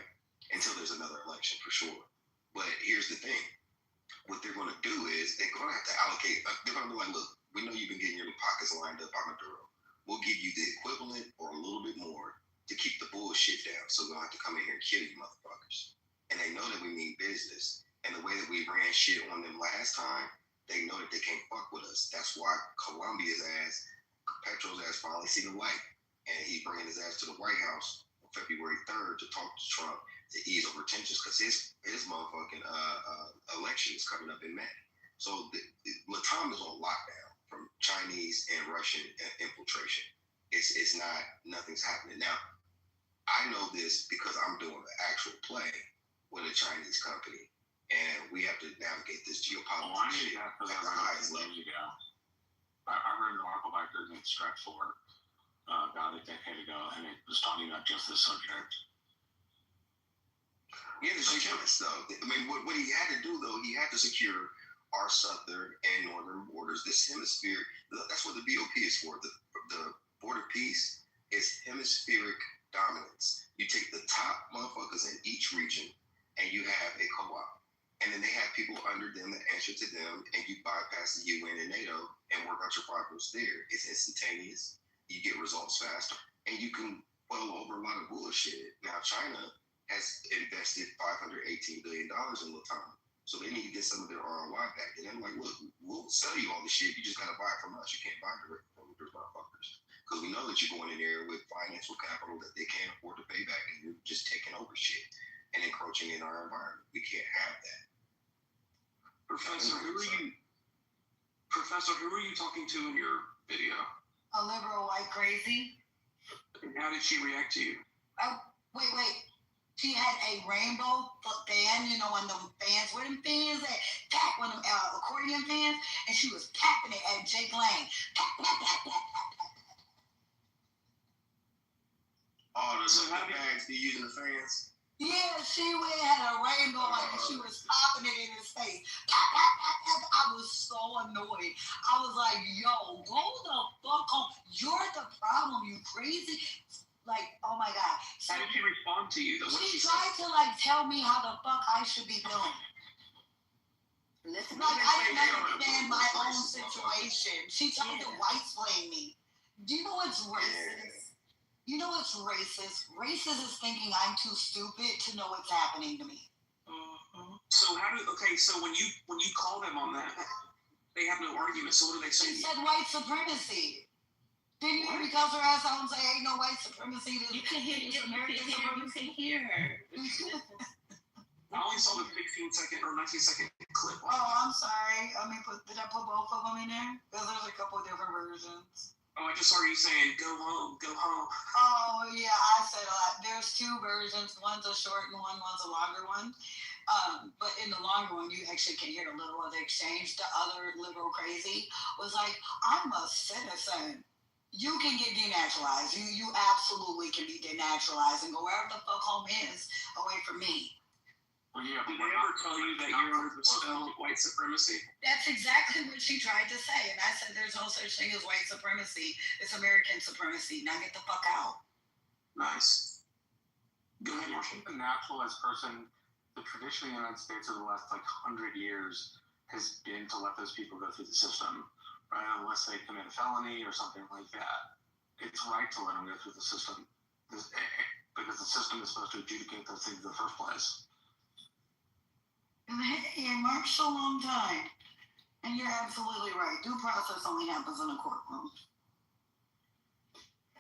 Until there's another election for sure. But here's the thing. What they're going to do is they're going to have to allocate. They're going to be like, look, we know you've been getting your pockets lined up on Maduro. We'll give you the equivalent or a little bit more to keep the bullshit down. So we don't have to come in here and kill you motherfuckers. And they know that we mean business. And the way that we ran shit on them last time, they know that they can't fuck with us. That's why Petro's ass finally seen the light. And he's bringing his ass to the White House on February 3rd to talk to Trump to ease over tensions because his motherfucking election is coming up in May. So Latam is on lockdown from Chinese and Russian infiltration. It's not, nothing's happening. Now, I know this because I'm doing the actual play with a Chinese company. And we have to navigate this geopolitics shit at the highest level. I read an article by Goodman Stratford about a decade ago, and it was talking about just this subject. Yeah, the chemists, though. I mean, what he had to do, though, he had to secure our southern and northern borders. This hemisphere, that's what the BOP is for, the border peace. It's hemispheric dominance. You take the top motherfuckers in each region and you have a co-op. And then they have people under them that answer to them, and you bypass the UN and NATO and work out your problems there. It's instantaneous. You get results faster, and you can well over a lot of bullshit. Now, China has invested $518 billion in Latam, so they need to get some of their ROI back. And I'm like, look, we'll sell you all the shit. You just got to buy it from us. You can't buy it directly from those motherfuckers. Because we know that you're going in there with financial capital that they can't afford to pay back, and you're just taking over shit and encroaching in our environment. We can't have that. Professor, who are you talking to in your video? A liberal white crazy. And how did she react to you? Oh, wait. She had a rainbow fan, you know, one of them fans. Where them fans at? Tap, one of them accordion fans. And she was tapping it at Jake Lang. Tap. Oh, the bags be using the fans? Yeah, she had a rainbow like she was popping it in his face. I was so annoyed. I was like, yo, go the fuck home. You're the problem, you crazy. Like, oh my God. So, how did she respond to you? She tried to like tell me how the fuck I should be doing. Like, I didn't understand my own situation. She tried to white-explain me. Do you know what's racist? You know what's racist? Racist is thinking I'm too stupid to know what's happening to me. So so when you call them on that, they have no argument. So what do they say? She said white supremacy. Didn't you because her ass out and say ain't no white supremacy? You can hear her. I only saw the 16-second or 19-second clip. Oh, I'm sorry. Did I put both of them in there? Because there's a couple of different versions. Oh, I just heard you saying, go home. Oh, yeah, I said a lot. There's two versions. One's a short and one's a longer one. But in the longer one, you actually can hear a little of the exchange. The other liberal crazy was like, I'm a citizen. You can get denaturalized. You absolutely can be denaturalized and go wherever the fuck home is away from me. Well, yeah, did they ever tell you that you're under the spell of white supremacy? That's exactly what she tried to say. And I said, there's no such thing as white supremacy. It's American supremacy. Now get the fuck out. Nice. Go ahead, Marshall. The naturalized person, the tradition in the United States over the last 100 years has been to let those people go through the system, right? Unless they commit a felony or something like that. It's right to let them go through the system because the system is supposed to adjudicate those things in the first place. Hey, it marched a long time. And you're absolutely right. Due process only happens in a courtroom.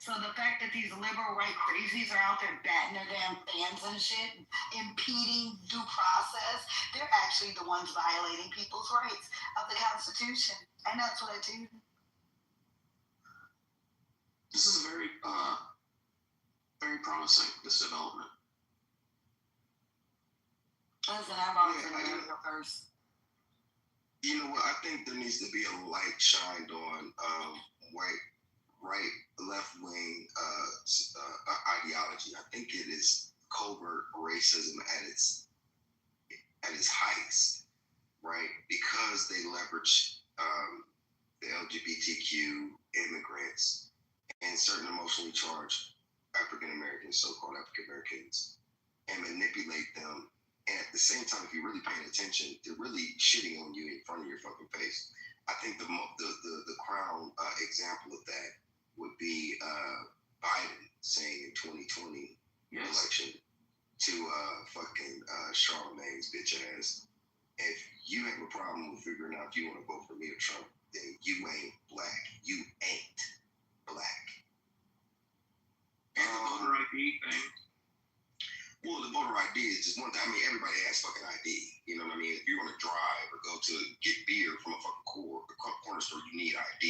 So the fact that these liberal right crazies are out there batting their damn fans and shit, impeding due process, they're actually the ones violating people's rights of the Constitution. And that's what I do. This is very promising, this development. Listen, I've always been a first. You know what? I think there needs to be a light shined on right, left-wing ideology. I think it is covert racism at its highest, right? Because they leverage the LGBTQ immigrants and certain emotionally charged African Americans, so-called African Americans, and manipulate them. And at the same time, if you're really paying attention, they're really shitting on you in front of your fucking face. I think the crown example of that would be Biden saying in 2020 election to fucking Charlemagne's bitch ass, if you have a problem with figuring out if you want to vote for me or Trump, then you ain't black. You ain't black. And the voter ID thing. Well, the voter ID is just one thing. I mean, everybody has fucking ID. You know what I mean? If you're going to drive or go to get beer from a fucking corner store, you need ID.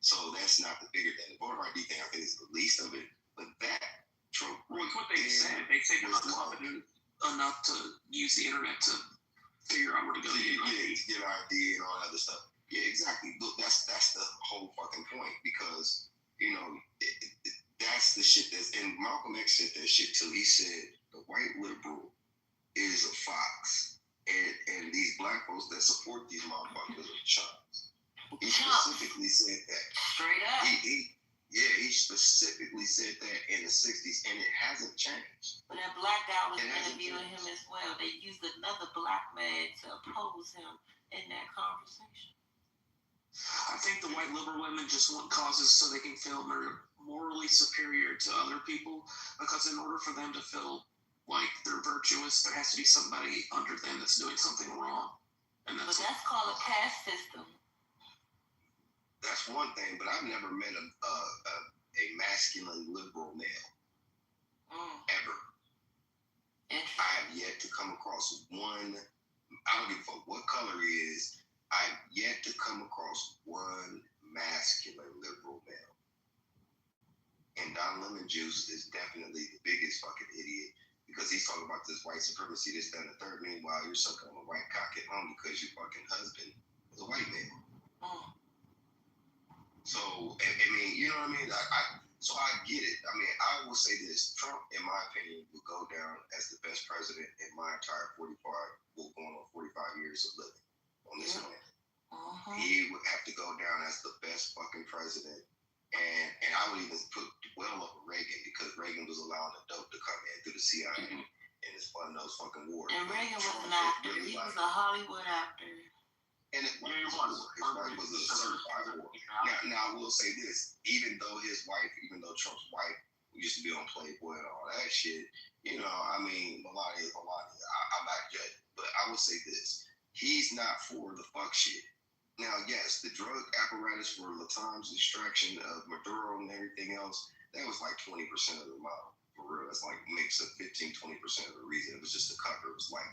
So that's not the bigger thing. The voter ID thing, I think, is the least of it. But that, Trump. Well, it's what they said. They say they're not competent enough to use the internet to figure out where to go. Yeah, to get ID and all that other stuff. Yeah, exactly. Look, that's the whole fucking point because, you know, that's the shit that's, and Malcolm X said that shit too. He said, the white liberal is a fox, and these black folks that support these motherfuckers are chumps. He specifically said that. Straight up. Yeah, he specifically said that in the 60s, and it hasn't changed. But that black guy was interviewing him as well. They used another black man to oppose him in that conversation. I think the white liberal women just want causes so they can feel morally superior to other people, because in order for them to feel like they're virtuous, there has to be somebody under them that's doing something wrong. And that's called a caste system. That's one thing, but I've never met a masculine liberal male. Ever. I have yet to come across one. I don't give a fuck what color he is. I've yet to come across one masculine liberal male. And Don Lemon Juice is definitely the biggest fucking idiot, because he's talking about this white supremacy, this, that, and the third. Meanwhile, you're sucking on a white cock at home because your fucking husband was a white man. So, I mean, you know what I mean? So I get it. I mean, I will say this. Trump, in my opinion, will go down as the best president in my entire 45 years of living on this planet. He would have to go down as the best fucking president. And I would even put well over Reagan, because Reagan was allowing the dope to come in through the CIA and it's funding those fucking wars. And Reagan was an actor. He was a Hollywood actor. And his wife was a certified whore. Now, I will say this: even though Trump's wife used to be on Playboy and all that shit, you know, I mean, Melania, I'm not judging, but I will say this: he's not for the fuck shit. Now, yes, the drug apparatus for Latam's extraction of Maduro and everything else, that was like 20% of the model. For real, that's like makes up 15-20% of the reason. It was just a cover. It was like,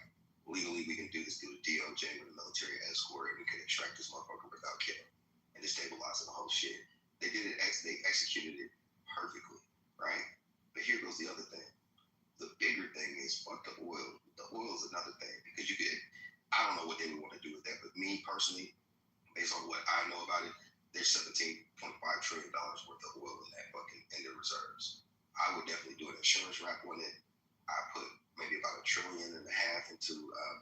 legally, we can do this through the DOJ with a military escort, and we can extract this motherfucker without killing and destabilizing the whole shit. They did it. They executed it perfectly, right? But here goes the other thing. The bigger thing is fuck the oil. The oil is another thing, because you could. I don't know what they would want to do with that, but me personally, based on what I know about it, there's $17.5 trillion worth of oil in that fucking in their reserves. I would definitely do an insurance wrap on it. I put maybe about $1.5 trillion into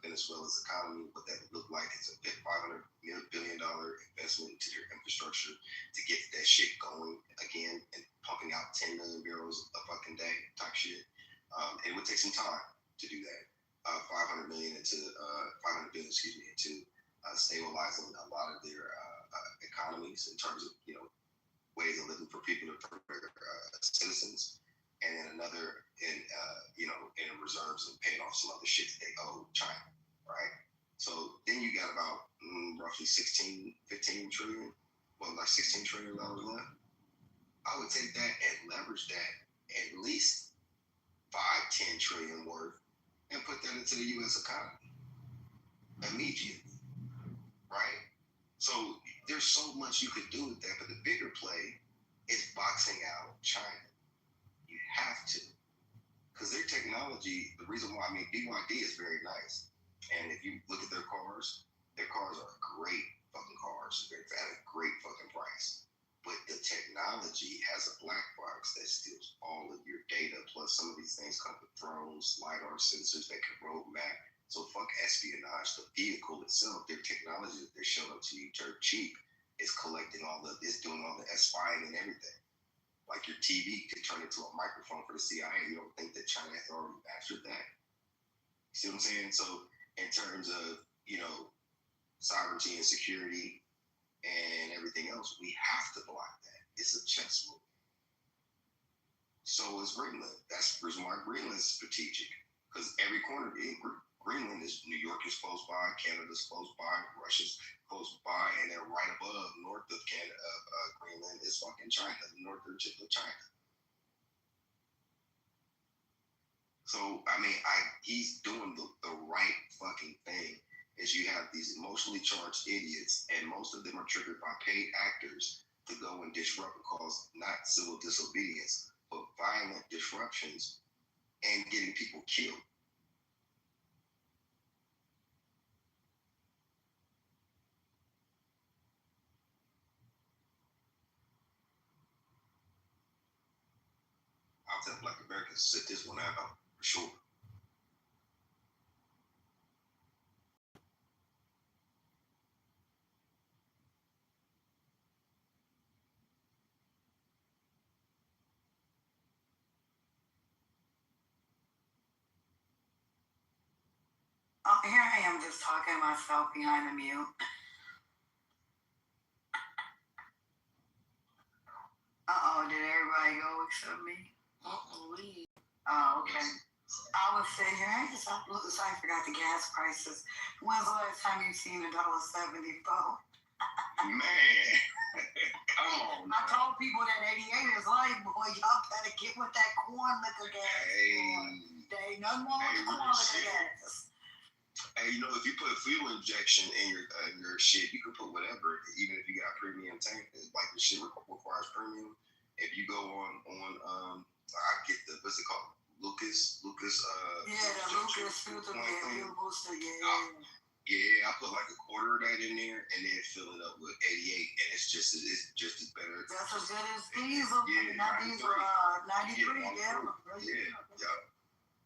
Venezuela's economy. What that would look like is a $500 billion investment into their infrastructure to get that shit going again and pumping out 10 million barrels a fucking day type shit. It would take some time to do that. 500 billion into stabilizing a lot of their economies in terms of, you know, ways of living for people, for their citizens, and then another in reserves and paying off some other shit that they owe China, right? So then you got about roughly 15 trillion, like $16 trillion left. I would take that and leverage that at least 5-10 trillion worth and put that into the U.S. economy immediately, right? So there's so much you could do with that, but the bigger play is boxing out China. You have to, because their technology, the reason why, I mean, BYD is very nice, and if you look at their cars are great fucking cars. They're at a great fucking price. But the technology has a black box that steals all of your data, plus some of these things come with drones, LiDAR sensors that can road map. So fuck espionage. The vehicle itself, their technology that they're showing up to you dirt cheap, is collecting it's doing all the spying and everything. Like your TV could turn into a microphone for the CIA. You don't think that China has already mastered that? You see what I'm saying? So in terms of, you know, sovereignty and security and everything else, we have to block that. It's a chess move. So is Greenland. That's the reason why Greenland is strategic. Because every corner in Greenland is, New York is close by, Canada's close by, Russia's close by, and then right above, north of Greenland is fucking China, the northern tip of China. So, I mean, he's doing the right fucking thing. Is you have these emotionally charged idiots, and most of them are triggered by paid actors to go and disrupt and cause not civil disobedience, but violent disruptions and getting people killed. I'll tell Black Americans to sit this one out for sure. I am just talking to myself behind the mute. Did everybody go except me? Oh, okay. I was sitting here, I forgot the gas prices. When's the last time you seen $1.74? Man, come on. I told people that 88 is like, boy, y'all better get with that corn liquor gas. There ain't nothing wrong with the corn liquor gas. Hey, you know, if you put fuel injection in your shit, you can put whatever, even if you got premium tank. Like the shit requires premium. If you go on I get what's it called? Lucas. The Lucas filter fuel booster. Yeah, I put like a quarter of that in there and then fill it up with 88, and it's just as better. That's as good as diesel. Yeah, not diesel. 93. Yeah.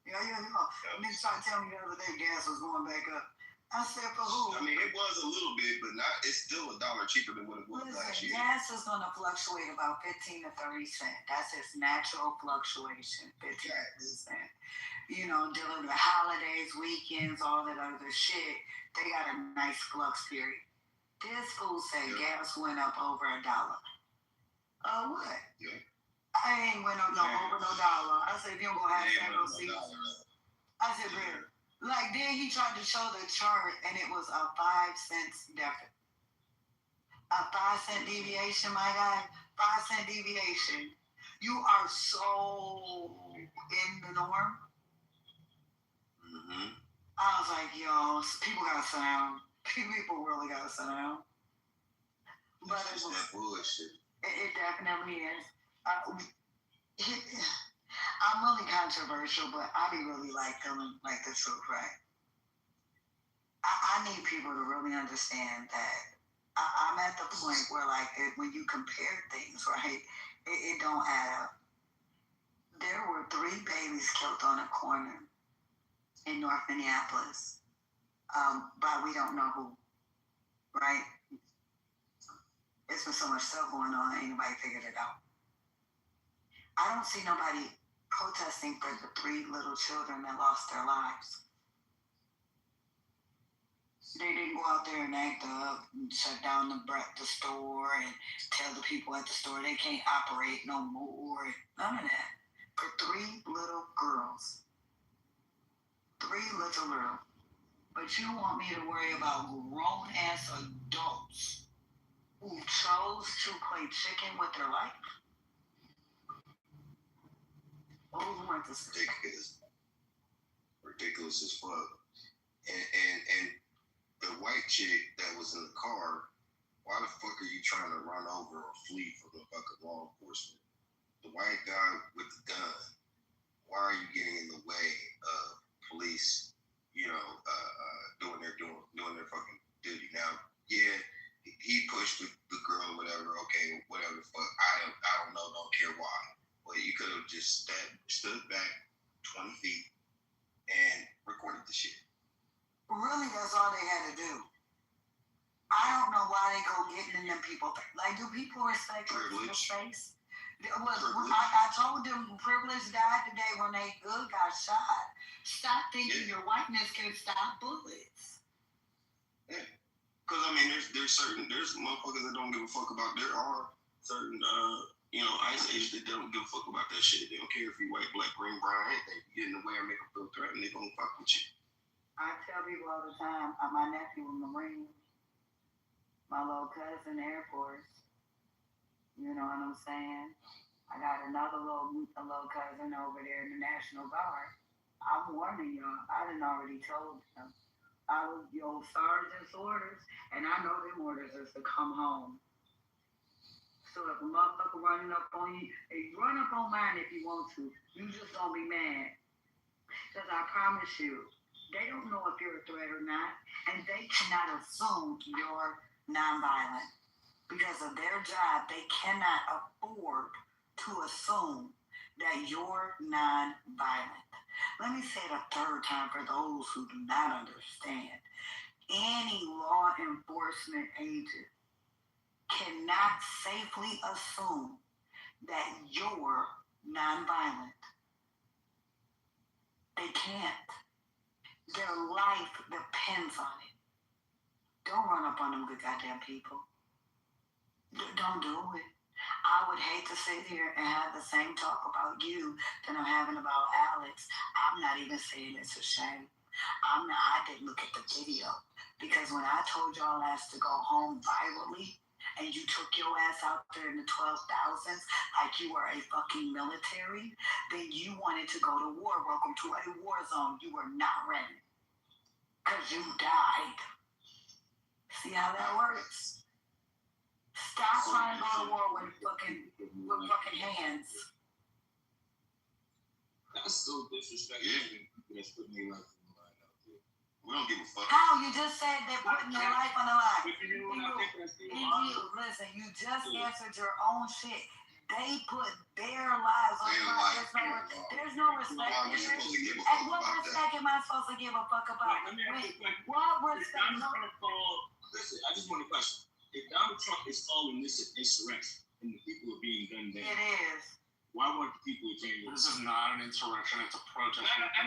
Niggas tried to tell me the other day gas was going back up. I said, for who? I mean, it was a little bit, but it's still $1 cheaper than what it was last year. Gas is going to fluctuate about 15 to 30 cents. That's its natural fluctuation, 15 to 30 cents. You know, dealing with holidays, weekends, all that other shit, they got a nice flux period. This fool said gas went up over $1. Oh, what? Yeah. I ain't went up over no dollar. I said, if you don't go have no seats. I said, really? Like, then he tried to show the chart, and it was a 5 cents deficit. A 5 cent deviation, my guy. 5 cent deviation. You are so in the norm. Mm-hmm. I was like, yo, people gotta sit down. People really gotta sit down. But it's that bullshit. It definitely is. I'm really controversial, but I be really feeling like the truth, right? I need people to really understand that I'm at the point where, when you compare things, right, it don't add up. There were 3 babies killed on a corner in North Minneapolis, but we don't know who, right? There's been so much stuff going on, ain't nobody figured it out. I don't see nobody protesting for the 3 little children that lost their lives. They didn't go out there and act up and shut down the store and tell the people at the store they can't operate no more. None of that. For 3 little girls. 3 little girls. But you want me to worry about grown-ass adults who chose to play chicken with their life? Ridiculous as fuck. And the white chick that was in the car, why the fuck are you trying to run over or flee from the fucking law enforcement? The white guy with the gun, why are you getting in the way of police, doing their fucking duty? Now, yeah, he pushed the girl, whatever, okay, whatever the fuck, I don't know, don't care why. Well, you could have just stood back 20 feet and recorded the shit. Really, that's all they had to do. I don't know why they go getting in them people. Like, do people respect your space? I told them privilege died today when they good got shot. Stop thinking your whiteness can stop bullets. Yeah. Because, I mean, there's motherfuckers that don't give a fuck about. There are certain, ice age that don't give a fuck about that shit. They don't care if you white, black, green, brown, anything. You get in the way or make them feel threatened, they gonna fuck with you. I tell people all the time, my nephew in the Marines, my little cousin Air Force. You know what I'm saying? I got another little cousin over there in the National Guard. I'm warning y'all. I done already told them. I was your sergeant's orders, and I know them orders is to come home. So if a motherfucker running up on you, run up on mine if you want to. You just don't be mad. Because I promise you, they don't know if you're a threat or not, and they cannot assume you're nonviolent. Because of their job, they cannot afford to assume that you're nonviolent. Let me say it a third time for those who do not understand. Any law enforcement agent cannot safely assume that you're nonviolent. They can't. Their life depends on it. Don't run up on them good goddamn people. Don't do it. I would hate to sit here and have the same talk about you that I'm having about Alex. I'm not even saying it's a shame. I didn't look at the video because when I told y'all ass to go home virally and you took your ass out there in the 12,000s like you were a fucking military, then you wanted to go to war. Welcome to a war zone. You were not ready because you died. See how that works? Stop trying to go to war with fucking hands. That's so disrespectful. That's putting their life on the line out there. We don't give a fuck. How? You just said they're putting their life on the line. Listen, you just answered your own shit. They put their lives on the line. There's no respect. And what respect am I supposed to give a fuck about? What respect? Listen, I just want to question. If Donald Trump is calling this an insurrection and the people are being gunned down, it is. Why weren't the people of January? This is not an insurrection, it's a protest. I'm in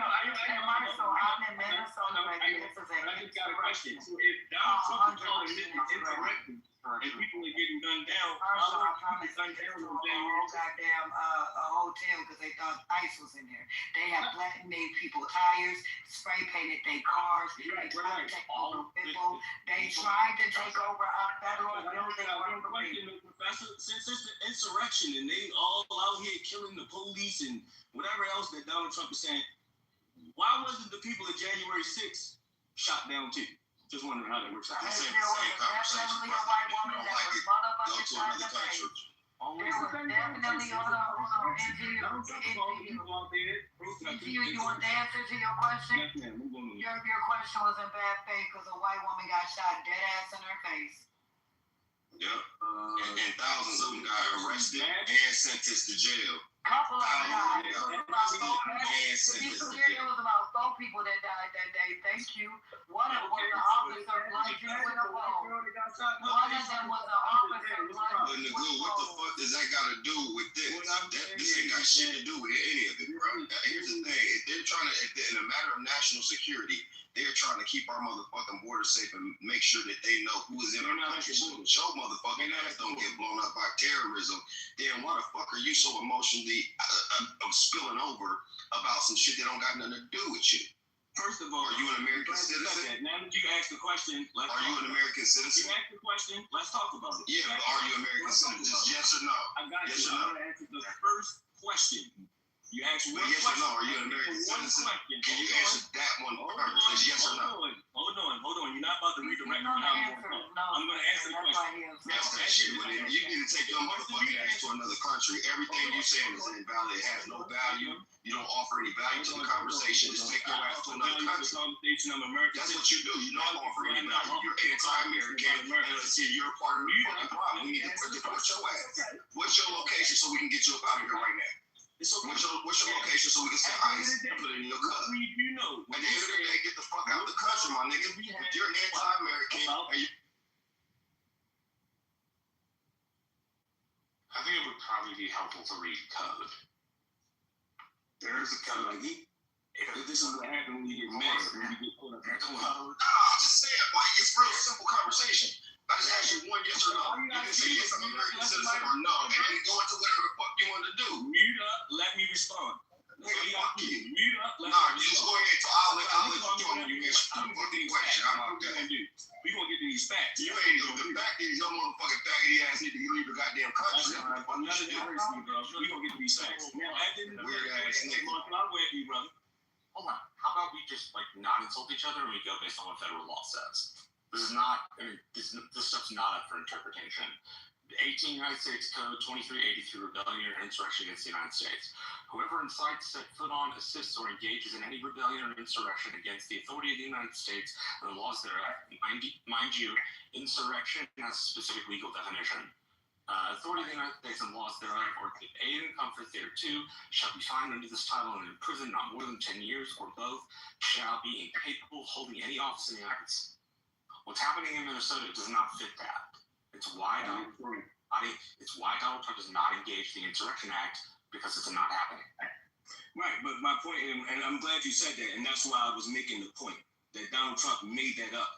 Minnesota right now. This is I just got a question. So if Donald Trump is calling this an insurrection and people are getting gunned down, why weren't people gunned down on January? Goddamn a hotel because they thought ICE was in there. They have made people tires, spray painted their cars. They tried to take over people. They tried to take over a federal building. Professor, since it's an insurrection and they all out here killing the police and whatever else that Donald Trump is saying, why wasn't the people of January 6th shot down too? Just wondering how that works out. Same conversation. You don't like it, go to another country. You want the answer to your question? Yes, ma'am. Your question was in bad faith because a white woman got shot dead ass in her face. Yep. And thousands of them got arrested and sentenced to jail. Couple of them died. It was about 4 people that died that day. Thank you. One of them was an officer like you with a wall. One of them was an officer like But Nagu, what the fuck does that got to do with this? This ain't got shit to do with any of it, bro. Here's the thing. If they're trying to, in a matter of national security, they're trying to keep our motherfucking border safe and make sure that they know who is in our country. So when your motherfucking ass don't get blown up by terrorism, then why the fuck are you so emotionally spilling over about some shit that don't got nothing to do with you? First of all, are you an American citizen? Now that you asked the question, are you an American citizen? You asked the question, let's talk about it. Yeah, but are you an American citizen? Just yes or no? I got yes you. I'm going to answer the first question. You asked one yes question. Or no, are you an American citizen? Can you answer that one first? It's yes or no? Hold on. You're not about to redirect me now. I'm going to answer the question. That's that shit. You need to take your motherfucking ass to another country. Everything you're saying is invalid. It has no value. You don't offer any value to the conversation. Just take your ass to another country. That's what you do. You don't offer any value. You're anti-American. And see, you're a part of the fucking problem. We need to put your ass. What's your location so we can get you up out of here right now? What's your location so we can say ICE and put it in your cup? At the end of the day, get the fuck out of the country, my nigga. If you're anti-American, I think it would probably be helpful to read code. There's a code. This is what happens when you get mad. When you get pulled up. I'm just saying, like, it's real simple conversation. I just asked you one yes or no. You can say yes, I'm an American citizen, or no, and then go into whatever the fuck you want to do. Mute up, let me respond. Fuck you. Mute up, let me respond. Just go ahead. I'll let you talk when you answer the fucking question. How about that? We gonna get to these facts. You ain't the fact is your motherfucking faggoty ass need to leave the goddamn country. I'm not in that person, bro. We gonna get to these facts. Now, after the weird ass nigga. I'll wait for you, brother. Hold on. How about we just not insult each other and we go based on what federal law says? This is not, this stuff's not up for interpretation. The 18 United States Code 2383, rebellion or insurrection against the United States. Whoever incites, set foot on, assists, or engages in any rebellion or insurrection against the authority of the United States and the laws thereof, mind you, insurrection has a specific legal definition. Authority of the United States and laws thereof, or to aid and comfort thereto, shall be fined under this title and in prison not more than 10 years, or both, shall be incapable of holding any office in the United States. What's happening in Minnesota does not fit that. It's why Donald Trump does not engage the Insurrection Act, because it's not happening. Right, but my point, and I'm glad you said that, and that's why I was making the point that Donald Trump made that up,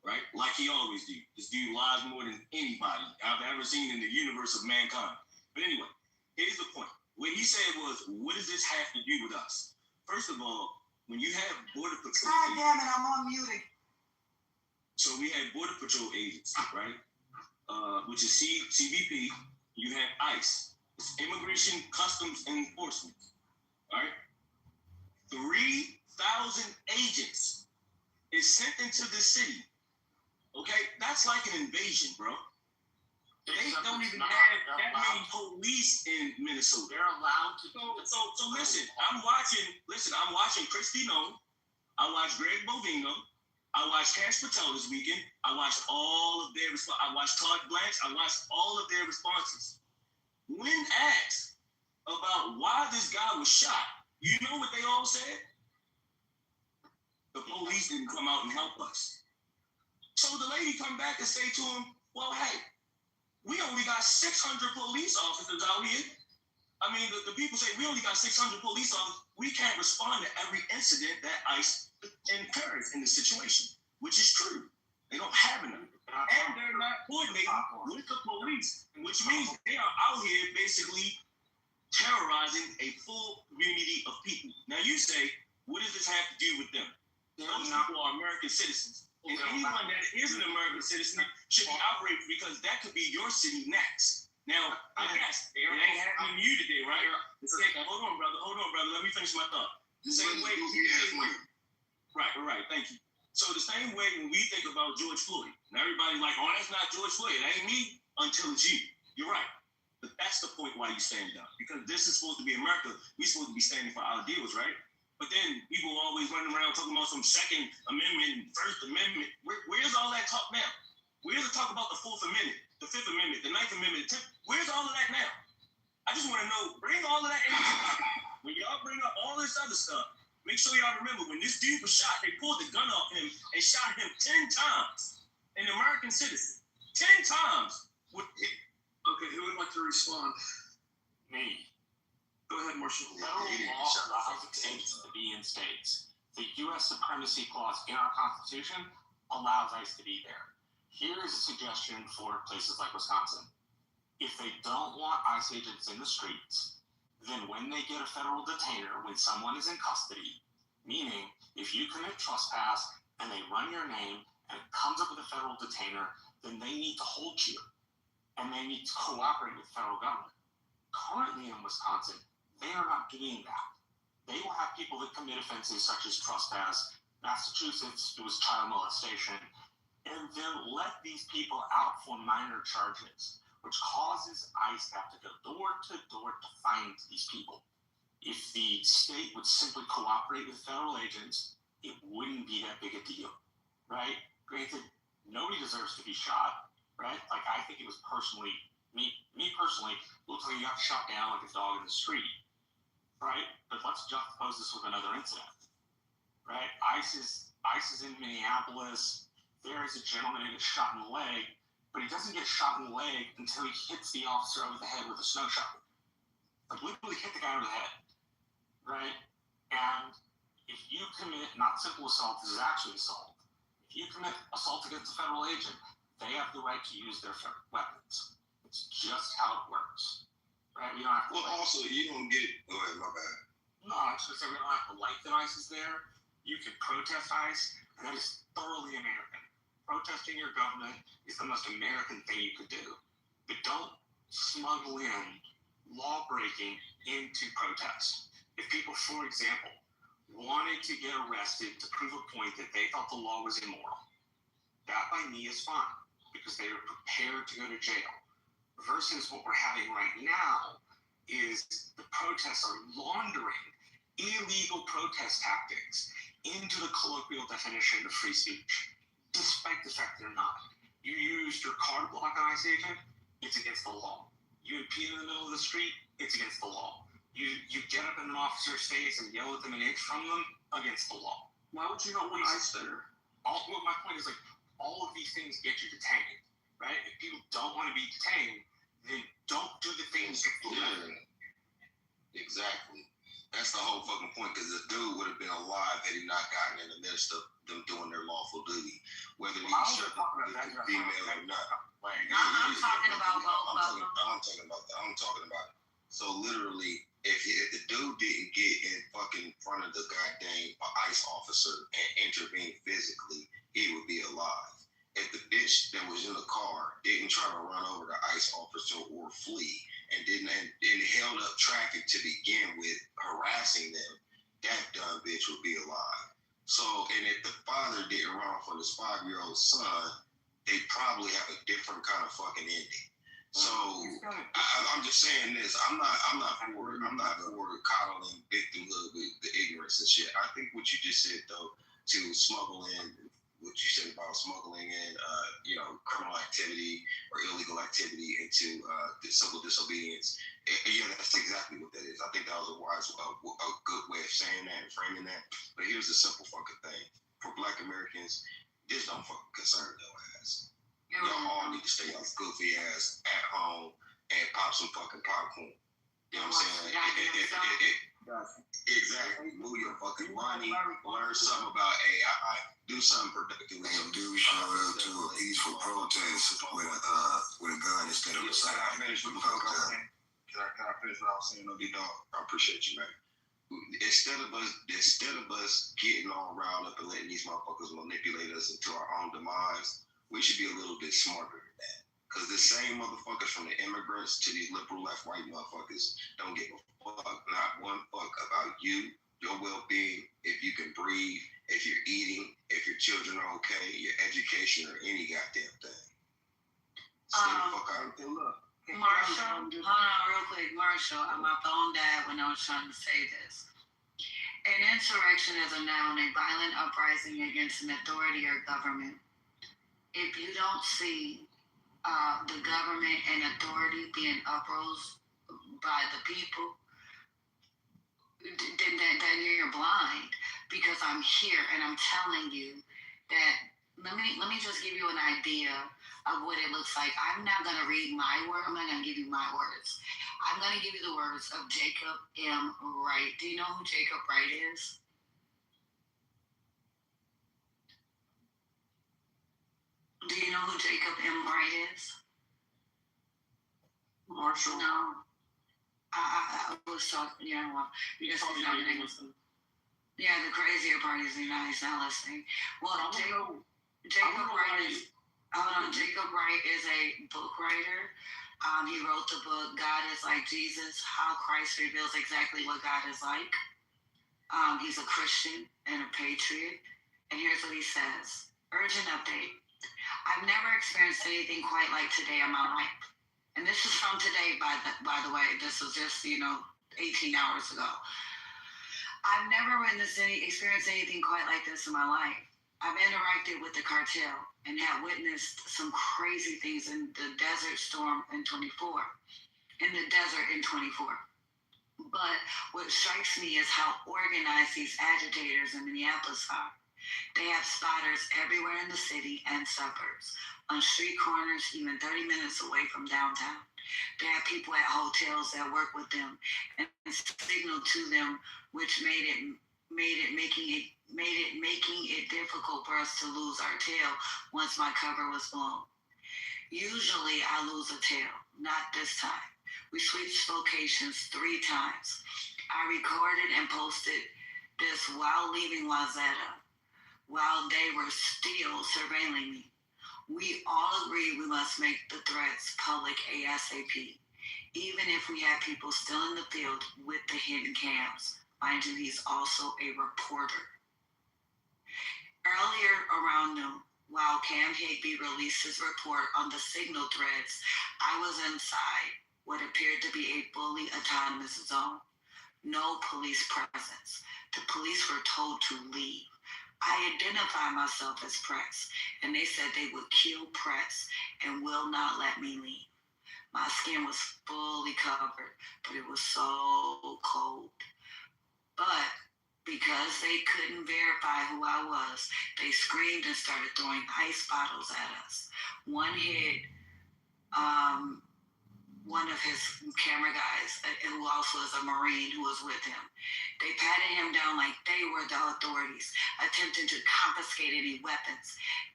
right? Like he always do. This dude lies more than anybody I've ever seen in the universe of mankind. But anyway, here's the point. What he said was, what does this have to do with us? First of all, when you have Border Patrol... God damn it, I'm on muted. So we had Border Patrol agents, right? Which is CBP. You have ICE. It's Immigration, Customs, and Enforcement. All right? 3,000 agents is sent into the city. Okay? That's like an invasion, bro. They don't even have that many police in Minnesota. They're allowed to. So listen, I'm watching Christy Nolan. I watched Greg Bovino. I watched Cash Patel this weekend. I watched all of their responses. I watched Todd Blanche. I watched all of their responses. When asked about why this guy was shot, you know what they all said? The police didn't come out and help us. So the lady come back and say to him, well, hey, we only got 600 police officers out here. I mean, the people say we only got 600 police officers. We can't respond to every incident that ICE incurs in the situation, which is true. They don't have enough. And they're not coordinating with the police, which means they are out here basically terrorizing a full community of people. Now you say, what does this have to do with them? Those people are American citizens. And anyone that is an American citizen should be outraged because that could be your city next. Now, yes, it ain't happening to you today, right? Hold on, brother. Let me finish my thought. The same way. Right. Thank you. So the same way when we think about George Floyd, and everybody's like, oh, that's not George Floyd. It ain't me until it's you. You're right. But that's the point why you stand up. Because this is supposed to be America. We're supposed to be standing for our ideals, right? But then people always running around talking about some Second Amendment, First Amendment. Where's all that talk now? Where's the talk about the Fourth Amendment, the Fifth Amendment, the Ninth Amendment? Where's all of that now? I just want to know, bring all of that into the topic. When y'all bring up all this other stuff, make sure y'all remember when this dude was shot, they pulled the gun off him and shot him 10 times. An American citizen. 10 times. Okay, who would like to respond? Me. Go ahead, Marshall. Federal law allows agents to be in states. The U.S. Supremacy Clause in our Constitution allows ICE to be there. Here is a suggestion for places like Wisconsin. If they don't want ICE agents in the streets, then when they get a federal detainer, when someone is in custody, meaning if you commit trespass and they run your name and it comes up with a federal detainer, then they need to hold you and they need to cooperate with the federal government. Currently in Wisconsin, they are not doing that. They will have people that commit offenses such as trespass. Massachusetts, it was child molestation, and then let these people out for minor charges, which causes ICE to have to go door to door to find these people. If the state would simply cooperate with federal agents, it wouldn't be that big a deal, right? Granted, nobody deserves to be shot, right? Like, I think it was personally, me personally, looks like he got shot down like a dog in the street, right? But let's juxtapose this with another incident, right? ICE is in Minneapolis. There is a gentleman who gets shot in the leg, but he doesn't get shot in the leg until he hits the officer over the head with a snow shovel. Like, literally hit the guy over the head, right? And if you commit not simple assault, this is actually assault. If you commit assault against a federal agent, they have the right to use their weapons. It's just how it works, right? We don't have to. Well, also, you don't get. Go ahead, my bad. No, I was just saying we don't have to like that ICE is there. You can protest ICE, and that is thoroughly American. Protesting your government is the most American thing you could do. But don't smuggle in law breaking into protest. If people, for example, wanted to get arrested to prove a point that they thought the law was immoral, that by me is fine, because they are prepared to go to jail. Versus what we're having right now is the protests are laundering illegal protest tactics into the colloquial definition of free speech, despite the fact they're not. You used your car to block an ICE agent, it's against the law. You impede in the middle of the street, it's against the law. You get up in an officer's face and yell at them an inch from them, against the law. Why would you not want ICE there? My point is, like, all of these things get you detained, right? If people don't want to be detained, then don't do the things that you do. Exactly. That's the whole fucking point, because the dude would have been alive had he not gotten in the midst of them doing their lawful duty, whether he struck a female or not. I'm talking about both of them. I'm talking about it. So literally, if the dude didn't get in fucking front of the goddamn ICE officer and intervene physically, he would be alive. If the bitch that was in the car didn't try to run over the ICE officer or flee, and held up traffic to begin with, harassing them, that dumb bitch would be alive. So, and if the father didn't run off on his 5-year-old son, they probably have a different kind of fucking ending. So, I'm just saying this. I'm not for coddling victimhood with the ignorance and shit. I think what you just said though, to smuggle in what you said about smuggling in, criminal activity or illegal activity into civil disobedience. Yeah, that's exactly what that is. I think that was a good way of saying that and framing that. But here's the simple fucking thing. For Black Americans, this don't fucking concern your ass. Y'all all need to stay y'all goofy ass at home and pop some fucking popcorn. You know what I'm saying? Exactly. Move your fucking money. Learn something about, I do something productive. And do show up to a peaceful protest with a gun instead of a sign. Can I finish what I was saying? I appreciate you, man. Instead of us getting all riled up and letting these motherfuckers manipulate us into our own demise, we should be a little bit smarter than that. Because the same motherfuckers, from the immigrants to these liberal left white motherfuckers, don't give a fuck, not one fuck about you, your well-being, if you can breathe, if you're eating, if your children are okay, your education, or any goddamn thing. Stay the fuck out of there. Look. Marshall, hold on real quick. Marshall, my phone died when I was trying to say this. An insurrection is a noun, a violent uprising against an authority or government. If you don't see the government and authority being uprose by the people, then you're blind. Because I'm here and I'm telling you that. Let me just give you an idea of what it looks like. I'm not gonna read my word. I'm not gonna give you my words. I'm gonna give you the words of Jacob M. Wright. Do you know who Jacob Wright is? Do you know who Jacob M. Wright is? Marshall. No. I was talking, because he's not listening. Yeah, the crazier part is he's not listening. Well, Jacob Wright is a book writer. He wrote the book God is Like Jesus, How Christ Reveals Exactly What God is Like. He's a Christian and a patriot. And here's what he says. Urgent update. I've never experienced anything quite like today in my life. And this is from today, by the way. This was just, 18 hours ago. I've never experienced anything quite like this in my life. I've interacted with the cartel and have witnessed some crazy things in the desert in 24. But what strikes me is how organized these agitators in Minneapolis are. They have spotters everywhere in the city and suburbs, on street corners, even 30 minutes away from downtown. They have people at hotels that work with them and signal to them, which making it difficult for us to lose our tail once my cover was blown. Usually I lose a tail, not this time. We switched locations 3 times. I recorded and posted this while leaving Wazetta, while they were still surveilling me. We all agreed we must make the threats public ASAP, even if we had people still in the field with the hidden cams. Mind you, he's also a reporter. Earlier around noon, while Cam Higby released his report on the signal threads, I was inside what appeared to be a fully autonomous zone. No police presence. The police were told to leave. I identified myself as Press, and they said they would kill Press and will not let me leave. My skin was fully covered, but it was so cold. But because they couldn't verify who I was, they screamed and started throwing ice bottles at us. One hit one of his camera guys, who also is a Marine who was with him. They patted him down like they were the authorities, attempting to confiscate any weapons.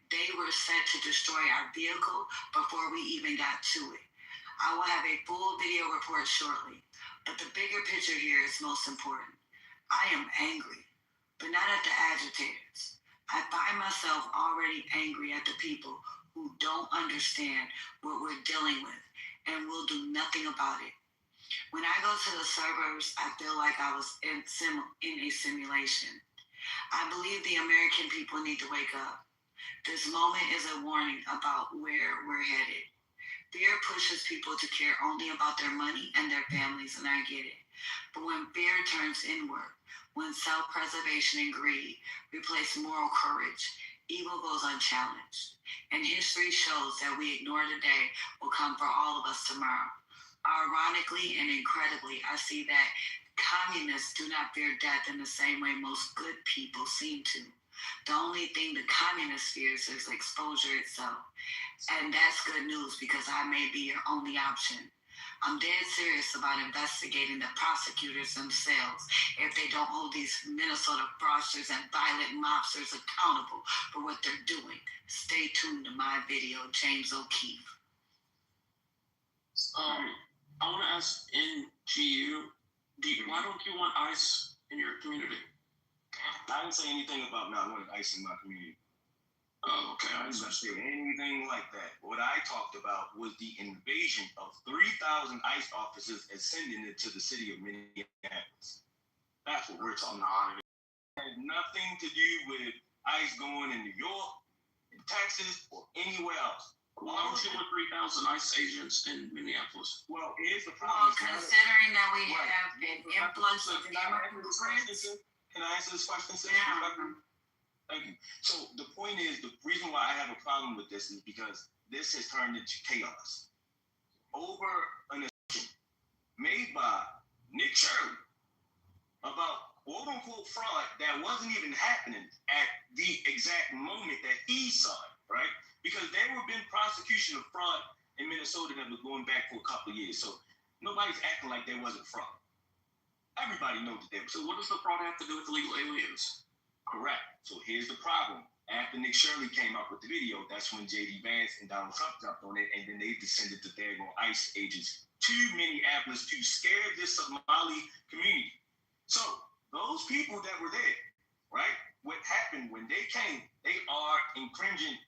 They were set to destroy our vehicle before we even got to it. I will have a full video report shortly, but the bigger picture here is most important. I am angry, but not at the agitators. I find myself already angry at the people who don't understand what we're dealing with and will do nothing about it. When I go to the suburbs, I feel like I was in a simulation. I believe the American people need to wake up. This moment is a warning about where we're headed. Fear pushes people to care only about their money and their families, and I get it. But when fear turns inward, when self-preservation and greed replace moral courage, evil goes unchallenged. And history shows that we ignore today will come for all of us tomorrow. Ironically and incredibly, I see that communists do not fear death in the same way most good people seem to. The only thing the communist fears is exposure itself. And that's good news because I may be your only option. I'm dead serious about investigating the prosecutors themselves if they don't hold these Minnesota fraudsters and violent mobsters accountable for what they're doing. Stay tuned to my video, James O'Keefe. I want to ask NGU, why don't you want ICE in your community? I didn't say anything about not wanting ICE in my community. Oh, okay. I didn't say anything like that. What I talked about was the invasion of 3,000 ICE officers ascending into the city of Minneapolis. That's what we're talking about. It had nothing to do with ICE going in New York, in Texas, or anywhere else. Why would you want 3,000 ICE agents in Minneapolis? Well, here's the problem. Well, considering that we have an influx of immigrants. Can I answer this question, sis? Yeah. Thank you. So the point is, the reason why I have a problem with this is because this has turned into chaos over an assumption made by Nick Shirley about quote-unquote fraud that wasn't even happening at the exact moment that he saw it, right? Because there have been prosecution of fraud in Minnesota that was going back for a couple of years. So nobody's acting like there wasn't fraud. Everybody knows that there was. So what does the fraud have to do with illegal aliens? Correct. So here's the problem. After Nick Shirley came out with the video, that's when J.D. Vance and Donald Trump jumped on it, and then they descended to daggone ICE agents to Minneapolis to scare this Somali community. So those people that were there, right? What happened when they came? They are infringing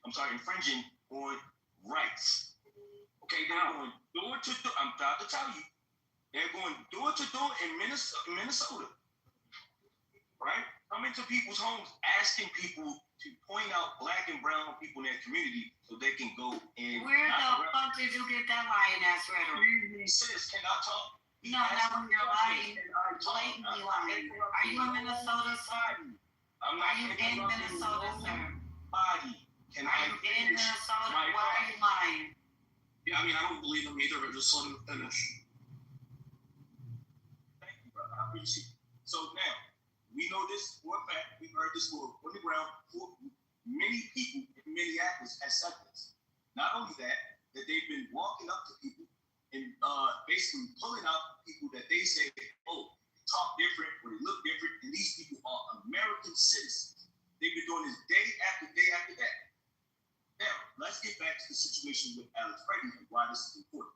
on rights. Okay, they're going door to door. I'm about to tell you, they're going door to door in Minnesota, right? Coming to people's homes, asking people to point out black and brown people in their community so they can go in. Where the fuck did you get that lying ass rhetoric? He says, can I talk? No, not when you're lying. Blatantly lying. Are you in Minnesota, sir? I'm not. Are you in Minnesota, sir? Body. Are you in Minnesota? Why are you lying? Yeah, I mean, I don't believe him either, but just let him finish. Thank you, brother. I appreciate it. So now, we know this for a fact. We've heard this on the ground. Many people in Minneapolis have said this. Not only that they've been walking up to people and basically pulling out people that they say, oh, they talk different or they look different, and these people are American citizens. They've been doing this day after day after day. Now, let's get back to the situation with Alex Freddie and why this is important.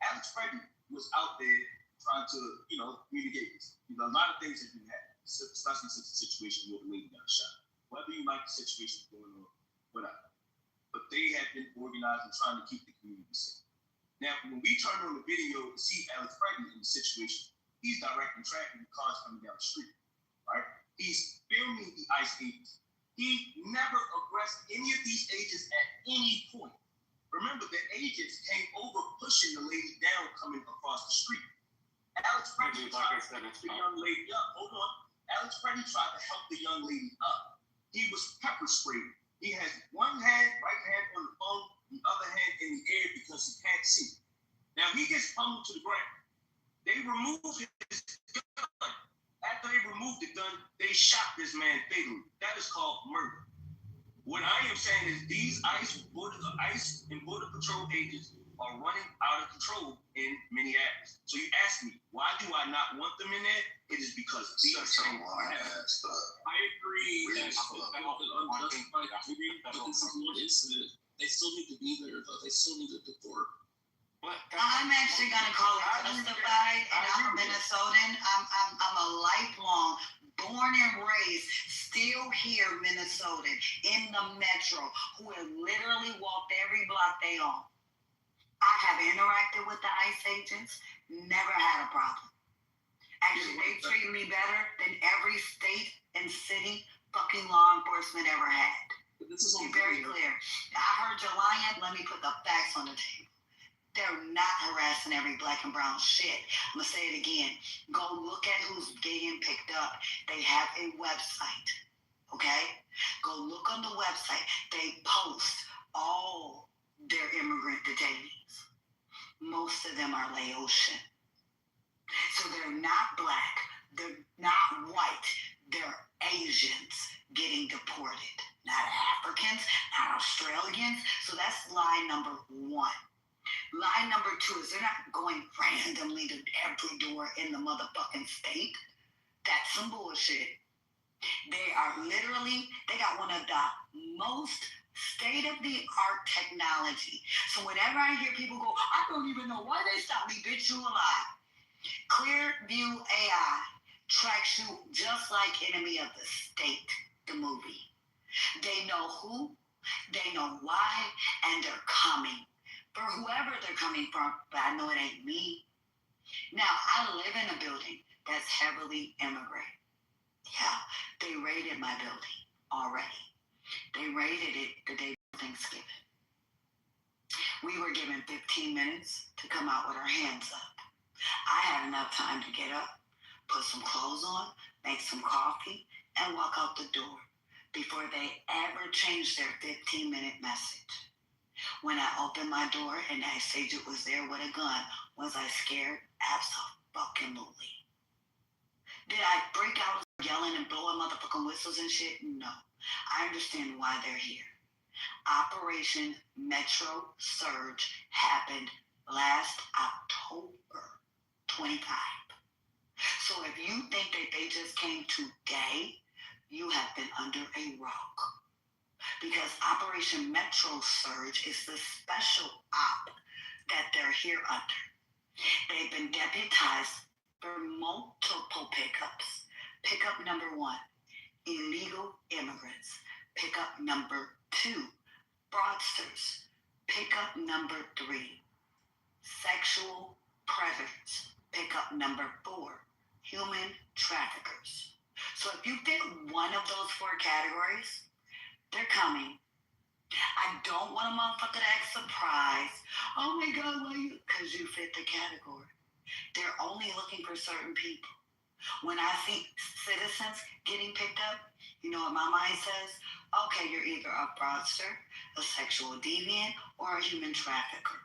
Alex Freddie was out there trying to, communicate this. A lot of things have been happening, especially since the situation with the lady got shot. Whether you like the situation going on, whatever. But they have been organized and trying to keep the community safe. Now, when we turn on the video to see Alex Freddie in the situation, he's directing traffic and cars coming down the street, right? He's filming the ICE agents. He never aggressed any of these agents at any point. Remember, the agents came over pushing the lady down coming across the street. Alex Freddie tried to help the young lady up. Hold on. Alex Freddie tried to help the young lady up. He was pepper sprayed. He has one hand, right hand on the phone, the other hand in the air because he can't see. Now he gets pummeled to the ground. They removed his gun. After they removed the gun, they shot this man fatally. That is called murder. What I am saying is these ICE and Border Patrol agents are running out of control in Minneapolis. So you ask me, why do I not want them in there? It is because these things happen. I agree that it's unjustified activity, but this is one incident. They still need to be there, though. They still need to deport. I'm actually gonna call it justified, and I'm a Minnesotan. I'm a lifelong, born and raised, still here Minnesotan in the metro, who have literally walked every block they own. I have interacted with the ICE agents, never had a problem. Actually, they treat me better than every state and city fucking law enforcement ever had. But this is very clear. I heard your lying. Let me put the facts on the table. They're not harassing every black and brown shit. I'm gonna say it again. Go look at who's getting picked up. They have a website, okay? Go look on the website. They post all their immigrant detainees. Most of them are Laotian. So they're not black. They're not white. They're Asians getting deported. Not Africans, not Australians. So that's lie number one. Lie number two is they're not going randomly to every door in the motherfucking state. That's some bullshit. They are literally, they got one of the most state-of-the-art technology. So whenever I hear people go, I don't even know why they stopped me, bitch, you alive. Clearview AI tracks you just like Enemy of the State, the movie. They know who, they know why, and they're coming. For whoever they're coming from, but I know it ain't me. Now, I live in a building that's heavily immigrant. Yeah, they raided my building already. They raided it the day of Thanksgiving. We were given 15 minutes to come out with our hands up. I had enough time to get up, put some clothes on, make some coffee, and walk out the door before they ever changed their 15-minute message. When I opened my door and that agent was there with a gun, was I scared? Absolutely. Did I break out yelling and blowing motherfucking whistles and shit? No. I understand why they're here. Operation Metro Surge happened last October 25. So if you think that they just came today, you have been under a rock. Because Operation Metro Surge is the special op that they're here under. They've been deputized for multiple pickups. Pickup number one, illegal immigrants. Pickup number two, fraudsters. Pickup number three, sexual predators. Pickup number four, human traffickers. So if you fit one of those four categories, they're coming. I don't want a motherfucker to act surprised. Oh my God, why you? Because you fit the category. They're only looking for certain people. When I see citizens getting picked up, you know what my mind says? Okay, you're either a fraudster, a sexual deviant, or a human trafficker.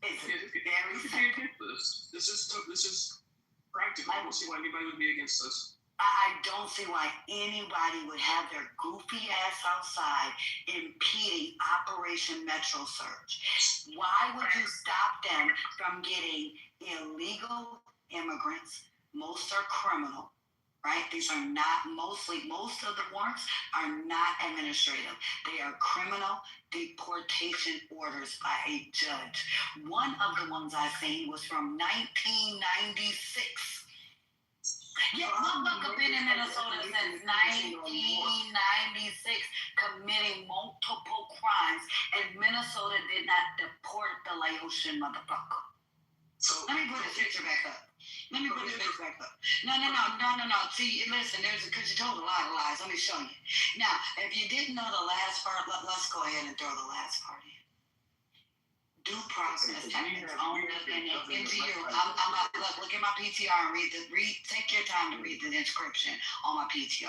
It's very simple. This is practical. I don't see why anybody would be against this. I don't see why anybody would have their goofy ass outside impeding Operation Metro Surge. Why would you stop them from getting illegal immigrants? Most are criminal, right? These are not most of the warrants are not administrative. They are criminal deportation orders by a judge. One of the ones I seen was from 1996. Yeah, motherfucker been in Minnesota since 1996, committing multiple crimes, and Minnesota did not deport the Laotian motherfucker. So let me put this picture back up. No. See, listen, because you told a lot of lies. Let me show you. Now, if you didn't know the last part, let's go ahead and throw the last part in. Due process happens only into you. Look at my PTR and take your time to read the inscription on my PTR.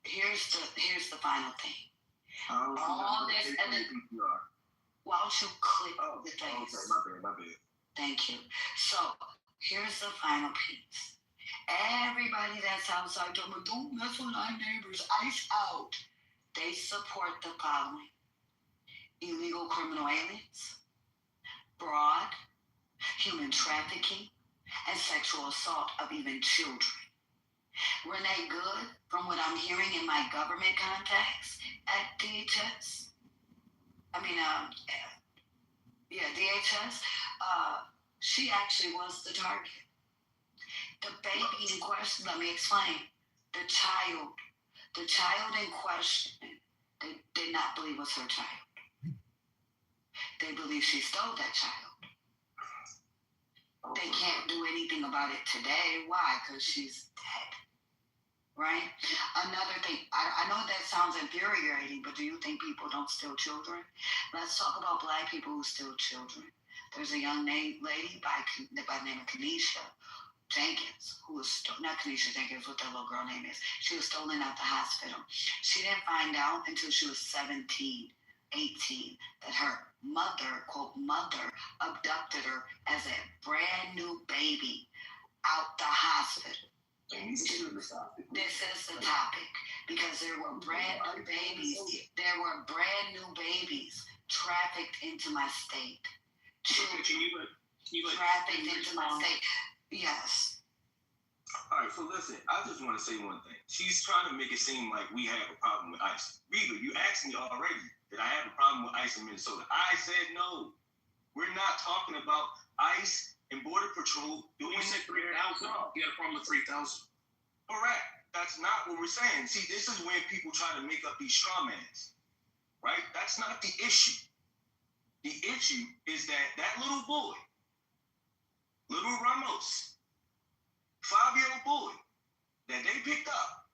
Here's the final thing. All this and then why don't you click the face? Okay, my bad. Thank you. So here's the final piece. Everybody that's outside told me, don't mess with our neighbors, ICE out. They support the following. illegal criminal aliens, fraud, human trafficking, and sexual assault of even children. Renee Good, from what I'm hearing in my government contacts at DHS, DHS, she actually was the target. The baby in question, let me explain. The child in question, they did not believe was her child. They believe she stole that child. They can't do anything about it today. Why? Because she's dead. Right? Another thing, I know that sounds infuriating, but do you think people don't steal children? Let's talk about Black people who steal children. There's a young lady by the name of Kenesha Jenkins, who was not Kenesha Jenkins, what that little girl name is. She was stolen out the hospital. She didn't find out until she was 17, 18, that her mother, quote, mother, abducted her as a brand new baby out the hospital. This is the topic, because there were brand new babies. There were brand new babies trafficked into my state. Children trafficked into my state. Yes. All right, so listen, I just want to say one thing. She's trying to make it seem like we have a problem with ICE. Reba, you asked me already that I have a problem with ICE in Minnesota. I said no. We're not talking about ICE and Border Patrol doing You said 3,000. You got a problem with 3,000. Correct. That's not what we're saying. See, this is when people try to make up these straw mans, right? That's not the issue. The issue is that little boy, little Ramos, 5-year-old boy that they picked up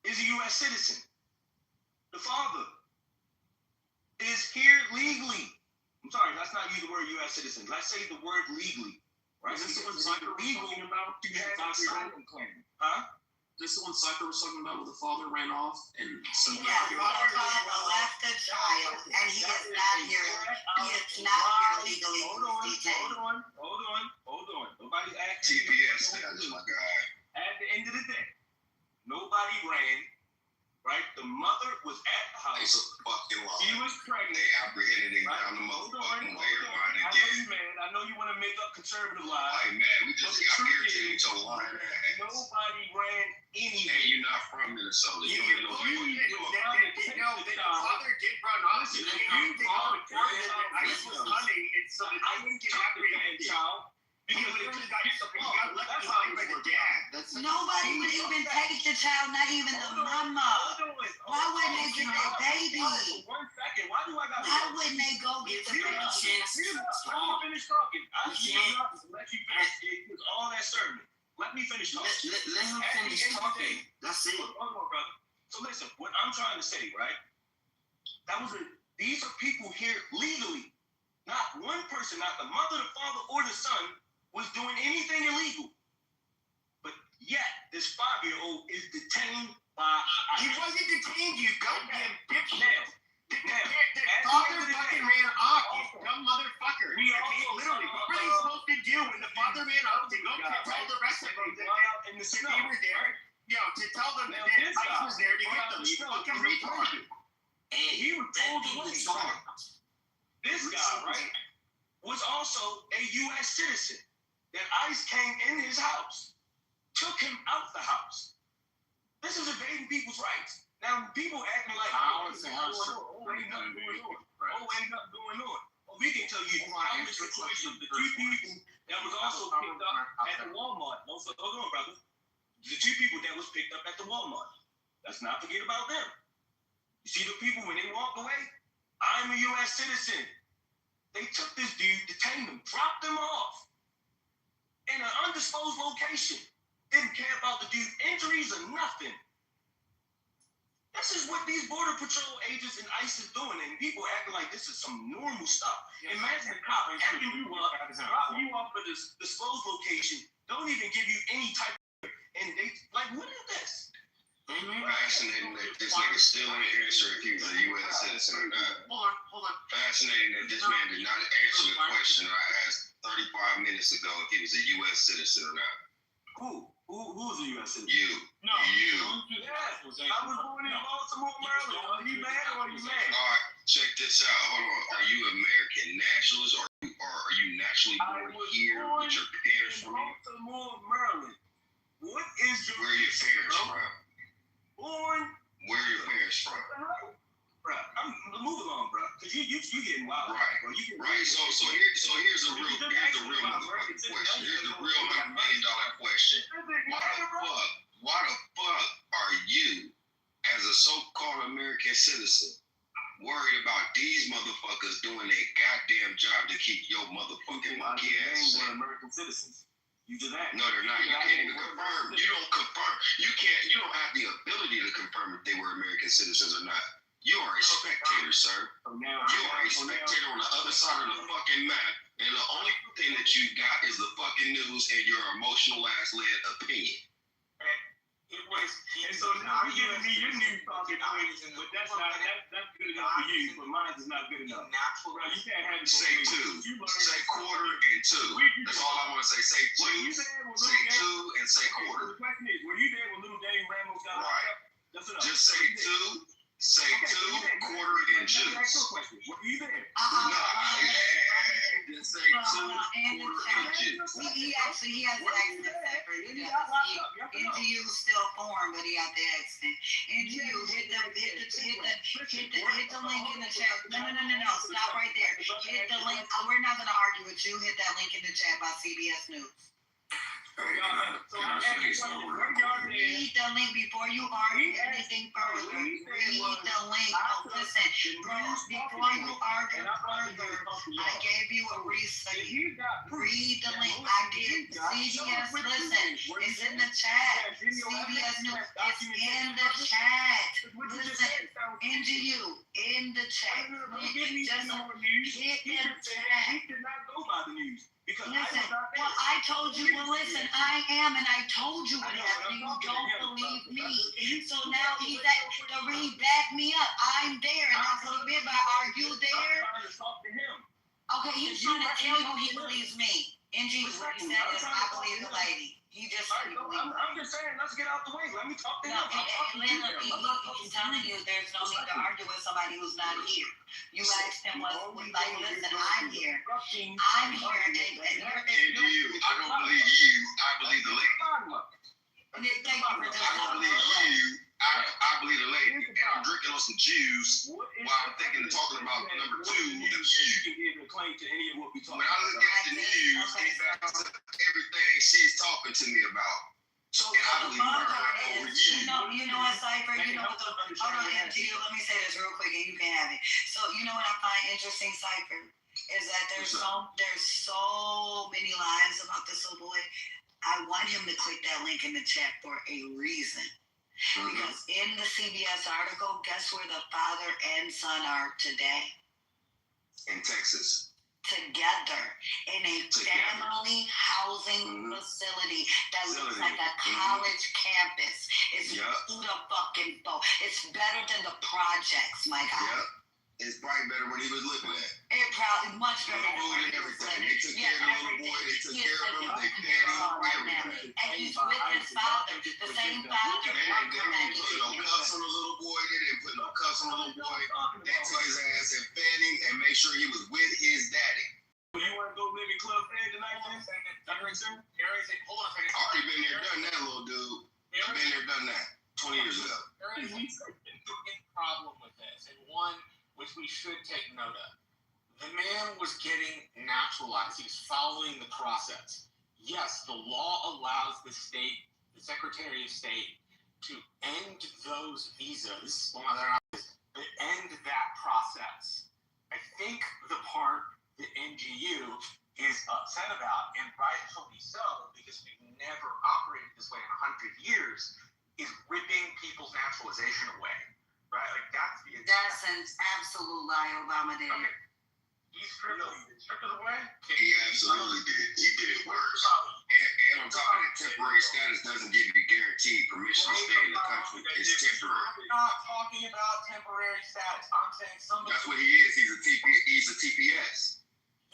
is a U.S. citizen. The father is here legally. I'm sorry, let's not use the word U.S. citizen. Let's say the word legally. Right? Is this the one Cypher was talking about? You have an asylum claim. Huh? Is this the one Cypher was talking about where the father ran off and the father left the child and he is not here. He is not here legally detained. Hold on. Nobody asked TPS, that's my guy. At the end of the day, nobody ran. Right? The mother was at the house. It's a fucking lie. She was pregnant. They apprehended him down the motherfucking way. I know you want to make up conservative lies. Hey man, we just got irritated with your lying ass. Nobody ran anything. And you're not from Minnesota. You don't know the father did run off. This was coming, and so they didn't get apprehended. Because he got left behind by the dad. Nobody would even take the child, not even the mama. Why wouldn't they get that baby? 1 second. Why wouldn't they go get the baby? Let me finish talking. I can't let you finish because all that served me. Let me finish talking. Let him finish talking. That's it. Hold on, brother. So listen, what I'm trying to say, right? These are people here legally. Not one person, not the mother, the father, or the son was doing anything illegal. But yet, this 5-year-old is detained by ICE. He wasn't detained, you goddamn dipshit. The Now, father fucking ran off, you dumb motherfucker. Literally, what were they supposed to do when the father ran off to go tell the rest of them that they were there? To tell them that ICE was there to get them. You fucking retard. And he was told to wait. This guy, right, was also a U.S. citizen. That ICE came in his house, took him out the house. This is invading people's rights. Now, people acting like, ain't nothing going on. Well, we can tell you the situation. The 2 people that was also picked up at the Walmart. Hold on, brother. The 2 people that was picked up at the Walmart. Let's not forget about them. You see the people, when they walked away, I'm a U.S. citizen. They took this dude, detained him, dropped him off in an undisclosed location. Didn't care about the dude's injuries or nothing. This is what these Border Patrol agents and ICE is doing, and people acting like this is some normal stuff. Imagine a cop picking you up, dropping you off at this disclosed location, don't even give you any type of, and they, like, what is this? Fascinating that this nigga still ain't answer if he was a U.S. citizen or not. Hold on. Fascinating that this man did not answer the question I asked 35 minutes ago if he was a U.S. citizen or not. Who's a U.S. citizen? You. No. You. Yes. I was born in Baltimore, Maryland. Are you mad or are you mad? All right. check this out. Hold on. Are you American nationalist or are you naturally born here with your parents from here? Baltimore, Maryland. What is your Where are your parents from? Born. Where are your parents from? Bro, I'm move along, bro. Cause you getting wild. Right. Bro. You Right. So here's the real motherfucking question. Here's the real $100 million question. Why the fuck are you, as a so-called American citizen, worried about these motherfuckers doing their goddamn job to keep your motherfucking monkey ass safe? American citizens. You do that. No, they're not. You can't even confirm. You don't confirm. You don't have the ability to confirm if they were American citizens or not. You are a spectator, sir. You are a spectator on the other side of the fucking map. And the only thing that you got is the fucking news and your emotional ass-led opinion. It was, and so now you're giving me your new talking points, but that's good enough for you, but mine is not good enough. Natural, right? You can't have it. Say two. Say quarter and two. That's all I want to say. Say two. Say two and say quarter. The question is, were you there when little Dave Ramos got locked up? That's enough. Just say two. Say two, quarter, and juice. Were you there? No, just say two, quarter, and juice. He has an accent, Cypher. NGU still foreign, but he got the accent. NGU, hit the link in the chat. No. Stop right there. Hit the link. We're not gonna argue with you. Hit that link in the chat by CBS News. Read the link before you argue anything further. Read the link. Oh, listen, bro, before you argue further, I gave you a reason. Read the link. I did. CBS, listen, it's in the chat. CBS News, it's in the chat. Listen, NGU, in the chat. Just hit in the chat. He did not go by the news. Listen, well, I told you, listen, I am, and I told you what happened. You don't believe me. So now he's at, the read back me up. I'm there, and that's what he meant by, are you there? Okay, he's trying to tell you he believes me. NG, what he said is, I believe the lady. He just said he believes me. I'm just saying, let's get out the way. Let me talk to him. He's telling you there's no need to argue with somebody who's not here. You asked him, like, listen, I'm here. I'm here, and you're... I don't believe you. I believe the lady. Thank you for I don't believe you. I believe the lady. And I'm drinking on some juice while I'm thinking and talking about number two. You can give a claim to any of what we talk about. When I look at the news, it backs up everything she's talking to me about. So and I believe her over you. You know what, Cypher? You know what the... Hold on, MGU, let me say this real quick and you can have it. So, you know what I find interesting, Cypher? Is that there's so many lies about this little boy. I want him to click that link in the chat for a reason. Because in the CBS article, guess where the father and son are today? In Texas. Together in a family housing facility that looks like a college campus. It's beautiful. It's better than the projects, my guy. Yep. It's probably better when he was living at. It probably much better. Food and everything. They took care of the little boy. They took care of him. They fed him. Everything. And he's with his father, the same father. They didn't put no cuffs on the little boy. They didn't put no cuffs on the little boy. They took his ass and fed him and made sure he was with his daddy. You want to go live in Club Fed tonight, man? Hold on a second. I already been there, done that, little dude. I've been there, done that 20 years ago. There is a problem with this, and one which we should take note of. The man was getting naturalized. He was following the process. Yes, the law allows the state, the Secretary of State, to end those visas, end that process. I think the part that NGU is upset about, and rightfully so, because we've never operated this way in 100 years, is ripping people's naturalization away. Right? Like that's an absolute lie Obama did. Okay. He stripped it away? He absolutely did. He did it worse. And on top of that, temporary status doesn't give you guaranteed permission to stay in the country. It's temporary. I'm not talking about temporary status. I'm saying somebody... That's what he is. He's a TPS.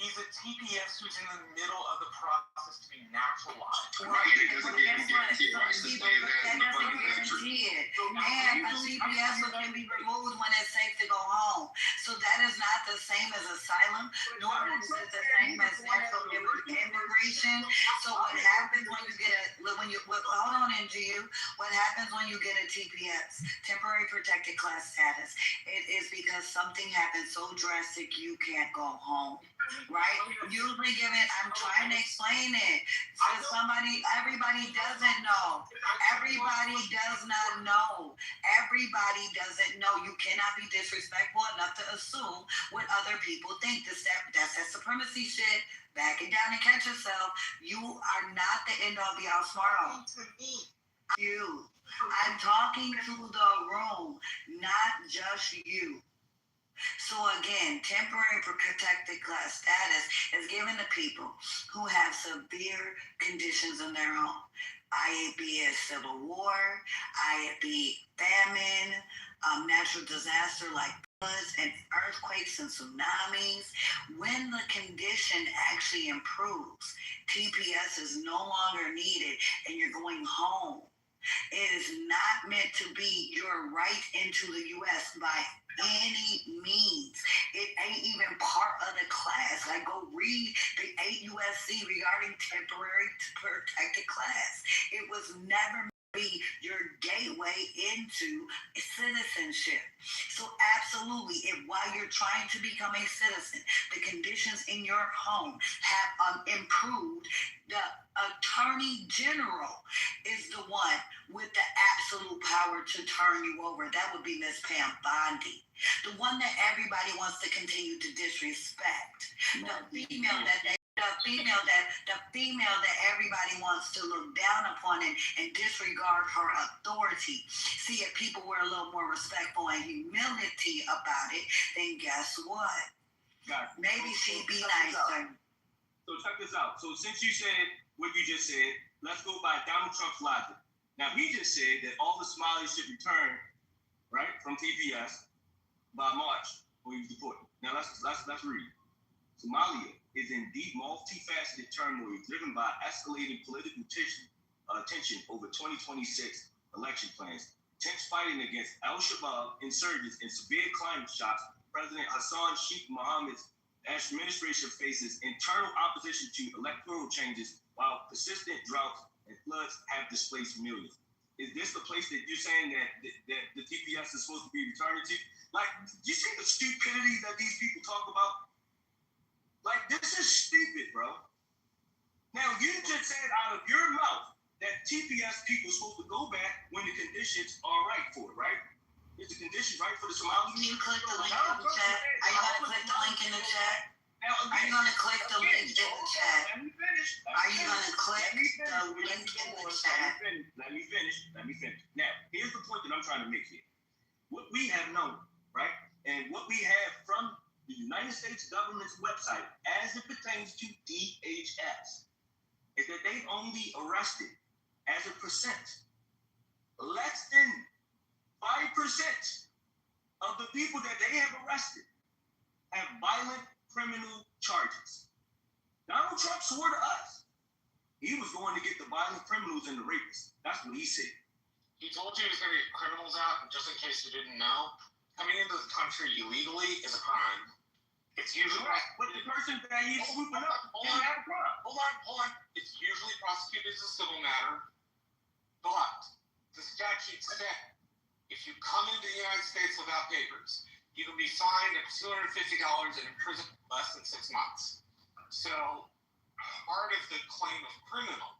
He's a TPS who's in the middle of the process to be naturalized. Right, and it doesn't give him guaranteed rights to stay in the fucking country. And the TPS can be removed when it's safe to go home. So So that is not the same as asylum, nor is it the same as natural immigration. So what happens when you get hold on, NGU, what happens when you get a TPS, temporary protected class status? It is because something happened so drastic you can't go home, right? Usually I'm trying to explain it. So everybody doesn't know. Everybody does not know. Everybody doesn't know. You cannot be disrespectful enough to assume what other people think. That's that supremacy shit. Back it down and catch yourself. You are not the end all be all smart on. You. I'm talking to the room, not just you. So again, temporary protected class status is given to people who have severe conditions in their home. I.e. be a civil war, I.e. be famine, natural disaster like floods and earthquakes and tsunamis. When the condition actually improves, TPS is no longer needed and you're going home. It is not meant to be your right into the U.S. by any means. It ain't even part of the class. Like, go read the 8 USC regarding temporary protected class. It was never meant to be your gateway into citizenship. So absolutely, if while you're trying to become a citizen, the conditions in your home have improved, the Attorney General is the one with the absolute power to turn you over. That would be Miss Pam Bondi, the one that everybody wants to continue to disrespect. The female that everybody wants to look down upon and disregard her authority. See, if people were a little more respectful and humility about it, then guess what? Maybe she'd be nicer. So check this out. So since you said what you just said, let's go by Donald Trump's logic. Now, he just said that all the Somalis should return, right, from TPS by March when he was deported. Now, let's read. Somalia is in deep, multifaceted turmoil driven by escalating political tension over 2026 election plans, tense fighting against al-Shabaab insurgents, and severe climate shocks. President Hassan Sheikh Mohammed's administration faces internal opposition to electoral changes, while persistent droughts and floods have displaced millions. Is this the place that you're saying that the TPS is supposed to be returning to? Like, do you see the stupidity that these people talk about? Like, this is stupid, bro. Now, you just said out of your mouth that TPS people are supposed to go back when the conditions are right for it, right? Is the condition right for the Somalis? Can you click the link in the chat? Are you going to click the link in the chat? Are you going to click the link in the chat? Let me finish. Are you going to click the link in the chat? Let me finish. Now, here's the point that I'm trying to make here. What we have known, right, and what we have from the United States government's website as it pertains to DHS is that they only arrested as a percent, less than 5% of the people that they have arrested have violent criminal charges. Donald Trump swore to us he was going to get the violent criminals and the rapists. That's what he said. He told you he was going to get criminals out, and just in case you didn't know, coming into the country illegally is a crime. It's usually but the person that he's swooping up hold on. It's usually prosecuted as a civil matter, but the statute said if you come into the United States without papers, you can be fined up to $250 and imprisoned for less than 6 months. So part of the claim of criminal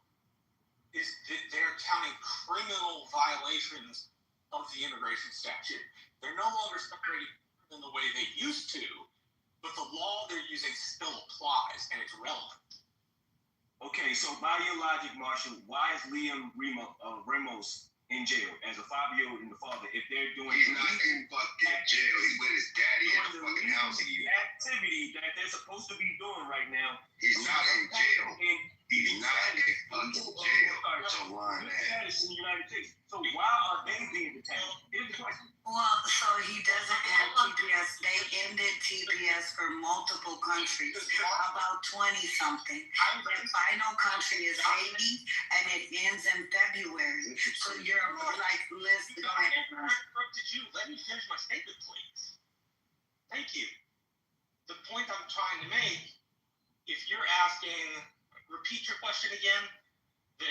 is that they're counting criminal violations of the immigration statute. They're no longer separated in the way they used to, but the law they're using still applies and it's relevant. Okay, so by your logic, Marshall, why is Liam Ramos in jail as a 5-year-old and the father if they're doing he's not in fucking jail, he's with his daddy in the fucking house activity that they're supposed to be doing right now? He's not in jail. He's not in fucking jail. So why that? In the United States. So why are they being detained? Here's the question. Well, so he doesn't have TPS. They ended TPS for multiple countries, about 20-something. The final country is Haiti, and it ends in February. So you're like, listen, go ahead. Did you let me finish my statement, please? Thank Thank you. The point I'm trying to make, if you're asking, repeat your question again.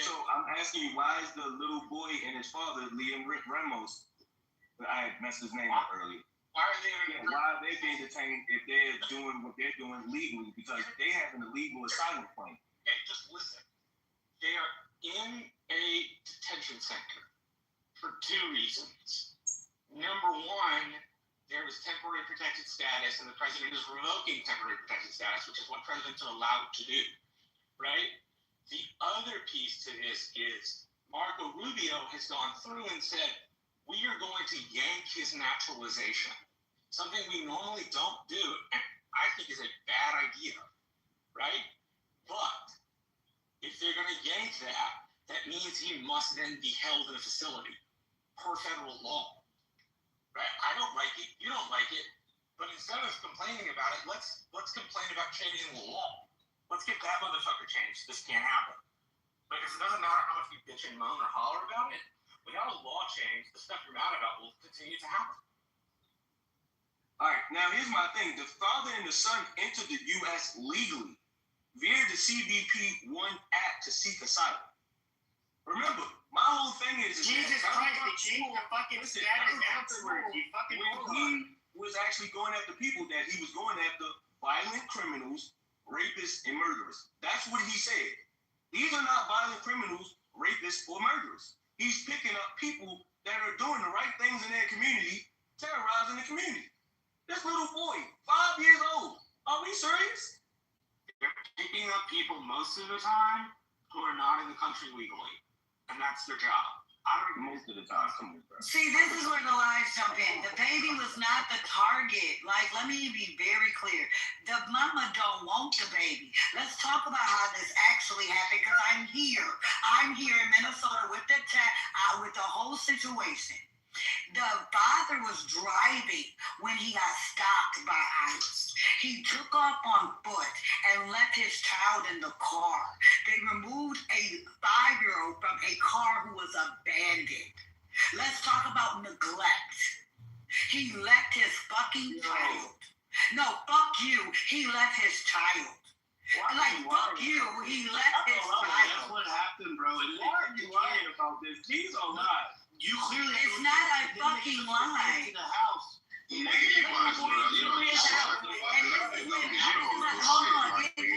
So I'm asking you, why is the little boy and his father, Liam Ramos, I messed his name up earlier. Why are they? Why are they being detained if they're doing what they're doing legally? Because they have an illegal asylum claim. Okay, just listen. They are in a detention center for two reasons. Number one, there is temporary protected status, and the president is revoking temporary protected status, which is what presidents are allowed to do, right? The other piece to this is Marco Rubio has gone through and said, we are going to yank his naturalization, something we normally don't do, and I think is a bad idea, right? But if they're going to yank that, that means he must then be held in a facility per federal law, right? I don't like it, you don't like it, but instead of complaining about it, let's complain about changing the law. Let's get that motherfucker changed. This can't happen. Because it doesn't matter how much you bitch and moan or holler about it. Without a law change, the stuff you're mad about will continue to happen. All right, now here's my thing. The father and the son entered the U.S. legally via the CBP 1 Act to seek asylum. Remember, my whole thing is Jesus Christ, they changed the fucking status afterwards. You fucking when he was actually going after people, that he was going after violent criminals, rapists, and murderers. That's what he said. These are not violent criminals, rapists, or murderers. He's picking up people that are doing the right things in their community, terrorizing the community. This little boy, 5 years old. Are we serious? They're picking up people most of the time who are not in the country legally. And that's their job. Most of the time. See, this is where the lies jump in. The baby was not the target. Like, let me be very clear. The mama don't want the baby. Let's talk about how this actually happened, because I'm here. I'm here in Minnesota with with the whole situation. The father was driving when he got stopped by ICE. He took off on foot and left his child in the car. They removed a 5-year-old from a car who was abandoned. Let's talk about neglect. He left his fucking child. No, fuck you. He left his child. Fuck you. He left his child. That's what happened, bro. Why are you lying about this? These are lies. You clearly. It's not a fucking lie. In the house. Nigga, you might as well. You know, you shut the fuck up. You don't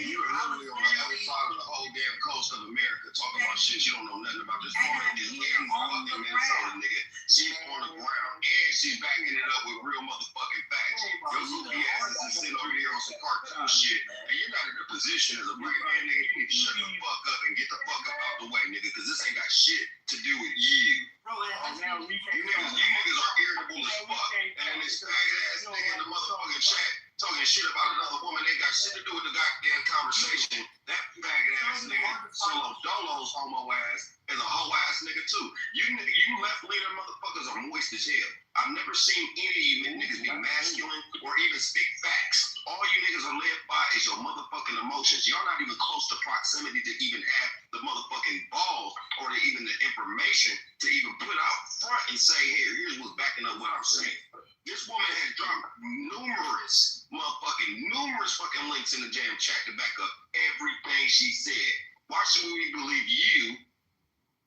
you are literally on the other side of the whole damn coast of America talking about shit you don't know nothing about. This woman is in fucking Minnesota, nigga. She's on the ground and she's banging it up with real motherfucking facts. Your goofy ass is just sitting over here on some cartoon shit, and you're not in a position as a black man, nigga. You need to shut the fuck up and get the fuck up out the way, nigga, because this ain't got shit to do with you. Bro, you niggas are irritable as fuck, and this faggot ass nigga in the motherfucking chat talking shit about another woman ain't got shit to do with the goddamn conversation. That faggot ass nigga, Solo Dolo's homo ass, is a hoe ass nigga too. You left leader motherfuckers are moist as hell. I've never seen any of you niggas be masculine or even speak facts. All you niggas are led by is your motherfucking emotions. Y'all not even close to proximity to even have the motherfucking balls or even the information to even put out front and say, here's what's backing up what I'm saying. This woman has dropped numerous fucking links in the jam chat to back up everything she said. Why should we believe you,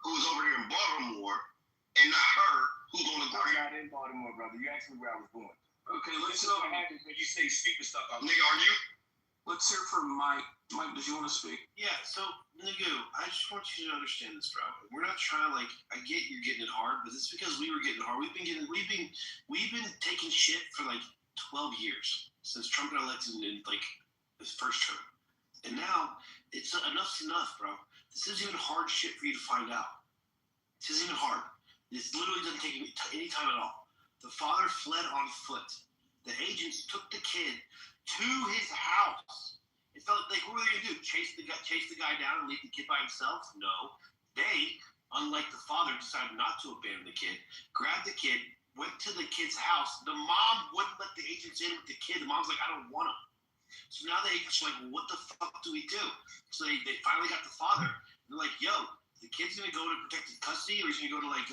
who's over here in Baltimore, and not her, who's on the ground? I'm not in Baltimore, brother. You asked me where I was going. Okay, let's see what happens when you say stupid stuff out. Nigga, are you? Let's hear from Mike. Mike, did you want to speak? Yeah, so, Nagu, I just want you to understand this, bro. We're not trying to, I get you're getting it hard, but it's because we were getting hard. We've been taking shit for, 12 years since Trump got elected in, his first term. And now, enough's enough, bro. This isn't even hard shit for you to find out. This isn't even hard. This literally doesn't take any time at all. The father fled on foot. The agents took the kid to his house. It felt like, what were they gonna do? Chase the guy down and leave the kid by himself? No. They, unlike the father, decided not to abandon the kid, grabbed the kid, went to the kid's house. The mom wouldn't let the agents in with the kid. The mom's like, I don't want him. So now the agents are like, well, what the fuck do we do? So they finally got the father. They're like, yo, the kid's gonna go to protected custody, or he's gonna go to like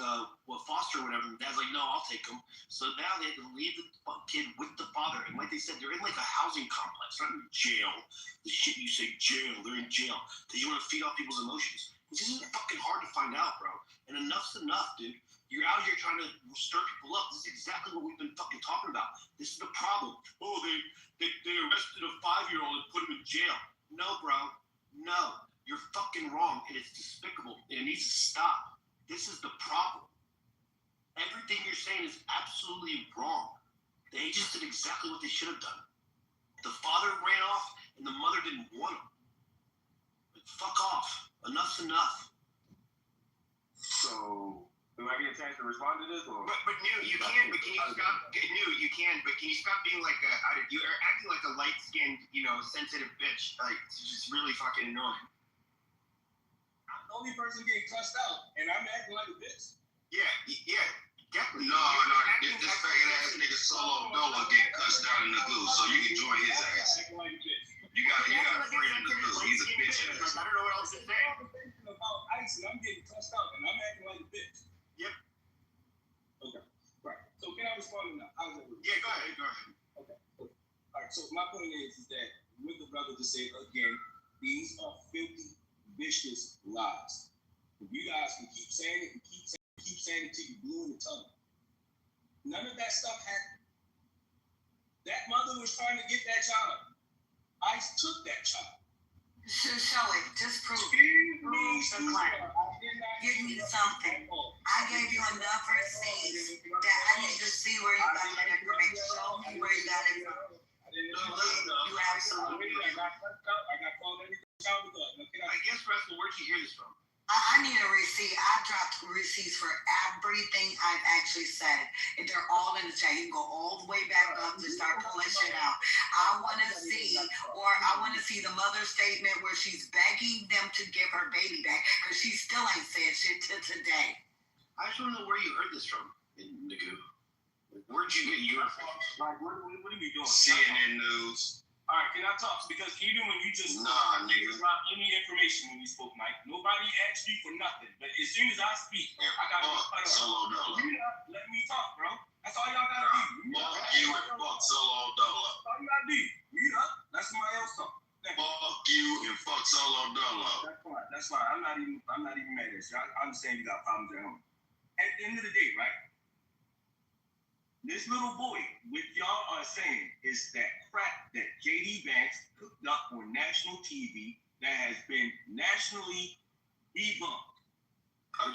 foster or whatever. And dad's like, no, I'll take him. So now they have to leave the kid with the father, and like they said, they're in like a housing complex, not in jail. The shit you say jail, they're in jail because you want to feed off people's emotions. This isn't fucking hard to find out, bro. And enough's enough, dude. You're out here trying to stir people up. This is exactly what we've been fucking talking about. This is the problem. Oh, they arrested a 5-year-old and put him in jail. No, bro. No. You're fucking wrong, and it's despicable, and it needs to stop. This is the problem. Everything you're saying is absolutely wrong. The agents did exactly what they should have done. The father ran off, and the mother didn't want him. Like, fuck off. Enough's enough. So, do I get a chance to respond to this? Or? But New, you can. But can you stop? New, you can. But can you stop being like you're acting like a light-skinned, sensitive bitch? Like, it's just really fucking annoying. The only person getting cussed out, and I'm acting like a bitch. Yeah, definitely. No, this faggot ass nigga Solo Dolo get cussed out in the goo, so you can join his ass. You got a friend in the goo. He's a bitch ass. I don't know what else to say. About ice, and I'm getting cussed out, and I'm acting like a bitch. Yep. Okay. Right. So can I respond to that? How's that work? Yeah, go ahead. Okay. All right. So my point is that what the brother just said again, these are filthy, vicious lies. If you guys can keep saying it and keep saying it till you blue in the tongue. None of that stuff happened. That mother was trying to get that child. ICE took that child. Show it. Just prove it. Give me something. I gave you enough receipts that I need to see where you got that information. Show me where you got it from. You absolutely. I got called every child with us. I guess, Russell, where'd you hear this from? I need a receipt. I dropped receipts for everything I've actually said. And they're all in the chat. You can go all the way back up to start pulling shit out. I want to see the mother's statement where she's begging them to give her baby back because she still ain't said shit to today. I just want to know where you heard this from in the goo. Where'd you get your like, what are we doing? CNN News. All right, can I talk? Because even when you just nah, nigga, drop any information when you spoke, Mike, nobody asked you for nothing. But as soon as I speak, I gotta cut Solo Dolo. Let me talk, bro. That's all y'all gotta do. Fuck you and fuck Solo Dolo. That's all you gotta do. Read up. Let somebody else talk. Fuck you and fuck Solo Dolo. That's fine. I'm not even mad at you. I understand you got problems at home. At the end of the day, right? This little boy, what y'all are saying is that crap that JD Vance cooked up on national TV that has been nationally debunked.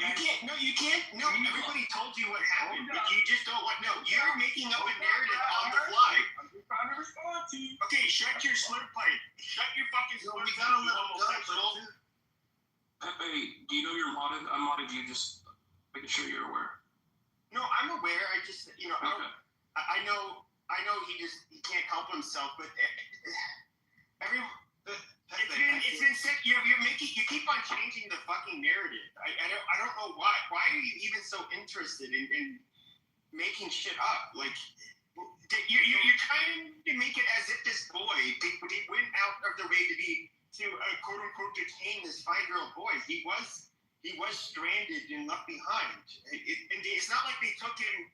You can't. No, everybody told you what happened, but you just don't want. No, you're making up a narrative on the fly. I'm just trying to respond to you. Okay, shut your slurp pipe. Shut your fucking slurp pipe. We gotta let him go. Pepe, do you know you're modded? I modded you, just making sure you're aware. No, I'm aware. I just, okay. I know he can't help himself, but it's been said. You keep on changing the fucking narrative. I don't know why. Why are you even so interested in making shit up? Like you're trying to make it as if this boy they went out of their way to quote unquote detain this 5-year-old boy. He was stranded and left behind. And it's not like they took him.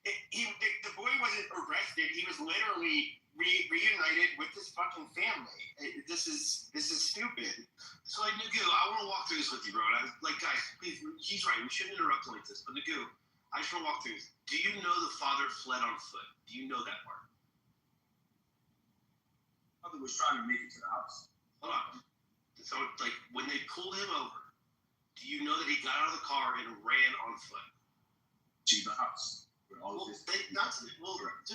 The boy wasn't arrested. He was literally reunited with his fucking family. This is stupid. So, like, Nagu, I want to walk through this with you, bro. Guys, please, he's right. We shouldn't interrupt him like this. But, Nagu, I just want to walk through this. Do you know the father fled on foot? Do you know that part? Mother was trying to make it to the house. Hold on. So, like, when they pulled him over, do you know that he got out of the car and ran on foot? To the house. Dude,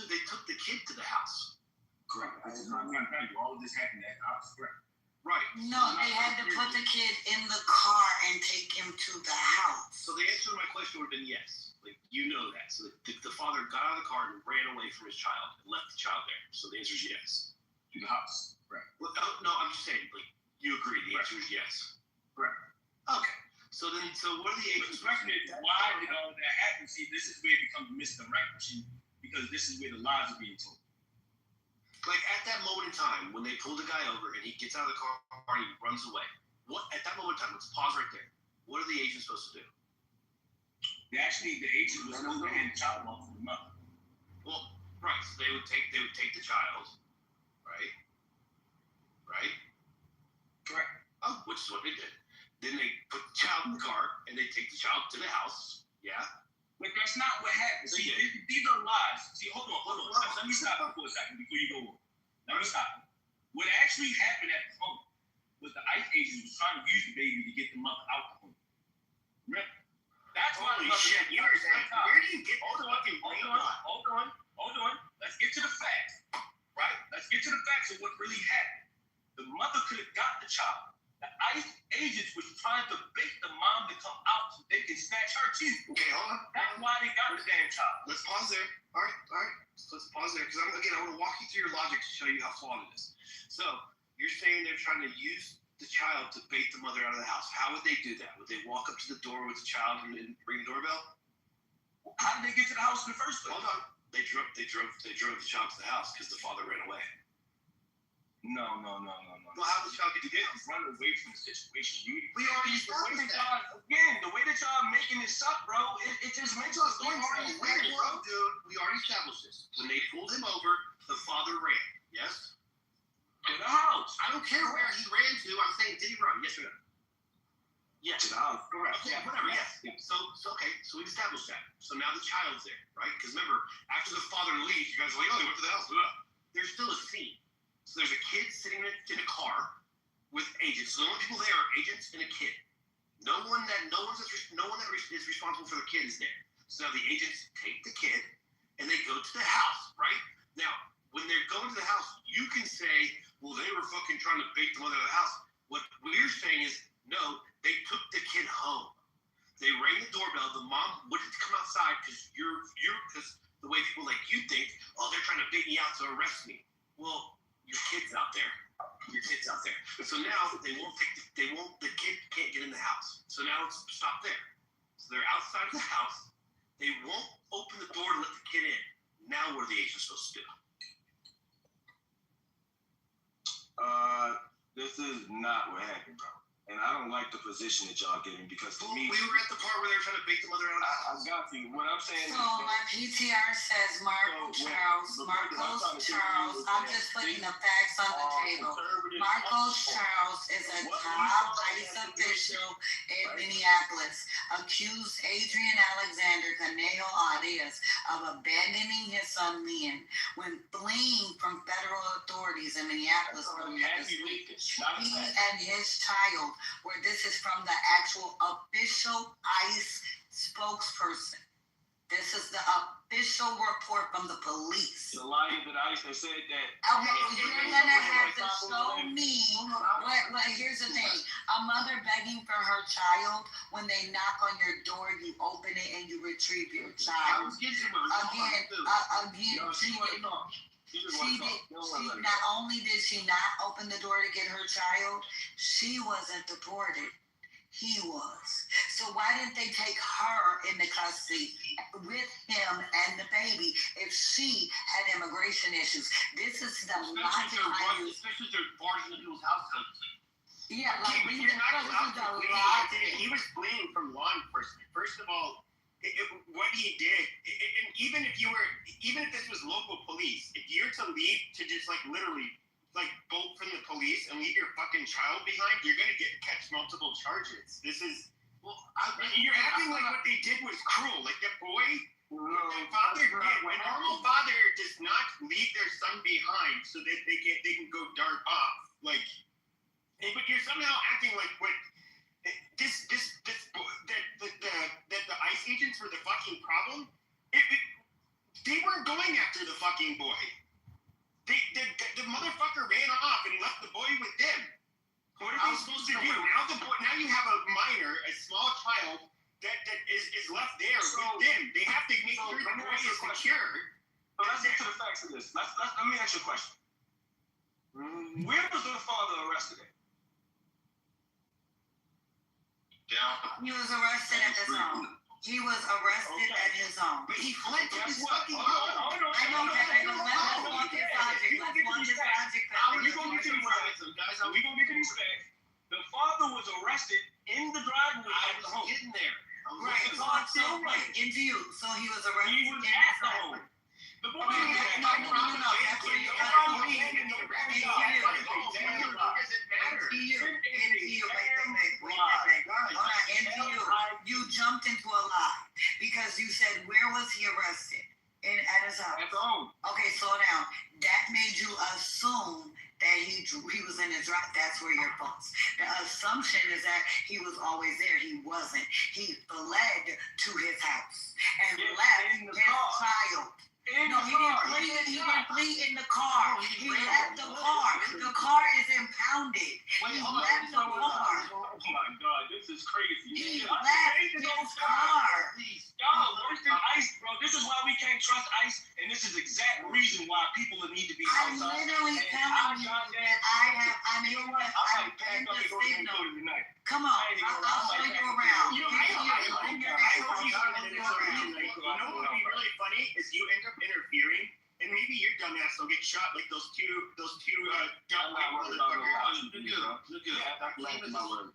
they took the kid to the house. Correct. All of this happened at the house. Correct. Right. No, they had to put the kid in the car and take him to the house. So the answer to my question would have been yes. Like, you know that. So the father got out of the car and ran away from his child and left the child there. So the answer is yes. To the house. Right. Well, no, I'm just saying, like, you agree. The answer is yes. Correct. Okay. So what are the agents? The question is why did all that happen? See, this is where it becomes misdirection because this is where the lies are being told. Like at that moment in time when they pulled the guy over and he gets out of the car and he runs away. What at that moment in time? Let's pause right there. What are the agents supposed to do? The agent was supposed to hand the child off to the mother. Well, right. So they would take the child, right? Right? Correct. Oh, which is what they did. Then they put the child in the car and they take the child to the house. Yeah. But that's not what happened. See, these are lies. See, hold on. Let me stop you for a second before you go on. Let me stop. What actually happened at the home was the ICE agents was trying to use the baby to get the mother out the home. Remember? That's why the mother shit. You were saying, where do you get hold on. Let's get to the facts. Right? Let's get to the facts of what really happened. The mother could have got the child. The ICE agents was trying to bait the mom to come out so they can snatch her too. Okay, hold on. That's why they got the damn child. Let's pause there. All right. So let's pause there because I want to walk you through your logic to show you how flawed it is. So you're saying they're trying to use the child to bait the mother out of the house. How would they do that? Would they walk up to the door with the child and ring the doorbell? How did they get to the house in the first place? Hold on. They drove the child to the house because the father ran away. No. Well, how did the child get to the house? Run away from the situation. We already established that. Again, the way that y'all making this up, bro, it just makes us look weird, bro. Dude, we already established this. When they pulled him over, the father ran. Yes? To the house. I don't care where he ran to. I'm saying, did he run? Yes or no? Yes. To the house. Correct. Okay, whatever. Yes. So we established that. So now the child's there, right? Because remember, after the father leaves, you guys are like, oh, he went to the house. There's still a scene. So there's a kid sitting in a car with agents. So the only people there are agents and a kid. No one that is responsible for the kid is there. So now the agents take the kid and they go to the house, right? Now, when they're going to the house, you can say, well, they were fucking trying to bait the mother out of the house. What we're saying is, no, they took the kid home. They rang the doorbell. The mom wouldn't come outside because because the way people like you think, oh, they're trying to bait me out to arrest me. Well, your kid's out there. So now the kid can't get in the house. So now let's stop there. So they're outside of the house. They won't open the door to let the kid in. Now what are the agents supposed to do? This is not what happened, bro. And I don't like the position that y'all giving because to me, we were at the part where they were trying to bait the mother out. I got you. What I'm saying is, my PTR says Marcos Charles. I'm just putting the facts on the table. Marcos Charles is a top ICE official in Minneapolis. Accused Adrian Alexander Canejo Arias of abandoning his son Liam when fleeing from federal authorities in Minneapolis earlier this week. He and his child, where this is from the actual official ICE spokesperson. This is the official report from the police. The liar that ICE that said that. Okay, well, you're gonna have to show me what here's the thing. A mother begging for her child, when they knock on your door, you open it and you retrieve your child. Again, not only did she not open the door to get her child, she wasn't deported. He was. So why didn't they take her into custody with him and the baby if she had immigration issues? This is the logic I use. Especially if they're barging into people's houses. Yeah, like you're not allowed to flee. He was fleeing from law enforcement. First of all, what he did, and even if this was local police, if you're to leave to just literally bolt from the police and leave your fucking child behind, you're gonna catch multiple charges. This is you're acting like what they did was cruel. Like the boy, the father did. A normal father does not leave their son behind so that they can go dart off. But you're somehow acting like what that the ICE agents were the fucking problem. They weren't going after the fucking boy. The motherfucker ran off and left the boy with them. What are they supposed to do? Now you have a minor, a small child that is left there with them. They have to make sure the boy is secure. So let's get to the facts of this. Let me ask you a question. Where was the father arrested at? He was arrested at his home. He was arrested at his home. But he fled to his fucking home. I know that. Let's walk his logic. We're going to get to these facts. The father was arrested in the driveway. I was getting there. Right. So into you. So he was arrested. He was at the home. The boy No. That's where you You jumped into a lie because you said, where was he arrested? At his house. At home. Okay, slow down. That made you assume that he was in his drive. That's where you're false. The assumption is that he was always there. He wasn't. He fled to his house and left his child. No, he didn't flee in the car. He left the car. The car is impounded. He left the car. Oh my God, this is crazy. He left his car. Y'all worse than ICE, bro. This is why we can't trust ICE, and this is the exact reason why people need to be I'm literally telling you that I'm in the signal. Come on, I'll show you around. You know what would be really funny is you end up interfering, and maybe your dumbass will get shot like those two dumb white motherfuckers. Nigga,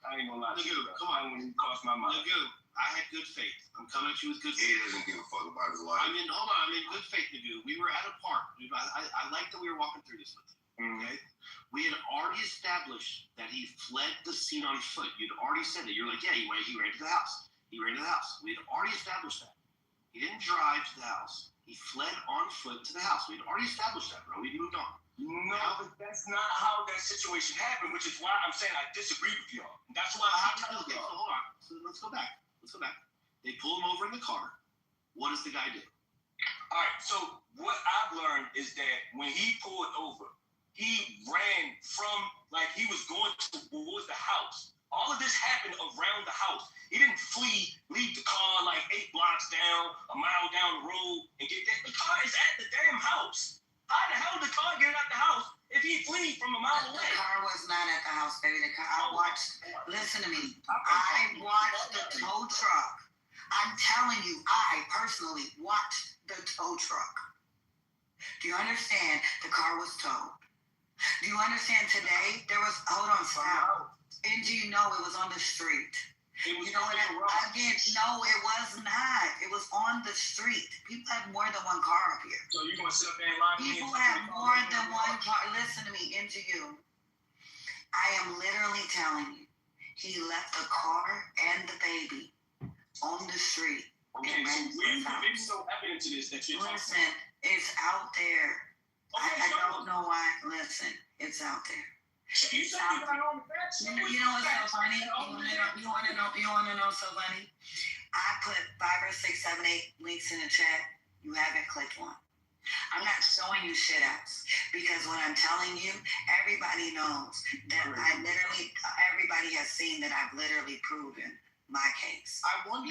I ain't gonna lie to you. Come on, when you cross my mind. Nigga, I had good faith. I'm coming at you with good faith. He doesn't give a fuck about his life. Hold on. I'm in good faith, nigga. We were at a park. I like that we were walking through this with him. Okay? We had already established that he fled the scene on foot. You'd already said it. You're like, yeah, he ran to the house. He ran to the house. We had already established that. He didn't drive to the house. He fled on foot to the house. We'd already established that, bro. We'd moved on. No, but that's not how that situation happened, which is why I'm saying I disagree with y'all. That's why So hold on. So let's go back. They pull him over in the car. What does the guy do? All right, so what I've learned is that when he pulled over, he ran from, like, he was going towards the house. All of this happened around the house. He didn't leave the car like 8 blocks down, a mile down the road, and get there. The car is at the damn house. How the hell did the car get out the house if he fled from a mile away? The car was not at the house, baby. Listen to me. I watched the tow truck. I'm telling you, I personally watched the tow truck. Do you understand? The car was towed. Do you understand today? Hold on, stop. And do you know it was on the street? You know what? Again, no, it was not. It was on the street. People have more than one car up here. So you're going to sit up there and lie to me? People have more than one car. Listen to me, into you. I am literally telling you, he left the car and the baby on the street. Okay, so there's no evidence to this that you're talking about. Listen, it's out there. I don't know why. Listen, it's out there. You said you got on the facts. You know what's so funny? You want to know what's so funny? I put 5 or 6, 7, 8 links in the chat. You haven't clicked one. I'm not showing you shit outs because what I'm telling you, everybody knows that everybody has seen that I've literally proven my case.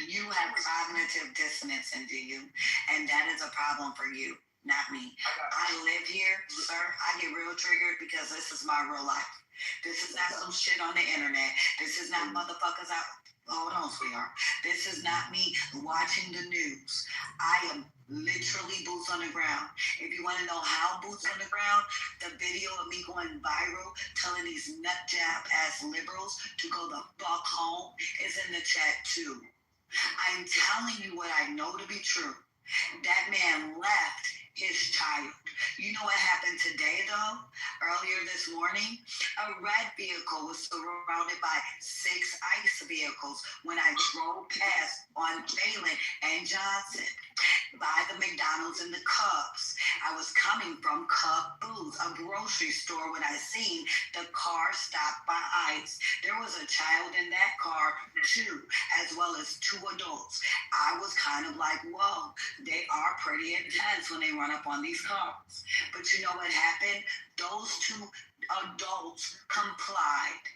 You have cognitive dissonance into you, and that is a problem for you, not me. I live here, sir. I get real triggered because this is my real life. This is not some shit on the internet. This is not motherfuckers out. Hold on, sweetheart. This is not me watching the news. I am literally boots on the ground. If you want to know how boots on the ground, the video of me going viral telling these nut job ass liberals to go the fuck home is in the chat too. I'm telling you what I know to be true. That man left his child. You know what happened today, though? Earlier this morning, a red vehicle was surrounded by 6 ICE vehicles when I drove past on Phelan and Johnson by the McDonald's and the Cubs. I was coming from Cub Foods, a grocery store, when I seen the car stopped by ICE. There was a child in that car, too, as well as 2 adults. I was kind of like, whoa, they are pretty intense when they run up on these cars. But you know what happened? Those 2 adults complied.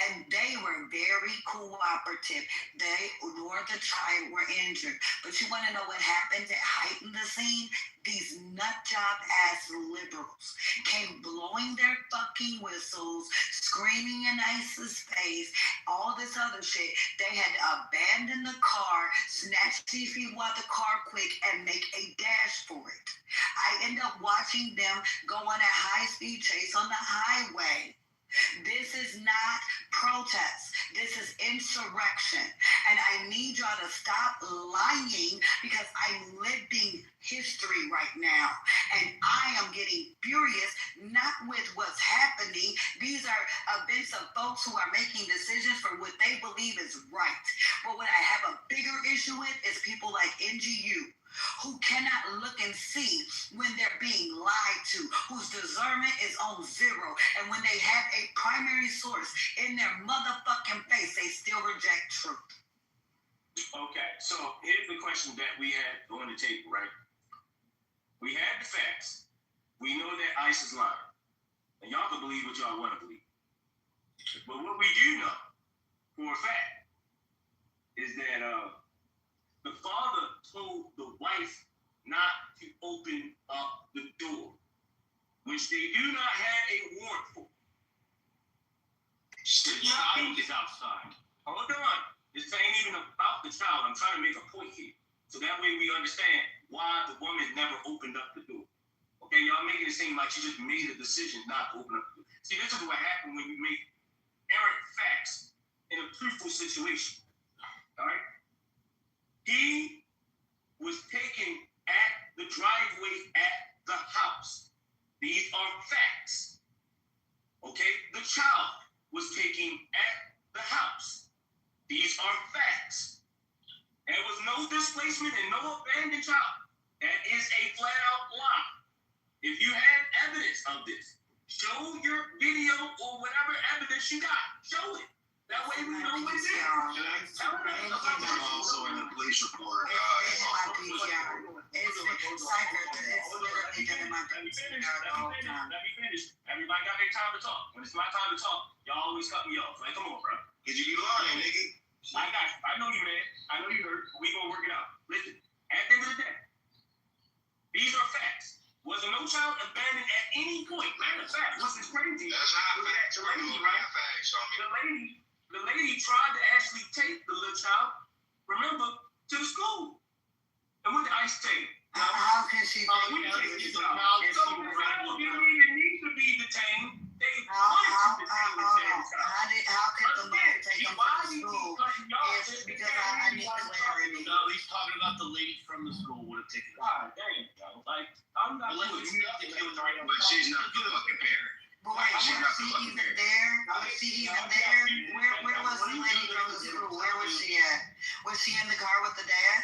And they were very cooperative. They nor the child were injured. But you want to know what happened that heightened the scene? These nut job ass liberals came blowing their fucking whistles, screaming in ICE's face, all this other shit. They had to abandon the car, snatch these people out the car quick, and make a dash for it. I end up watching them go on a high-speed chase on the highway. This is not protest. This is insurrection. And I need y'all to stop lying because I'm living history right now. And I am getting furious, not with what's happening. These are events of folks who are making decisions for what they believe is right. But what I have a bigger issue with is people like NGU, who cannot look and see when they're being lied to, whose discernment is on zero. And when they have a primary source in their motherfucking face, they still reject truth. Okay, so here's the question that we had on the table, right? We had the facts. We know that ICE is lying. And y'all can believe what y'all want to believe. But what we do know for a fact is that the father told the wife not to open up the door, which they do not have a warrant for. The child is outside. Hold on. This ain't even about the child. I'm trying to make a point here. So that way we understand why the woman never opened up the door. Okay, y'all making it seem like she just made a decision not to open up the door. See, this is what happened when you make errant facts in a truthful situation. All right? He was taken at the driveway at the house. These are facts. Okay? The child was taken at the house. These are facts. There was no displacement and no abandoned child. That is a flat out lie. If you have evidence of this, show your video or whatever evidence you got. Show it. That way we know what it is. Also in the police report. Let me finish. Everybody got their time to talk. When it's my time to talk, y'all always cut me off. Like, come on, bro. Did you be lying, nigga? I got you. I know you, man. I know you heard. We gonna work it out. Listen, at the end of the day, these are facts. Wasn't no child abandoned at any point. Matter of fact, what's crazy? That's not facts. The lady, right? The lady tried to actually take the little child, remember, to the school. And what did ICE say? How can she we take the child? And so the child didn't even need to be detained. They wanted to detain the child. How can the mother take them to the school? It's because I need clarity. No, he's talking about the lady from the school would have taken her. God damn, yo. Like, I'm not But she's not the fucking parent. But wait, was she even there? Was she even there? Where was the lady from the school? Where was she at? Was she in the car with the dad?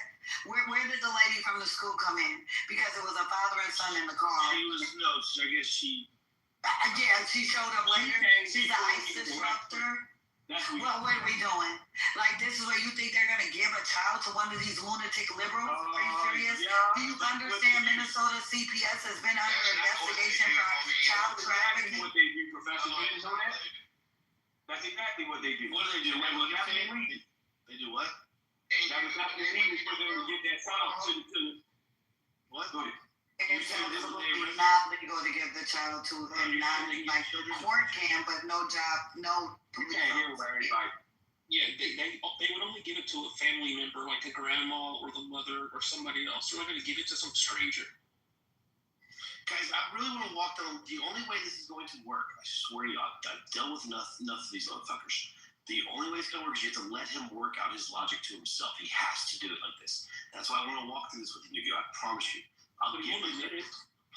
Where did the lady from the school come in? Because it was a father and son in the car. I guess she... Yeah, she showed up later. She's an ICE disruptor. Well, what are we doing? Like, this is where you think they're going to give a child to one of these lunatic liberals? Are you serious? Do you understand Minnesota CPS has been under investigation for child trafficking? What they do, Professor. You know that? That's exactly what they do. What do they do? They do what? That was not the reason for them to get that child to the... What? Go ahead. It's absolutely not legal to give the child to and not like the court can, but no job, no police. Yeah, they would only give it to a family member, like a grandma or the mother or somebody else. They're not going to give it to some stranger. Guys, I really want to walk down. The only way this is going to work, I swear to you, I've dealt with enough of these motherfuckers. The only way it's going to work is you have to let him work out his logic to himself. He has to do it like this. That's why I want to walk through this with you, I promise you. I'll give him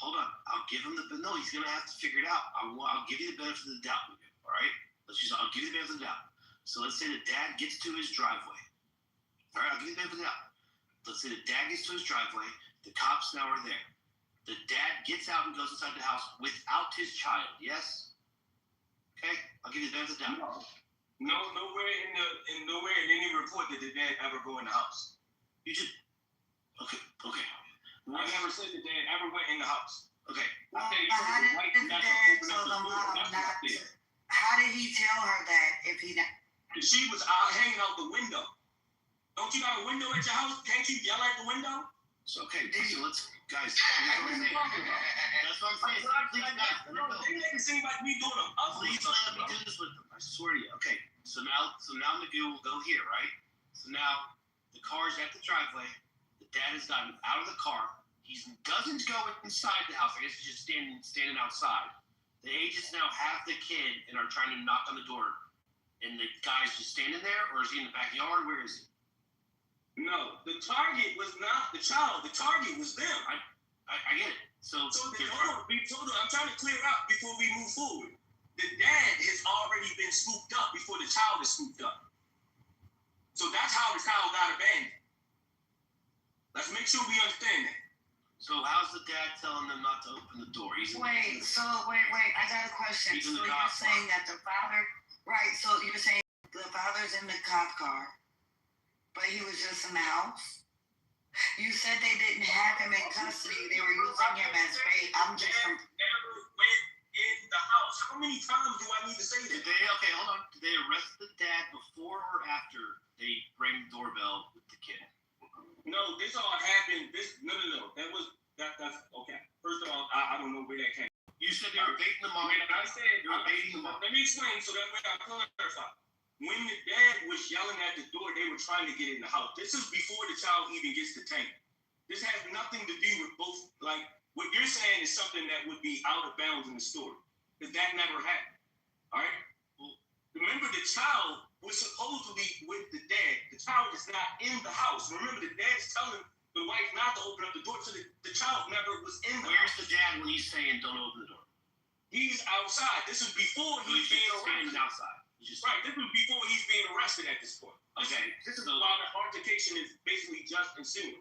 hold on. I'll give him no. He's gonna have to figure it out. I'll give you the benefit of the doubt. All right. I'll give you the benefit of the doubt. So let's say the dad gets to his driveway. All right. I'll give you the benefit of the doubt. Let's say the dad gets to his driveway. The cops now are there. The dad gets out and goes inside the house without his child. Yes. Okay. I'll give you the benefit of the doubt. Nowhere in any report did the dad ever go in the house. You just okay. I never said the dad ever went in the house. Okay. How did he tell her that if he... She was out hanging out the window. Don't you got a window at your house? Can't you yell at the window? So, okay, so let's... Guys, that's what I'm saying. They make it seem like we doing them ugly. Please let me do this with them. I swear to you. Okay, so now Magoo will go here, right? So now the car's at the driveway. The dad has gotten out of the car. He doesn't go inside the house. I guess he's just standing outside. The agents now have the kid and are trying to knock on the door, and the guy's just standing there, or is he in the backyard? Where is he? No, the target was not the child. The target was them. I get it. So I'm trying to clear up before we move forward. The dad has already been scooped up before the child is scooped up. So that's how the child got abandoned. Let's make sure we understand that. So how's the dad telling them not to open the door? Wait, I got a question. So you're saying that the father, right, so you're saying the father's in the cop car, but he was just in the house? You said they didn't have him in custody. They were using him as bait. I'm just... Never went in the house. How many times do I need to say that? Okay, hold on. Did they arrest the dad before or after they rang the doorbell with the kid? No, this all happened. No. That's okay. First of all, I don't know where that came from. You said they were baiting the mom. I said they were baiting the mom. Let me explain so that way I clarify. When the dad was yelling at the door, they were trying to get in the house. This is before the child even gets detained. This has nothing to do with both. Like, what you're saying is something that would be out of bounds in the story. Because that never happened. All right? Well, remember, the child was supposedly with the dad. The child is not in the house. Remember, the dad's telling the wife not to open up the door, so the child never was in the Where's house. the dad when he's saying don't open the door? He's outside. This is before he's being arrested. Outside. Right, this was before he's being arrested at this point. Okay. This is why the altercation is basically just ensuing.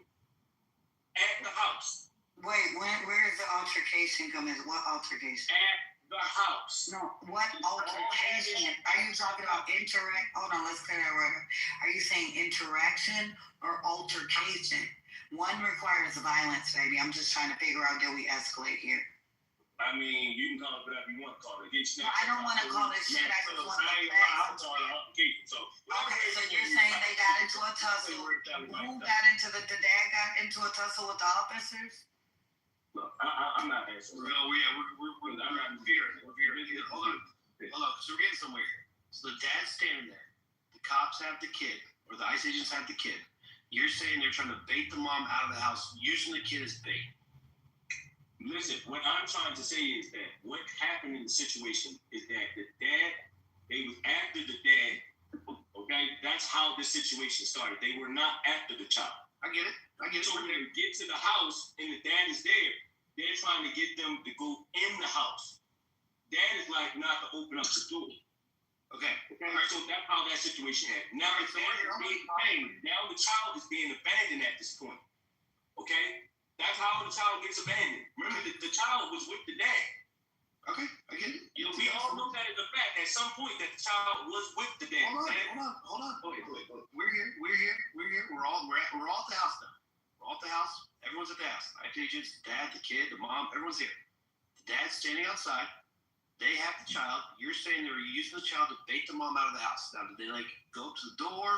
At the house. Wait, where is the altercation coming? What altercation? At the house. No, what altercation? Are you talking about hold on, let's clear that word up. Are you saying interaction or altercation? One requires violence, baby. I'm just trying to figure out, did we escalate here? I mean, you can call it whatever you want to call it. No, I don't want to call it shit. I just want to altercation. Okay, so you're saying they got into a tussle. Who got into the dad got into a tussle with the officers? Look, I'm not answering. No, we're veering. Hold on, because we're getting somewhere here. So the dad's standing there. The cops have the kid, or the ICE agents have the kid. You're saying they're trying to bait the mom out of the house, using the kid as bait. Listen, what I'm trying to say is that what happened in the situation is that the dad, they was after the dad, okay? That's how the situation started. They were not after the child. I get it. So when they get to the house and the dad is there, they're trying to get them to go in the house. Dad is like not to open up the door. Okay. All right, so that's how that situation happened. Now the dad is being abandoned. Now the child is being abandoned at this point. Okay? That's how the child gets abandoned. Remember, the child was with the dad. Okay, I get it. We all know that as a fact. At some point, that the child was with the dad. Hold on. Go ahead. We're here. We're all at the house now. We're all at the house. Everyone's at the house. I agents, dad, the kid, the mom, everyone's here. The dad's standing outside. They have the child. You're saying they were using the child to bait the mom out of the house. Now, did they go to the door?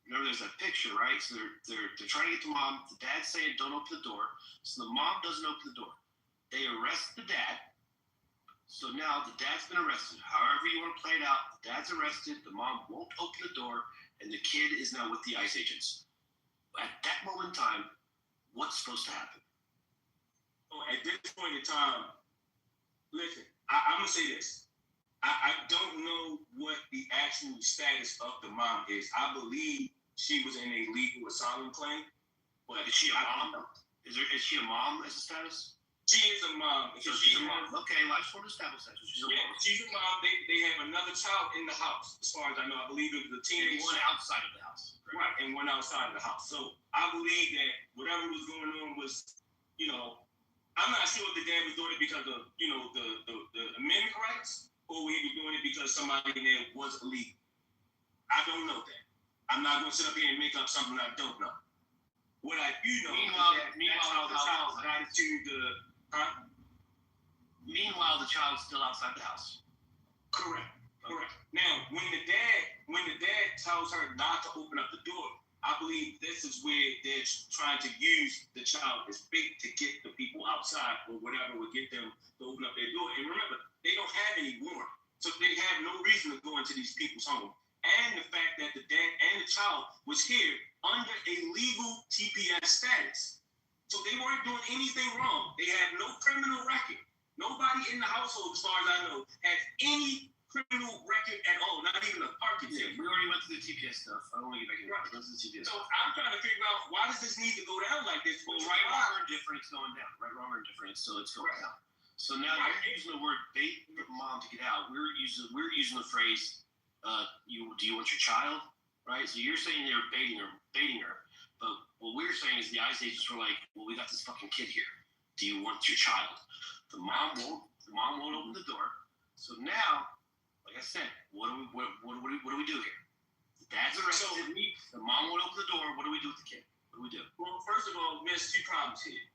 Remember, there's that picture, right? So they're trying to get the mom. The dad's saying, don't open the door. So the mom doesn't open the door. They arrest the dad. So now the dad's been arrested. However you want to play it out, the dad's arrested. The mom won't open the door. And the kid is now with the ICE agents. At that moment in time, what's supposed to happen? Oh, at this point in time, listen, I'm going to say this. I don't know what the actual status of the mom is. I believe she was in a legal asylum claim, but is she a mom? Is she a mom as a status? She is a mom. So she's a mom. Okay, I just want to establish that. So she's a mom. She's a mom. They have another child in the house, as far as I know. I believe it was a teenage. And one outside of the house. Right, and one outside of the house. So I believe that whatever was going on was, I'm not sure if the dad was doing it because of, the amendment rights, or he was doing it because somebody in there was illegal. I don't know that. I'm not going to sit up here and make up something I don't know. What I do know is that that's how the child got into the... Meanwhile, the child's still outside the house. Correct. Now, when the dad tells her not to open up the door, I believe this is where they're trying to use the child as bait to get the people outside or whatever would get them to open up their door. And remember, they don't have any warrant, so they have no reason to go into these people's homes. And the fact that the dad and the child was here under a legal TPS status. So they weren't doing anything wrong. They had no criminal record. Nobody in the household, as far as I know, has any criminal record at all, not even a parking ticket. We already went through the TPS stuff. I don't want to get back into that. Let's do the TPS. So I'm trying to figure out, why does this need to go down like this? Well, right, wrong, or indifferent, it's going down. Right, wrong, or indifferent, it's going down. So now you're using the word bait mom to get out. We're using the phrase, do you want your child? Right? So you're saying they're baiting her. But what we're saying is the ICE agents were like, well, we got this fucking kid here. Do you want your child? The mom won't open the door. So now, like I said, what do we do here? The dad's arrested. The mom won't open the door. What do we do with the kid? What do we do? Well, first of all, there's two problems here.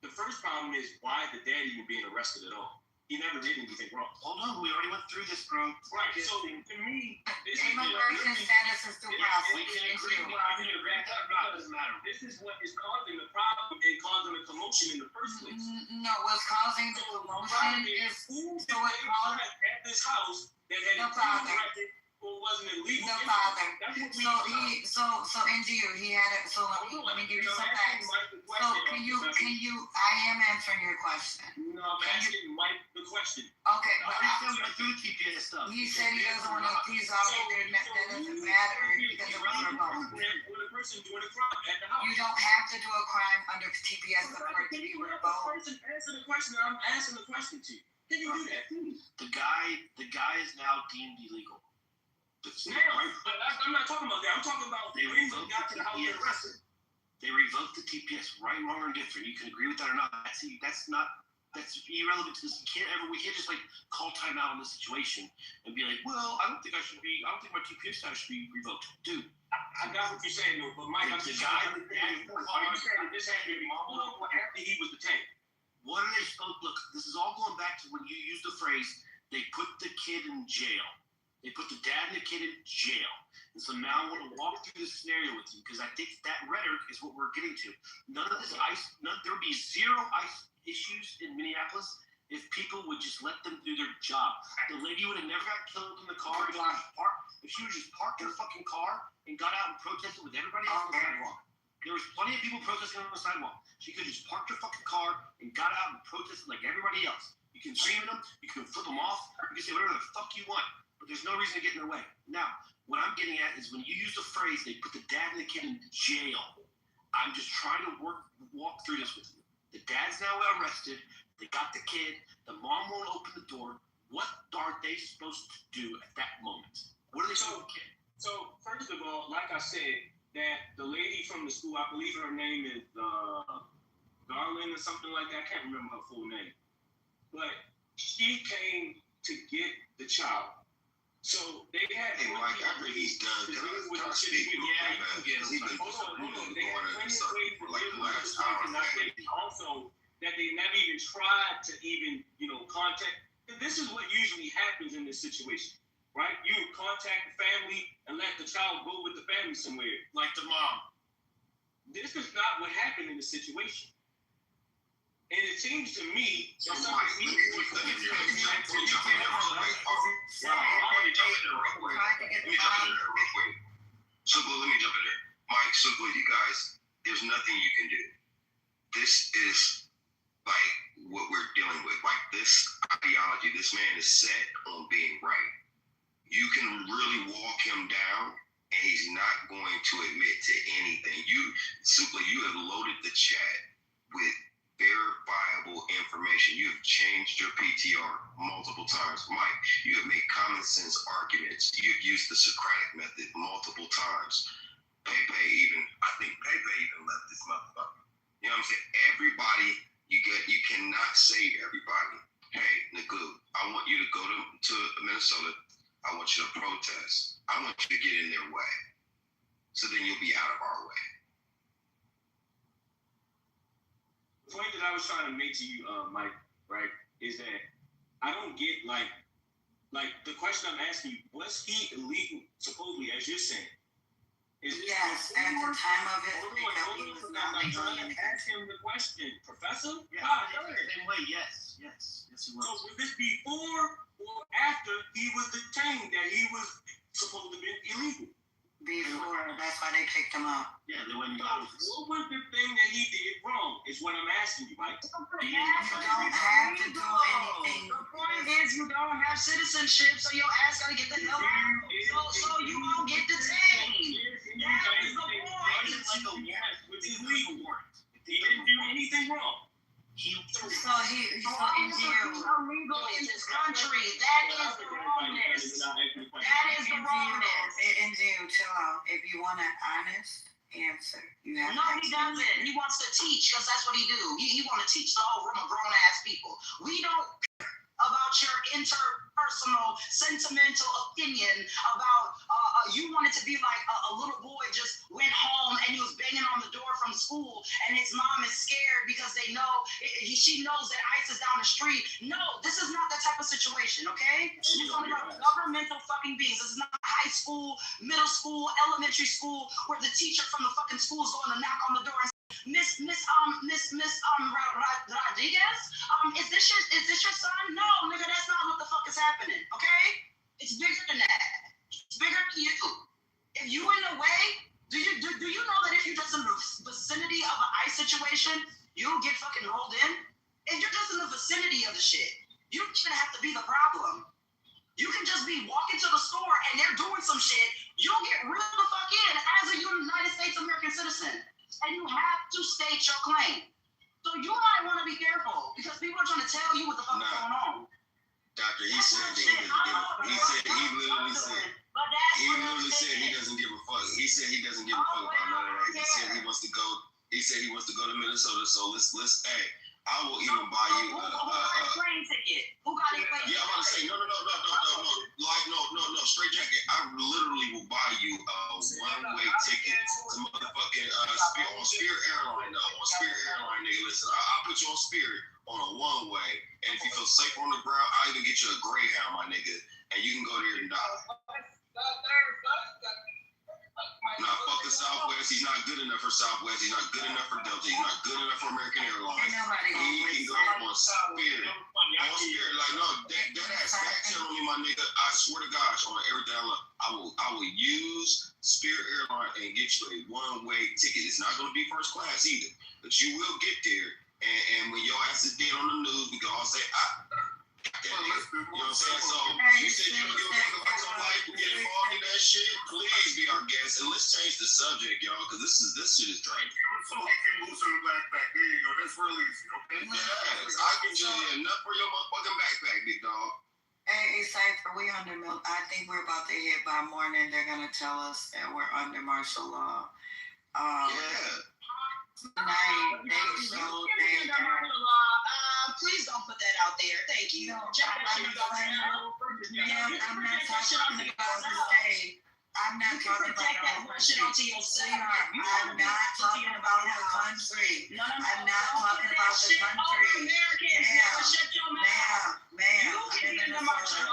The first problem is, why the dad even being arrested at all? He never did anything wrong. Hold on, we already went through this, bro. Right. So to me, this is immigration status is still process. We can agree. It doesn't matter. This is what is causing the problem and causing the commotion in the first place. No, what's causing the commotion is so it caused at this house that had the father. Or wasn't illegal. The father. So NGU, he had it. So let me give you some facts. So can you? I am answering your question. No, I'm asking Mike the question. Okay, but through TPS stuff. He said he doesn't want to. He's already that doesn't matter because it was revoked. When a person doing a crime at the house, you don't have to do a crime under TPS for it to be revoked. Person answer the question. I'm asking the question to you. Can you do that, please? The guy is now deemed illegal. But I'm not talking about that. I'm talking about they revoked the TPS. They revoked the TPS, right, wrong, or indifferent. You can agree with that or not. That's irrelevant to this. We can't just like call time out on this situation and be like, well, I don't think my TPS status should be revoked. Dude, I got what you're saying, though, but Mike, I'm just saying, are you saying that this happened before or after he was detained? What are they supposed? Look, this is all going back to when you use the phrase, they put the kid in jail. They put the dad and the kid in jail. And so now I want to walk through this scenario with you because I think that rhetoric is what we're getting to. There would be zero ICE issues in Minneapolis if people would just let them do their job. The lady would have never got killed in the car if she would just parked her fucking car and got out and protested with everybody else on the sidewalk. There was plenty of people protesting on the sidewalk. She could have just parked her fucking car and got out and protested like everybody else. You can scream at them, you can flip them off, you can say whatever the fuck you want. But there's no reason to get in their way. Now, what I'm getting at is when you use the phrase, they put the dad and the kid in jail, I'm just trying to walk through this with you. The dad's now arrested. They got the kid. The mom won't open the door. What are they supposed to do at that moment? What are they supposed to do? So, first of all, like I said, that the lady from the school, I believe her name is Garland or something like that. I can't remember her full name. But she came to get the child. So they had. Hey, Mike, I think he's done. Can I speak? He's been hold on. They had plenty of ways to deal with the child, and I think also that they never even tried to even, contact. And this is what usually happens in this situation, right? You contact the family and let the child go with the family somewhere, like the mom. This is not what happened in this situation. And it seems to me that let me jump in there real quick. Simple, let me jump in there. Mike, Simple, you guys, there's nothing you can do. This is like what we're dealing with. Like this ideology, this man is set on being right. You can really walk him down and he's not going to admit to anything. You have loaded the chat with verifiable information. You have changed your PTR multiple times. Mike, you have made common sense arguments. You've used the Socratic method multiple times. I think Pepe even left this motherfucker. You know what I'm saying? Everybody, you cannot save everybody. Hey, Nagu, I want you to go to Minnesota. I want you to protest. I want you to get in their way. So then you'll be out of our way. The point that I was trying to make to you, Mike, right, is that I don't get like the question I'm asking you, was he illegal, supposedly, as you're saying? Yes, at the time of it, I'm trying to ask him the question, Professor? Yeah, same way, yes, he was. So was this before or after he was detained that he was supposed to be illegal? Before, that's why they picked him up. Yeah, they wouldn't go. What was the thing that he did wrong? Is what I'm asking you, Mike. You don't have to do anything. The point is, you don't have citizenship, so your ass gotta get the hell out. So you won't get detained. That is the point. It's like a warrant, which is legal warrant. He didn't do anything wrong. So he's in jail. Illegal in this country. That is the wrongness. That is the wrongness. In jail, chill out. If you want an honest answer, you have. No, he doesn't. He wants to teach because that's what he do. He want to teach the whole room of grown ass people. We don't about your interpersonal, sentimental opinion about you wanted to be like a little boy just went home and he was banging on the door from school and his mom is scared because they know she knows that ICE is down the street. No, this is not that type of situation, okay? We're talking about governmental fucking beings. This is not high school, middle school, elementary school where the teacher from the fucking school is going to knock on the door and Miss Rodriguez, is this your son? No, nigga, that's not what the fuck is happening, okay? It's bigger than that. It's bigger than you. If you in the way, do you know that if you're just in the vicinity of an ICE situation, you'll get fucking rolled in? If you're just in the vicinity of the shit, you don't even have to be the problem. You can just be walking to the store and they're doing some shit, you'll get reeled the fuck in as a United States American citizen. And you have to state your claim. So you might want to be careful because people are trying to tell you what the fuck is going on. Doctor, he said he literally said he doesn't give a fuck. He said he doesn't give a fuck about none of that. He said he wants to go. He said he wants to go to Minnesota. So let's hey, I will even buy you a plane ticket. Who got a plane ticket? Yeah, I'm about to say no. Like no, straight jacket. I literally will buy you a one-way ticket to motherfucking on Spirit Airline. On Spirit Airline, nigga. Listen, I'll put you on Spirit on a one-way, and if you feel safe on the ground, I'll even get you a Greyhound, my nigga, and you can go there and die. Nah, fuck the Southwest. He's not good enough for Southwest. He's not good enough for Delta. He's not good enough for American Airlines. He can go on Spirit. On Spirit, like no, that ass back channel me, my nigga. I swear to gosh, on everything I will use Spirit Airline and get you a one-way ticket. It's not gonna be first class either, but you will get there. And when your ass is dead on the news, we can all say, you know what I'm saying? So you said you don't give a fuck about your life and get involved in that shit. Please be our guest and let's change the subject, y'all, because this shit is draining. So I can move some backpack. There you go. That's real easy. Okay. Yes, I can give you enough for your motherfucking backpack, big dog. Hey, Cypher, we under milk. I think we're about to hit by morning. They're gonna tell us that we're under martial law. Tonight they showed please don't put that out there. Thank you. I'm not talking about the state. I'm not talking about the country. I'm not talking about the country. I'm not talking about the country. Ma'am, I'm in Minnesota.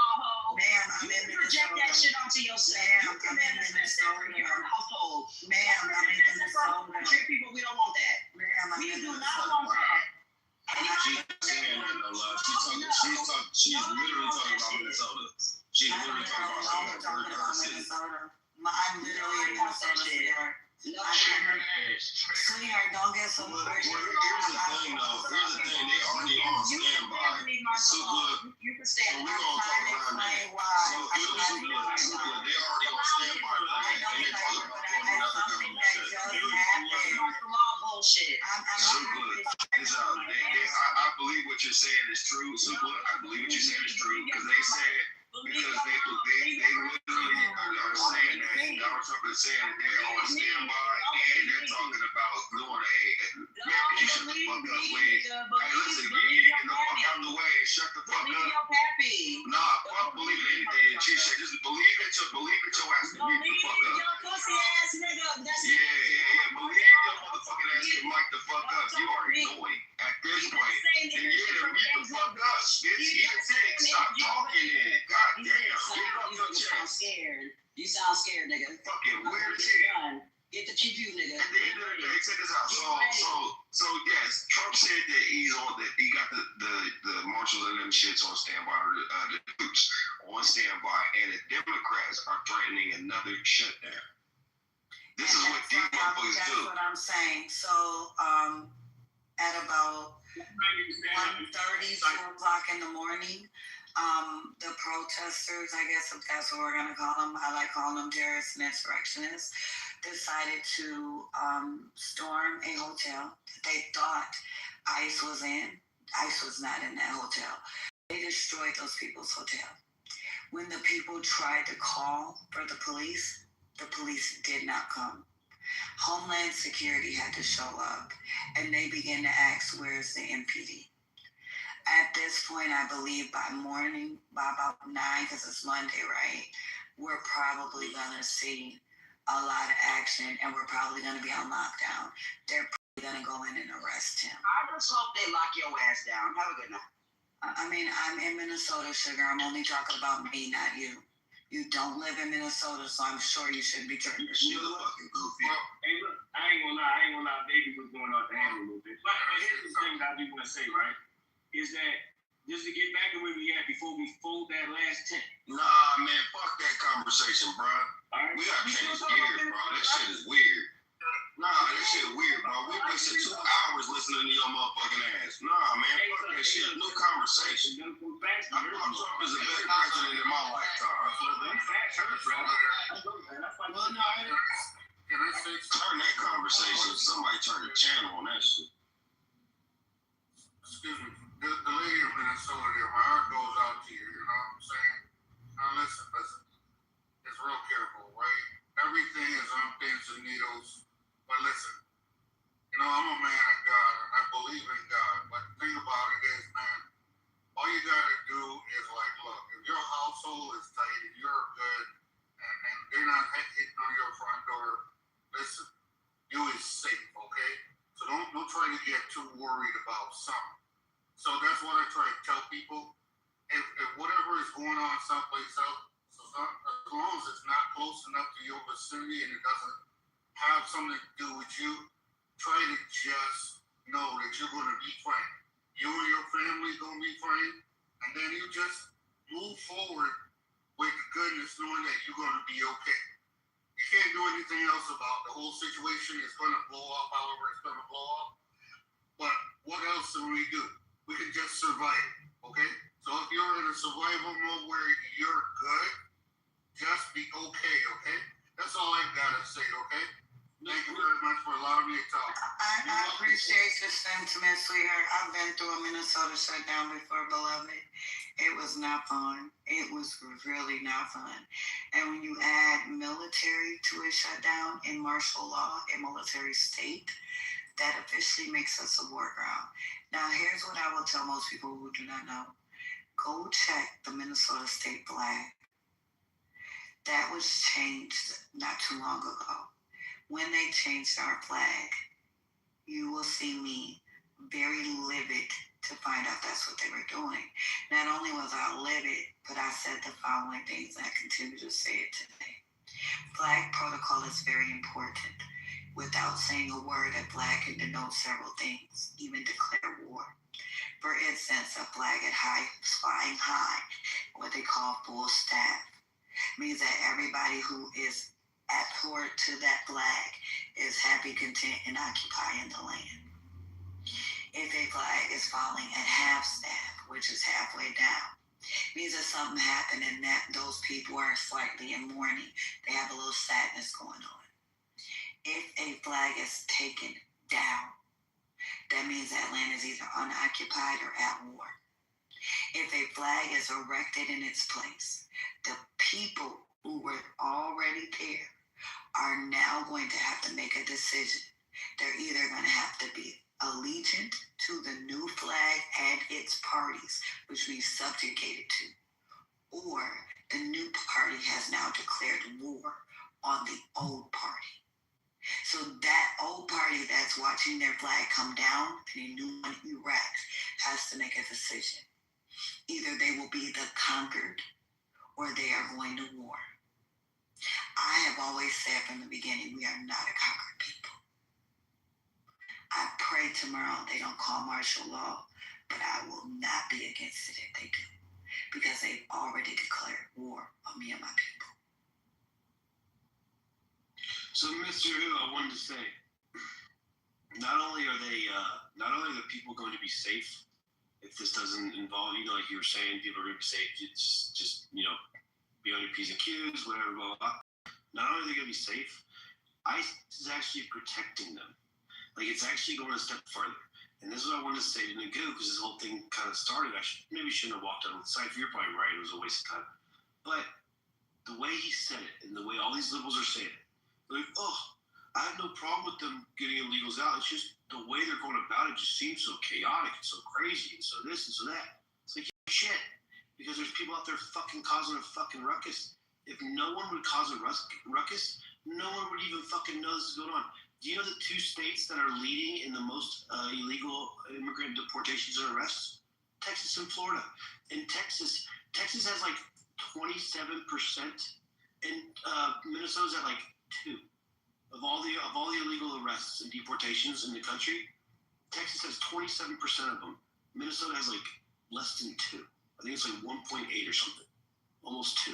Ma'am, I'm in Minnesota. Project that shit onto yourself. I'm in Minnesota. Your household. Ma'am, I'm in Minnesota. People, we don't want that. Ma'am, I'm we in do Minnesota. not want that. She's saying that no love. She's literally talking about Minnesota. She's literally talking about Minnesota. I'm literally in Minnesota. Sweetheart, don't get so Here's the thing, though. They already on standby. So good. You can stay. So we're gonna talk around that. So good. They already on standby for that, and they're talking about doing another government shit. Bullshit. So good. I believe what you're saying is true. So good. I believe what you're saying is true because they said. Because they literally are saying that Donald Trump is saying that they're on standby and they're talking about doing man, can you shut the fuck up, please? Hey, listen, you get the fuck out of the way and shut the fuck up. Nah, fuck believe in anything that you say. Just believe that your ass can mute the fuck up. Yeah. Believe your motherfucking ass can mic the fuck up. You are annoying at this point. And to mute the fuck up, bitch. Stop talking then. God damn, get off your chest. You sound scared, nigga. Fucking weird shit. Get the GPU, nigga. At the end of the day, check this out. So yes, Trump said that he got the marshals and them shits on standby, the troops on standby, and the Democrats are threatening another shutdown. This is what these motherfuckers That's do. what I'm saying. So, at about 1:30, 2 o'clock in the morning, the protesters, I guess if that's what we're gonna call them, I like calling them terrorists and insurrectionists, decided to storm a hotel that they thought ICE was in. ICE was not in that hotel. They destroyed those people's hotel. When the people tried to call for the police did not come. Homeland Security had to show up, and they began to ask, where's the MPD? At this point, I believe by about 9, because it's Monday, right? We're probably going to see a lot of action, and we're probably going to be on lockdown. They're probably going to go in and arrest him. I just hope they lock your ass down. Have a good night. I mean, I'm in Minnesota, sugar. I'm only talking about me, not you. You don't live in Minnesota, so I'm sure you shouldn't be trying to You fucking goofy. Well, hey, look, I ain't gonna lie, baby was going off the handle a little bit. But here's the thing that I do want to say, right? Is that just to get back to where we at before we fold that last tent. Nah, man, fuck that conversation, bro. Right. We gotta change gears, bro. This shit is weird. Nah, this shit weird, bro. We wasted 2 hours listening to your motherfucking ass. Nah, man, fuck that shit. New conversation. Trump is a better president in my lifetime. Turn that conversation. Somebody turn the channel on that shit. Excuse me. The lady in Minnesota there, my heart goes out to you, you know what I'm saying? Now listen. It's real careful, right? Everything is on pins and needles. But listen, you know, I'm a man of God, and I believe in God. But the thing about it is, man, all you gotta do is like, look, if your household is tight, if you're good, and they're not hitting on your front door, listen, you is safe, okay? So don't try to get too worried about something. So that's what I try to tell people. If whatever is going on someplace else, as long as it's not close enough to your vicinity and it doesn't have something to do with you, try to just know that you're going to be fine. You and your family going to be fine, and then you just move forward with goodness, knowing that you're going to be okay. You can't do anything else about the whole situation. It's going to blow up however it's going to blow up. But what else do we do? We can just survive, okay? So if you're in a survival mode where you're good, just be okay? That's all I've got to say, okay? Thank you very much for allowing me to talk. I appreciate your sentiment, sweetheart. I've been through a Minnesota shutdown before, beloved. It was not fun. It was really not fun. And when you add military to a shutdown in martial law, a military state, that officially makes us a war ground. Now, here's what I will tell most people who do not know. Go check the Minnesota state flag. That was changed not too long ago. When they changed our flag, you will see me very livid to find out that's what they were doing. Not only was I livid, but I said the following things, and I continue to say it today. Flag protocol is very important. Without saying a word, a flag can denote several things, even declare war. For instance, a flag at high, flying high, what they call full staff, means that everybody who is abhorrent to that flag is happy, content, and occupying the land. If a flag is falling at half staff, which is halfway down, means that something happened and that those people are slightly in mourning. They have a little sadness going on. If a flag is taken down, that means that land is either unoccupied or at war. If a flag is erected in its place, the people who were already there are now going to have to make a decision. They're either going to have to be allegiant to the new flag and its parties, which means subjugated to, or the new party has now declared war on the old party. So that old party that's watching their flag come down and a new one erect has to make a decision. Either they will be the conquered or they are going to war. I have always said from the beginning, we are not a conquered people. I pray tomorrow they don't call martial law, but I will not be against it if they do, because they've already declared war on me and my people. So, Mr. Who, I wanted to say, not only are the people going to be safe if this doesn't involve, like you were saying, people are going to be safe. It's just be on your P's and Q's, whatever, blah, blah, blah. Not only are they going to be safe, ICE is actually protecting them. Like, it's actually going a step further. And this is what I wanted to say to Nagu, because this whole thing kind of started. Maybe shouldn't have walked on the side. You're probably right. It was a waste of time. But the way he said it, and the way all these liberals are saying it, they're like, oh, I have no problem with them getting illegals out. It's just the way they're going about it just seems so chaotic and so crazy and so this and so that. It's like, shit. Because there's people out there fucking causing a fucking ruckus. If no one would cause a ruckus, no one would even fucking know this is going on. Do you know the two states that are leading in the most illegal immigrant deportations and arrests? Texas and Florida. In Texas has like 27%, and Minnesota's at like 2%. Of all the illegal arrests and deportations in the country. Texas has 27% of them. Minnesota has like less than 2%. I think it's like 1.8 or something, almost 2%.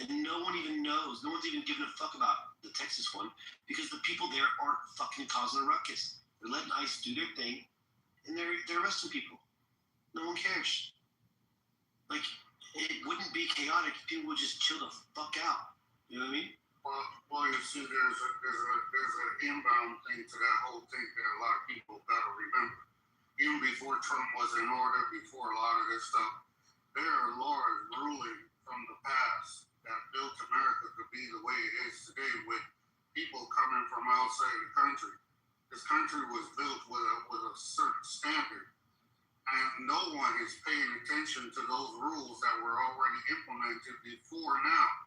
And no one even knows. No one's even giving a fuck about the Texas one because the people there aren't fucking causing a ruckus. They're letting ICE do their thing, and they're arresting people. No one cares. Like, it wouldn't be chaotic if people would just chill the fuck out. You know what I mean? Well, you see, there's an inbound thing to that whole thing that a lot of people got to remember. Even before Trump was in order, before a lot of this stuff, there are laws ruling from the past that built America to be the way it is today with people coming from outside the country. This country was built with a certain standard, and no one is paying attention to those rules that were already implemented before now.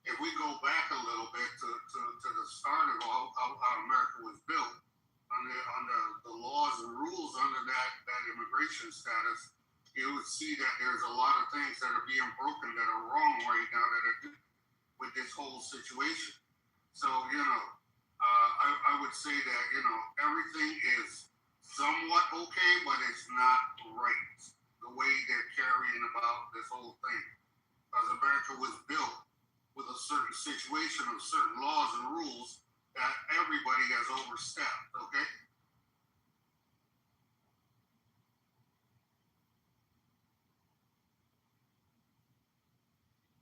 If we go back a little bit to the start of how America was built, under the laws and rules under that immigration status, you would see that there's a lot of things that are being broken that are wrong right now that are with this whole situation. So, I would say that, everything is somewhat okay, but it's not right the way they're carrying about this whole thing. Because America was built with a certain situation of certain laws and rules that everybody has overstepped, okay?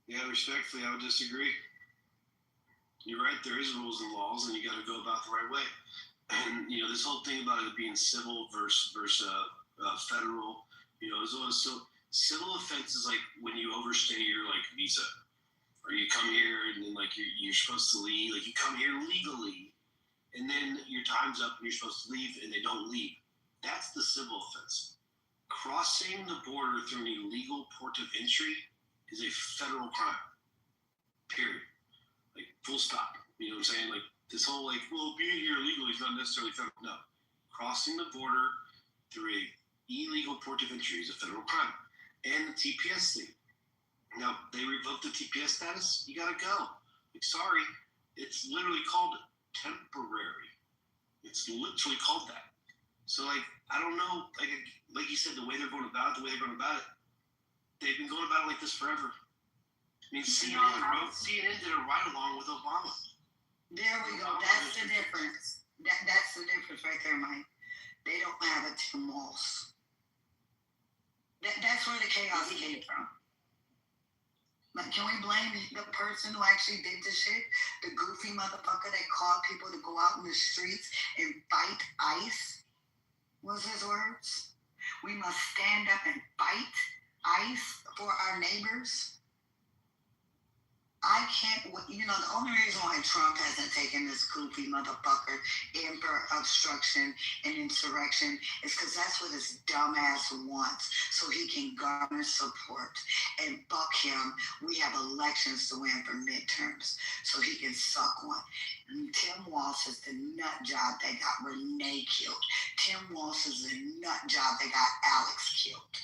Yeah, respectfully, I would disagree. You're right, there is rules and laws, and you got to go about the right way. And, this whole thing about it being civil versus federal, so civil offense is like when you overstay your, visa. Or you come here and then, you're supposed to leave. Like, you come here legally, and then your time's up and you're supposed to leave, and they don't leave. That's the civil offense. Crossing the border through an illegal port of entry is a federal crime. Period. Like, full stop. You know what I'm saying? Like, this whole, being here illegally is not necessarily federal. No. Crossing the border through a illegal port of entry is a federal crime. And the TPS thing. Now, they revoked the TPS status, you gotta go. Sorry, it's literally called temporary. It's literally called that. So, I don't know, like you said, the way they're going about it, they've been going about it like this forever. I mean, CNN did a ride-along with Obama. There we go. That's the difference. That's the difference right there, Mike. They don't have a Tim Walz. That's where the chaos came from. Like, can we blame the person who actually did the shit? The goofy motherfucker that called people to go out in the streets and fight ICE? Was his words? We must stand up and fight ICE for our neighbors. I can't, the only reason why Trump hasn't taken this goofy motherfucker in for obstruction and insurrection is because that's what his dumbass wants, so he can garner support. And fuck him, we have elections to win for midterms, so he can suck one. And Tim Walz is the nut job that got Renee killed. Tim Walz is the nut job that got Alex killed.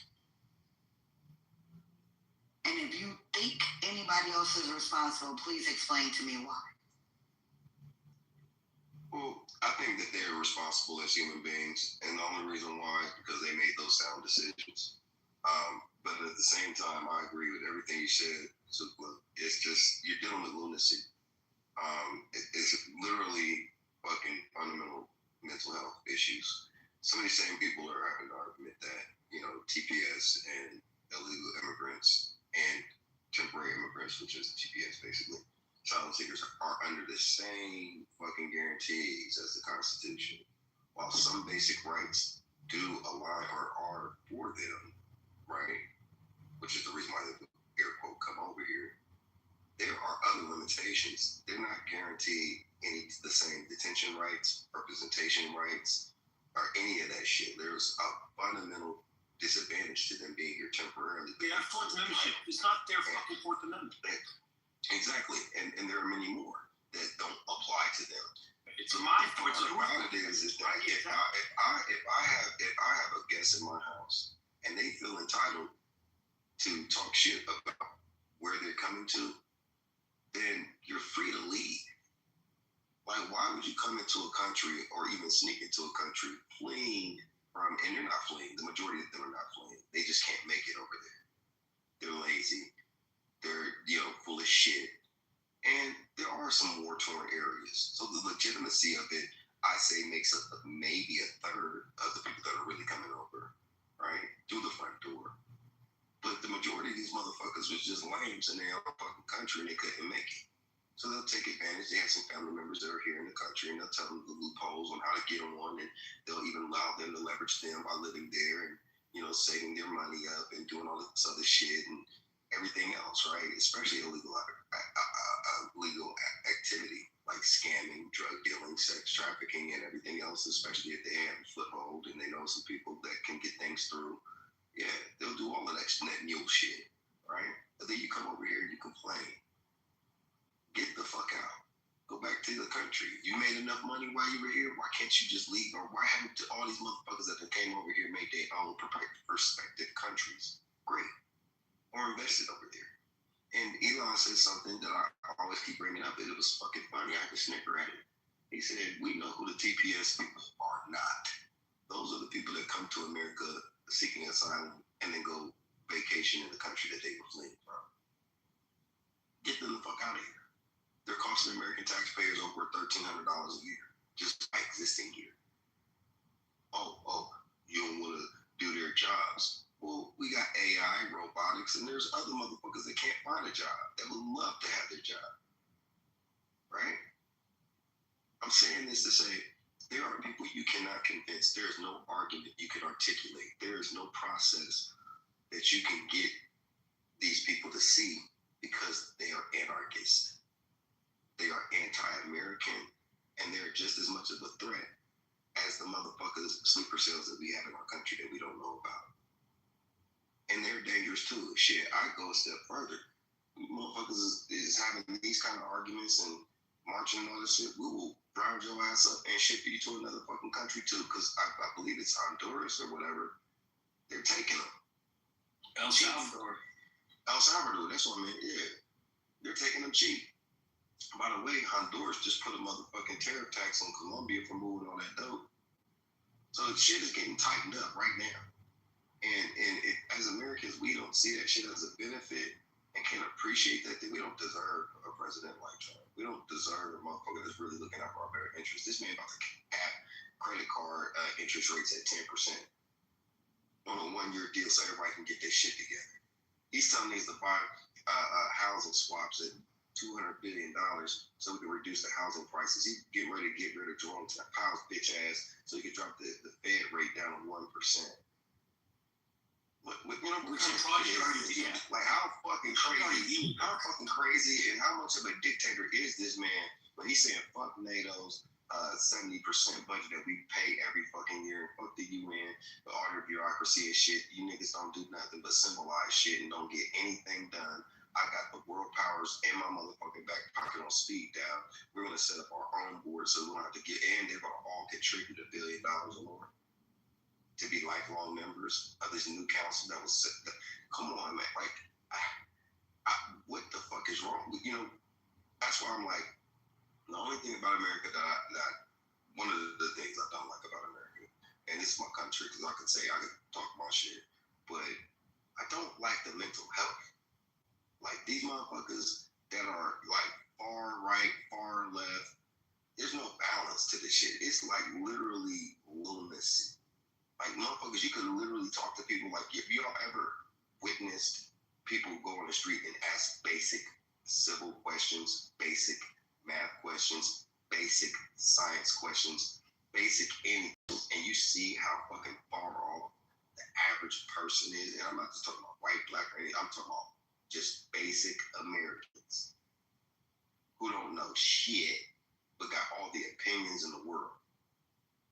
And if you think anybody else is responsible, please explain to me why. Well, I think that they're responsible as human beings, and the only reason why is because they made those sound decisions. But at the same time, I agree with everything you said. So, it's just, you're dealing with lunacy. It's literally fucking fundamental mental health issues. Some of these same people are having an argument that, TPS and illegal immigrants and temporary immigrants, which is TPS basically, asylum seekers are under the same fucking guarantees as the Constitution. While some basic rights do align or are for them, right? Which is the reason why they air quote come over here. There are other limitations. They're not guaranteed the same detention rights, representation rights, or any of that shit. There's a fundamental disadvantage to them being here temporarily. They have Fourth Amendment shit. It's not their fucking Fourth Amendment. Exactly, and there are many more that don't apply to them. It's my Fourth Amendment. The is that if I have a guest in my house and they feel entitled to talk shit about where they're coming to, then you're free to leave. Like, why would you come into a country or even sneak into a country fleeing from, and they're not fleeing, the majority of them are not fleeing. They just can't make it over there. They're lazy. They're, full of shit. And there are some war-torn areas. So the legitimacy of it, I say, makes up maybe a third of the people that are really coming over, right? Through the front door. But the majority of these motherfuckers was just lames in their own fucking country and they couldn't make it. So they'll take advantage. They have some family members that are here in the country and they'll tell them the loopholes on how to get on, and they'll even allow them to leverage them by living there and, saving their money up and doing all this other shit and everything else, right? Especially illegal activity like scamming, drug dealing, sex trafficking, and everything else, especially if they have a foothold and they know some people that can get things through. Yeah, they'll do all of that mule shit, right? But then you come over here and you complain. Get the fuck out. Go back to the country. You made enough money while you were here. Why can't you just leave? Or why haven't all these motherfuckers that came over here made their own prospective countries great? Or invested over there? And Elon said something that I always keep bringing up, that it was fucking funny. I could snicker at it. He said, we know who the TPS people are not. Those are the people that come to America seeking asylum and then go vacation in the country that they were fleeing from. Get them the fuck out of here. They're costing American taxpayers over $1,300 a year just by existing here. Oh, you don't want to do their jobs. Well, we got AI, robotics, and there's other motherfuckers that can't find a job that would love to have their job. Right? I'm saying this to say there are people you cannot convince. There is no argument you can articulate. There is no process that you can get these people to see because they are anarchists. They are anti-American, and they're just as much of a threat as the motherfuckers sleeper cells that we have in our country that we don't know about. And they're dangerous too. Shit, I go a step further. Motherfuckers is having these kind of arguments and marching and all this shit. We will round your ass up and ship you to another fucking country too, because I believe it's Honduras or whatever. They're taking them. El Salvador, that's what I meant, yeah. They're taking them cheap. By the way, Honduras just put a motherfucking tariff tax on Colombia for moving all that dope. So the shit is getting tightened up right now. And as Americans, we don't see that shit as a benefit and can't appreciate that we don't deserve a president like Trump. We don't deserve a motherfucker that's really looking out for our better interests. This man about to cap credit card interest rates at 10% on a 1-year deal so everybody can get their shit together. He's telling us to buy housing swaps at $200 billion so we can reduce the housing prices. He's getting ready to get rid of Jerome Powell's bitch ass so he can drop the Fed rate down to 1%. Like how fucking crazy and how much of a dictator is this man? But he's saying fuck NATO's 70% budget that we pay every fucking year. Fuck the UN, the order bureaucracy and shit. You niggas don't do nothing but symbolize shit and don't get anything done. I got the world powers in my motherfucking back pocket on speed dial. We're going to set up our own board so we don't have to get, and they're going to all contribute $1 billion or more to be lifelong members of this new council that was set. Come on, man. Like, what the fuck is wrong? That's why I'm like, the only thing about America that one of the things I don't like about America, and this is my country, because I could say, I could talk my shit, but I don't like the mental health. Like, these motherfuckers that are, like, far right, far left. There's no balance to this shit. It's like literally lunacy. Like motherfuckers, you could literally talk to people. Like if y'all ever witnessed people go on the street and ask basic civil questions, basic math questions, basic science questions, basic anything, and you see how fucking far off the average person is. And I'm not just talking about white, black, or anything. I'm talking about just basic Americans who don't know shit but got all the opinions in the world.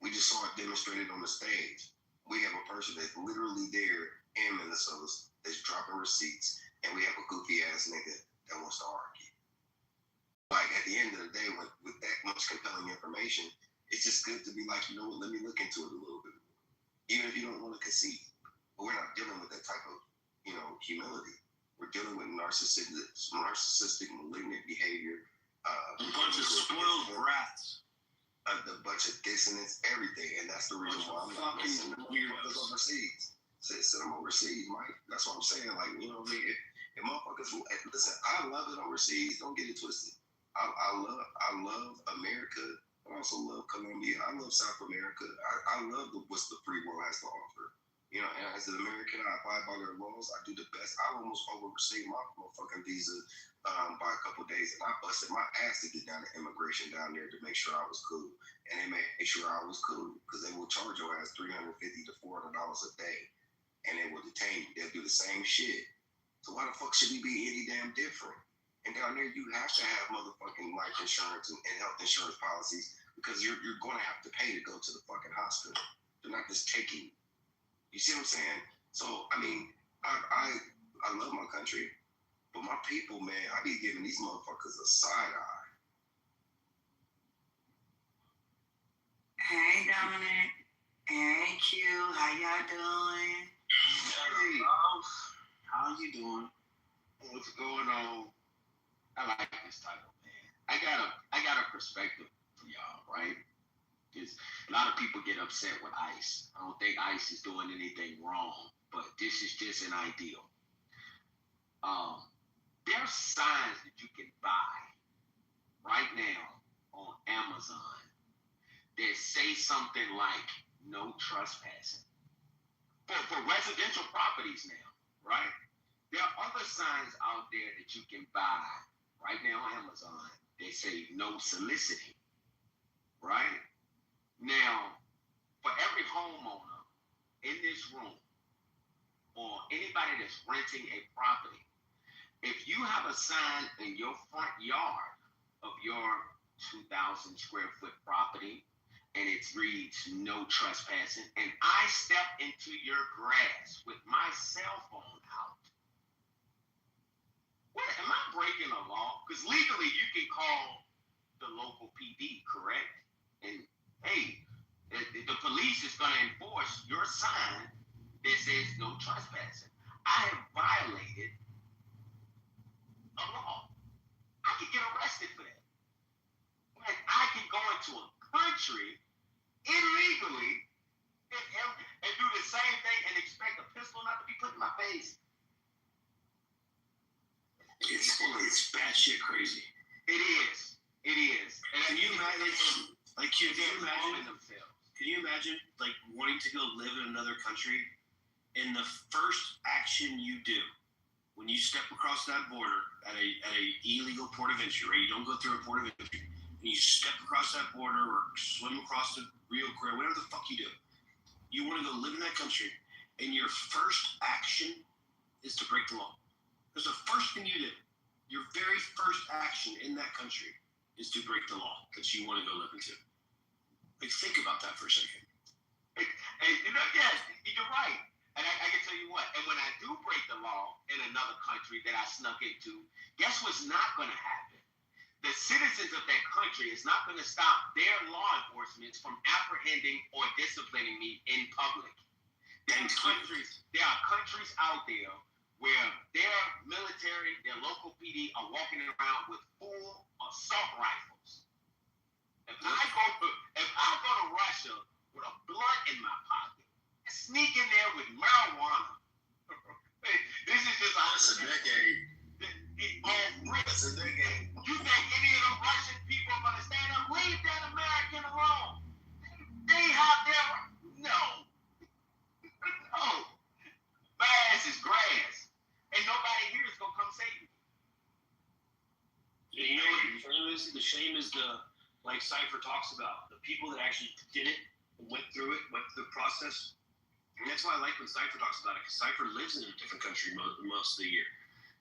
We just saw it demonstrated on the stage. We have a person that's literally there in Minnesota that's dropping receipts, and we have a goofy ass nigga that wants to argue. Like at the end of the day, with that much compelling information, it's just good to be like, you know what, let me look into it a little bit more. Even if you don't want to concede. But we're not dealing with that type of, humility. We're dealing with narcissistic malignant behavior. A bunch of spoiled brats. A bunch of dissonance, everything. And that's the reason why I'm not listening to motherfuckers overseas. Send them overseas, Mike. That's what I'm saying. Like, you know what I mean? If motherfuckers, listen, I love it overseas. Don't get it twisted. I love America. I also love Colombia. I love South America. I love what the free world has to offer. And as an American, I abide by their laws. I do the best. I almost overstayed my motherfucking visa by a couple of days, and I busted my ass to get down to immigration down there to make sure I was cool. And they made sure I was cool because they will charge your ass $350 to $400 a day, and they will detain you. They'll do the same shit. So why the fuck should we be any damn different? And down there, you have to have motherfucking life insurance and health insurance policies because you're going to have to pay to go to the fucking hospital. They're not just taking you. You see what I'm saying? So, I mean, I love my country, but my people, man, I be giving these motherfuckers a side eye. Hey, Dominic. Hey, Q. How y'all doing? Hey, how you doing? What's going on? I like this title, man. I got a perspective for y'all, right? Because a lot of people get upset with ICE. I don't think ICE is doing anything wrong, but this is just an ideal. There are signs that you can buy right now on Amazon that say something like no trespassing for residential properties now, right? There are other signs out there that you can buy right now on Amazon that say no soliciting, right? Now, for every homeowner in this room or anybody that's renting a property, if you have a sign in your front yard of your 2,000 square foot property and it reads no trespassing, and I step into your grass with my cell phone out, what, am I breaking a law? Because legally you can call the local PD, correct? And hey, the police is going to enforce your sign that says no trespassing. I have violated a law. I could get arrested for that. Like, I can go into a country illegally and do the same thing and expect a pistol not to be put in my face. It's batshit crazy. It is. It is. And can you imagine? Like, can you imagine, like, wanting to go live in another country, and the first action you do when you step across that border at a illegal port of entry, right? You don't go through a port of entry, and you step across that border or swim across the Rio Grande, whatever the fuck you do. You want to go live in that country, and your first action is to break the law. That's the first thing you do. Your very first action in that country is to break the law that you want to go live into. Like, think about that for a second. And yes, you're right. And I can tell you what, and when I do break the law in another country that I snuck into, guess what's not going to happen? The citizens of that country is not going to stop their law enforcement from apprehending or disciplining me in public. There are countries out there where their military, their local PD are walking around with full assault rifles. If I go to Russia with a blunt in my pocket, sneak in there with marijuana. This is just That's a decade. That's a decade. You think You know what the shame is? The shame is like Cypher talks about, the people that actually did it, went through the process. And that's why I like when Cypher talks about it, because Cypher lives in a different country most of the year.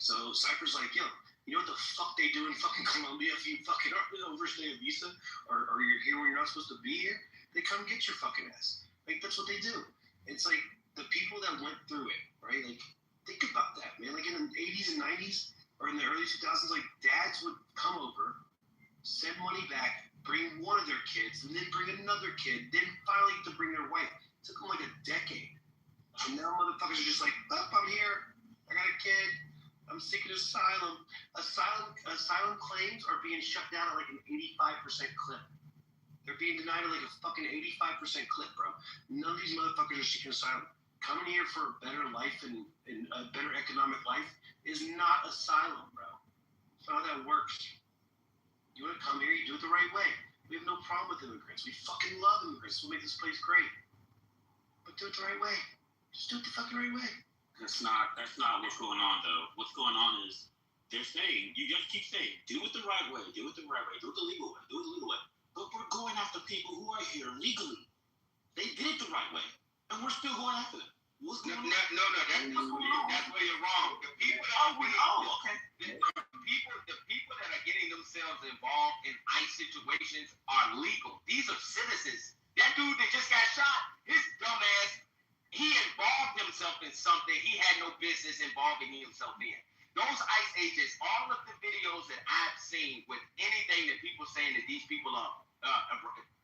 So Cypher's like, yo, you know what the fuck they do in fucking Colombia if you fucking overstay a visa or you're here when you're not supposed to be here? They come get your fucking ass. Like, that's what they do. It's like the people that went through it, right? Like, think about that, man. Like in the 80s and 90s or in the early 2000s, like dads would come over, send money back, bring one of their kids, and then bring another kid, then finally to bring their wife. It took them like a decade. And now motherfuckers are just like, oh, I'm here. I got a kid. I'm seeking asylum. Asylum claims are being shut down at like an 85% clip. They're being denied at like a fucking 85% clip, bro. None of these motherfuckers are seeking asylum. Coming here for a better life and a better economic life is not asylum, bro. That's not how that works. You want to come here, you do it the right way. We have no problem with immigrants. We fucking love immigrants. We'll make this place great. But do it the right way. Just do it the fucking right way. That's not what's going on, though. What's going on is they're saying, you just keep saying, do it the right way, do it the right way, do it the legal way, do it the legal way. But we're going after people who are here legally. They did it the right way, and we're still going after them. What's going on? That's where you're wrong. The people that the people that are getting themselves involved in ICE situations are legal. These are citizens. That dude that just got shot, his dumb ass, he involved himself in something he had no business involving himself in. Those ICE agents, all of the videos that I've seen with anything that people saying that these people are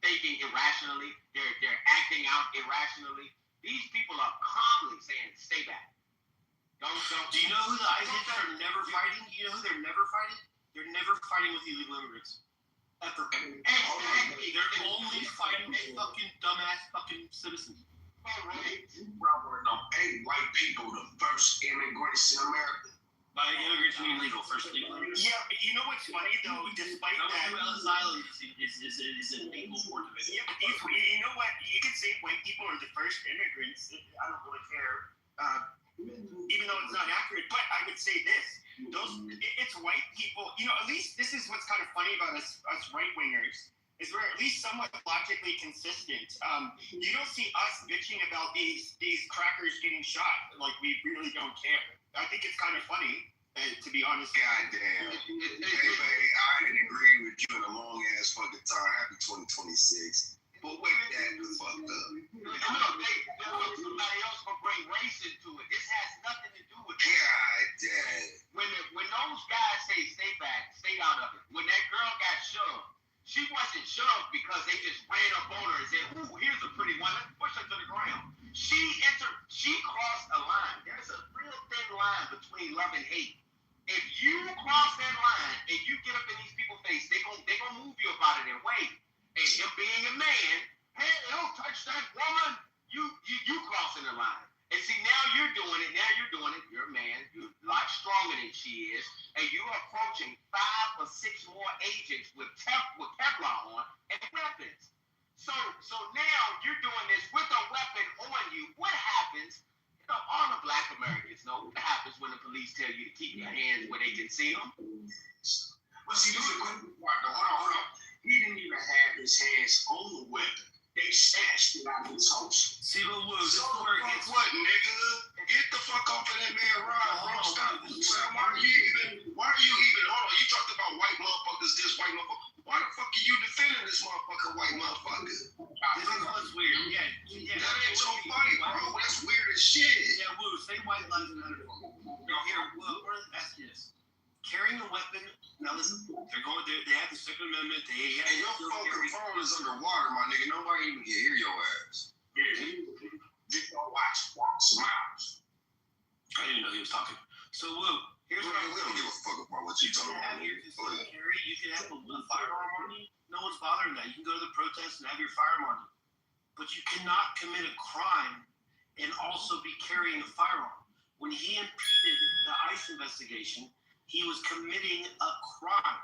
thinking irrationally, they're acting out irrationally. These people are calmly saying, "Stay back." Don't. Do you know who the ICE agents are never fighting? You know who they're never fighting? They're never fighting with illegal immigrants. Ever. Exactly. They're only fighting fucking dumbass fucking citizens. Hey, white people, the first immigrants in America. By immigrants, you mean legal, first legal immigrants. Yeah, but you know what's funny though? Despite that, asylum is an equal part of it. Yeah, but you know what? You can say white people are the first immigrants. I don't really care, even though it's not accurate. But I would say this: it's white people. You know, at least this is what's kind of funny about us right wingers. Is we're at least somewhat logically consistent. You don't see us bitching about these crackers getting shot. Like, we really don't care. I think it's kind of funny, to be honest. Goddamn. Hey, I didn't agree with you in a long ass fucking time. Happy 2026. But wake that the fuck up. Look, they want somebody else to bring race into it. This has nothing to do with it. God damn. When those guys say stay back, stay out of it. When that girl got shoved, she wasn't shoved because they just ran up on her and said, "Ooh, here's a pretty one. Let's push her to the ground." She crossed a line. There's a real thin line between love and hate. If you cross that line and you get up in these people's face, they gonna move you about it and wait. And him being a man, hey, don't touch that woman. You crossing the line. And see, now you're doing it. You're a man. You're a lot stronger than she is. And you're approaching 5 or 6 more agents with Kevlar on and weapons. So now you're doing this with a weapon on you. What happens? You know, all the black Americans know what happens when the police tell you to keep your hands where they can see them. Well, see, this is a good part, though. Hold on. He didn't even have his hands on the weapon. They snatched it out of his holster. See, but what? So what, nigga? Get the fuck off of that man ride, bro. Stop. Why are you even, hold on, you talked about white motherfuckers, this white motherfucker. Why the fuck are you defending this motherfucker, white motherfucker? This is what's weird. Yeah. That ain't so funny, bro. That's weird as shit. Yeah, Woo, say white lives matter. Now here, ask you this. Carrying a weapon, now listen, they have the Second Amendment, and your fucking phone is underwater, my nigga. Nobody even can hear your ass. Yeah. Just don't watch smiles. I didn't know he was talking. So, Woo, here's what we don't give a fuck about what you talking about. You can have a firearm on you. No one's bothering that. You can go to the protest and have your firearm on you. But you cannot commit a crime and also be carrying a firearm. When he impeded the ICE investigation, he was committing a crime.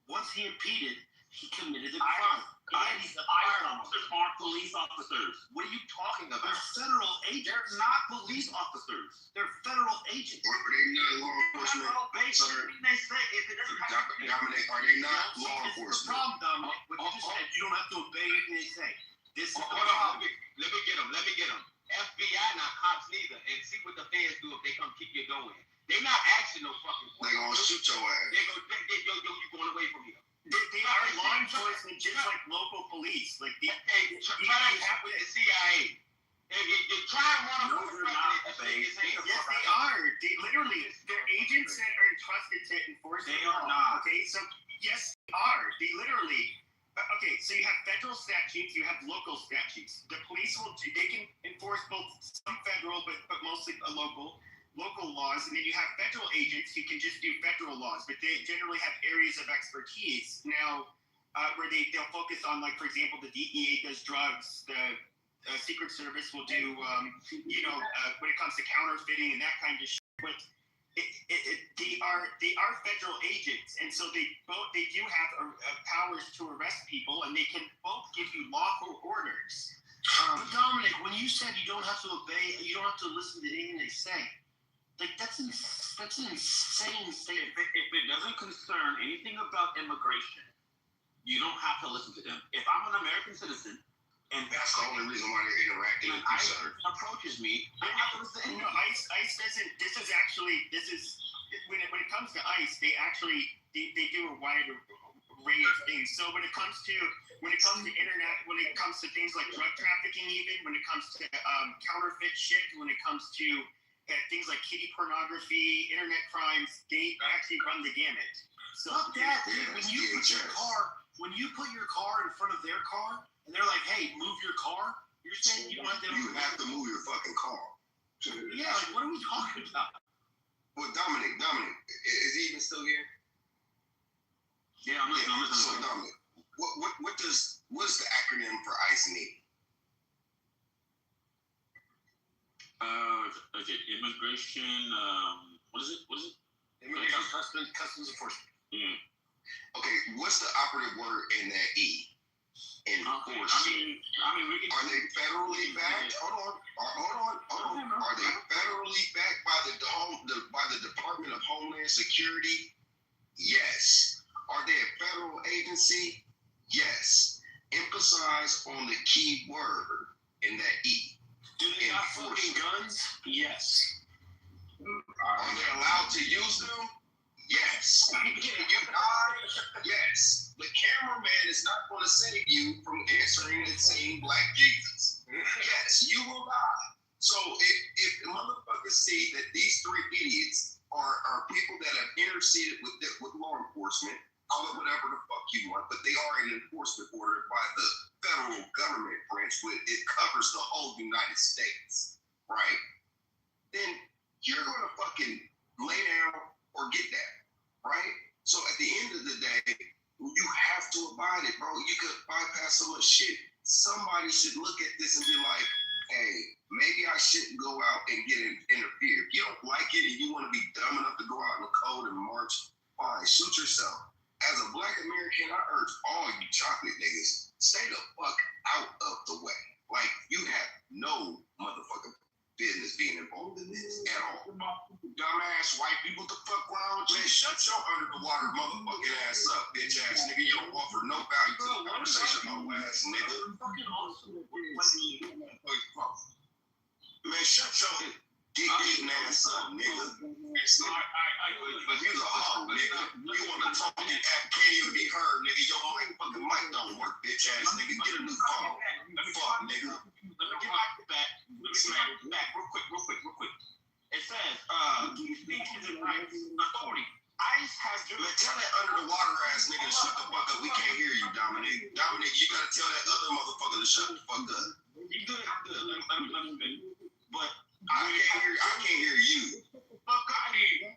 Once he impeded, he committed a crime. ICE officers aren't police officers. What are you talking about? They're federal agents. They're not police officers. They're federal agents. They're not law enforcement. they So, say if it doesn't have to Dominic, are they not law The enforcement? problem, Dominic, what you just said, you don't have to obey anything they say. This is the Hold on, problem. let me get them. FBI not cops neither, and see what the feds do if they come kick your door in. They not asking no fucking They gonna shoot your ass. You going away from here. They are law enforcement, just like local police. Like the Try that shit with the CIA. You try and run No, they're not. Yes, they are. They literally, they're agents that are entrusted to enforce the law. not. Okay, so yes, they are. They literally. Okay, so you have federal statutes, you have local statutes. The police they can enforce both some federal, but mostly local laws, and then you have federal agents who can just do federal laws, but they generally have areas of expertise. Now, where they'll focus on, like, for example, the DEA does drugs, the Secret Service will do, when it comes to counterfeiting and that kind of shit. But they are federal agents, and so they do have powers to arrest people, and they can both give you lawful orders. But Dominic, when you said you don't have to obey, you don't have to listen to anything they say. Like that's an insane statement. If it doesn't concern anything about immigration, you don't have to listen to them. If I'm an American citizen, and that's the only reason why they're interacting with each other. Approaches me, I have to listen to anything. ICE doesn't. This is when it comes to ICE, they do a wide array of things. So when it comes to internet, when it comes to things like drug trafficking, even when it comes to counterfeit shit, when it comes to things like kiddie pornography, internet crimes, they actually run the gamut. So fuck that, dude. When you put your car in front of their car, and they're like, "Hey, move your car," you're saying you want them. You have to move your fucking car. Yeah, like what are we talking about? Well, Dominic, is he even still here? Yeah, I'm listening. So Dominic, what's the acronym for ICE need? Okay, immigration. What is it? Immigration, customs enforcement. Yeah. Okay, what's the operative word in that E? Enforcement. I mean, we can. Are they federally backed? Hold on. Are they federally backed by the Department of Homeland Security? Yes. Are they a federal agency? Yes. Emphasize on the key word in that E. Do they got fucking guns? Yes. Are they allowed to use them? Yes. Can you die? Yes. The cameraman is not going to save you from answering and saying Black Jesus. Yes, you will die. So if the motherfuckers see that these three idiots are people that have interceded with law enforcement, call it whatever the fuck you want, but they are an enforcement order by the federal government branch, but it covers the whole United States, right? Then you're going to fucking lay down or get that, right? So at the end of the day, you have to abide it, bro. You could bypass so much shit. Somebody should look at this and be like, hey, maybe I shouldn't go out and get interfered. If you don't like it and you want to be dumb enough to go out in the cold and march, fine, shoot yourself. As a Black American, I urge all you chocolate niggas, stay the fuck out of the way. Like, you have no motherfucking business being involved in this at all. Dumbass white people, the fuck wrong with you? Shut your under the water motherfucking ass up, bitch ass nigga. You don't offer no value to the conversation, no ass nigga. Man, shut your dick eating ass up, nigga. But you's a hoe, nigga. You want to talk and act, can't even be heard, nigga. Your fucking mic don't work, bitch ass nigga. Get a new phone. Fuck, nigga. Let me get back real quick. It says, key speeches and rights authority. ICE has Man, tell that under the water ass nigga to shut the fuck up. We can't hear you, Dominic. Dominic, you gotta tell that other motherfucker to shut the fuck up. You good? Let me finish. But I can't hear you. Fuck out of here.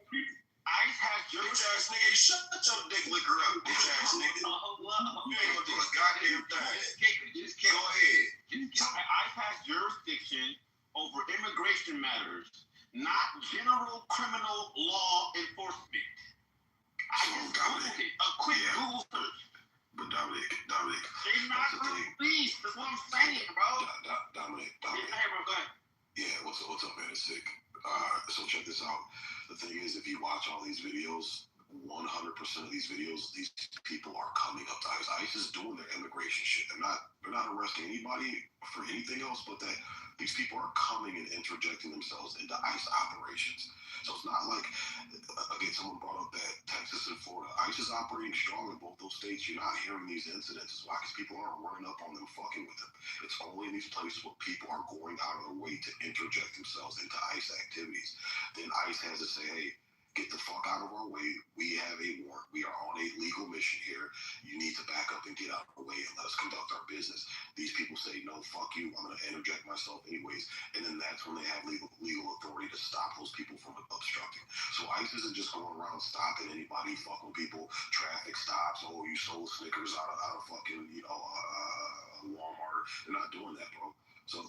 ICE has bitch ass nigga. Shut your dick liquor up, bitch ass nigga. You ain't gonna do a goddamn thing. Just go ahead. ICE has jurisdiction over immigration matters, not general criminal law enforcement. I just Googled it. A quick Google search. But Dominic, they're not police. That's what I'm saying, bro. Dominic. Hey, bro, go ahead. Yeah, what's up, man? It's sick. So check this out. The thing is, if you watch all these videos, 100% of these videos, these people are coming up to ICE. ICE is doing their immigration shit. They're not arresting anybody for anything else but that. These people are coming and interjecting themselves into ICE operations. So it's not like, again, someone brought up that Texas and Florida. ICE is operating strong in both those states. You're not hearing these incidents. Why? Because people aren't running up on them fucking with them. It's only in these places where people are going out of their way to interject themselves into ICE activities. Then ICE has to say, hey, get the fuck out of our way. We have a warrant. We are on a legal mission here. You need to back up and get out of the way and let us conduct our business. These people say, no, fuck you. I'm going to interject myself anyways. And then that's when they have legal authority to stop those people from obstructing. So ICE isn't just going around stopping anybody, fucking people, traffic stops. Oh, you sold Snickers out of fucking, Walmart. They're not doing that, bro. So, I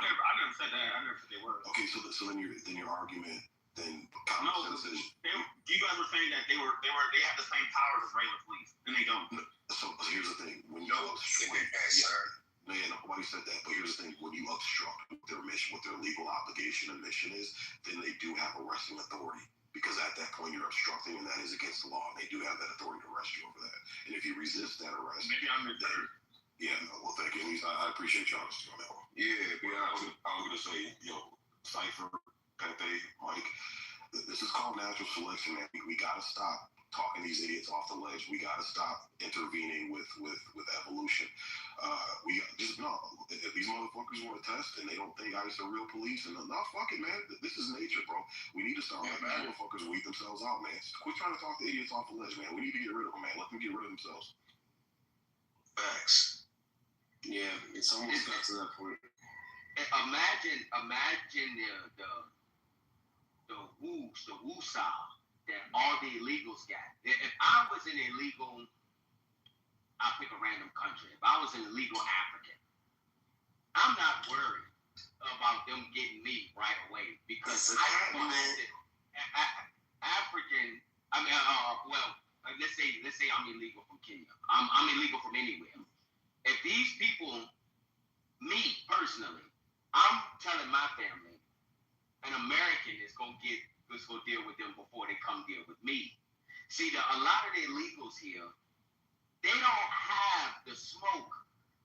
never said that. I never said they were. Okay, so then your argument. Then you guys were saying that they have the same powers as regular police, and they don't. So here's the thing: when you nobody said that. But here's the thing: when you obstruct their mission, what their legal obligation and mission is, then they do have arresting authority. Because at that point you're obstructing, and that is against the law. And they do have that authority to arrest you over that. And if you resist that arrest, maybe I'm in there. Yeah, well, thank you. At least I appreciate your honesty on that one. I was gonna say, Cypher, Pepe, Mike, this is called natural selection, man. We gotta stop talking these idiots off the ledge. We gotta stop intervening with evolution. We just if these motherfuckers want to test and they don't think ICE are real police, and fuck it, man. This is nature, bro. We need to start letting these motherfuckers weed themselves out, man. Quit trying to talk the idiots off the ledge, man. We need to get rid of them, man. Let them get rid of themselves. Facts. Yeah, it's almost got to that point. Imagine the woosah that all the illegals got. If I was an illegal, I'll pick a random country. If I was an illegal African, I'm not worried about them getting me right away because African. Let's say I'm illegal from Kenya. I'm illegal from anywhere. If these people, me personally, I'm telling my family, an American is gonna deal with them before they come deal with me. See, a lot of the illegals here, they don't have the smoke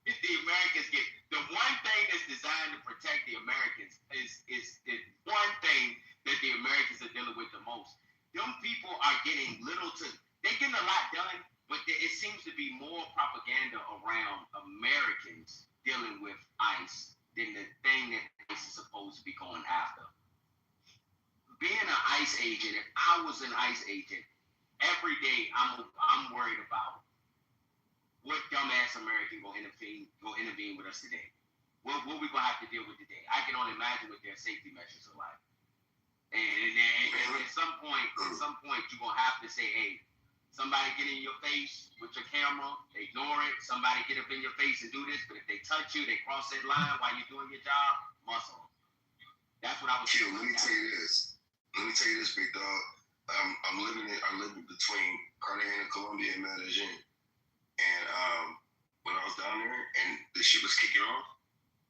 that the Americans get. The one thing that's designed to protect the Americans is the one thing that the Americans are dealing with the most. Them people are getting they're getting a lot done, but it seems to be more propaganda around Americans dealing with ICE than the thing that ICE is supposed to be going after. Being an ICE agent, if I was an ICE agent, every day I'm worried about what dumbass American gonna intervene with us today. What we gonna have to deal with today? I can only imagine what their safety measures are like. And at some point you're gonna have to say, hey, somebody get in your face with your camera, ignore it. Somebody get up in your face and do this, but if they touch you, they cross that line while you're doing your job, muscle. That's what I was saying. Let me tell you this, big dog. I live between Cartagena, Colombia, and Medellin. And when I was down there and this shit was kicking off,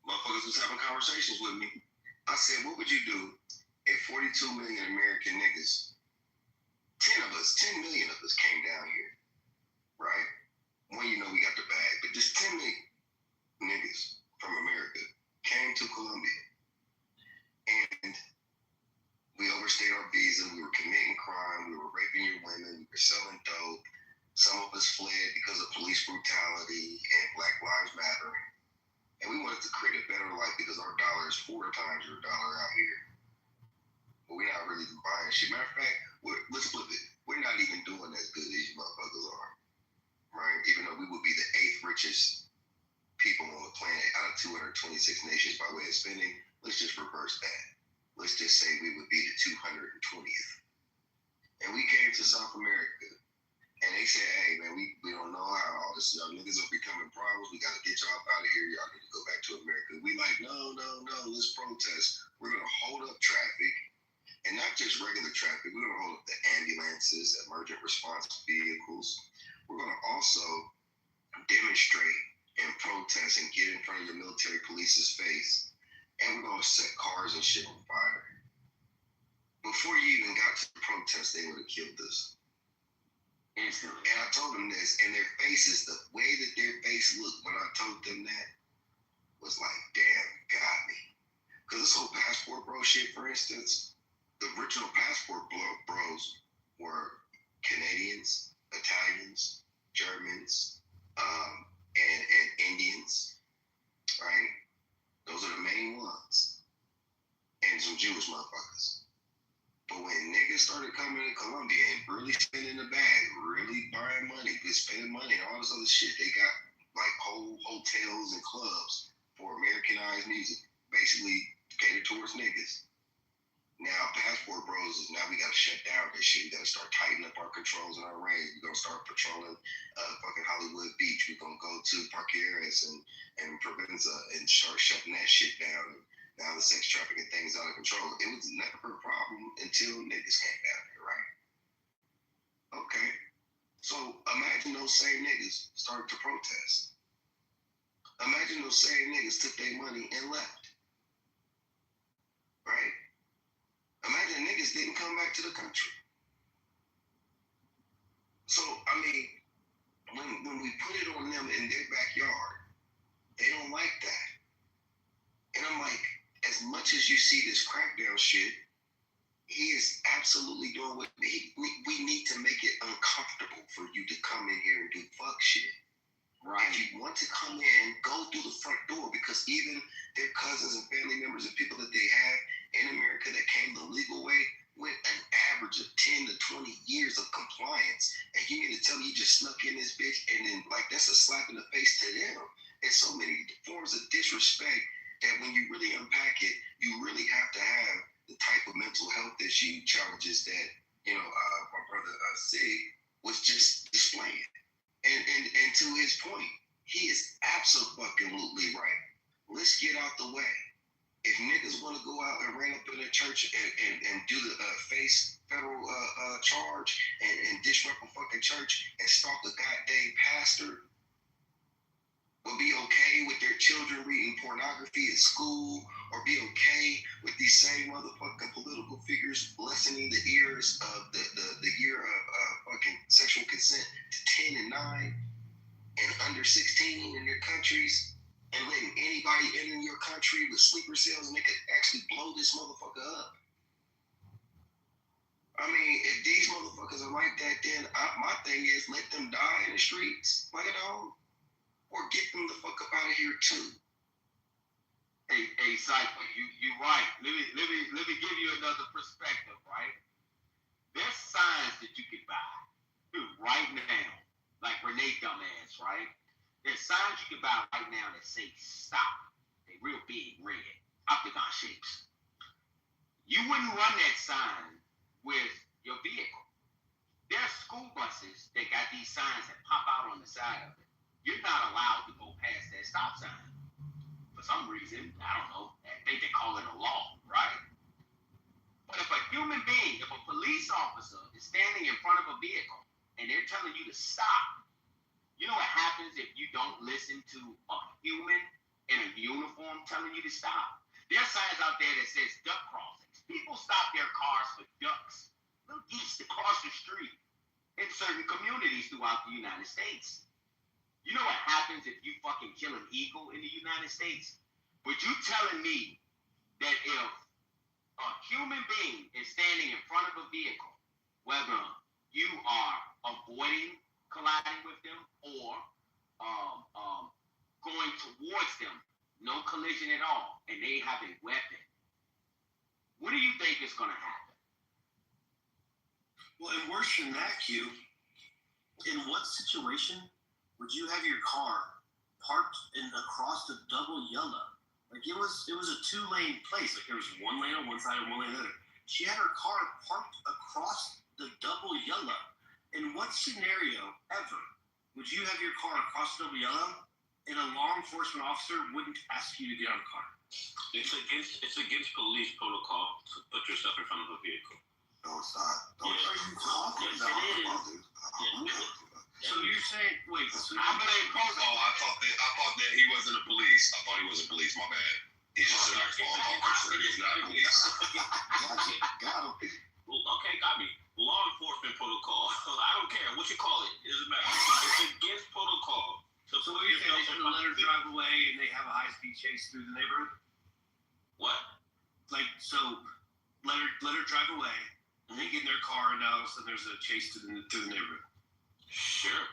motherfuckers was having conversations with me. I said, what would you do if 42 million American niggas, 10 million of us came down here, right? Well, we got the bag, but just 10 million niggas from America came to Colombia. And we overstayed our visa, we were committing crime, we were raping your women, we were selling dope. Some of us fled because of police brutality and Black Lives Matter. And we wanted to create a better life because our dollar is 4 times your dollar out here. But we're not really buying shit. Matter of fact, let's flip it. We're not even doing as good as you motherfuckers are, right? Even though we would be the 8th richest people on the planet out of 226 nations by way of spending, let's just reverse that. Let's just say we would be the 220th. And we came to South America, and they said, hey, man, we don't know how all this young niggas are becoming problems. We got to get y'all out of here. Y'all need to go back to America. We like, no, let's protest. We're going to hold up traffic. And not just regular traffic, we're going to hold up the ambulances, emergent response vehicles. We're going to also demonstrate and protest and get in front of your military police's face. And we're going to set cars and shit on fire. before you even got to the protest, they would have killed us. Instantly. And I told them this, and their faces, the way that their face looked when I told them that was like, damn, got me. Because this whole passport bro shit, for instance, the original passport bros were Canadians, Italians, Germans, and Indians, right? Those are the main ones. And some Jewish motherfuckers. But when niggas started coming to Colombia and really spending the bag, really buying money, just spending money and all this other shit, they got like whole hotels and clubs for Americanized music, basically catered towards niggas. Now, passport bros is now we gotta shut down this shit. We gotta start tightening up our controls and our reins. We're gonna start patrolling fucking Hollywood Beach. We're gonna go to Parqueras and Provenza and start shutting that shit down. Now the sex trafficking thing's out of control. It was never a problem until niggas came down here, right? Okay. So imagine those same niggas started to protest. Imagine those same niggas took their money and left. Right? Imagine niggas didn't come back to the country. So, I mean, when we put it on them in their backyard, they don't like that. And I'm like, as much as you see this crackdown shit, he is absolutely doing what we need to make it uncomfortable for you to come in here and do fuck shit. Right. If you want to come in, go through the front door, because even their cousins and family members and people that they have in America that came the legal way with an average of 10 to 20 years of compliance. And you mean to tell me you just snuck in this bitch and then like that's a slap in the face to them. And so many forms of disrespect that when you really unpack it, you really have to have the type of mental health issue challenges that, you know, my brother Sig was just displaying. And to his point, he is absolutely right. Let's get out the way. If niggas want to go out and ran up in a church and do the face federal charge and disrupt a fucking church and stalk a goddamn pastor, will be okay with their children reading pornography at school, or be okay with these same motherfucking political figures lessening the ears of the year of fucking sexual consent to 10 and 9 and under 16 in their countries, and letting anybody enter your country with sleeper cells and they could actually blow this motherfucker up. I mean, if these motherfuckers are like that, then my thing is let them die in the streets, like a dog. Or get them the fuck up out of here too. Hey, Cypher, you right. Let me give you another perspective, right? There's signs that you can buy right now, like Renee dumbass, right? There's signs you can buy right now that say stop. They real big, red, octagon shapes. You wouldn't run that sign with your vehicle. There's school buses that got these signs that pop out on the side of it. You're not allowed to go past that stop sign. For some reason, I don't know, I think they call it a law, right? But if a human being, if a police officer is standing in front of a vehicle and they're telling you to stop, you know what happens if you don't listen to a human in a uniform telling you to stop? There are signs out there that says duck crossings. People stop their cars for ducks, little geese to cross the street in certain communities throughout the United States. You know what happens if you fucking kill an eagle in the United States? But you telling me that if a human being is standing in front of a vehicle, whether you are avoiding colliding with them or going towards them, no collision at all, and they have a weapon, what do you think is going to happen? Well, and worse than that, Q, in what situation would you have your car parked across the double yellow? Like it was a 2-lane place. Like there was one lane on one side and one lane on the other. She had her car parked across the double yellow. In what scenario ever would you have your car across the double yellow and a law enforcement officer wouldn't ask you to get out of the car? It's against police protocol to put yourself in front of a vehicle. No, it's not. What are you talking about? So you're saying, wait, so I blame protocol. I thought that he wasn't a police. I thought he was a police. My bad. He's just an officer. He's not police. Got him. Well, okay, got me. Law enforcement protocol. I don't care what you call it. It doesn't matter. It's against protocol. So what are you saying? They should let her drive away and they have a high-speed chase through the neighborhood? What? Like, so let her drive away. They get in their car and now all of a sudden there's a chase through the neighborhood. Sure.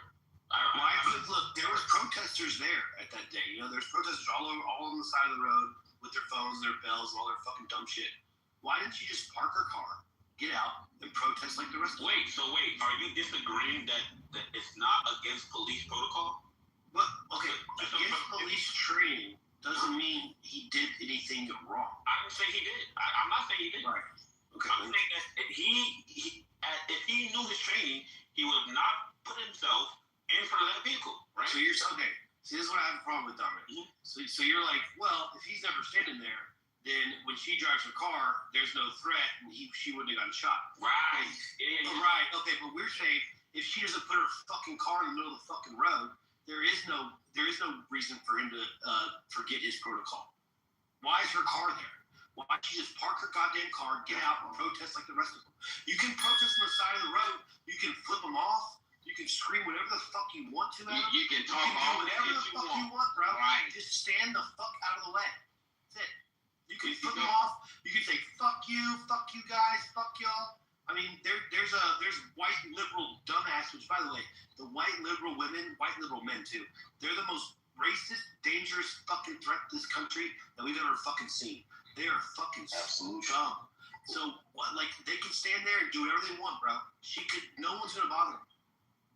Why? Because look, there were protesters there at that day. You know, there's protesters all on the side of the road with their phones, their bells, and all their fucking dumb shit. Why didn't she just park her car, get out, and protest like the rest of them? Wait, are you disagreeing that it's not against police protocol? But, okay, against police training doesn't mean he did anything wrong. I didn't say he did. I'm not saying he did. Right. Okay. I'm saying that if he knew his training, he would have not put himself in front of that vehicle, right? So you're okay. See, this is what I have a problem with, Dominic. Mm-hmm. So you're like, well, if he's never standing there, then when she drives her car, there's no threat, and she wouldn't have gotten shot. Right. Yeah. Right. Okay, but we're saying if she doesn't put her fucking car in the middle of the fucking road, there is no reason for him to forget his protocol. Why is her car there? Why don't you just park her goddamn car, get out, and protest like the rest of them? You can protest on the side of the road. You can flip them off. You can scream whatever the fuck you want to at them. You can talk do all whatever the fuck you want, bro. Right. Just stand the fuck out of the way. That's it. You can flip them off. You can say fuck you guys, fuck y'all. I mean, there's white liberal dumbass, which by the way, the white liberal women, white liberal men too, they're the most racist, dangerous fucking threat to this country that we've ever fucking seen. They are fucking dumb. So what? Like they can stand there and do whatever they want, bro. No one's gonna bother them.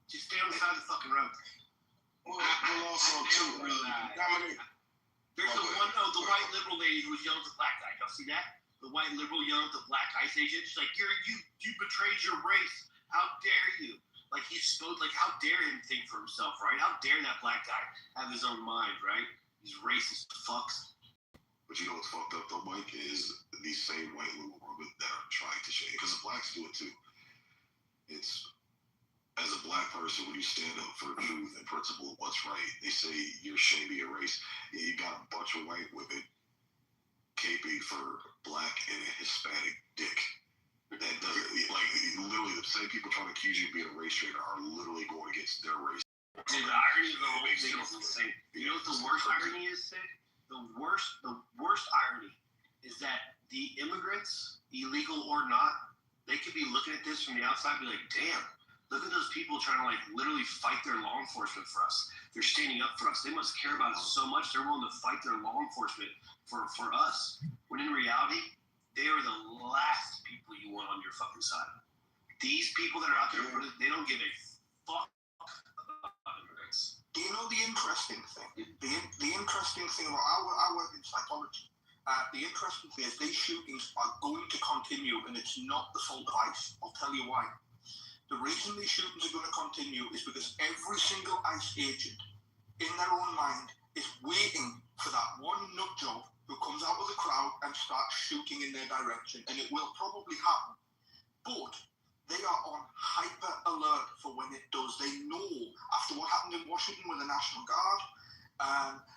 Just stay on the side of the fucking road. Well, also too, Dominic. There's the white liberal lady who was yelling at the black guy. Y'all see that? The white liberal yelling at the black ICE agent. She's like, you betrayed your race. How dare you? Like he spoke. Like how dare him think for himself, right? How dare that black guy have his own mind, right? These racist fucks. But you know what's fucked up though, Mike, is these same white liberal women that are trying to shame, because the blacks do it too. It's, as a black person, when you stand up for truth and principle of what's right, they say you're shaming your race. You got a bunch of white women caping for black and a Hispanic dick. That doesn't, like, literally the same people trying to accuse you of being a race traitor are literally going against their race. Dude, the irony of the whole thing is insane. You know what the worst irony is, Sid? The worst irony is that the immigrants, illegal or not, they could be looking at this from the outside and be like, damn, look at those people trying to like literally fight their law enforcement for us. They're standing up for us. They must care about us so much they're willing to fight their law enforcement for us. When in reality, they are the last people you want on your fucking side. These people that are out there, they don't give a fuck about immigrants. Do you know the interesting thing? The interesting thing about I work in psychology. The interesting thing is these shootings are going to continue, and it's not the fault of ICE. I'll tell you why. The reason these shootings are going to continue is because every single ICE agent, in their own mind, is waiting for that one nut job who comes out of the crowd and starts shooting in their direction, and it will probably happen. But they are on hyper alert for when it does. They know after what happened in Washington with the National Guard.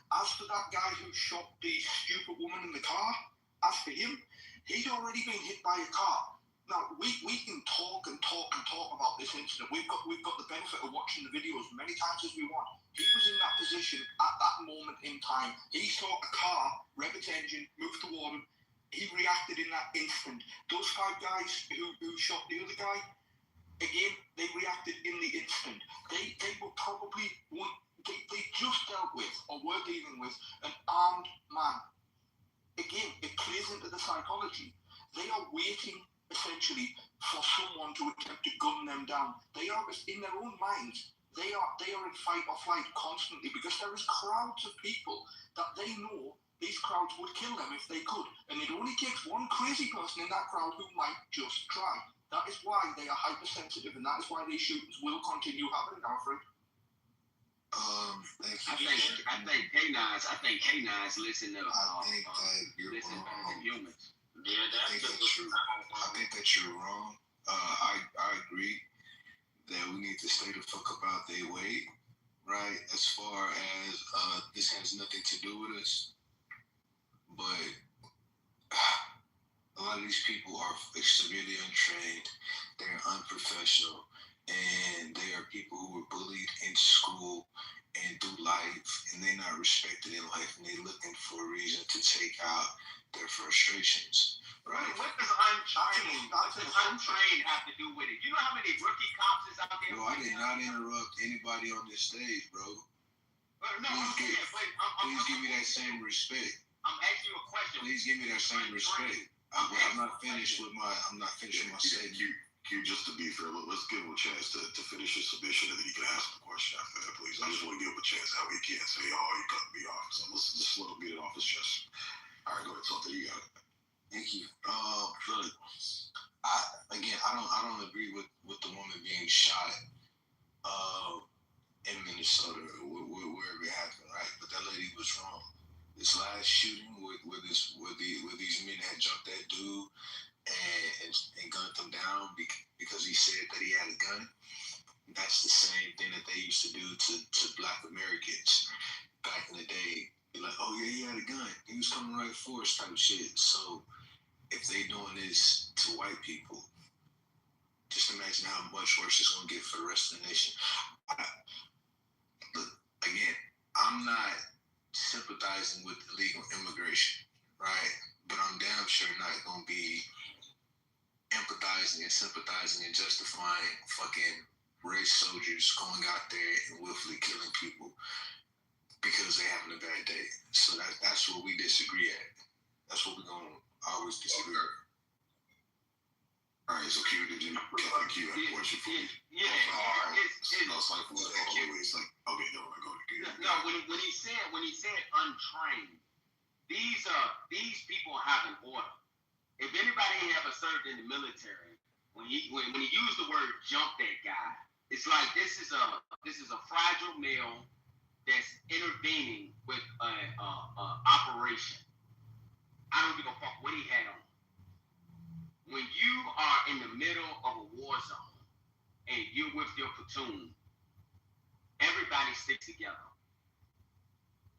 As for that guy who shot the stupid woman in the car, as for him, he'd already been hit by a car. Now we can talk about this incident. We've got the benefit of watching the videos many times as we want. He was in that position at that moment in time. He saw a car rev its engine, move toward him. He reacted in that instant. Those 5 guys who shot the other guy, again, they reacted in the instant. They were probably they just dealt with or were dealing with an armed man. Again, it plays into the psychology. They are waiting essentially for someone to attempt to gun them down. They are in their own minds. They are in fight or flight constantly because there is crowds of people that they know these crowds would kill them if they could. And it only takes one crazy person in that crowd who might just try. That is why they are hypersensitive, and that is why these shootings will continue happening, I'm afraid. I think K9s listen to humans. Yeah, I think that you're wrong. I agree that we need to stay the fuck about their way, right? As far as this has nothing to do with us. but a lot of these people are severely untrained. They're unprofessional, and they are people who were bullied in school and through life, and they're not respected in life, and they're looking for a reason to take out their frustrations. Right? What does untrained have to do with it? You know how many rookie cops is out there? Bro, I did not interrupt anybody on this stage, bro. No, please give me that same respect. I'm asking you a question. Please give me that same respect. I'm not finished with my statement. Q, just to be fair, let's give him a chance to finish his submission, and then he can ask the question after that, please. I just want to give him a chance. That way he can't say, "Oh, you cut me off." So let's just let him get it off his chest. All right, go ahead, Salty. You got it. Thank you. Look, I don't agree with the woman being shot in Minnesota, wherever it happened, right? But that lady was wrong. This last shooting where these men had jumped that dude and gunned him down because he said that he had a gun. That's the same thing that they used to do to Black Americans back in the day. Be like, oh yeah, he had a gun. He was coming right for us type shit. So if they doing this to white people, just imagine how much worse it's gonna get for the rest of the nation. Look, again, I'm not sympathizing with illegal immigration, right? But I'm damn sure not gonna be empathizing and sympathizing and justifying fucking race soldiers going out there and willfully killing people because they're having a bad day. So that's where we disagree at. That's what we're gonna always disagree. All right, so Q, did you have a question for me? Yeah. It's like, okay, no, go ahead. No, when he said untrained, these people have an order. If anybody ever served in the military, when he used the word "jump that guy," it's like this is a fragile male that's intervening with an operation. I don't give a fuck what he had on. When you are in the middle of a war zone and you're with your platoon, everybody sticks together.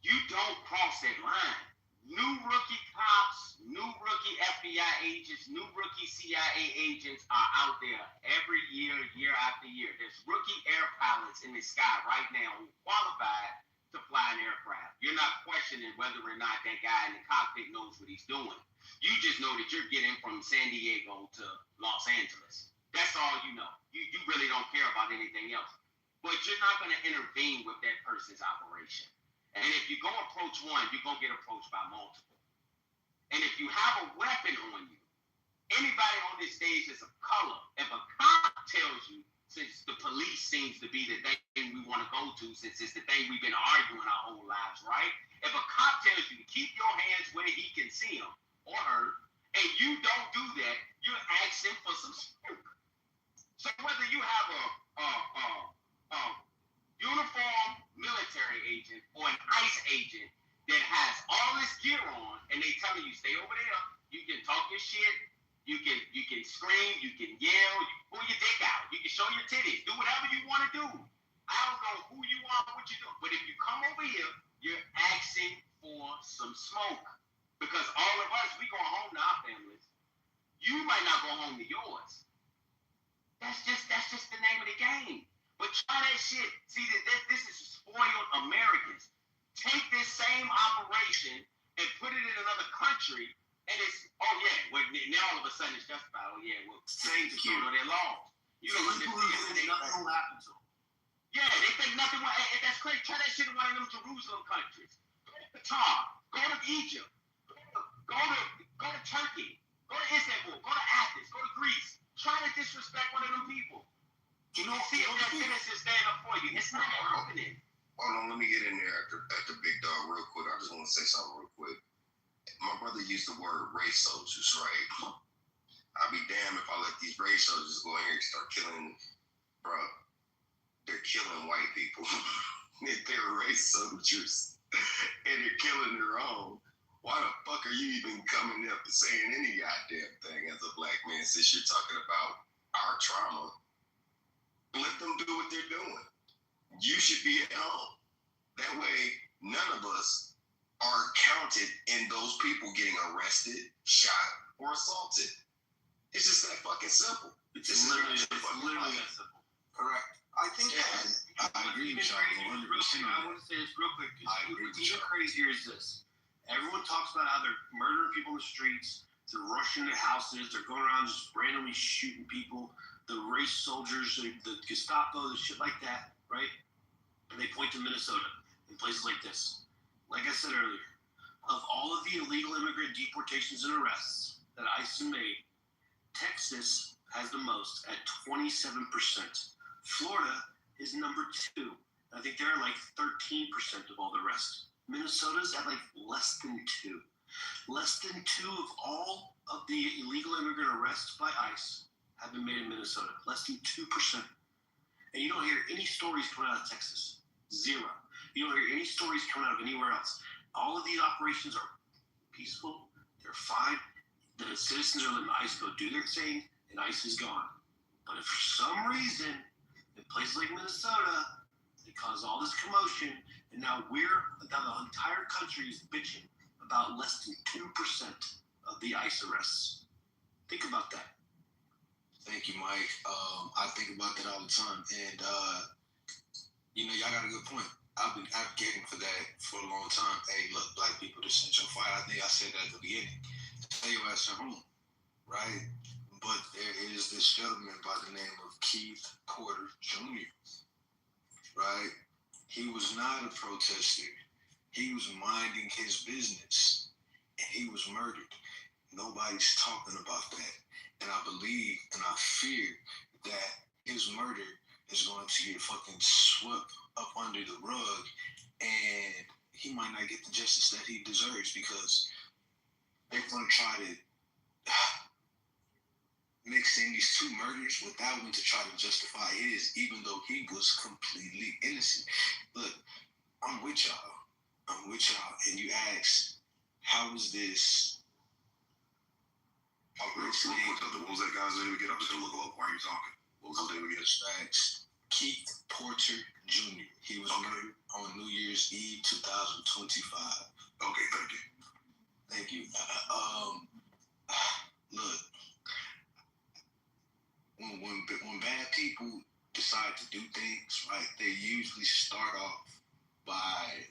You don't cross that line. New rookie cops, new rookie FBI agents, new rookie CIA agents are out there every year after year. There's rookie air pilots in the sky right now who qualified to fly an aircraft. You're not questioning whether or not that guy in the cockpit knows what he's doing. You just know that you're getting from San Diego to Los Angeles. That's all you know. You really don't care about anything else. But you're not going to intervene with that person's operation. And if you go approach one, you're going to get approached by multiple. And if you have a weapon on you, anybody on this stage is a color. If a cop tells you, since the police seems to be the thing we want to go to, since it's the thing we've been arguing our whole lives, right? If a cop tells you to keep your hands where he can see them or her, and you don't do that, you're asking for some smoke. So whether you have a uniform military agent or an ICE agent that has all this gear on, and they telling you stay over there, you can talk your shit, you can scream, you can yell, you can pull your dick out, you can show your titties, do whatever you want to do. I don't know who you are, what you do, but if you come over here, you're asking for some smoke. Because all of us, we go home to our families. You might not go home to yours. That's just the name of the game. But try that shit. See, this is spoiled Americans. Take this same operation and put it in another country, and it's, oh yeah, well, now all of a sudden it's justified. Oh yeah, well, same security or their laws. You don't understand. Nothing will happen to them. Yeah, they think nothing will. And that's crazy. Try that shit in one of them Jerusalem countries. Go to Qatar. Go to Egypt. Go to Turkey. Go to Istanbul. Go to Athens. Go to Greece. Try to disrespect one of them people. You know, see if that citizen stand up for you. It's not happening. Hold on, let me get in there at the big dog real quick. I just want to say something real quick. My brother used the word race soldiers, right? I'll be damned if I let these race soldiers go in here and start killing, bro. They're killing white people. They're race soldiers. And they're killing their own. Why the fuck are you even coming up and saying any goddamn thing as a black man since you're talking about our trauma? Let them do what they're doing. You should be at home. That way, none of us are counted in those people getting arrested, shot, or assaulted. It's just that fucking simple. It's literally that simple. Correct. I think I agree with y'all 100%. I want to say this real quick. What's even crazier is this. Everyone talks about how they're murdering people in the streets, they're rushing their houses, they're going around just randomly shooting people, the race soldiers, the Gestapo, the shit like that, right? And they point to Minnesota and places like this. Like I said earlier, of all of the illegal immigrant deportations and arrests that ICE made, Texas has the most at 27%. Florida is number 2. I think they're like 13% of all the rest. Minnesota's at like less than 2. Less than 2 of all of the illegal immigrant arrests by ICE have been made in Minnesota. Less than 2%. And you don't hear any stories coming out of Texas. 0. You don't hear any stories coming out of anywhere else. All of these operations are peaceful. They're fine. The citizens are letting ICE go do their thing, and ICE is gone. But if for some reason, in places like Minnesota, they cause all this commotion, and now the entire country is bitching about less than 2% of the ICE arrests. Think about that. Thank you, Mike. I think about that all the time, and y'all got a good point. I've been advocating for that for a long time. Hey, look, black people, this ain't your fight. I think I said that at the beginning. Stay your ass at home, right? But there is this gentleman by the name of Keith Porter Jr., right? He was not a protester. He was minding his business, and he was murdered. Nobody's talking about that. And I believe and I fear that his murder is going to get fucking swept up under the rug, and he might not get the justice that he deserves because they're going to try to mix in these 2 murders with that one to try to justify his, even though he was completely innocent. Look, I'm with y'all, and you ask, how was this? What was that guy's name again? I'm just gonna look up while you're talking. What was his name again? Facts. Keith Porter Jr. He was murdered on New Year's Eve, 2025. Okay, thank you. Thank you. Look, when bad people decide to do things, right, they usually start off by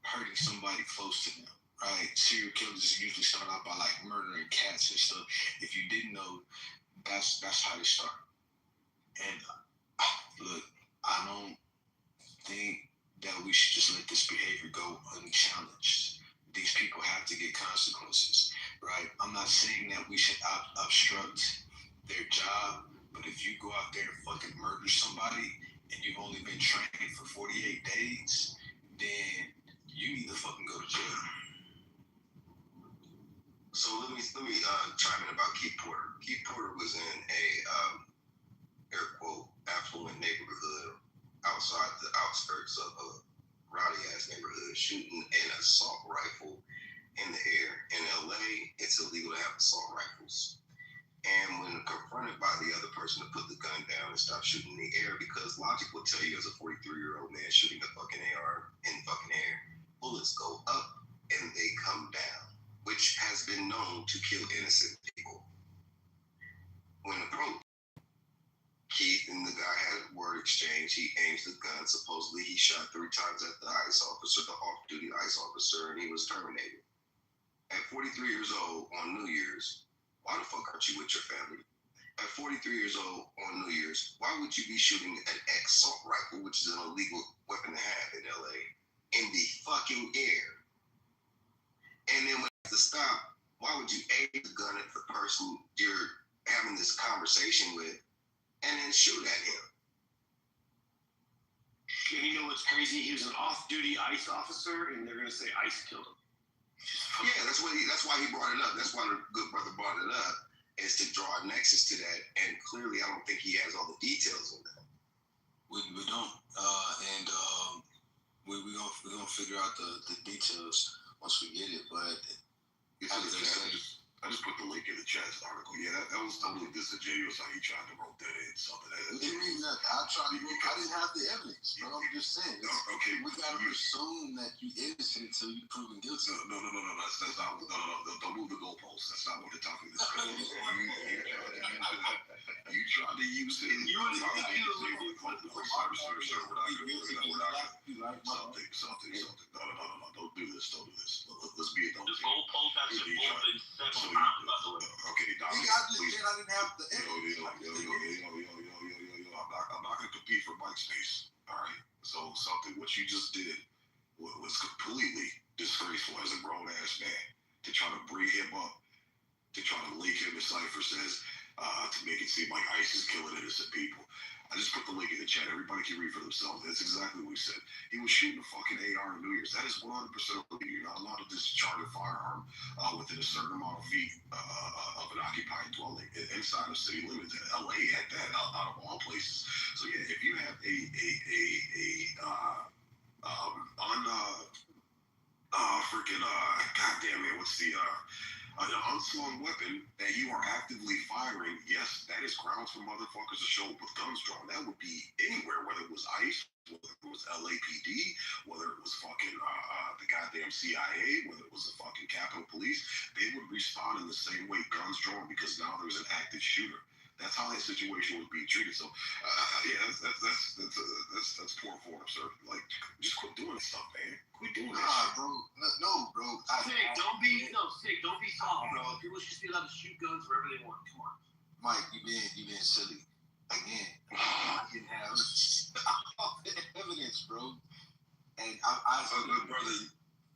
hurting somebody close to them, right? Serial killers usually start off by like murdering cats and stuff. If you didn't know, that's how they start. And look, I don't think that we should just let this behavior go unchallenged. These people have to get consequences, right? I'm not saying that we should obstruct their job, but if you go out there and fucking murder somebody and you've only been trained for 48 days, then you need to fucking go to jail. So let me chime in about Keith Porter. Keith Porter was in a air quote affluent neighborhood outside the outskirts of a rowdy ass neighborhood, shooting an assault rifle in the air. In LA, it's illegal to have assault rifles. And when confronted by the other person to put the gun down and stop shooting in the air, because logic will tell you as a 43-year-old man shooting a fucking AR in fucking air, bullets go up and they come down, which has been known to kill innocent people. When approached, Keith and the guy had a word exchange. He aims the gun. Supposedly, he shot 3 times at the ICE officer, the off-duty ICE officer, and he was terminated. At 43 years old on New Year's, why the fuck aren't you with your family? At 43 years old on New Year's, why would you be shooting an assault rifle, which is an illegal weapon to have in LA, in the fucking air? And then when it's to stop, why would you aim the gun at the person you're having this conversation with and then shoot at him? And you know what's crazy? He was an off-duty ICE officer, and they're going to say ICE killed him. Yeah, that's why he brought it up. That's why the good brother brought it up, is to draw a nexus to that. And clearly, I don't think he has all the details on that. We don't, and we're gonna figure out the details once we get it. But I just put the link in the chat article. Yeah, that was totally disingenuous how he tried to rope that in something. What do you mean that? I didn't have the evidence, bro. I'm just saying. Okay, we gotta assume that you innocent until you proven guilty. No. That's not. No. Don't move the goalposts. That's not what they're talking about. You tried to use it. You really something. No. Don't do this. Let's be adults. The goalpost has been moving several times, by the way. Okay, Dominic, please. I didn't have the evidence. I'm not gonna compete for mic space. All right. So what you just did was completely disgraceful as a grown ass man to try to bring him up, to try to link him to Cypher says, to make it seem like ICE is killing innocent people. I just put the link in the chat. Everybody can read for themselves. That's exactly what he said. He was shooting a fucking AR in New Year's. That is 100% illegal. You're not allowed to discharge a firearm within a certain amount of feet of an occupied dwelling inside of city limits. And LA had that out of all places. So yeah, if you have goddamn it, what's the an unslung weapon that you are actively firing, yes, that is grounds for motherfuckers to show up with guns drawn. That would be anywhere, whether it was ICE, whether it was LAPD, whether it was fucking the goddamn CIA, whether it was the fucking Capitol Police. They would respond in the same way, guns drawn, because now there's an active shooter. That's how that situation was being treated. So, yeah, that's poor form, sir. Like, just quit doing stuff, man. Quit doing that shit. Bro. No, bro. Don't be soft, bro. People should just be allowed to shoot guns wherever they want. Come on. Mike, you being silly. Again, I didn't have evidence, bro. And I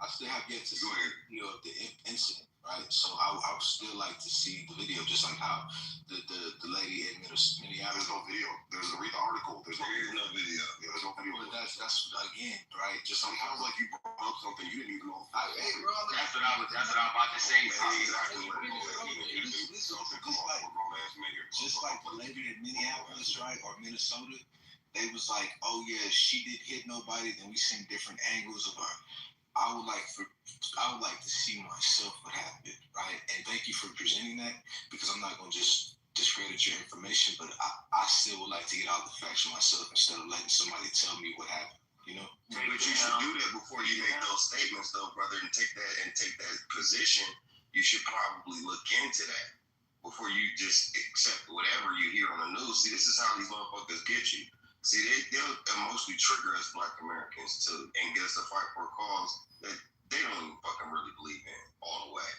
still have yet to see the incident, right? So I would still like to see the video, just like how the lady in Minneapolis. There's no video. Read the article. There's no video. There's no video. But that's again, right? Just sounds like you brought up something you didn't even know. Hey, bro, that's what I was about to say. Exactly. Just like the lady in Minneapolis, right, or Minnesota, they was like, oh yeah, she didn't hit nobody. Then we seen different angles of her. I would like to see myself what happened, right? And thank you for presenting that, because I'm not gonna just discredit your information, but I still would like to get all the facts for myself instead of letting somebody tell me what happened. You know? But you should do that before you make those statements, though, brother, and take that position. You should probably look into that before you just accept whatever you hear on the news. See, this is how these motherfuckers get you. See, they'll emotionally trigger us Black Americans and get us to fight for a cause that they don't even fucking really believe in all the way.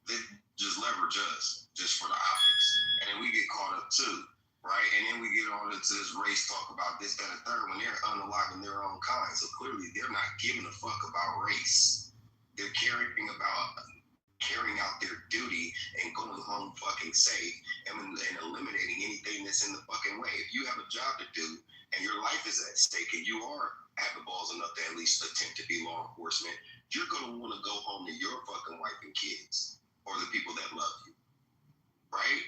They just leverage us just for the optics. And then we get caught up too, right? And then we get on into this race talk about this, that, and third when they're unaliving their own kind. So clearly they're not giving a fuck about race. They're caring out their duty and going home fucking safe and eliminating anything that's in the fucking way. If you have a job to do and your life is at stake and you are have the balls enough to at least attempt to be law enforcement, you're going to want to go home to your fucking wife and kids or the people that love you, right?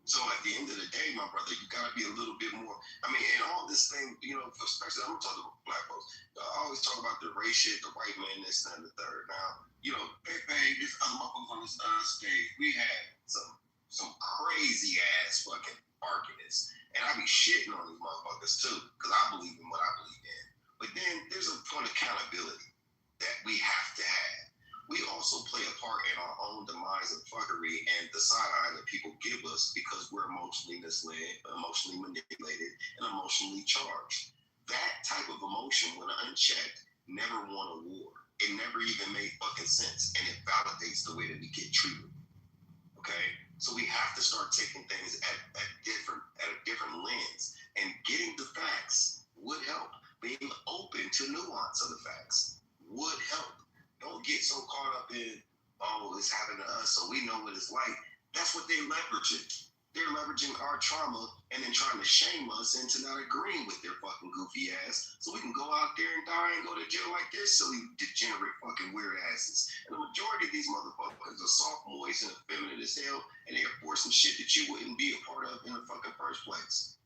So at the end of the day, my brother, you got to be a little bit more, I mean, and all this thing, especially, I'm talking about Black folks, I always talk about the race shit, the white man, this, and the third. Now, bang, this other motherfuckers on this stage, we had some crazy ass fucking arguments. And I be shitting on these motherfuckers too, because I believe in what I believe in. But then there's a point of accountability that we have to have. We also play a part in our own demise and fuckery and the side eye that people give us because we're emotionally misled, emotionally manipulated, and emotionally charged. That type of emotion, when unchecked, never won a war. It never even made fucking sense, and it validates the way that we get treated. Okay? So we have to start taking things at a different lens, and getting the facts would help. Being open to nuance of the facts would help. Don't get so caught up in, it's happened to us, so we know what it's like. That's what they're leveraging. They're leveraging our trauma and then trying to shame us into not agreeing with their fucking goofy ass, so we can go out there and die and go to jail like their silly, degenerate fucking weird asses. And the majority of these motherfuckers are soft, moist, and effeminate as hell, and they're forcing shit that you wouldn't be a part of in the fucking first place.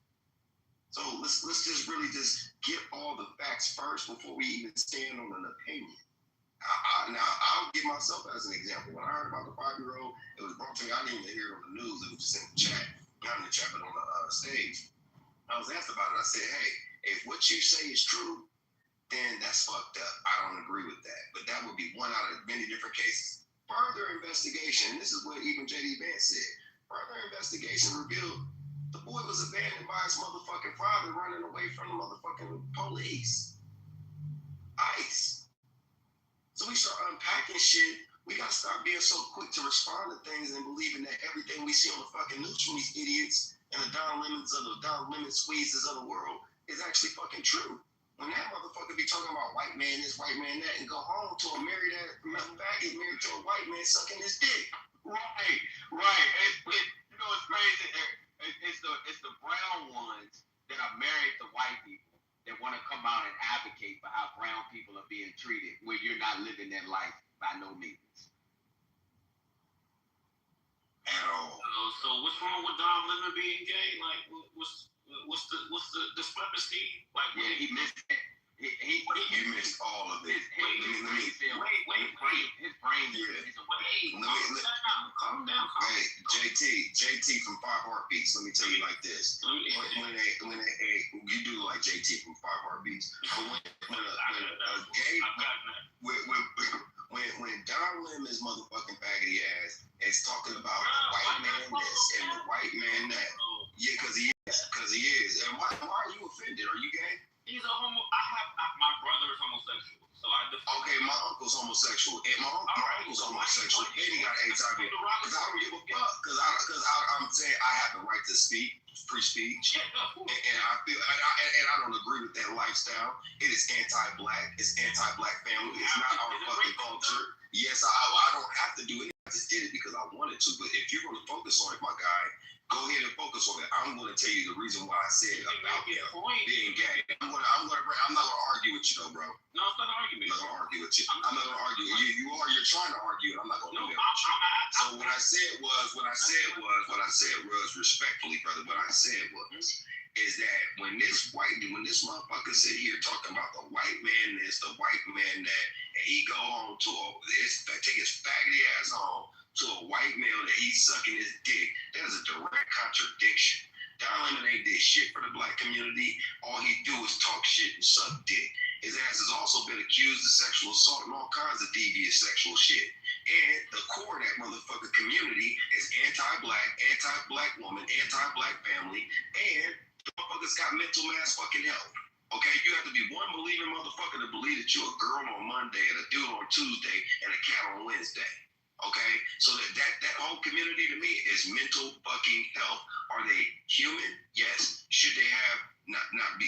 So let's just really just get all the facts first before we even stand on an opinion. Now, I'll give myself as an example. When I heard about the 5-year-old, it was brought to me. I didn't even hear it on the news. It was just in the chat. Not in the chat, but on the stage. I was asked about it. I said, hey, If what you say is true, then that's fucked up. I don't agree with that. But that would be one out of many different cases. Further investigation, and this is what even J.D. Vance said, further investigation revealed the boy was abandoned by his motherfucking father running away from the motherfucking police. ICE. So we start unpacking shit. We gotta start being so quick to respond to things and believing that everything we see on the fucking news from these idiots and the Don Lemon squeezes of the world is actually fucking true. When that motherfucker be talking about white man this, white man that, and go home to a married faggot married to a white man sucking his dick. Right. You know what's crazy? It's the brown ones that are married to white people that want to come out and advocate for how brown people are being treated when you're not living that life by no means. At all. So what's wrong with Don Lemon being gay? Like, what's the discrepancy? Like, yeah, he missed it. He missed all of it. Wait. His brain is calm down. Hey, JT from Five Heartbeats. Let me tell you like this. When you do like JT from Five Heartbeats, but when Don Lemon's motherfucking faggoty ass is talking about the white man this and the white man that, yeah, because he is. And why are you offended? Are you gay? He's a homo. My brother is homosexual, so I defend. Okay, my uncle's homosexual, and my uncle's homosexual, and he got HIV. Because I don't give a fuck. Because I'm saying I have the right to speak, free speech, and I feel, and I don't agree with that lifestyle. It is anti-black. It's anti-black family. It's not our fucking culture. Yes, I don't have to do it. I just did it because I wanted to. But if you're going to focus on it, my guy, go ahead and focus on it. I'm going to tell you the reason why I said about being gay. I'm not going to argue with you, though, bro. No, it's not an argument. I'm not going to argue with you. I'm not going to argue. You're trying to argue, and I'm not going to do that. So what I said was respectfully, brother. What I said is that when this motherfucker sit here talking about the white man this, the white man that, and he go home to take his faggoty ass home to a white male that he's sucking his dick, there's a direct contradiction. Don Lemon ain't did shit for the black community. All he do is talk shit and suck dick. His ass has also been accused of sexual assault and all kinds of devious sexual shit. And the core of that motherfucker community is anti-black woman, anti-black family, and the motherfuckers got mental mass fucking health. Okay, you have to be one believing motherfucker to believe that you're a girl on Monday and a dude on Tuesday and a cat on Wednesday. Okay, so that whole community to me is mental fucking health. Are they human? Yes. Should they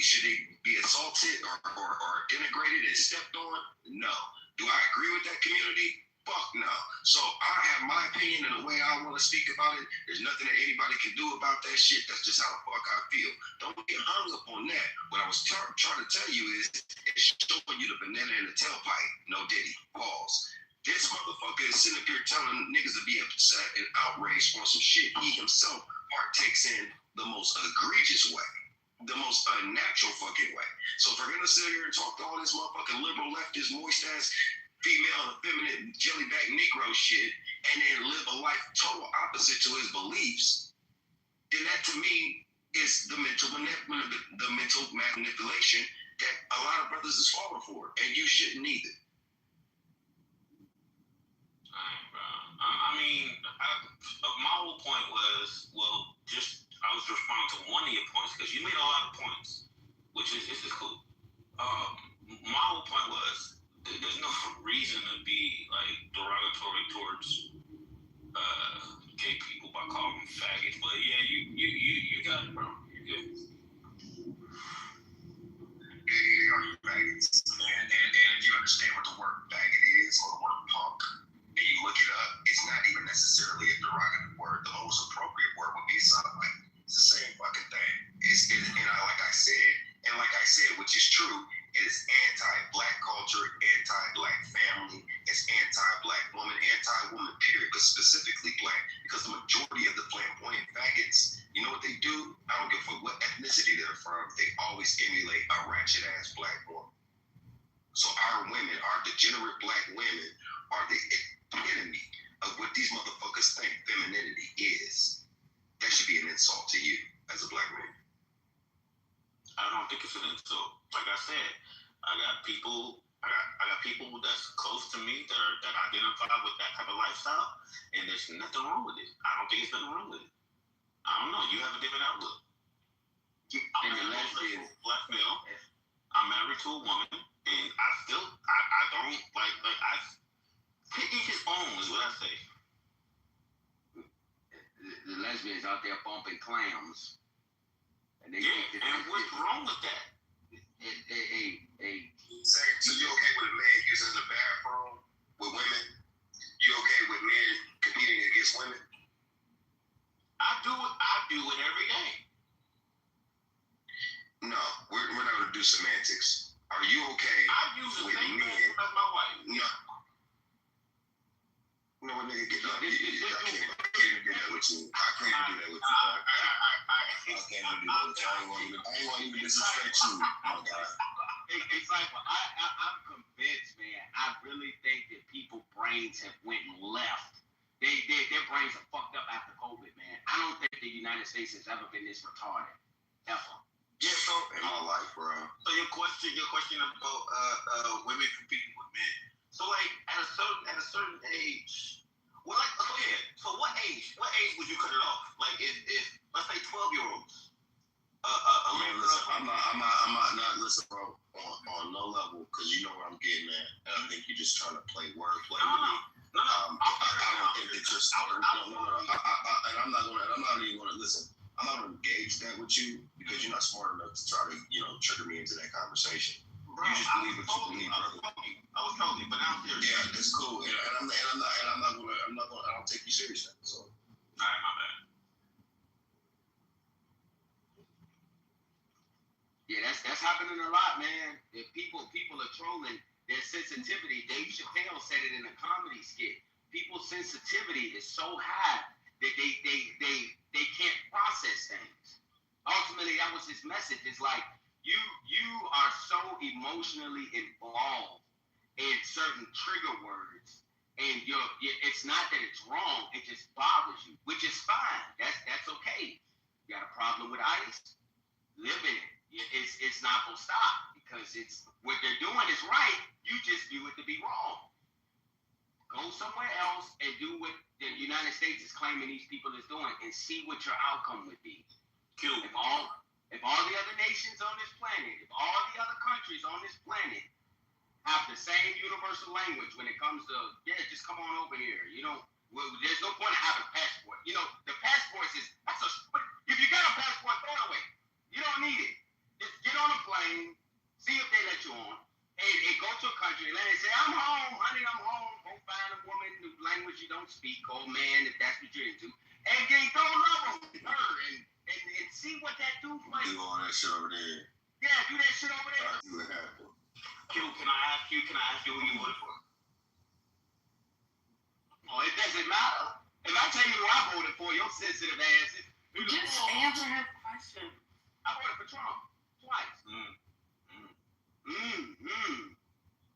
should they be assaulted or denigrated and stepped on? No. Do I agree with that community? Fuck no. So I have my opinion and the way I want to speak about it. There's nothing that anybody can do about that shit. That's just how the fuck I feel. Don't get hung up on that. What I was trying to tell you is it's showing you the banana in the tailpipe. No diddy. Pause. This motherfucker is sitting up here telling niggas to be upset and outraged on some shit he himself partakes in the most egregious way, the most unnatural fucking way. So if we're gonna sit here and talk all this motherfucking liberal leftist moist ass female and effeminate jellyback Negro shit and then live a life total opposite to his beliefs, then that to me is the mental manipulation that a lot of brothers is falling for, and you shouldn't either. I mean, my whole point was, I was responding to one of your points because you made a lot of points, which is cool. My whole point was there's no reason to be like derogatory towards gay people by calling them faggots, but yeah, you got it, bro. You're good. They are faggots, and if you understand what the word faggot is or the word punk, and you look it up, it's not even necessarily a derogatory word. The most appropriate word would be something like, it's the same fucking thing. Like I said, which is true, it is anti-black culture, anti-black family, it's anti-black woman, anti-woman period, but specifically black, because the majority of the flamboyant faggots, you know what they do? I don't give a fuck what ethnicity they're from, they always emulate a ratchet-ass black woman. So our women, our degenerate black women, are the epitome of what these motherfuckers think femininity is. That should be an insult to you as a black man. I don't think it's an insult. Like I said, I got people that's close to me that identify with that type of lifestyle, and there's nothing wrong with it. I don't think there's nothing wrong with it. I don't know. You have a different outlook. I'm a black male. I'm married to a woman, and I don't each his own is what I say. The lesbians out there bumping clams. And they and what's wrong with that? So you okay with a man using the bathroom with women? You okay with men competing against women? I do it every day. No, we're not gonna do semantics. Are you okay with men? As my wife. No. No, nigga, get up. I can't do that with you. I can't do that with you. I can't do that with you. I ain't want to even disrespect you, my God. Example, I'm convinced, man. I really think that people's brains have went left. Their brains are fucked up after COVID, man. I don't think the United States has ever been this retarded, ever. Yeah, so in my life, bro. So your question about women competing with men. So like at a certain age, well, like so what age would you cut it off? Like if let's say 12-year-olds. Listen, I'm not listen, bro, on no level, because you know what I'm getting at. And I think you're just trying to play wordplay with me. I don't think that you're smart. And I'm not even gonna listen. I'm not gonna engage that with you because you're not smart enough to try to, trigger me into that conversation. Bro, you just believe what you believe, brother. I was trolling, but now I'm serious. Yeah, that's cool. And I don't take you serious now. So, all right, my bad. Yeah, that's happening a lot, man. If people are trolling, their sensitivity. Dave Chappelle said it in a comedy skit. People's sensitivity is so high that they can't process things. Ultimately, that was his message. It's like you are so emotionally involved in certain trigger words, and it's not that it's wrong. It just bothers you, which is fine. That's okay. You got a problem with ICE? Live in it. It's not gonna stop because it's what they're doing is right. You just view it to be wrong. Go somewhere else and do what the United States is claiming these people is doing, and see what your outcome would be. If all the other nations on this planet, if all the other countries on this planet have the same universal language when it comes to just come on over here. There's no point in having a passport. The passport is if you got a passport, throw it away. You don't need it. Just get on a plane, see if they let you on, and go to a country, land and say, I'm home, honey, I'm home. Go find a woman whose language you don't speak, or man, if that's what you're into, and then go love her and see what that do for you. Do all that shit over there. Yeah, do that shit over there. See what happens. Q, can I ask you who you voted for? Oh, it doesn't matter. If I tell you who I voted for, your sensitive ass is. Just answer her question. I voted for Trump twice.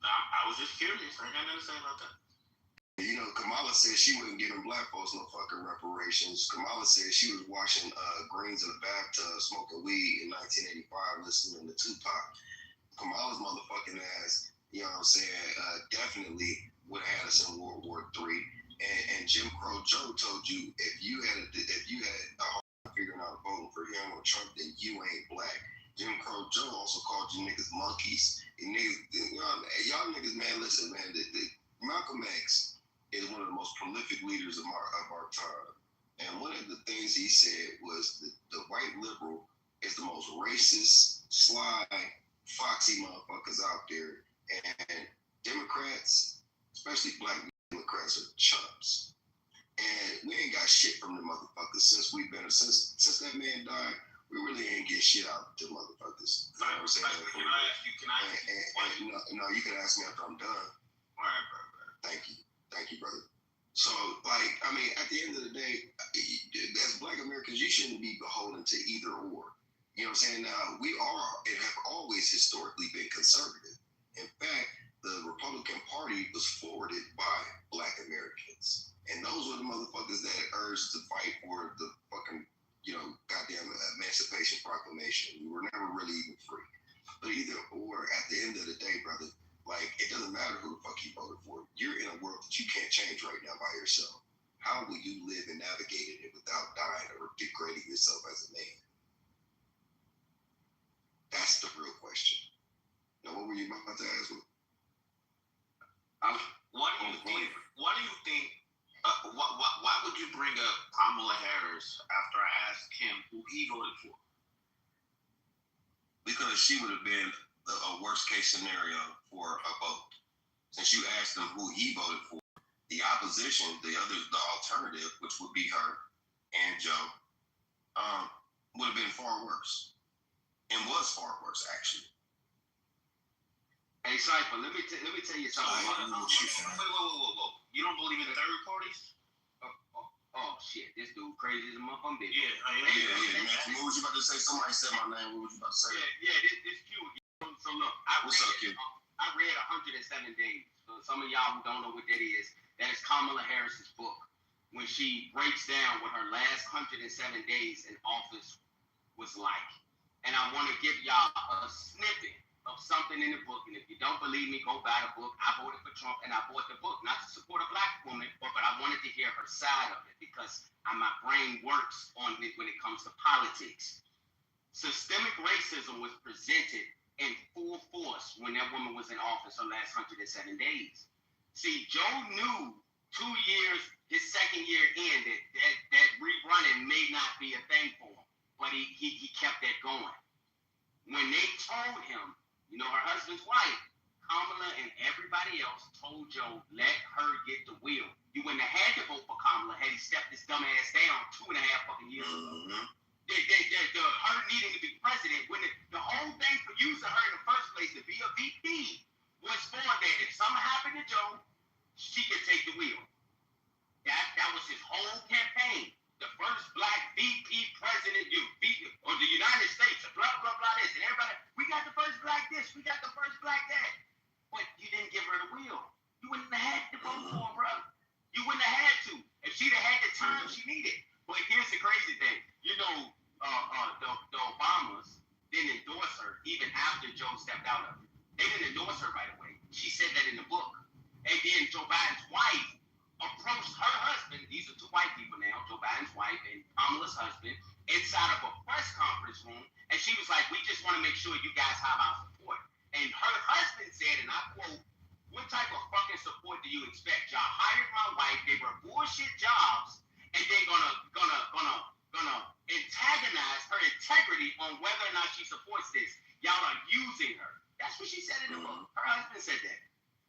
I was just curious. I ain't got nothing to say about that. Kamala said she wasn't giving black folks no fucking reparations. Kamala said she was washing greens in a bathtub, smoking weed in 1985, listening to Tupac. Kamala's motherfucking ass, definitely would have had us in World War III. And Jim Crow Joe told you if you had a hard time figuring out voting for him or Trump, then you ain't black. Jim Crow Joe also called you niggas monkeys. And y'all niggas, man, listen, man. Malcolm X is one of the most prolific leaders of our time. And one of the things he said was that the white liberal is the most racist, sly, foxy motherfuckers out there. And Democrats, especially black Democrats, are chumps. And we ain't got shit from the motherfuckers since that man died. We really ain't get shit out of the motherfuckers. You know what I'm saying? Can I ask you? No, you can ask me after I'm done. All right, bro. Thank you, brother. So, at the end of the day, as black Americans, you shouldn't be beholden to either or. You know what I'm saying? Now, we are and have always historically been conservative. In fact, the Republican Party was forwarded by black Americans. And those were the motherfuckers that urged to fight for the fucking goddamn Emancipation Proclamation. We were never really even free. But either or, at the end of the day, brother, like, it doesn't matter who the fuck you voted for. You're in a world that you can't change right now by yourself. How will you live and navigate it without dying or degrading yourself as a man? That's the real question. Now, what were you about to ask me? What do you think? Why would you bring up Kamala Harris after I asked him who he voted for? Because she would have been a worst case scenario for a vote. Since you asked him who he voted for, the opposition, the alternative, which would be her and Joe, would have been far worse, and was far worse actually. Hey, Cypher, let me tell you something. Whoa. You don't believe in the third parties? Oh shit, this dude crazy as a motherfucker. Yeah. What was you about to say? Somebody said my name. What was you about to say? This Q. So look, I read 107 Days. So some of y'all who don't know what that is Kamala Harris's book. When she breaks down what her last 107 days in office was like. And I want to give y'all a snippet of something in the book. And if you don't believe me, go buy the book. I voted for Trump and I bought the book, not to support a black woman, but I wanted to hear her side of it because my brain works on it when it comes to politics. Systemic racism was presented in full force when that woman was in office her last 107 days. See, Joe knew 2 years, his second year in, that rerunning may not be a thing for him, but he kept that going. When they told him, her husband's wife, Kamala and everybody else told Joe, let her get the wheel. You wouldn't have had to vote for Kamala had he stepped his dumb ass down 2.5 fucking years ago. Her needing to be president, when the whole thing for using her in the first place to be a VP was for that if something happened to Joe, she could take the wheel. That was his whole campaign. The first black VP president of the United States, blah, blah, blah, this. And everybody, we got the first black this, we got the first black that. But you didn't give her the wheel. You wouldn't have had to vote for her, bro. You wouldn't have had to. If she'd have had the time she needed. But here's the crazy thing. The Obamas didn't endorse her even after Joe stepped out of it. They didn't endorse her right away. She said that in the book. And then Joe Biden's wife approached her husband, these are two white people now, Joe Biden's wife and Kamala's husband, inside of a press conference room, and she was like, we just want to make sure you guys have our support. And her husband said, and I quote, what type of fucking support do you expect? Y'all hired my wife, they were bullshit jobs, and they're gonna antagonize her integrity on whether or not she supports this. Y'all are using her. That's what she said in the book. Her husband said that.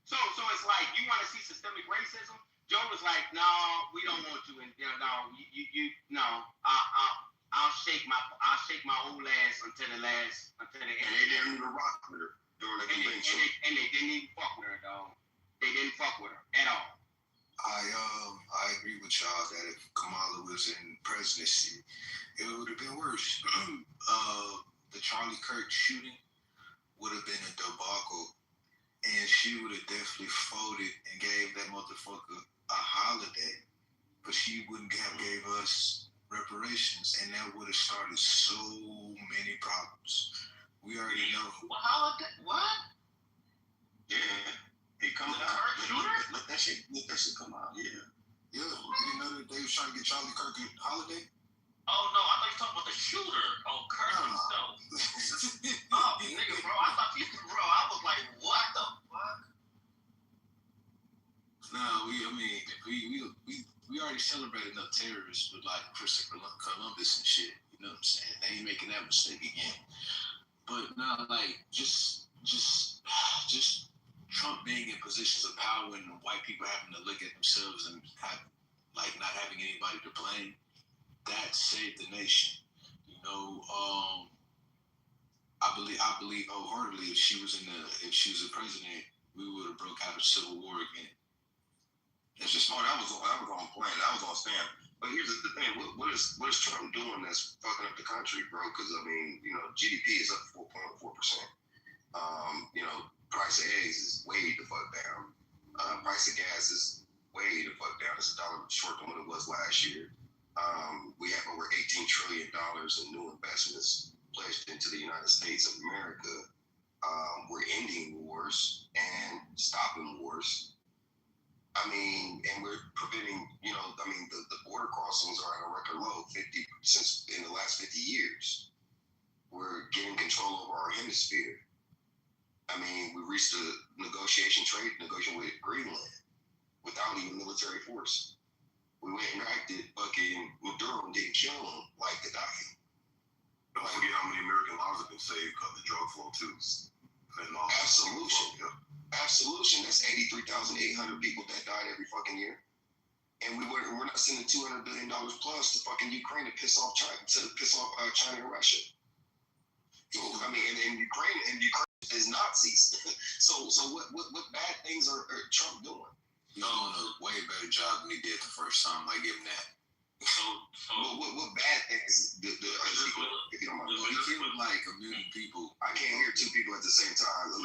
So it's like, you want to see systemic racism? Joe was like, no, we don't want you. And I'll shake my old ass until the end. And they didn't even rock with her during the convention. And they didn't even fuck with her, dog. They didn't fuck with her at all. I agree with y'all that if Kamala was in presidency, it would have been worse. The Charlie Kirk shooting would have been a debacle, and she would have definitely folded and gave that motherfucker a holiday, but she wouldn't have gave us reparations, and that would have started so many problems. We already know. Holiday? What? Yeah. It comes out. Let that shit come out. Yeah. Yeah. You didn't know that they was trying to get Charlie Kirk a holiday? Oh no, I thought you were talking about the shooter. Oh, Kirk himself. Oh, nigga, bro. I thought you, bro. I was like, what the fuck? No, we already celebrated enough terrorists with like Christopher Columbus and shit. You know what I'm saying? They ain't making that mistake again. But no, like just Trump being in positions of power and white people having to look at themselves and not having anybody to blame, that saved the nation. I believe wholeheartedly if she was a president, we would have broke out of civil war again. That's just smart. That was on plan. That was on stand. But here's the thing: what is Trump doing that's fucking up the country, bro? Because GDP is up 4.4%. Price of eggs is way the fuck down. Price of gas is way the fuck down. It's $1 short than what it was last year. We have over $18 trillion in new investments pledged into the United States of America. We're ending wars and stopping wars. I mean, and we're preventing, the border crossings are at a record low, 50 since in the last 50 years. We're getting control over our hemisphere. I mean, we reached a trade negotiation with Greenland without even military force. We went and acted fucking Maduro and didn't kill him like Gaddafi. Don't forget how many American lives have been saved because of the drug flow too. Absolution. Absolution. That's 83,800 people that died every fucking year. And we're not sending $200 billion plus to fucking Ukraine to piss off China, China and Russia. I mean, and Ukraine is Nazis. so what bad things are Trump doing? He's doing a way better job than he did the first time. I give him that. So what bad things if you don't mind? He killed like 1 million people. I can't hear two people at the same time.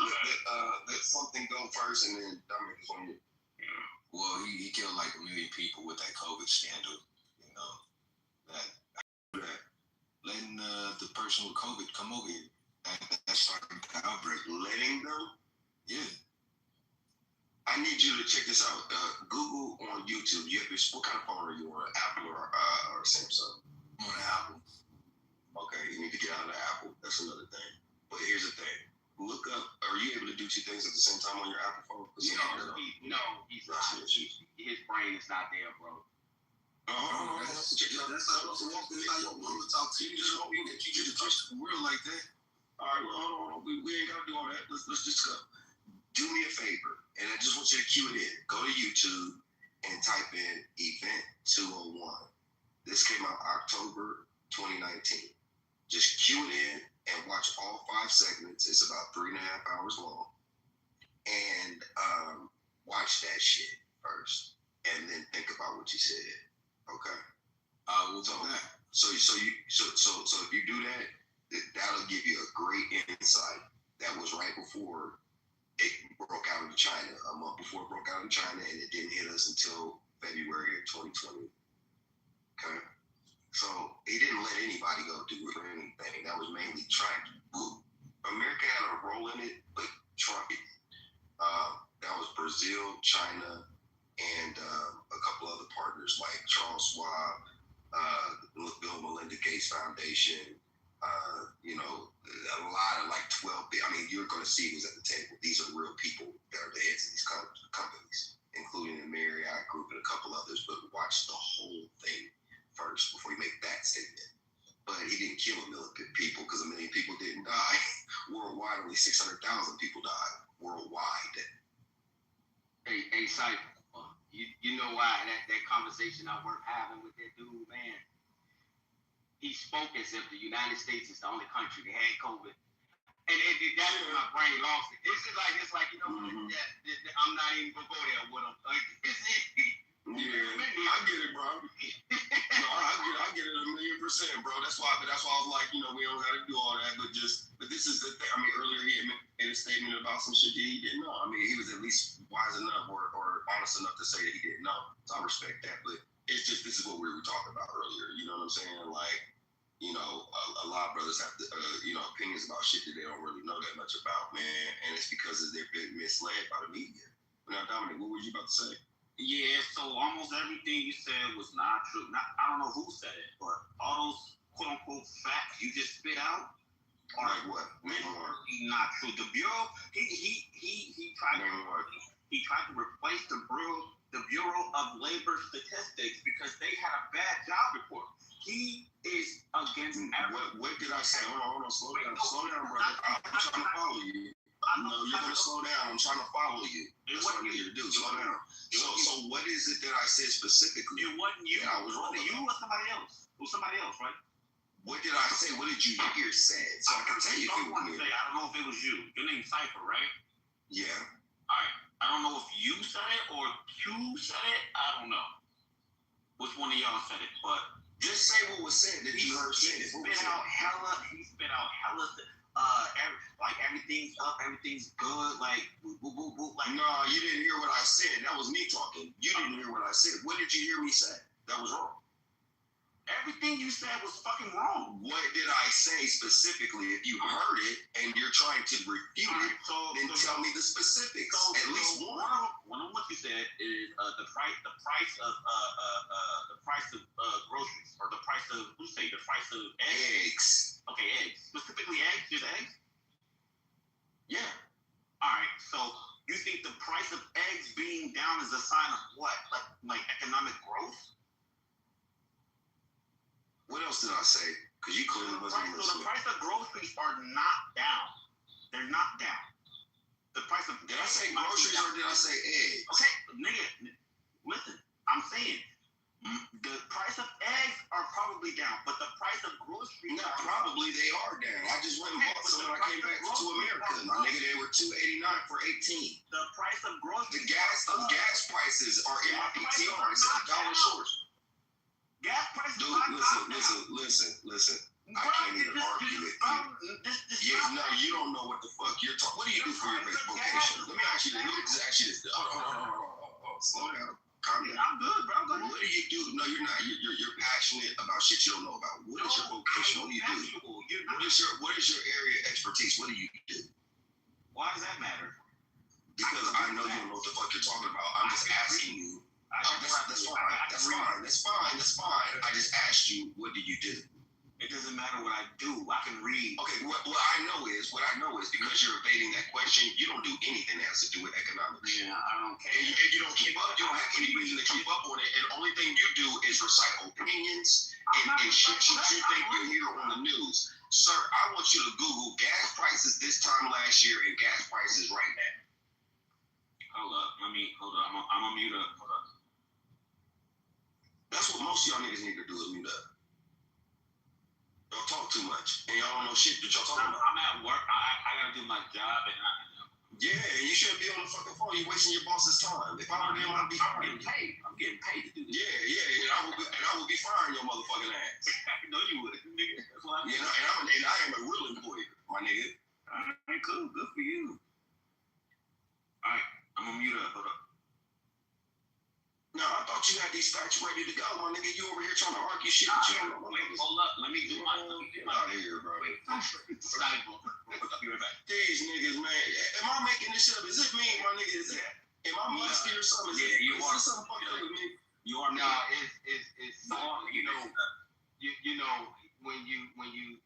Let something go first, and then Dominic is on you. Well, he killed like 1 million people with that COVID scandal. You know that letting the person with COVID come over here. That started the outbreak. Letting them? Yeah. I need you to check this out. Google on YouTube. What kind of phone are you on? Apple or Samsung? I'm on Apple. Okay, you need to get out of the Apple. That's another thing. But here's the thing. Look up. Are you able to do two things at the same time on your Apple phone? He's not. His brain is not there, bro. That's not what's wrong with how your mama talk to you. Just don't get you to trust the world like that. All right, well, hold on. We ain't got to do all that. Let's just go. Do me a favor, and I just want you to cue it in. Go to YouTube and type in Event 201. This came out October 2019. Just cue it in and watch all 5 segments. It's about 3.5 hours long. And watch that shit first, and then think about what you said. Okay. We'll do that. So if you do that, that'll give you a great insight. That was right before it broke out in China, a month before it broke out in China, and it didn't hit us until February of 2020. Okay. So he didn't let anybody go do it or anything. That was mainly Trump. America had a role in it, but Trump didn't. That was Brazil, China, and a couple other partners like Charles Schwab, the Bill Melinda Gates Foundation, a lot of like 12. I mean, you're going to see who's at the table. These are real people that are the heads of these companies, including the Marriott Group and a couple others. But watch the whole thing first before you make that statement. But he didn't kill 1 million people because 1 million people didn't die. Worldwide, only 600,000 people died worldwide. Hey, Cypher, you know why that conversation I worked having with that dude, man? He spoke as if the United States is the only country that had COVID. And that's when my brain lost it. It's like I'm not even going to go there with him. I get it, bro. No, I get it 1,000,000%, bro. That's why I was like, we don't got to do all that, but this is the thing. I mean, earlier he made a statement about some shit that he didn't know. I mean, he was at least wise enough or honest enough to say that he didn't know. So I respect that, but it's just, this is what we were talking about earlier. You know what I'm saying? Like, a lot of brothers have, opinions about shit that they don't really know that much about, man. And it's because they've been misled by the media. Now, Dominic, what were you about to say? Yeah, so almost everything you said was not true. I don't know who said it, but all those quote unquote facts you just spit out are like what? Not true. The Bureau, he tried to replace the Bureau of Labor Statistics because they had a bad job report. He is against everything. What did I say? Hold on, slow down, brother. I'm trying to follow you. You're gonna slow down. I'm trying to follow you. That's what I need you to do. Slow down. So what is it that I said specifically? It wasn't you. I was wrong. You or somebody else. It was somebody else, right? What did I say? What did you hear said? So I can tell you. I don't know if it was you. Your name's Cypher, right? Yeah. All right. I don't know if you said it or Q said it. I don't know which one of y'all said it, but just say what was said that you heard said. He spit out hella. Like everything's up, everything's good. Like no, you didn't hear what I said. That was me talking. You didn't hear what I said. What did you hear me say? That was wrong. Everything you said was fucking wrong. What did I say specifically? If you heard it and you're trying to refute it, then tell me the specifics. At least one. One of what you said is the price of groceries, or the price of the price of eggs. Okay, eggs. Specifically eggs. Just eggs. Yeah. All right. So you think the price of eggs being down is a sign of what? Like economic growth? What else did I say? Because you clearly wasn't listening. So the price of groceries are not down. They're not down. The price of... Did I say groceries or did I say eggs? Okay, nigga, listen. I'm saying the price of eggs are probably down, but the price of groceries... No, probably they are down. I just went and bought some when I came back to America. My nigga, they were $2.89 for 18. The price of groceries... The gas prices are in my PTR. It's $1 short. Gas prices. Dude, listen. I can't even argue with you. No, you don't know what the fuck you're talking. What do you do for your vocation? Let me ask you this. Let me just ask you this. Hold. Slow down. Calm down. I'm good, bro. What do you do? No, you're not. You're passionate about shit you don't know about. What is your vocation? What do you do? What is your area of expertise? What do you do? Why does that matter? Because I know you don't know what the fuck you're talking about. I'm just asking you. That's fine. I just asked you, what do you do? It doesn't matter what I do. I can read. Okay, what I know is because you're evading that question, you don't do anything that has to do with economics. Yeah, I don't care. And you don't keep up. You don't have any reason to keep up on it. And the only thing you do is recite opinions and shit you think you hear on the news. Sir, I want you to Google gas prices this time last year and gas prices right now. Hold up. Hold up. I'm gonna mute up. Hold up. That's what most of y'all niggas need to do is mute up. Y'all talk too much, and y'all don't know shit that y'all talking about. I'm at work. I gotta do my job, and yeah, you shouldn't be on the fucking phone. You're wasting your boss's time. If I were them, I'd be firing you. I'm getting paid to do this. Yeah, and I would be firing your motherfucking ass. No, you would, nigga. That's why. And I am a real employer, my nigga. All right, cool. Good for you. All right, I'm gonna mute up. Hold up. No, I thought you had these facts ready to go, my nigga. You over here trying to argue shit that you don't know. Wait, hold up. Let me do my out of here, bro. These niggas, man. Am I making this shit up? Is it me, my nigga? Is it? Am I musky or something? You are. Is this something fucking with me? You are. No, it's you know when you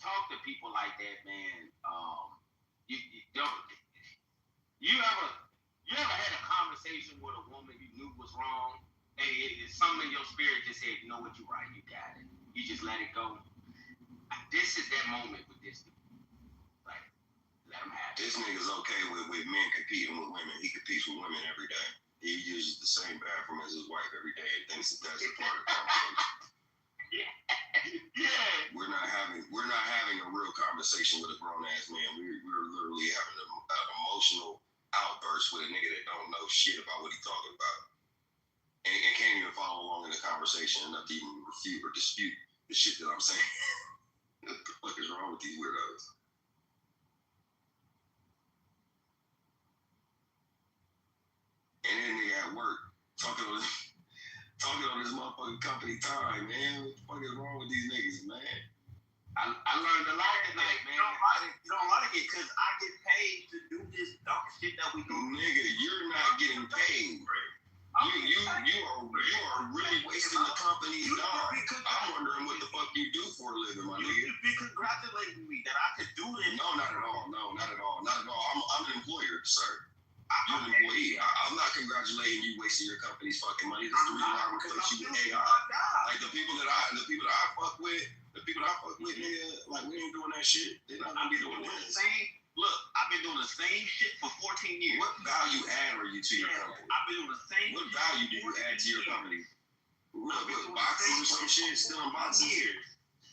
talk to people like that, man. You ever had a conversation with a woman you knew was wrong, and it's something in your spirit just said, you know what, you're right, you got it. You just let it go. This is that moment with this dude. Like, let him have it. This nigga's okay with men competing with women. He competes with women every day. He uses the same bathroom as his wife every day and thinks that that's a part of the conversation. Yeah. We're not having a real conversation with a grown ass man. We're literally having an emotional outburst with a nigga that don't know shit about what he's talking about. And can't even follow along in the conversation enough to even refute or dispute the shit that I'm saying. What the fuck is wrong with these weirdos? And then nigga at work talking on this motherfucking company time, man. What the fuck is wrong with these niggas, man? I learned a lot tonight, man. You don't like it because I get paid to do this dumb shit that we do. Nigga, you're not getting paid. You are really wasting the company's time. I'm wondering what the fuck you do for a living, my nigga. You be congratulating me that I could do this. No, not at all. No, not at all. Not at all. I'm an employer, sir. You're an employee. I'm not congratulating you wasting your company's fucking money. That's the reason why I replace you with AI. Like the people that I fuck with, nigga, like we ain't doing that shit. They're not gonna be doing this. Look, I've been doing the same shit for 14 years. What value add are you to your company? I've been doing the same. What value do you add to your company? What boxes or some shit? Still in boxes?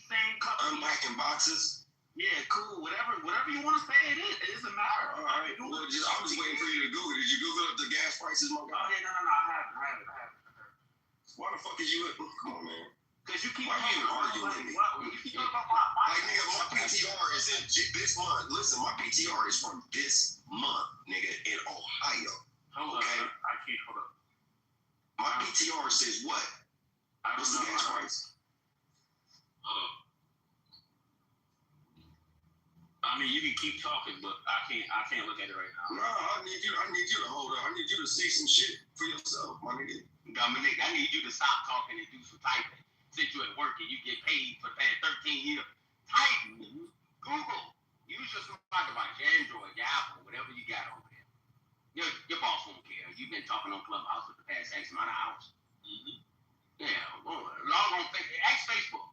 Same company. Unpacking boxes? Yeah, cool. Whatever you want to say, it is. It doesn't matter. All right. Well, I'm just waiting for you to Google. Did you Google up the gas prices, my guy? Oh, yeah, no. I haven't. Why the fuck is you? Come on, man. Because you keep arguing with me. You keep talking about my nigga, my PTR is in this month. Listen, my PTR is from this month, nigga, in Ohio. Hold okay? Up. I can't hold up. My PTR says what? What's the gas price? I mean, you can keep talking, but I can't look at it right now. No, I need you to hold up. I need you to see some shit for yourself, my nigga. Dominic, I need you to stop talking and do some typing. Since you at work and you get paid for the past 13 years. Type, Google. Use your smart device, your Android, your Apple, whatever you got over there. Your boss won't care. You've been talking on Clubhouse for the past X amount of hours. Mm-hmm. Yeah, well, log on Facebook. Ask Facebook.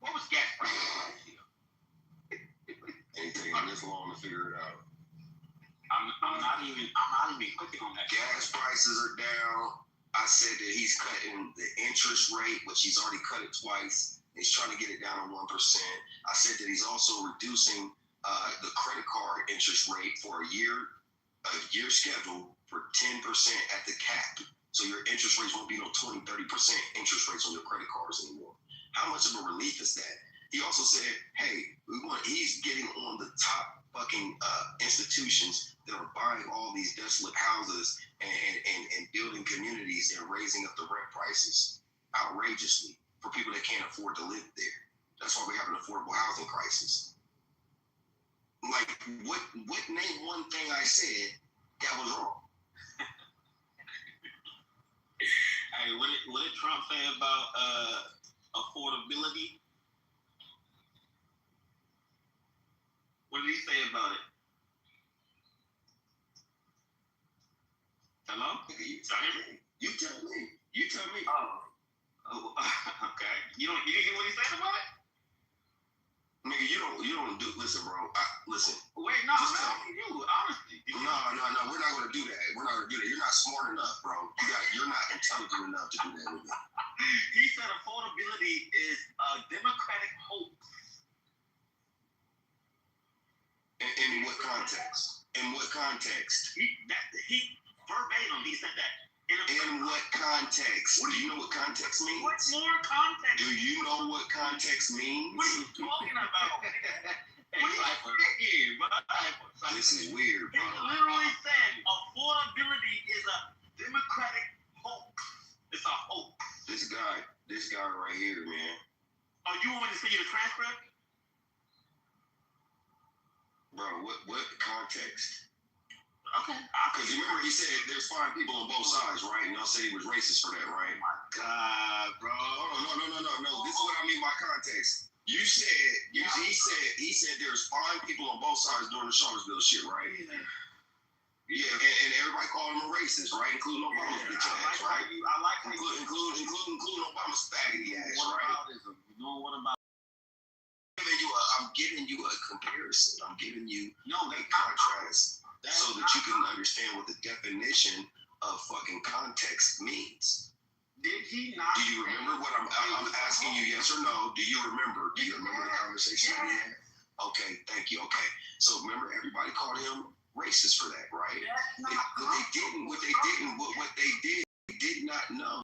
What was gas prices last year? Ain't taking this long to figure it out. I'm not even clicking on that. Gas prices are down. I said that he's cutting the interest rate, which he's already cut it twice. He's trying to get it down to 1%. I said that he's also reducing the credit card interest rate for a year schedule for 10% at the cap. So your interest rates won't be no 20, 30% interest rates on your credit cards anymore. How much of a relief is that? He also said, hey, he's getting on the top fucking institutions that are buying all these desolate houses and building communities and raising up the rent prices outrageously for people that can't afford to live there. That's why we have an affordable housing crisis. Like, what name one thing I said that was wrong? Hey, what did Trump say about affordability? What did he say about it? Hello? You tell me. Oh, okay. You didn't hear what he said about it? Nigga, you don't do. Listen, bro. Listen. Wait, no, I'm asking you. Honestly. No. We're not gonna do that. You're not smart enough, bro. You're not intelligent enough to do that with me. He said affordability is a democratic hope. In what context? He verbatim, he said that. In what context? Do you know what context means? What more context? Do you know what context means? What are you talking about? This is weird, bro. He literally said affordability is a democratic hope. It's a hope. This guy right here, man. Oh, you want me to see you the transcript? Bro, what context? Okay. Because you remember he said there's fine people on both sides, right? And y'all said he was racist for that, right? Oh my God, bro. No. This is what I mean by context. You said he said there's fine people on both sides during the Charlottesville shit, right? Yeah, and everybody called him a racist, right? Including Obama's bitch ass, right? I like including Obama's faggoty ass, right? What about? I'm giving you a comparison. I'm giving you a contrast so that you can understand what the definition of fucking context means. Did he not? Do you remember what I'm asking you? Yes or no? Do you remember? Do you remember the conversation we had? Okay, thank you. Okay, so remember everybody called him racist for that, right? What they did, they did not know